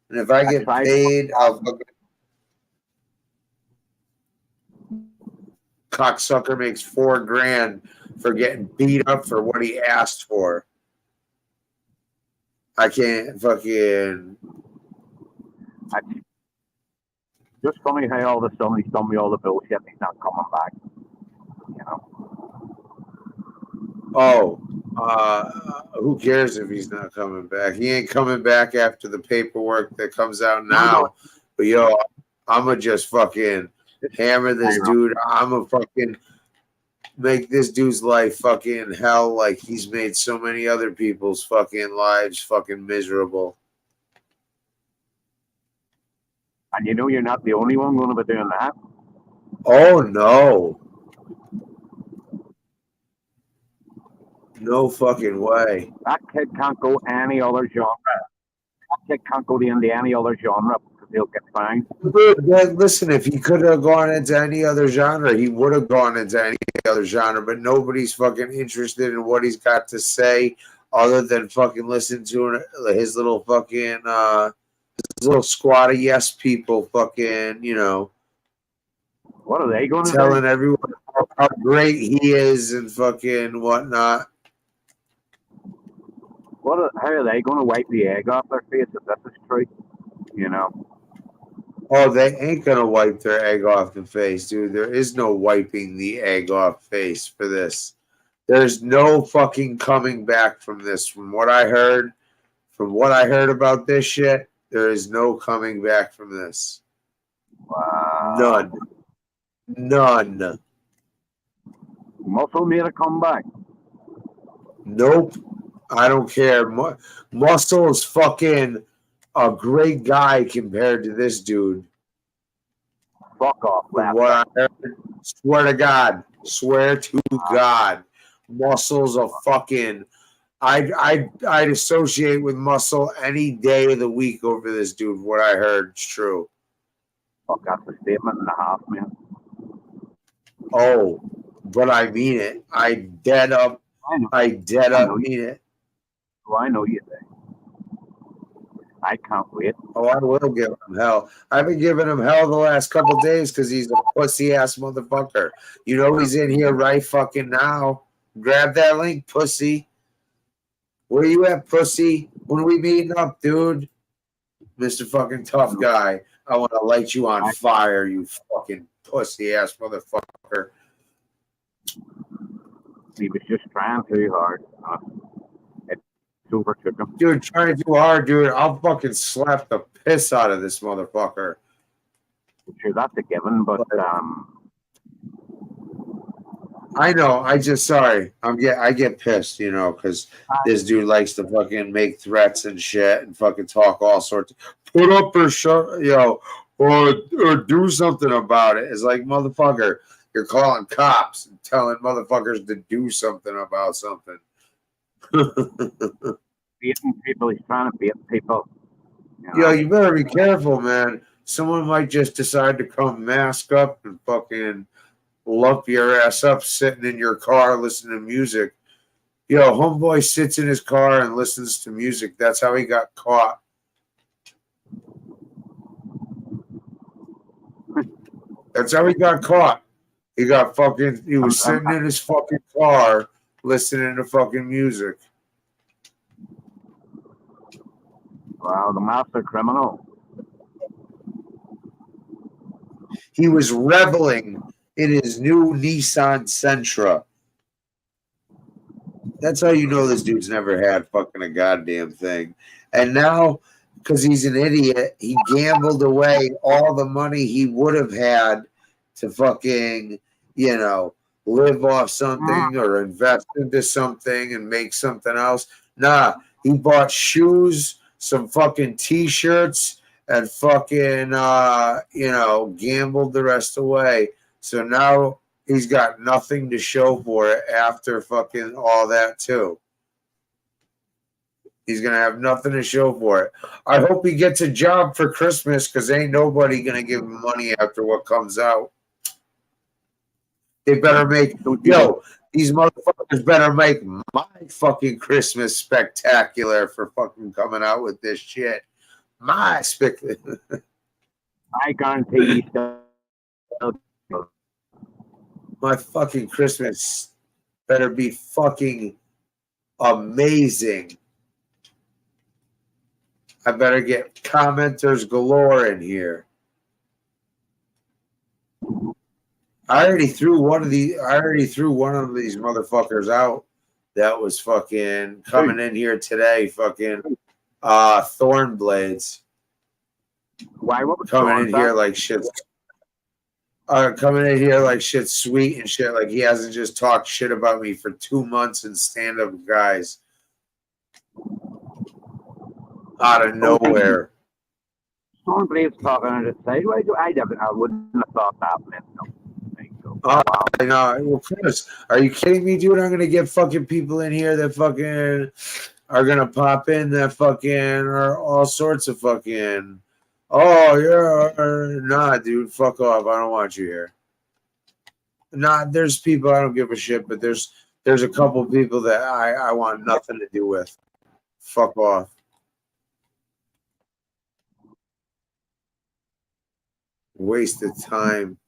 And if I get paid, I'll fucking cocksucker makes $4,000 for getting beat up for what he asked for. I can't fucking. Just funny how all of a sudden he's done me all the bullshit and he's not coming back. You know. Who cares if he's not coming back? He ain't coming back after the paperwork that comes out now. But yo, I'ma just fucking hammer this dude. I'ma fucking make this dude's life fucking hell like he's made so many other people's fucking lives fucking miserable. And you know you're not the only one going to be doing that. Oh no. No fucking way. That kid can't go any other genre. That kid can't go into any other genre because he'll get fined. Listen, if he could have gone into any other genre, he would have gone into any other genre, but nobody's fucking interested in what he's got to say other than fucking listen to his little fucking his little squad of yes people fucking, you know. What are they going to telling everyone how great he is and fucking whatnot. How are they going to wipe the egg off their face if this is true? You know? Oh, they ain't going to wipe their egg off the face, dude. There is no wiping the egg off face for this. There's no fucking coming back from this. From what I heard about this shit, there is no coming back from this. Wow. None. Muscle made a comeback. Nope. I don't care. Muscle is fucking a great guy compared to this dude. Fuck off. From what I heard, swear to God. Swear to God. Muscle's a fucking... I'd associate with Muscle any day of the week over this dude. What I heard is true. Fuck, that's a statement and a half, man. Oh, but I mean it. I dead up mean it. Well, I know you think. I can't wait. Oh, I will give him hell. I've been giving him hell the last couple days because he's a pussy ass motherfucker. You know he's in here right fucking now. Grab that link, pussy. Where you at, pussy? When are we meeting up, dude? Mr. fucking tough guy. I want to light you on fire, you fucking pussy ass motherfucker. He was just trying too hard. It overtook him. Dude, trying too hard, dude. I'll fucking slap the piss out of this motherfucker. Sure, that's a given, but I know. I get pissed, you know, because this dude likes to fucking make threats and shit and fucking talk all sorts. Put up or shut, or do something about it. It's like, motherfucker, you're calling cops and telling motherfuckers to do something about something. Beating people, he's trying to beat people. You better be careful, man. Someone might just decide to come mask up and fucking lump your ass up sitting in your car listening to music. Yo, homeboy sits in his car and listens to music. That's how he got caught. That's how he got caught. He was sitting in his fucking car listening to fucking music. Wow, the master criminal. He was reveling in his new Nissan Sentra. That's how you know this dude's never had fucking a goddamn thing. And now, because he's an idiot, he gambled away all the money he would have had to fucking, live off something or invest into something and make something else. Nah, he bought shoes, some fucking t-shirts, and fucking, gambled the rest away. So now he's got nothing to show for it after fucking all that too. He's going to have nothing to show for it. I hope he gets a job for Christmas because ain't nobody going to give him money after what comes out. They better make, these motherfuckers better make my fucking Christmas spectacular for fucking coming out with this shit. My I guarantee you. My fucking Christmas better be fucking amazing. I better get commenters galore in here. I already threw one of these motherfuckers out that was fucking coming in here today, fucking Thorn Blades. Why, what was coming in here like shit? Coming in here like shit sweet and shit. Like he hasn't just talked shit about me for 2 months in stand-up guys. Out of nowhere. Stormblade's talking on the side. I wouldn't have thought that, man. No. Oh, no. Well, Chris, are you kidding me, dude? I'm going to get fucking people in here that fucking are going to pop in that fucking are all sorts of fucking, oh, yeah. Nah, dude, fuck off. I don't want you here. Nah, there's people I don't give a shit, but there's a couple people that I want nothing to do with. Fuck off. Waste of time.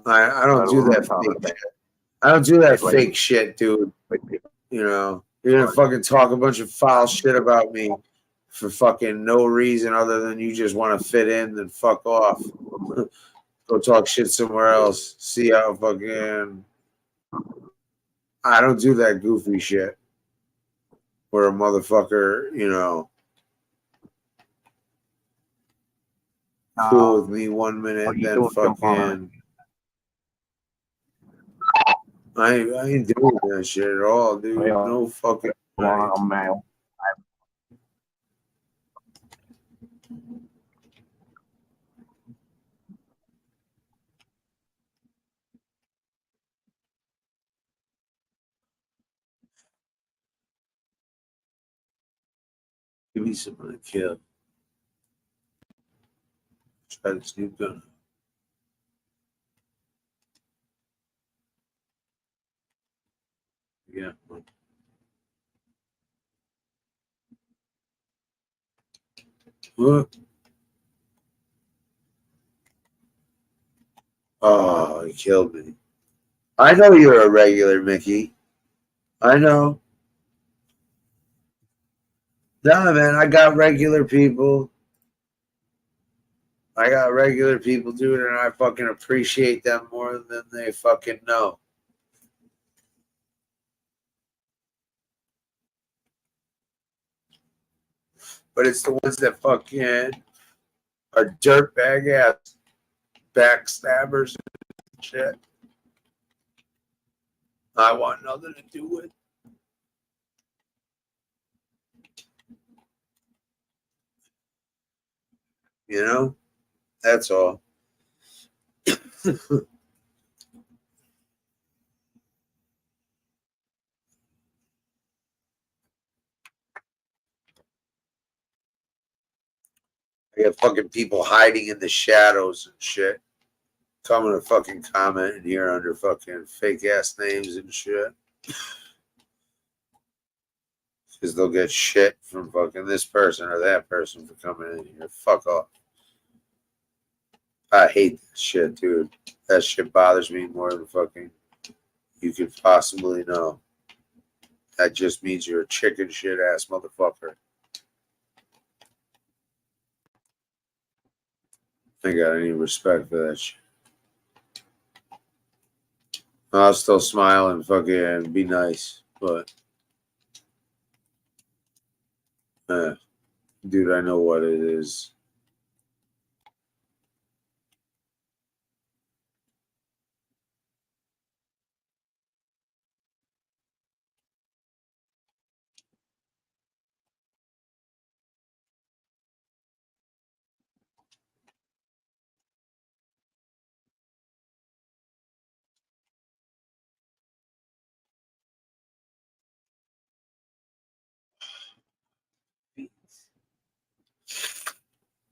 I don't do that fake shit. I don't do that fake shit, dude. You're gonna fucking talk a bunch of foul shit about me for fucking no reason other than you just want to fit in, then fuck off. Go talk shit somewhere else. See how fucking I don't do that goofy shit. Where a motherfucker, cool with me 1 minute, then fucking I ain't doing that shit at all, dude. No fucking man. Give me something to kill. Try this new gun. Yeah. What? Oh, he killed me. I know you're a regular, Mickey. I know. Nah, man, I got regular people. Dude, and I fucking appreciate them more than they fucking know. But it's the ones that fucking are dirtbag ass backstabbers and shit. I want nothing to do with. That's all. I got fucking people hiding in the shadows and shit. coming to fucking comment in here under fucking fake ass names and shit. Because they'll get shit from fucking this person or that person for coming in here. Fuck off. I hate that shit, dude. That shit bothers me more than fucking you could possibly know. That just means you're a chicken shit ass motherfucker. I got any respect for that shit. I'll still smile and fucking be nice, but dude, I know what it is.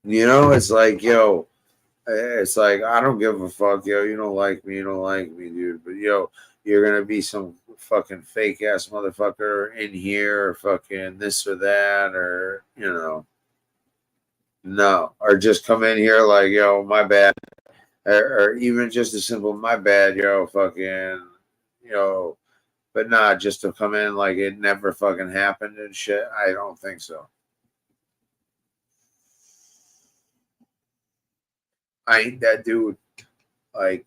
You know, it's like, yo, it's like, I don't give a fuck, yo. You don't like me, dude. But, yo, you're going to be some fucking fake ass motherfucker in here or fucking this or that or, you know. No. Or just come in here like, yo, my bad. Or even just a simple, my bad, yo, fucking, yo. But nah, just to come in like it never fucking happened and shit. I don't think so. I ain't that dude. Like,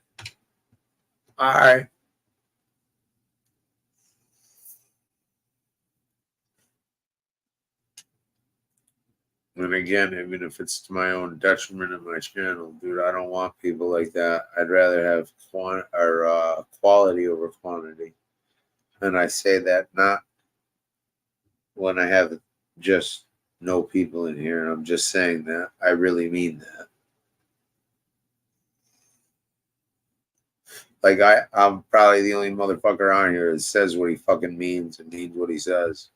all right. And again, even if it's to my own detriment of my channel, dude, I don't want people like that. I'd rather have quality over quantity. And I say that not when I have just no people in here. And I'm just saying that. I really mean that. Like, I'm probably the only motherfucker on here that says what he fucking means and means what he says.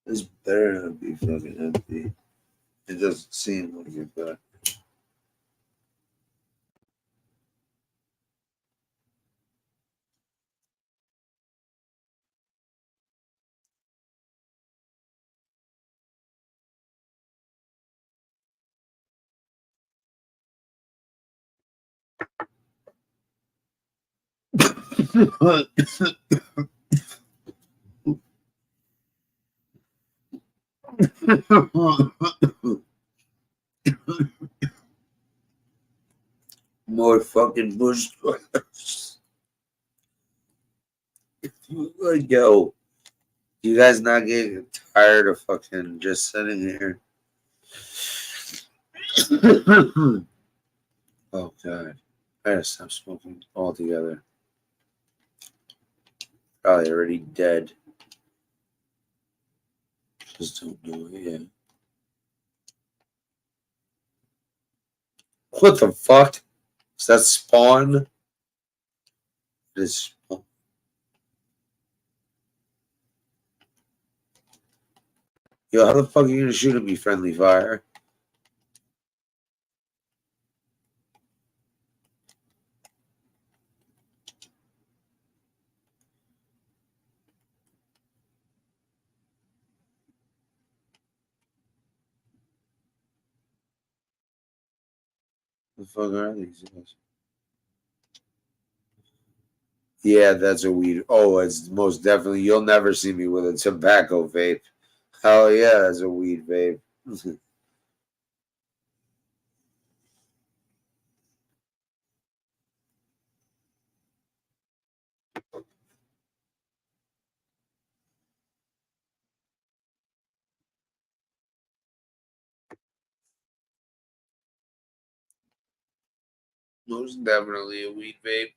This better not be fucking empty. It doesn't seem like it, but. More fucking bush. Like, yo, you guys not getting tired of fucking just sitting here? Oh, God. I gotta stop smoking altogether. Probably already dead. Just don't do it, yeah. What the fuck? Is that Spawn? It is Spawn. Yo, how the fuck are you gonna shoot at me, friendly fire? The fuck are these guys? Yeah, that's a weed. Oh, it's most definitely. You'll never see me with a tobacco vape. Hell yeah, that's a weed vape. Most definitely a weed vape.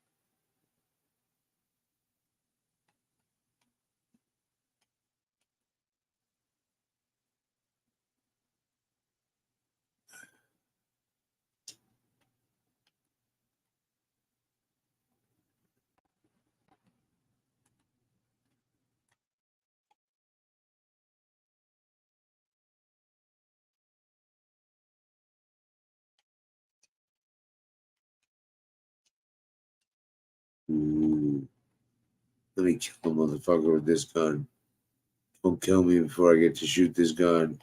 Ooh. Let me kill a motherfucker with this gun. Don't kill me before I get to shoot this gun.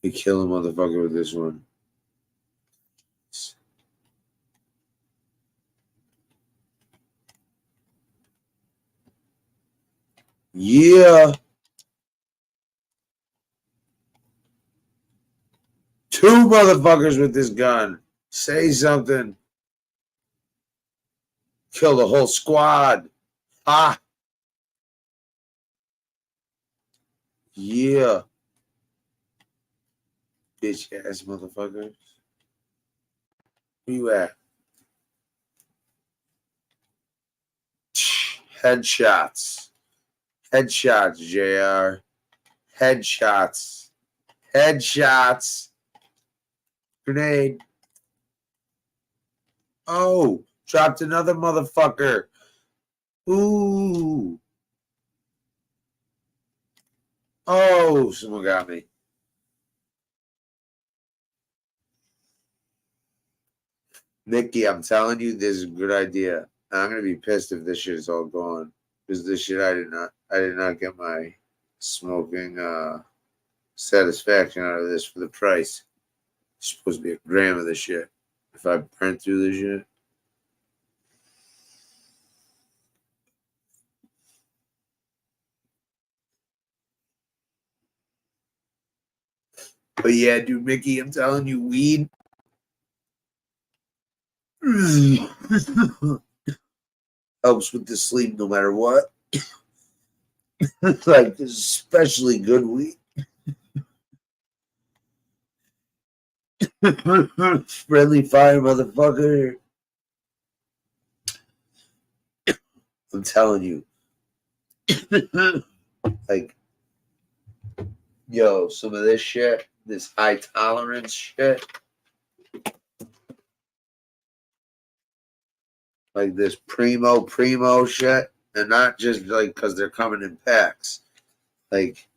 Let me kill a motherfucker with this one. Yeah. 2 motherfuckers with this gun. Say something. Kill the whole squad. Ah. Yeah. Bitch ass motherfuckers. Where you at? Headshots. Headshots, JR. Headshots. Headshots. Grenade. Oh, dropped another motherfucker. Ooh. Oh, someone got me. Nikki, I'm telling you, this is a good idea. I'm gonna be pissed if this shit is all gone. Because this shit I did not get my smoking satisfaction out of this for the price. It's supposed to be a gram of this shit. If I burn through this shit. But yeah, dude, Mickey, I'm telling you, weed helps with the sleep no matter what. Like, especially good weed. Friendly fire, motherfucker. I'm telling you. Like, yo, some of this shit, this high tolerance shit, like this primo shit, and not just like because they're coming in packs, like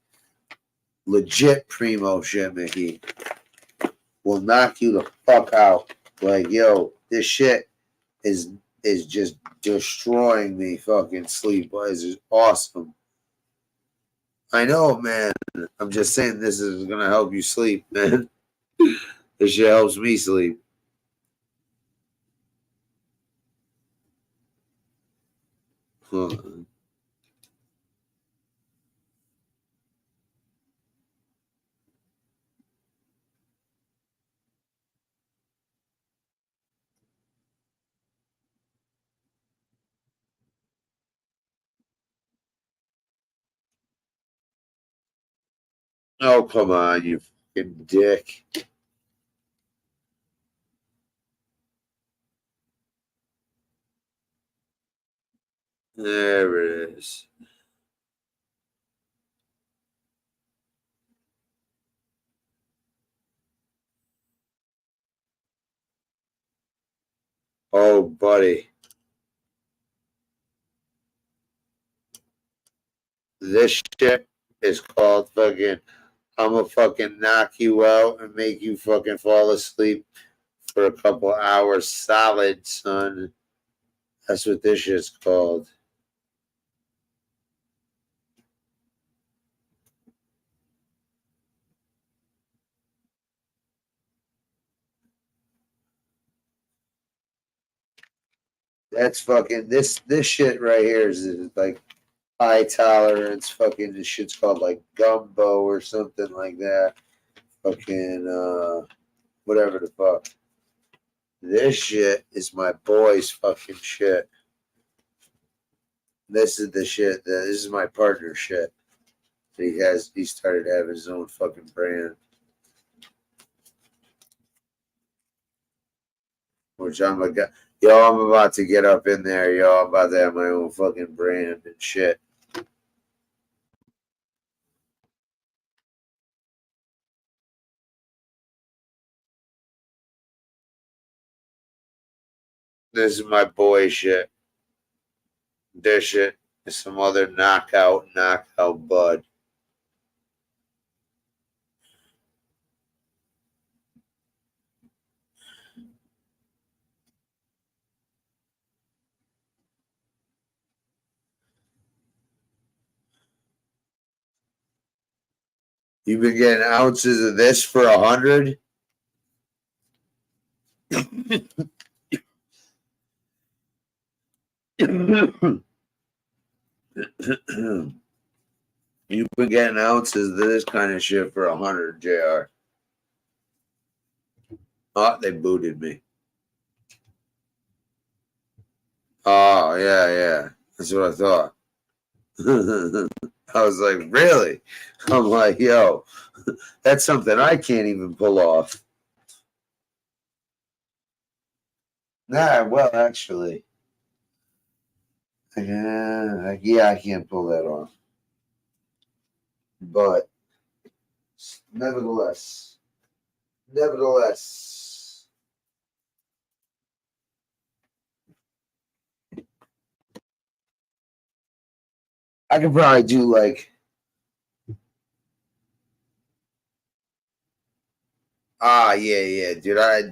legit primo shit, Mickey, will knock you the fuck out. Like, yo, this shit is just destroying me fucking sleep wise. It's awesome. I know, man. I'm just saying this is gonna help you sleep, man. This shit helps me sleep. Huh. Oh, come on, you fucking dick. There it is. Oh, buddy. This shit is called fucking, I'm gonna fucking knock you out and make you fucking fall asleep for a couple hours solid, son. That's what this shit's called. That's fucking this shit right here is like high tolerance. Fucking this shit's called like gumbo or something like that. Fucking whatever the fuck. This shit is my boy's fucking shit. This is the shit that this is my partner shit. He started having his own fucking brand. Which I'm about to get up in there, yo. I'm about to have my own fucking brand and shit. This is my boy shit. This shit is some other knockout bud. You've been getting ounces of this for 100? You've been getting ounces of this kind of shit for 100, JR. Oh, they booted me. Oh, yeah. That's what I thought. I was like, really? I'm like, yo, that's something I can't even pull off. Nah, well, actually. Yeah, I can't pull that off. But nevertheless, I could probably do like, yeah,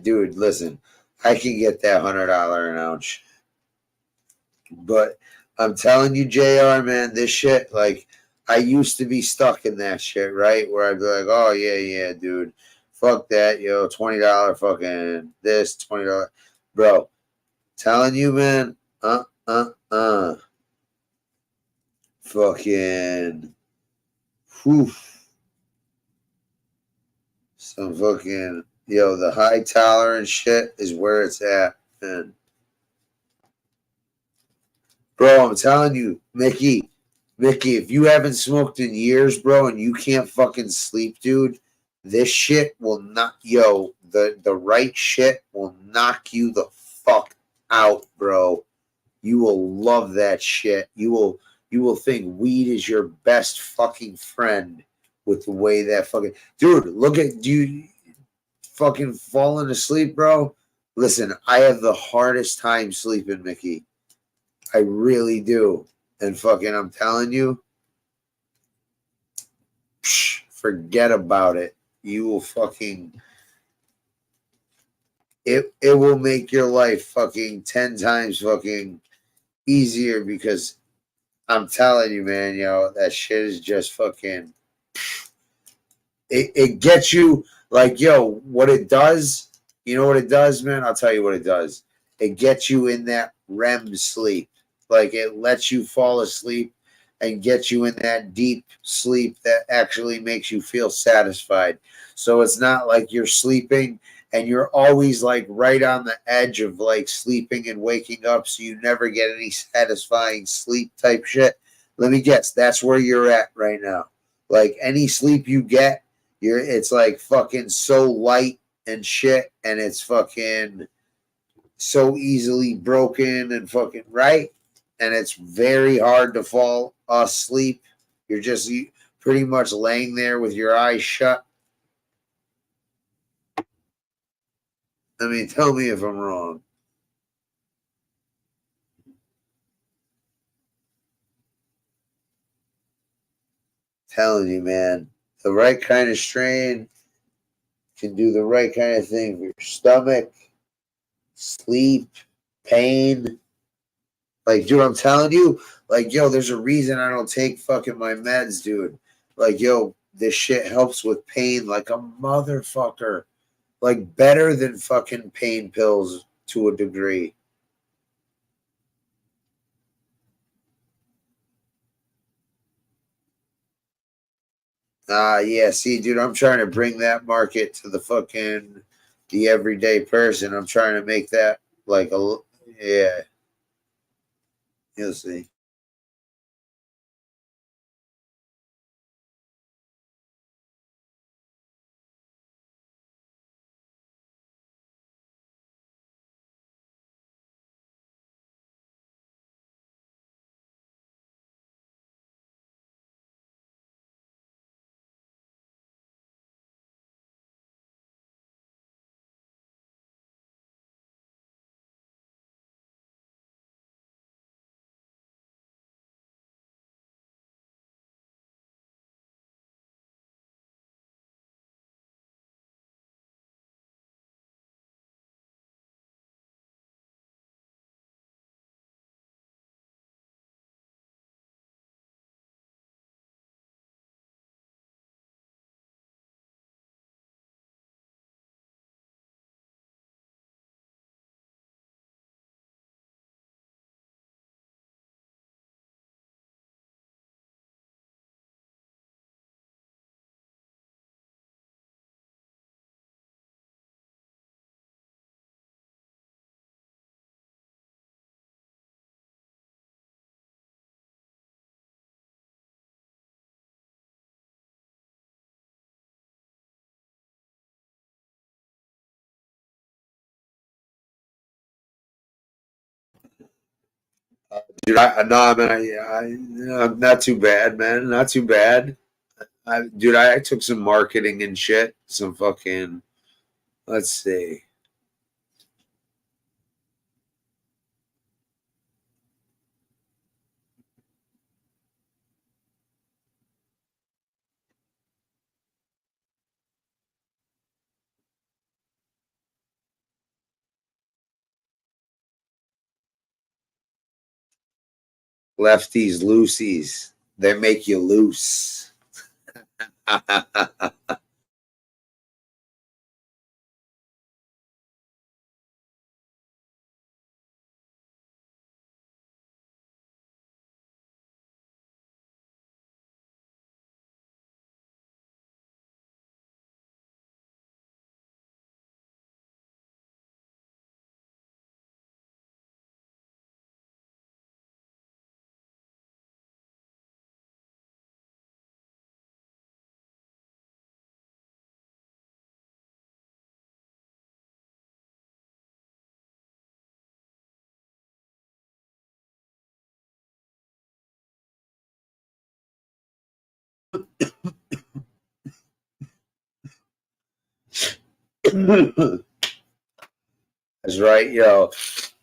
dude, listen, I can get that $100 an ounce. But I'm telling you, JR, man, this shit, like, I used to be stuck in that shit, right? Where I'd be like, oh, yeah, dude, fuck that, yo, $20 fucking this, $20. Bro, telling you, man, fucking, whew, some fucking, yo, the high tolerance shit is where it's at, man. Bro, I'm telling you, Mickey, if you haven't smoked in years, bro, and you can't fucking sleep, dude, this shit will not, the right shit will knock you the fuck out, bro. You will love that shit. You will think weed is your best fucking friend with the way that fucking, dude, look at you fucking falling asleep, bro. Listen, I have the hardest time sleeping, Mickey. I really do. And fucking, I'm telling you, forget about it. You will fucking, it will make your life fucking 10 times fucking easier because I'm telling you, man, that shit is just fucking, it gets you like, what it does, you know what it does, man? I'll tell you what it does. It gets you in that REM sleep. Like it lets you fall asleep and get you in that deep sleep that actually makes you feel satisfied. So it's not like you're sleeping and you're always like right on the edge of like sleeping and waking up. So you never get any satisfying sleep type shit. Let me guess. That's where you're at right now. Like any sleep you get, it's like fucking so light and shit. And it's fucking so easily broken and fucking right. And it's very hard to fall asleep. You're just pretty much laying there with your eyes shut. I mean, tell me if I'm wrong. Telling you, man, the right kind of strain can do the right kind of thing for your stomach, sleep, pain. Like, dude, I'm telling you, like, there's a reason I don't take fucking my meds, dude. Like, this shit helps with pain like a motherfucker. Like, better than fucking pain pills to a degree. Yeah, see, dude, I'm trying to bring that market to the everyday person. I'm trying to make that like yeah. You'll see. Dude, not too bad, man. Not too bad. I took some marketing and shit. Some fucking, let's see. Lefties, loosies. They make you loose. That's right, yo.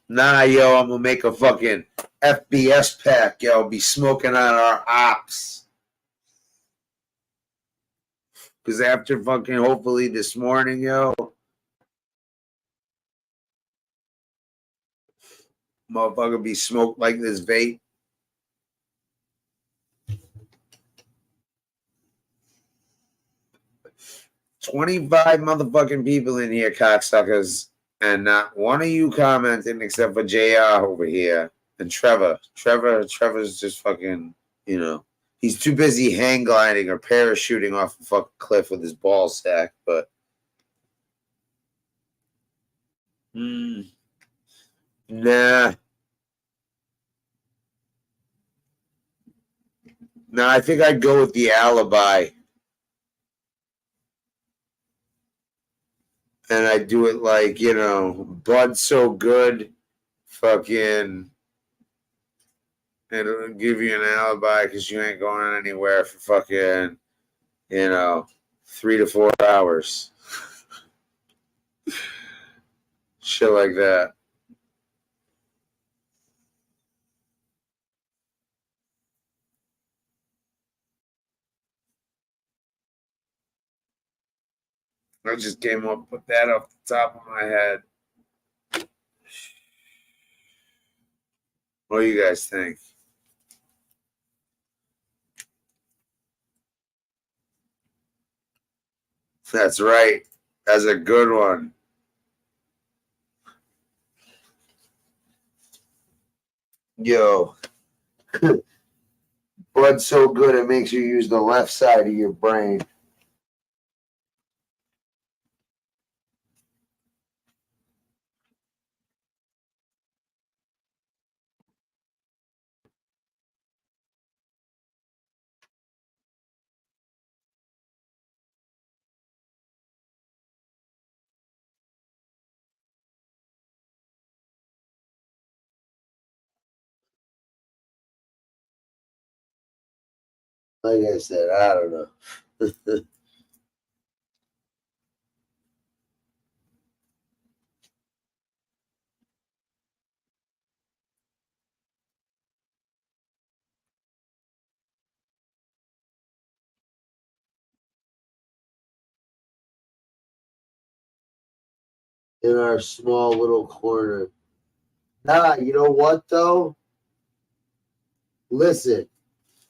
Nah, yo, I'm gonna make a fucking FBS pack, yo. Be smoking on our ops. Because after fucking, hopefully this morning, yo, motherfucker be smoked like this vape. $25 motherfucking people in here, cocksuckers. And not one of you commenting except for JR over here. And Trevor. Trevor's just fucking, he's too busy hang gliding or parachuting off a fucking cliff with his ball sack, but nah. No, I think I'd go with the alibi. And I do it like, blood so good, fucking, it'll give you an alibi because you ain't going anywhere for fucking, 3 to 4 hours. Shit like that. I just came up with that off the top of my head. What do you guys think? That's right. That's a good one. Yo. Blood's so good it makes you use the left side of your brain. Like I said, I don't know. In our small little corner. Nah, you know what though? Listen,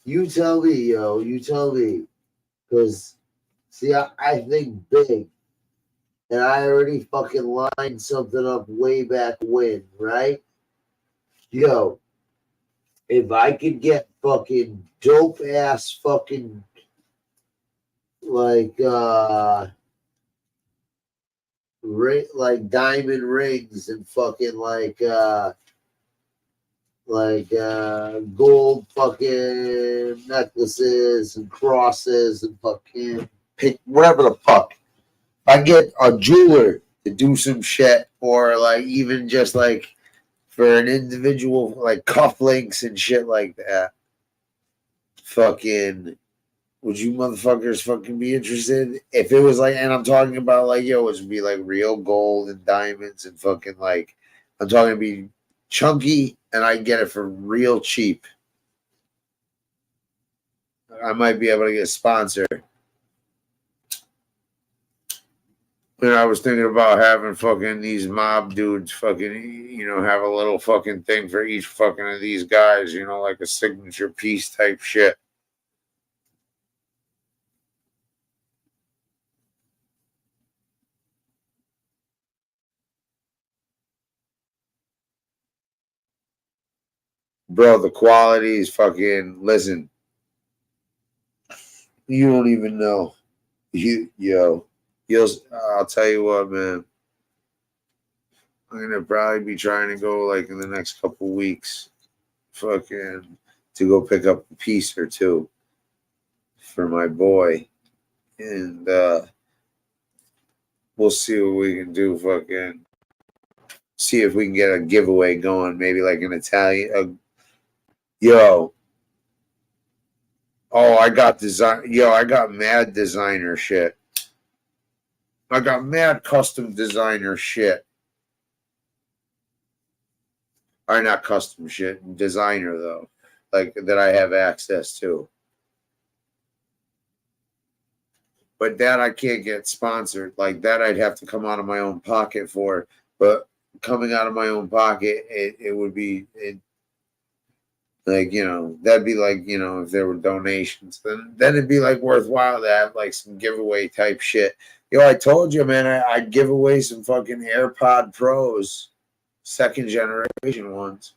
you tell me, yo. You tell me. Because, see, I think big. And I already fucking lined something up way back when, right? Yo, if I could get fucking dope ass fucking like like diamond rings and fucking like gold fucking necklaces and crosses and fucking pick whatever the fuck. I get a jeweler to do some shit, or like even just like for an individual, like cufflinks and shit like that. Fucking, would you motherfuckers fucking be interested? If it was like, and I'm talking about like, yo, it would be like real gold and diamonds and fucking like, I'm talking to be chunky and I get it for real cheap. I might be able to get a sponsor. And I was thinking about having fucking these mob dudes fucking, you know, have a little fucking thing for each fucking of these guys, you know, like a signature piece type shit. Bro, the quality is fucking, listen, you don't even know. I'll tell you what, man. I'm gonna probably be trying to go like in the next couple weeks, fucking, to go pick up a piece or two for my boy, and we'll see what we can do. Fucking, see if we can get a giveaway going, maybe like an Italian. Yo, oh, I got design. Yo, I got mad designer shit. I got mad custom designer shit. Or not custom shit, designer though, like that I have access to. But that I can't get sponsored. Like that I'd have to come out of my own pocket for. But coming out of my own pocket, it would be like, you know, that'd be like, you know, if there were donations, then it'd be like worthwhile to have like some giveaway type shit. Yo, I told you, man, I'd give away some fucking AirPod Pros, second generation ones.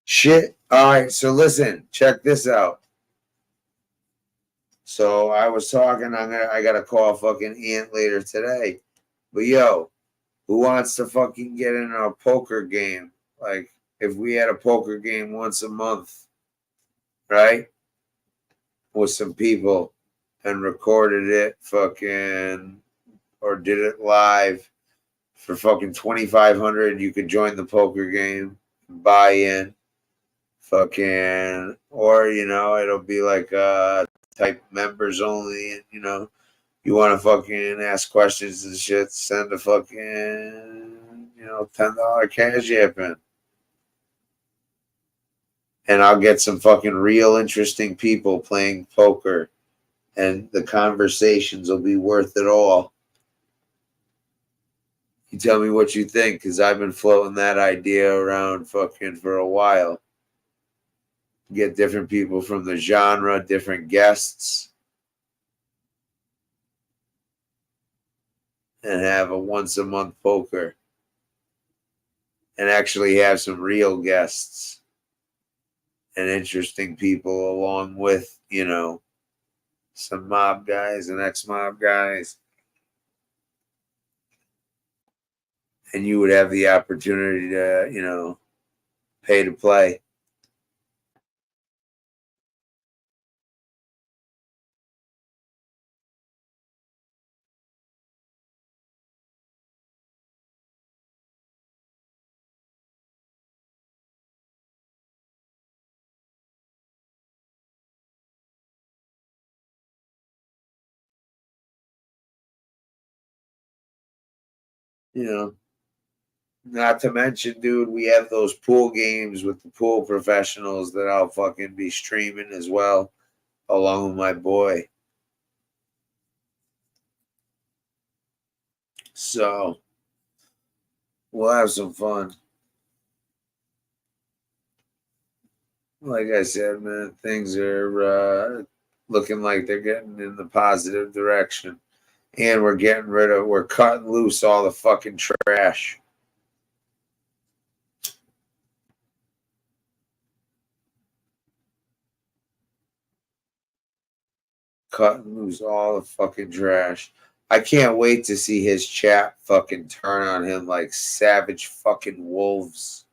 Shit. All right. So listen, check this out. So I was talking, I gotta call fucking Aunt later today. But yo, who wants to fucking get in a poker game? Like if we had a poker game once a month, right? With some people and recorded it fucking or did it live for fucking 2,500, you could join the poker game, buy in. Fucking, or you know, it'll be like type members only, you know, you want to fucking ask questions and shit, send a fucking, you know, $10 cash app in. And I'll get some fucking real interesting people playing poker and the conversations will be worth it all. You tell me what you think, because I've been floating that idea around fucking for a while. Get different people from the genre, different guests, and have a once a month poker and actually have some real guests and interesting people along with, you know, some mob guys and ex-mob guys. And you would have the opportunity to, you know, pay to play. You know, not to mention, dude, we have those pool games with the pool professionals that I'll fucking be streaming as well, along with my boy. So we'll have some fun. Like I said, man, things are looking like they're getting in the positive direction. And we're cutting loose all the fucking trash. Cutting loose all the fucking trash. I can't wait to see his chat fucking turn on him like savage fucking wolves.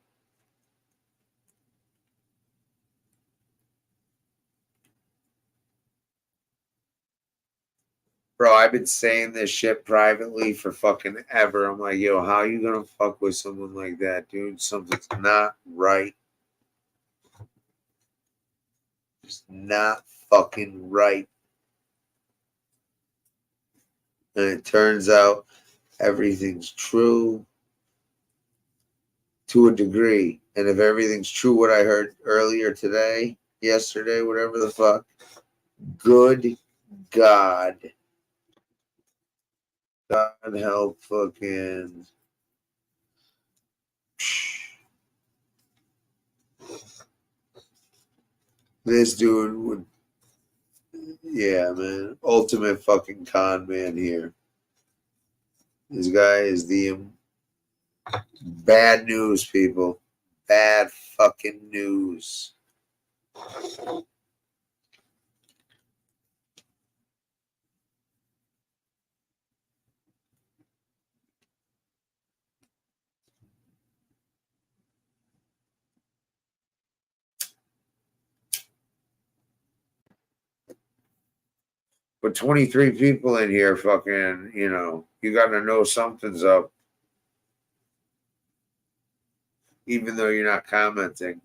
Bro, I've been saying this shit privately for fucking ever. I'm like, yo, how you gonna fuck with someone like that, dude? Something's not right. It's not fucking right. And it turns out everything's true to a degree. And if everything's true, what I heard earlier today, yesterday, whatever the fuck, good God. God help fucking. This dude would. Yeah, man. Ultimate fucking con man here. This guy is the bad news, people. Bad fucking news. But 23 people in here fucking, you know, you got to know something's up. Even though you're not commenting.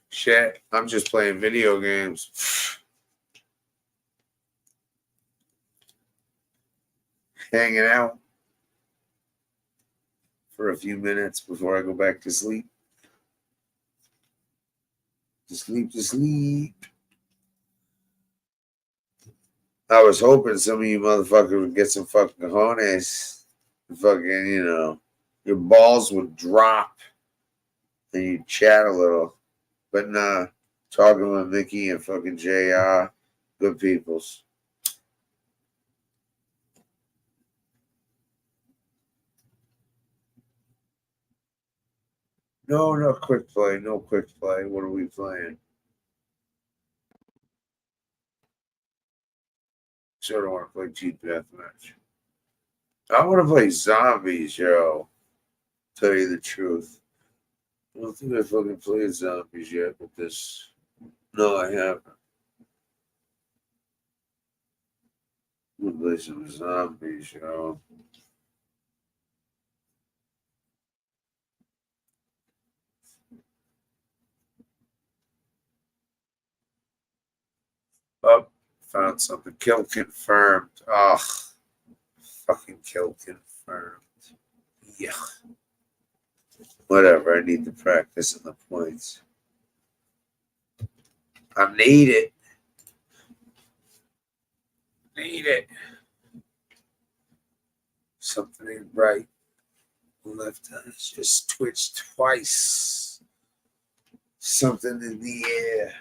Shit, I'm just playing video games. Hanging out for a few minutes before I go back to sleep. To sleep. I was hoping some of you motherfuckers would get some fucking cojones. Fucking, you know, your balls would drop and you'd chat a little. But nah, talking with Mickey and fucking JR, good peoples. No quick play. No quick play. What are we playing? Sure don't want to play Cheap Deathmatch. I want to play Zombies, yo. Tell you the truth. I don't think I fucking played Zombies yet with this. No, I haven't. We'll play some Zombies, yo. Oh, found something. Kill confirmed. Oh, fucking kill confirmed. Yeah. Whatever. I need to practice in the points. I need it. Something ain't right. Left eye just twitched twice. Something in the air.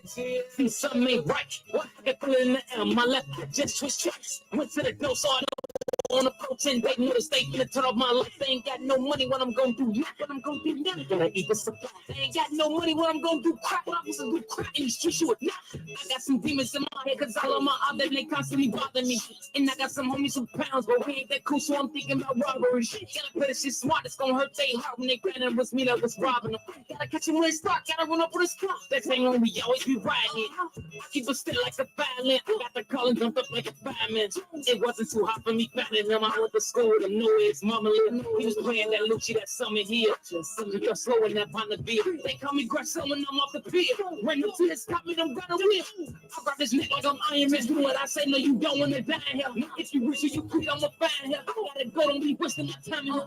See, something ain't right. What? I can feel it in the air. My left eye just twitched twice. Went to the no, so I know on a protein, they know the state finna turn off my life. They ain't got no money, what I'm gonna do? What I'm gonna do now? Gonna eat the supply. They ain't got no money, what I'm gonna do? Crap, what I'm gonna do? Crap in the streets, you would not. I got some demons in my head, cause all of my other they constantly bother me. And I got some homies with pounds, but we ain't that cool, so I'm thinking about robbery. Gotta play this shit smart, it's gonna hurt they heart when they granted it was me that was robbing them. Gotta catch him when they start, gotta run up with a scar. That thing on me, always be riding it. I keep it still like a violin. I got the calling jumped up like a fireman. It wasn't too hot for me finding him. I went to school with him, know his mama lived. He was playing that Lucci that summer here. Just slow in that Ponte beer. They call me Gressel when I'm off the pier. Ran up to his cop me, I'm gonna win. I grab his neck like I'm Iron Man. Do what I say, no, you don't wanna die here. If you wish you quit, I'ma find here. I gotta go, don't be wasting my time in here.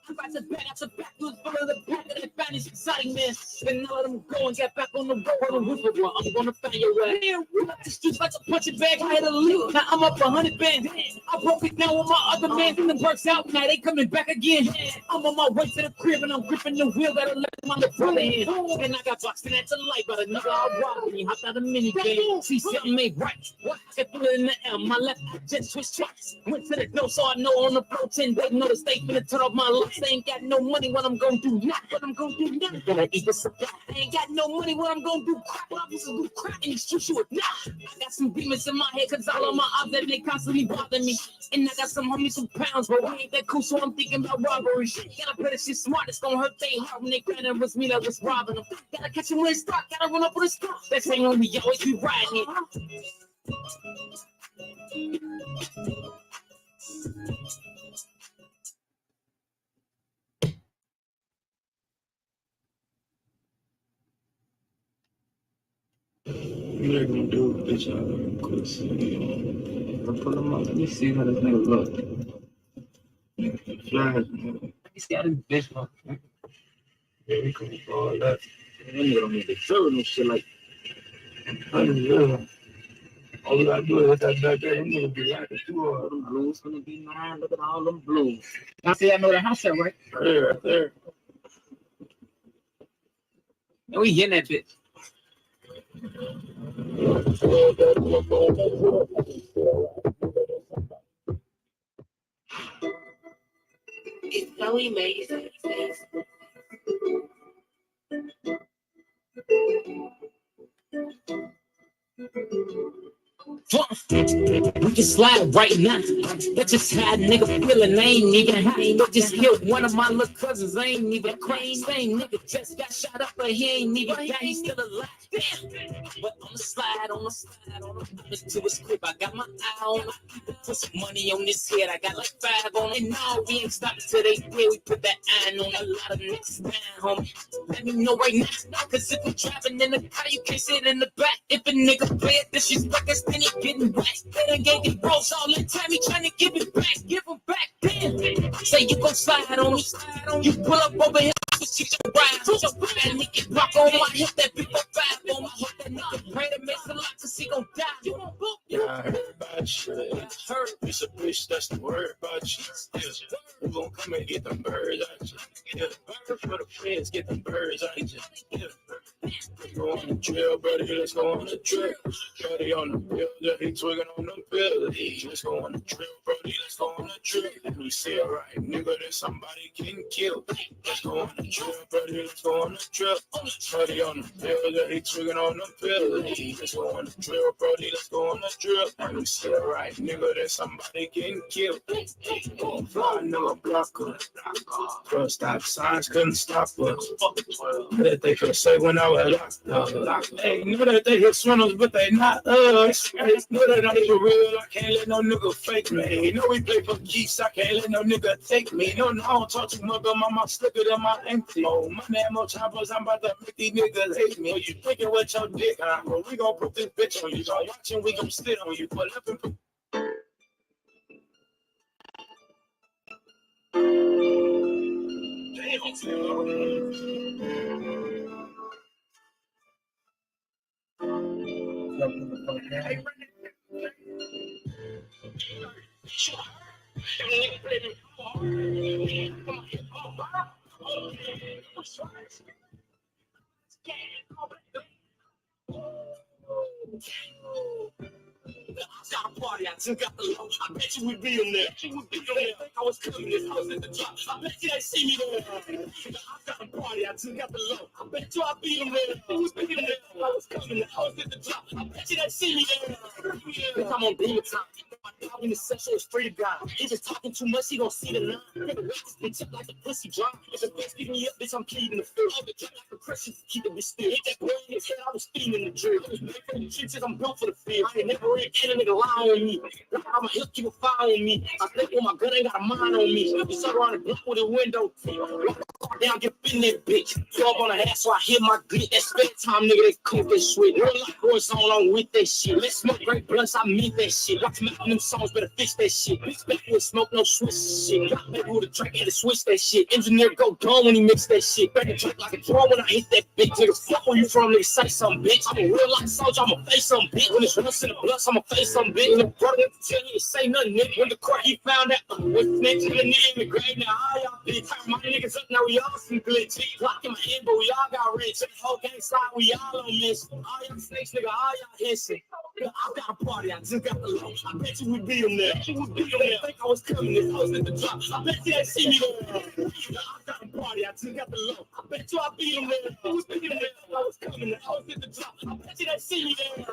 I'm about to back out the back, lose follow the back of that band is exciting, man. Then all of them go and get back on the road and whistle. I'm gonna find your way. Run up the streets like a punching bag, I had a leap. Now I'm up 100 bands. I broke it down with my other man, and it works out. Now they coming back again. I'm on my way to the crib and I'm gripping the wheel that I left my little brother in. And I got boxed in at the light by the nigga I robbed me. Hopped out a mini game. See something ain't right. What? I can feel it in the air. My left eye just twitched twice. Went to the door, so I know on the protein. They know the state finna turn off my lights. They ain't got no money, what I'm gonna do now? What I'm gonna do now? Gonna eat the supply. I ain't got no money, what I'm gonna do? Crap, what I'm gonna do? Crap in the streets, you would not. I got some demons in my head, cause all of my objects, they constantly bother me. And I got some homies with pounds, but we ain't that cool, so I'm thinking about robbery. Gotta play this shit smart, it's gonna hurt they heart when they granted it was me that was robbing them. Gotta catch them when they start, gotta run up with a stop. That thing on me, always be riding it. You're gonna do it, bitch. I'm gonna see. I'll pull them up. Let me see how this nigga look. Flash, man. Let me see how this bitch look. Yeah, we can do all that. That nigga don't need to fill no shit like that. All we gotta do is hit that back there. Them niggas be like it too. All them blues gonna be mine. Look at all them blues. I see I know the house there, right? Right there. And we getting that bitch. It's so amazing. We can slide right now. That's just how a nigga feeling. I ain't even high. They just killed one of my little cousins. I ain't even crying. Same nigga just got shot up, but he ain't even died. He's still alive. Damn. But on the slide, on the to his crib. I got my eye on him. Put some money on this head. I got like 5 on it. No, we ain't stopping till they pay. We put that iron on a lot of niggas down, homie. Let me know right now. Cause if I'm driving in the car, you can't sit in the back. If a nigga play it, disrespect us, then he getting whacked. They done gave the bros all that time, he trying to give it back, give him back. Damn. Say you gon' slide on me, you pull up over here, she's your ride. And he can rock on my hip, that big 5 on my hook. That nigga pray to make a lot, cause he gon' die. You don't book. Yeah, I heard about you. It's a bitch that's the word about you. Yeah. We gon' come and get them birds out you. Yeah. For the feds, get them birds out you. Yeah. Let's go on the trail, buddy. Let's go on the trail. Buddy on the bill, yeah, he twigging on the bill. Let's go on the trail, buddy. Let's go on the trail. Let me see it right, nigga, that somebody getting killed. Let's go on the trail, buddy. Let's go on the trail. Buddy on the bill, yeah, he twigging on the bill. Let's go on the trail, buddy. Let's go on the trail. Let me see it right, nigga, that somebody getting killed. Fly nigga blocker. First stop signs couldn't stop us. That they could say when I was locked up. Hey, know that they hit swindles, but they not us. Know that I'm for real. I can't let no nigga fake me. Know we play for geese. I can't let no nigga take me. No, I don't talk too much, but my mouth slicker than my empty. Oh, my name more choppers. I'm about to make these niggas hate me. You thinking with your dick, huh? Well, we gon' put this bitch on you. Y'all watching, we gon' sit on you. Pull up and put. Got a party party, I took out the low. I bet you would be in there. You would be in there. Think I was coming, this house at the drop. I bet you they see me there. I got a party, I took out the low. I bet you I beat them there. You would be in there. I was coming, the house at the drop. I bet you they see me there. Bitch, I'm on demon time. My dog in the session is free to God. He just talking too much, he gon' see the line. Nigga, wake this bitch up like a pussy drop. If the bitch pick me up, bitch, I'm keeping the field. All the drop like a Christian, keep it still. Hit that boy in his head, I was feeding the drill. I was made for the trenches, I'm built for the field. I ain't never ran, and a nigga lie on me. Like I'm a hip, keep a fire on me. I think when my gun ain't got a mind on me. You suck around the block with a window. Down, get in that bitch. 12 on the ass, so I hit my glit. That spare time, nigga, they cook that shit. Real life boys on along with that shit. Let's smoke great blunts, I mean that shit. Watch me out them songs, better fix that shit. Bitch, back with smoke, no switch shit. Got baby with a drink, had to switch that shit. Engineer go dumb when he mix that shit. Back and drink like a drum when I hit that bitch. Nigga, fuck where you from, nigga, say something, bitch. I'm a real life soldier, I'ma face something, bitch. When it's once in the blunts, I'ma face something, bitch. And the brother went to tell you to say nothing, nigga. When the court, he found out what's next to the nigga in the grave. Now, all y'all bitch. My niggas up, now we all some glitch. Lock in my head, but we all got rich. The whole gang slide, we all on this. All y'all snakes, nigga, all y'all hissing. I got a party, I just got the low. I bet you would beat them there. You would beat them there. Think I was coming, this house at the drop. I bet you they see me there. I got a party, I just got the low. I bet you I beat them there. You would beat them there. I was coming, this house at the drop. I bet you they see me there.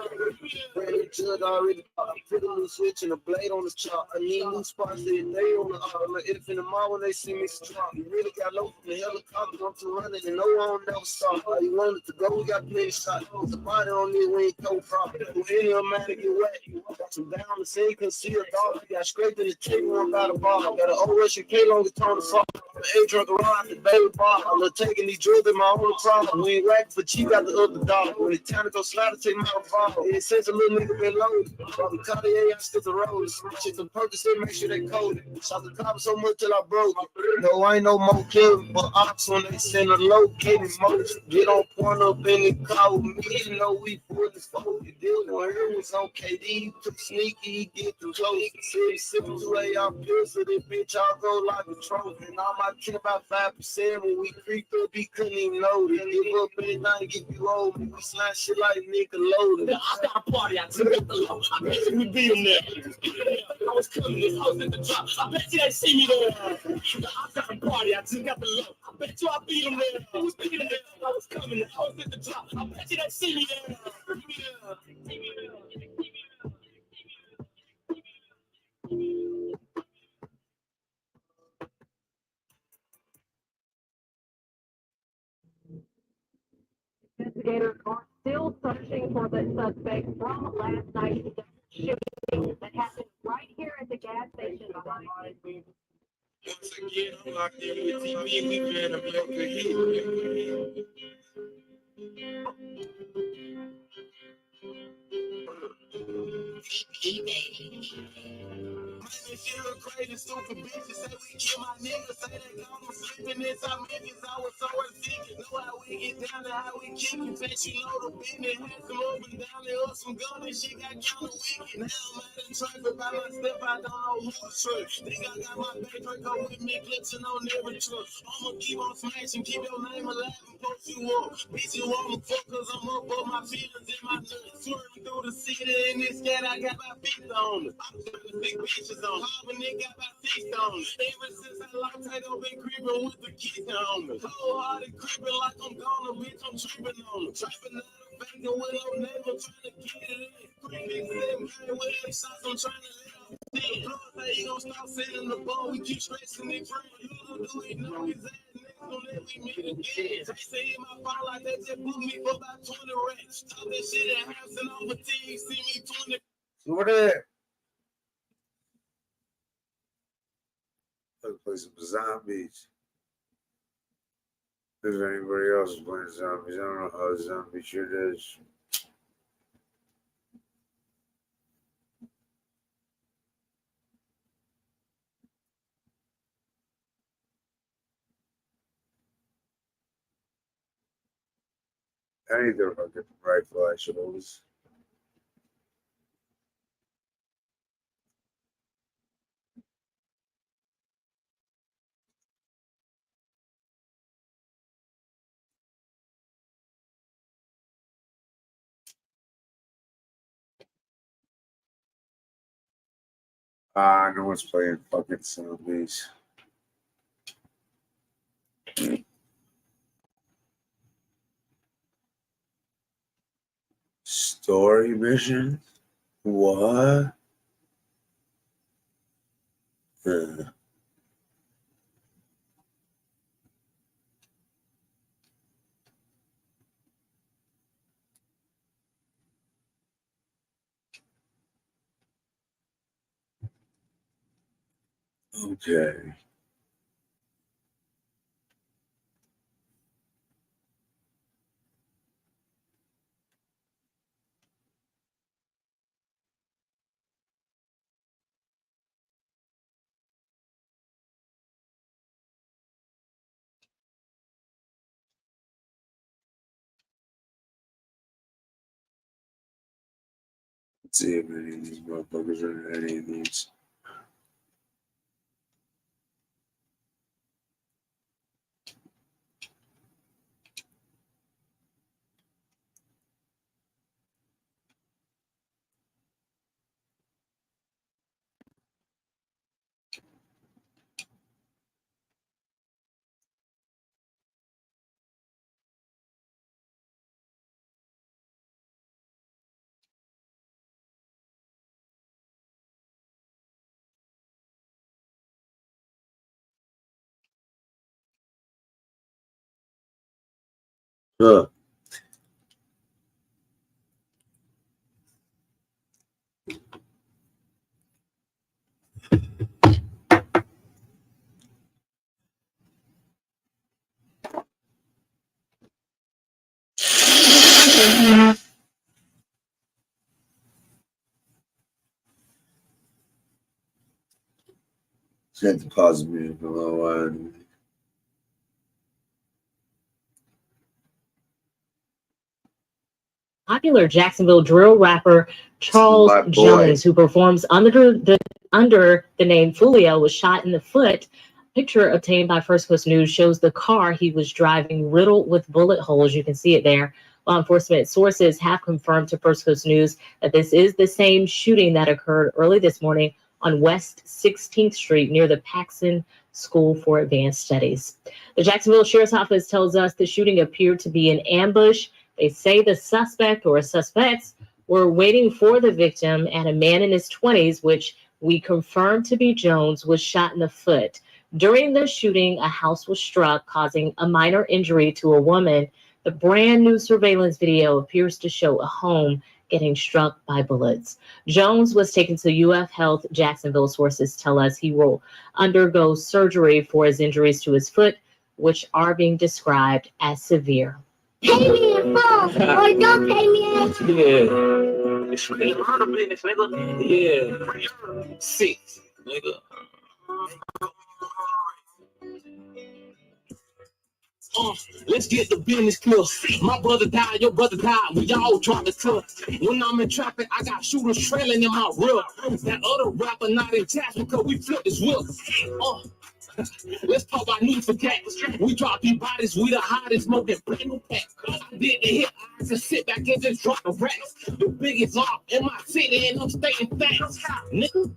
Ready to already put a new switch and a blade on the chop. I need new spots that they on the I'm an if in the mall when they see me strong. You really got low from the helicopter, I'm 200 and no one never stop. How you wanted to go, we got plenty shots. Put the body on me, we ain't no problem. Any amount to get wet. Got some down the scene, couldn't see a dog. Got scraped in the chicken, one by the ball. Got an old Russian K long guitar to fall. A drunk around the baby bar. I'm not taking these drugs in my own problem. We ain't whack for cheap, got the other dog. When it's time to go slide, I take my ball. It says a little nigga been loaded. Probably Cartier, I stick the road. Shit, the purpose, make sure they code it. Shot the top so much till I broke it. No, I ain't no more kid, but ops when they send a located motion. Get on point up in the car with me, you know we pulled the phone. The deal when it was on KD, too sneaky, he get too close. City sipping 2 AR pills, so this bitch all go like a trophy. And all my kid about 5% when we creep up, he couldn't even know it. Give up anything, get you old. We slime shit like Nickelodeon. I got a party, I took out the low. I bet you we beat them there. I was coming, this house at the drop. I bet you they see me there. I got a party, I took out the low. I bet you I beat them there. I was beating them there. I was coming, the house at the drop. I bet you they see me there. Investigators are still searching for the suspect from last night's shooting that happened right here at the gas station behind me. Once again, I'm locked in with TV. We been a America here. Man, she look crazy, stupid bitches say we kill my niggas, say they gone, I'm sleeping in some niggas, I was so thinking, know how we get down and how we kick it, bet you know the business, had some up and down there, up some gun and she got kinda wicked, now I'm out in traffic by my step, I don't know who to trust, think I got my back Draco with me, glitching on every truck, I'ma keep on smashing, keep your name alive and post you up, bitch you wanna fuck cause I'm up on my feelings in my nuts, swerving through the city in this cat, I got my feet on it, I'm doing big bitches on, Harvard nigga got my teeth on it, ever since I locked Tato been creeping with the keys on me, cold hearted creeping like I'm gone, bitch I'm tripping on it, trapping out of banking with no neighbor trying to get it in, creeping with them shots, I'm trying to let out the blood, say he gon' stop sending the ball, we keep stressing it free, you don't do it, know his ass niggas gon' let we meet again, they say in my phone like they just booked me for about 20 racks, talk this shit at house and over TV, see me 20. What are Let's play some zombies. If anybody else is playing zombies, I don't know how zombie shit is. I need to fucking right flashlights. No one's playing fucking zombies. Story mission? What? Okay. Let's see if any of these motherfuckers are in any of these. Huh. Set the pause music below. Popular Jacksonville drill rapper Charles Jones, who performs under the name Fulio, was shot in the foot. Picture obtained by First Coast News shows the car he was driving riddled with bullet holes. You can see it there. Law enforcement sources have confirmed to First Coast News that this is the same shooting that occurred early this morning on West 16th Street near the Paxson School for Advanced Studies. The Jacksonville Sheriff's Office tells us the shooting appeared to be an ambush. They say the suspect or suspects were waiting for the victim, and a man in his 20s, which we confirmed to be Jones, was shot in the foot. During the shooting, a house was struck, causing a minor injury to a woman. The brand new surveillance video appears to show a home getting struck by bullets. Jones was taken to UF Health. Jacksonville sources tell us he will undergo surgery for his injuries to his foot, which are being described as severe. Pay me in full, or don't pay me in full. Yeah. It's murder business, nigga. Yeah. 6, nigga. Let's get the business clear. My brother died, your brother died. We all dropped the cuff. When I'm in traffic, I got shooters trailing in my rear. That other rapper not in task because we flipped his whip. Let's talk about news for cat. We drop these bodies, we the hottest, smoking brand new pack. I did the hit, I just sit back and just drop the racks. The biggest law in my city, and I'm staying fast. Nigga,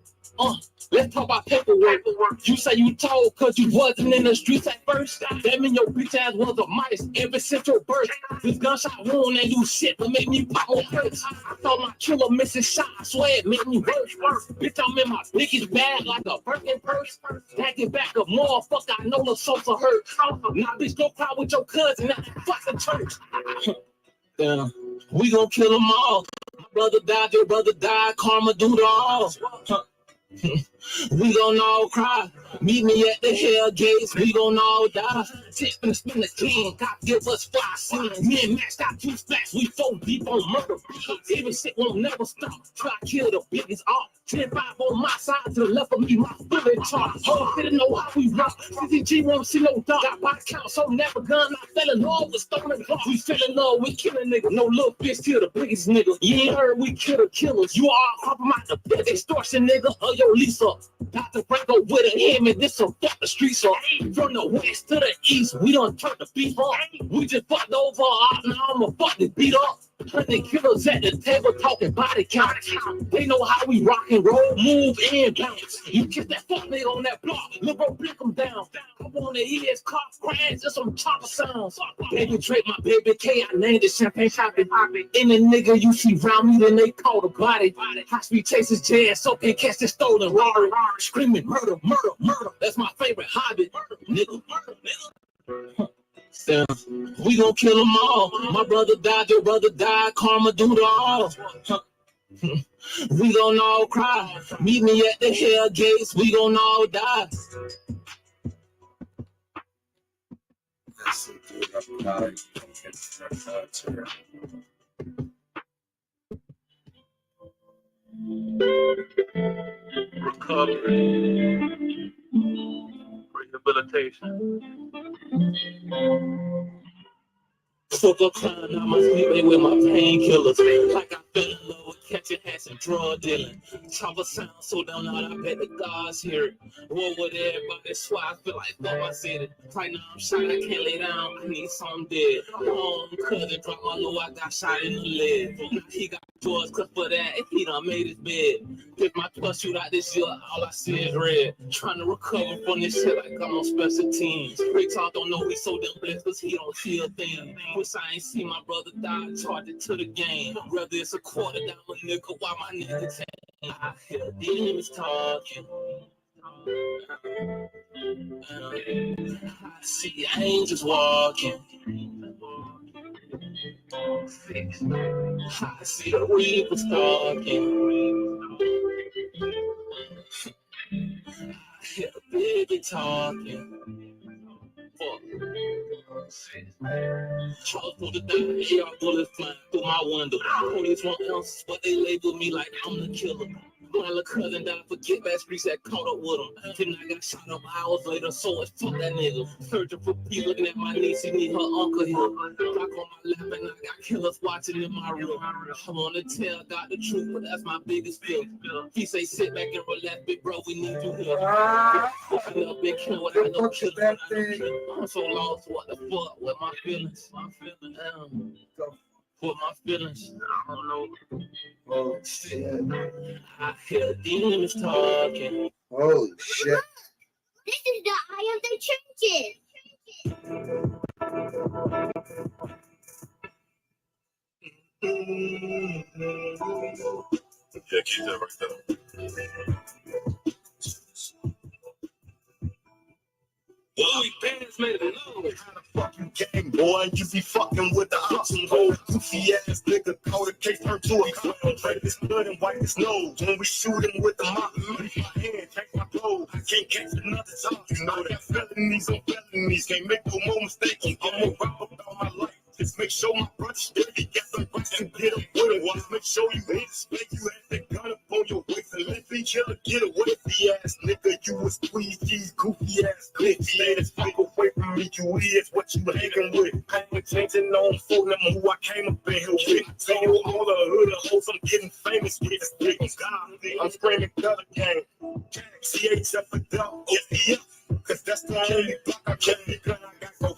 let's talk about paperwork. You say you told cause you wasn't in the streets at first. That mean your bitch ass was a mice ever since your birth. This gunshot wound ain't do shit but make me pop more perks. I thought my killer missing shot, I swear it made me worse. Bitch, I'm in my biggest bag like a Birkin purse. Stacking back a motherfucker, I know the source of hurt. Now bitch, go cry with your cousin, now fuck the church. Damn, we gon' kill them all. My brother died, your brother died, karma do the all. We gon' all cry. Meet me at the hell gates. We gon' all die. Tip and spin the clean. God give us 5 scenes. Me and Max got 2 stacks. We 4 deep on murder. Even shit won't never stop. Try to kill the biggest off. 10-5 on my side to the left of me. My bullet chart. Whole city know how we rock. CCG won't see no dog. Got body count, so never gun. I fell in love with stolen clock. We fell in love with killing niggas. No little bitch kill the biggest nigga. You ain't heard we kill the killers. You all compromise the big extortion nigga. Oh yo, Lisa. Dr. Franco with a him and this some fuck the streets up. From the west to the east, we done turned the beef up. We just fucked over, now I'ma fuck this beat up. 100 killers at the table talking body count. They know how we rock and roll, move and bounce. You kiss that fuck nigga on that block, little bro, break him down. I wanna hear his car crash, just some chopper sounds. Baby Drake, my baby K, I named it champagne poppin'. Any nigga you see round me, then they call the body. High speed chases jazz, so can catch this stolen Rari. Screaming murder, murder, murder. That's my favorite hobby. Nigga, murder, nigga. So, we gon' kill them all. My brother died, your brother died. Karma do the all. We gon' all cry. Meet me at the hell gates. We gon' all die. Recovery, rehabilitation. Fuck up crying out my sleep with my painkillers. Like I fell in love with catching hats and drug dealing. Trauma sound so down out, I bet the gods hear it. Roll with everybody, that's why I feel like fuck I said it. Right now I'm shot, I can't lay down, I need something dead. Cousin dropped my low, I got shot in the leg. Now he got drugs, cause for that, he done made his bed. Did my 12 shoot out this year, all I see is red. Trying to recover from this shit like I'm on special teams. Ray Talk don't know he's so damn blessed, cause he don't see a thing. Wish I ain't see my brother die, charged it to the game. Whether it's a quarter down a nickel, while my nigga take. I hear demons talking. I see angels walking. I see the reapers talking. I hear the baby talking. Fuck. Charles through the day, here I bullets flying through my window. Police want answers, but they label me like I'm the killer. My little cousin died for get back streets that caught up with him. Then I got shot up hours later, so it's fuck that nigga. Searching for peace, looking at my niece, she need her uncle here. Rock on my lap and I got killers watching in my room. I wanna tell God the truth, but that's my biggest fear. He say sit back and relax, big bro, we need you here. I love big killer without no killer. I'm so lost, what the fuck, with my feelings. With my feelings, I don't know. Oh shit. I hear demons talking. Holy shit. This is the eye of the churches. Yeah, keep that right there. Boy, bands made it know how the fuck you gang, boy. You be fucking with the option hole. Goofy ass nigga, call the case, turn to a clown. Break his blood and wipe his nose. When we shoot him with the mop, leave my hand, take my clothes. I can't catch another time. You know that felonies on felonies. Can't make no more mistakes. I'm gonna rap about my life. Just make sure my brother steady got some rights and get up with him. Just make sure you hit his face. You had that gun up on your waist and let the killer get away. The ass nigga, you was squeezed these goofy ass glitchy ass. Fuck away from me, you is what you hanging with. I ain't changing on for them who I came up in here with. Tell you all the hood hoes I'm getting famous with. God, I'm screaming gutter gang. CHF for dog, yeah. Cause that's the only block I can't gun. I got no.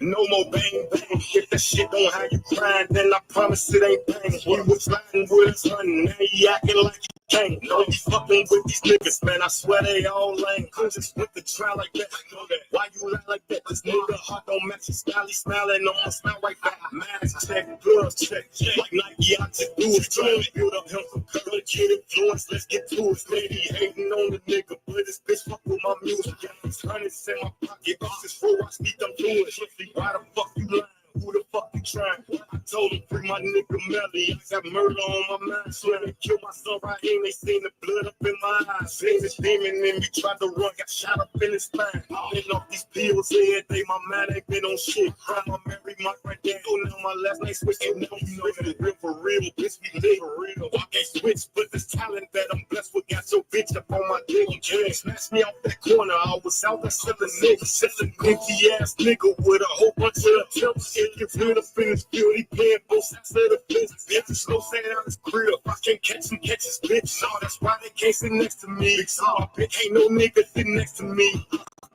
No more bang bang. If that shit don't have you crying, then I promise it ain't bang. He was lying with his honey, now he acting like he can't. No, he fucking with these niggas, man. I swear they all lame. I just went to try like that. I know that. Why you lie like that? This nigga heart don't match his style. He smiling on my smile right back. Mask check, gloves check. Like Nike, I just do it. Trying to build up him some courage, get influence. Let's get to it. Lady hating on the nigga, but this bitch fuck with my music. Got these hundreds in my pocket. Off this floor, I speak them through it. Why the fuck you lying? Who the fuck you trying? I told him free my nigga Melly. I got murder on my mind. So they killed my son right here and they seen the blood up in my eyes. Seen this demon in me, tried to run, got shot up in his spine. Been off these pills every day, my mind ain't been on shit. I'm married, my granddad, so now my last name switch. So now you know that it's real for real. Bitch, we live for real. I can't switch, but this talent that I'm blessed with got your bitch up on my dick. Yeah, snatched me out that corner. I was out there selling niggas, selling empty ass nigga with a whole bunch of attempts. If you feel up in this field, he playing both sides of the fence. If you slow saying out his crib, I can't catch him, catch his bitch. No, that's why they can't sit next to me. So my bitch ain't no nigga sitting next to me.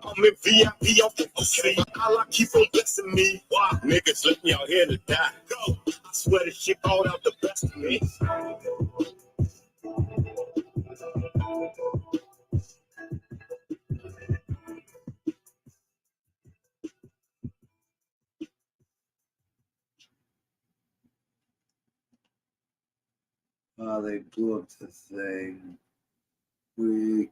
I'm in VIP off the okay. Allah keep on blessing me. Why? Niggas left me out here to die. Go. I swear this shit brought out the best of me. Oh, they blew up the thing. Weak.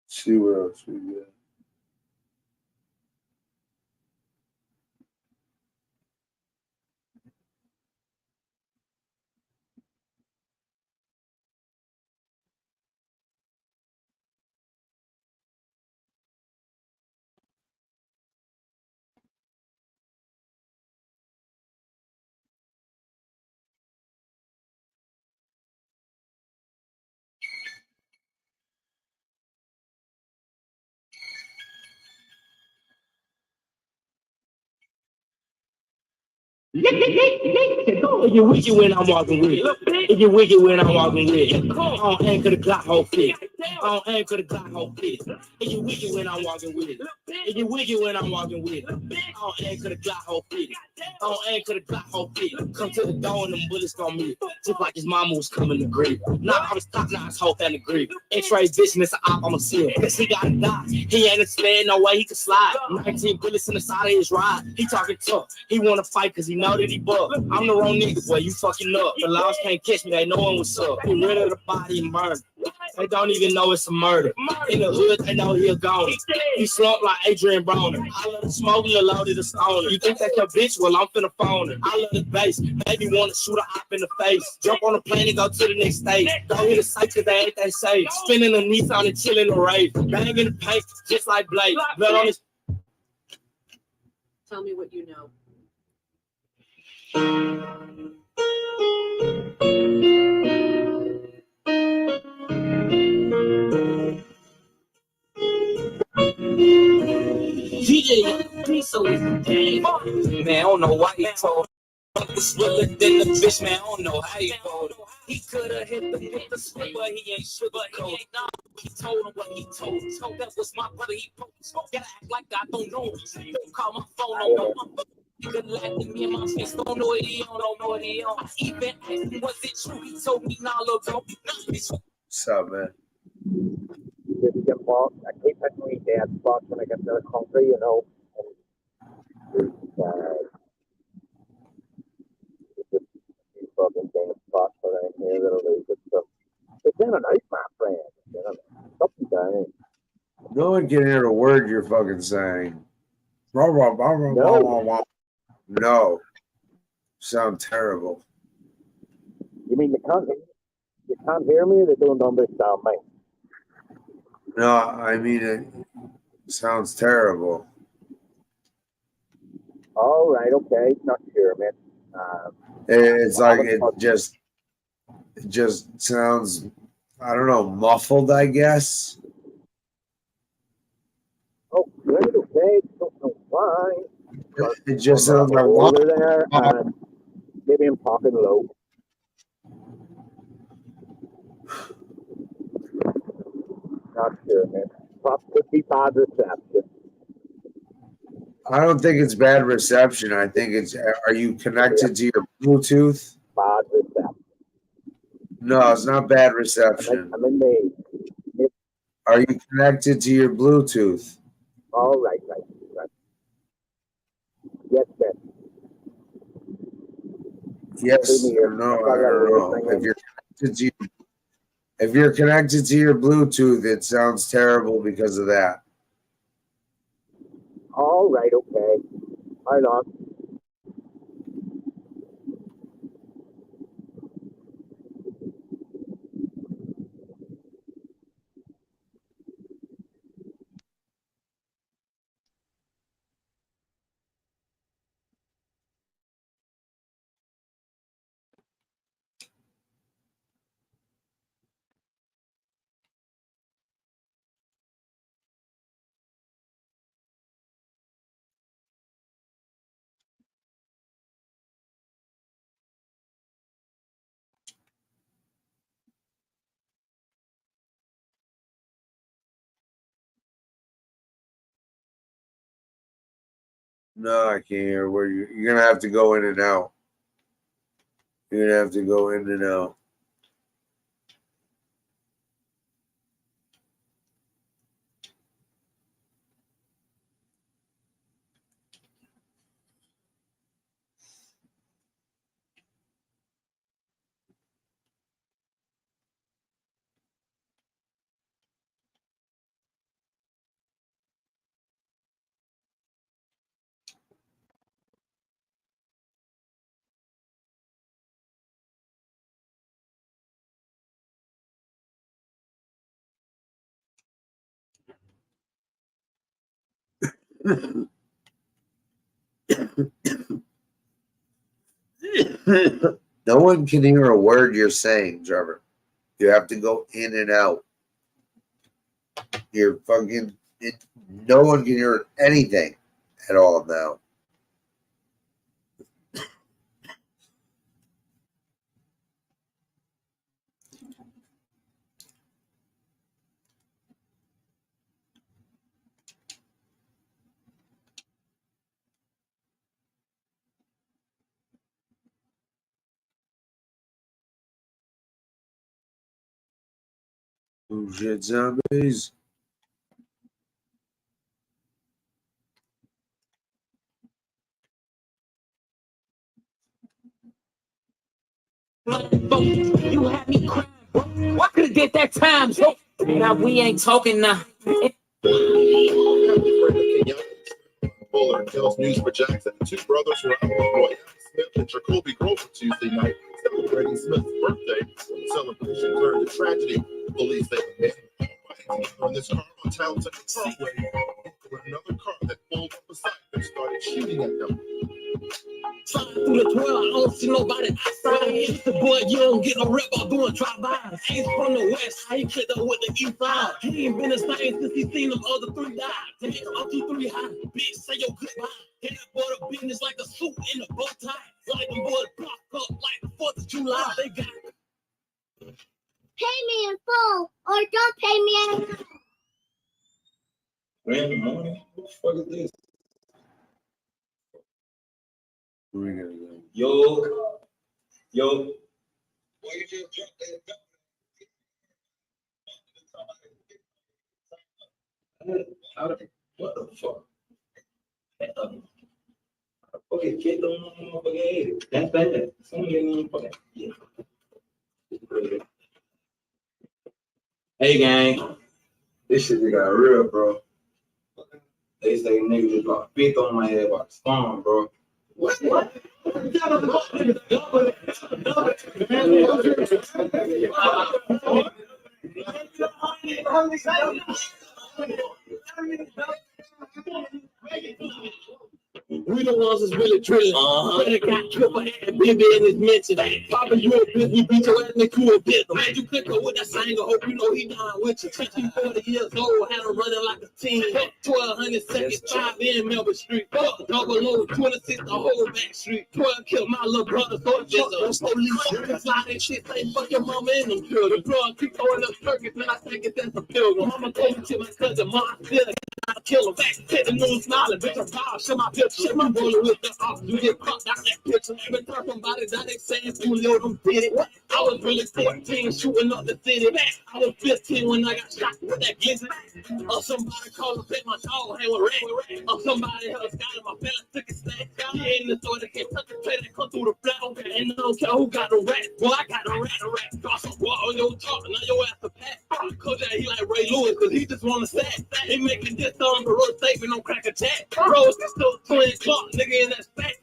See what else we got. If you wicked when I'm walking with it. If you wicked when I'm walking with it. On anchor the Glock whole fit. On anchor the Glock whole fit. If you wicked when I'm walking with it. If you wicked when I'm walking with it. On anchor the Glock whole fit. On anchor the Glock whole fit. Come to the door and them bullets gon' meet. Just like his mama was coming to grief. Nah, I was top notch hope and agree. X-ray bitch and it's an op, I'ma see him. Cause he gotta die. He ain't a spare, no way he can slide. 19 bullets in the side of his ride. He talking tough. He wanna fight cause he know that he buck. I'm the wrong nigga, boy, you fucking up. The laws can't catch me, they know what's up. Get rid of the body and burn. They don't even know it's a murder. In the hood, they know he a goner. He slumped like Adrian Broner. I love the smoke, you loaded the stoner. You think that's your bitch? Well, I'm finna phone her. I love the bass. Maybe wanna shoot a op in the face. Jump on the plane and go to the next stage. Don't hit a sight cause they ain't that safe. Spinning a Nissan and chilling the rave. Bang in the paint, just like Blake. Blood on his. Tell me what you know. DJ, so it's game. Man, I don't know why he told. Was realer than the bitch, man. I don't know how he voted. He could have hit the split, but he ain't sure. But he ain't know. He told him what he told. Told that was my brother. He gotta act like I don't know him. Don't call my phone on my phone. He couldn't laugh at me and my face. Don't know what he on. Don't know what he on. I even asked him, was it true? He told me, nah, look, bro. What's up, man? Just get bought. I keep hitting my dead spots when I get to the country, you know. And these fucking damn spots around here that'll lose it. So it's in and out, my friend. You know, up and down. No one can hear a word you're fucking saying. No. Sound terrible. You mean you can't hear me or they don't understand me? No, I mean it sounds terrible. All right, okay, not sure, man. It's like it just sounds, I don't know, muffled, I guess. Oh, good, okay, don't know why. It just sounds like over there, and maybe I'm talking low. Not sure, man. Could be bad reception. I don't think it's bad reception. I think it's, are you connected to your Bluetooth? Bad reception. No, it's not bad reception. I'm in the. Are you connected to your Bluetooth? All right. Yes, man. Yes or no, I don't know. If you're connected to your Bluetooth, it sounds terrible because of that. All right, okay. Hold on. No, I can't hear. Where you're gonna have to go in and out. You're gonna have to go in and out. No one can hear a word you're saying, Trevor. You have to go in and out. You're fucking. No one can hear anything at all now. Oh shit, zombies. You had me crying, bro. Why could have did that time, so? Now we ain't talking now. Fuller tells news for Jackson. Two brothers were out with Roy Smith and Jacoby Grover Tuesday night, celebrating Smith's birthday. The celebration turned to tragedy. Police say the man on this car on Townsend Parkway into another car that pulled up beside them, started shooting at them. Flying through the 12, I don't see nobody outside. The boy, you don't get no rep out doing drive-bys. He's from the west, I ain't clicked up with the east side. He ain't been the same since he seen them other three die. I'm 2-3 high, bitch, say your goodbye. Get that boy the business like a suit in a bow tie. Like them boys block up like the 4th of July. They got Pay me in full or don't pay me at all. Random morning? What the fuck is this? Where we gonna go? Yo. What the fuck? Okay, kid don't motherfucking head. That's bad. Someone get me fucking. Yeah. Hey gang, this shit just got real, bro. They say niggas just got feet on my head about the spawn, bro. What? we the ones that's really drilling. But it got triple and Bibby in his mention. Papa, you a bitch, we beat your ass and cool bit. Made you click her with that singer, hope you know he down with you. 40 years old, had him running like a teen. 1200 seconds, 5 in Melbourne Street. Double O, 26, the whole back street. 12 killed my little brother, so it's just a police. Fly that shit, say fuck your mama in them children. Drug keep throwing up circuits, man, I think it's that's a pilgrim. Mama told me to my cousin, Mom, I feel it. I kill him back, hit the news smiling, bitch, I'm proud, shit my picture, shit my bullet with the off, you get caught out that picture, every time somebody died, they saying Julio them did it, I was really 14, shooting up the city, I was 15 when I got shot with that glizzy, or somebody called and said my dog hang with rat, or somebody else got in my belly, took a snack, he in the store, they can't touch the play, that come through the flat, and I don't care who got the rat, boy, I got the rat, got some boy on your talk, now your ass a pat, cause that he like Ray Lewis, cause he just wanna sack, he making this on the road statement on crack attack. Bro, it's still 20 o'clock, nigga, in that stack.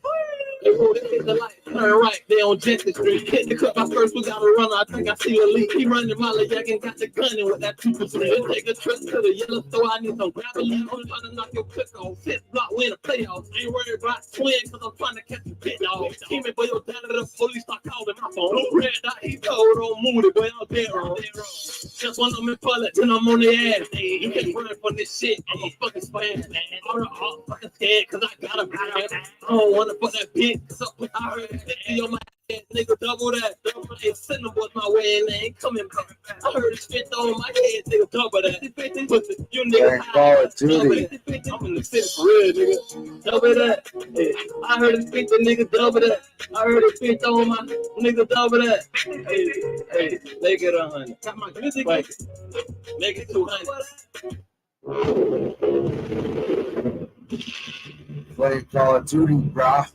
They bro, they hit the light, turn right, they on Jesse Street. Hit the cup, I first we got a runner, I think I see a leak. He running Molly Jack and got the gun in with that 2%. Take a trip to the yellow store, I need some grappling. I'm trying to knock your clip off. 5th block, win the playoffs. Ain't worried about twin, cause I'm trying to catch a bit, dog. Team it, boy, your dad of the police start calling my phone. Red dot, he told on Moody, boy, I'm dead wrong. Just when I'm in public, then I'm on the ass. You can't run from this shit, I'm a fucking spaz. I'm fucking scared, cause I got a bad. I don't wanna put that bitch, cause I heard that on my head. Nigga, double that. Hey, send them boys my way and they ain't coming back. I heard it spit on my head, nigga, double that. You nigga high, double that. I'm in the city for real, nigga. Double that. Hey, I heard it spit the nigga, double that. I heard it spit on my nigga, double that. Hey, make it 100. Got my music. Make it 200. Playing Call of Duty, brah.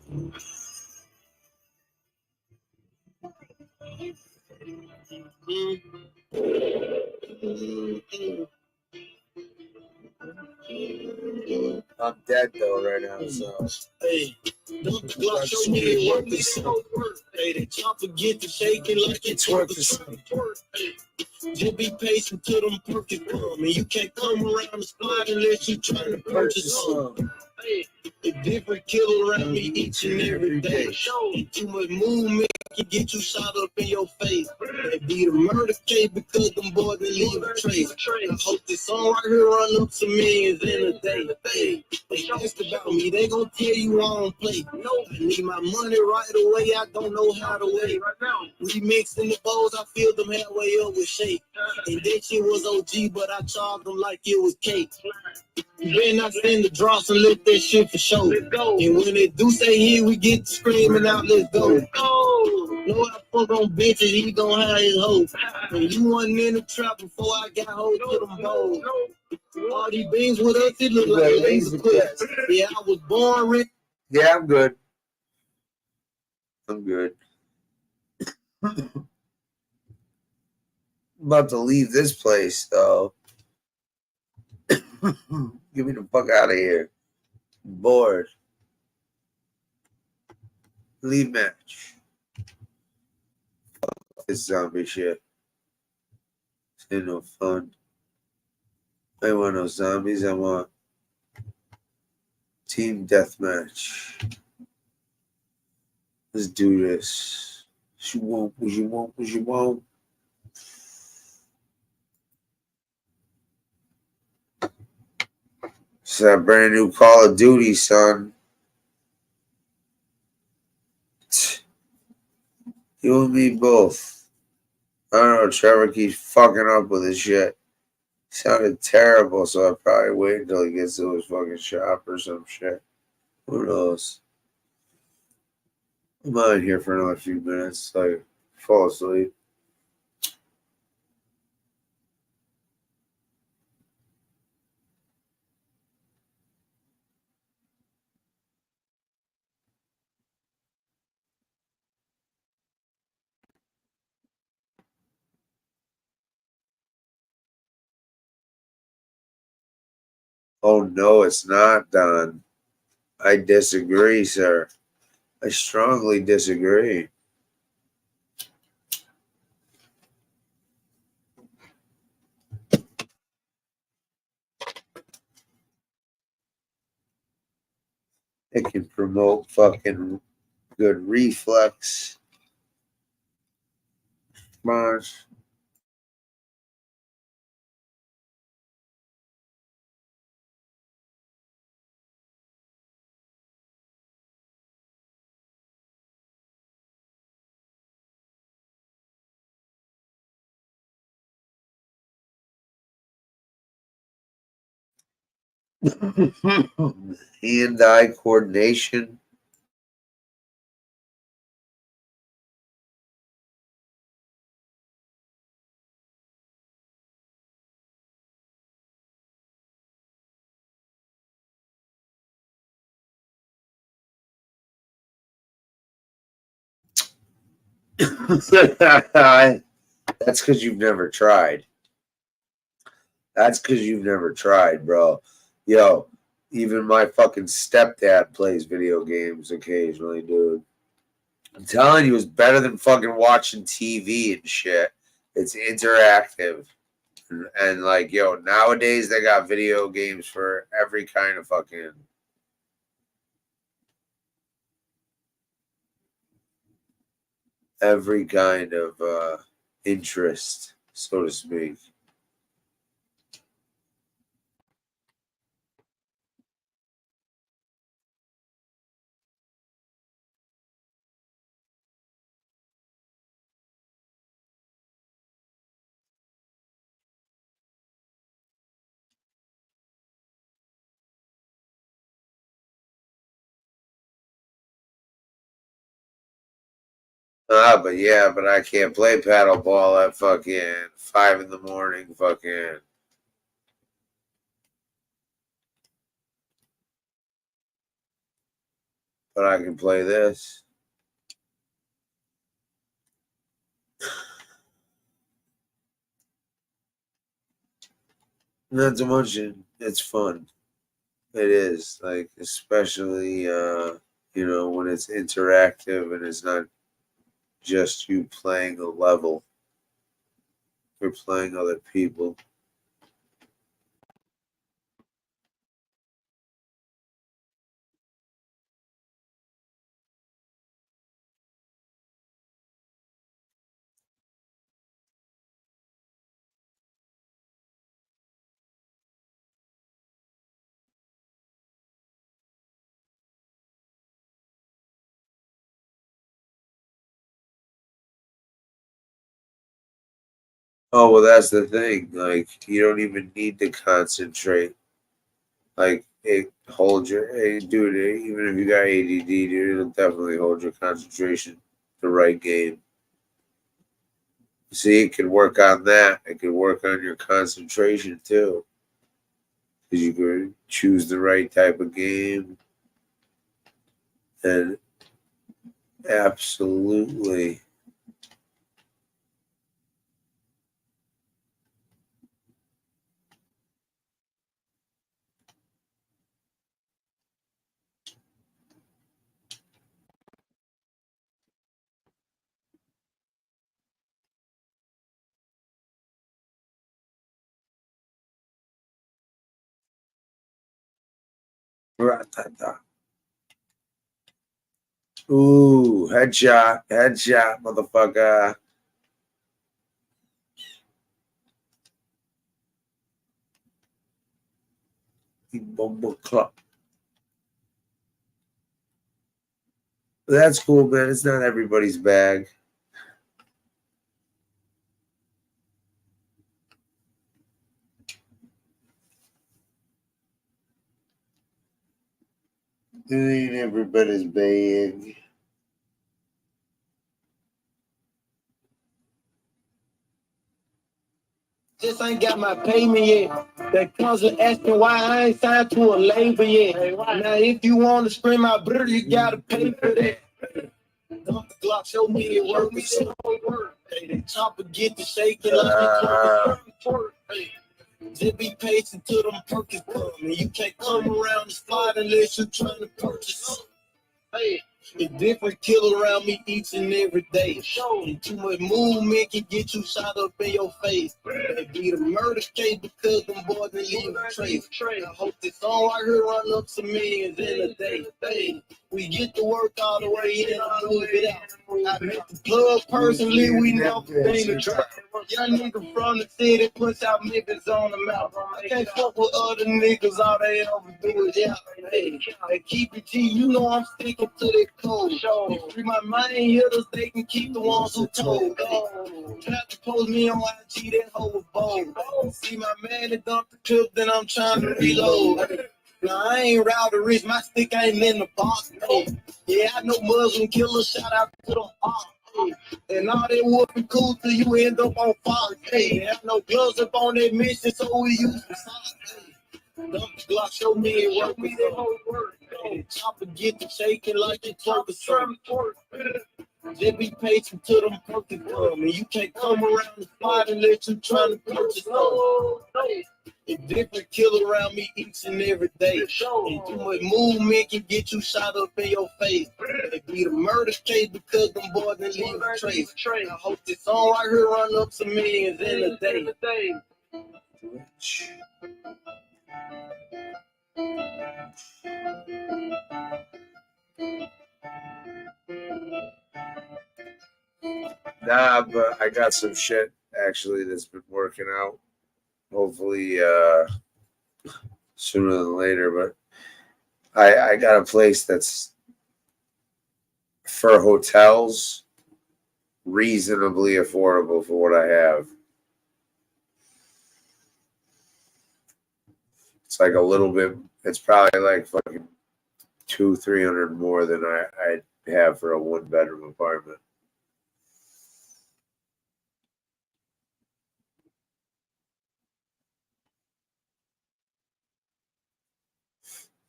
I'm dead though right now, so. Hey, don't Glock show me it work is so work. Hey, they chop forget to shake it like it's worth it. Hey, just be patient till them perkins come, and you can't come around the spot unless you trying to purchase some. Hey, a different killer around me each and every day. Too much movement can get you shot up in your face. It be the murder case because them boys they leave a trace. I hope this song right here run up some millions in a day. Hey, they asked about me, they gon' tell you I don't play. No, I need my money right away. I don't know how to wait. Remixing the bowls, I feel them halfway up with shake. And that shit was OG, but I charged them like it was cake. Then I send the drops and let that shit for show. And when they do say here, we get screaming out, let's go. Know I fuck on bitches, he gon' have his hoes. And you wasn't in the trap before I got hold to them hoes. All these beans with us, it look like laser clips. Yeah, I was born rich. Yeah, I'm good. I'm good. I'm about to leave this place, though. Get me the fuck out of here. I'm bored. Leave match. Fuck this zombie shit. This ain't no fun. I want no zombies. I want team deathmatch. Let's do this. What you want? What you want? What you want? It's that brand new Call of Duty, son. You and me both. I don't know. Trevor keeps fucking up with his shit. He sounded terrible, so I'll probably wait until he gets to his fucking shop or some shit. Who knows? I'm on here for another few minutes. Like, fall asleep. Oh, no, it's not done. I disagree, sir. I strongly disagree. It can promote fucking good reflex. Mars. Hand-eye coordination. That's because you've never tried. That's because you've never tried, bro. Yo, even my fucking stepdad plays video games occasionally, dude. I'm telling you, it's better than fucking watching TV and shit. It's interactive. And like, yo, nowadays they got video games for every kind of fucking interest, so to speak. But yeah, but I can't play paddleball at fucking 5 in the morning. Fucking. But I can play this. Not to mention, it's fun. It is, like, especially when it's interactive and it's not just you playing a level. You're playing other people. Oh well, that's the thing. Like, you don't even need to concentrate. Like, dude. Even if you got ADD, dude, it'll definitely hold your concentration. The right game. See, it can work on that. It can work on your concentration too, because you could choose the right type of game. And absolutely. Ratata. Ooh, headshot, motherfucker. Bumble club. That's cool, man. It's not everybody's bag. It ain't everybody's bag. Just ain't got my payment yet. That cousin asking why I ain't signed to a label yet. Now if you want to scream out brother, you gotta pay for that. Dump the Glock, show me it work. Hey, the chopper get to shaking like it. Just be patient till them perkins come. And you can't come around the spot unless you're trying to purchase. Hey, it's different kill around me each and every day. And too much movement can get you shot up in your face. It be the murder case because them boys didn't leave a trace. I hope this song right here run up some millions in a day. Hey, we get to work all the way in and move it out. I met the plug personally, we never been to try. Young nigga from the city push out niggas on the mouth. I can't fuck with other niggas, all they ever do is yeah. Hey, keep it G, you know I'm sticking to that code. If free my main hitters, they can keep the ones who told. Trap to post me on IG, that hoe was bold. See my man that dumped the clip, then I'm trying to reload. Now I ain't round the rich, my stick ain't in the box. Yeah, I know Muslim killers, shout out to them all. And all that whooping cool till you end up on Fox. Hey, have no gloves up on that mission, so we use the socks. Dump the Glock, show me it work. Me that whole work. Chopper get to shaking like it's twerk or something. Just be patient till them perkins come. And you can't come around the spot unless you trying to purchase something. It's different kill around me each and every day. And too much movement can get you shot up in your face. It be the murder case because them boys didn't leave a trace. I hope this song right here run up some millions in a day. Nah, but I got some shit actually that's been working out. Hopefully, sooner than later. But I got a place that's for hotels reasonably affordable for what I have. It's like a little bit. It's probably like fucking 200-300 more than I have for a 1-bedroom apartment.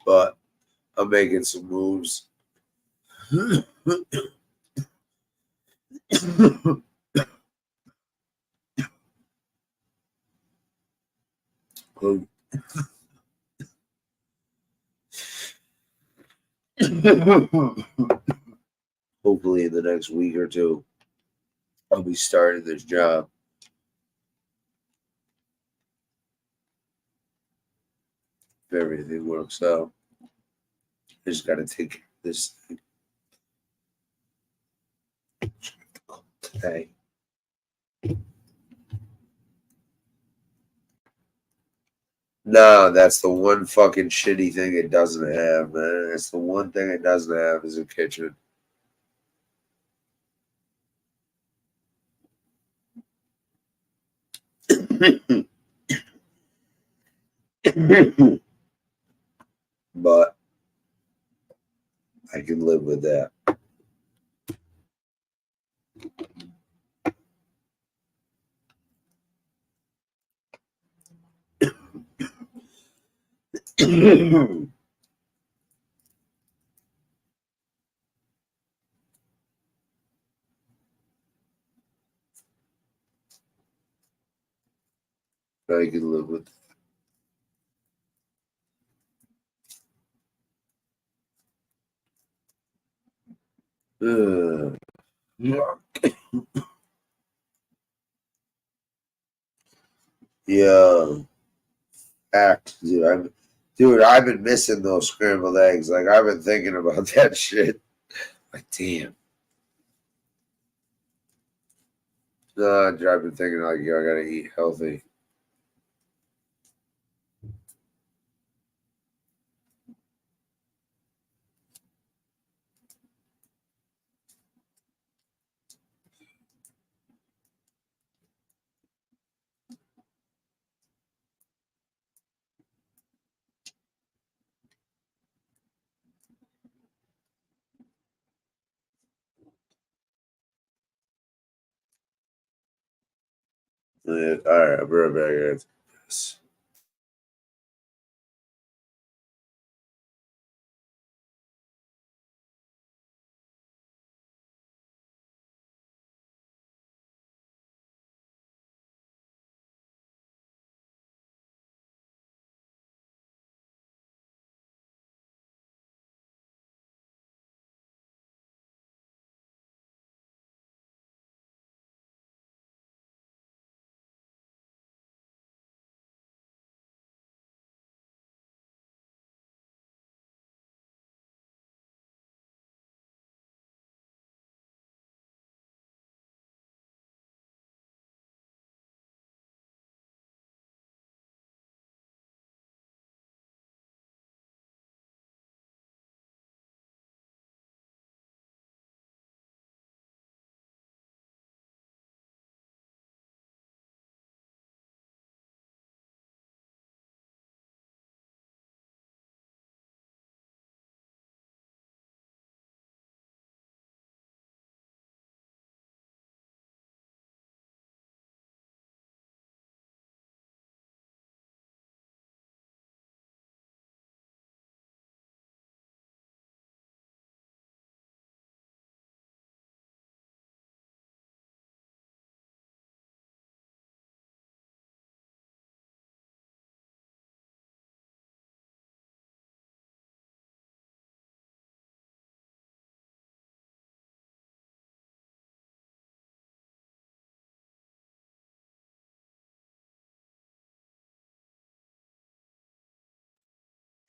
but I'm making some moves. Hopefully in the next week or two, I'll be starting this job. If everything works out, I just gotta take care of this thing today. No, that's the one fucking shitty thing it doesn't have, man. That's the one thing it doesn't have is a kitchen. But I can live with that. I can live with yeah. Act, dude. I've been missing those scrambled eggs. Like I've been thinking about that shit. Like, damn. I've been thinking like, yo, I gotta eat healthy. Yeah, all right, I'll be right back, guys.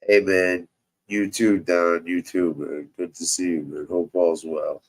Hey man, you too, Don. You too, man. Good to see you, man. Hope all's well.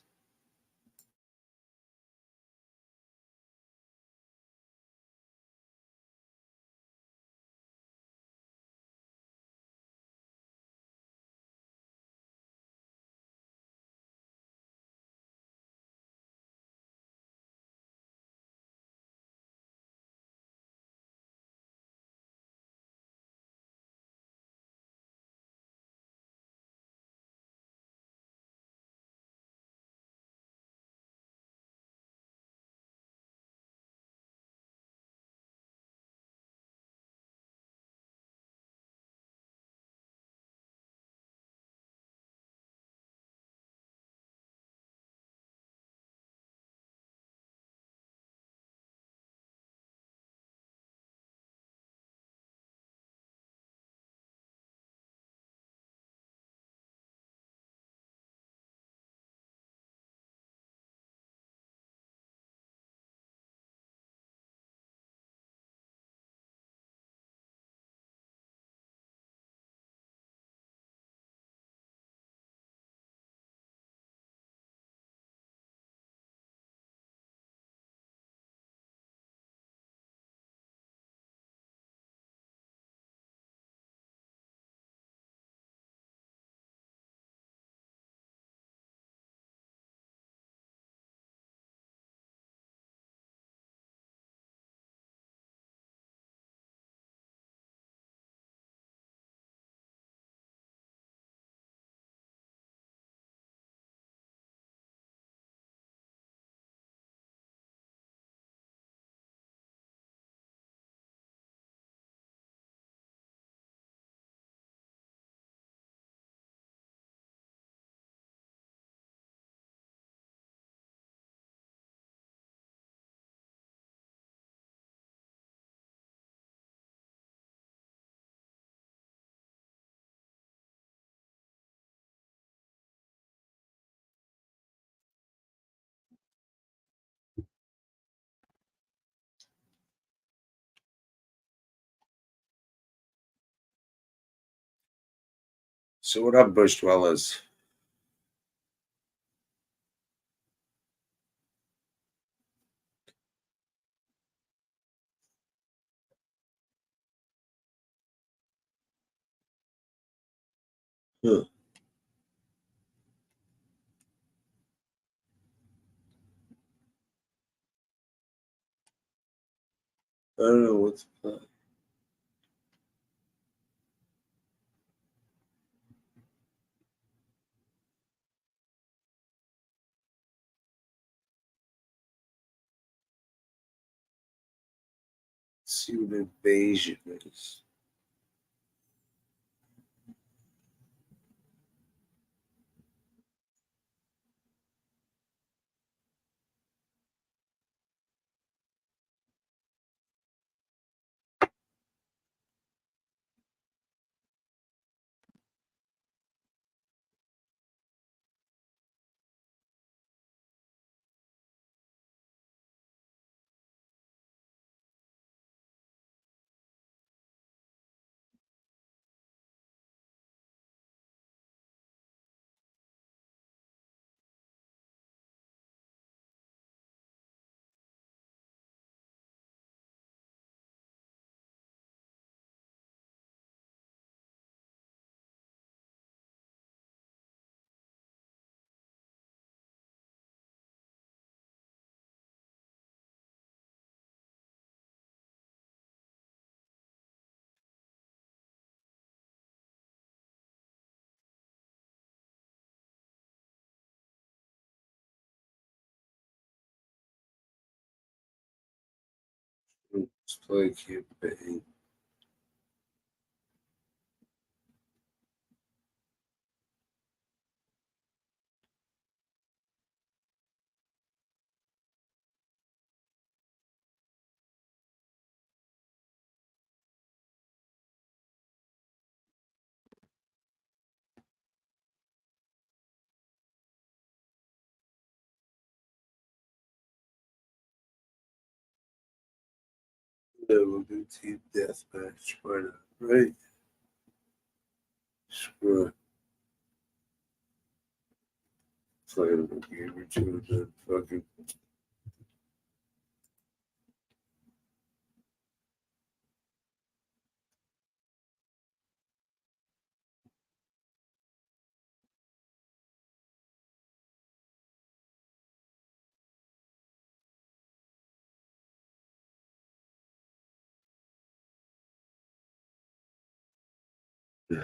So what up, bush dwellers? Huh. I don't know what's plan. Let's see what invasion is. Let's play campaign. Yeah, we'll do team deathmatch. Why not? Right? Screw it. Play a game or two and then fucking. Yeah.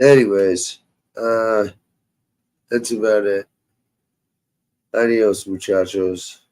Anyways, that's about it. Adios, muchachos.